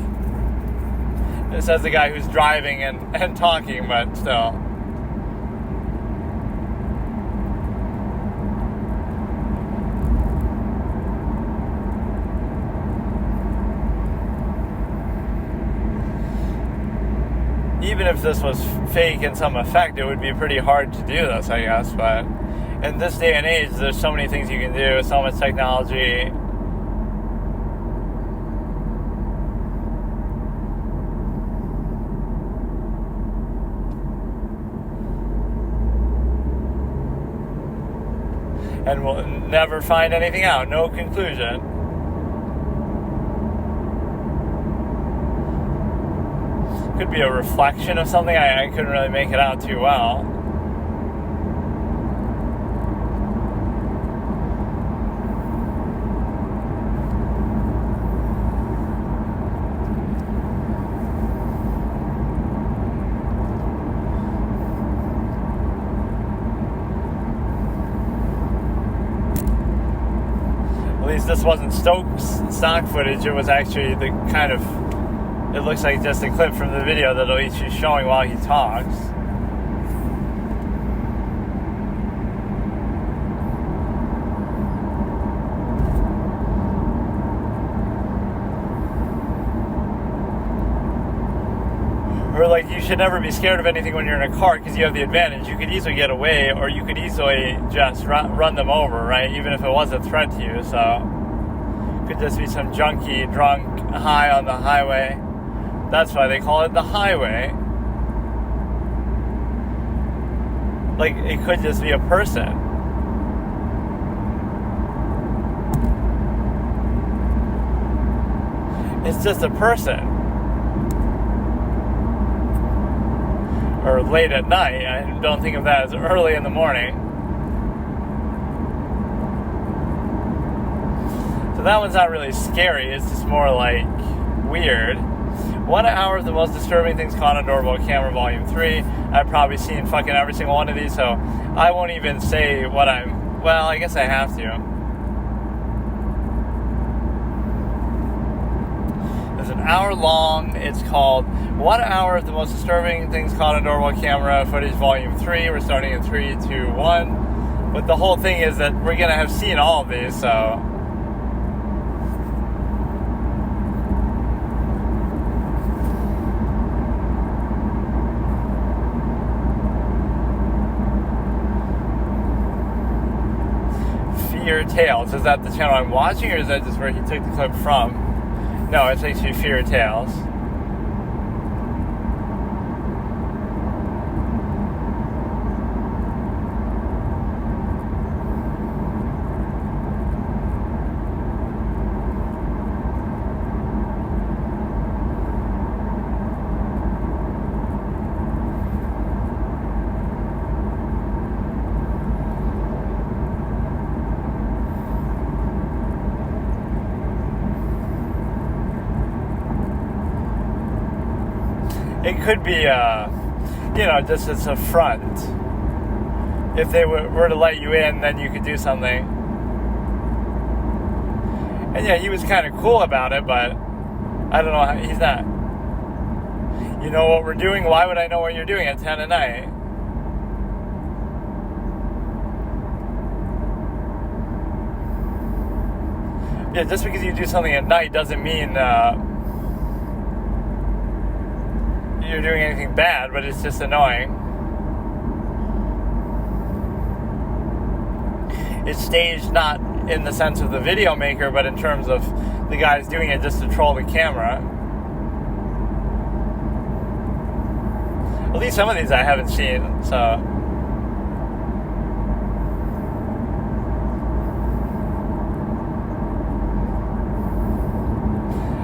It says the guy who's driving and talking, but still. Even if this was fake in some effect, it would be pretty hard to do this, I guess. But in this day and age, there's so many things you can do, so much technology. And we'll never find anything out, no conclusion. Could be a reflection of something. I couldn't really make it out too well. At least this wasn't stock footage. It was actually the kind of... It looks like just a clip from the video that he's showing while he talks. Or like, you should never be scared of anything when you're in a car because you have the advantage. You could easily get away, or you could easily just run them over, right? Even if it was a threat to you. So could just be some junkie drunk high on the highway. That's why they call it the highway. Like, it could just be a person. It's just a person. Or late at night. I don't think of that as early in the morning. So that one's not really scary. It's just more like weird. 1 hour of the most disturbing things caught on doorbell camera, volume 3. I've probably seen fucking every single one of these, so I won't even say what I'm... Well, I guess I have to. It's an hour long. It's called 1 hour of the most disturbing things caught on doorbell camera footage, volume 3. We're starting in 3, 2, 1. But the whole thing is that we're going to have seen all of these, so... Tales. Is that the channel I'm watching, or is that just where he took the clip from? No, it's actually Fear Tales. It could be, just as a front. If they were to let you in, then you could do something. And yeah, he was kind of cool about it, but I don't know how, he's not. You know what we're doing? Why would I know what you're doing at 10 at night? Yeah, just because you do something at night doesn't mean you're doing anything bad, but it's just annoying. It's staged not in the sense of the video maker, but in terms of the guys doing it just to troll the camera. At least some of these I haven't seen, so.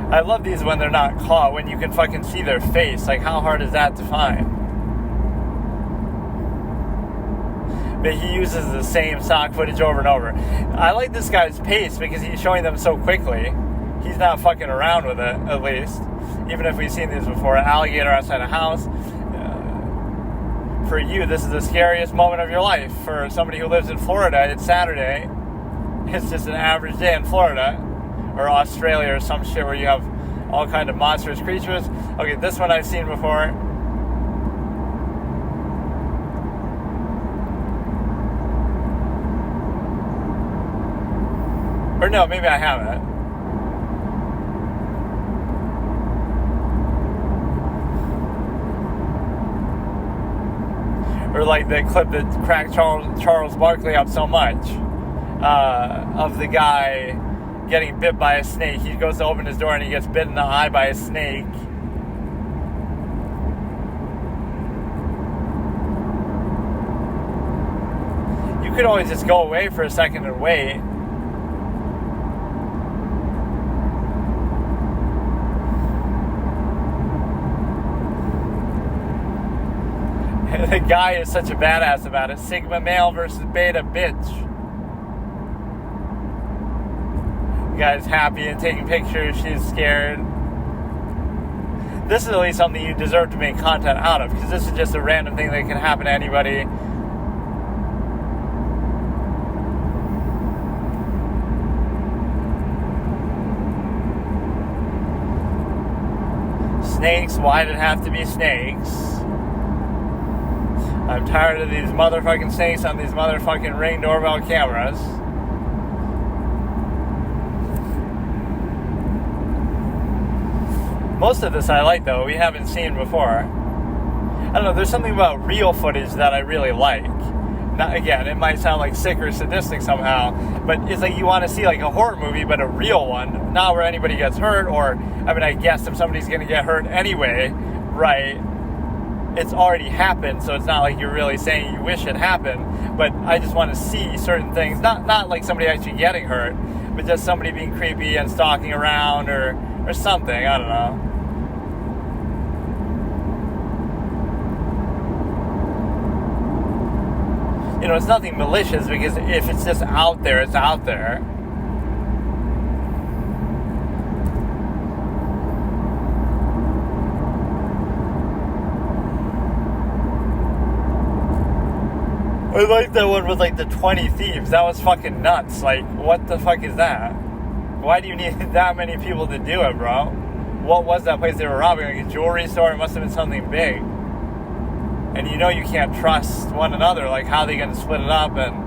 I love these when they're not caught, when you can fucking see their face. Like, how hard is that to find? But he uses the same stock footage over and over. I like this guy's pace because he's showing them so quickly. He's not fucking around with it, at least. Even if we've seen these before. An alligator outside a house. For you, this is the scariest moment of your life. For somebody who lives in Florida, it's Saturday. It's just an average day in Florida. Or Australia or some shit where you have all kind of monstrous creatures. Okay, this one I've seen before. Or no, maybe I haven't. Or like the clip that cracked Charles Barkley up so much. Of the guy getting bit by a snake. He goes to open his door and he gets bit in the eye by a snake. You could always just go away for a second and wait. The guy is such a badass about it. Sigma male versus beta bitch. The guy's happy and taking pictures. She's scared. This is at least something you deserve to make content out of, because this is just a random thing that can happen to anybody. Snakes? Why did it have to be snakes? I'm tired of these motherfucking snakes on these motherfucking Ring doorbell cameras. Most of this I like, though. We haven't seen before. I don't know, there's something about real footage that I really like. Not, again, it might sound like sick or sadistic somehow, but it's like you want to see like a horror movie, but a real one. Not where anybody gets hurt, or, I mean, I guess if somebody's going to get hurt anyway, right, it's already happened, so it's not like you're really saying you wish it happened, but I just want to see certain things. Not like somebody actually getting hurt, but just somebody being creepy and stalking around or something, I don't know. You know, it's nothing malicious, because if it's just out there, it's out there. I like that one with like the 20 thieves. That was fucking nuts. Like, what the fuck is that? Why do you need that many people to do it, bro? What was that place they were robbing? Like a jewelry store? It must have been something big. And you know you can't trust one another. Like, how are they going to split it up? And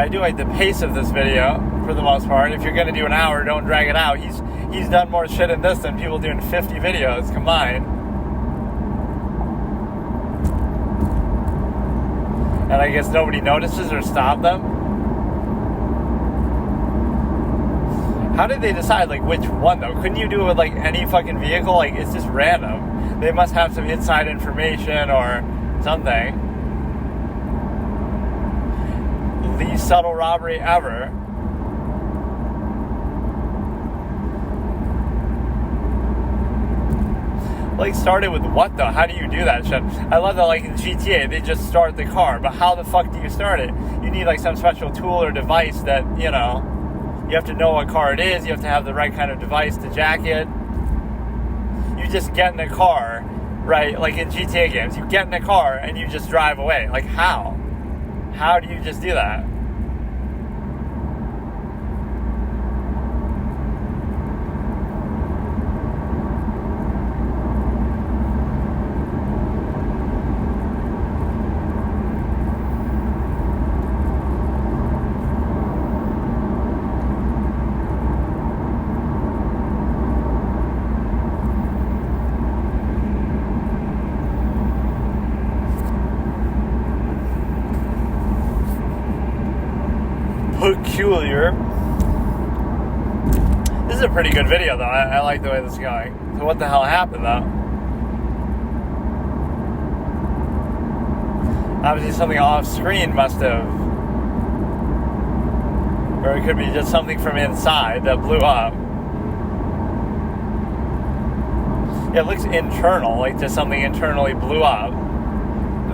I do like the pace of this video for the most part. If you're going to do an hour, don't drag it out. He's done more shit in this than people doing 50 videos combined. And I guess nobody notices or stopped them. How did they decide, like, which one, though? Couldn't you do it with, like, any fucking vehicle? Like, it's just random. They must have some inside information or something. Least subtle robbery ever. Like, started with what, though? How do you do that shit? I love that, like, in GTA, they just start the car. But how the fuck do you start it? You need, like, some special tool or device that, you know, you have to know what car it is. You have to have the right kind of device to jack it. You just get in a car, right? Like in GTA games, you get in a car and you just drive away. Like, how? How do you just do that? Peculiar. This is a pretty good video, though. I like the way this is going. So what the hell happened, though? Obviously something off screen must have, or it could be just something from inside that blew up. Yeah, it looks internal, like just something internally blew up.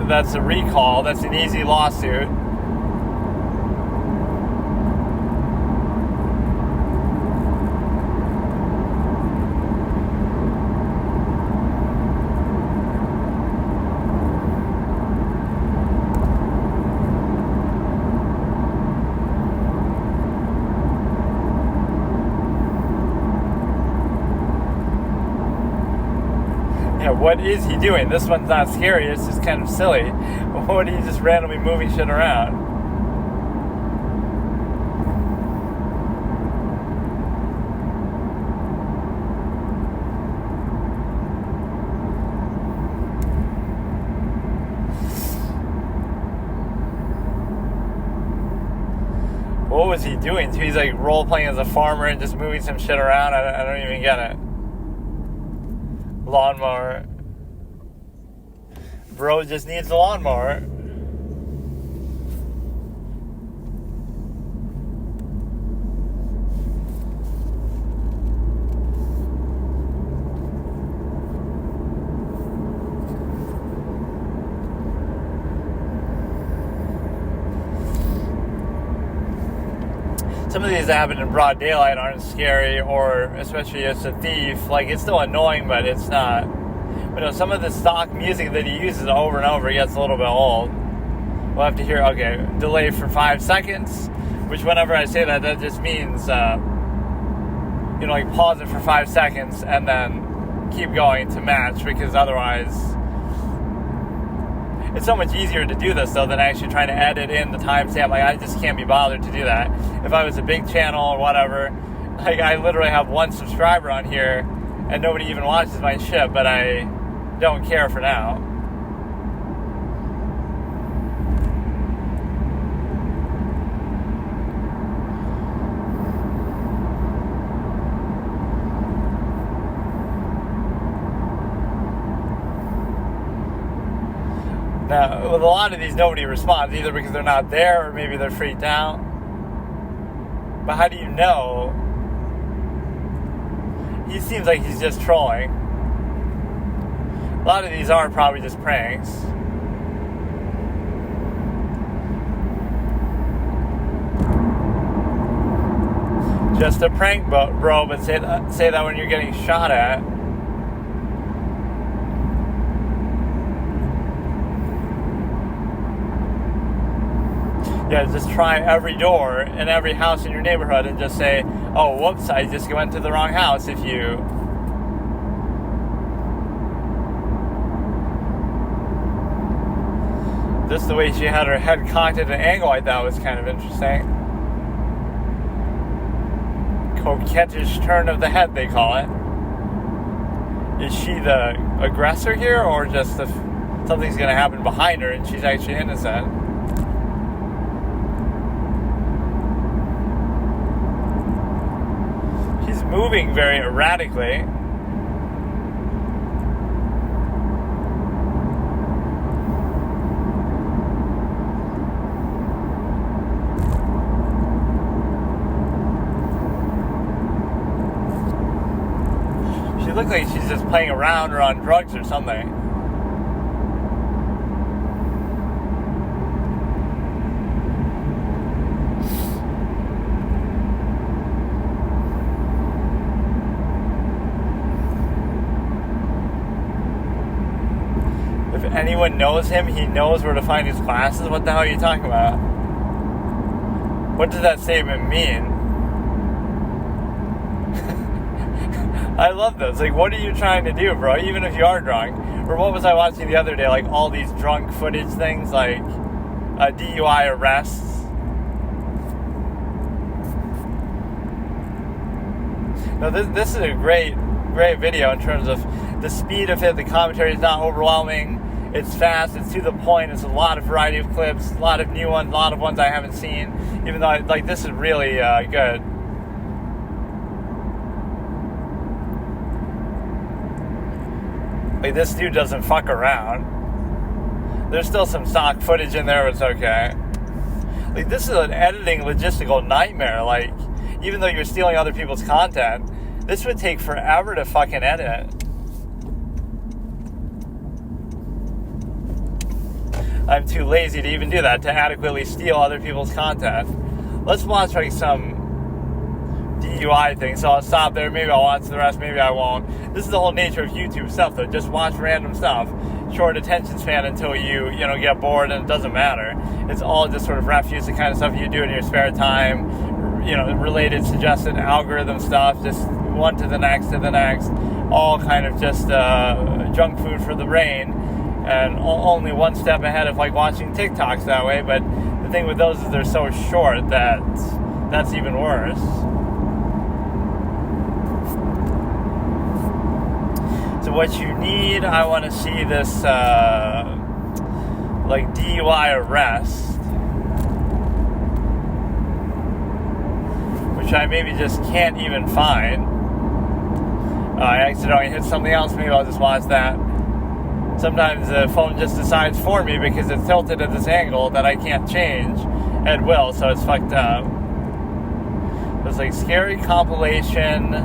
That's a recall. That's an easy lawsuit. What is he doing? This one's not scary, it's just kind of silly. What are you just randomly moving shit around? What was he doing? He's like role-playing as a farmer and just moving some shit around? I don't even get it. Lawnmower. Bro just needs a lawnmower. Some of these that happen in broad daylight aren't scary, or especially if it's a thief. Like, it's still annoying, but it's not. But you know, some of the stock music that he uses over and over gets a little bit old. We'll have to hear, okay, delay for 5 seconds, which whenever I say that, that just means, you know, like pause it for 5 seconds and then keep going to match, because otherwise it's so much easier to do this, though, than actually trying to edit in the timestamp. Like, I just can't be bothered to do that. If I was a big channel or whatever, like, I literally have 1 subscriber on here and nobody even watches my shit, but I don't care for now. Now, with a lot of these, nobody responds, either because they're not there or maybe they're freaked out. But how do you know? He seems like he's just trolling. A lot of these are probably just pranks. Just a prank, bro, but say that when you're getting shot at. Yeah, just try every door in every house in your neighborhood and just say, oh, whoops, I just went to the wrong house. If you... Just the way she had her head cocked at an angle I thought was kind of interesting. Coquettish turn of the head, they call it. Is she the aggressor here, or just if something's going to happen behind her and she's actually innocent? She's moving very erratically. She looks like she's just playing around or on drugs or something. If anyone knows him, he knows where to find his glasses. What the hell are you talking about? What does that statement mean? I love those. Like, what are you trying to do, bro? Even if you are drunk. Or what was I watching the other day? Like, all these drunk footage things, like DUI arrests. No, this is a great video in terms of the speed of it. The commentary is not overwhelming. It's fast. It's to the point. It's a lot of variety of clips. A lot of new ones. A lot of ones I haven't seen. Even though, this is really good. Like, this dude doesn't fuck around. There's still some stock footage in there, but it's okay. Like, this is an editing logistical nightmare. Like, even though you're stealing other people's content, this would take forever to fucking edit. I'm too lazy to even do that, to adequately steal other people's content. Let's watch, like, some DUI thing, so I'll stop there. Maybe I'll watch the rest, maybe I won't. This is the whole nature of YouTube stuff, though. Just watch random stuff. Short attention span until you get bored, and it doesn't matter. It's all just sort of refuse, the kind of stuff you do in your spare time, related suggested algorithm stuff, just one to the next, all kind of just junk food for the brain, and only one step ahead of, like, watching TikToks that way. But the thing with those is they're so short that that's even worse. So what you need, I want to see this, DUI arrest, which I maybe just can't even find. I accidentally hit something else, maybe I'll just watch that. Sometimes the phone just decides for me because it's tilted at this angle that I can't change at will, so it's fucked up. It's like scary compilation.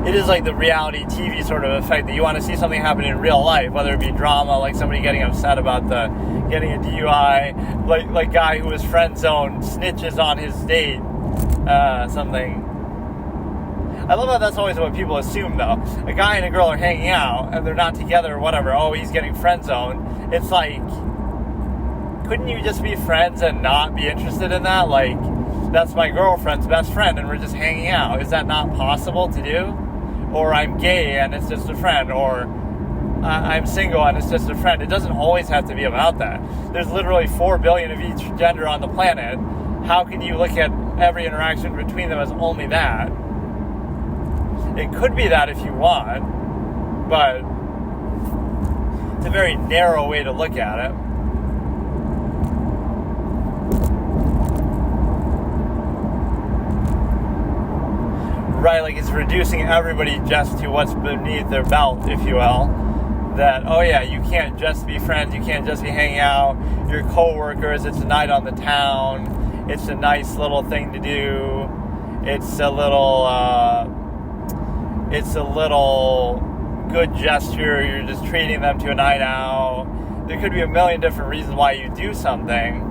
It is like the reality TV sort of effect that you want to see something happen in real life, whether it be drama, like somebody getting upset about getting a DUI, like guy who was friend zoned snitches on his date, something. I love how that's always what people assume, though. A guy and a girl are hanging out and they're not together or whatever. Oh, he's getting friend zoned. It's like, couldn't you just be friends and not be interested in that? Like, that's my girlfriend's best friend and we're just hanging out. Is that not possible to do? Or I'm gay and it's just a friend, or I'm single and it's just a friend. It doesn't always have to be about that. There's literally 4 billion of each gender on the planet. How can you look at every interaction between them as only that? It could be that if you want, but it's a very narrow way to look at it. Right, like it's reducing everybody just to what's beneath their belt, if you will. That, oh yeah, you can't just be friends, you can't just be hanging out, your co-workers, it's a night on the town, it's a nice little thing to do, it's a little good gesture, you're just treating them to a night out. There could be a million different reasons why you do something.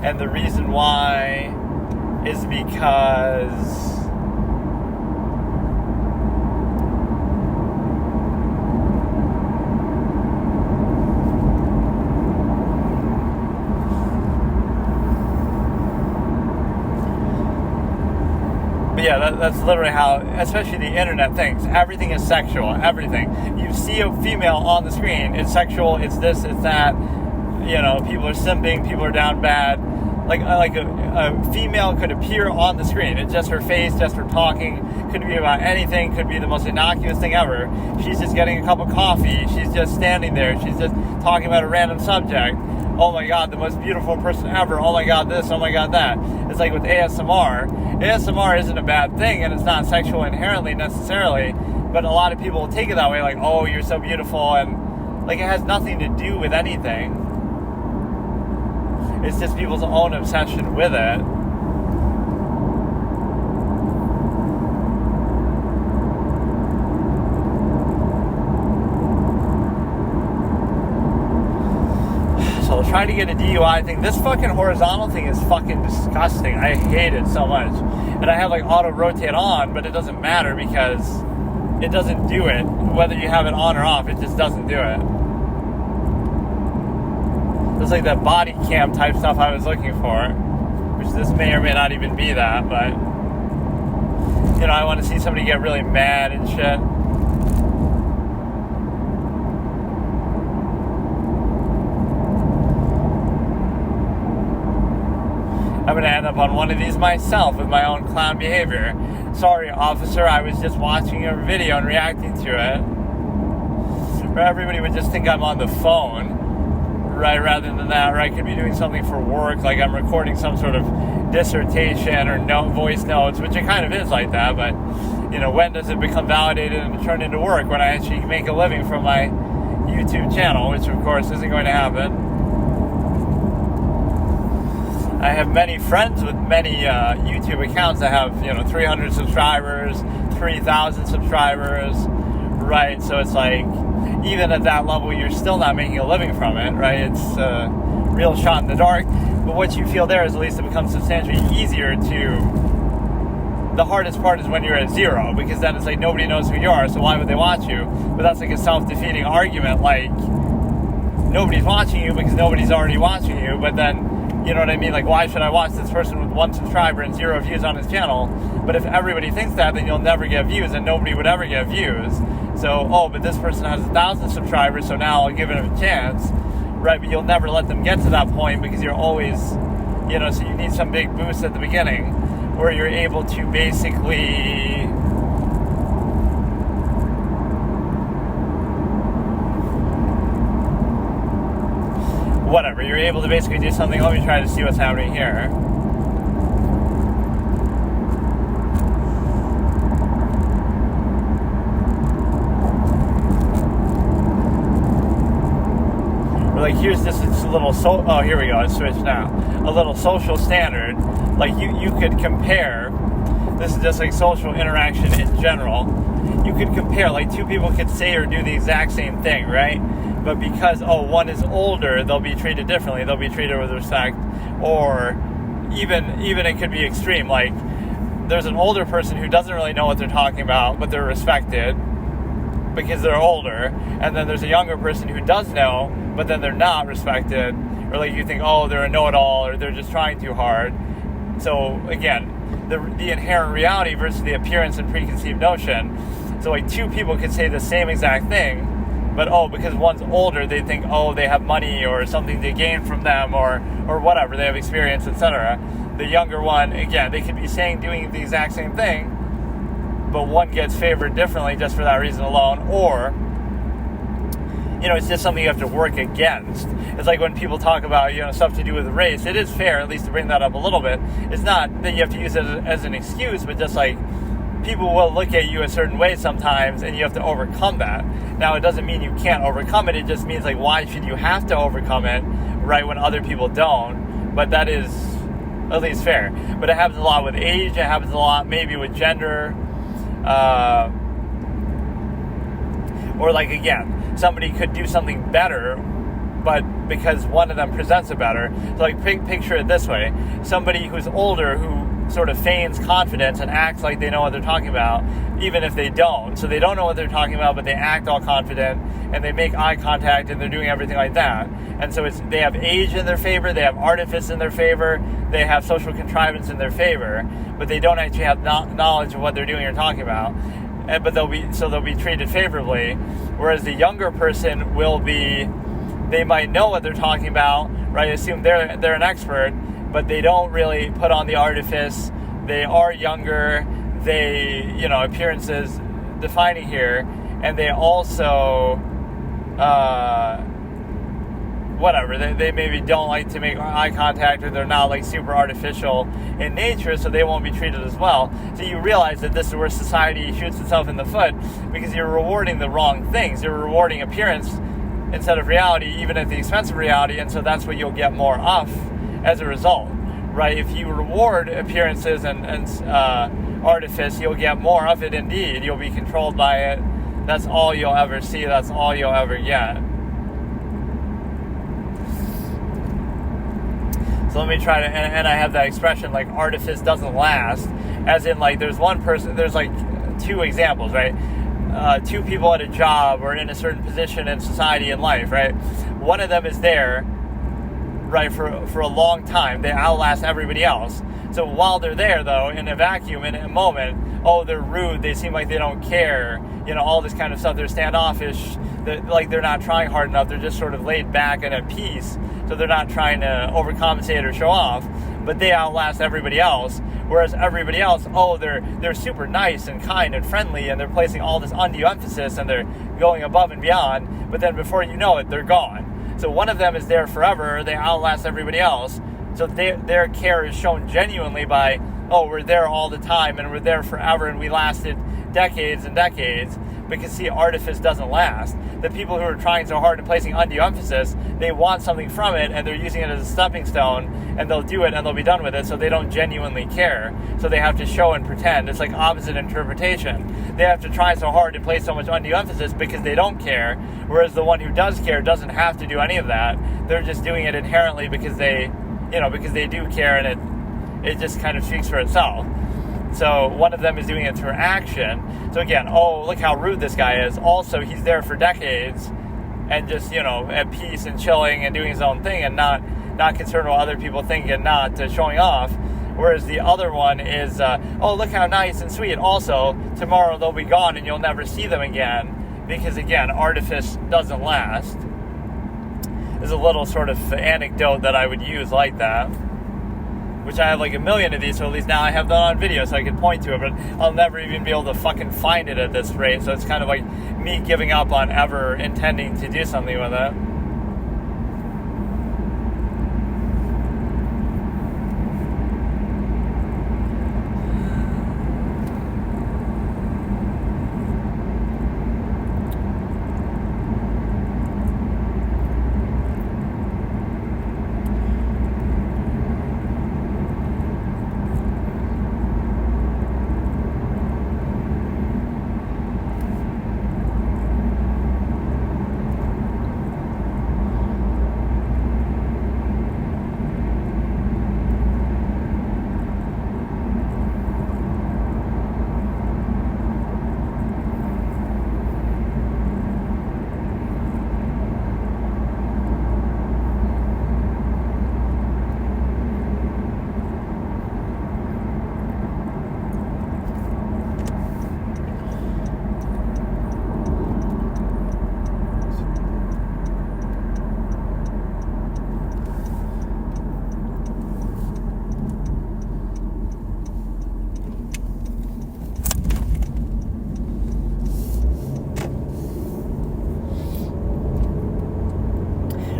And the reason why is because that's literally how, especially the internet thinks. Everything is sexual. Everything. You see a female on the screen, it's sexual. It's this. It's that. People are simping. People are down bad. Like a female could appear on the screen. It's just her face, just her talking. Could be about anything. Could be the most innocuous thing ever. She's just getting a cup of coffee. She's just standing there. She's just talking about a random subject. Oh my God, the most beautiful person ever. Oh my God, this. Oh my God, that. It's like with ASMR. ASMR isn't a bad thing, and it's not sexual inherently necessarily. But a lot of people take it that way, like, oh, you're so beautiful, and like it has nothing to do with anything. It's just people's own obsession with it. So I'll try to get a DUI thing. This fucking horizontal thing is fucking disgusting. I hate it so much. And I have like auto rotate on, but it doesn't matter because it doesn't do it. Whether you have it on or off, it just doesn't do it. It's like that body cam type stuff I was looking for, which this may or may not even be that, but I want to see somebody get really mad and shit. I'm going to end up on one of these myself with my own clown behavior. Sorry, officer, I was just watching your video and reacting to it. Or everybody would just think I'm on the phone. Right, rather than that, or I could be doing something for work, like I'm recording some sort of dissertation or voice notes, which it kind of is like that, but, when does it become validated and turn into work? When I actually make a living from my YouTube channel, which of course isn't going to happen. I have many friends with many YouTube accounts that have, 300 subscribers, 3,000 subscribers, right? So it's like, even at that level, you're still not making a living from it, right? It's a real shot in the dark. But what you feel there is at least it becomes substantially easier to... The hardest part is when you're at zero, because then it's like nobody knows who you are, so why would they watch you? But that's like a self-defeating argument, like nobody's watching you because nobody's already watching you, but then, you know what I mean? Like, why should I watch this person with 1 subscriber and 0 views on his channel? But if everybody thinks that, then you'll never get views, and nobody would ever get views. So, but this person has 1,000 subscribers, so now I'll give it a chance, right? But you'll never let them get to that point because you're always, so you need some big boost at the beginning where you're able to basically, whatever, you're able to basically do something. Let me try to see what's happening here. Like, here's just a little, oh, here we go, it's switched now. A little social standard. Like, you could compare, this is just like social interaction in general. You could compare, like, 2 people could say or do the exact same thing, right? But because, one is older, they'll be treated differently. They'll be treated with respect. Or even it could be extreme. Like, there's an older person who doesn't really know what they're talking about, but they're respected because they're older. And then there's a younger person who does know, but then they're not respected, or like you think, they're a know-it-all, or they're just trying too hard. So again, the inherent reality versus the appearance and preconceived notion. So like 2 people could say the same exact thing, but because one's older, they think, they have money or something to gain from them, or whatever, they have experience, etc. The younger one, again, they could be doing the exact same thing, but one gets favored differently just for that reason alone, or it's just something you have to work against. It's like when people talk about, stuff to do with race. It is fair, at least to bring that up a little bit. It's not that you have to use it as an excuse, but just like people will look at you a certain way sometimes, and you have to overcome that. Now, it doesn't mean you can't overcome it. It just means, like, why should you have to overcome it, right, when other people don't? But that is at least fair. But it happens a lot with age. It happens a lot maybe with gender. Or, like, again, somebody could do something better, but because one of them presents it better. So, like, picture it this way. Somebody who's older, who sort of feigns confidence and acts like they know what they're talking about, even if they don't. So they don't know what they're talking about, but they act all confident, and they make eye contact, and they're doing everything like that. And so they have age in their favor, they have artifice in their favor, they have social contrivance in their favor, but they don't actually have knowledge of what they're doing or talking about. But they'll be treated favorably, whereas the younger person they might know what they're talking about, right? Assume they're an expert, but they don't really put on the artifice. They are younger. They, appearances defining here, and they also, they maybe don't like to make eye contact, or they're not like super artificial in nature, so they won't be treated as well. So you realize that this is where society shoots itself in the foot, because you're rewarding the wrong things. You're rewarding appearance instead of reality, even at the expense of reality, and so that's what you'll get more of as a result, right? If you reward appearances and artifice, you'll get more of it indeed. You'll be controlled by it. That's all you'll ever see. That's all you'll ever get. So let me try to, and I have that expression, like, artifice doesn't last, as in, like, there's one person, there's like two examples, right? Two people at a job or in a certain position in society and life, right? One of them is there, right, for a long time. They outlast everybody else. So while they're there, though, in a vacuum, in a moment, they're rude, they seem like they don't care, all this kind of stuff. They're standoffish, they're not trying hard enough. They're just sort of laid back and at peace, so they're not trying to overcompensate or show off, but they outlast everybody else. Whereas everybody else, they're super nice and kind and friendly, and they're placing all this undue emphasis, and they're going above and beyond, but then before you know it, they're gone. So one of them is there forever, they outlast everybody else, so their care is shown genuinely by, we're there all the time, and we're there forever, and we lasted decades and decades, because, see, artifice doesn't last. The people who are trying so hard and placing undue emphasis, they want something from it, and they're using it as a stepping stone, and they'll do it, and they'll be done with it, so they don't genuinely care. So they have to show and pretend. It's like opposite interpretation. They have to try so hard to place so much undue emphasis because they don't care, whereas the one who does care doesn't have to do any of that. They're just doing it inherently because they do care, and it just kind of speaks for itself. So one of them is doing it through action. So again, look how rude this guy is. Also, he's there for decades and just, at peace and chilling and doing his own thing and not concerned with what other people think and not showing off. Whereas the other one is, look how nice and sweet. Also, tomorrow they'll be gone and you'll never see them again. Because again, artifice doesn't last. There's a little sort of anecdote that I would use like that, which I have like a million of these, so at least now I have that on video so I can point to it, but I'll never even be able to fucking find it at this rate, so it's kind of like me giving up on ever intending to do something with it.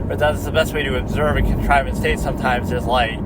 But that's the best way to observe a contrivance state sometimes, is like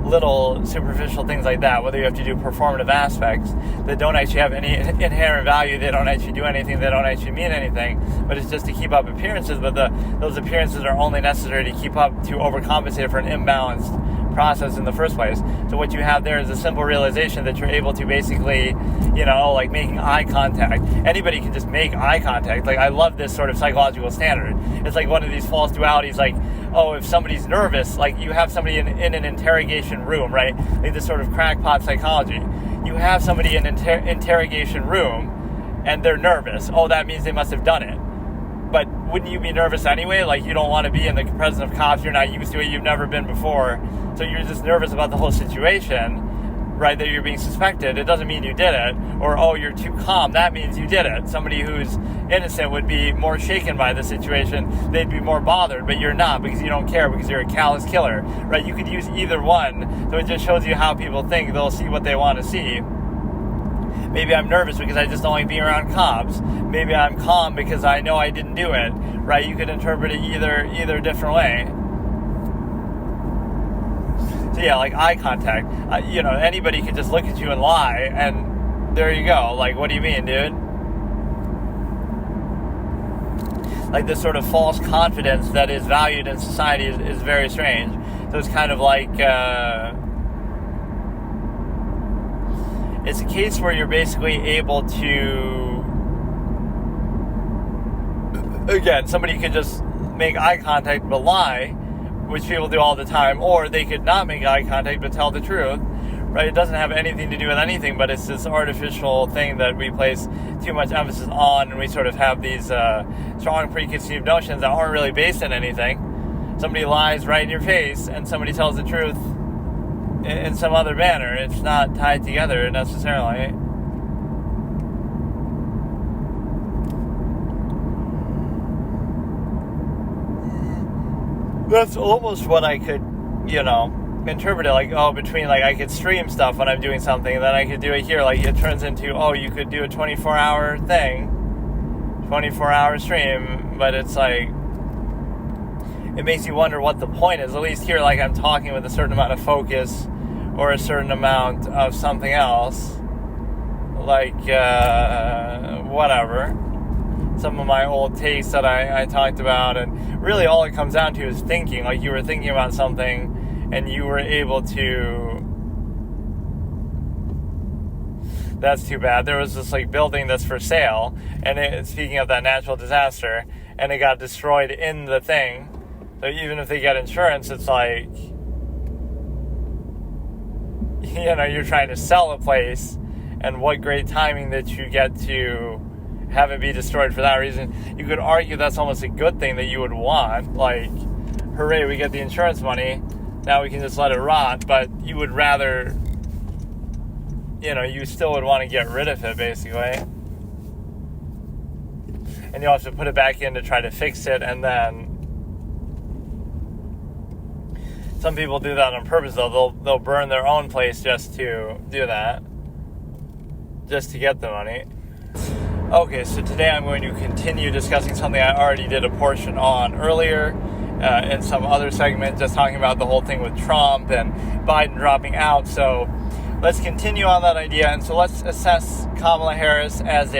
little superficial things like that, whether you have to do performative aspects that don't actually have any inherent value, they don't actually do anything, they don't actually mean anything, but it's just to keep up appearances, but those appearances are only necessary to keep up, to overcompensate for an imbalanced process in the first place. So what you have there is a simple realization that you're able to basically, like making eye contact. Anybody can just make eye contact. Like, I love this sort of psychological standard. It's like one of these false dualities, like, oh, if somebody's nervous, like you have somebody in an interrogation room, right? Like this sort of crackpot psychology. You have somebody in an interrogation room and they're nervous. Oh, that means they must have done it. But wouldn't you be nervous anyway? Like, you don't want to be in the presence of cops. You're not used to it. You've never been before. So you're just nervous about the whole situation, right, that you're being suspected. It doesn't mean you did it. Or, oh, you're too calm. That means you did it. Somebody who's innocent would be more shaken by the situation. They'd be more bothered. But you're not, because you don't care, because you're a callous killer, right? You could use either one. So it just shows you how people think. They'll see what they want to see. Maybe I'm nervous because I just don't like being around cops. Maybe I'm calm because I know I didn't do it, right? You could interpret it either different way. So yeah, like eye contact. Anybody could just look at you and lie, and there you go. Like, what do you mean, dude? Like, this sort of false confidence that is valued in society is very strange. So it's kind of like... it's a case where you're basically able to, again, somebody could just make eye contact but lie, which people do all the time, or they could not make eye contact but tell the truth, right? It doesn't have anything to do with anything, but it's this artificial thing that we place too much emphasis on, and we sort of have these strong preconceived notions that aren't really based in anything. Somebody lies right in your face, and somebody tells the truth in some other manner. It's not tied together necessarily. That's almost what I could, interpret it like, between, like, I could stream stuff when I'm doing something, and then I could do it here. Like, it turns into, you could do a 24-hour thing, 24-hour stream, but it's like, it makes you wonder what the point is. At least here, like, I'm talking with a certain amount of focus or a certain amount of something else, like whatever. Some of my old takes that I talked about, and really all it comes down to is thinking. Like, you were thinking about something and you were able to... That's too bad. There was this, like, building that's for sale, and speaking of that natural disaster, and it got destroyed in the thing. So even if they get insurance, it's like, you're trying to sell a place, and what great timing that you get to have it be destroyed for that reason. You could argue that's almost a good thing that you would want. Like, hooray, we get the insurance money, now we can just let it rot. But you would rather, you still would want to get rid of it, basically. And you'll have to put it back in to try to fix it, and then some people do that on purpose, though. They'll burn their own place just to do that, just to get the money. Okay, so today I'm going to continue discussing something I already did a portion on earlier in some other segment, just talking about the whole thing with Trump and Biden dropping out. So let's continue on that idea, and so let's assess Kamala Harris as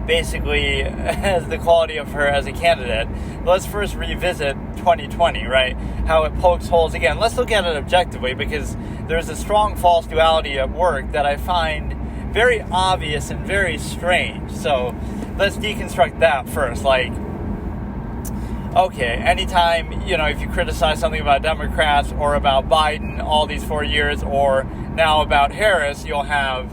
basically as the quality of her as a candidate. Let's first revisit 2020, right? How it pokes holes again. Let's look at it objectively, because there's a strong false duality at work that I find very obvious and very strange. So let's deconstruct that first. Like, okay, anytime, if you criticize something about Democrats or about Biden all these 4 years, or now about Harris, you'll have,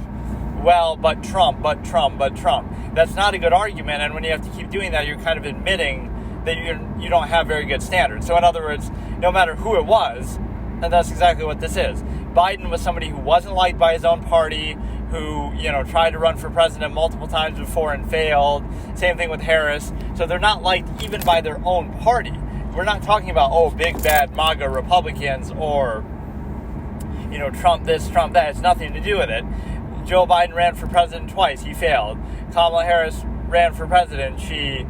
well, but Trump. That's not a good argument, and when you have to keep doing that, you're kind of admitting that you don't have very good standards. So in other words, no matter who it was, and that's exactly what this is. Biden was somebody who wasn't liked by his own party, who, tried to run for president multiple times before and failed. Same thing with Harris. So they're not liked even by their own party. We're not talking about, big bad MAGA Republicans or, Trump this, Trump that. It's nothing to do with it. Joe Biden ran for president twice. He failed. Kamala Harris ran for president. She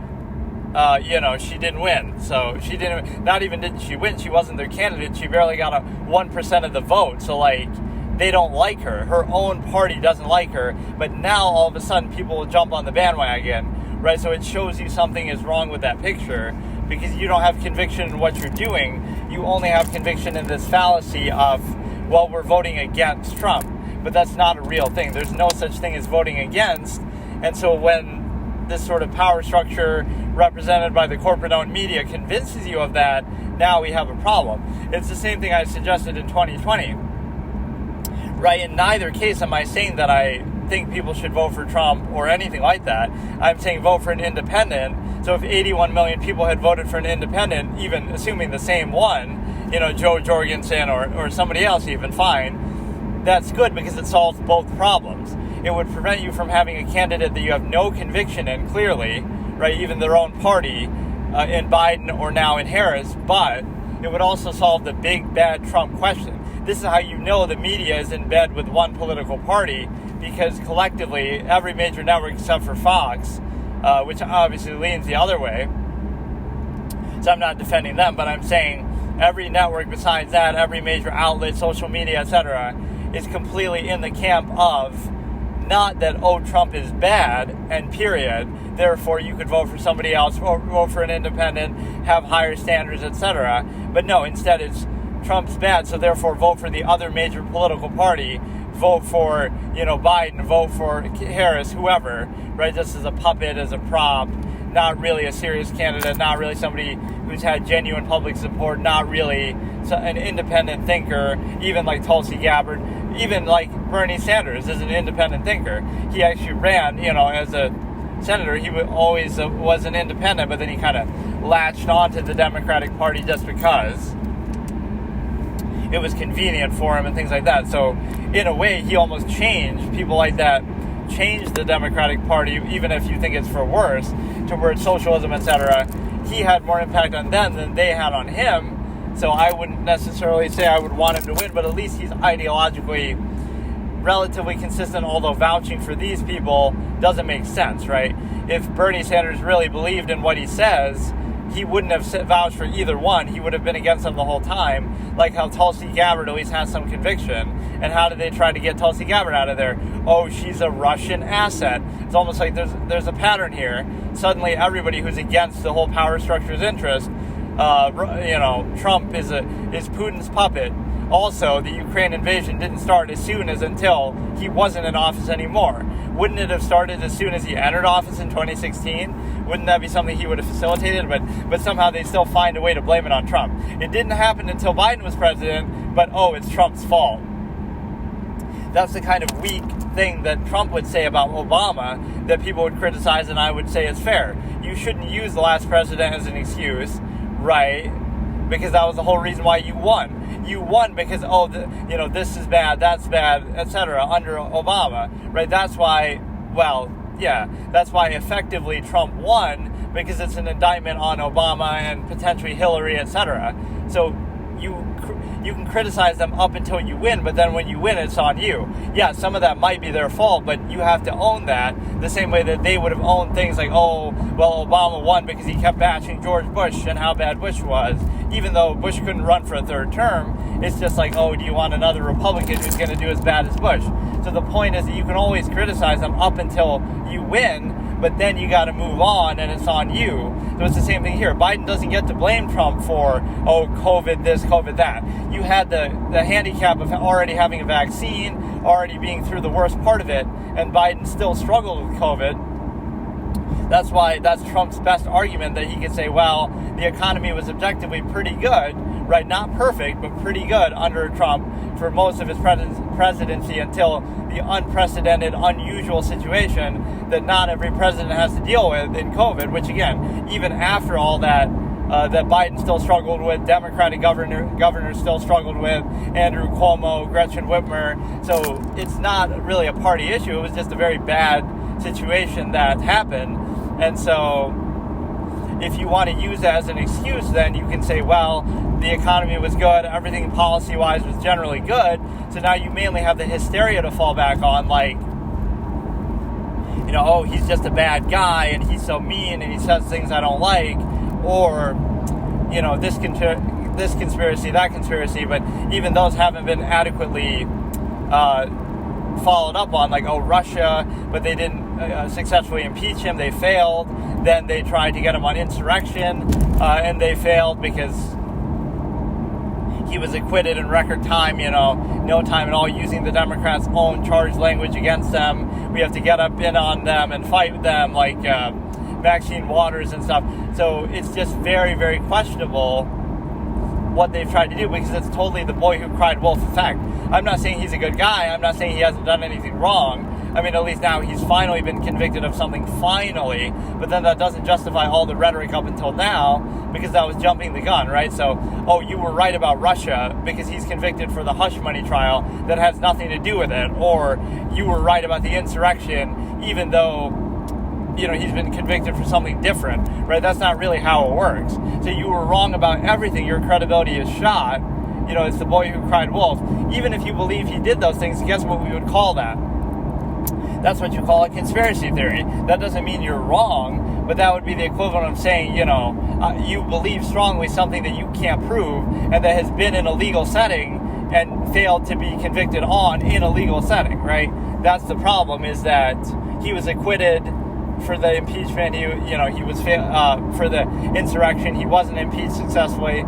didn't win. So she didn't, not even didn't she win, she wasn't their candidate. She barely got 1% of the vote. So, like, they don't like her. Her own party doesn't like her. But now, all of a sudden, people will jump on the bandwagon, right? So it shows you something is wrong with that picture, because you don't have conviction in what you're doing. you only have conviction in this fallacy of, well, we're voting against Trump. But that's not a real thing. There's no such thing as voting against. And so when this sort of power structure represented by the corporate-owned media convinces you of that, now we have a problem. It's the same thing I suggested in 2020. Right? In neither case am I saying that I think people should vote for Trump or anything like that. I'm saying vote for an independent. So if 81 million people had voted for an independent, even assuming the same one, Joe Jorgensen or somebody else even, fine, that's good because it solves both problems. It would prevent you from having a candidate that you have no conviction in, clearly, right, even their own party, in Biden or now in Harris, but it would also solve the big, bad Trump question. This is how you know the media is in bed with one political party, because collectively, every major network except for Fox, which obviously leans the other way, so I'm not defending them, but I'm saying every network besides that, every major outlet, social media, etc., is completely in the camp of not that, oh, Trump is bad, and period, therefore you could vote for somebody else, or vote for an independent, have higher standards, etc. But no, instead it's Trump's bad, so therefore vote for the other major political party, vote for, Biden, vote for Harris, whoever, right, just as a puppet, as a prop, not really a serious candidate, not really somebody who's had genuine public support, not really an independent thinker, even like Tulsi Gabbard, even like Bernie Sanders is an independent thinker. He actually ran, as a senator, he always was an independent, but then he kind of latched onto the Democratic Party just because it was convenient for him and things like that. So in a way, he almost changed, people like that changed the Democratic Party, even if you think it's for worse, towards socialism, etc. He had more impact on them than they had on him. So I wouldn't necessarily say I would want him to win, but at least he's ideologically relatively consistent, although vouching for these people doesn't make sense, right? If Bernie Sanders really believed in what he says, he wouldn't have vouched for either one. He would have been against them the whole time, like how Tulsi Gabbard at least has some conviction. And how did they try to get Tulsi Gabbard out of there? Oh, she's a Russian asset. It's almost like there's a pattern here. Suddenly everybody who's against the whole power structure's interest, Trump is Putin's puppet. Also, the Ukraine invasion didn't start until he wasn't in office anymore. Wouldn't it have started as soon as he entered office in 2016? Wouldn't that be something he would have facilitated? But somehow they still find a way to blame it on Trump. It didn't happen until Biden was president, but it's Trump's fault. That's the kind of weak thing that Trump would say about Obama that people would criticize, and I would say is fair. You shouldn't use the last president as an excuse, right? Because that was the whole reason why you won. You won because, this is bad, that's bad, etc. under Obama, right? That's why, that's why effectively Trump won, because it's an indictment on Obama and potentially Hillary, etc. So you can criticize them up until you win, but then when you win, it's on you. Yeah, some of that might be their fault, but you have to own that the same way that they would have owned things like, Obama won because he kept bashing George Bush and how bad Bush was. Even though Bush couldn't run for a third term, it's just like, do you want another Republican who's going to do as bad as Bush? So the point is that you can always criticize them up until you win, but then you got to move on, and it's on you. So it's the same thing here. Biden doesn't get to blame Trump for, COVID this, COVID that. You had the handicap of already having a vaccine, already being through the worst part of it, and Biden still struggled with COVID. That's Trump's best argument, that he could say, the economy was objectively pretty good, right? Not perfect, but pretty good under Trump for most of his presidency until the unprecedented, unusual situation that not every president has to deal with in COVID, which again, even after all that, that Biden still struggled with, Democratic governors still struggled with, Andrew Cuomo, Gretchen Whitmer. So it's not really a party issue. It was just a very bad situation that happened. And so if you want to use that as an excuse, then you can say, the economy was good, everything policy-wise was generally good, so now you mainly have the hysteria to fall back on, like, he's just a bad guy, and he's so mean, and he says things I don't like, or, this conspiracy, that conspiracy, but even those haven't been adequately followed up on, like, Russia, but they didn't successfully impeach him, they failed. Then they tried to get him on insurrection, and they failed because he was acquitted in record time, no time at all, using the Democrats' own charged language against them. We have to get up in on them and fight them like Maxine Waters and stuff. So it's just very, very questionable what they've tried to do, because it's totally the boy who cried wolf effect. I'm not saying he's a good guy. I'm not saying he hasn't done anything wrong. I mean, at least now he's finally been convicted of something, finally, but then that doesn't justify all the rhetoric up until now, because that was jumping the gun, right? So, you were right about Russia because he's convicted for the hush money trial that has nothing to do with it, or you were right about the insurrection even though he's been convicted for something different, right? That's not really how it works. So you were wrong about everything. Your credibility is shot. It's the boy who cried wolf. Even if you believe he did those things, guess what we would call that? That's what you call a conspiracy theory. That doesn't mean you're wrong, but that would be the equivalent of saying, you believe strongly something that you can't prove and that has been in a legal setting and failed to be convicted on in a legal setting, right? That's the problem, is that he was acquitted for the impeachment. He was for the insurrection. He wasn't impeached successfully,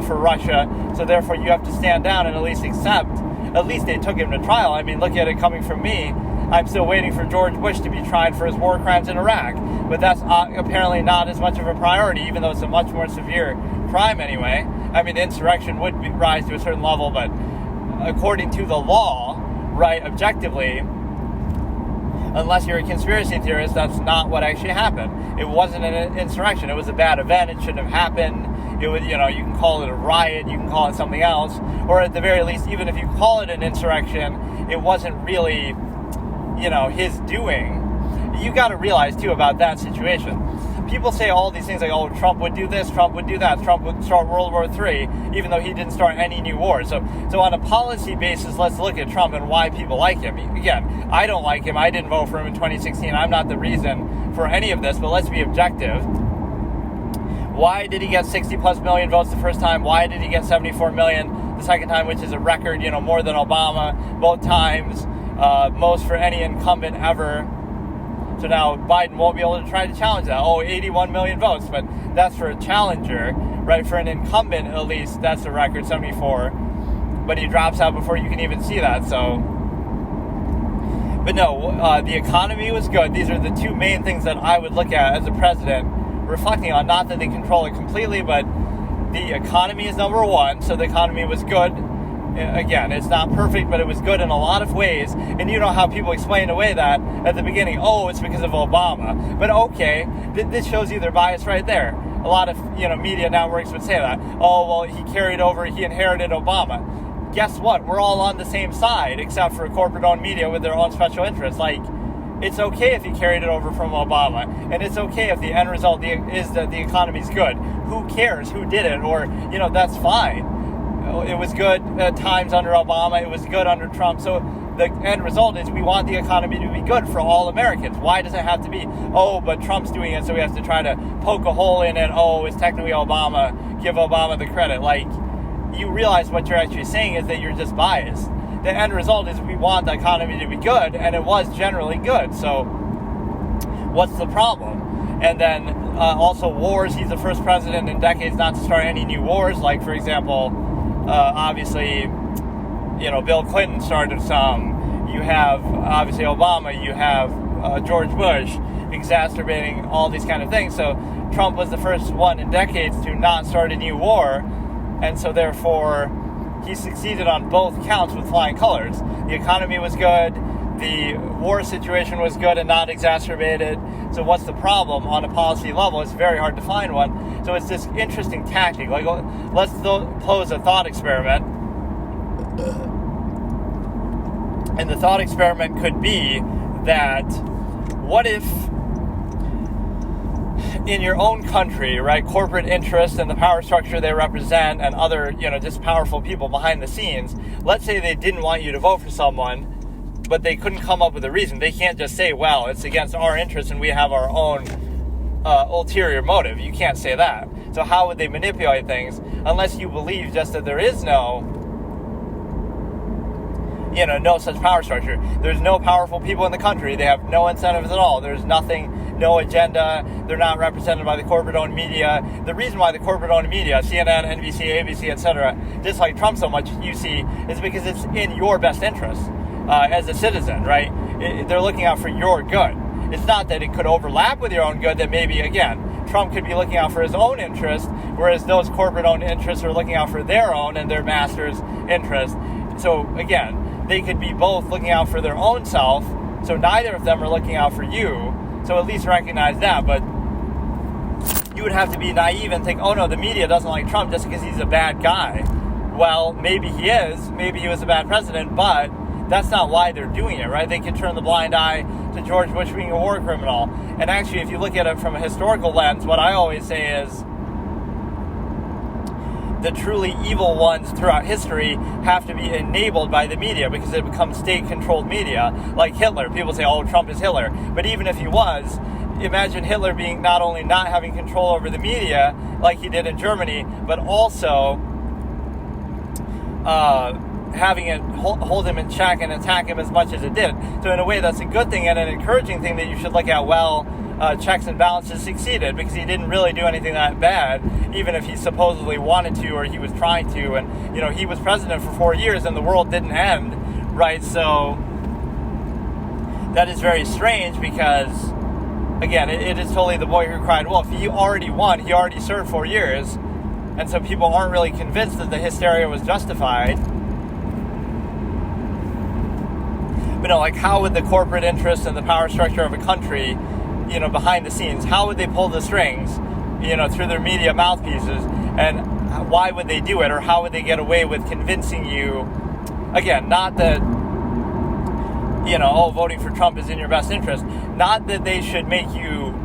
for Russia. So therefore, you have to stand down and at least accept. At least they took him to trial. I mean, look at it coming from me. I'm still waiting for George Bush to be tried for his war crimes in Iraq, but that's apparently not as much of a priority, even though it's a much more severe crime anyway. I mean, the insurrection would rise to a certain level, but according to the law, right, objectively, unless you're a conspiracy theorist, that's not what actually happened. It wasn't an insurrection. It was a bad event. It shouldn't have happened. It was, you can call it a riot. You can call it something else. Or at the very least, even if you call it an insurrection, it wasn't really, his doing. You got to realize, too, about that situation. People say all these things like, Trump would do this, Trump would do that, Trump would start World War III, even though he didn't start any new wars. So on a policy basis, let's look at Trump and why people like him. Again, I don't like him. I didn't vote for him in 2016. I'm not the reason for any of this, but let's be objective. Why did he get 60-plus million votes the first time? Why did he get 74 million the second time, which is a record, more than Obama both times, most for any incumbent ever? So now Biden won't be able to try to challenge that. 81 million votes, but that's for a challenger, right? For an incumbent, at least, that's a record, 74. But he drops out before you can even see that, so. But no, the economy was good. These are the two main things that I would look at as a president, reflecting on. Not that they control it completely, but the economy is number one, so the economy was good. Again, it's not perfect, but it was good in a lot of ways. And you know how people explain away that at the beginning, it's because of Obama. But okay, this shows you their bias right there. A lot of, media networks would say that. He carried over, he inherited Obama. Guess what? We're all on the same side, except for corporate-owned media with their own special interests. Like, it's okay if he carried it over from Obama. And it's okay if the end result is that the economy's good. Who cares who did it? Or, that's fine. It was good at times under Obama. It was good under Trump. So the end result is we want the economy to be good for all Americans. Why does it have to be, but Trump's doing it, so we have to try to poke a hole in it. It's technically Obama. Give Obama the credit. Like, you realize what you're actually saying is that you're just biased. The end result is we want the economy to be good, and it was generally good. So what's the problem? And then also wars. He's the first president in decades not to start any new wars. Like, for example, obviously, Bill Clinton started some. You have, obviously, Obama. You have George Bush exacerbating all these kind of things. So Trump was the first one in decades to not start a new war. And so, therefore, he succeeded on both counts with flying colors. The economy was good. The war situation was good and not exacerbated. So what's the problem on a policy level? It's very hard to find one. So it's this interesting tactic. Like, let's pose a thought experiment. And the thought experiment could be that, what if in your own country, right, corporate interests and the power structure they represent and other, just powerful people behind the scenes, let's say they didn't want you to vote for someone, but they couldn't come up with a reason. They can't just say, well, it's against our interests and we have our own ulterior motive. You can't say that. So how would they manipulate things unless you believe just that there is no such power structure? There's no powerful people in the country. They have no incentives at all. There's nothing no agenda. They're not represented by the corporate-owned media. The reason why the corporate-owned media, CNN, NBC, ABC, etc., dislike Trump so much, you see, is because it's in your best interest as a citizen, right? They're looking out for your good. It's not that it could overlap with your own good, that maybe, again, Trump could be looking out for his own interest, whereas those corporate-owned interests are looking out for their own and their master's interest. So, again, they could be both looking out for their own self, so neither of them are looking out for you. So at least recognize that, but you would have to be naive and think, oh no, the media doesn't like Trump just because he's a bad guy. Well, maybe he is, maybe he was a bad president, but that's not why they're doing it, right? They could turn the blind eye to George Bush being a war criminal. And actually, if you look at it from a historical lens, what I always say is the truly evil ones throughout history have to be enabled by the media because it becomes state-controlled media, like Hitler. People say, oh, Trump is Hitler. But even if he was, imagine Hitler being not only not having control over the media like he did in Germany, but also having it hold him in check and attack him as much as it did. So in a way, that's a good thing and an encouraging thing that you should look at. Well, checks and balances succeeded because he didn't really do anything that bad, even if he supposedly wanted to or he was trying to. And, you know, he was president for 4 years and the world didn't end, right? So that is very strange because, again, it is totally the boy who cried wolf. He already won. He already served 4 years. And so people aren't really convinced that the hysteria was justified. But no, like, how would the corporate interests and the power structure of a country, you know, behind the scenes, how would they pull the strings, you know, through their media mouthpieces? And why would they do it? Or how would they get away with convincing you, again, not that, you know, oh, voting for Trump is in your best interest. Not that they should make you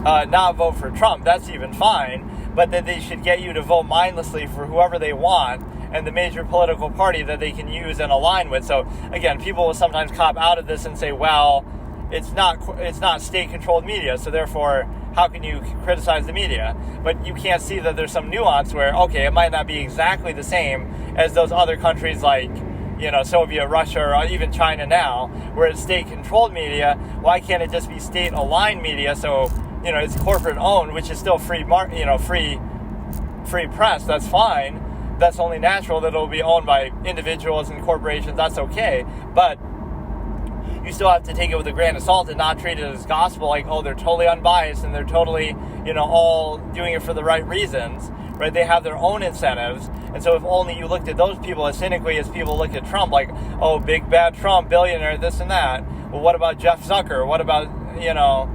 not vote for Trump. That's even fine. But that they should get you to vote mindlessly for whoever they want and the major political party that they can use and align with. So, again, people will sometimes cop out of this and say, well, it's not state-controlled media, so therefore, how can you criticize the media? But you can't see that there's some nuance where, okay, it might not be exactly the same as those other countries like, you know, Soviet Russia or even China now, where it's state-controlled media. Why can't it just be state-aligned media? So, you know, it's corporate-owned, which is still free press. That's fine. That's only natural that it'll be owned by individuals and corporations. That's okay. But you still have to take it with a grain of salt and not treat it as gospel, like, oh, they're totally unbiased and they're totally, you know, all doing it for the right reasons, right? They have their own incentives. And so if only you looked at those people as cynically as people look at Trump, like, oh, big bad Trump, billionaire, this and that. Well, what about Jeff Zucker? What about, you know,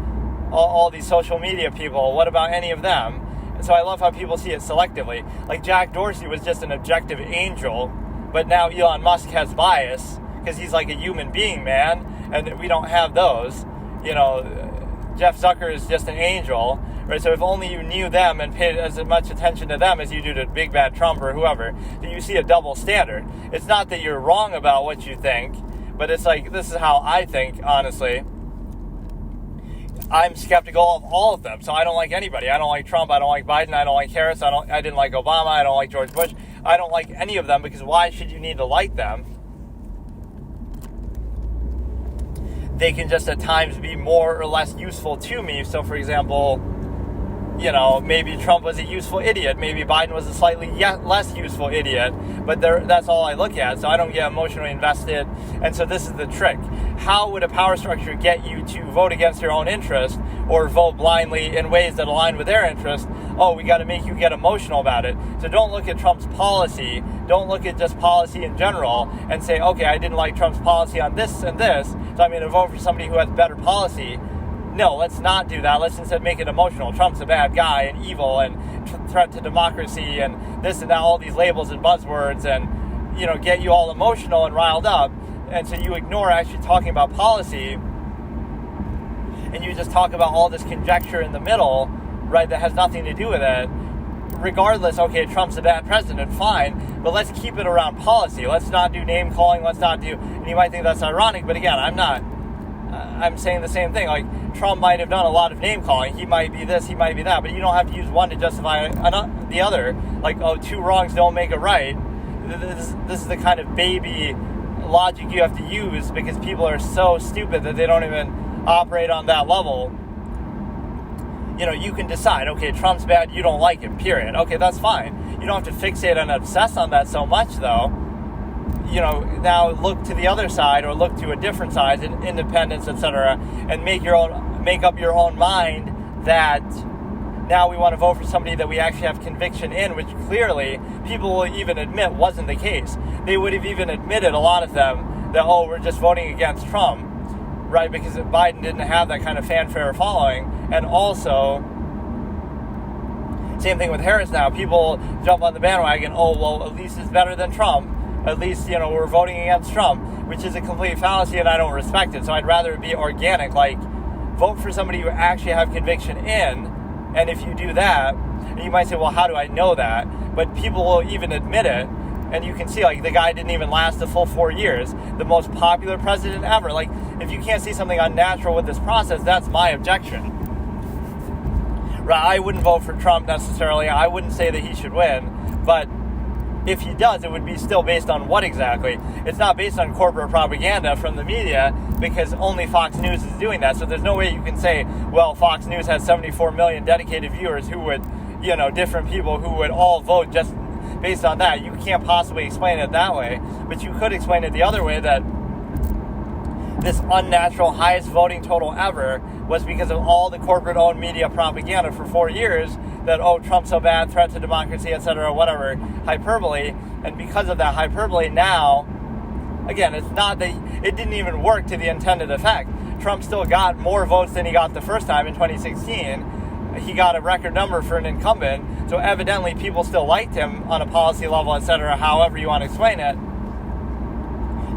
all these social media people? What about any of them? And so I love how people see it selectively. Like Jack Dorsey was just an objective angel, but now Elon Musk has bias because he's like a human being, man, and we don't have those. You know, Jeff Zucker is just an angel, right? So if only you knew them and paid as much attention to them as you do to big bad Trump or whoever, then you see a double standard. It's not that you're wrong about what you think, but it's like, this is how I think, honestly. I'm skeptical of all of them, so I don't like anybody. I don't like Trump, I don't like Biden, I don't like Harris, I didn't like Obama, I don't like George Bush. I don't like any of them because why should you need to like them? They can just at times be more or less useful to me. So, for example, you know, maybe Trump was a useful idiot. Maybe Biden was a slightly less useful idiot. But that's all I look at. So I don't get emotionally invested. And so this is the trick. How would a power structure get you to vote against your own interest or vote blindly in ways that align with their interest? Oh, we got to make you get emotional about it. So don't look at Trump's policy. Don't look at just policy in general and say, okay, I didn't like Trump's policy on this and this, so I'm going to vote for somebody who has better policy. No, let's not do that. Let's instead make it emotional. Trump's a bad guy and evil and threat to democracy and this and that, all these labels and buzzwords and, you know, get you all emotional and riled up. And so you ignore actually talking about policy and you just talk about all this conjecture in the middle, right, that has nothing to do with it. Regardless, okay, Trump's a bad president, fine, but let's keep it around policy. Let's not do name calling. Let's not do, and you might think that's ironic, but again, I'm saying the same thing. Like, Trump might have done a lot of name calling. He might be this, he might be that, but you don't have to use one to justify the other. Like, oh, two wrongs don't make a right. This is the kind of baby logic you have to use because people are so stupid that they don't even operate on that level, you can decide, okay, Trump's bad, you don't like him, period. Okay, that's fine. You don't have to fixate and obsess on that so much, though. Now look to the other side, or look to a different side, independence, etc., and make up your own mind that now we want to vote for somebody that we actually have conviction in, which clearly people will even admit wasn't the case. They would have even admitted, a lot of them, that, we're just voting against Trump, right, because Biden didn't have that kind of fanfare following. And also, same thing with Harris now. People jump on the bandwagon, at least it's better than Trump. At least, we're voting against Trump, which is a complete fallacy, and I don't respect it. So I'd rather it be organic, like vote for somebody you actually have conviction in. And if you do that, and you might say, well, how do I know that? But people will even admit it. And you can see, the guy didn't even last the full 4 years. The most popular president ever. If you can't see something unnatural with this process, that's my objection. Right? I wouldn't vote for Trump necessarily. I wouldn't say that he should win. But if he does, it would be still based on what exactly? It's not based on corporate propaganda from the media, because only Fox News is doing that. So there's no way you can say, well, Fox News has 74 million dedicated viewers who would, different people who would all vote just based on that. You can't possibly explain it that way. But you could explain it the other way, that this unnatural highest voting total ever was because of all the corporate-owned media propaganda for 4 years, that, Trump's so bad, threat to democracy, etc., whatever, hyperbole. And because of that hyperbole, now, again, it's not that it didn't even work to the intended effect. Trump still got more votes than he got the first time in 2016. He got a record number for an incumbent, so evidently people still liked him on a policy level, etc., however you want to explain it.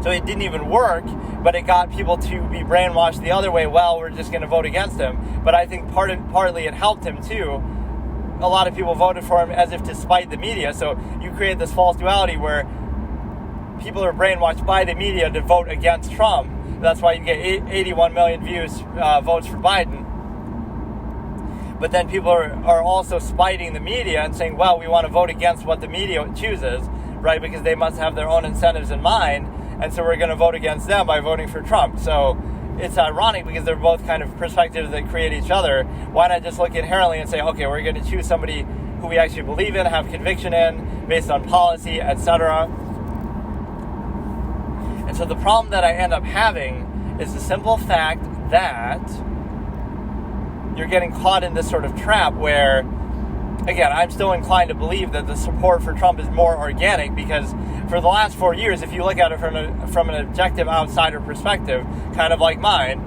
So it didn't even work, but it got people to be brainwashed the other way. Well, we're just going to vote against him. But I think partly it helped him too. A lot of people voted for him as if to spite the media. So you create this false duality where people are brainwashed by the media to vote against Trump. That's why you get 81 million votes for Biden. But then people are also spiting the media and saying, well, we want to vote against what the media chooses, right? Because they must have their own incentives in mind. And so we're going to vote against them by voting for Trump. So it's ironic because they're both kind of perspectives that create each other. Why not just look inherently and say, okay, we're going to choose somebody who we actually believe in, have conviction in, based on policy, etc. And so the problem that I end up having is the simple fact that you're getting caught in this sort of trap where, again, I'm still inclined to believe that the support for Trump is more organic, because for the last 4 years, if you look at it from an objective outsider perspective, kind of like mine,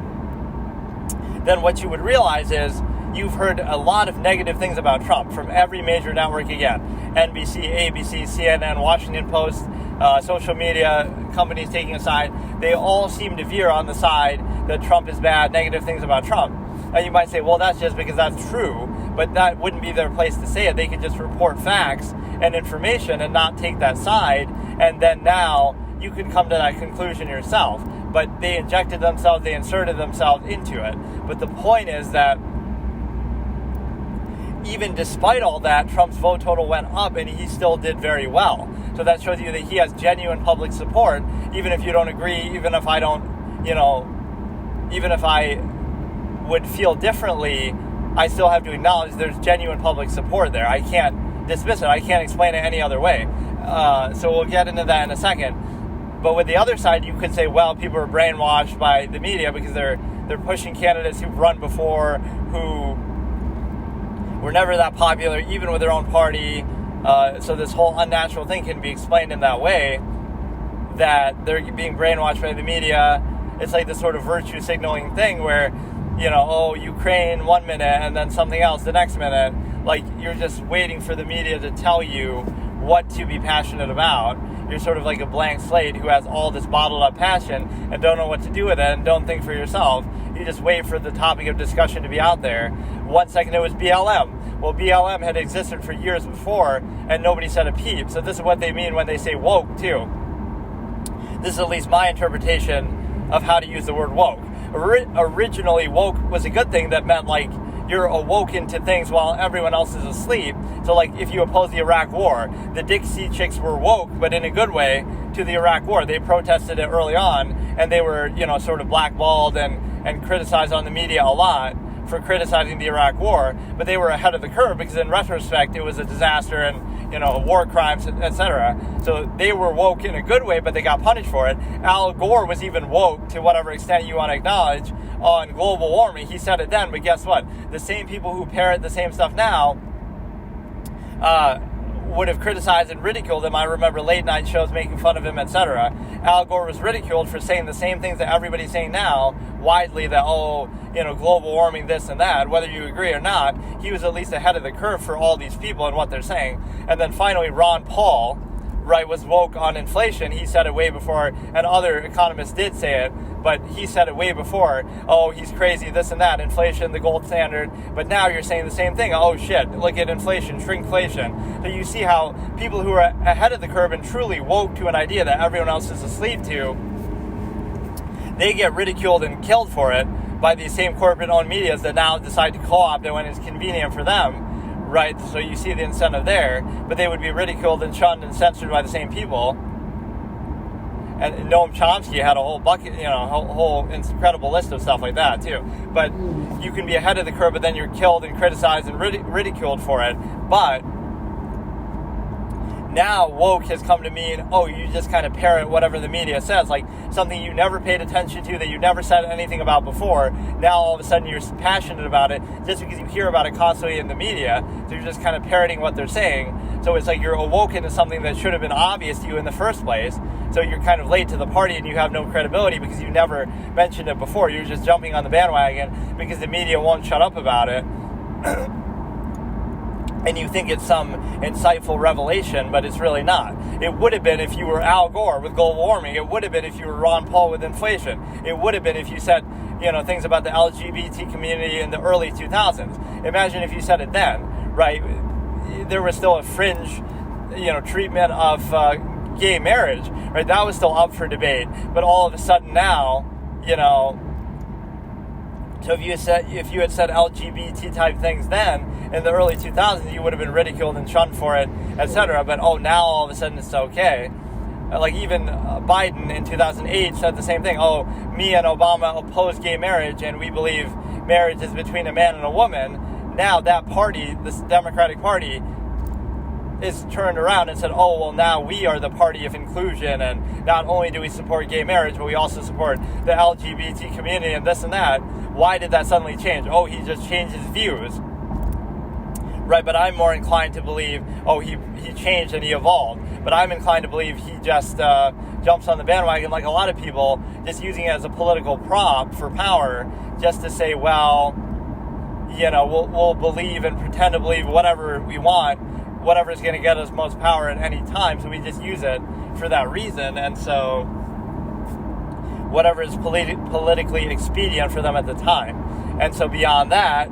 then what you would realize is you've heard a lot of negative things about Trump from every major network again. NBC, ABC, CNN, Washington Post, social media companies taking a side. They all seem to veer on the side that Trump is bad, negative things about Trump. And you might say, well, that's just because that's true, but that wouldn't be their place to say it. They could just report facts and information and not take that side, and then now you can come to that conclusion yourself. But they injected themselves, they inserted themselves into it. But the point is that even despite all that, Trump's vote total went up and he still did very well. So that shows you that he has genuine public support, even if you don't agree, even if I don't, even if I would feel differently, I still have to acknowledge there's genuine public support there. I can't dismiss it. I can't explain it any other way. So we'll get into that in a second. But with the other side, you could say, well, people are brainwashed by the media because they're pushing candidates who've run before, who were never that popular, even with their own party. So this whole unnatural thing can be explained in that way, that they're being brainwashed by the media. It's like this sort of virtue signaling thing where, Ukraine 1 minute and then something else the next minute. Like, you're just waiting for the media to tell you what to be passionate about. You're sort of like a blank slate who has all this bottled up passion and don't know what to do with it and don't think for yourself. You just wait for the topic of discussion to be out there. 1 second it was BLM. Well, BLM had existed for years before and nobody said a peep. So this is what they mean when they say woke too. This is at least my interpretation of how to use the word woke. Originally, woke was a good thing that meant, like, you're awoken to things while everyone else is asleep. So like if you oppose the Iraq War, the Dixie Chicks were woke, but in a good way, to the Iraq War. They protested it early on, and they were, sort of blackballed and criticized on the media a lot for criticizing the Iraq War, but they were ahead of the curve because in retrospect it was a disaster and war crimes, etc. So they were woke in a good way, but they got punished for it. Al Gore was even woke, to whatever extent you want to acknowledge, on global warming. He said it then, but guess what? The same people who parrot the same stuff now would have criticized and ridiculed him. I remember late night shows making fun of him, etc. Al Gore was ridiculed for saying the same things that everybody's saying now widely, that global warming, this and that. Whether you agree or not, he was at least ahead of the curve for all these people and what they're saying. And then finally Ron Paul, was woke on inflation. He said it way before, and other economists did say it, but he said it way before. Oh, he's crazy, this and that, inflation, the gold standard. But now you're saying the same thing. Oh shit, look at inflation, shrinkflation. So you see how people who are ahead of the curve and truly woke to an idea that everyone else is asleep to, they get ridiculed and killed for it by these same corporate-owned medias that now decide to co-opt it when it's convenient for them. Right, so you see the incentive there, but they would be ridiculed and shunned and censored by the same people. And Noam Chomsky had a whole bucket, a whole incredible list of stuff like that too. But you can be ahead of the curve, but then you're killed and criticized and ridiculed for it. But now woke has come to mean, you just kind of parrot whatever the media says, like something you never paid attention to, that you never said anything about before. Now all of a sudden you're passionate about it just because you hear about it constantly in the media. So you're just kind of parroting what they're saying. So it's like you're awoken to something that should have been obvious to you in the first place. So you're kind of late to the party and you have no credibility because you never mentioned it before. You're just jumping on the bandwagon because the media won't shut up about it. And you think it's some insightful revelation, but it's really not. It would have been if you were Al Gore with global warming. It would have been if you were Ron Paul with inflation. It would have been if you said, things about the LGBT community in the early 2000s. Imagine if you said it then, right? There was still a fringe, treatment of gay marriage, right? That was still up for debate. But all of a sudden now, so if you had said LGBT type things then in the early 2000s, you would have been ridiculed and shunned for it, etc. But now all of a sudden it's okay. Like even Biden in 2008 said the same thing. Me and Obama oppose gay marriage, and we believe marriage is between a man and a woman. Now that party, this Democratic Party, is turned around and said, now we are the party of inclusion, and not only do we support gay marriage, but we also support the LGBT community and this and that. Why did that suddenly change? He just changed his views. Right, but I'm more inclined to believe, he changed and he evolved. But I'm inclined to believe he just jumps on the bandwagon like a lot of people, just using it as a political prop for power, just to say, we'll believe and pretend to believe whatever we want, whatever is going to get us most power at any time, so we just use it for that reason. And so whatever is politically expedient for them at the time. And so beyond that,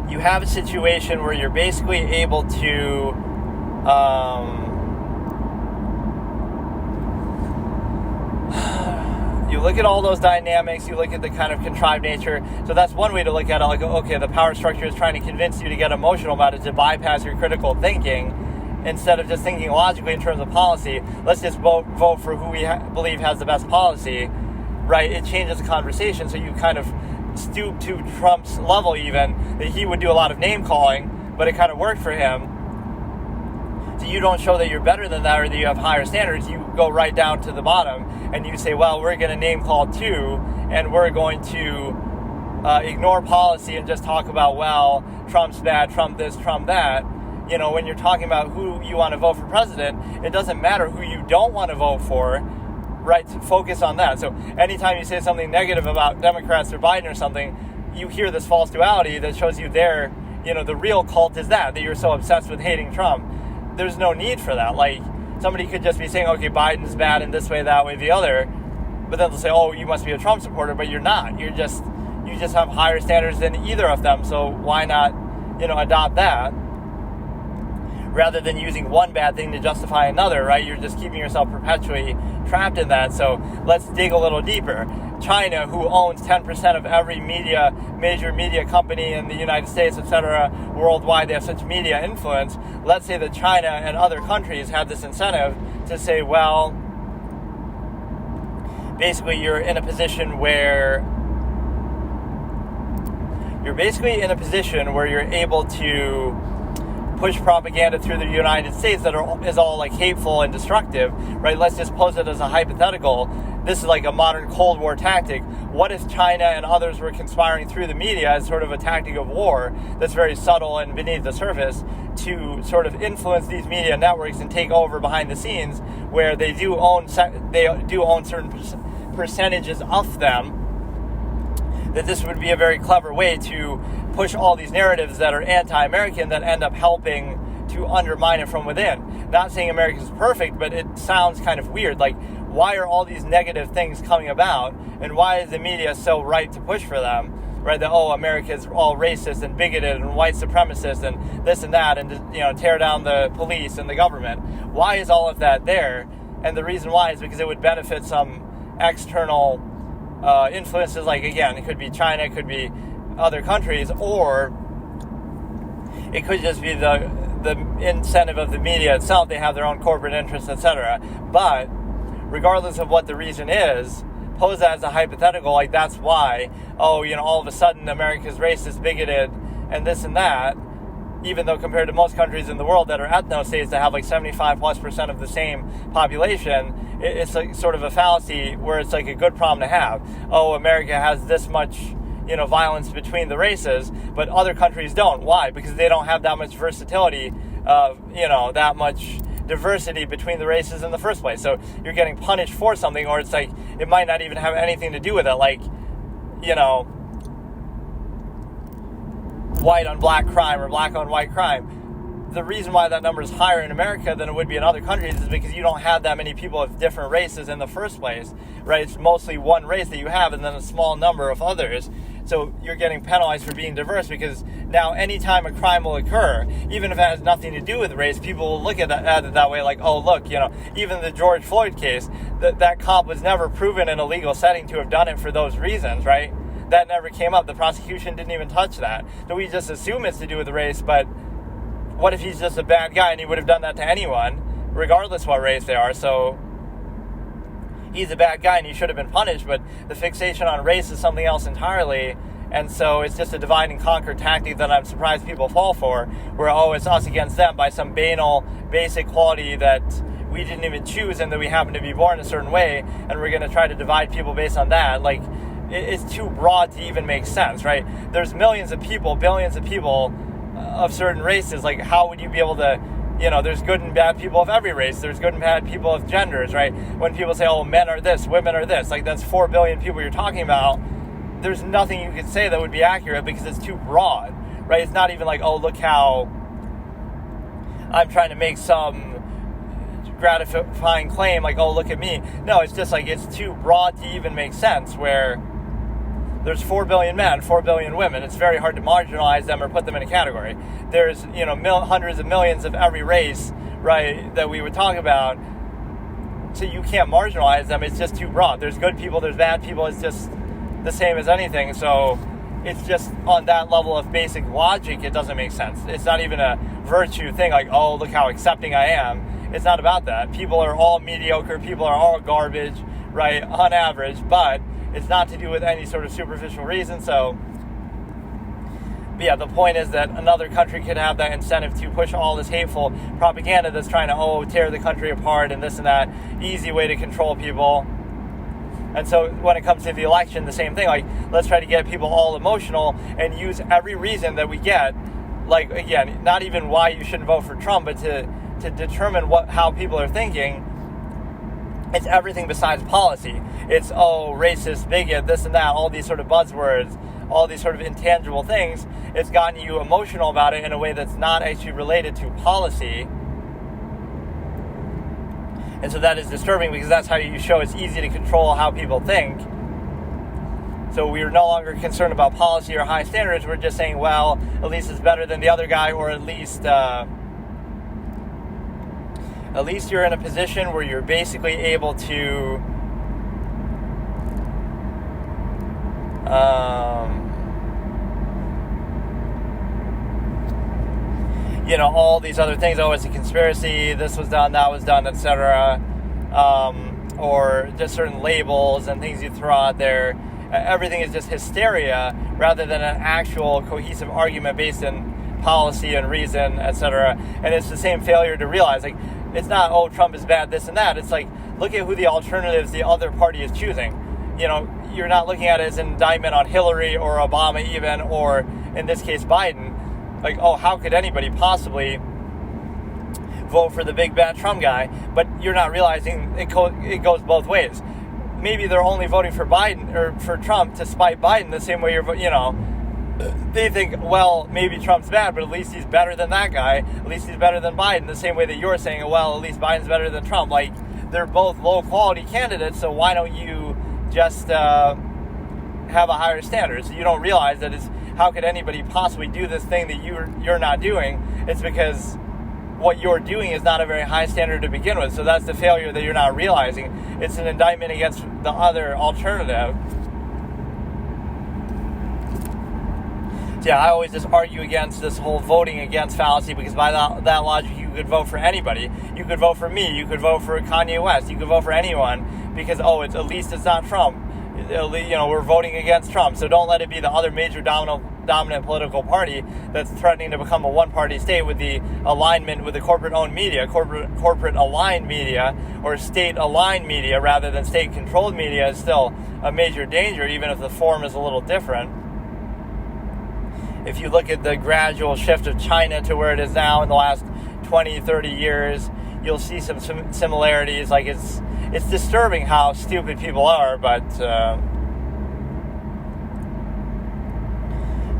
you have a situation where you're basically able to you look at all those dynamics, you look at the kind of contrived nature. So that's one way to look at it, like, okay, the power structure is trying to convince you to get emotional about it, to bypass your critical thinking, instead of just thinking logically in terms of policy. Let's just vote for who we believe has the best policy, right? It changes the conversation, so you kind of stoop to Trump's level even, that he would do a lot of name calling, but it kind of worked for him. So you don't show that you're better than that or that you have higher standards. You go right down to the bottom and you say, we're going to name call too, and we're going to ignore policy and just talk about, Trump's bad, Trump this, Trump that. When you're talking about who you want to vote for president, it doesn't matter who you don't want to vote for, right? To focus on that. So anytime you say something negative about Democrats or Biden or something, you hear this false duality that shows you the real cult is that you're so obsessed with hating Trump. There's no need for that. Like, somebody could just be saying, okay, Biden's bad in this way, that way, the other, but then they'll say, you must be a Trump supporter, but you're not. You just have higher standards than either of them, so why not, adopt that? rather than using one bad thing to justify another, right? You're just keeping yourself perpetually trapped in that. So let's dig a little deeper. China, who owns 10% of every major media company in the United States, etc., worldwide, they have such media influence. Let's say that China and other countries have this incentive to say, well, basically you're in a position where you're able to push propaganda through the United States that is all like hateful and destructive, right? Let's just pose it as a hypothetical. This is like a modern Cold War tactic. What if China and others were conspiring through the media as sort of a tactic of war that's very subtle and beneath the surface to sort of influence these media networks and take over behind the scenes, where they do own certain percentages of them? That this would be a very clever way to push all these narratives that are anti-American that end up helping to undermine it from within. Not saying America is perfect, but it sounds kind of weird. Like, why are all these negative things coming about, and why is the media so right to push for them? Right, that, oh, America is all racist and bigoted and white supremacist and this and that, and, you know, tear down the police and the government. Why is all of that there? And the reason why is because it would benefit some external influences, like, again, it could be China, it could be other countries, or it could just be the incentive of the media itself. They have their own corporate interests, etc. But regardless of what the reason is, pose that as a hypothetical, like, that's why, oh, you know, all of a sudden America's racist, bigoted, and this and that, even though compared to most countries in the world that are ethno-states that have like 75+% of the same population, it's like sort of a fallacy where it's like a good problem to have. Oh, America has this much, you know, violence between the races, but other countries don't. Why? Because they don't have that much versatility, you know, that much diversity between the races in the first place. So you're getting punished for something, or it's like it might not even have anything to do with it, like, you know, white on black crime or black on white crime. The reason why that number is higher in America than it would be in other countries is because you don't have that many people of different races in the first place, right? It's mostly one race that you have and then a small number of others. So you're getting penalized for being diverse, because now anytime a crime will occur, even if it has nothing to do with race, people will look at it that way, like, oh, look, you know, even the George Floyd case, that cop was never proven in a legal setting to have done it for those reasons, right? That never came up. The prosecution didn't even touch that. So we just assume it's to do with race, but what if he's just a bad guy and he would have done that to anyone, regardless what race they are? So he's a bad guy and he should have been punished, but the fixation on race is something else entirely. And so it's just a divide and conquer tactic that I'm surprised people fall for, where, oh, it's us against them by some banal, basic quality that we didn't even choose and that we happen to be born a certain way, and we're going to try to divide people based on that. Like, it's too broad to even make sense, right? There's millions of people, billions of people of certain races. Like, how would you be able to, you know, there's good and bad people of every race. There's good and bad people of genders, right? When people say, oh, men are this, women are this, like, that's 4 billion people you're talking about. There's nothing you could say that would be accurate because it's too broad, right? It's not even like, oh, look how I'm trying to make some gratifying claim, like, oh, look at me. No, it's just like, it's too broad to even make sense, where there's 4 billion men, 4 billion women. It's very hard to marginalize them or put them in a category. There's, you know, hundreds of millions of every race, right, that we would talk about. So you can't marginalize them. It's just too broad. There's good people, there's bad people. It's just the same as anything. So it's just on that level of basic logic, it doesn't make sense. It's not even a virtue thing, like, oh, look how accepting I am. It's not about that. People are all mediocre. People are all garbage, right, on average. But it's not to do with any sort of superficial reason. So, but yeah, the point is that another country could have that incentive to push all this hateful propaganda that's trying to, oh, tear the country apart and this and that. Easy way to control people. And so when it comes to the election, the same thing. Like, let's try to get people all emotional and use every reason that we get. Like, again, not even why you shouldn't vote for Trump, but to determine how people are thinking. It's everything besides policy. It's, oh, racist, bigot, this and that, all these sort of buzzwords, all these sort of intangible things. It's gotten you emotional about it in a way that's not actually related to policy. And so that is disturbing, because that's how you show it's easy to control how people think. So we're no longer concerned about policy or high standards. We're just saying, well, at least it's better than the other guy, or at least at least you're in a position where you're basically able to all these other things. Oh, it's a conspiracy, this was done, that was done, etc. Or just certain labels and things you throw out there. Everything is just hysteria rather than an actual cohesive argument based in policy and reason, etc. And it's the same failure to realize, like, it's not, oh, Trump is bad, this and that. It's like, look at who the alternatives the other party is choosing. You're not looking at it as an indictment on Hillary or Obama even, or in this case Biden. Like, oh, how could anybody possibly vote for the big bad Trump guy? But you're not realizing it goes both ways. Maybe they're only voting for Biden or for Trump to spite Biden the same way they think, well, maybe Trump's bad, but at least he's better than that guy. At least he's better than Biden, the same way that you're saying, well, at least Biden's better than Trump. Like, they're both low-quality candidates, so why don't you just have a higher standard? So you don't realize that how could anybody possibly do this thing that you're not doing? It's because what you're doing is not a very high standard to begin with. So that's the failure that you're not realizing. It's an indictment against the other alternative. So yeah, I always just argue against this whole voting against fallacy, because by that logic, you could vote for anybody. You could vote for me. You could vote for Kanye West. You could vote for anyone because, at least it's not Trump. We're voting against Trump. So don't let it be the other major dominant political party that's threatening to become a one-party state with the alignment with the corporate-owned media, corporate-aligned media, or state-aligned media rather than state-controlled media is still a major danger, even if the form is a little different. If you look at the gradual shift of China to where it is now in the last 20, 30 years, you'll see some similarities. Like, it's disturbing how stupid people are, but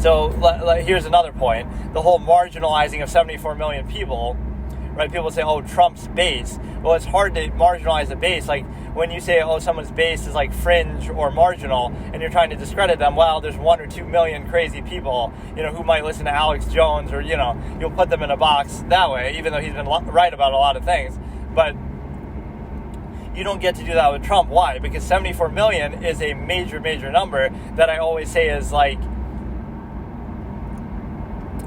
so here's another point. The whole marginalizing of 74 million people, right? People say, oh, Trump's base. Well, it's hard to marginalize a base. Like, when you say, oh, someone's base is like fringe or marginal, and you're trying to discredit them, well, there's 1 or 2 million crazy people, who might listen to Alex Jones, or, you'll put them in a box that way, even though he's been right about a lot of things. But you don't get to do that with Trump. Why? Because 74 million is a major, major number that I always say is like,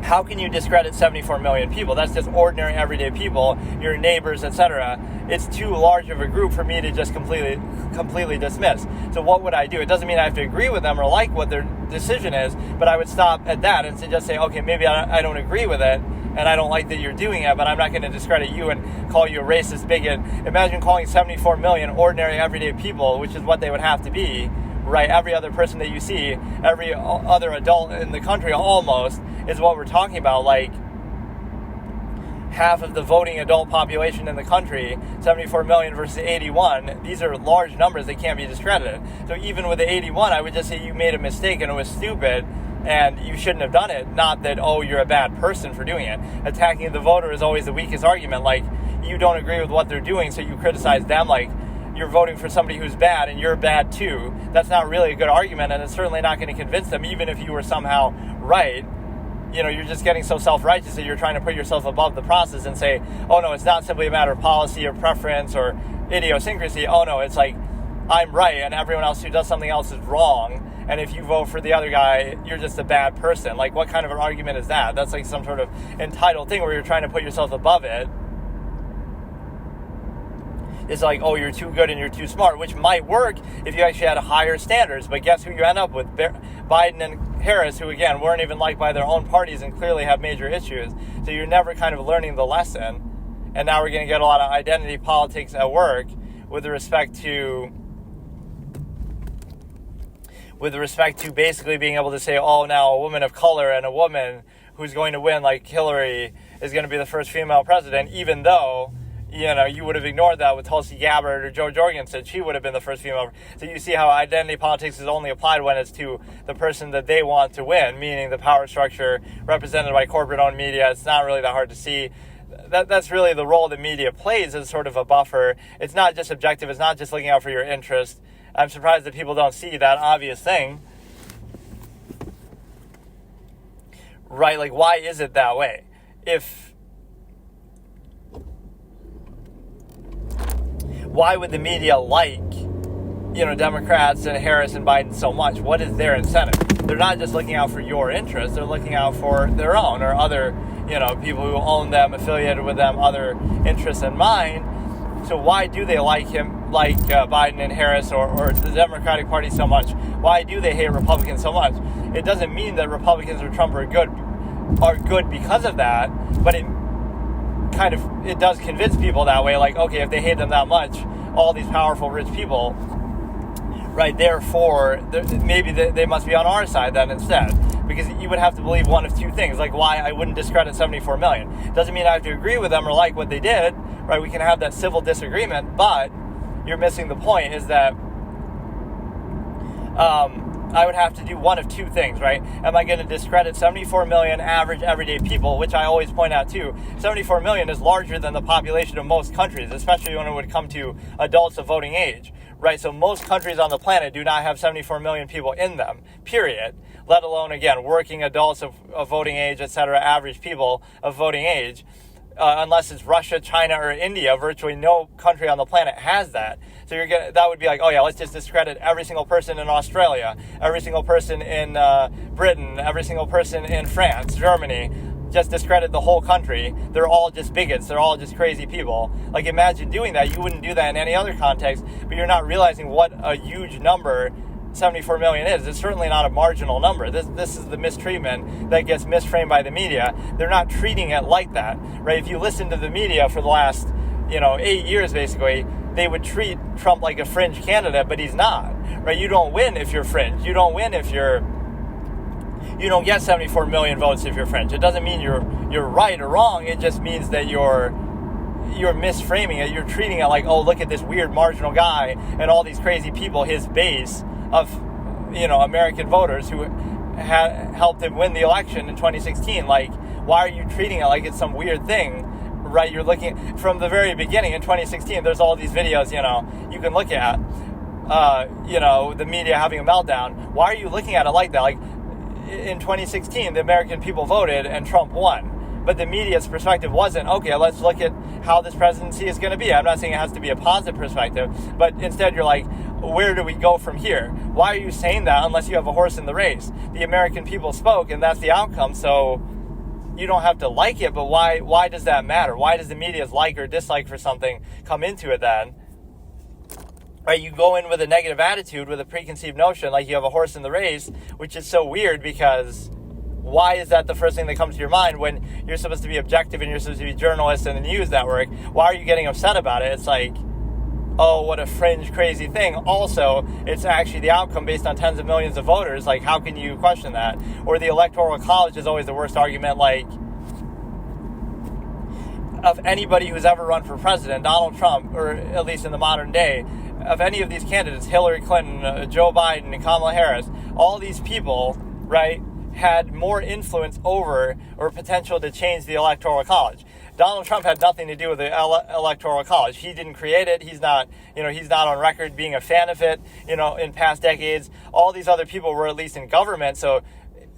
how can you discredit 74 million people? That's just ordinary, everyday people, your neighbors, etc. It's too large of a group for me to just completely dismiss. So what would I do? It doesn't mean I have to agree with them or like what their decision is, but I would stop at that and just say, okay, maybe I don't agree with it, and I don't like that you're doing it, but I'm not going to discredit you and call you a racist bigot. Imagine calling 74 million ordinary, everyday people, which is what they would have to be, right? Every other person that you see, every other adult in the country almost, is what we're talking about. Like, half of the voting adult population in the country, 74 million versus 81, these are large numbers. They can't be discredited. So even with the 81, I would just say you made a mistake and it was stupid and you shouldn't have done it. Not that, oh, you're a bad person for doing it. Attacking the voter is always the weakest argument. Like, you don't agree with what they're doing, so you criticize them. Like, you're voting for somebody who's bad and you're bad too. That's not really a good argument, and it's certainly not going to convince them, even if you were somehow right. You're just getting so self-righteous that you're trying to put yourself above the process and say, oh no, it's not simply a matter of policy or preference or idiosyncrasy. Oh no, it's like, I'm right and everyone else who does something else is wrong. And if you vote for the other guy, you're just a bad person. Like, what kind of an argument is that? That's like some sort of entitled thing where you're trying to put yourself above it. It's like, oh, you're too good and you're too smart, which might work if you actually had higher standards. But guess who you end up with? Biden and Harris, who, again, weren't even liked by their own parties and clearly have major issues. So you're never kind of learning the lesson. And now we're going to get a lot of identity politics at work with respect to basically being able to say, oh, now a woman of color and a woman who's going to win, like Hillary, is going to be the first female president, even though, you would have ignored that with Tulsi Gabbard or Joe Jorgensen. She would have been the first female. So you see how identity politics is only applied when it's to the person that they want to win, meaning the power structure represented by corporate-owned media. It's not really that hard to see. That's really the role that media plays as sort of a buffer. It's not just objective. It's not just looking out for your interest. I'm surprised that people don't see that obvious thing. Right? Like, why is it that way? If why would the media like, Democrats and Harris and Biden so much? What is their incentive? They're not just looking out for your interests. They're looking out for their own or other, people who own them, affiliated with them, other interests in mind. So why do they like him, like Biden and Harris or the Democratic Party so much? Why do they hate Republicans so much? It doesn't mean that Republicans or Trump are good because of that, but it does convince people that way, like, okay, if they hate them that much, all these powerful, rich people, right, therefore, maybe they must be on our side then instead. Because you would have to believe one of two things, like why I wouldn't discredit 74 million. Doesn't mean I have to agree with them or like what they did, right? We can have that civil disagreement, but you're missing the point is that I would have to do one of two things, right? Am I going to discredit 74 million average everyday people, which I always point out too. 74 million is larger than the population of most countries, especially when it would come to adults of voting age, right? So most countries on the planet do not have 74 million people in them, period. Let alone, again, working adults of voting age, etc., average people of voting age. Unless it's Russia, China, or India, virtually no country on the planet has that. So that would be like, oh yeah, let's just discredit every single person in Australia, every single person in Britain, every single person in France, Germany. Just discredit the whole country. They're all just bigots. They're all just crazy people. Like, imagine doing that. You wouldn't do that in any other context, but you're not realizing what a huge number 74 million is. It's certainly not a marginal number. This is the mistreatment that gets misframed by the media. They're not treating it like that, right? If you listen to the media for the last, 8 years, basically, they would treat Trump like a fringe candidate, but he's not, right? You don't win if you're fringe. You don't win if you don't get 74 million votes if you're fringe. It doesn't mean you're right or wrong. It just means that you're misframing it. You're treating it like, oh, look at this weird marginal guy and all these crazy people, his base of, American voters who helped him win the election in 2016. Like, why are you treating it like it's some weird thing, right? You're looking from the very beginning in 2016, there's all these videos, you can look at, the media having a meltdown. Why are you looking at it like that? Like, in 2016, the American people voted and Trump won. But the media's perspective wasn't, okay, let's look at how this presidency is going to be. I'm not saying it has to be a positive perspective, but instead you're like, where do we go from here? Why are you saying that unless you have a horse in the race? The American people spoke, and that's the outcome, so you don't have to like it, but why does that matter? Why does the media's like or dislike for something come into it then? Right, you go in with a negative attitude, with a preconceived notion, like you have a horse in the race, which is so weird because why is that the first thing that comes to your mind when you're supposed to be objective and you're supposed to be a journalist in the news network? Why are you getting upset about it? It's like, oh, what a fringe, crazy thing. Also, it's actually the outcome based on tens of millions of voters. Like, how can you question that? Or the Electoral College is always the worst argument. Like, of anybody who's ever run for president, Donald Trump, or at least in the modern day, of any of these candidates, Hillary Clinton, Joe Biden, and Kamala Harris, all these people, right, had more influence over or potential to change the Electoral College. Donald Trump had nothing to do with the Electoral College. He didn't create it. He's not on record being a fan of it, in past decades. All these other people were at least in government. So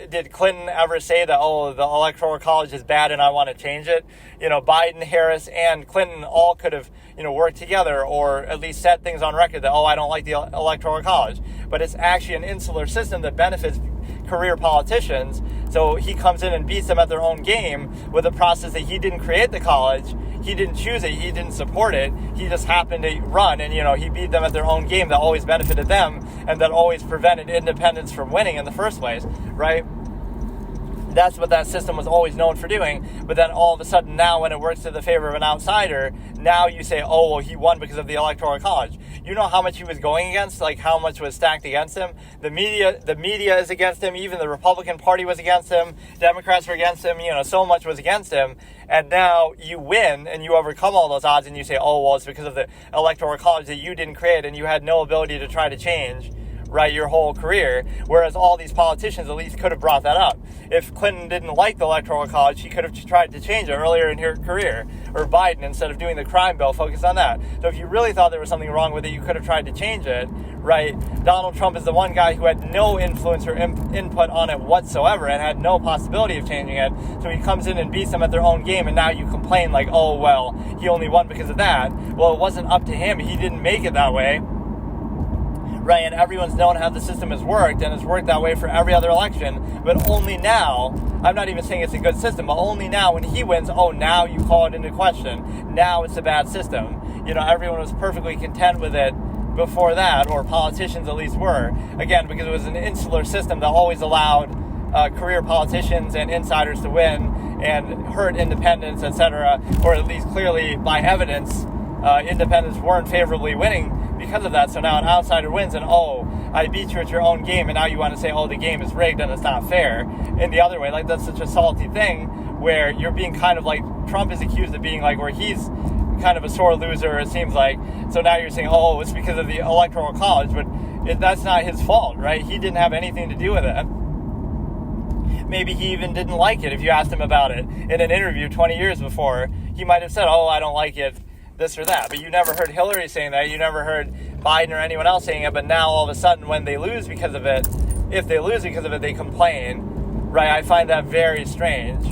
did Clinton ever say that, oh, the Electoral College is bad and I want to change it? Biden, Harris, and Clinton all could have, worked together or at least set things on record that, oh, I don't like the Electoral College. But it's actually an insular system that benefits career politicians. So he comes in and beats them at their own game with a process that he didn't create the college. He didn't choose it. He didn't support it. He just happened to run and, he beat them at their own game that always benefited them and that always prevented independents from winning in the first place, right? That's what that system was always known for doing. But then all of a sudden now when it works to the favor of an outsider, now you say, oh, well, he won because of the Electoral College. You know how much he was going against, like how much was stacked against him? The media is against him. Even the Republican Party was against him. Democrats were against him. So much was against him. And now you win and you overcome all those odds and you say, oh, well, it's because of the Electoral College that you didn't create and you had no ability to try to change, right, your whole career, whereas all these politicians at least could have brought that up. If Clinton didn't like the Electoral College, she could have tried to change it earlier in her career, or Biden, instead of doing the crime bill, focus on that. So if you really thought there was something wrong with it, you could have tried to change it, right? Donald Trump is the one guy who had no influence or input on it whatsoever and had no possibility of changing it. So he comes in and beats them at their own game, and now you complain like, oh, well, he only won because of that. Well, it wasn't up to him. He didn't make it that way. Right, and everyone's known how the system has worked, and it's worked that way for every other election, but only now, I'm not even saying it's a good system, but only now when he wins, oh, now you call it into question. Now it's a bad system. You know, everyone was perfectly content with it before that, or politicians at least were. Again, because it was an insular system that always allowed career politicians and insiders to win and hurt independents, etc., or at least clearly by evidence, independents weren't favorably winning because of that. So now an outsider wins, and oh, I beat you at your own game, and now you want to say, oh, the game is rigged and it's not fair. In the other way, like, that's such a salty thing where you're being kind of like, Trump is accused of being like, where he's kind of a sore loser, it seems like. So now you're saying, oh, it's because of the Electoral College, but that's not his fault, right? He didn't have anything to do with it. Maybe he even didn't like it. If you asked him about it in an interview 20 years before, he might have said, oh, I don't like it, this or that. But you never heard Hillary saying that. You never heard Biden or anyone else saying it. But now all of a sudden, when they lose because of it, if they lose because of it, they complain. Right? I find that very strange.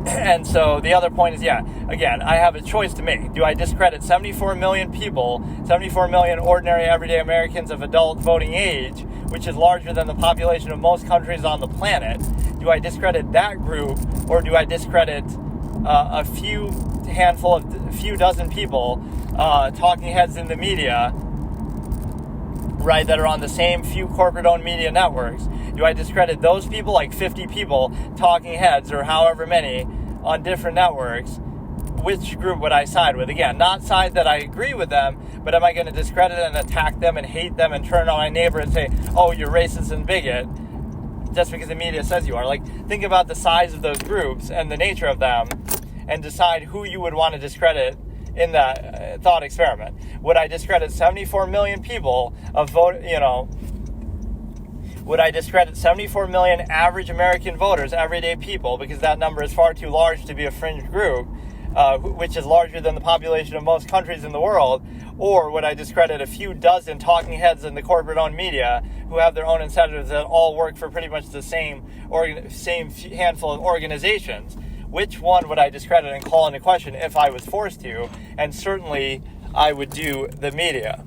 And so the other point is, again, I have a choice to make. Do I discredit 74 million people, 74 million ordinary everyday Americans of adult voting age, which is larger than the population of most countries on the planet? Do I discredit that group, or do I discredit a few dozen people, talking heads in the media, right, that are on the same few corporate-owned media networks? Do I discredit those people, like 50 people, talking heads, or however many, on different networks? Which group would I side with? Again, not side that I agree with them, but am I going to discredit and attack them and hate them and turn on my neighbor and say, oh, you're racist and bigot, just because the media says you are? Like, think about the size of those groups and the nature of them, and decide who you would want to discredit in that thought experiment. Would I discredit 74 million people of vote, would I discredit 74 million average American voters, everyday people, because that number is far too large to be a fringe group, which is larger than the population of most countries in the world? Or would I discredit a few dozen talking heads in the corporate-owned media who have their own incentives that all work for pretty much the same handful of organizations? Which one would I discredit and call into question if I was forced to? And certainly I would do the media.